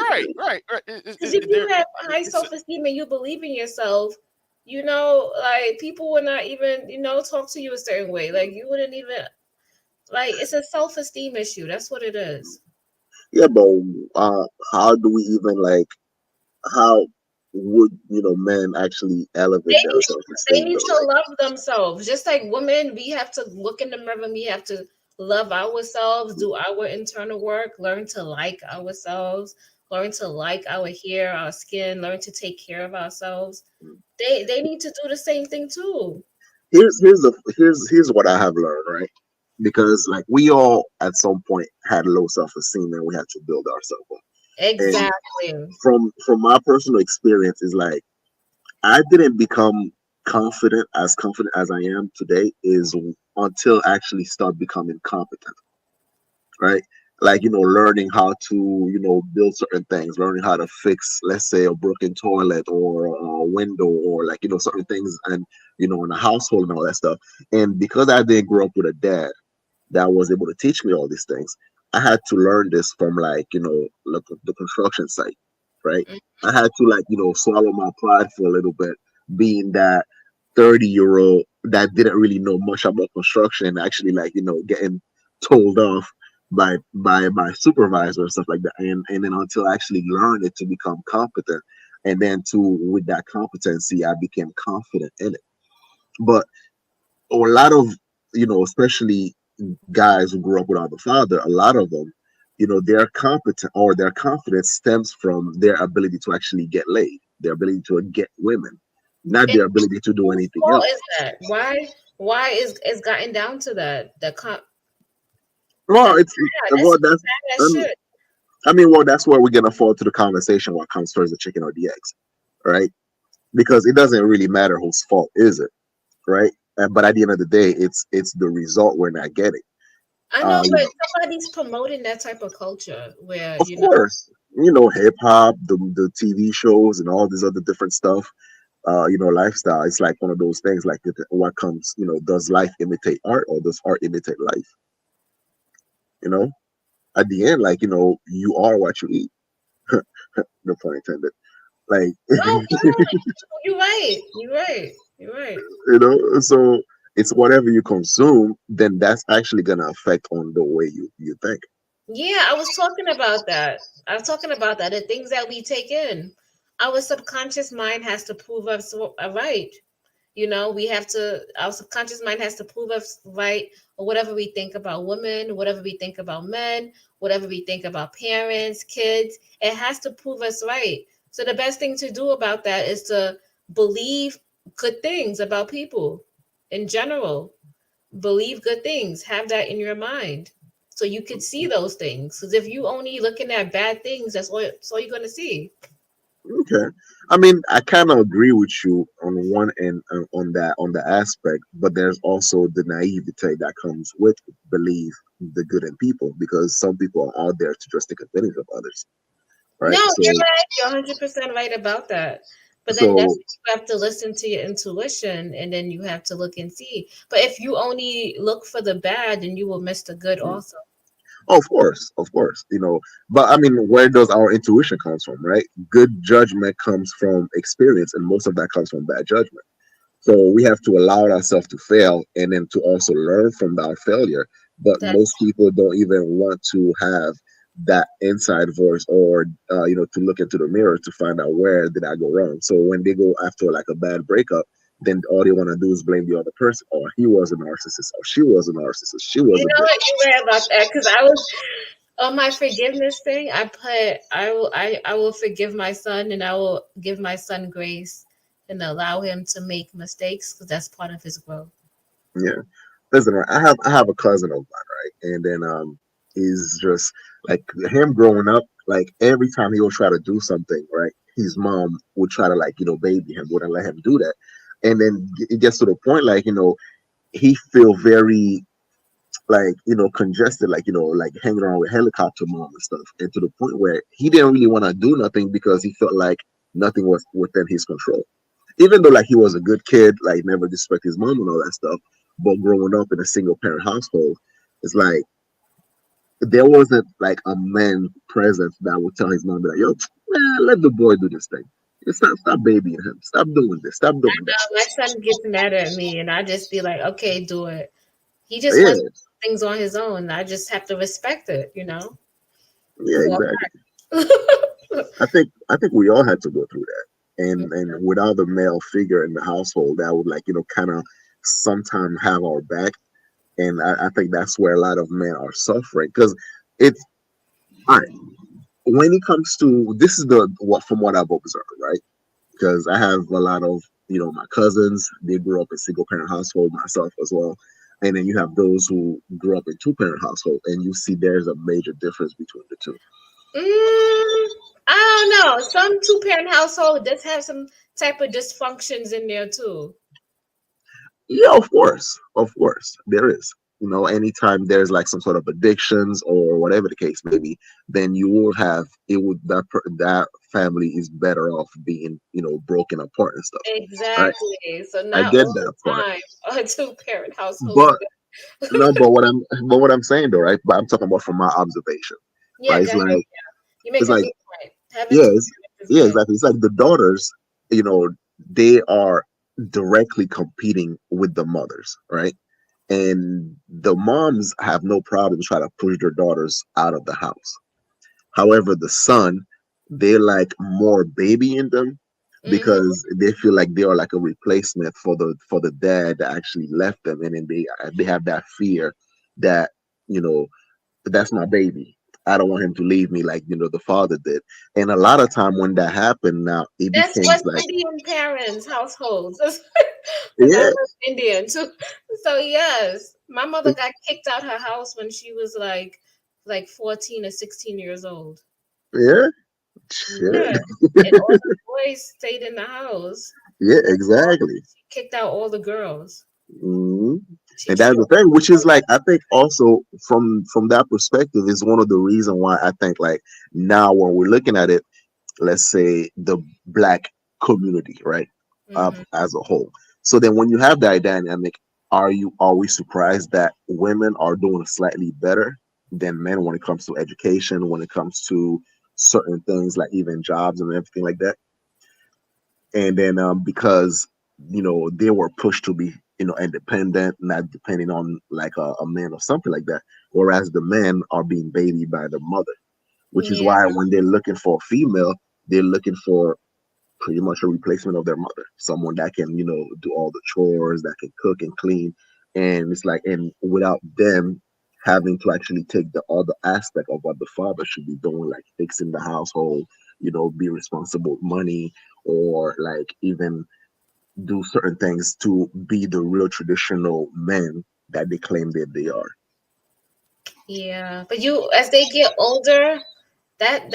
Right. Because if you have high It's self-esteem and you believe in yourself, like people would not even, talk to you a certain way. Like you wouldn't even like it's a self-esteem issue. That's what it is. Yeah, but how do we even like? How would men actually elevate They their need self they esteem need though? to love themselves. Just like women, we have to look in the mirror and we have to love ourselves, do our internal work, learn to like ourselves, learn to like our hair, our skin, learn to take care of ourselves. They need to do the same thing too. here's what I have learned, right? Because like we all at some point had low self-esteem and we had to build ourselves up. And Exactly. from my personal experience is like I didn't become confident as I am today is until I actually start becoming competent, right? Like, learning how to, build certain things, learning how to fix, let's say, a broken toilet or a window or like, certain things and, in the household and all that stuff. And because I didn't grow up with a dad that was able to teach me all these things, I had to learn this from like, like the construction site, right? I had to like, swallow my pride for a little bit, being that 30-year-old that didn't really know much about construction and actually like, getting told off by my supervisor and stuff like that. And then until I actually learned it to become competent. And then with that competency, I became confident in it. But a lot of, especially guys who grew up without a father, a lot of them, their competent or their confidence stems from their ability to actually get laid, their ability to get women, not And their ability to do whose anything fault else. is that? Why is it's gotten down to that? Well, That's it's sad. well that's Sad as um, shit. I mean, well, that's where we're gonna fall to the conversation. What comes first, the chicken or the eggs, right? Because it doesn't really matter whose fault is it, right? But at the end of the day, it's the result we're not getting. I know, You but know, somebody's promoting that type of culture where, of course, hip hop, the TV shows, and all this other different stuff. Lifestyle. It's like one of those things. Like what comes, does life imitate art, or does art imitate life? You know, at the end, like you are what you eat. No pun intended. Like no, you're right. You're right. You're right. so it's whatever you consume, then that's actually gonna affect on the way you think. Yeah, I was talking about that. I was talking about that. The things that we take in, our subconscious mind has to prove us right. We have to, our subconscious mind has to prove us right, or whatever we think about women, whatever we think about men, whatever we think about parents, kids, it has to prove us right. So the best thing to do about that is to believe good things about people in general. Believe good things, have that in your mind so you could see those things. Because if you only looking at bad things, that's all you're going to see. Okay. I mean, I kind of agree with you on one end on the aspect, but there's also the naivete that comes with believe the good in people because some people are out there to just take advantage of others, No, right? you're right. You're 100% right about that. But then So you have to listen to your intuition, and then you have to look and see. But if you only look for the bad, then you will miss the good also. of course, but I mean, where does our intuition comes from, right? Good judgment comes from experience, and most of that comes from bad judgment. So we have to allow ourselves to fail and then to also learn from our failure. But most people don't even want to have that inside voice or, to look into the mirror to find out where did I go wrong. So when they go after like a bad breakup, then all they want to do is blame the other person. Or he was a narcissist, or she was a narcissist, she was You a know what? bitch. You're right about that because I was on my forgiveness thing. I put I will forgive my son, and I will give my son grace and allow him to make mistakes because that's part of his growth. Yeah. Listen, right, I have a cousin of mine, right? And then he's just like him growing up, like every time he would try to do something, right? His mom would try to like, baby him, wouldn't let him do that. And then it gets to the point like, he feel very like, congested, like, like hanging around with helicopter mom and stuff. And to the point where he didn't really want to do nothing because he felt like nothing was within his control even though like he was a good kid, like never disrespect his mom and all that stuff. But growing up in a single parent household, it's like there wasn't like a man present that would tell his mom, be like, "Yo, man, let the boy do this thing. Stop babying him. Stop doing this. Stop doing that." My son gets mad at me, and I just be like, "Okay, do it." He just Yeah, wants to do things on his own. I just have to respect it. yeah, So exactly. I think we all had to go through that, and without the male figure in the household, that would like kind of sometimes have our back, and I think that's where a lot of men are suffering because it's all right. When it comes to this is the what from what I've observed, right? Because I have a lot of my cousins, they grew up in single parent household, myself as well. And then you have those who grew up in two parent household, and you see there's a major difference between the two. I don't know. Some two-parent household does have some type of dysfunctions in there too. Yeah, of course, there is. Anytime there's like some sort of addictions or whatever the case may be, then you will have it would that family is better off being broken apart and stuff, right? Exactly. So I not get all that the part, time a two-parent household is but good. no, but what I'm saying though, right? But I'm talking about from my observation, Yeah, right? go ahead. Yeah. You make It's a like good point. Having yeah, two it's, parents is yeah, good. exactly. It's like the daughters, they are directly competing with the mothers, right? And the moms have no problem trying to push their daughters out of the house. However, the son, they're like more babying them Mm-hmm. because they feel like they are like a replacement for the dad that actually left them, and then they have that fear that you know that's my baby. I don't want him to leave me like the father did. And a lot of time when that happened, now it That's becomes West like Indian parents' households. Because I'm yeah, West Indian too. So yes, my mother got kicked out her house when she was like 14 or 16 years old. yeah, shit. Yeah. And all the boys stayed in the house. Yeah, exactly. She kicked out all the girls. hmm She And that's treated the thing, which is like I think also from that perspective is one of the reason why I think like now when we're looking at it, let's say the black community, right, mm-hmm. as a whole. So then when you have that dynamic, are we surprised that women are doing slightly better than men when it comes to education, when it comes to certain things like even jobs and everything like that? And then because they were pushed to be independent, not depending on like a man or something like that, whereas the men are being babied by the mother, which is Yeah. why when they're looking for a female, they're looking for pretty much a replacement of their mother, someone that can do all the chores, that can cook and clean. And it's like, and without them having to actually take the other aspect of what the father should be doing, like fixing the household, be responsible with money, or like even do certain things to be the real traditional men that they claim that they are. Yeah. But as they get older, that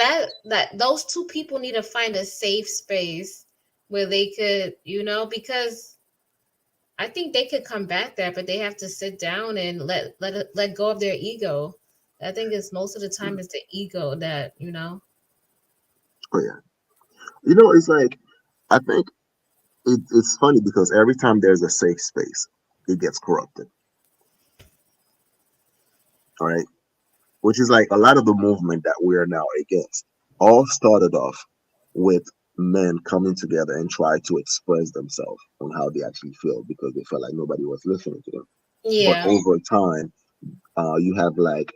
those two people need to find a safe space where they could, because I think they could come back there, but they have to sit down and let go of their ego. I think it's most of the time it's the ego that. Oh yeah, it's like I think it's funny because every time there's a safe space, it gets corrupted. All right, which is like a lot of the movement that we are now against all started off with men coming together and try to express themselves on how they actually feel because they felt like nobody was listening to them. But Yeah. over time, you have like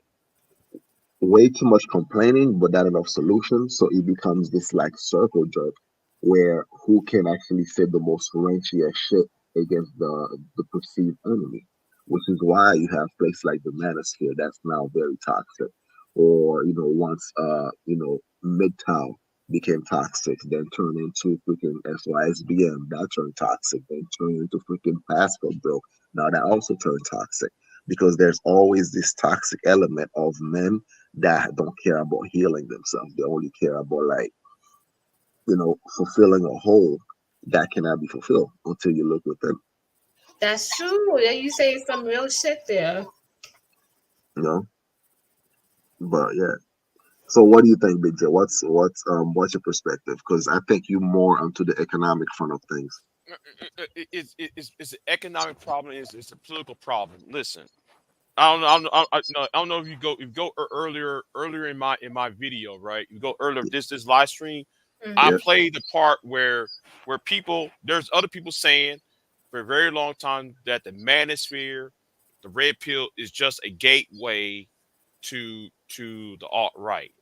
way too much complaining, but not enough solutions. So it becomes this like circle jerk where who can actually say the most ranciest shit against the perceived enemy, which is why you have places like the Manosphere that's now very toxic, or once Midtown became toxic, then turned into freaking SYSBM, that turned toxic, then turned into freaking Pasco Bro. Now that also turned toxic because there's always this toxic element of men that don't care about healing themselves. They only care about like fulfilling a hole that cannot be fulfilled until you look within. That's true. Yeah, you say some real shit there. You know, but yeah. So what do you think, Big J? What's your perspective? Because I think you more onto the economic front of things. It's an economic problem. It's a political problem. Listen, I don't know if you go earlier in my video, right? You go earlier this live stream. I Mm-hmm. Yeah. played the part where there's other people saying for a very long time that the manosphere, the red pill is just a gateway to the alt right.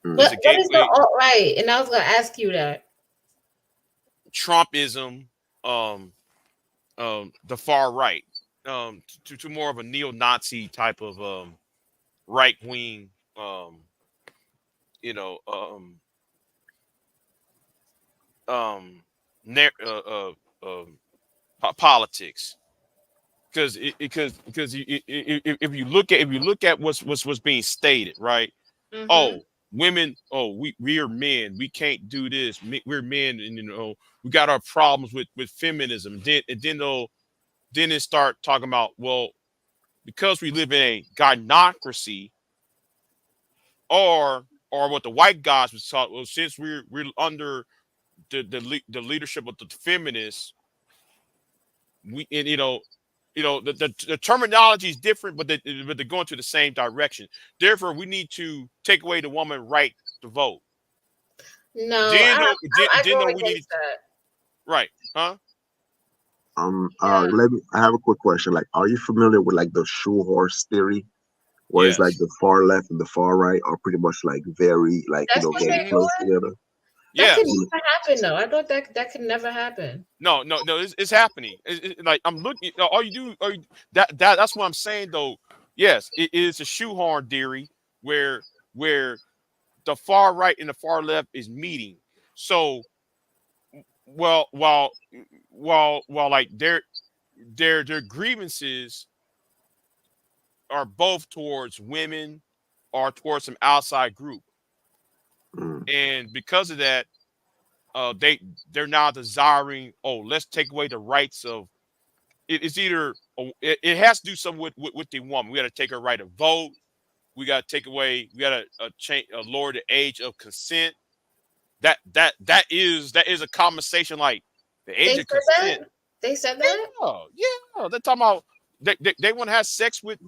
Mm. It's a What is the gateway. alt right? And I was gonna ask you that. Trumpism, um, the far right, to more of a neo-Nazi type of right wing, you know, um, um, politics. Because if you look at what's being stated, right? Mm-hmm. Oh, women. Oh, we are men. We can't do this. We're men, and we got our problems with feminism. Then it start talking about, well, because we live in a gynocracy, or what the white guys was taught. Well, since we're under the leadership of the feminists, we and the terminology is different, but they're going to the same direction. Therefore, we need to take away the woman right to vote. No, Then though, I then go though we need against that. right, huh? Yeah, I have a quick question. Like, are you familiar with like the shoe horse theory, where it's like Yes. the far left and the far right are pretty much like very like that's what very they're Hmm. close doing. together? That could Yes. never happen, though. I thought that could never happen. No, no, no. It's happening. Like I'm looking. All you do, that's what I'm saying though. Yes, it is a shoehorn theory where the far right and the far left is meeting. So, well, while like their grievances are both towards women or towards some outside group, Mm. and because of that, they're now desiring. Oh, let's take away the rights of. It's either it has to do something with the woman. We got to take her right to vote. We got to take away. We got to change, lower the age of consent. That is a conversation like the They age of said consent. that. They said that. Yeah. They're talking about they want to have sex with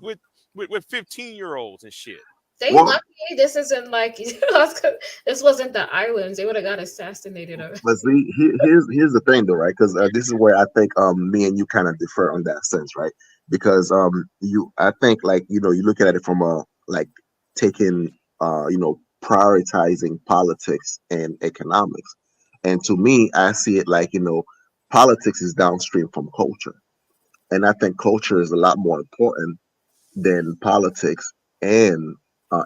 15-year-olds and shit. They Well, lucky this isn't like this wasn't the islands. They would have got assassinated. but see, here's the thing though, right? Because this is where I think me and you kind of differ on that sense, right? Because I think like you look at it from a like taking prioritizing politics and economics, and to me, I see it like politics is downstream from culture, and I think culture is a lot more important than politics and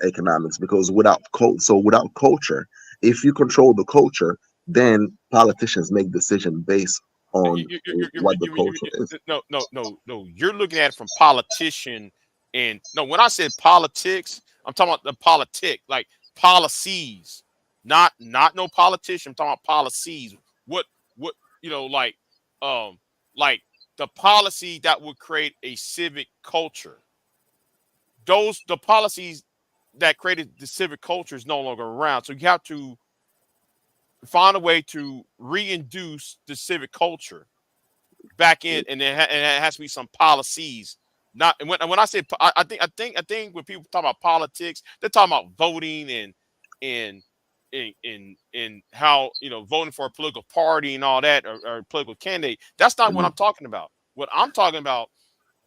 economics because without culture, if you control the culture, then politicians make decisions based on what the culture is. No. You're looking at it from politician, and no. When I said politics, I'm talking about the politic, like policies, not no politician. I'm talking about policies. What um like the policy that would create a civic culture. The policies that created the civic culture is no longer around. So you have to find a way to reintroduce the civic culture back in, and it has to be some policies. Not and when I say I think when people talk about politics, they're talking about voting and and how voting for a political party and all that, or a political candidate. That's not what I'm talking about. What I'm talking about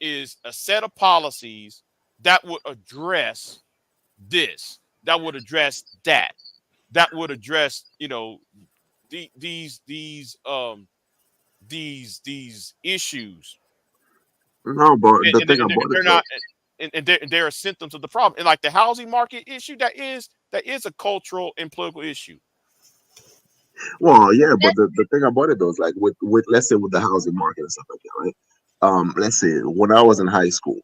is a set of policies that would address this, that would address that, that would address these issues. No, but and, the and, thing and about it they're though, not and there are symptoms of the problem, and like the housing market issue, that is a cultural and political issue. well, yeah, but the thing about it though is like with let's say with the housing market and stuff like that, right? Let's say when I was in high school,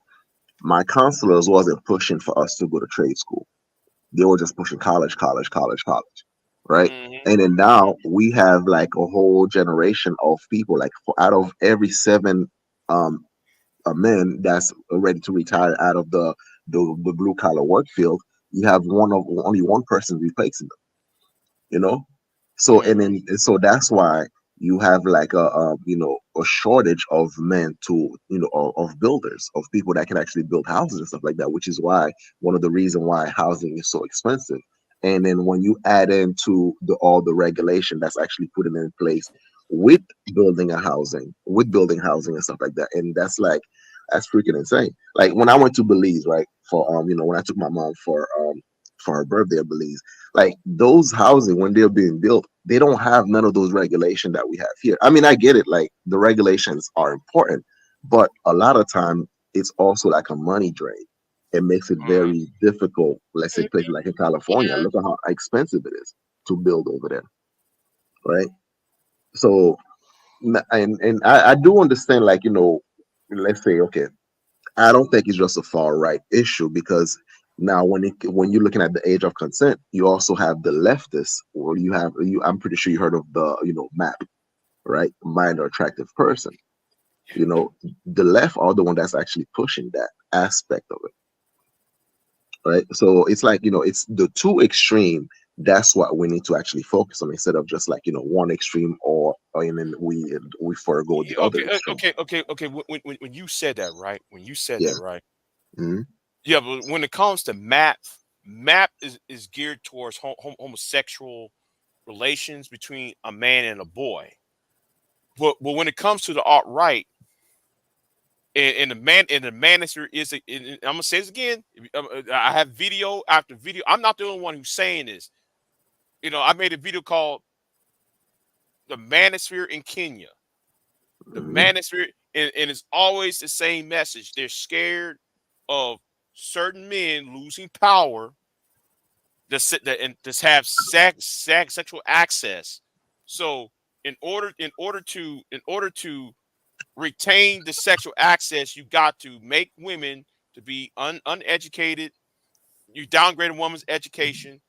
my counselors wasn't pushing for us to go to trade school. They were just pushing college, college, college, college, right? Hmm. And then now we have like a whole generation of people, like out of every seven um men that's ready to retire out of the blue collar work field, you have only one person replacing them, you know. So Hmm. and so that's why you have like a shortage of men to of builders, of people that can actually build houses and stuff like that, which is why one of the reason why housing is so expensive. And then when you add into all the regulation that's actually putting in place with building housing and stuff like that, and that's freaking insane. Like when I went to Belize, right, for when I took my mom for her birthday at Belize, like those housing when they're being built, they don't have none of those regulation that we have here. I mean, I get it, like the regulations are important, but a lot of time it's also like a money drain. It makes it very difficult. Let's say places like in California, Yeah. look at how expensive it is to build over there, right? So and I do understand, like, let's say, okay, I don't think it's just a far right issue, because now when you're looking at the age of consent, you also have the leftists, or I'm pretty sure you heard of the MAP, right? Minor attractive person. The left are the one that's actually pushing that aspect of it, right? So it's like, it's the two extreme. That's what we need to actually focus on, instead of just like, one extreme, and then we forego the other extreme. Okay. When you said that, right? When you said Yeah. that, right? Mhm. Yeah, but when it comes to MAP is geared towards homosexual relations between a man and a boy. But when it comes to the alt right, and the manosphere is, and I'm gonna say this again. I have video after video. I'm not the only one who's saying this. I made a video called "The Manosphere in Kenya." The Mhm. manosphere, and it's always the same message. They're scared of certain men losing power, and just have sexual access. So in order to retain the sexual access, you got to make women to be uneducated. You downgrade a woman's education.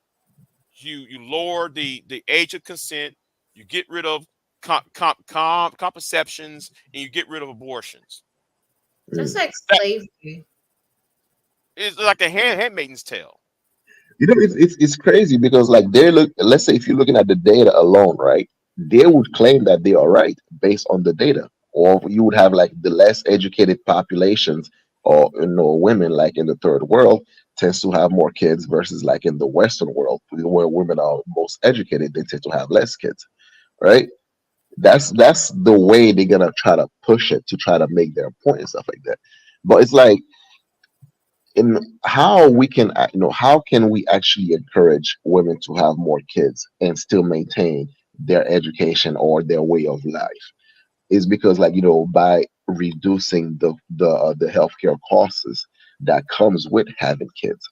You lower the age of consent. You get rid of contraceptions, and you get rid of abortions. That's Mm. like That slavery. is like a handmaiden's tale. It's crazy, because like let's say if you're looking at the data alone, right? They would claim that they are right based on the data, or you would have like the less educated populations, or women like in the third world tends to have more kids, versus like in the Western world, where women are most educated, they tend to have less kids, right? That's the way they're gonna try to push it, to try to make their point and stuff like that. But it's like, in how we can how can we actually encourage women to have more kids and still maintain their education or their way of life, is because, like, by reducing the healthcare costs that comes with having kids,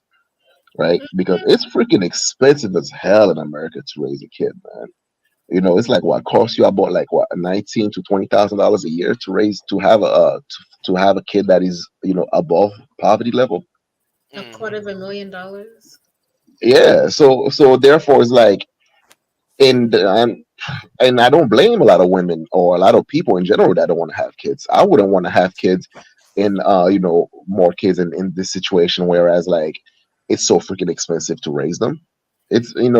right? Because it's freaking expensive as hell in America to raise a kid, man. It's like, what costs you about, like, what, 19 to $20,000 a year to have a kid that is above poverty level. A $250,000. Yeah, so therefore it's like, and I don't blame a lot of women or a lot of people in general that don't want to have kids. I wouldn't want to have kids in more kids in this situation, whereas like it's so freaking expensive to raise them. It's and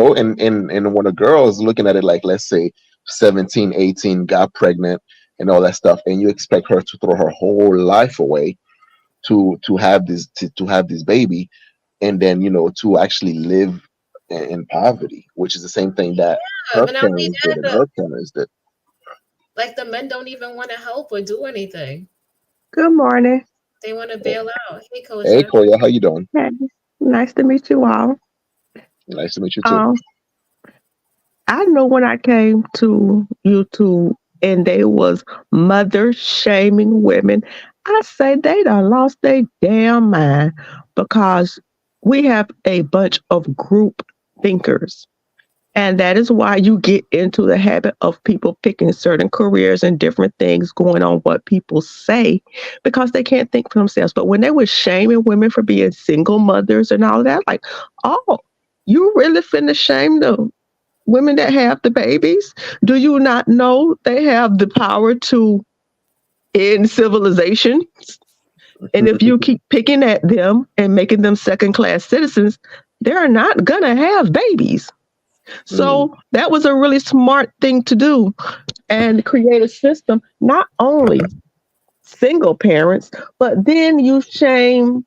when a girl is looking at it, like, let's say 17, 18, got pregnant and all that stuff, and you expect her to throw her whole life away to have this baby, and then to actually live in poverty, which is the same thing that Yeah, her but not only parents did that, and her parents did. like the men don't even want to help or do anything. Good morning. They want to bail out. Hey, Hey, Kosha. Koya, how you doing? Hey, nice to meet you all. Nice to meet you too. Um, I know when I came to YouTube and they was mother shaming women, I say they done lost their damn mind, because we have a bunch of group thinkers. And that is why you get into the habit of people picking certain careers and different things going on what people say, because they can't think for themselves. But when they were shaming women for being single mothers and all that, like, oh, you really finna shame the women that have the babies? Do you not know they have the power to end civilization? And if you keep picking at them and making them second class citizens, they're not gonna have babies. So that was a really smart thing to do, and create a system, not only single parents, but then you shame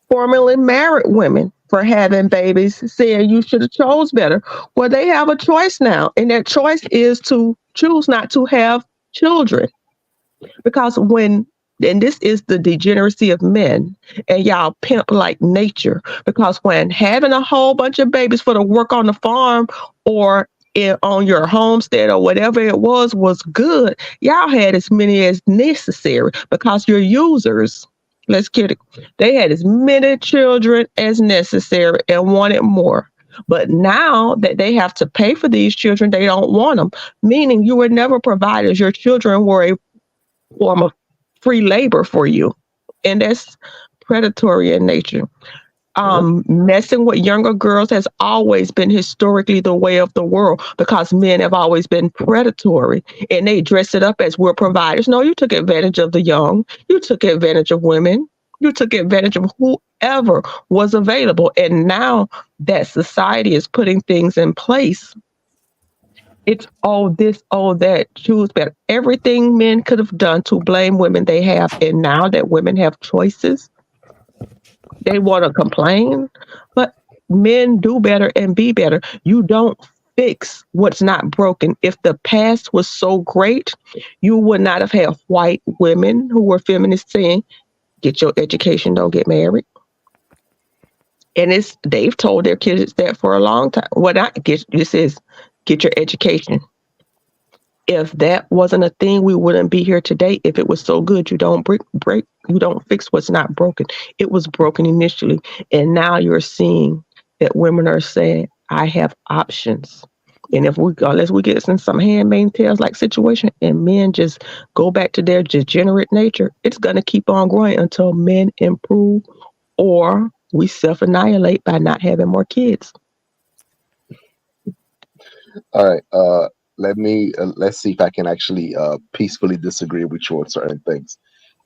formerly married women for having babies, saying you should have chose better. Well, they have a choice now, and that choice is to choose not to have children. Because and this is the degeneracy of men, and y'all pimp like nature. Because when having a whole bunch of babies for the work on the farm, or on your homestead or whatever it was good, y'all had as many as necessary, because your users, let's get it, they had as many children as necessary and wanted more. But now that they have to pay for these children, they don't want them. Meaning, you were never provided. Your children were a form of free labor for you, and that's predatory in nature. Messing with younger girls has always been historically the way of the world because men have always been predatory and they dress it up as we're providers. No, you took advantage of the young, you took advantage of women, you took advantage of whoever was available. And now that society is putting things in place, it's all this, all that, choose better. Everything men could have done to blame women, they have. And now that women have choices, they want to complain, but men do better and be better. You don't fix what's not broken. If the past was so great, you would not have had white women who were feminists saying, get your education, don't get married. And they've told their kids that for a long time. What I get this is get your education. If that wasn't a thing, we wouldn't be here today. If it was so good, you don't break, you don't fix what's not broken. It was broken initially. And now you're seeing that women are saying, I have options. And if unless we get in some handmaid's tales like situation and men just go back to their degenerate nature, it's going to keep on growing until men improve or we self-annihilate by not having more kids. All right. Let's see if I can actually peacefully disagree with you on certain things.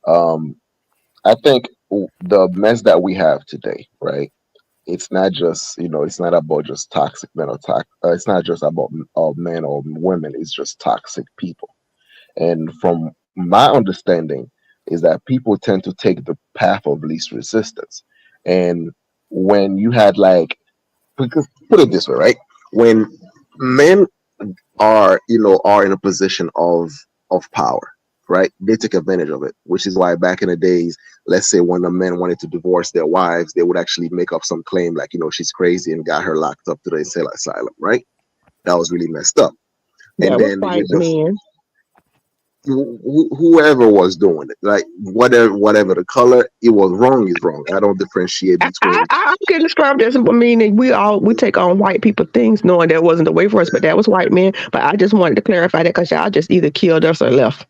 I think the mess that we have today, right? It's not just it's not about just toxic men or it's not just about men or women. It's just toxic people. And from my understanding, is that people tend to take the path of least resistance. And when you had because put it this way, right? When men are in a position of power, right? They take advantage of it, which is why back in the days, let's say when the men wanted to divorce their wives, they would actually make up some claim like, she's crazy and got her locked up to the asylum, right? That was really messed up. That And was then white men. whoever was doing it, like whatever the color, it was wrong is wrong. I don't differentiate between. I can describe this. I mean, we take on white people things, knowing that wasn't the way for us, but that was white men. But I just wanted to clarify that because y'all just either killed us or left.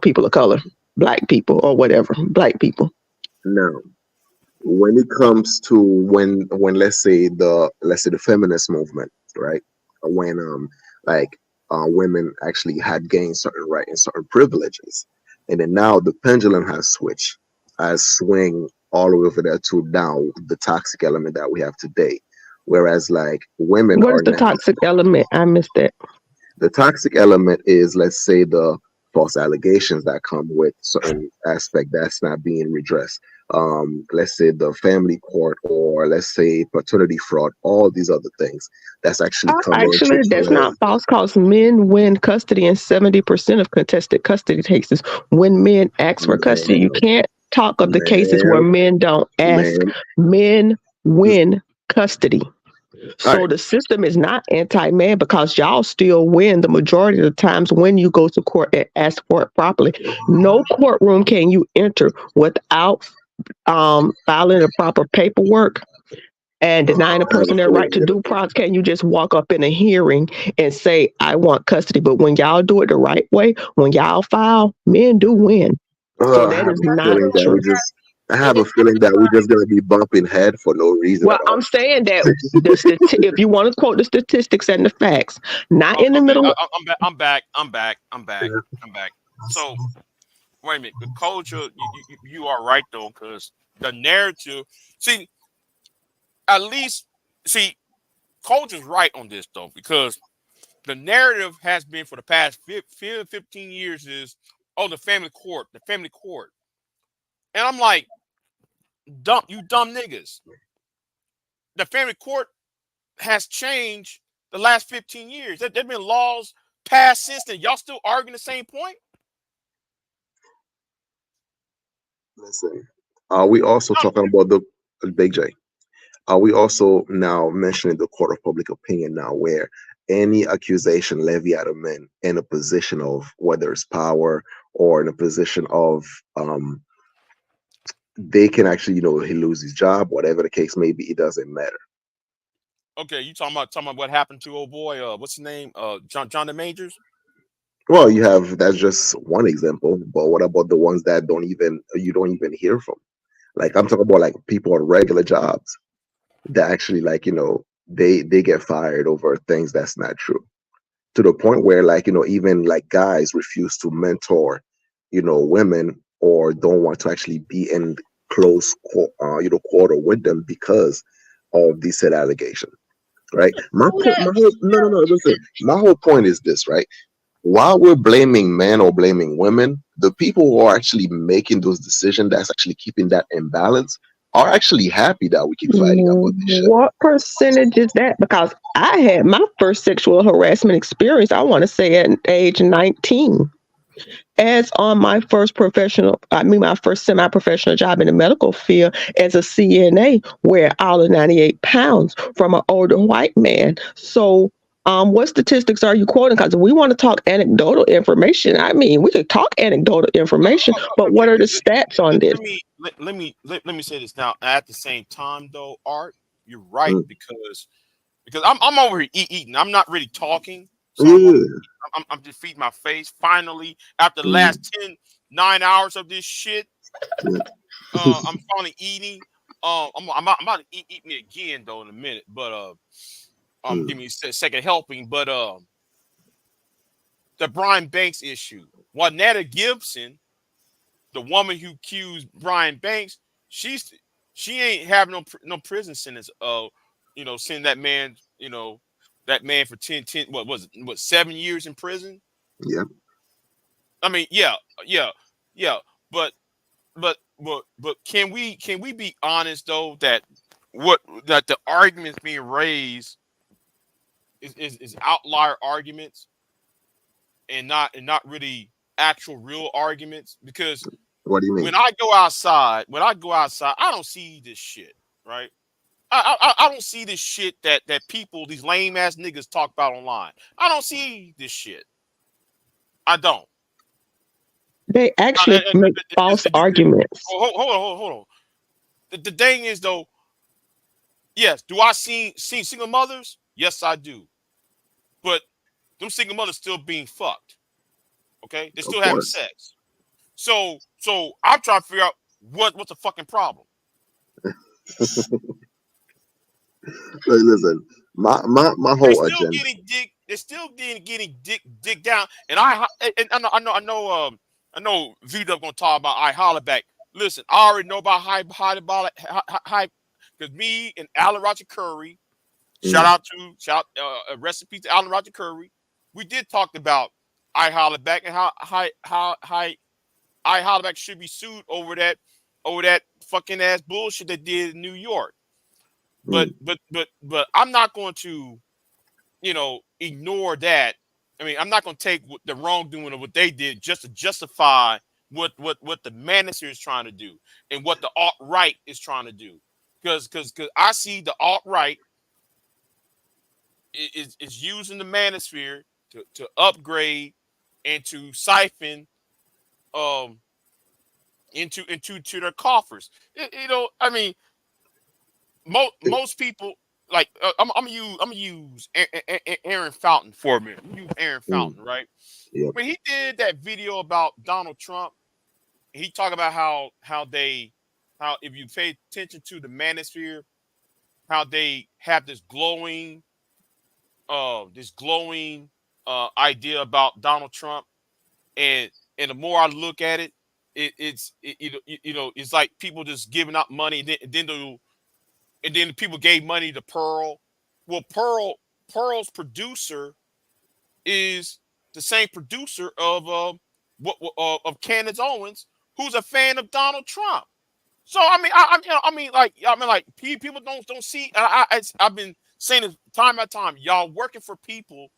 People of color, black people or whatever, black people. No, when it comes to when let's say the feminist movement, right? When women actually had gained certain rights and certain privileges, and then now the pendulum has swing all the way over there to now the toxic element that we have today, whereas women What are is the now. toxic element? I missed that. The toxic element is, let's say, the false allegations that come with certain aspect that's not being redressed. Let's say the family court, or let's say paternity fraud, all these other things that's actually coming into Actually, that's play. not false because men win custody in 70% of contested custody cases. When men ask for custody, you can't talk of the cases where men don't ask. Men win custody. So the system is not anti-man because y'all still win the majority of the times when you go to court and ask for it properly. No courtroom can you enter without filing the proper paperwork and denying a person their right to due process. Can you just walk up in a hearing and say, I want custody? But when y'all do it the right way, when y'all file, men do win. So that is not true. I have a feeling that we're just going to be bumping head for no reason Well, at all. I'm saying that if you want to quote the statistics and the facts, not in the middle. I'm back. So wait a minute. The culture, you are right though, because the narrative. Culture's right on this though, because the narrative has been for the past 15 years is, the family court. And I'm like, you dumb niggas. The family court has changed the last 15 years. There have been laws passed since then. Y'all still arguing the same point? Listen, are we also talking about the Big J? Are we also now mentioning the court of public opinion now, where any accusation levied at a man in a position of whether it's power or in a position of they can actually, he lose his job, whatever the case may be, it doesn't matter. Okay, you talking about what happened to old boy? What's his name? John the Majors. Well, you have that's just one example, but what about the ones that you don't even hear from? Like I'm talking about like people on regular jobs that actually like they get fired over things that's not true. To the point where like even like guys refuse to mentor women or don't want to actually be in quarter with them because of these said allegations, right? My whole listen, my whole point is this, right? While we're blaming men or blaming women, the people who are actually making those decisions that's actually keeping that imbalance are actually happy that we keep fighting about this shit. What percentage is that? Because I had my first sexual harassment experience, I want to say at age 19. As on my first my first semi-professional job in the medical field as a CNA, where all of 98 pounds from an older white man. So what statistics are you quoting? Because we want to talk anecdotal information. I mean, we could talk anecdotal information, but what are the stats on this? Let me say this now. At the same time, though, Art, you're right because I'm over here eating. I'm not really talking, so I'm just feeding my face. Finally, after the last 9 hours of this shit, I'm finally eating. I'm about to eat me again though in a minute, but give me a second helping. But the Brian Banks issue, Juanetta Gibson, the woman who accused Brian Banks, she ain't having no prison sentence. Send that man, that man for 10, what was it, 7 years in prison? Yeah. I mean, yeah, but can we be honest though that the arguments being raised is outlier arguments and not really actual real arguments? Because What do you mean? when I go outside, I don't see this shit, right? I don't see this shit that people, these lame ass niggas talk about online. I don't see this shit. I don't. They actually make false arguments. Hold on. The thing is though, yes, do I see single mothers? Yes, I do. But them single mothers still being fucked. Okay, they're still having sex. So I'm trying to figure out what's the fucking problem. Listen, my whole agenda. They're still getting dick down. And I know V-Dub gonna talk about I holler back. Listen, I already know about high because me and Alan Roger Curry, shout out recipe to Alan Roger Curry. We did talk about I holler back and how I holler back should be sued over that fucking ass bullshit they did in New York. But I'm not going to, ignore that. I mean, I'm not going to take the wrongdoing of what they did just to justify what the manosphere is trying to do and what the alt-right is trying to do. Because I see the alt-right is using the manosphere to upgrade and to siphon into their coffers. I mean, most people like I'm gonna use Aaron Fountain for a minute. Use Aaron Fountain, right? Yeah. When he did that video about Donald Trump, he talked about how if you pay attention to the manosphere, how they have this glowing idea about Donald Trump, and the more I look at it, it's like people just giving out money, and then people gave money to Pearl. Well, Pearl's producer is the same producer of Candace Owens, who's a fan of Donald Trump. So like people don't see. I've been saying this time after time. Y'all working for people.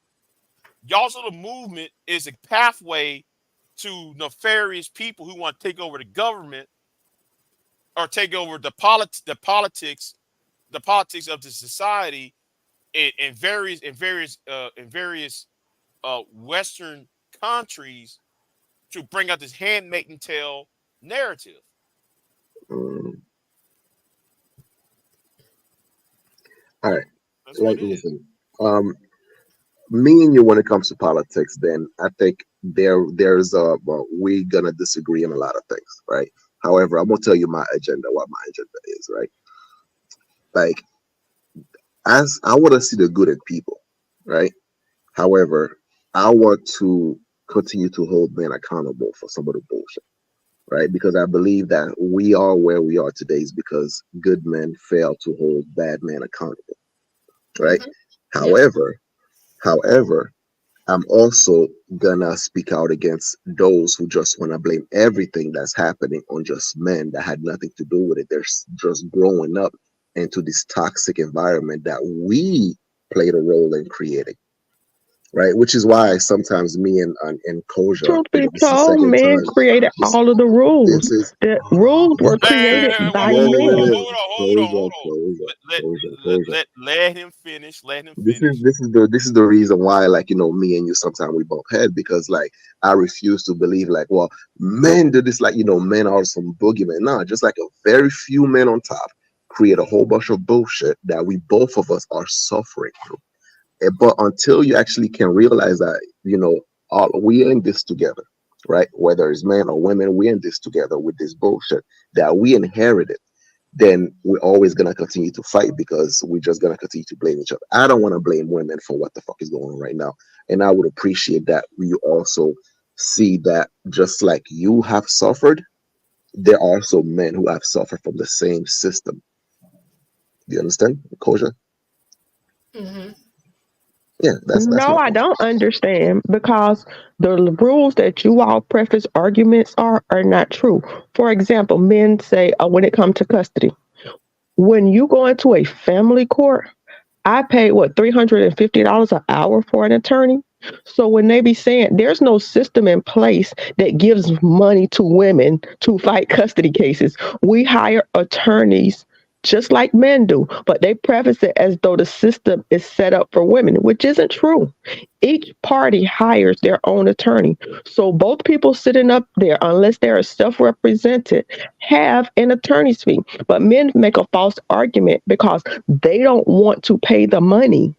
Y'all's little movement is a pathway to nefarious people who want to take over the government or take over the politics of the society in various Western countries to bring out this handmaiden tale narrative. All right. That's like, what it is. listen, me and you, when it comes to politics, then I think there's well, we're gonna disagree on a lot of things, right? However, I'm gonna tell you my agenda, what my agenda is, right? Like, as I want to see the good in people, right? However, I want to continue to hold men accountable for some of the bullshit, right? Because I believe that we are where we are today is because good men fail to hold bad men accountable, right? However, however, I'm also gonna speak out against those who just want to blame everything that's happening on just men that had nothing to do with it. They're just growing up into this toxic environment that we played a role in creating, right? Which is why sometimes me and Koja, Truth be this is the told, second men time. created This all of the rules. this is The rules were created Hey, by whoa, whoa, men. whoa. hold on, hold Koja, on. Koja, Let, Koja, let, Koja. let, let him finish. Let him This is finish. the reason why, like, me and you sometimes we bump head, because like I refuse to believe like, well, men do this, like, men are some boogeymen. No, just like a very few men on top create a whole bunch of bullshit that we both of us are suffering through. But until you actually can realize that, all we in this together, right? Whether it's men or women, we in this together with this bullshit that we inherited, then we're always gonna continue to fight because we're just gonna continue to blame each other. I don't want to blame women for what the fuck is going on right now, and I would appreciate that you also see that just like you have suffered, there are also men who have suffered from the same system. Do you understand, Koja? Yeah, that's No, my I point. don't understand because the rules that you all preface arguments are not true. For example, men say when it comes to custody, when you go into a family court, I pay what $350 an hour for an attorney. So when they be saying there's no system in place that gives money to women to fight custody cases, we hire attorneys just like men do, but they preface it as though the system is set up for women, which isn't true. Each party hires their own attorney. So both people sitting up there, unless they are self-represented, have an attorney's fee. But men make a false argument because they don't want to pay the money,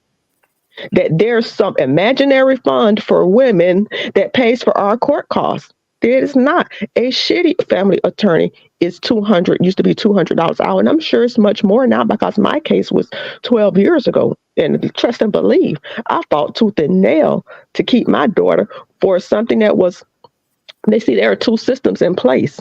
that there's some imaginary fund for women that pays for our court costs. There is not. A shitty family attorney is 200, used to be $200 an hour. And I'm sure it's much more now because my case was 12 years ago. And trust and believe, I fought tooth and nail to keep my daughter for something that was, they see there are two systems in place.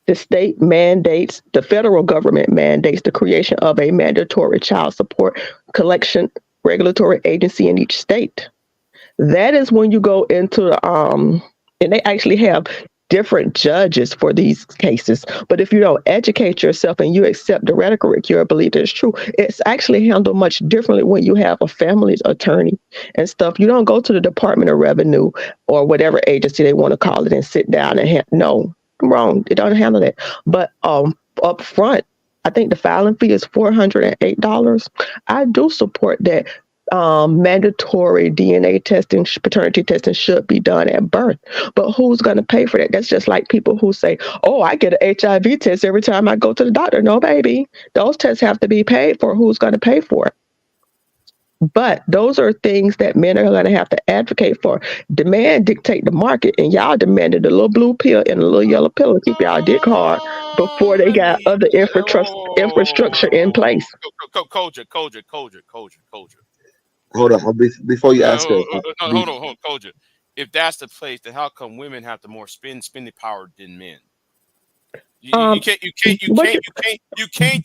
The state mandates, the federal government mandates the creation of a mandatory child support collection regulatory agency in each state. That is when you go into and they actually have different judges for these cases. But if you don't educate yourself and you accept the rhetoric, you believe it's true. It's actually handled much differently when you have a family attorney and stuff. You don't go to the Department of Revenue or whatever agency they want to call it and sit down and no, I'm wrong. It doesn't handle that. But up front, I think the filing fee is $408. I do support that mandatory DNA testing, paternity testing should be done at birth. But who's going to pay for that? That's just like people who say, oh, I get an HIV test every time I go to the doctor. No, baby. Those tests have to be paid for. Who's going to pay for it? But those are things that men are going to have to advocate for. Demand dictate the market, and y'all demanded a little blue pill and a little yellow pill to keep y'all dick hard before they got other infrastructure in place. Koja. Hold on, before you ask her, No, hold on, Koja. If that's the place, then how come women have the more spending power than men? You can't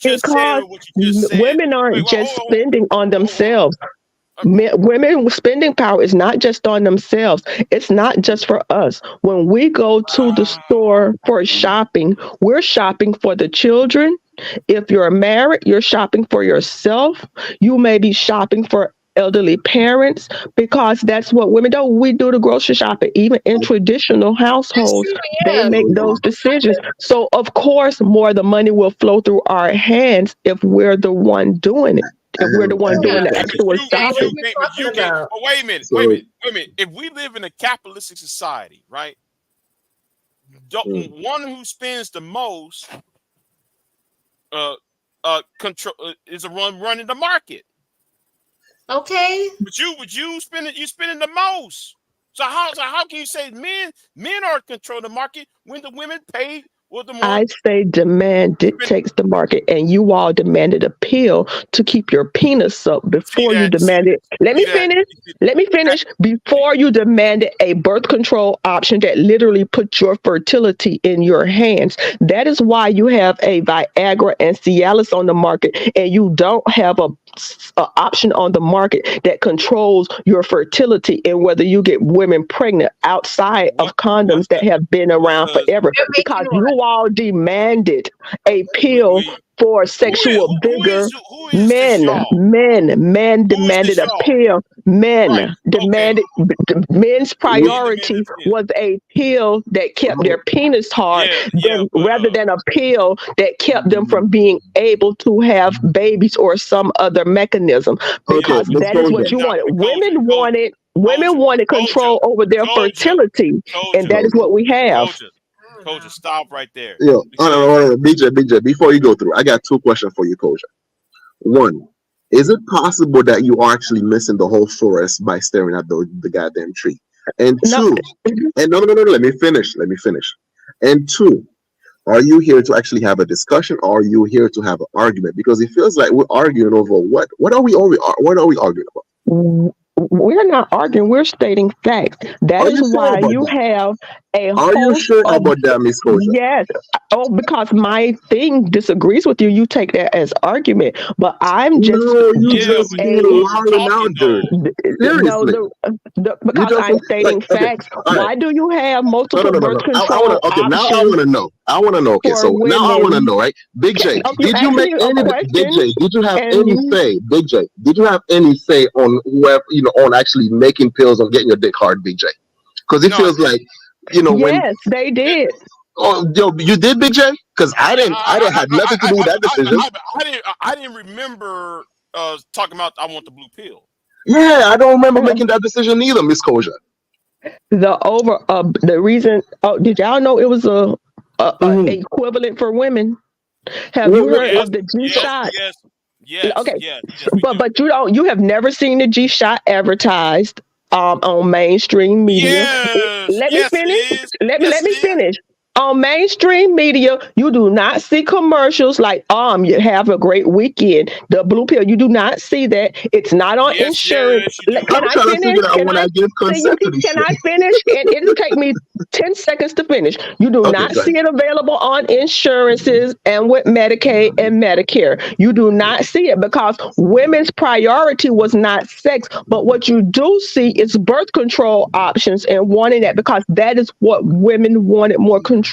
just say Because what you just said. women Wait, aren't well, just spending on themselves. Women spending power is not just on themselves. It's not just for us. When we go to the store for shopping, we're shopping for the children. If you're married, you're shopping for yourself. You may be shopping for elderly parents because that's what women do. We do the grocery shopping. Even in traditional households, they make those decisions. So of course, more of the money will flow through our hands if we're the one doing it. If we're the one doing the actual shopping. Oh, wait a minute. If we live in a capitalistic society, right? One who spends the most control is running the market. Okay. But you spending the most. So how can you say men are controlling the market when the women pay with the more? I say demand dictates the market, and you all demanded a pill to keep your penis up before you demanded. Let me finish. Before you demanded a birth control option that literally put your fertility in your hands. That is why you have a Viagra and Cialis on the market, and you don't have a option on the market that controls your fertility and whether you get women pregnant outside of condoms that have been around forever, because you all demanded a pill for sexual vigor. Men demanded a pill. Men demanded, men's priority was a pill that kept their penis hard rather than a pill that kept them from being able to have babies or some other mechanism, because that is what you wanted. Women wanted control over their fertility, and that is what we have. Koja, stop right there. Yo, BJ, before you go through, I got two questions for you, Koja. One, is it possible that you are actually missing the whole forest by staring at the goddamn tree? And two, and no, let me finish. And two, are you here to actually have a discussion, or are you here to have an argument? Because it feels like we're arguing over what? What are we arguing about? We're not arguing. We're stating facts. That is why you have a host. Are you sure about that, Miss Koja? Yes. Oh, because my thing disagrees with you. You take that as argument, but I'm just because I'm stating facts. Why do you have multiple birth control options? Now I want to know. Okay, so now I want to know, right? Big J, did you make any? Big J, did you have any say? Big J, did you have any say on whoever on actually making pills or getting your dick hard, Big J? Because it feels like yes, they did. Oh, yo, you did, Big J? Because I didn't have nothing to do with that decision. I didn't remember talking about I want the blue pill. Yeah, I don't remember making that decision either, Miss Koja. The reason. Oh, did y'all know it was a equivalent for women? Have you heard of the G shot? Yes. Okay. Yes, but you have never seen the G shot advertised on mainstream media. Let me finish. On mainstream media, you do not see commercials like you have a great weekend. The blue pill, you do not see that. It's not on insurance. Can I finish? Can I finish? And it'll take me 10 seconds to finish. You do not see it available on insurances and with Medicaid and Medicare. You do not see it because women's priority was not sex. But what you do see is birth control options and wanting that, because that is what women wanted more control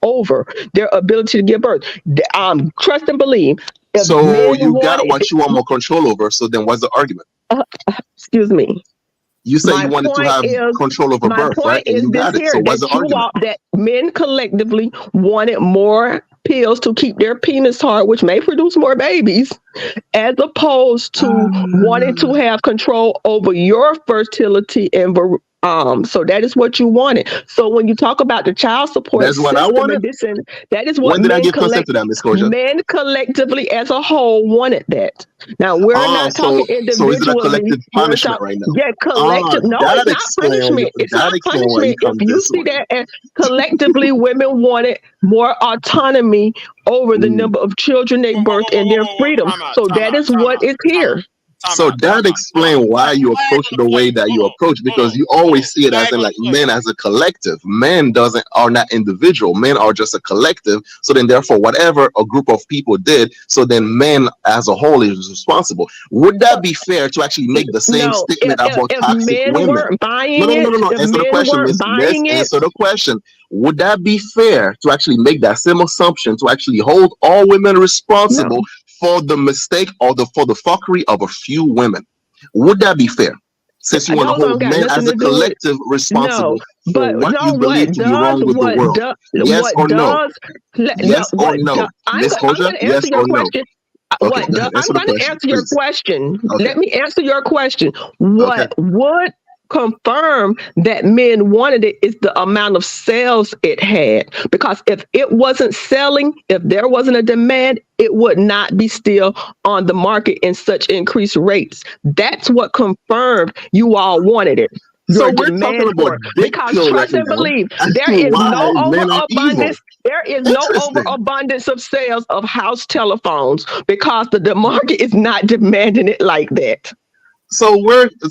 over, their ability to give birth. Trust and believe. So you got what you want more control over. So then what's the argument? Excuse me. You say you wanted to have control over birth, right? And you got it. So what's the argument? That men collectively wanted more pills to keep their penis hard, which may produce more babies, as opposed to wanting to have control over your fertility and so that is what you wanted. So when you talk about the child support that's what I wanted. That is what when did I give consent to that, Ms. Koja? Men collectively as a whole wanted that. Now we're not talking individually. So is it a collective punishment right now? Yeah, collective. No, it's not punishment. It's not punishment. If you see that as collectively, women wanted more autonomy over the number of children they birth and their freedom. So that is what is here. So that explains why you approach it the way that you approach, because you always see it as in like men as a collective. Men are not individual. Men are just a collective. So then therefore whatever a group of people did, so then men as a whole is responsible. Would that be fair to actually make the same statement about toxic women? No. Answer the question. Answer the question. Would that be fair to actually make that same assumption, to actually hold all women responsible for the mistake or for the fuckery of a few women? Would that be fair? Since you want to hold men as a collective responsible for what you believe to be wrong with the world. Yes or no? Yes or no? Miss Koja, yes or no? I'm going to answer your question. Let me answer your question. What would confirm that men wanted it is the amount of sales it had. Because if it wasn't selling, if there wasn't a demand, it would not be still on the market in such increased rates. That's what confirmed you all wanted it. So Your we're talking demand about for it. dick Because pill right trust and now believe, as there to is why no men are evil. overabundance. There is no Interesting. overabundance of sales of house telephones because the market is not demanding it like that.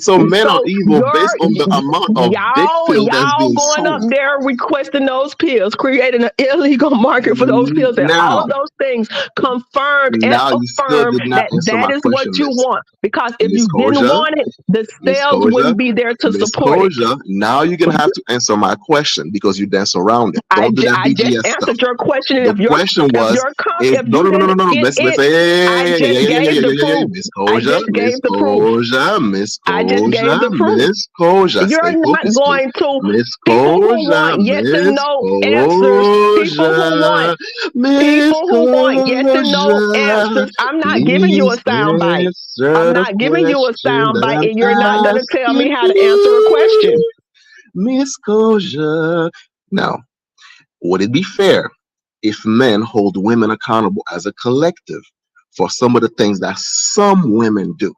So men are So evil based on the amount of dick pill that's y'all being going up sold. there requesting those pills, creating an illegal market for those pills, and all Now, of those things confirmed and now you still affirmed did not that answer that my is what question, you want. Because if Miss you didn't Koja. want it, the Miss sales Koja, wouldn't be there to Miss support it. Koja, now you're gonna have to answer my question because you dance around it. Don't do that I just BGS stuff. answered your question, and The question was, if no, you didn't get Miss it, I just gave the proof. Miss I Koja, just Miss gave the proof. Koja, Miss I just gave the Koja, proof. Miss Koja. You're Stay not focused, please. going to Miss people who Koja, want yes and Miss no answers. Koja, Miss People who want yes and no Koja. answers. I'm not giving you a Please sound bite. answer I'm the not giving you a question sound that bite, I'm and you're not going to tell me asking how to answer a question. you, Miss Koja. Now, would it be fair if men hold women accountable as a collective for some of the things that some women do?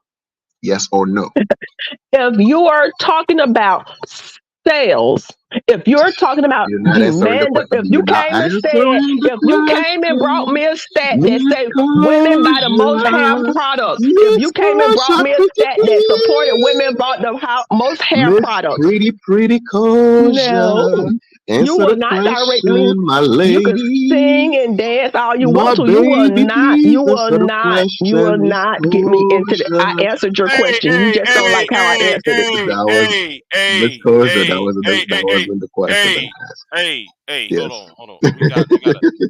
Yes or no? If you are talking about sales, if you're talking about You're not answering the demand, question. if you You're not came and said, answering the if you came and brought question, me a stat that Miss say women buy the most hair Koja. products, if Miss you came and brought Koja, me a stat that supported women bought the most hair Miss products, pretty no, Koja. you Answer will the not direct me. question, my You can lady. sing and dance all you My want to. baby, please answer the You will question, Miss not get me into the. I Koja. answered your Hey, question. You hey, just don't hey, like how I hey, answered it. hey, That was hey, Miss hey, Koja. hey, hey, That hey, wasn't the question that hey, I asked. hey, Yes. hold on. We gotta.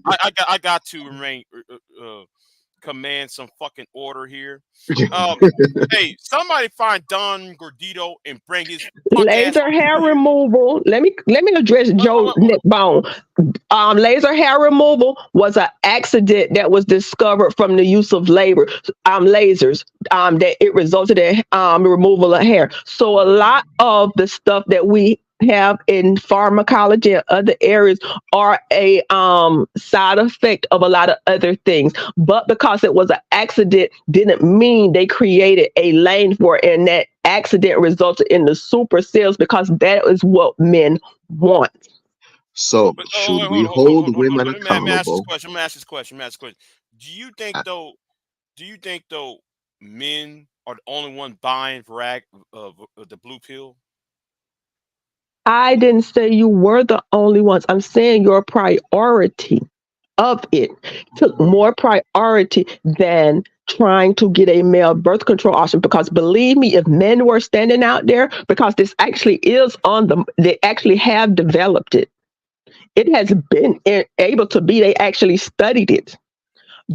I got to remain command some fucking order here. Hey, somebody find Don Gordito and bring his punk ass Laser up hair here. removal. Let me address Joe Neckbone. Laser hair removal was an accident that was discovered from the use of lasers. That it resulted in removal of hair. So a lot of the stuff that we have in pharmacology and other areas are a side effect of a lot of other things. But because it was an accident didn't mean they created a lane for it, and that accident resulted in the super cells because that is what men want. So should we hold women Let me ask this accountable? question. I'm gonna ask this question. Do you think though men are the only one buying the blue pill? I didn't say you were the only ones. I'm saying your priority of it took more priority than trying to get a male birth control option. Because believe me, if men were standing out there, because this actually is on them, they actually have developed it. It has been able to be, they actually studied it.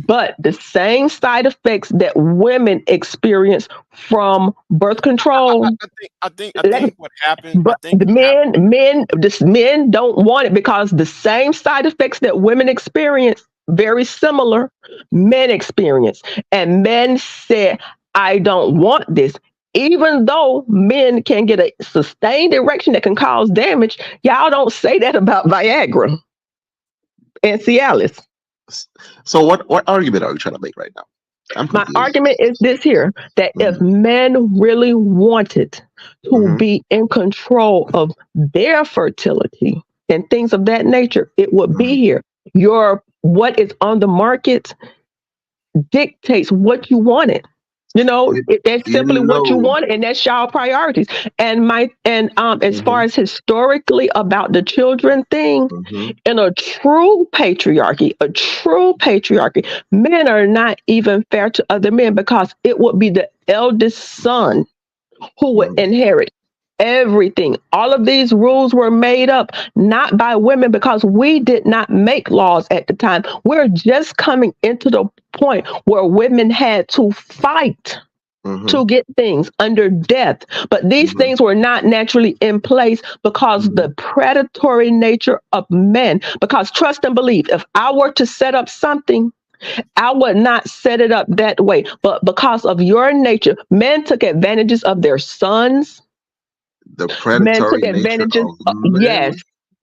But the same side effects that women experience from birth control, I think what happened. but the men don't want it because the same side effects that women experience, very similar, men experience. And men said, I don't want this. Even though men can get a sustained erection that can cause damage, y'all don't say that about Viagra and Cialis. So what argument are you trying to make right now? I'm My confused. argument is this here, that if men really wanted to be in control of their fertility and things of that nature, it would be here. What is on the market dictates what you wanted. That's simply what you want, and that's y'all priorities. And as far as historically about the children thing, in a true patriarchy, men are not even fair to other men because it would be the eldest son who would inherit everything. All of these rules were made up not by women because we did not make laws at the time. We're just coming into the point where women had to fight to get things under death. But these things were not naturally in place because the predatory nature of men. Because trust and believe, if I were to set up something, I would not set it up that way. But because of your nature, men took advantages of their sons. the Men took predatory nature advantages. of men.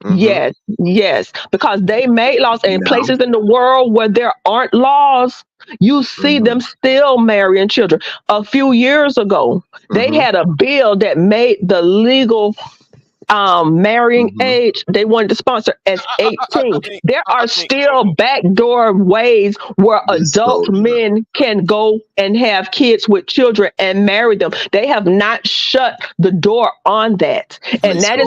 Yes, yes, because they made laws in Now, places in the world where there aren't laws. You see them still marrying children. A few years ago, they had a bill that made the legal marrying age they wanted to sponsor as 18. There are still backdoor ways where adult men can go and have kids with children and marry them. They have not shut the door on that. And that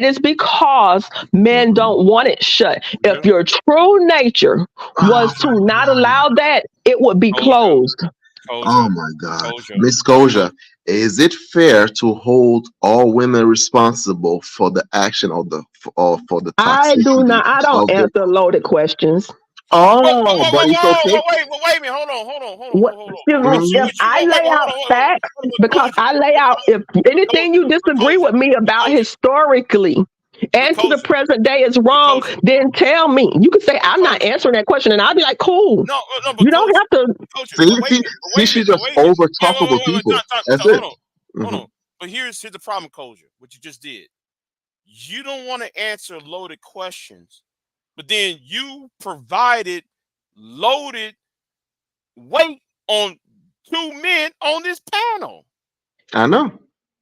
is because men don't want it shut. If your true nature was to not allow that, it would be closed. oh my God, Miss Koja, is it fair to hold all women responsible for the action of the for the I toxicity don't of the? answer loaded questions. Oh, but it's okay. Wait a minute. Hold on. Excuse me, if I lay out facts, because I lay out, if anything you disagree with me about historically and to the present day is wrong, then tell me. You can say I'm not answering that question, and I'll be like, cool. No, you don't have to. See, she just over talk over people. That's it. Hold on. But here's the problem, Koja, what you just did. You don't want to answer loaded questions, but then you provided loaded weight on two men on this panel. I know.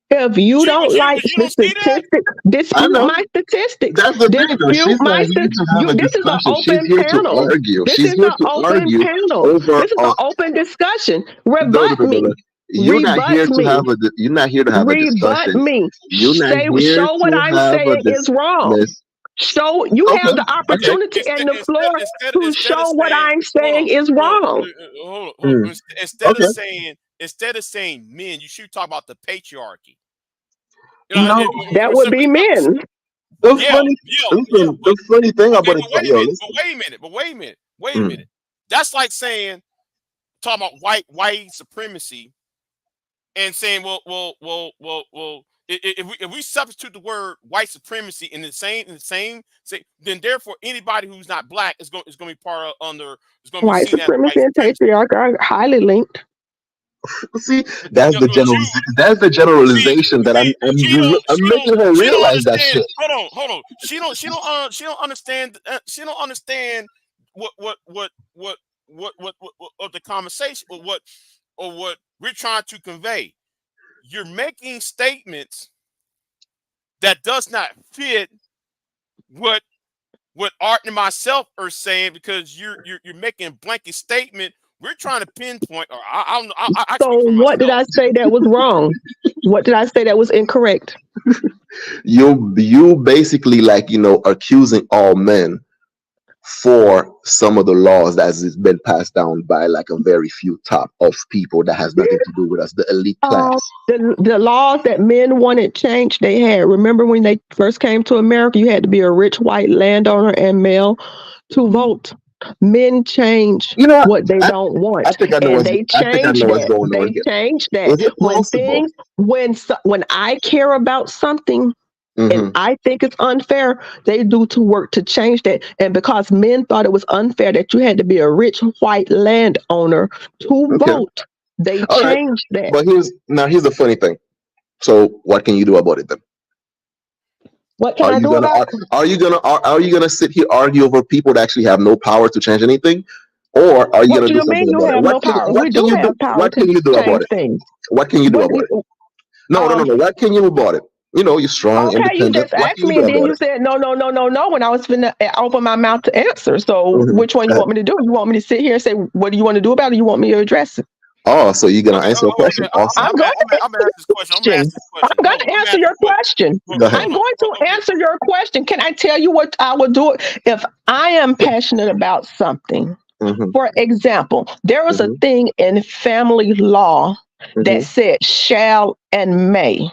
If you don't like the statistics, dispute my statistics. That's the thing, though. She's not here to have a This is an discussion. She's open here panel. to argue. This She's is here an to open argue panel. over. This is an open discussion. No, Rebut me. You're not here Rebut to me. have a. You're not here to have a Rebut discussion. me. You're not here Show what to I'm have saying is wrong. Miss. Show you Okay, have the opportunity and the floor to show what I'm saying is wrong. Hold on. Okay. Instead of saying men, you should talk about the patriarchy. No, that would be men. The funny thing about it. Wait a minute. That's like saying, talking about white supremacy, and saying, if we substitute the word white supremacy in the same, then therefore anybody who's not black is going to be part of White supremacy and patriarchy are highly linked. See, that's the generalization that I'm making her realize that shit. Hold on. She don't understand. She don't understand what of the conversation or what we're trying to convey. You're making statements that does not fit what Art and myself are saying, because you're making a blanket statement. We're trying to pinpoint, or I So what did I say that was wrong? What did I say that was incorrect? You basically accusing all men for some of the laws that has been passed down by like a very few top of people that has nothing to do with us, the elite class. The laws that men wanted changed, they had. Remember when they first came to America, you had to be a rich white landowner and male to vote. Men change what they don't want. I think I know what's going on. They changed that. When I care about something, and I think it's unfair, they do to work to change that. And because men thought it was unfair that you had to be a rich white landowner to vote, they changed that. But here's the funny thing. So what can you do about it then? What can I do about it? Are you gonna sit here argue over people that actually have no power to change anything? Or are you gonna do something about it? What can you do about it? What can you do about it? No. What can you do about it? You're strong, independent. You just asked me, and then you said no. When I was finna open my mouth to answer. So which one you want me to do? You want me to sit here and say, what do you want to do about it? You want me to address it? Oh, so you're gonna answer a question? Awesome. I'm going to answer your question. I'm going to answer your question. Can I tell you what I would do if I am passionate about something? For example, there was a thing in family law that said shall and may.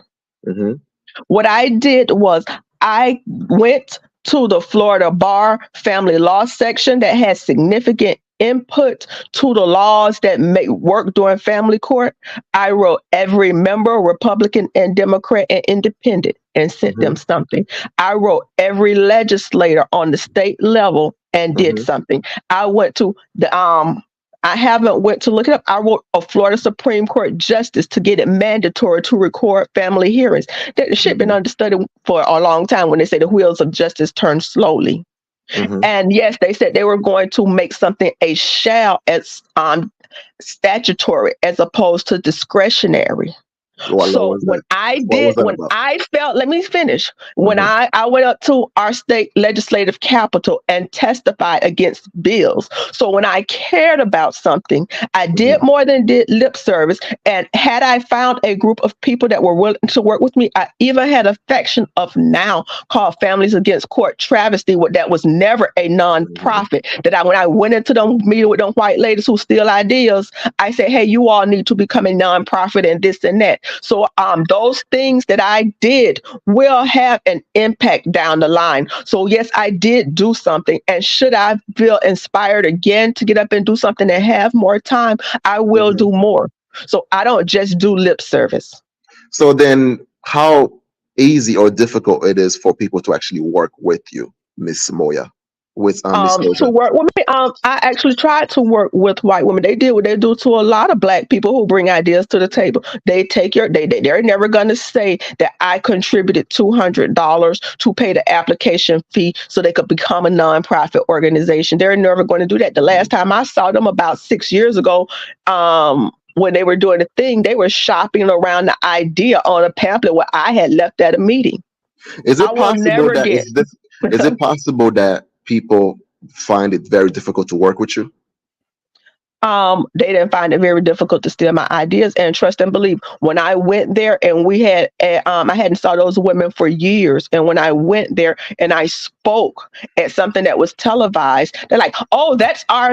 What I did was I went to the Florida Bar Family Law section that has significant input to the laws that make work during family court. I wrote every member, Republican and Democrat and Independent, and sent them something. I wrote every legislator on the state level and did something. I went to the I haven't went to look it up. I wrote a Florida Supreme Court justice to get it mandatory to record family hearings. That shit been understudied for a long time when they say the wheels of justice turn slowly. And yes, they said they were going to make something a shall as statutory as opposed to discretionary. What law So was when that? I What was did, that when about? I felt, let me finish. When I went up to our state legislative capitol and testified against bills. So when I cared about something, I did more than did lip service. And had I found a group of people that were willing to work with me, I even had a faction of now called Families Against Court Travesty, that was never a nonprofit. That when I went into them meeting with them white ladies who steal ideas, I said, hey, you all need to become a nonprofit and this and that. So those things that I did will have an impact down the line. So yes, I did do something. And should I feel inspired again to get up and do something and have more time, I will do more. So I don't just do lip service. So then how easy or difficult it is for people to actually work with you, Miss Moya, with Miss To Loja? work with me, I actually tried to work with white women. They did what they do to a lot of black people who bring ideas to the table. They take they're never going to say that I contributed $200 to pay the application fee so they could become a nonprofit organization. They're never going to do that. The last time I saw them about 6 years ago, when they were doing the thing, they were shopping around the idea on a pamphlet where I had left at a meeting. Is I it will possible never that get. is it possible that people find it very difficult to work with you? They didn't find it very difficult to steal my ideas, and trust and believe. When I went there and we had, I hadn't saw those women for years. And when I went there and I spoke at something that was televised, they're like, oh, that's our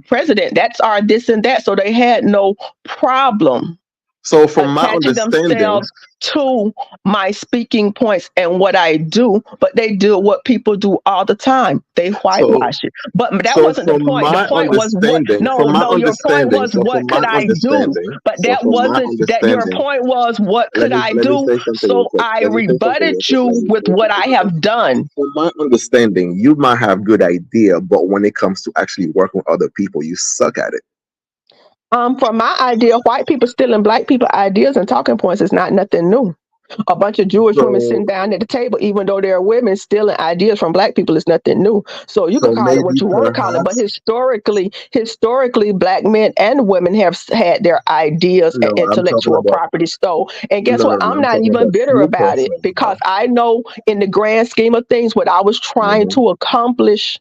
president. That's our this and that. So they had no problem So from my attaching understanding, themselves to my speaking points and what I do, but they do what people do all the time. They whitewash it. But that so wasn't the point. The point was what your point was what could I do? But that wasn't that your point was what could I let me do? say something real So quick. I Let me say something real rebutted quick. Let you me with say what I something real quick. have done. From my understanding, you might have good idea, but when it comes to actually working with other people, you suck at it. From my idea, white people stealing black people ideas and talking points is not nothing new. A bunch of Jewish women So sitting down at the table, even though they're women, stealing ideas from black people is nothing new. So you can call it what maybe you want to call it, but perhaps historically, black men and women have had their ideas and no, I'm talking intellectual about property stole. And guess no, what? no, no. I'm I'm not talking even about bitter you about it personally because now. I know in the grand scheme of things, what I was trying to accomplish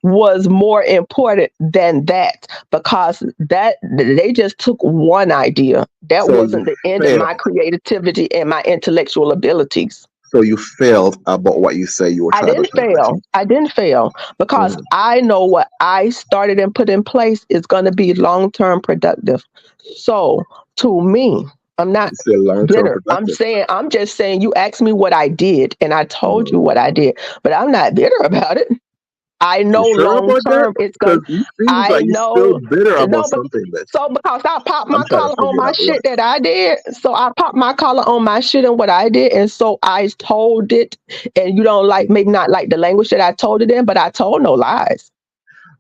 was more important than that, because that they just took one idea. That So you wasn't the end of my failed. creativity and my intellectual abilities. So you failed about what you say you were I trying to didn't accomplish. fail. I didn't fail because Mhm. I know what I started and put in place is going to be long-term productive. So to me, I'm not You say long-term bitter. productive. I'm just saying you asked me what I did and I told you what I did, but I'm not bitter about it. I know You sure long about that? term it's Because gonna. you seems I like you're still know bitter about no, but something, bitch. so because I popped I'm my trying to collar on figure my out what. shit that I did, so I popped my collar on my shit and what I did, and so I told it. And you don't like maybe not like the language that I told it in, but I told no lies.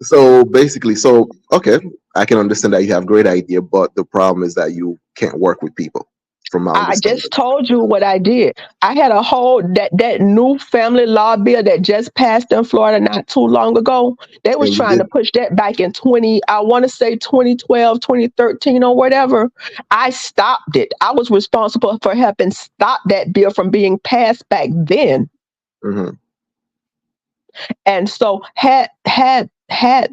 So basically, so okay, I can understand that you have great idea, but the problem is that you can't work with people, from my I understanding. just told you what I did. I had a whole that new family law bill that just passed in Florida not too long ago. They was And you trying did to push that back in 2012, 2013 or whatever. I stopped it. I was responsible for helping stop that bill from being passed back then. mhm. And so had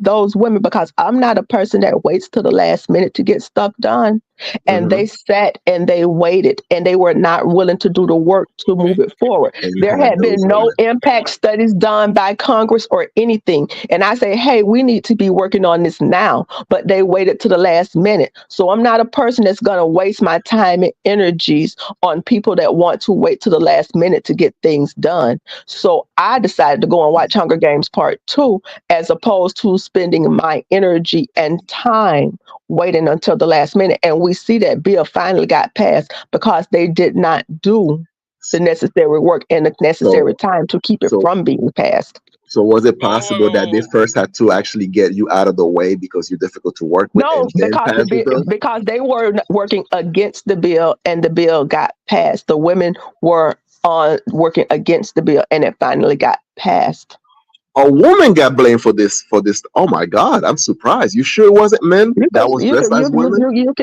those women, because I'm not a person that waits till the last minute to get stuff done. And they sat and they waited and they were not willing to do the work to move it forward. And you There had had those been no impact studies done by Congress or anything. And I say, hey, we need to be working on this now. But they waited to the last minute. So I'm not a person that's going to waste my time and energies on people that want to wait to the last minute to get things done. So I decided to go and watch Hunger Games Part 2 as opposed to spending my energy and time waiting until the last minute. And we see that bill finally got passed because they did not do the necessary work and the necessary So time to keep it so from being passed. So was it Whoa, possible that they first had to actually get you out of the way because you're difficult to work with No, and then because pass the bill? because they were working against the bill and the bill got passed. The women were on working against the bill and it finally got passed. A woman got blamed for this. Oh my God, I'm surprised. You sure it wasn't men You that can was you dressed can as women? you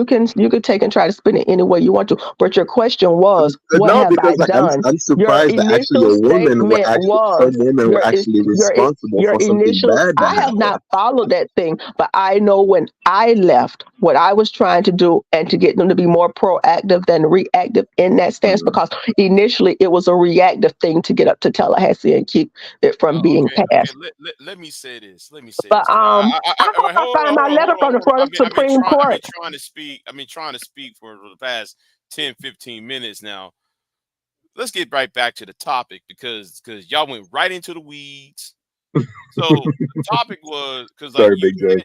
can take and try to spin it any way you want to. But your question was, what No, have I because like done? I'm Your surprised that actually initial statement some was women were actually responsible your for something initial. bad that I have happened. not followed that thing, but I know when I left, what I was trying to do, and to get them to be more proactive than reactive in that stance, because initially it was a reactive thing to get up to Tallahassee and keep it from being Okay. passed. Let me say this. Let me say But this. Cause I hope wait, I find my letter from the Florida I've been Supreme trying. I've been Court. trying to speak. I've been trying to speak for the past 10, 15 minutes now. Let's get right back to the topic because y'all went right into the weeds. So the topic was because like Sorry, Big J.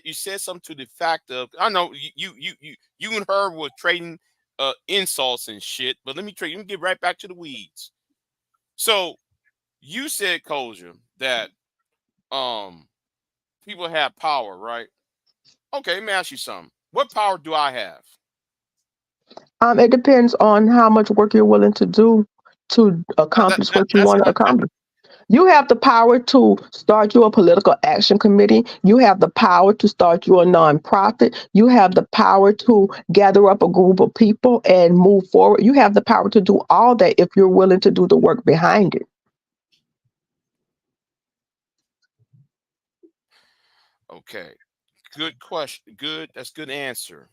you said something to the fact of I know you and her were trading insults and shit, but let me get right back to the weeds. So you said, Kosher, that um people have power, right? Okay, let me ask you something. What power do I have? It depends on how much work you're willing to do to accomplish what you That's want to not that. accomplish. You have the power to start your political action committee. You have the power to start your nonprofit. You have the power to gather up a group of people and move forward. You have the power to do all that if you're willing to do the work behind it. Okay, good question. Good, that's good answer.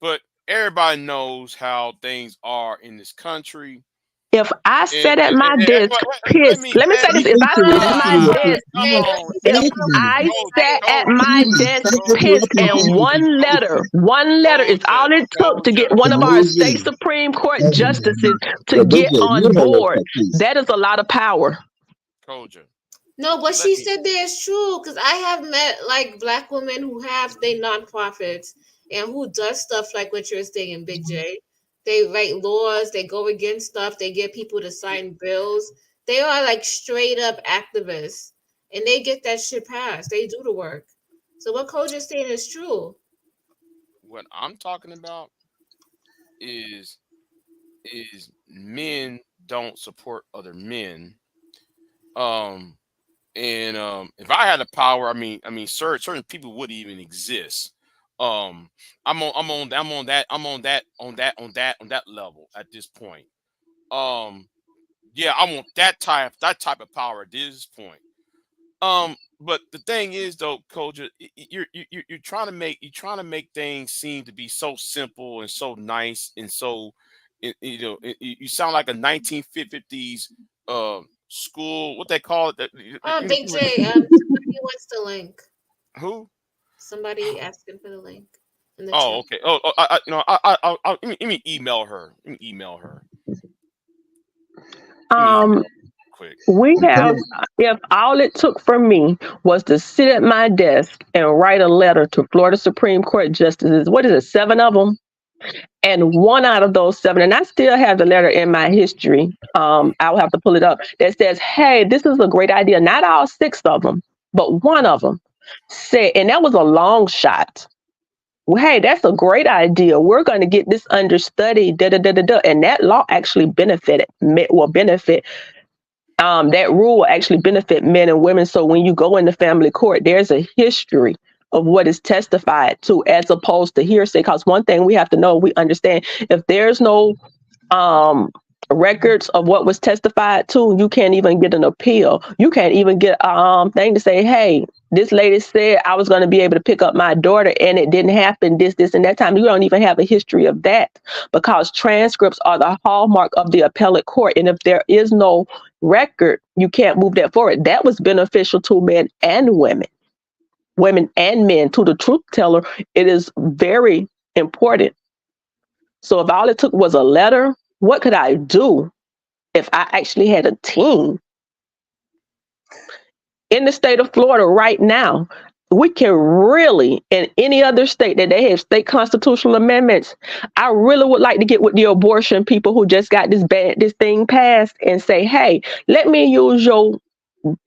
But everybody knows how things are in this country. If I sat at my desk Let pissed, me let me say this. If I sat at my desk come on. If I sat at my desk pissed and one letter is all it took to get one of our state Supreme Court justices to Yo, Big get J, on mute her real board, quick, please. that is a lot of power. Koja. No, what she said there is true because I have met like black women who have their nonprofits and who does stuff like what you're saying, Big J. They write laws, they go against stuff, they get people to sign bills. They are like straight up activists and they get that shit passed. They do the work. So what Coach is saying is true. What I'm talking about is men don't support other men. Um if I had the power, certain people wouldn't even exist. I'm on that level at this point. Yeah, I want that type of power at this point. But the thing is, though, Koja, you're trying to make things seem to be so simple and so nice and so, you sound like a 1950s school. What they call it? Big J, somebody wants the link. Who? Somebody asking for the link in the chat. Oh, okay. Let me email her. Let me email her. Quick. We have, if all it took for me was to sit at my desk and write a letter to Florida Supreme Court justices, what is it, 7 of them? And one out of those 7, and I still have the letter in my history, I'll have to pull it up, that says, hey, this is a great idea. Not all 6 of them, but one of them said, and that was a long shot. Well, hey, that's a great idea. We're going to get this understudy, and that law actually benefit that rule will actually benefit men and women. So when you go into family court, there's a history of what is testified to as opposed to hearsay. Because one thing we have to know, we understand, if there's no records of what was testified to, you can't even get an appeal. You can't even get a thing to say, hey, this lady said I was going to be able to pick up my daughter and it didn't happen this, and that time. You don't even have a history of that because transcripts are the hallmark of the appellate court. And if there is no record, you can't move that forward. That was beneficial to men and women and men. To the truth teller, it is very important. So if all it took was a letter, what could I do if I actually had a team? In the state of Florida right now, we can really, in any other state that they have state constitutional amendments, I really would like to get with the abortion people who just got this thing passed and say, hey, let me use your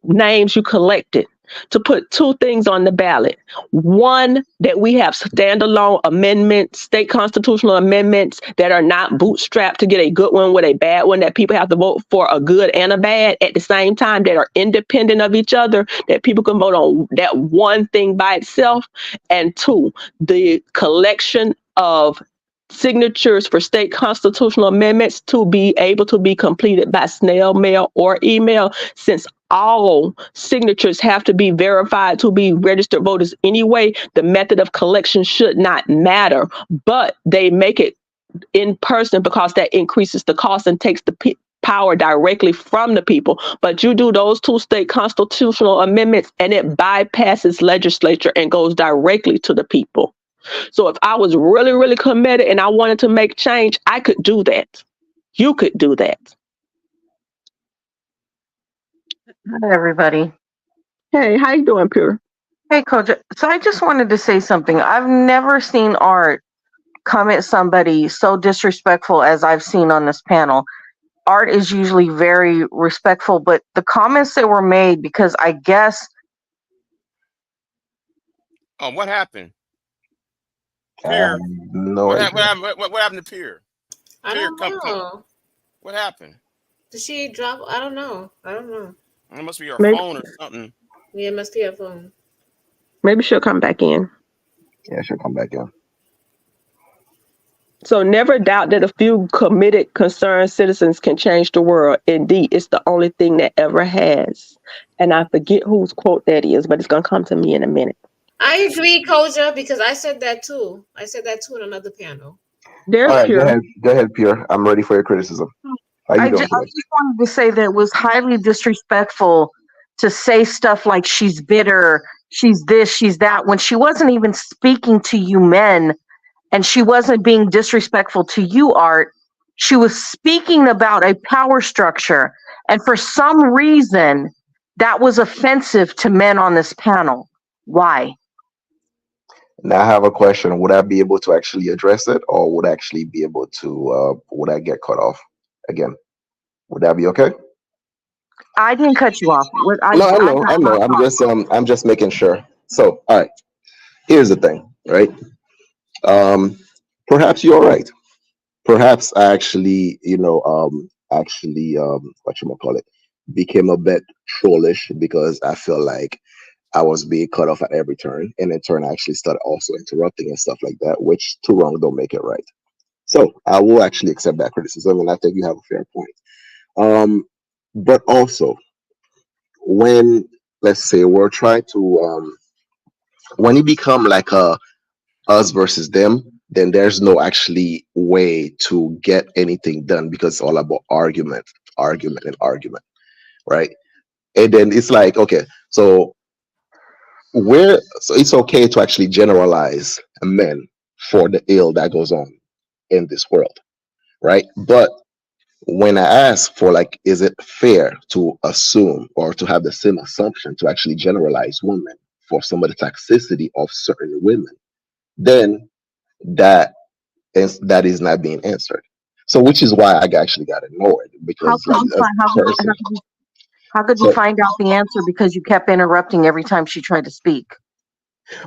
names you collected to put two things on the ballot. One, that we have standalone amendments, state constitutional amendments that are not bootstrapped to get a good one with a bad one, that people have to vote for a good and a bad at the same time, that are independent of each other, that people can vote on that one thing by itself. And two, the collection of signatures for state constitutional amendments to be able to be completed by snail mail or email, since all signatures have to be verified to be registered voters anyway. The method of collection should not matter, but they make it in person because that increases the cost and takes the power directly from the people. But you do those two state constitutional amendments and it bypasses legislature and goes directly to the people. So if I was really, really committed and I wanted to make change, I could do that. You could do that. Hi, everybody. Hey, how you doing, Pure? Hey, Coach. So I just wanted to say something. I've never seen Art come at somebody so disrespectful as I've seen on this panel. Art is usually very respectful, but the comments that were made, because I guess... What happened? Pierre. No what, idea. what happened to Pierre? I don't know. What happened? Did she drop? I don't know. It must be her Maybe. phone or something. Yeah, it must be her phone. Maybe she'll come back in. Yeah, she'll come back in. So never doubt that a few committed, concerned citizens can change the world. Indeed, it's the only thing that ever has. And I forget whose quote that is, but it's going to come to me in a minute. I agree, Koja, because I said that too. I said that too in another panel. There's All right, Pure. go ahead, Pierre. I'm ready for your criticism. How you I doing? just wanted to say that it was highly disrespectful to say stuff like she's bitter, she's this, she's that, when she wasn't even speaking to you men, and she wasn't being disrespectful to you, Art. She was speaking about a power structure, and for some reason, that was offensive to men on this panel. Why? Now I have a question. Would I be able to actually address it, or would I actually be able to? Would I get cut off again? Would that be okay? I didn't cut you off. No, I know. I'm just making sure. So, all right. Here's the thing, right? Perhaps you're right. Perhaps I actually, whatchamacallit, became a bit trollish because I feel like I was being cut off at every turn, and in turn I actually started also interrupting and stuff like that, which two wrong don't make it right. So I will actually accept that criticism, and I think you have a fair point. But also, when, let's say, we're trying to when you become like a us versus them, then there's no actually way to get anything done because it's all about argument, right? And then it's like, okay, so it's okay to actually generalize men for the ill that goes on in this world, right? But when I ask for, like, is it fair to assume or to have the same assumption to actually generalize women for some of the toxicity of certain women, then that is not being answered. So, which is why I actually got annoyed because, how could you find out the answer because you kept interrupting every time she tried to speak?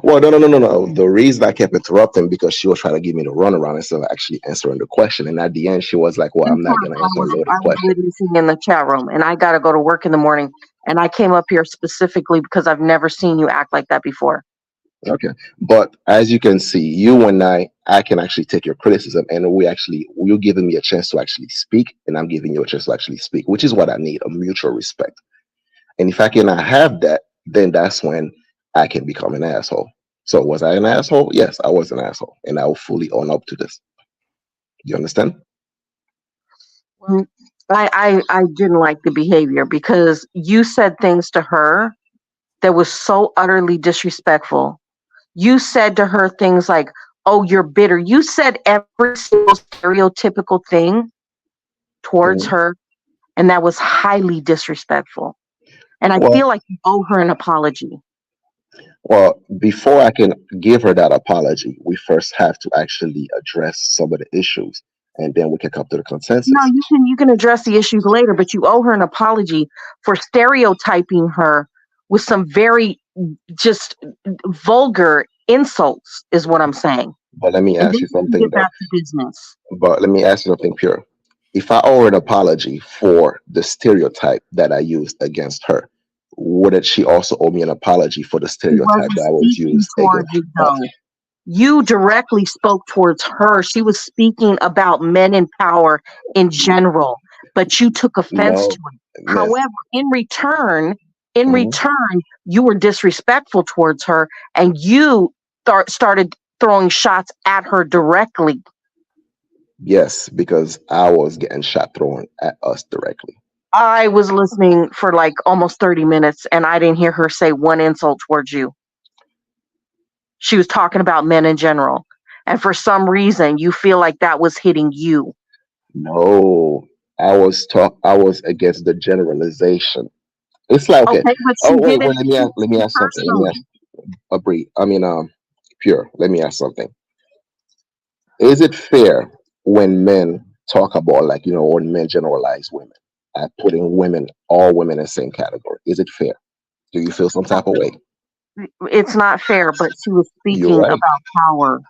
Well, no. The reason I kept interrupting because she was trying to give me the runaround instead of actually answering the question. And at the end, she was like, "Well, I'm not going to answer no I was question." witnessing in the chat room, and I got to go to work in the morning. And I came up here specifically because I've never seen you act like that before. Okay, but as you can see, you and I can actually take your criticism, and you're giving me a chance to actually speak, and I'm giving you a chance to actually speak, which is what I need, a mutual respect. And if I cannot have that, then that's when I can become an asshole. So was I an asshole? Yes, I was an asshole, and I will fully own up to this. You understand? I didn't like the behavior because you said things to her that was so utterly disrespectful. You said to her things like, "Oh, you're bitter." You said every single stereotypical thing towards her, and that was highly disrespectful. And I feel like you owe her an apology. Well, before I can give her that apology, we first have to actually address some of the issues, and then we can come to the No, consensus. you can address the issues later, but you owe her an apology for stereotyping her with some very just vulgar insults, is what I'm saying. But let me And ask then you we can something get though. back to business. But let me ask you something pure. If I owe her an apology for the stereotype that I used against her, wouldn't she also owe me an apology for the She stereotype wasn't that was speaking used towards against you us? though. You directly spoke towards her. She was speaking about men in power in general, but you took offense to No, it. miss. However, in Mhm. return, you were disrespectful towards her, and you started throwing shots at her directly. Yes, because I was getting shot thrown at us directly. I was listening for like almost 30 minutes, and I didn't hear her say one insult towards you. She was talking about men in general. And for some reason, you feel like that was hitting you. No, I was against the generalization. It's like okay. Okay, but Oh she wait, did it wait. Let me ask something. Let me ask personally. Bree. Pure. Let me ask something. Is it fair when men talk about like when men generalize women, putting all women in the same category? Is it fair? Do you feel some type of way? It's not fair, but she was You're speaking right. about power.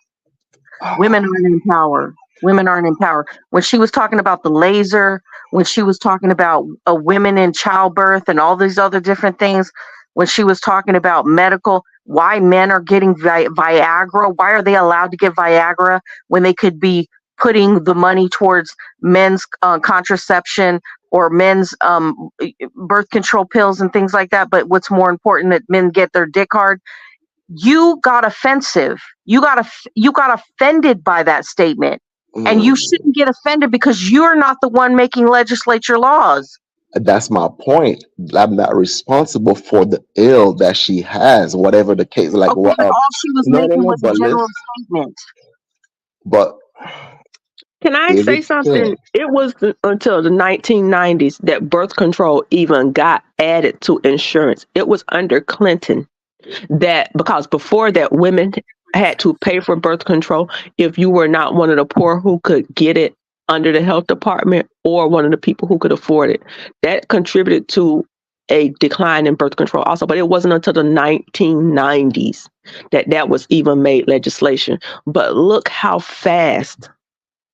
Women aren't in power. Women aren't in power. When she was talking about the laser, when she was talking about women in childbirth and all these other different things, when she was talking about medical, why men are getting Viagra, why are they allowed to get Viagra when they could be putting the money towards men's contraception or men's birth control pills and things like that? But what's more important that men get their dick hard? You got offensive. You got offended by that statement. And you Mm, shouldn't get offended because you're not the one making legislature laws. that's my point. I'm not responsible for the ill that she has, whatever the case. Like Okay, what? but all she was No, no, making no. was a But general listen. statement. But Can I is say it fair? something? It was until the 1990s that birth control even got added to insurance. It was under Clinton that because before that, women had to pay for birth control if you were not one of the poor who could get it under the health department or one of the people who could afford it. That contributed to a decline in birth control also, but it wasn't until the 1990s that that was even made legislation. But look how fast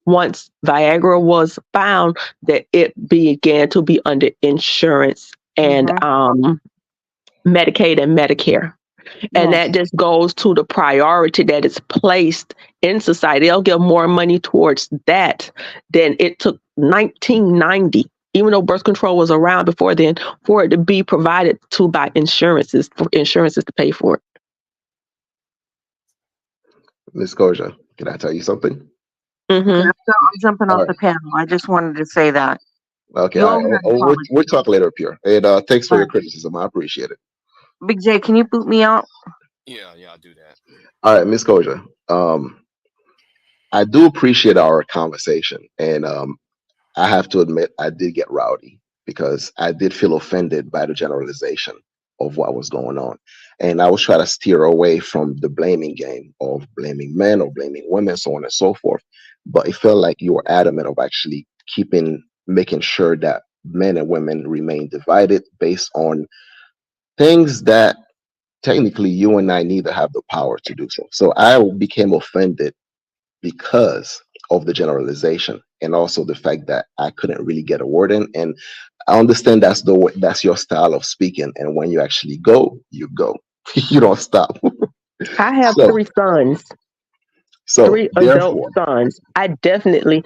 once Viagra was found that it began to be under insurance and Hmm. Medicaid and Medicare. And Yes. that just goes to the priority that is placed in society. They'll give more money towards that than it took 1990, even though birth control was around before then, for it to be provided to by insurances, for insurances to pay for it. Miss Koja, can I tell you something? Okay, Mm-hmm. I'm jumping All off right. the panel. I just wanted to say that. Okay. You All owe right. her an We'll apology. talk later, Pure. And thanks for All your right. criticism. I appreciate it. Big J, can you boot me out? Yeah, I'll do that. All right, Miss Koja. I do appreciate our conversation, and I have to admit I did get rowdy because I did feel offended by the generalization of what was going on, and I was trying to steer away from the blaming game of blaming men or blaming women, so on and so forth. But it felt like you were adamant of actually making sure that men and women remain divided based on things that technically you and I neither have the power to do so. So I became offended because of the generalization and also the fact that I couldn't really get a word in. And I understand that's your style of speaking. And when you actually go, you go. You don't stop. I have So three sons. so Three adult therefore, sons. I definitely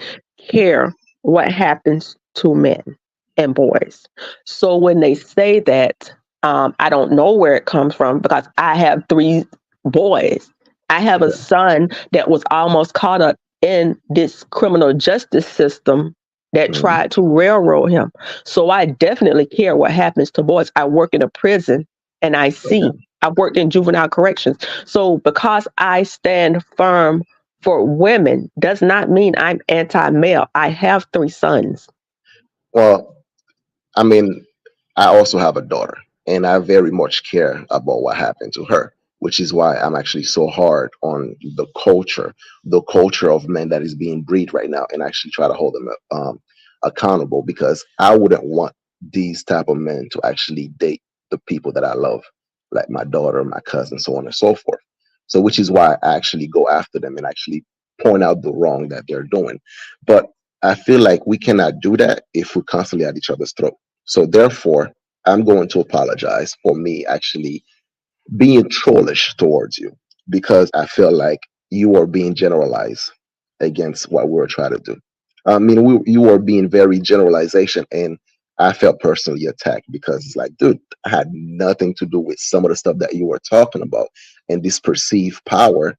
care what happens to men and boys. So when they say that, I don't know where it comes from because I have three boys. I have a okay. son that was almost caught up in this criminal justice system that Mhm. tried to railroad him. So I definitely care what happens to boys. I work in a prison and I see. Okay. I've worked in juvenile corrections. So because I stand firm for women does not mean I'm anti-male. I have three sons. Well, I mean, I also have a daughter, and I very much care about what happened to her. which is why I'm actually so hard on the culture of men that is being bred right now, and actually try to hold them accountable, because I wouldn't want these type of men to actually date the people that I love, like my daughter, my cousin, so on and so forth. So, which is why I actually go after them and actually point out the wrong that they're doing. But I feel like we cannot do that if we're constantly at each other's throat. So, therefore, I'm going to apologize for me actually being trollish towards you, because I feel like you are being generalized against what we were trying to do. I mean, you are being very generalization, and I felt personally attacked, because it's like, dude, I had nothing to do with some of the stuff that you were talking about, and this perceived power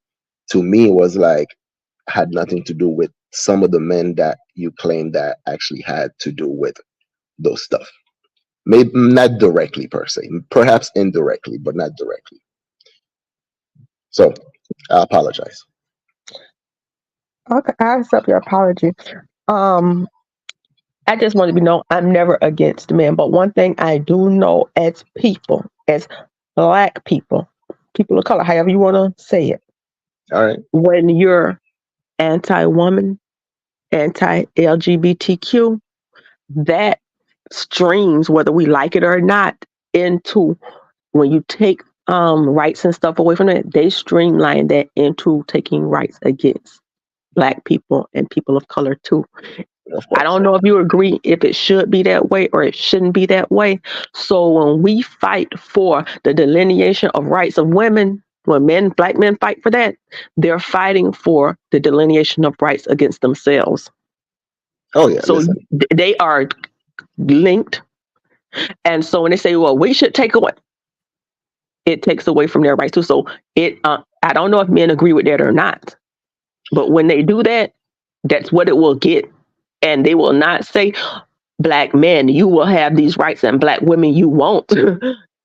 to me was like had nothing to do with some of the men that you claim that actually had to do with those stuff. Maybe not directly per se, perhaps indirectly, but not directly. So I apologize. Okay, I accept your apology. Um, I just want to be known I'm never against men, but one thing I do know as people, as black people, people of color, however you want to say it, All right. when you're anti-woman, anti-LGBTQ, that streams, whether we like it or not, into when you take rights and stuff away from it, they streamline that into taking rights against black people and people of color too. I don't know if you agree if it should be that way or it shouldn't be that way. So when we fight for the delineation of rights of women, when black men fight for that, they're fighting for the delineation of rights against themselves. Oh yeah. So they are linked. And so when they say, well, we should take away, it takes away from their rights too. So I don't know if men agree with that or not. But when they do that, that's what it will get. And they will not say, black men, you will have these rights, and black women, you won't.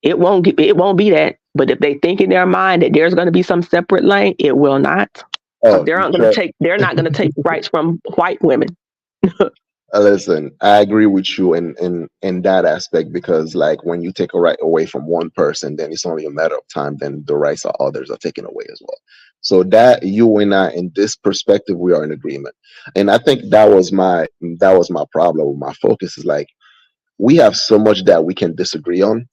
It won't be that. But if they think in their mind that there's going to be some separate lane, it will not. Oh, They're not going to take rights from white women. Listen, I agree with you in that aspect, because like when you take a right away from one person, then it's only a matter of time, then the rights of others are taken away as well. So that you and I, in this perspective, we are in agreement. And I think that was my problem. My focus is like, we have so much that we can disagree on,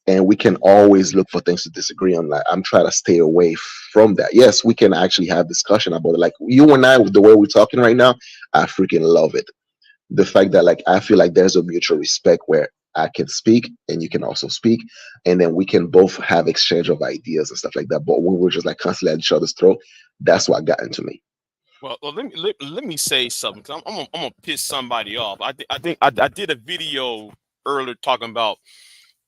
and we can always look for things to disagree on. Like, I'm trying to stay away from that. Yes, we can actually have discussion about it. Like you and I, the way we're talking right now, I freaking love it. The fact that like I feel like there's a mutual respect where I can speak and you can also speak, and then we can both have exchange of ideas and stuff like that. But when we're just like constantly at each other's throat, that's what got into me. Well, let me say something, 'cause I'm gonna piss somebody off. I did a video earlier talking about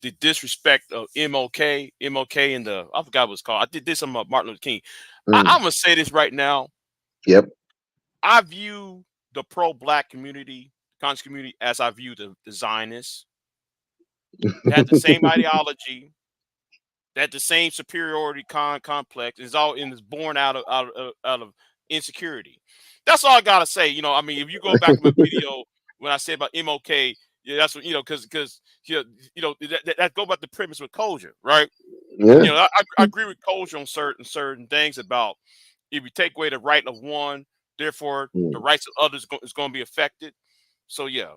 the disrespect of MLK, and I forgot what it's called. I did this on Martin Luther King. I'm gonna say this right now. Yep. I view the pro-black community, conscious community, as I view the Zionists. They have the same ideology, they have the same superiority complex. It's born out of insecurity. That's all I gotta say. I mean, if you go back to my video when I said about MLK, yeah, that's what because that go about the premise with Kosher, right? Yeah. I agree with Kosher on certain things about if you take away the right of one, therefore the rights of others is going to be affected. So yeah,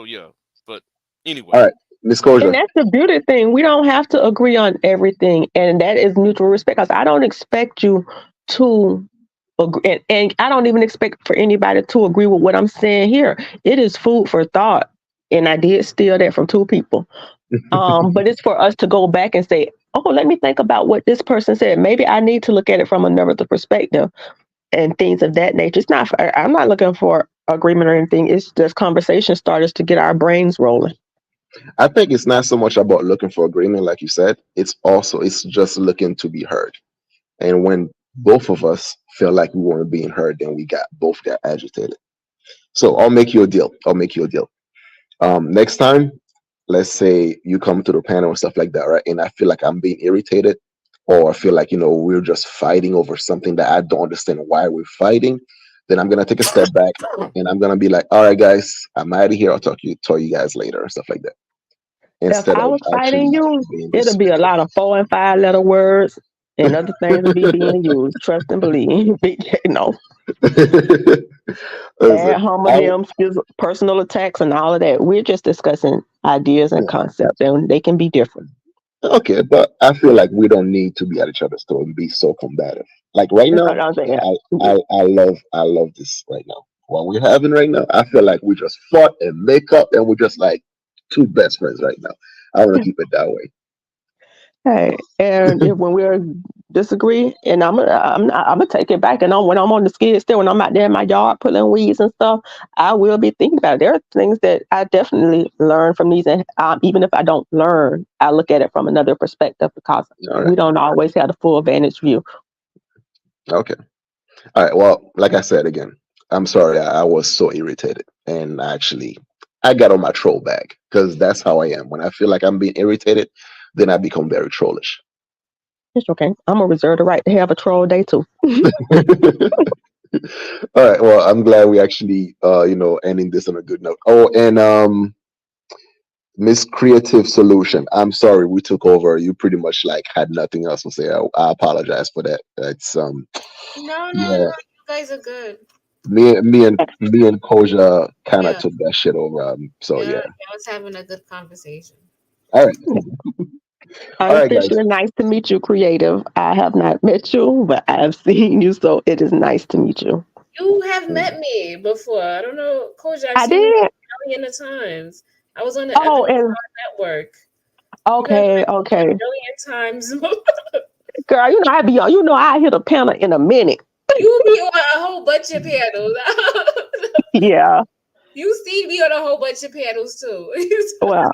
yeah. But anyway, all right, Miss Kosher. And that's the beauty thing. We don't have to agree on everything, and that is mutual respect. Because I don't expect you to agree, and I don't even expect for anybody to agree with what I'm saying here. It is food for thought, and I did steal that from two people. But it's for us to go back and say, oh, let me think about what this person said. Maybe I need to look at it from another perspective and things of that nature. I'm not looking for agreement or anything. It's just conversation starters to get our brains rolling. I think it's not so much about looking for agreement, like you said. It's just looking to be heard. And when both of us feel like we weren't being heard, then we both got agitated. So I'll make you a deal. Next time, let's say you come to the panel and stuff like that, right? And I feel like I'm being irritated, or I feel like we're just fighting over something that I don't understand why we're fighting. Then I'm gonna take a step back and I'm gonna be like, all right, guys, I'm out of here. I'll talk to you guys later and stuff like that. If I was fighting you, it'll be a lot of 4 and 5 letter words. And other things will be being used. Trust and believe. No. Listen, Ad hominem, personal attacks, and all of that. We're just discussing ideas and concepts, and they can be different. okay, but I feel like we don't need to be at each other's throat and be so combative. Like right That's now, what I'm saying. I love this right now. What we're having right now, I feel like we just fought and make up, and we're just like two best friends right now. I want to keep it that way. Hey, and if when we're disagree, and I'm gonna take it back. And when I'm on the skid still, when I'm out there in my yard pulling weeds and stuff, I will be thinking about it. There are things that I definitely learn from these, and even if I don't learn, I look at it from another perspective because All we right. don't always have the full vantage view. Okay. All right. Well, like I said again, I'm sorry. I was so irritated, and actually, I got on my troll bag because that's how I am. When I feel like I'm being irritated, then I become very trollish. It's okay. I'm gonna reserve the right to have a troll day too. All right. Well, I'm glad we actually, ending this on a good note. Oh, and Miss Creative Solution. I'm sorry we took over. You pretty much like had nothing else to say. I apologize for that. It's No, yeah. you guys are good. Me and Koja kind of Yeah, took that shit over. So yeah, yeah. I was having a good conversation. All right. All right, guys. Unofficially nice to meet you, Creative. I have not met you, but I've seen you, so it is nice to meet you. You have met me before. I don't know, Coach. I've I seen you did. a million of times. I was on the Oh, Evan and Network. You met okay, me a okay. million times. Girl, you know I be on. You know I hit a panel in a minute. You be on a whole bunch of panels. Yeah. You see me on a whole bunch of panels too. Well,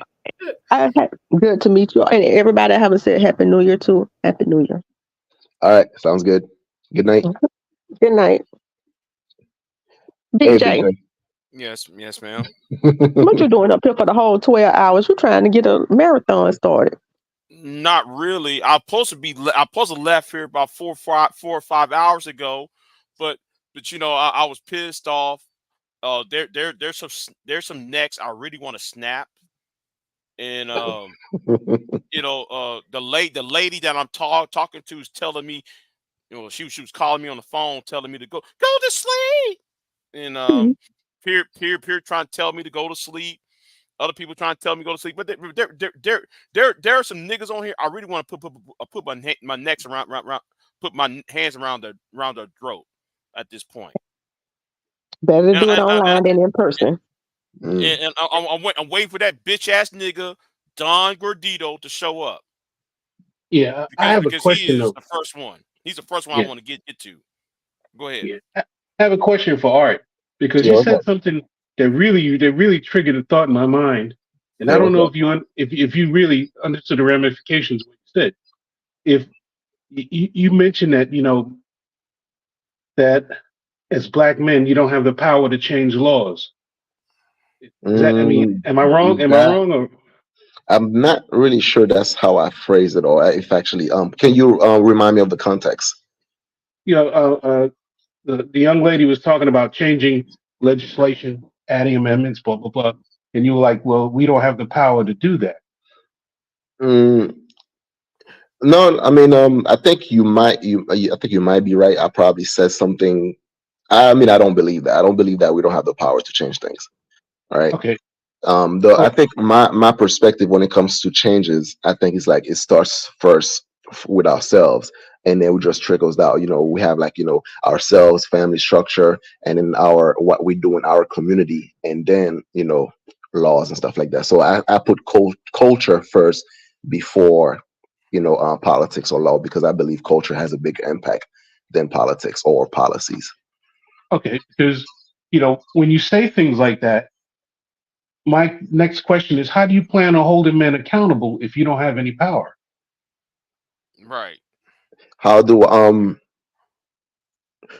good to meet you, and everybody I haven't said Happy New Year to. Happy New Year. All right. Sounds good. Good night. Good night, Hey, DJ. BJ. Yes, ma'am. What you doing up here for the whole 12 hours? You trying to get a marathon started? Not really. I'm supposed to left here about 4 or 5 hours ago, but I was pissed off. There's some necks I really want to snap, and the lady that I'm talking to is telling me, she was calling me on the phone, telling me to go to sleep, and peer trying to tell me to go to sleep. Other people trying to tell me to go to sleep, but there are some niggas on here. I really want to put my necks around, put my hands around their throat at this point. Better And do it I, I, online than in person. and I'm waiting for that bitch ass nigga Don Gordito to show up Yeah, I have a because he question is though. the first one. He's the first one I Yeah, want to get to. Go ahead. yeah. I have a question for Art because Yeah, you what's said up? something that really triggered a thought in my mind, and I Yeah, don't what's know up? if you really understood the ramifications of what you said. If you mentioned that that as black men you don't have the power to change laws. Is that? I mean, Mm, am I wrong? Am I that wrong? Or I'm not really sure that's how I phrase it, or if actually, can you remind me of the context? you know, the young lady was talking about changing legislation, adding amendments, blah blah blah, and you were like, "Well, we don't have the power to do that." Mm, no, I mean, I think I think you might be right. I probably said something. I mean, I don't believe that. I don't believe that we don't have the power to change things. All right. Okay. Though I Well, think my perspective when it comes to changes, I think it's like it starts first with ourselves, and then it just trickles down. We have like ourselves, family structure, and then what we do in our community, and then laws and stuff like that. So I put culture first before politics or law, because I believe culture has a bigger impact than politics or policies. okay, because when you say things like that, my next question is, how do you plan on holding men accountable if you don't have any power? Right. How do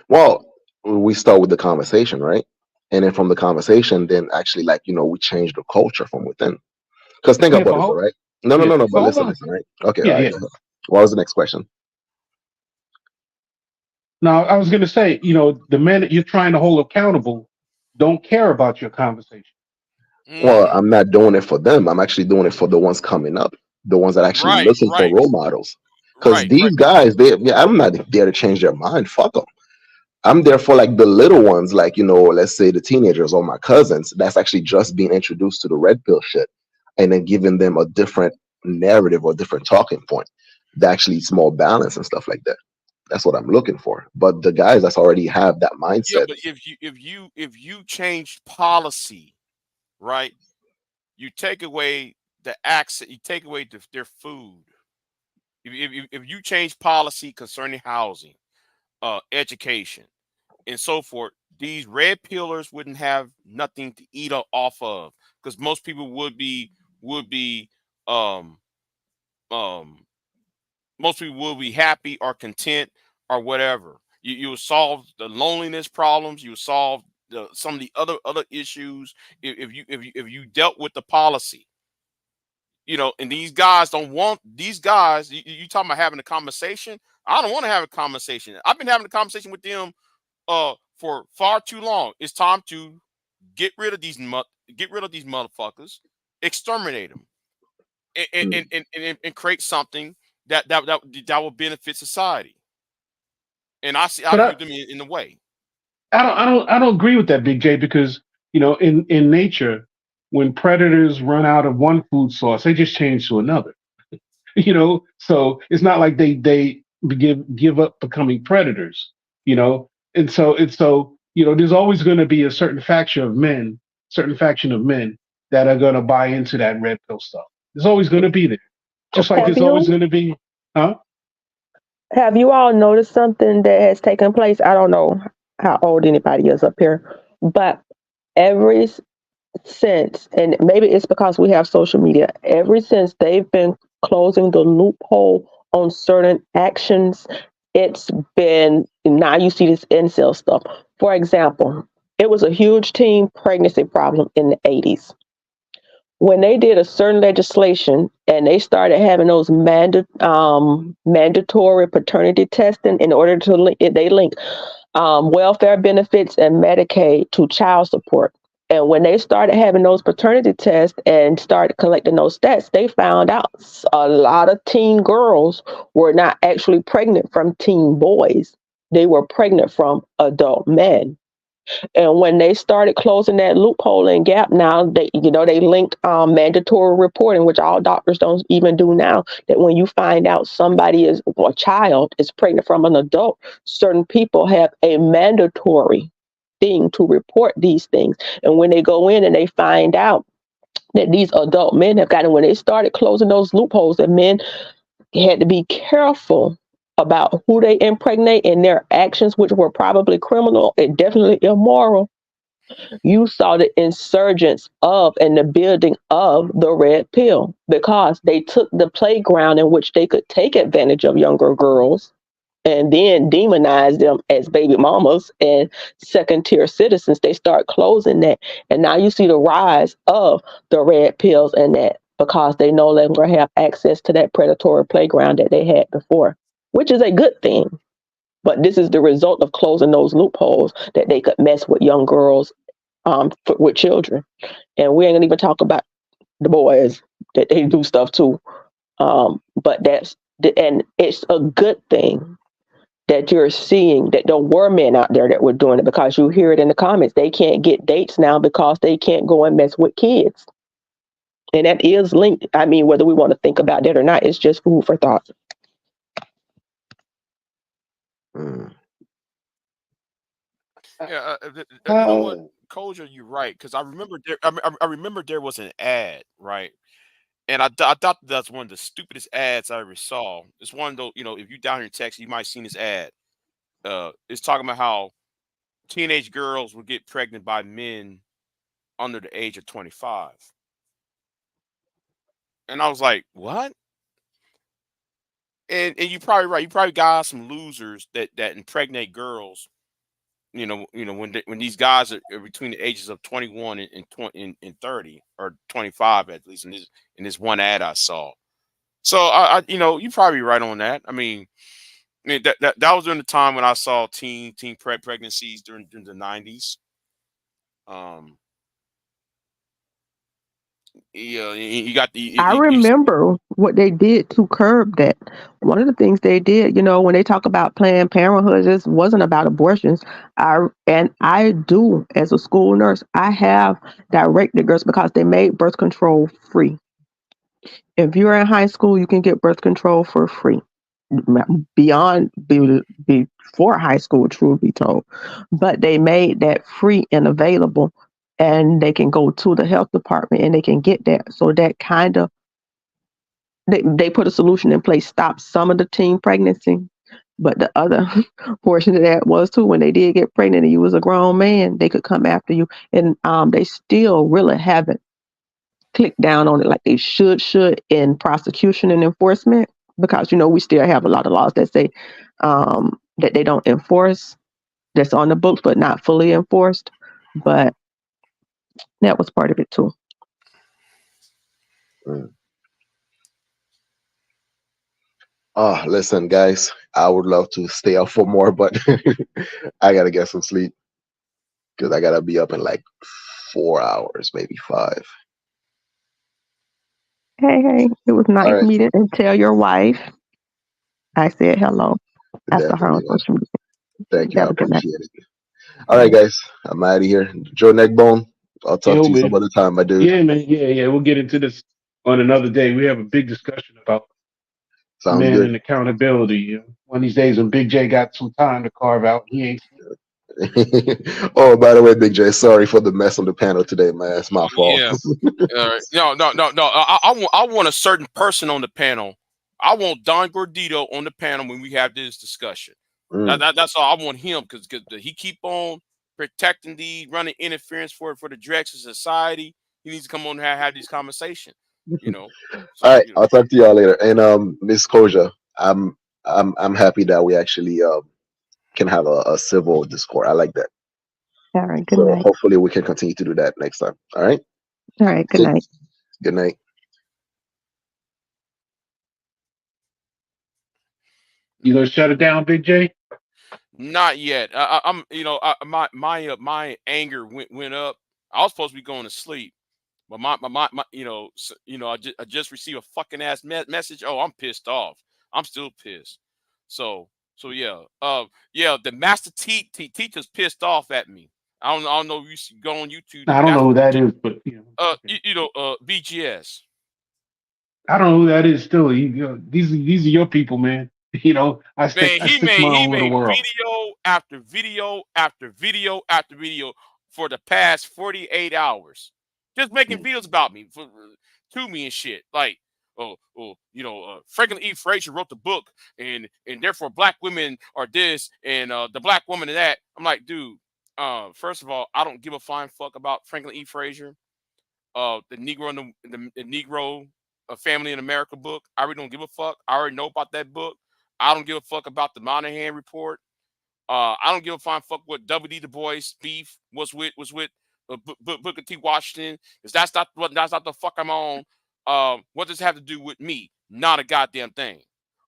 Well, we start with the conversation, right? And then from the conversation, then actually, like, we change the culture from within. Because think Yeah, about but it, though, hold, right? No, no, yeah, no, no. but But hold listen, on. right? Okay, all Yeah, right. yeah. Go ahead. What was the next question? Now, I was going to say, the men that you're trying to hold accountable don't care about your conversation. Well, I'm not doing it for them. I'm actually doing it for the ones coming up, the ones that actually Right. looking for Right. role models. Because Right, these guys, I'm not there to change their mind. Fuck them. I'm there for like the little ones, like, let's say the teenagers or my cousins that's actually just being introduced to the red pill shit, and then giving them a different narrative or different talking point that actually is more balanced and stuff like that. That's what I'm looking for. But the guys that's already have that Yeah, mindset. but if you change policy, right? You take away the access, you take away their food. If you change policy concerning housing, education, and so forth, these red pillars wouldn't have nothing to eat off of, because most people would be um um most people will be happy or content or whatever. You will solve the loneliness problems. You will solve some of the other issues if you dealt with the policy. And these guys don't want these guys. You talking about having a conversation? I don't want to have a conversation. I've been having a conversation with them for far too long. It's time to get rid of get rid of these motherfuckers, exterminate them, and create something that will benefit society. And I But view them in the way. I don't agree with that, Big J, because in nature, when predators run out of one food source, they just change to another. So it's not like they give up becoming predators. And so there's always going to be a certain faction of men that are going to buy into that red pill stuff. There's always going to be there, just like Have there's always you going to be, huh? have you all noticed something that has taken place? I don't know how old anybody is up here, but every since, and maybe it's because we have social media, ever since they've been closing the loophole on certain actions, it's been now you see this incel stuff. For example, it was a huge teen pregnancy problem in the 80s when they did a certain legislation and they started having those mandatory paternity testing in order to link welfare benefits and Medicaid to child support. And when they started having those paternity tests and started collecting those stats, they found out a lot of teen girls were not actually pregnant from teen boys. They were pregnant from adult men. And when they started closing that loophole and gap, now they linked mandatory reporting, which all doctors don't even do now. That when you find out somebody is or a child is pregnant from an adult, certain people have a mandatory thing to report these things. And when they go in and they find out that these adult men have gotten, when they started closing those loopholes, that men had to be careful about who they impregnate and their actions, which were probably criminal and definitely immoral. You saw the insurgence of and the building of the red pill because they took the playground in which they could take advantage of younger girls and then demonize them as baby mamas and second tier citizens. They start closing that. And now you see the rise of the red pills and that because they no longer have access to that predatory playground that they had before, which is a good thing. But this is the result of closing those loopholes that they could mess with young girls with children. And we ain't gonna even talk about the boys that they do stuff too. But and it's a good thing that you're seeing that there were men out there that were doing it because you hear it in the comments. They can't get dates now because they can't go and mess with kids. And that is linked. I mean, whether we want to think about that or not, it's just food for thought. Mm. Yeah, you know what, Koja, you're right, because I remember I remember there was an ad, right? And I thought that's one of the stupidest ads I ever saw. It's one of those, if you down here in Texas, you might have seen this ad. It's talking about how teenage girls will get pregnant by men under the age of 25. And I was like, what? And you're probably right. You probably got some losers that impregnate girls. When these guys are between the ages of 21 and 30 or 25, at least in this one ad I saw. So you're probably right on that. I mean that was during the time when I saw teen pregnancies during the 90s. Um, Yeah, you got the. I remember what they did to curb that. One of the things they did, when they talk about Planned Parenthood, this wasn't about abortions. I do, as a school nurse, I have directed girls because they made birth control free. If you're in high school, you can get birth control for free. Before high school, truth be told, but they made that free and available, and they can go to the health department and they can get that. So that kind of they put a solution in place, stop some of the teen pregnancy, but the other portion of that was too, when they did get pregnant and you was a grown man, they could come after you, and they still really haven't clicked down on it like they should in prosecution and enforcement, because we still have a lot of laws that say that they don't enforce, that's on the books but not fully enforced, but that was part of it too. Listen, guys, I would love to stay up for more, but I gotta get some sleep because I gotta be up in like 4 hours, maybe 5. Hey, it was All nice right, meeting, and tell your wife I said hello. I saw her on definitely, man. social media. Thank you. I Have a good night. appreciate it. All right, guys, I'm out of here. Joe Neckbone, I'll talk Yo, to you some man. other time, my dude. Yeah, man. Yeah. We'll get into this on another day. We have a big discussion about Sounds men good. and accountability. One of these days when Big J got some time to carve out, he ain't. Oh, by the way, Big J, sorry for the mess on the panel today, man. It's my fault. Yeah. No. I want a certain person on the panel. I want Don Gordito on the panel when we have this discussion. That's all I want him, because he keep on protecting running interference for the Drexel society. He needs to come on and have these conversations. So, All right, I'll talk to y'all later. And Miss Koja, I'm happy that we actually can have a civil discourse. I like that. All right, good So night. hopefully we can continue to do that next time. All right. All right, good night. Good night. You gonna shut it down, Big J? not yet. I'm my anger went up. I was supposed to be going to sleep, but my I just received a fucking ass message. Oh, I'm pissed off. I'm still pissed. So yeah. The master teacher's pissed off at me. I don't know if you should go on YouTube. I don't know who that is, but BGS. I don't know who that is. Still, these are your people, man. I Man, he stick my own little made world. video after video after video after video for the past 48 hours, just making videos about me to me and shit. Like, Franklin E. Frazier wrote the book, and therefore black women are this, and the black woman and that. I'm like, dude. First of all, I don't give a flying fuck about Franklin E. Frazier, the Negro and the Negro Family in America book. I really don't give a fuck. I already know about that book. I don't give a fuck about the Monahan report. I don't give a flying fuck what W.D. Du Bois beef was with Booker T. Washington, because that's not the fuck I'm on. What does it have to do with me? Not a goddamn thing.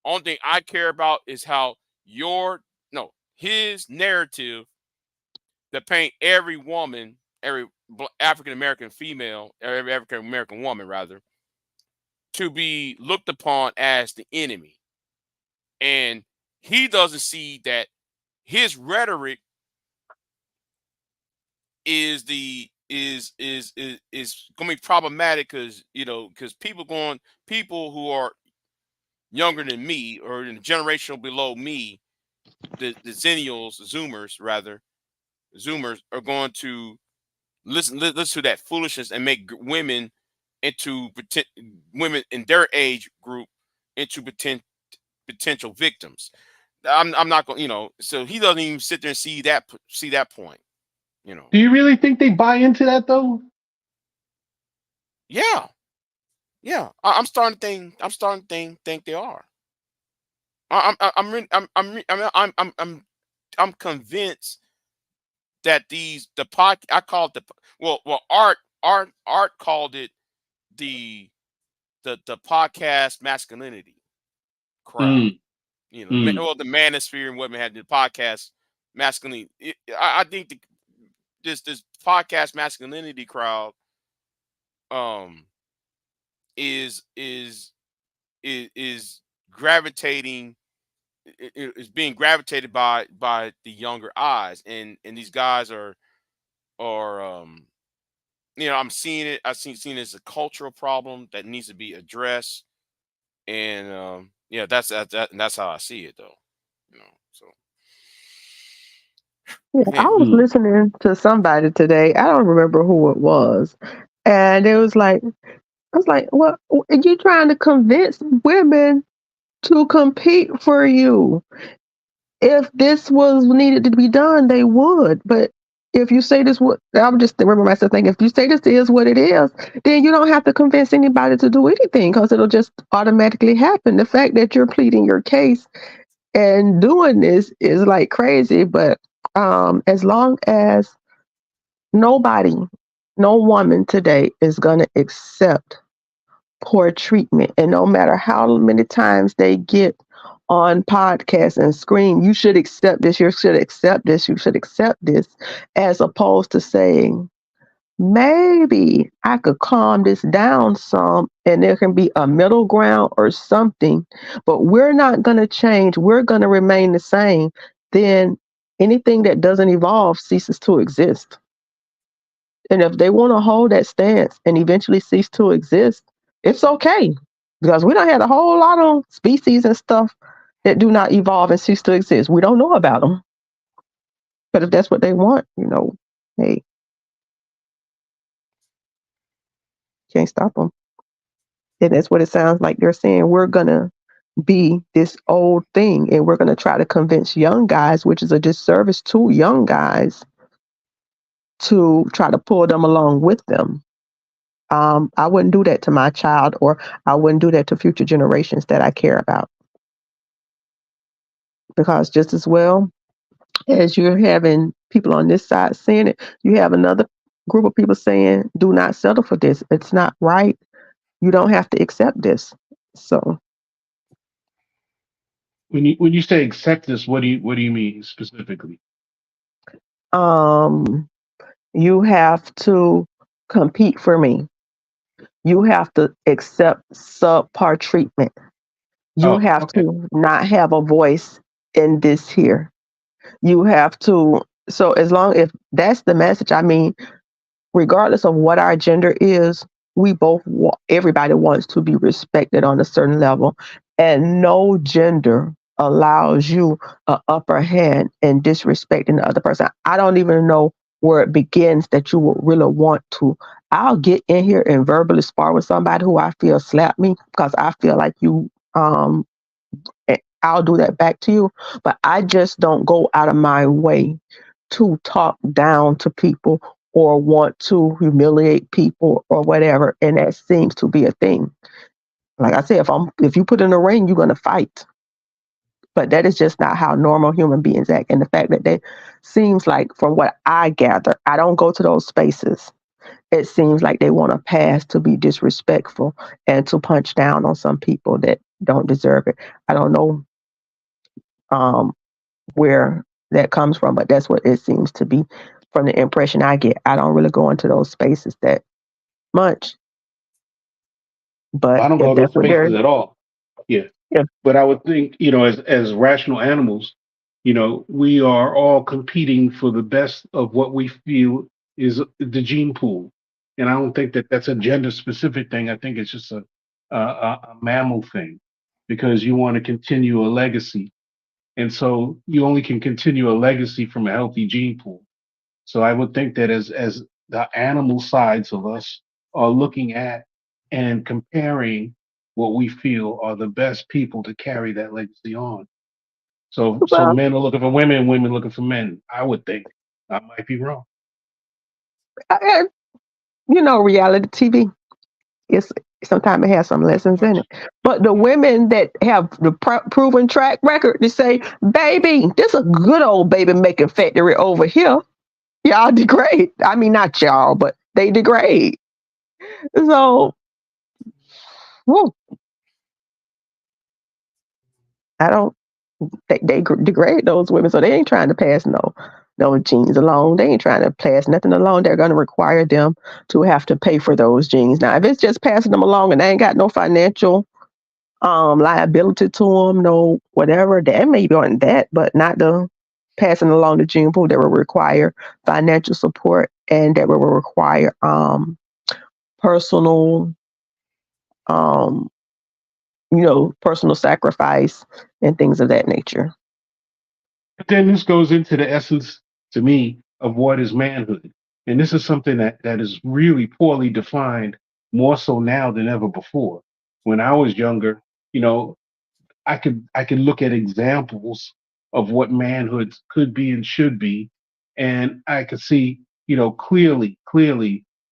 Only thing I care about is how his narrative to paint every woman, every African American female, or every African American woman rather, to be looked upon as the enemy. And he doesn't see that his rhetoric is gonna be problematic, because people who are younger than me, or in the generation below me, the Zoomers are going to listen to that foolishness and make women women in their age group into potential victims. I'm not going, so he doesn't even sit there and see that point. Do you really think they buy into that though? Yeah. I'm starting to think they are. I'm convinced that I called Art called it the podcast masculinity crowd. The manosphere and women had the podcast masculinity. I think this podcast masculinity crowd is gravitating is being gravitated by the younger eyes, and these guys are I'm seeing it. Seen it as a cultural problem that needs to be addressed, and yeah, that's how I see it, though. So Yeah, I was man, listening to somebody today. I don't remember who it was. And it was like, I was like, well, are you trying to convince women to compete for you? If this was needed to be done, they would. But if you say this, what I'm just remember myself thinking, if you say this is what it is, then you don't have to convince anybody to do anything because it'll just automatically happen. The fact that you're pleading your case and doing this is like crazy. But as long as nobody, no woman today is going to accept poor treatment. And no matter how many times they get on podcasts and scream, you should accept this, you should accept this, you should accept this, as opposed to saying, maybe I could calm this down some and there can be a middle ground or something, but we're not going to change. We're going to remain the same. Then anything that doesn't evolve ceases to exist. And if they want to hold that stance and eventually cease to exist, it's okay. Because we don't have a whole lot of species and stuff that do not evolve and cease to exist. We don't know about them. But if that's what they want, hey, can't stop them. And that's what it sounds like they're saying. We're going to be this old thing and we're going to try to convince young guys, which is a disservice to young guys, to try to pull them along with them. I wouldn't do that to my child, or I wouldn't do that to future generations that I care about. Because just as well as you're having people on this side saying it, you have another group of people saying, do not settle for this. It's not right. You don't have to accept this. So When you say accept this, what do you mean specifically? you have to compete for me. You have to accept subpar treatment. You Oh, have okay. to not have a voice in this here. You have to, so as long if that's the message, I mean, regardless of what our gender is, we both everybody wants to be respected on a certain level, and no gender allows you an upper hand in disrespecting the other person. I don't even know where it begins that you would really want to. I'll get in here and verbally spar with somebody who I feel slapped me because I feel like you I'll do that back to you. But I just don't go out of my way to talk down to people or want to humiliate people or whatever. And that seems to be a thing. Like I said, if you put in a ring, you're gonna fight. But that is just not how normal human beings act. And the fact that they seems like, from what I gather, I don't go to those spaces. It seems like they want to pass to be disrespectful and to punch down on some people that don't deserve it. I don't know where that comes from, but that's what it seems to be from the impression I get. I don't really go into those spaces that much, but I don't if go to that's those what they're, spaces at all. Yeah. yeah, But I would think, as rational animals, we are all competing for the best of what we feel is the gene pool. And I don't think that that's a gender specific thing. I think it's just a mammal thing because you want to continue a legacy. And so you only can continue a legacy from a healthy gene pool. So I would think that as the animal sides of us are looking at and comparing what we feel are the best people to carry that legacy on. So well, men are looking for women, women looking for men. I would think. I might be wrong. I, reality TV. It's sometimes it has some lessons in it, but the women that have the proven track record to say, "Baby, this a good old baby making factory over here." Y'all degrade. I mean, not y'all, but they degrade. So, whew, I don't. They degrade those women, so they ain't trying to pass no those genes alone. They ain't trying to pass nothing along. They're going to require them to have to pay for those genes. Now, if it's just passing them along and they ain't got no financial liability to them, no whatever, that may be on that, but not the passing along the gene pool that will require financial support and that will require personal um personal sacrifice and things of that nature. But then this goes into the essence, to me, of what is manhood. And this is something that is really poorly defined, more so now than ever before. When I was younger, you know, I could look at examples of what manhood could be and should be, and I could see, clearly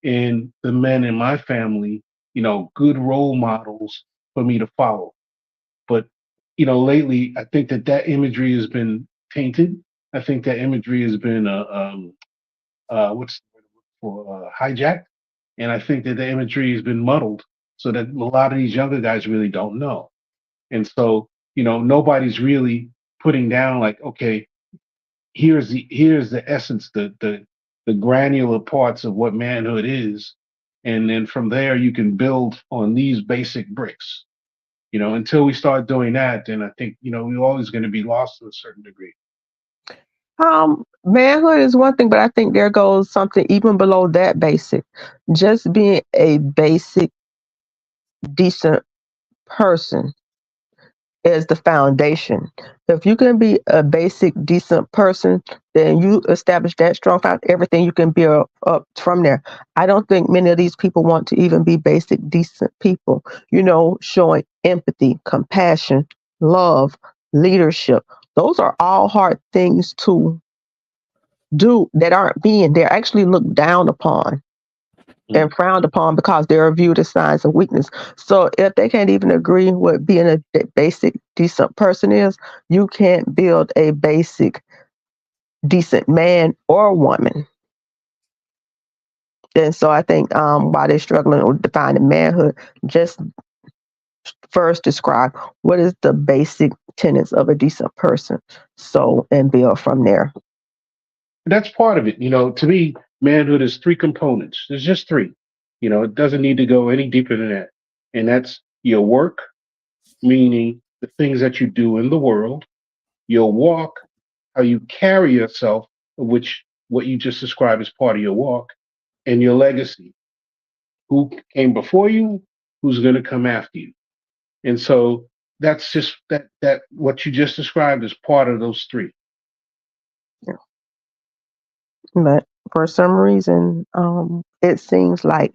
in the men in my family, good role models for me to follow. But lately, I think that imagery has been tainted. I think that imagery has been what's the word for hijacked, and I think that the imagery has been muddled, so that a lot of these younger guys really don't know. And so, nobody's really putting down like, okay, here's the essence, the granular parts of what manhood is, and then from there you can build on these basic bricks. Until we start doing that, then I think, we're always going to be lost to a certain degree. Manhood is one thing, but I think there goes something even below that basic. Just being a basic, decent person is the foundation. If you can be a basic, decent person, then you establish that strong foundation, everything you can build up from there. I don't think many of these people want to even be basic, decent people, showing empathy, compassion, love, leadership. Those are all hard things to do that aren't being, they're actually looked down upon and frowned upon because they're viewed as signs of weakness. So if they can't even agree what being a basic, decent person is, you can't build a basic, decent man or woman. And so I think while they're struggling with defining manhood, just first describe what is the basic tenets of a decent person. So, and build from there. That's part of it. To me, manhood is three components. There's just three. It doesn't need to go any deeper than that. And that's your work, meaning the things that you do in the world, your walk, how you carry yourself, which what you just described as part of your walk, and your legacy. Who came before you, who's going to come after you. And so that's just that what you just described is part of those three. But for some reason, it seems like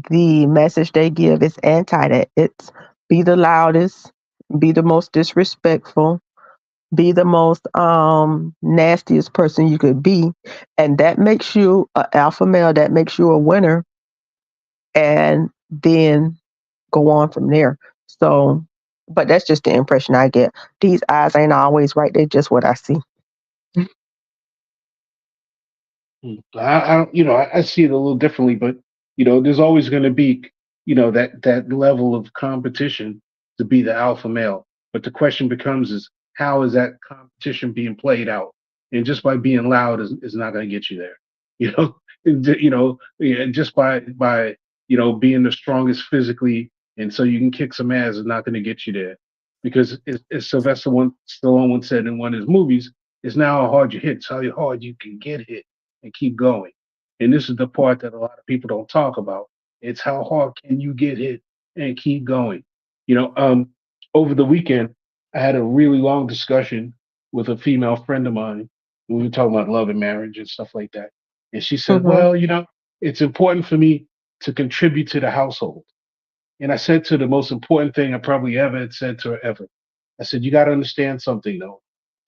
the message they give is anti that. It's be the loudest, be the most disrespectful, be the most nastiest person you could be, and that makes you an alpha male. That makes you a winner, and then go on from there. So, but that's just the impression I get. These eyes ain't always right. They're just what I see. I see it a little differently, but there's always going to be, that level of competition to be the alpha male. But the question becomes is how is that competition being played out? And just by being loud is not going to get you there. Just by being the strongest physically, and so you can kick some ass is not going to get you there. Because as Stallone once said in one of his movies, it's now how hard you hit, it's how hard you can get hit and keep going. And this is the part that a lot of people don't talk about. It's how hard can you get hit and keep going. Over the weekend, I had a really long discussion with a female friend of mine. We were talking about love and marriage and stuff like that. And she said, well, it's important for me to contribute to the household. And I said to her the most important thing I probably ever had said to her ever. I said, you got to understand something though.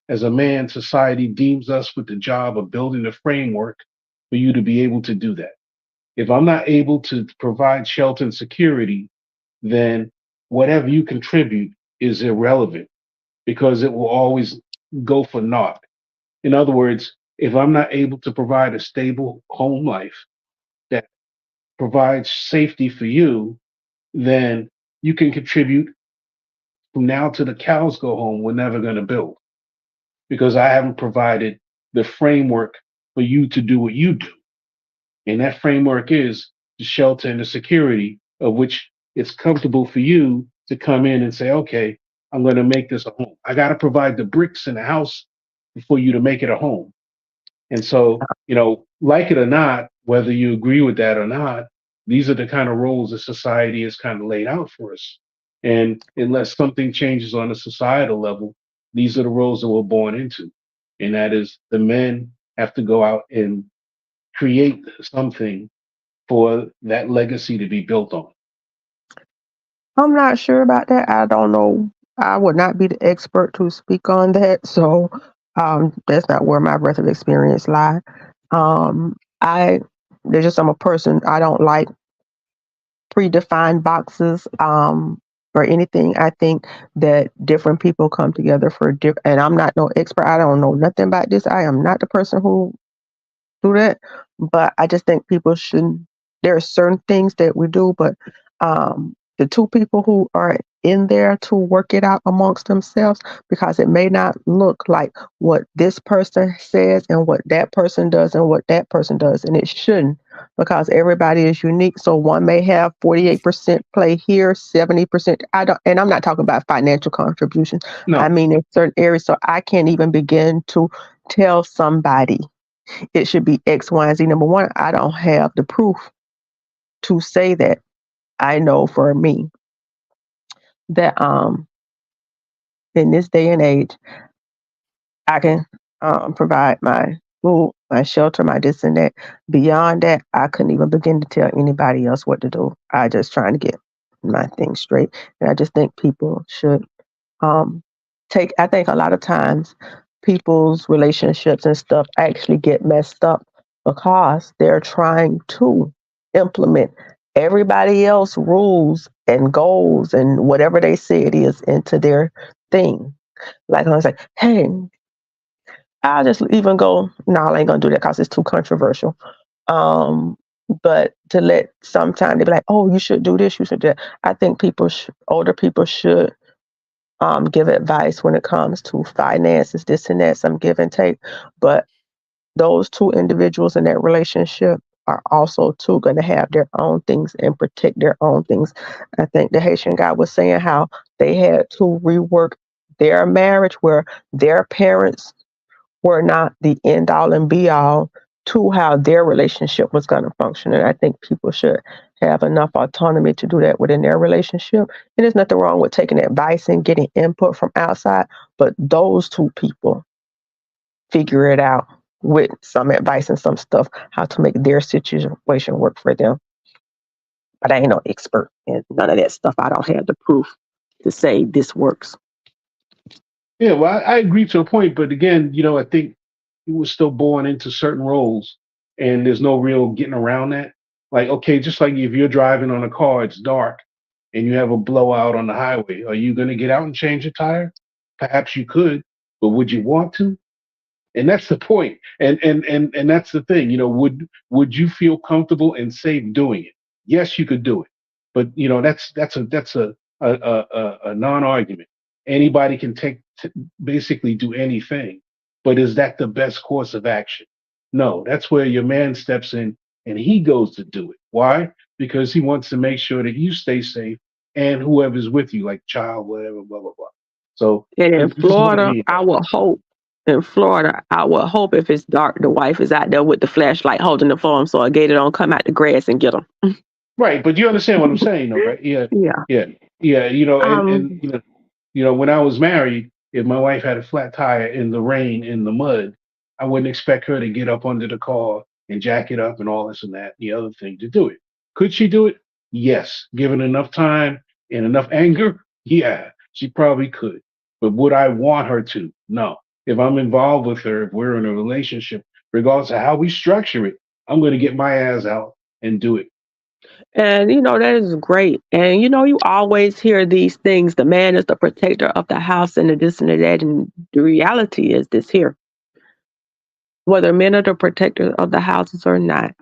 As a man, society deems us with the job of building the framework for you to be able to do that. If I'm not able to provide shelter and security, then whatever you contribute is irrelevant because it will always go for naught. In other words, if I'm not able to provide a stable home life that provides safety for you, then you can contribute from now to the cows go home. We're never going to build because I haven't provided the framework for you to do what you do. And that framework is the shelter and the security of which it's comfortable for you to come in and say, okay, I'm going to make this a home. I got to provide the bricks in the house for you to make it a home. And so, like it or not, whether you agree with that or not, these are the kind of roles that society has kind of laid out for us. And unless something changes on a societal level, these are the roles that we're born into. And that is the men have to go out and create something for that legacy to be built on. I'm not sure about that. I don't know. I would not be the expert to speak on that. So that's not where my breadth of experience lie. I there's just I'm a person. I don't like predefined boxes or anything. I think that different people come together for and I'm not no expert. I don't know nothing about this. I am not the person who do that. But I just think people shouldn't. There are certain things that we do, but the two people who are in there to work it out amongst themselves, because it may not look like what this person says and what that person does and what that person does, and it shouldn't, because everybody is unique. So one may have 48% play here, 70%. And I'm not talking about financial contributions. No. I mean in certain areas. So I can't even begin to tell somebody it should be X, Y, and Z. Number one, I don't have the proof to say that. I know for me that in this day and age, I can provide my food, my shelter, my this and that. Beyond that, I couldn't even begin to tell anybody else what to do. I just trying to get my things straight. And I just think people should I think a lot of times people's relationships and stuff actually get messed up because they're trying to implement everybody else rules and goals and whatever they say it is into their thing. Like I was like, hey, I'll just even go, no, I ain't gonna do that because it's too controversial. But to let sometime they be like, oh, you should do this, you should do that. I think older people should give advice when it comes to finances, this and that, some give and take. But those two individuals in that relationship are also too going to have their own things and protect their own things. I think the Haitian guy was saying how they had to rework their marriage where their parents were not the end all and be all to how their relationship was going to function. And I think people should have enough autonomy to do that within their relationship. And there's nothing wrong with taking advice and getting input from outside, but those two people figure it out with some advice and some stuff, how to make their situation work for them. But I ain't no expert in none of that stuff. I don't have the proof to say this works. Yeah, well, I agree to a point, but again, I think he was still born into certain roles, and there's no real getting around that. Like, okay, just like if you're driving on a car, it's dark, and you have a blowout on the highway, are you going to get out and change a tire? Perhaps you could, but would you want to? And that's the point. And that's the thing. Would you feel comfortable and safe doing it? Yes, you could do it, but that's a non-argument. Anybody can basically do anything, but is that the best course of action? No, that's where your man steps in and he goes to do it. Why? Because he wants to make sure that you stay safe and whoever's with you, like child, whatever, blah blah blah. So And in this is what Florida, me. I will hope. In Florida, I would hope if it's dark, the wife is out there with the flashlight holding the phone so a gator don't come out the grass and get them. Right, but you understand what I'm saying, though, right? Yeah, Yeah. yeah, yeah. And Um, when I was married, if my wife had a flat tire in the rain, in the mud, I wouldn't expect her to get up under the car and jack it up and all this and that, and the other thing to do it. Could she do it? Yes. Given enough time and enough anger, yeah, she probably could. But would I want her to? No. If I'm involved with her, if we're in a relationship, regardless of how we structure it, I'm going to get my ass out and do it. and that is great. And you always hear these things. The man is the protector of the house and the this and the that. And the reality is this here. Whether men are the protector of the houses or not,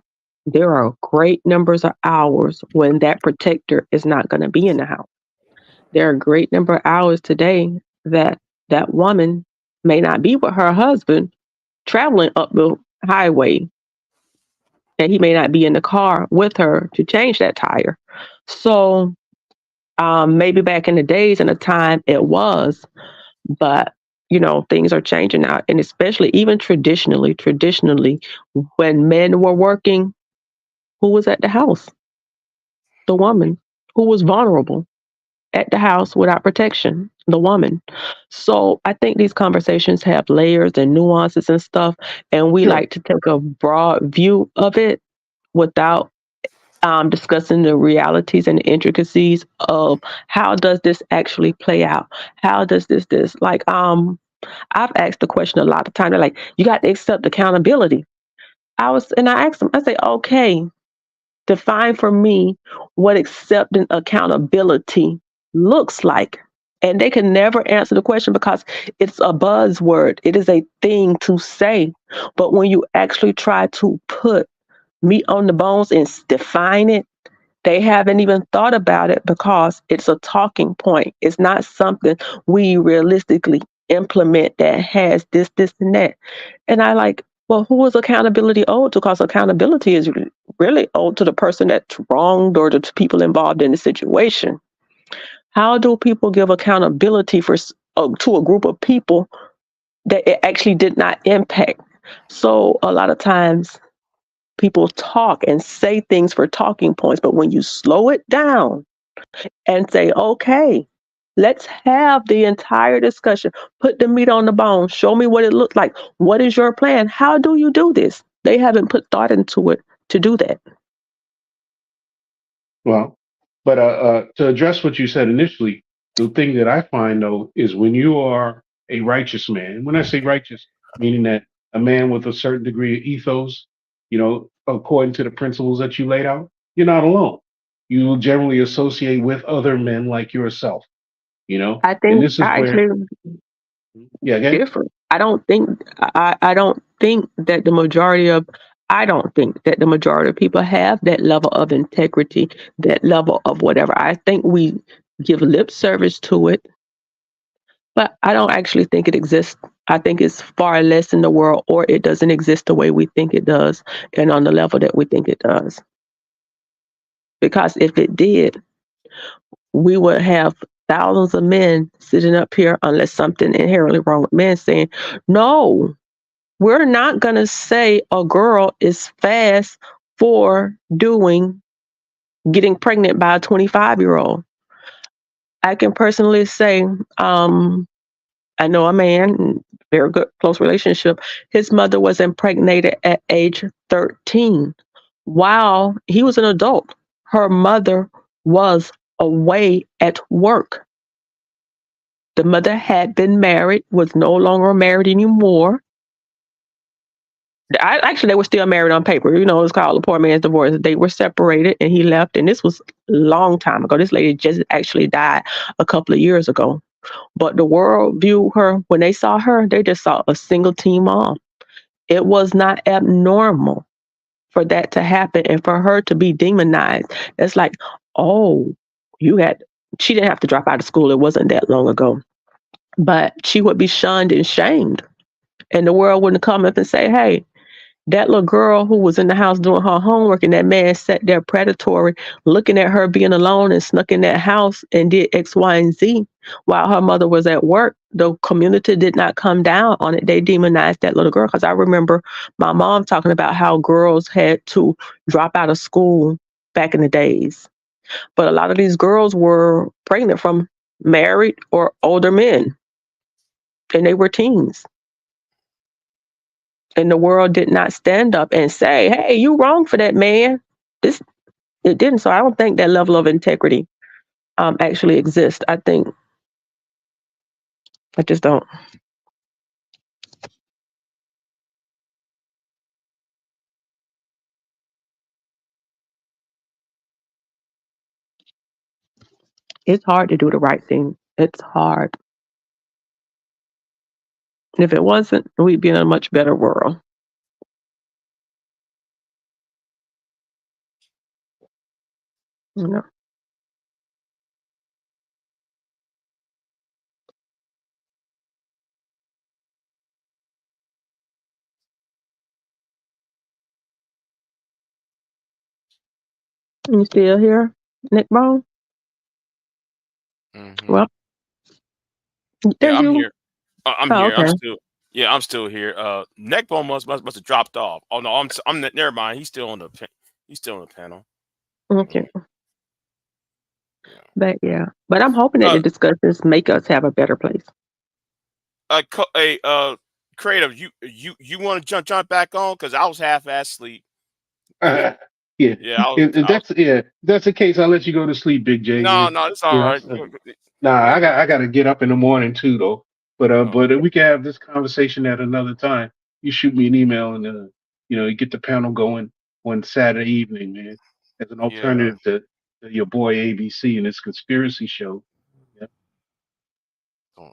there are great numbers of hours when that protector is not going to be in the house. There are a great number of hours today that that woman may not be with her husband traveling up the highway, and he may not be in the car with her to change that tire. So maybe back in the days and the time it was, but things are changing now, and especially even traditionally, when men were working, who was at the house? The woman. Who was vulnerable at the house without protection? The woman. So I think these conversations have layers and nuances and stuff, and we Sure. like to take a broad view of it without discussing the realities and the intricacies of how does this actually play out? How does this like I've asked the question a lot of times. They're like, you got to accept accountability. I asked them, I say, okay, define for me what accepting accountability looks like. And they can never answer the question because it's a buzzword. It is a thing to say. But when you actually try to put meat on the bones and define it, they haven't even thought about it because it's a talking point. It's not something we realistically implement that has this, and that. And I like, well, who is accountability owed to? Because accountability is really owed to the person that's wronged or the people involved in the situation. How do people give accountability to a group of people that it actually did not impact? So a lot of times people talk and say things for talking points, but when you slow it down and say, okay, let's have the entire discussion, put the meat on the bone, show me what it looked like. What is your plan? How do you do this? They haven't put thought into it to do that. Well, but to address what you said initially, the thing that I find though is when you are a righteous man, and when I say righteous, meaning that a man with a certain degree of ethos, according to the principles that you laid out, you're not alone. You will generally associate with other men like yourself, I and think this is I where, actually yeah, again, different. I don't think that the majority of I don't think that the majority of people have that level of integrity, that level of whatever. I think we give lip service to it, but I don't actually think it exists. I think it's far less in the world, or it doesn't exist the way we think it does and on the level that we think it does. Because if it did, we would have thousands of men sitting up here, unless something inherently wrong with men, saying, no, we're not going to say a girl is fast for getting pregnant by a 25-year-old. I can personally say, I know a man, very good, close relationship. His mother was impregnated at age 13 while he was an adult. Her mother was away at work. The mother had been married, was no longer married anymore. Actually, they were still married on paper. It's called a poor man's divorce. They were separated and he left. And this was a long time ago. This lady just actually died a couple of years ago. But the world viewed her, when they saw her, they just saw a single teen mom. It was not abnormal for that to happen and for her to be demonized. It's like, oh, she didn't have to drop out of school. It wasn't that long ago. But she would be shunned and shamed. And the world wouldn't come up and say, hey, that little girl who was in the house doing her homework and that man sat there predatory, looking at her being alone and snuck in that house and did X, Y, and Z while her mother was at work. The community did not come down on it. They demonized that little girl. Because I remember my mom talking about how girls had to drop out of school back in the days. But a lot of these girls were pregnant from married or older men, and they were teens. And the world did not stand up and say, hey, you wrong for that, man. It didn't. So I don't think that level of integrity actually exists. I just don't. It's hard to do the right thing. It's hard. And if it wasn't, we'd be in a much better world. You know? You still here, Nick Bone? Mm-hmm. Well, there Yeah, I'm you. here. I'm Oh, here. I'm okay. still. Yeah, I'm still here. Neckbone must have dropped off. Oh no, never mind. He's still on the. He's still on the panel. Okay. Yeah. But yeah, but I'm hoping that the discussions make us have a better place. Creative. You want to jump back on? Because I was half-ass asleep. Yeah. Yeah, If that's the case, I'll let you go to sleep, Big J. No, Man. no, it's You all know, right. nah, Yeah. I got to get up in the morning too, though. But Oh, we can have this conversation at another time. You shoot me an email, and you get the panel going one Saturday evening, man, as an yeah. alternative to your boy ABC and his conspiracy show. Yeah. Oh,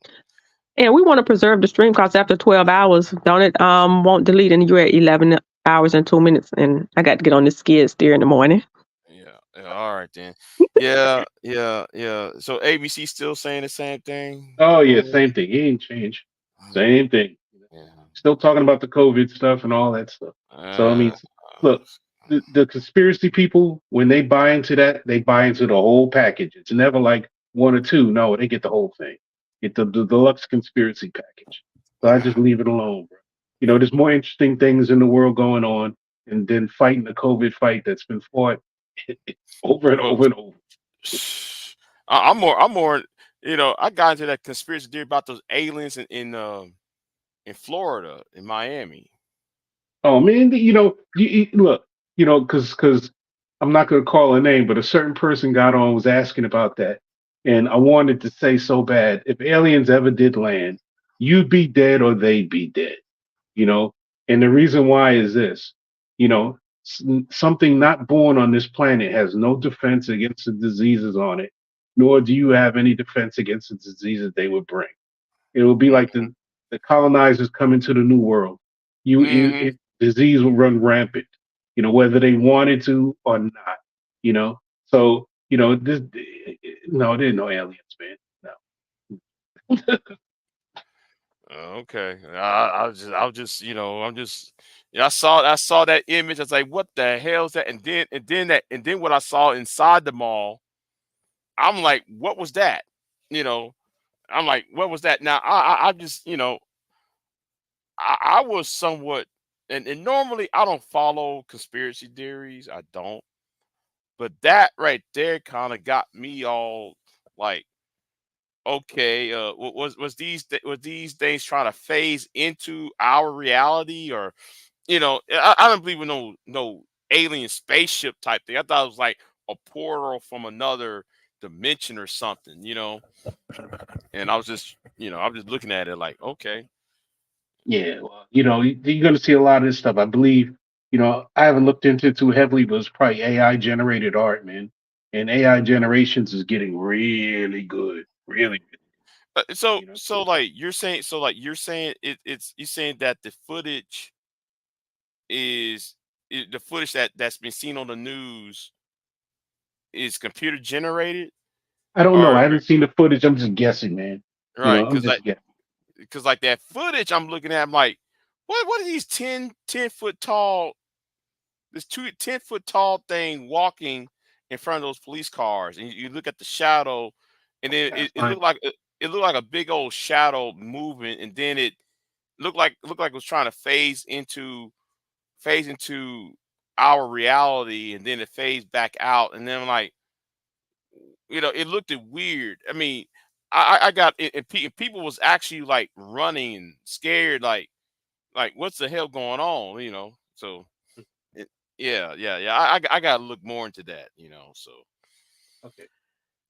And we want to preserve the stream because after 12 hours, don't it won't delete, and you're at 11 hours and 2 minutes, and I got to get on the skid steer in the morning. yeah. All right then. Yeah, yeah, yeah. So ABC still saying the same thing. Oh yeah, same thing. He ain't changed. Same thing. Yeah. Still talking about the COVID stuff and all that stuff. So I mean, look, the conspiracy people, when they buy into that, they buy into the whole package. It's never like one or two. No, they get the whole thing. Get the deluxe conspiracy package. So I just leave it alone, bro. There's more interesting things in the world going on, and then fighting the COVID fight that's been fought over and Well, over and over. I'm more. I got into that conspiracy theory about those aliens in Florida, in Miami. Oh man, look, because I'm not going to call a name, but a certain person got on was asking about that, and I wanted to say so bad, if aliens ever did land, you'd be dead or they'd be dead, you know. And the reason why is this, something not born on this planet has no defense against the diseases on it, nor do you have any defense against the diseases they would bring. It will be like the colonizers coming to the new world. Disease will run rampant, whether they wanted to or not, you know. So, this no, there are no aliens, man. No. Okay, I was just, I'm just, I saw that image. I was like, what the hell is that? And then what I saw inside the mall, I'm like, what was that? You know, I'm like, what was that? Now, I just, I was somewhat, and normally I don't follow conspiracy theories. I don't, but that right there kind of got me all like, okay, was these things trying to phase into our reality, or I don't believe in no alien spaceship type thing. I thought it was like a portal from another dimension or something, and I was just, I'm just looking at it like, okay. Yeah, well, you're going to see a lot of this stuff. I believe, I haven't looked into it too heavily, but it's probably AI generated art, man. And AI generations is getting really good, really. So like you're saying you're saying that the footage is the footage that's been seen on the news is computer generated, I don't know. or I haven't seen the footage. I'm just guessing, man. right? I'm just guessing. Because like that footage I'm looking at, I'm like, what are these 10 foot tall, this 10 foot tall thing walking in front of those police cars, and you look at the shadow, and then it looked like it looked like a big old shadow movement, and then it looked like it was trying to phase into our reality, and then it fades back out, and then like, it looked weird. I mean, I got it, and people was actually like running and scared, like what's the hell going on, So, it, yeah. I got to look more into that, So, Okay.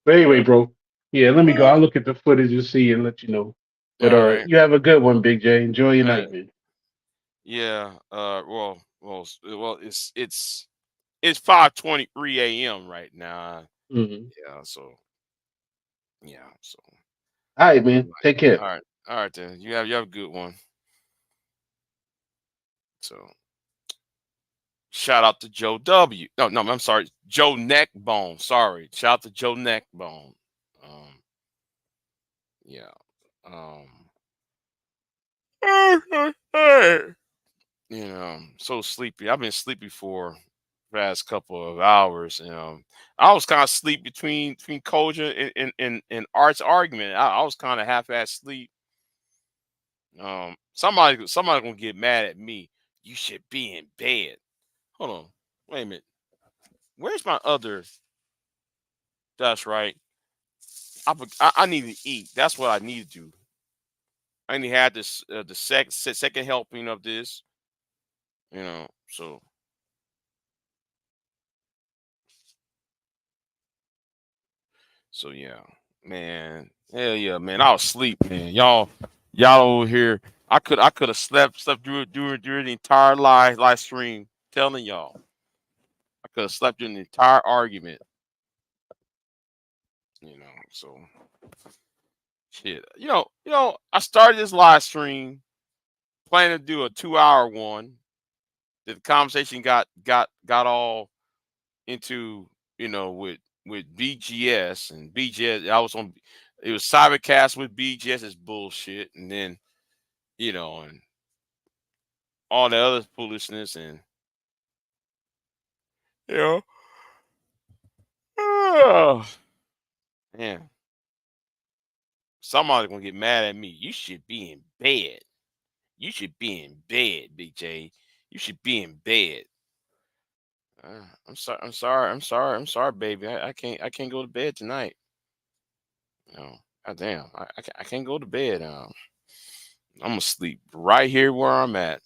But anyway, yeah. bro. Yeah, let me go. I'll look at the footage and see and let you know. All But right. you have a good one, Big J. Enjoy your All right. night, man. Yeah. It's 5:23 a.m. right now. Hmm. Yeah. So, yeah. So, All right, man. Take care. all right. All right then. You have a good one. So, shout out to Joe W. No, I'm sorry, Joe Neckbone. Sorry, shout out to Joe Neckbone. Um, yeah. Um, so sleepy. I've been sleepy for past couple of hours. I was kind of asleep between Koja and Art's argument. I was kind of half-ass sleep. Somebody gonna get mad at me. You should be in bed. Hold on, wait a minute. Where's my other? That's right. I need to eat. That's what I need to do. I need to have this the second helping of this. So yeah, man. Hell yeah, man. I was asleep, man. Y'all over here. I could have slept during the entire live stream. Telling y'all, I could have slept during the entire argument. So shit. I started this live stream planning to do a 2-hour one. The conversation got all into with BGS and BGS. I was on. It was Cybercast with BGS is bullshit, and then and all the other foolishness, and you know, oh, man, somebody's gonna get mad at me. You should be in bed. You should be in bed, Big J. You should be in bed. I'm sorry. I'm sorry. I'm sorry. I'm sorry, baby. I can't. I can't go to bed tonight. God damn. I can't go to bed. I'm gonna sleep right here where I'm at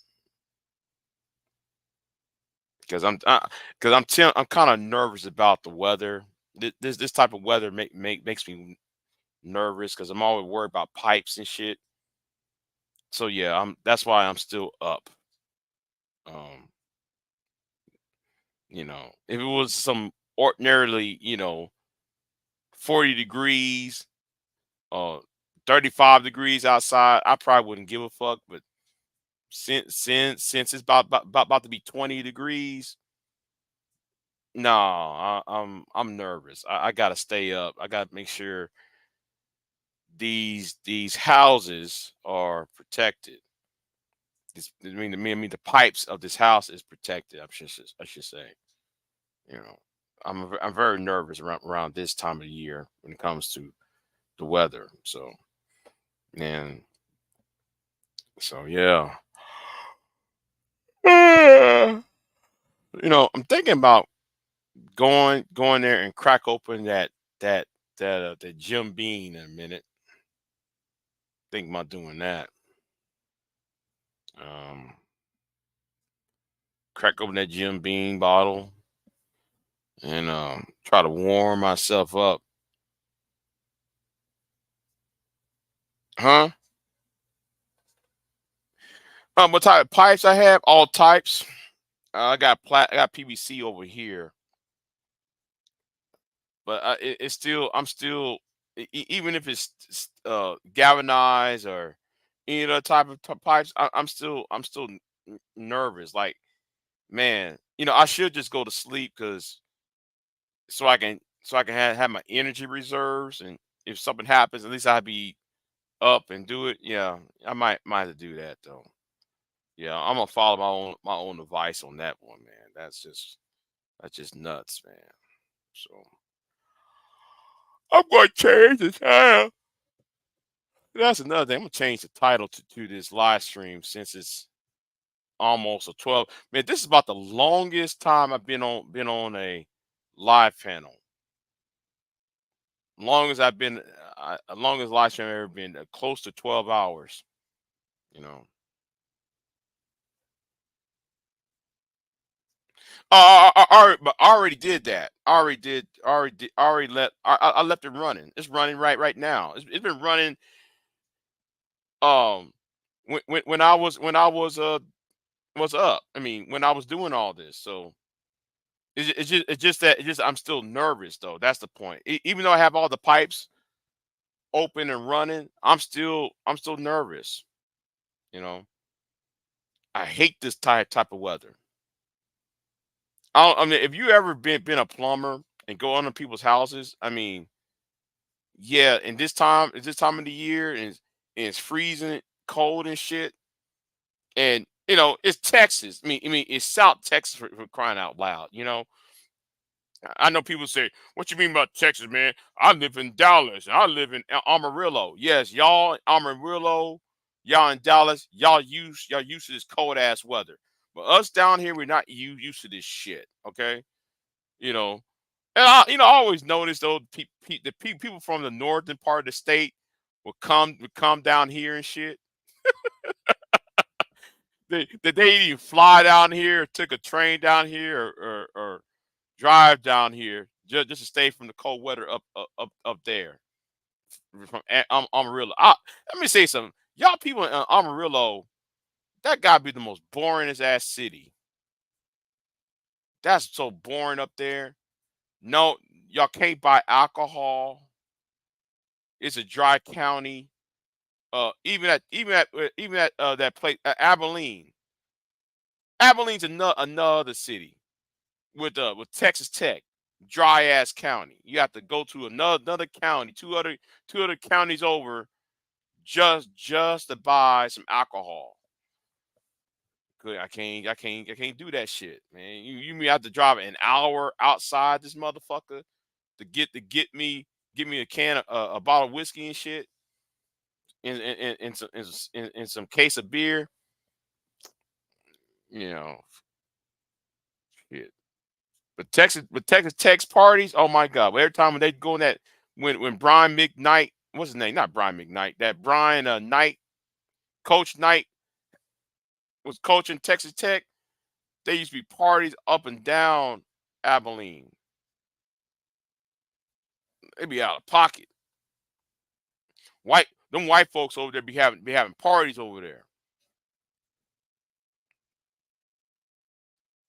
because I'm kind of nervous about the weather. This type of weather makes me nervous because I'm always worried about pipes and shit. So yeah, that's why I'm still up. Um, if it was some ordinarily, 40 degrees, 35 degrees outside, I probably wouldn't give a fuck. But since it's about to be 20 degrees, no, I'm nervous. I gotta stay up. I gotta make sure these houses are protected. I mean the pipes of this house is protected. I should say. You know, I'm very nervous around this time of the year when it comes to the weather. So and so yeah. I'm thinking about going there and crack open that Jim Beam in a minute. Think about doing that. Um, Crack open that Jim Beam bottle and try to warm myself up. Huh? What type of pipes I have? All types. I got PVC over here, but it's still. I'm still even if it's galvanized or any other type of pipes. I'm still nervous. Like, man, I should just go to sleep because so I can have my energy reserves, and if something happens, at least I'd be up and do it. Yeah, I might have to do that though. Yeah, I'm gonna follow my own advice on that one, man. That's just nuts, man. So I'm gonna change the title. That's another thing. I'm gonna change the title to this live stream since it's almost a 12. Man, this is about the longest time I've been on a live panel. Longest I've been, longest live stream I've ever been, close to 12 hours. You know. But I already did that. I already did. Already let. I left it running. It's running right now. It's been running. Um, when I was up. I mean, when I was doing all this. So it's just I'm still nervous though. That's the point. Even though I have all the pipes open and running, I'm still nervous. You know, I hate this type of weather. I mean, if you ever been a plumber and go under people's houses, I mean, yeah, and this time of the year, and it's freezing cold and shit, and You know, it's Texas. I mean, it's South Texas for crying out loud. You know, I know people say, "What you mean about Texas, man? I live in Dallas. And I live in Amarillo." Yes, y'all in Amarillo, y'all in Dallas, y'all used to this cold ass weather. But us down here, we're not used to this shit. Okay, you know, and I always notice though people from the northern part of the state would come down here and shit. They even fly down here, took a train down here, or drive down here just to stay from the cold weather up there from Amarillo. Let me say something. Y'all people in Amarillo, that gotta be the most boringest ass city. That's so boring up there. No, y'all can't buy alcohol. It's a dry county. Even at that place, Abilene. Abilene's another city with Texas Tech, dry ass county. You have to go to another county, two other counties over, just to buy some alcohol. I can't do that shit, man. You mean I have to drive an hour outside this motherfucker to get me a bottle of whiskey and shit, and some case of beer, you know, shit. But Texas Tech's parties, oh my god! Every time when they go in that when Brian McKnight, what's his name? Not Brian McKnight. That Brian Knight, Coach Knight was coaching Texas Tech. They used to be parties up and down Abilene. They'd be out of pocket. Them white folks over there be having parties over there.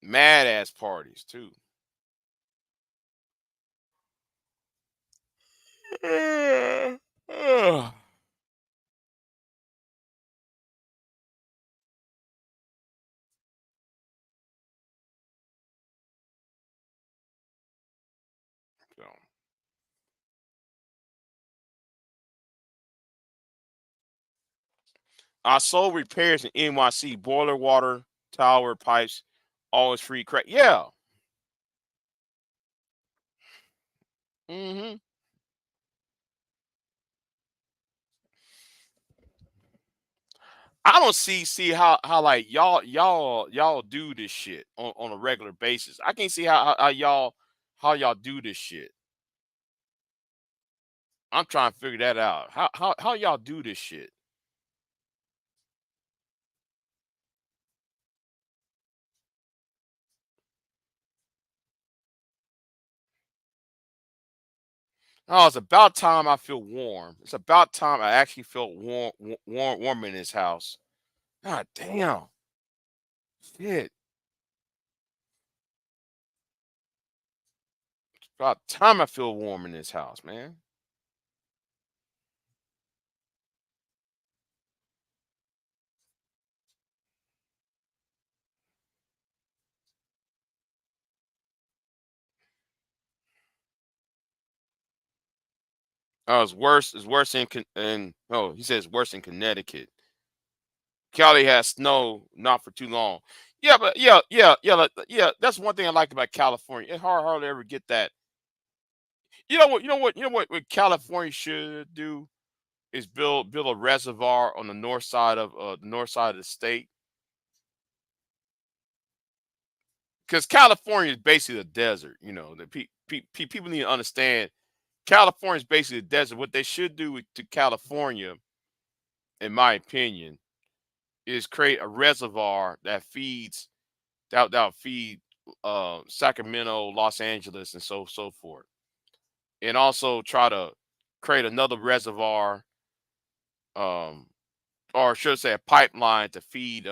Mad ass parties too. Ugh. So, I sold repairs in NYC, boiler water, tower pipes, always free crack. Yeah. hmm I don't see how like y'all do this shit on a regular basis. I can't see how y'all do this shit. I'm trying to figure that out. How y'all do this shit? Oh, it's about time I feel warm. It's about time I actually felt warm in this house. God damn. Shit. About time I feel warm in this house, man. Oh, it's worse. It's worse in he says worse in Connecticut. Cali has snow, not for too long. Yeah, but yeah. That's one thing I like about California. It hardly ever get that. You know what? You know what? You know what California should do is build a reservoir on the north side of the state, because California is basically a desert. You know, the people need to understand California is basically a desert. What they should do to California, in my opinion, is create a reservoir that'll feed Sacramento, Los Angeles, and so forth, and also try to create another reservoir, um, or I should say a pipeline to feed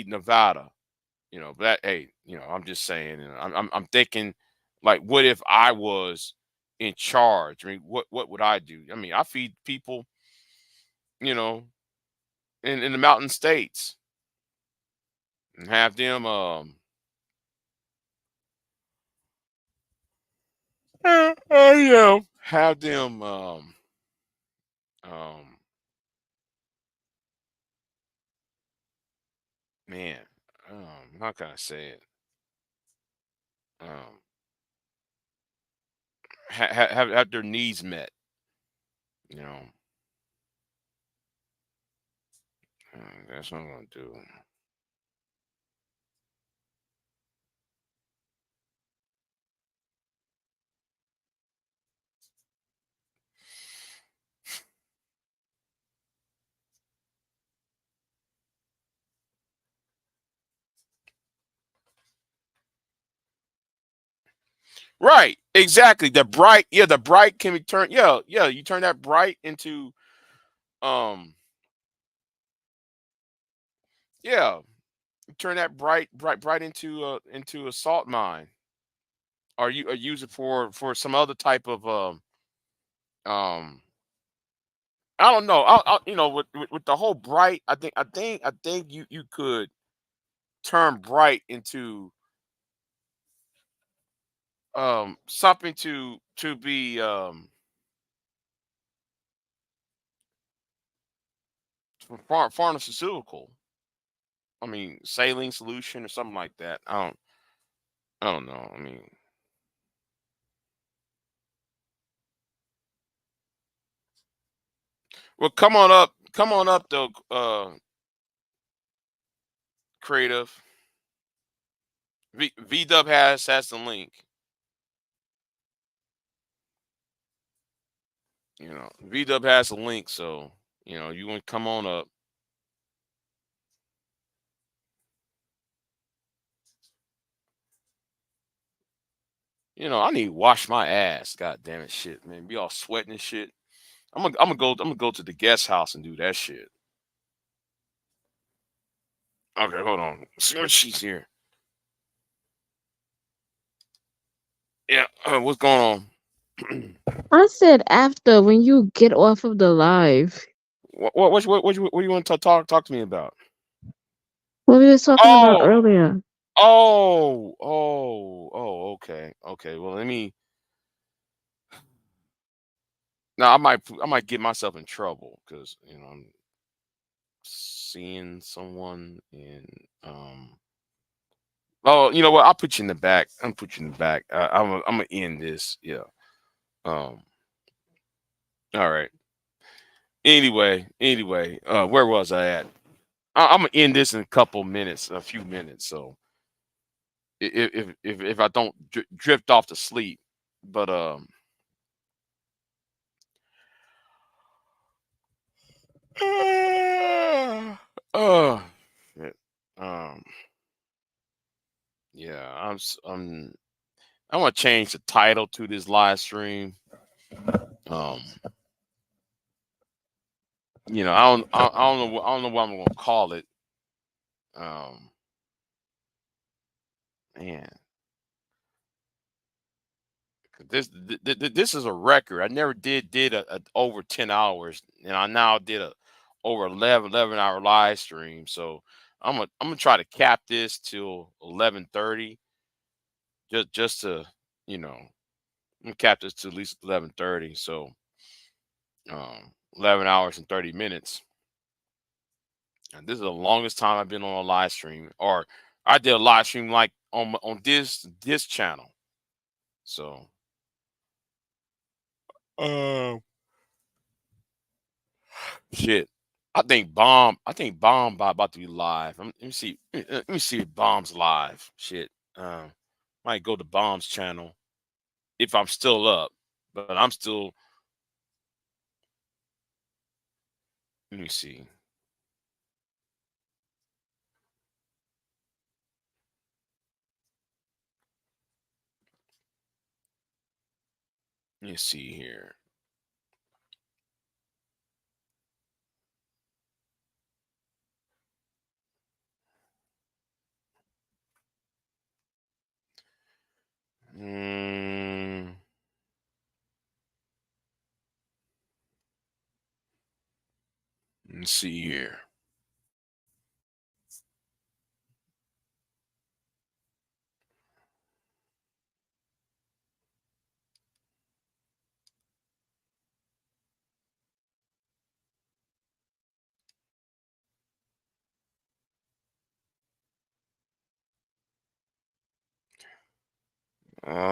Nevada. You know, but hey, I'm just saying. I'm thinking, like, what if I was in charge? I mean, what would I do? I mean, I feed people, you know, in the mountain states, and have them have them um man, how can I say it? Um, have their needs met. You know, that's what I'm gonna do. Right, exactly. The bright, yeah, the bright can be turned. Yeah, yeah. You turn that bright into, um, yeah, you turn that bright into a salt mine, or you or use it for some other type of um. I don't know. With the whole bright, I think you could turn bright into something to be pharmaceutical. I mean, saline solution or something like that. I don't know. I mean, well, come on up though, creative. VW has the link. VW has a link, so you want to come on up. I need to wash my ass. God damn it, shit, man. Be all sweating and shit. I'm gonna go to the guest house and do that shit. Okay, hold on. See what she's here. Yeah, what's going on? I said after when you get off of the live. What do you want to talk to me about? What we was talking about Oh, earlier. okay, okay. Well, let me. Now, I might get myself in trouble because I'm seeing someone in. Oh, you know what? I'll put you in the back. I'm put you in the back. I'm gonna end this. Yeah. Um. All right. Anyway. Where was I at? I'm gonna end this in a few minutes. So if I don't drift off to sleep, but uh, shit. um, yeah, I want to change the title to this live stream. Um, I don't know what I'm gonna call it. Um, man, 'cause this is a record. I never did a over 10 hours, and I now did a over 11 hour live stream. So I'm gonna try to cap this till 11:30, just to you know I'm gonna cap this to at least 11:30. So 11 hours and 30 minutes. And this is the longest time I've been on a live stream, or I did a live stream like on this channel. So um shit. I think Bomb about to be live. Let me see. Let me see if Bomb's live. Shit. Might go to Bomb's channel if I'm still up. But I'm still. Let me see. Let me see here. Mm, let's see here.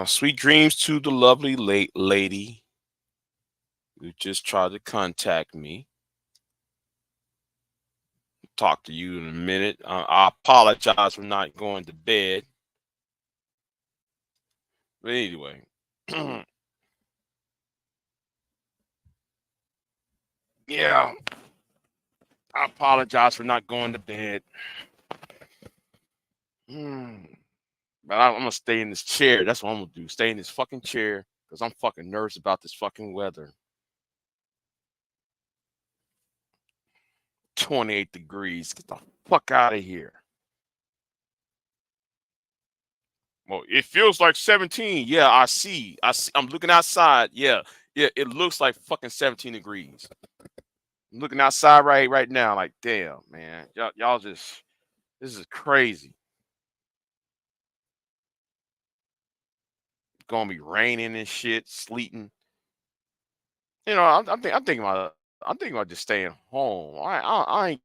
Sweet dreams to the lovely late lady who just tried to contact me. Talk to you in a minute. I apologize for not going to bed. But anyway, yeah, I apologize for not going to bed. But I'm gonna stay in this chair. That's what I'm gonna do. Stay in this fucking chair because I'm fucking nervous about this fucking weather. 28 degrees. Get the fuck out of here. Well, it feels like 17. Yeah, I see. I'm looking outside. Yeah, it looks like fucking 17 degrees. I'm looking outside right now. Like, damn, man, y'all just this is crazy. It's gonna be raining and shit, sleeting. You know, I'm thinking about just staying home. I ain't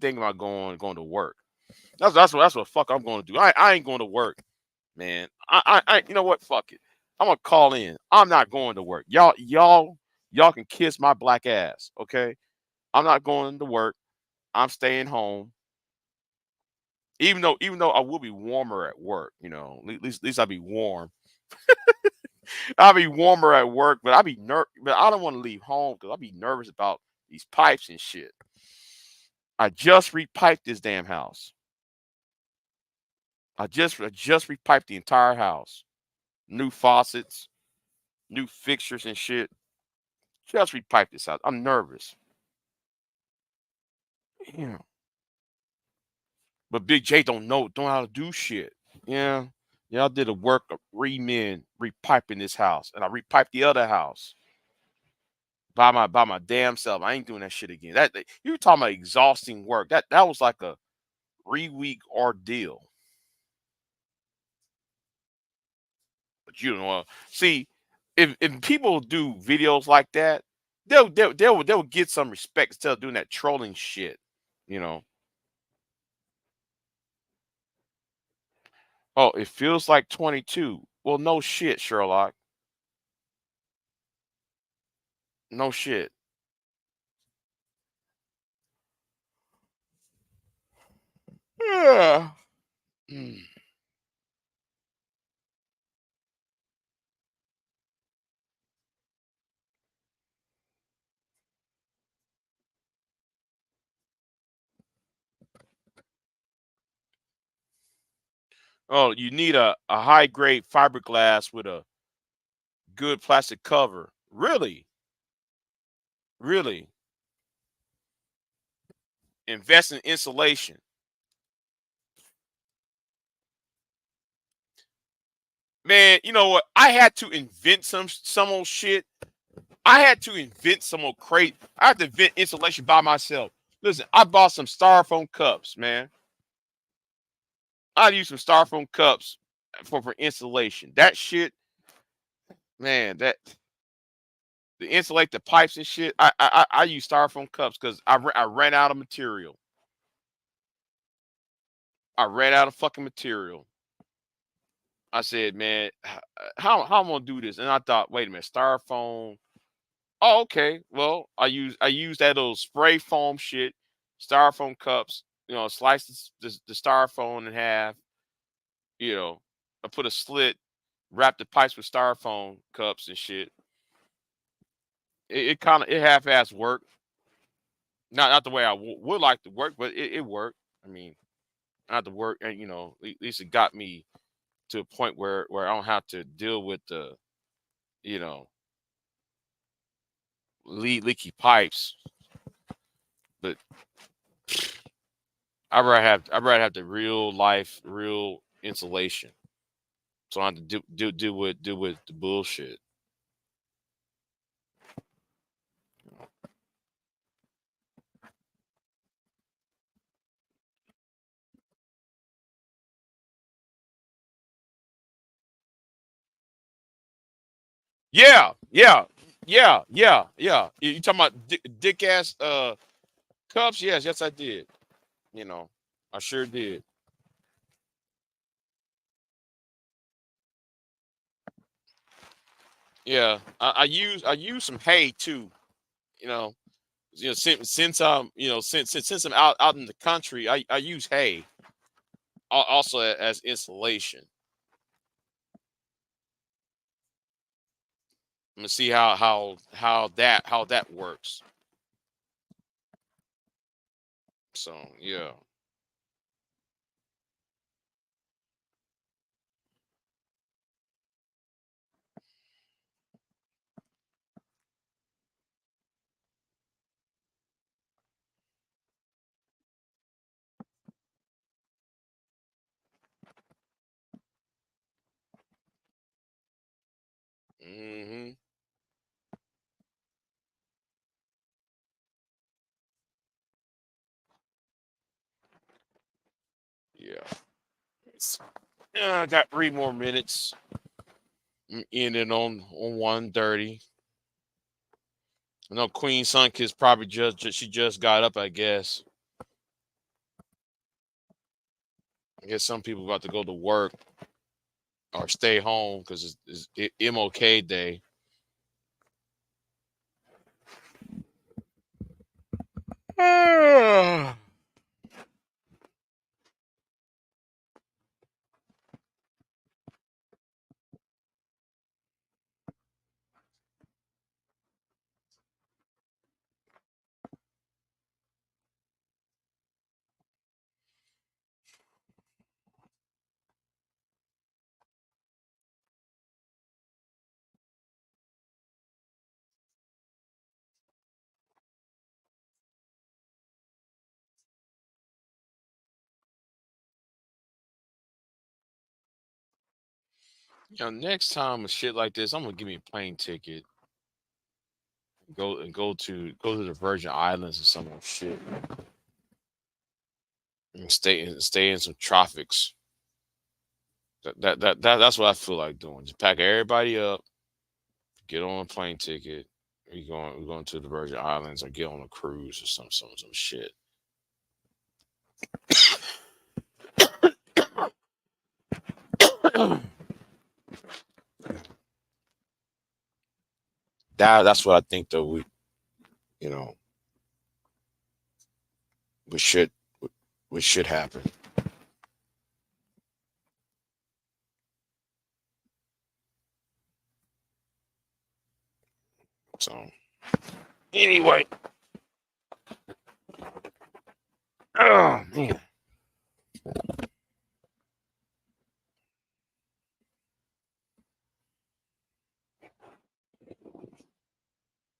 thinking about going to work. That's what fuck I'm going to do. I ain't going to work, man. I you know what? Fuck it. I'm gonna call in. I'm not going to work. Y'all can kiss my black ass. Okay. I'm not going to work. I'm staying home. Even though I will be warmer at work, you know, at least I'll be warm. I'll be warmer at work, but but I don't want to leave home because I'll be nervous about these pipes and shit. I just repiped this damn house. I just repiped the entire house. New faucets, new fixtures and shit. Just repiped this house. I'm nervous. Yeah. But Big J don't know how to do shit. Yeah. Yeah, I did a work of 3 men repiping this house. And I repiped the other house by my damn self. I ain't doing that shit again. You were talking about exhausting work. That was like a 3-week ordeal. But you know, see, if people do videos like that, they'll get some respect instead of doing that trolling shit. You know. Oh, it feels like 22. Well, no shit, Sherlock. No shit. Yeah. Mm. Oh, you need a high grade fiberglass with a good plastic cover. Really? Really? Invest in insulation. Man, you know what? I had to invent some old shit. I had to invent some old crate. I had to invent insulation by myself. Listen, I bought some styrofoam cups, man. I used some styrofoam cups for insulation. That shit, man, that to insulate the pipes and shit. I use styrofoam cups because I ran out of material. I ran out of fucking material. I said, man, how I'm gonna do this? And I thought, wait a minute, styrofoam. Oh, okay. Well, I use that little spray foam shit, styrofoam cups. You know, slice the styrofoam in half. You know, I put a slit, wrap the pipes with styrofoam cups and shit. It kind of it half-ass worked. Not the way I would like to work, but it worked. I mean, not to work, and you know, at least it got me to a point where I don't have to deal with the, you know, leaky pipes. But I'd rather have the real life, real insulation. So I have to deal with the bullshit. Yeah, yeah, yeah. You talking about dick ass cups? Yes, I did. You know, I sure did. Yeah, I use some hay too. You know, since since I'm out in the country, I use hay also as insulation. I'm gonna see how that works. So yeah. Hmm. Yeah. I got 3 more minutes. I'm ending on 1:30. I know Queen Sunkist probably she just got up, I guess. I guess some people about to go to work or stay home because it's MLK Day. Next time with shit like this, I'm gonna give me a plane ticket. Go to the Virgin Islands or some shit. And stay in some tropics. That's what I feel like doing. Just pack everybody up, get on a plane ticket. We're going to the Virgin Islands or get on a cruise or some shit. That's what I think though. You know we should happen. So anyway, oh man.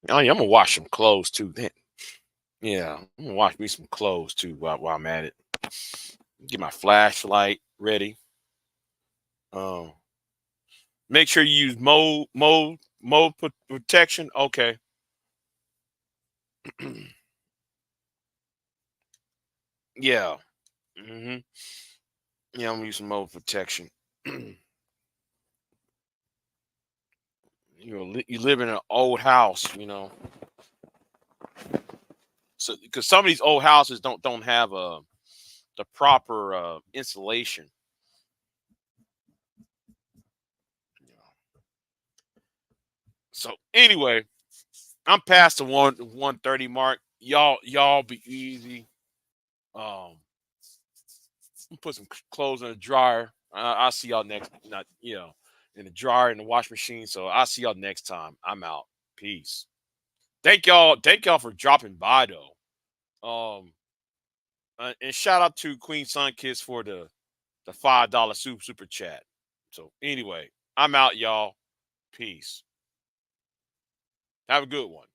Oh yeah, I'm gonna wash some clothes too. Then, yeah, I'm gonna wash me some clothes too while I'm at it. Get my flashlight ready. Um, make sure you use mold protection. Okay. Yeah. Hmm. Yeah, I'm gonna use some mold protection. You live in an old house, so because some of these old houses don't have the proper insulation. So anyway, I'm past the 130 mark. Y'all be easy. Put some clothes in the dryer. I'll see y'all next. Not in the dryer in the wash machine. So I'll see y'all next time. I'm out. Peace. Thank y'all. Thank y'all for dropping by though. And shout out to Queen Sunkiss for the $5 super chat. So anyway, I'm out, y'all. Peace. Have a good one.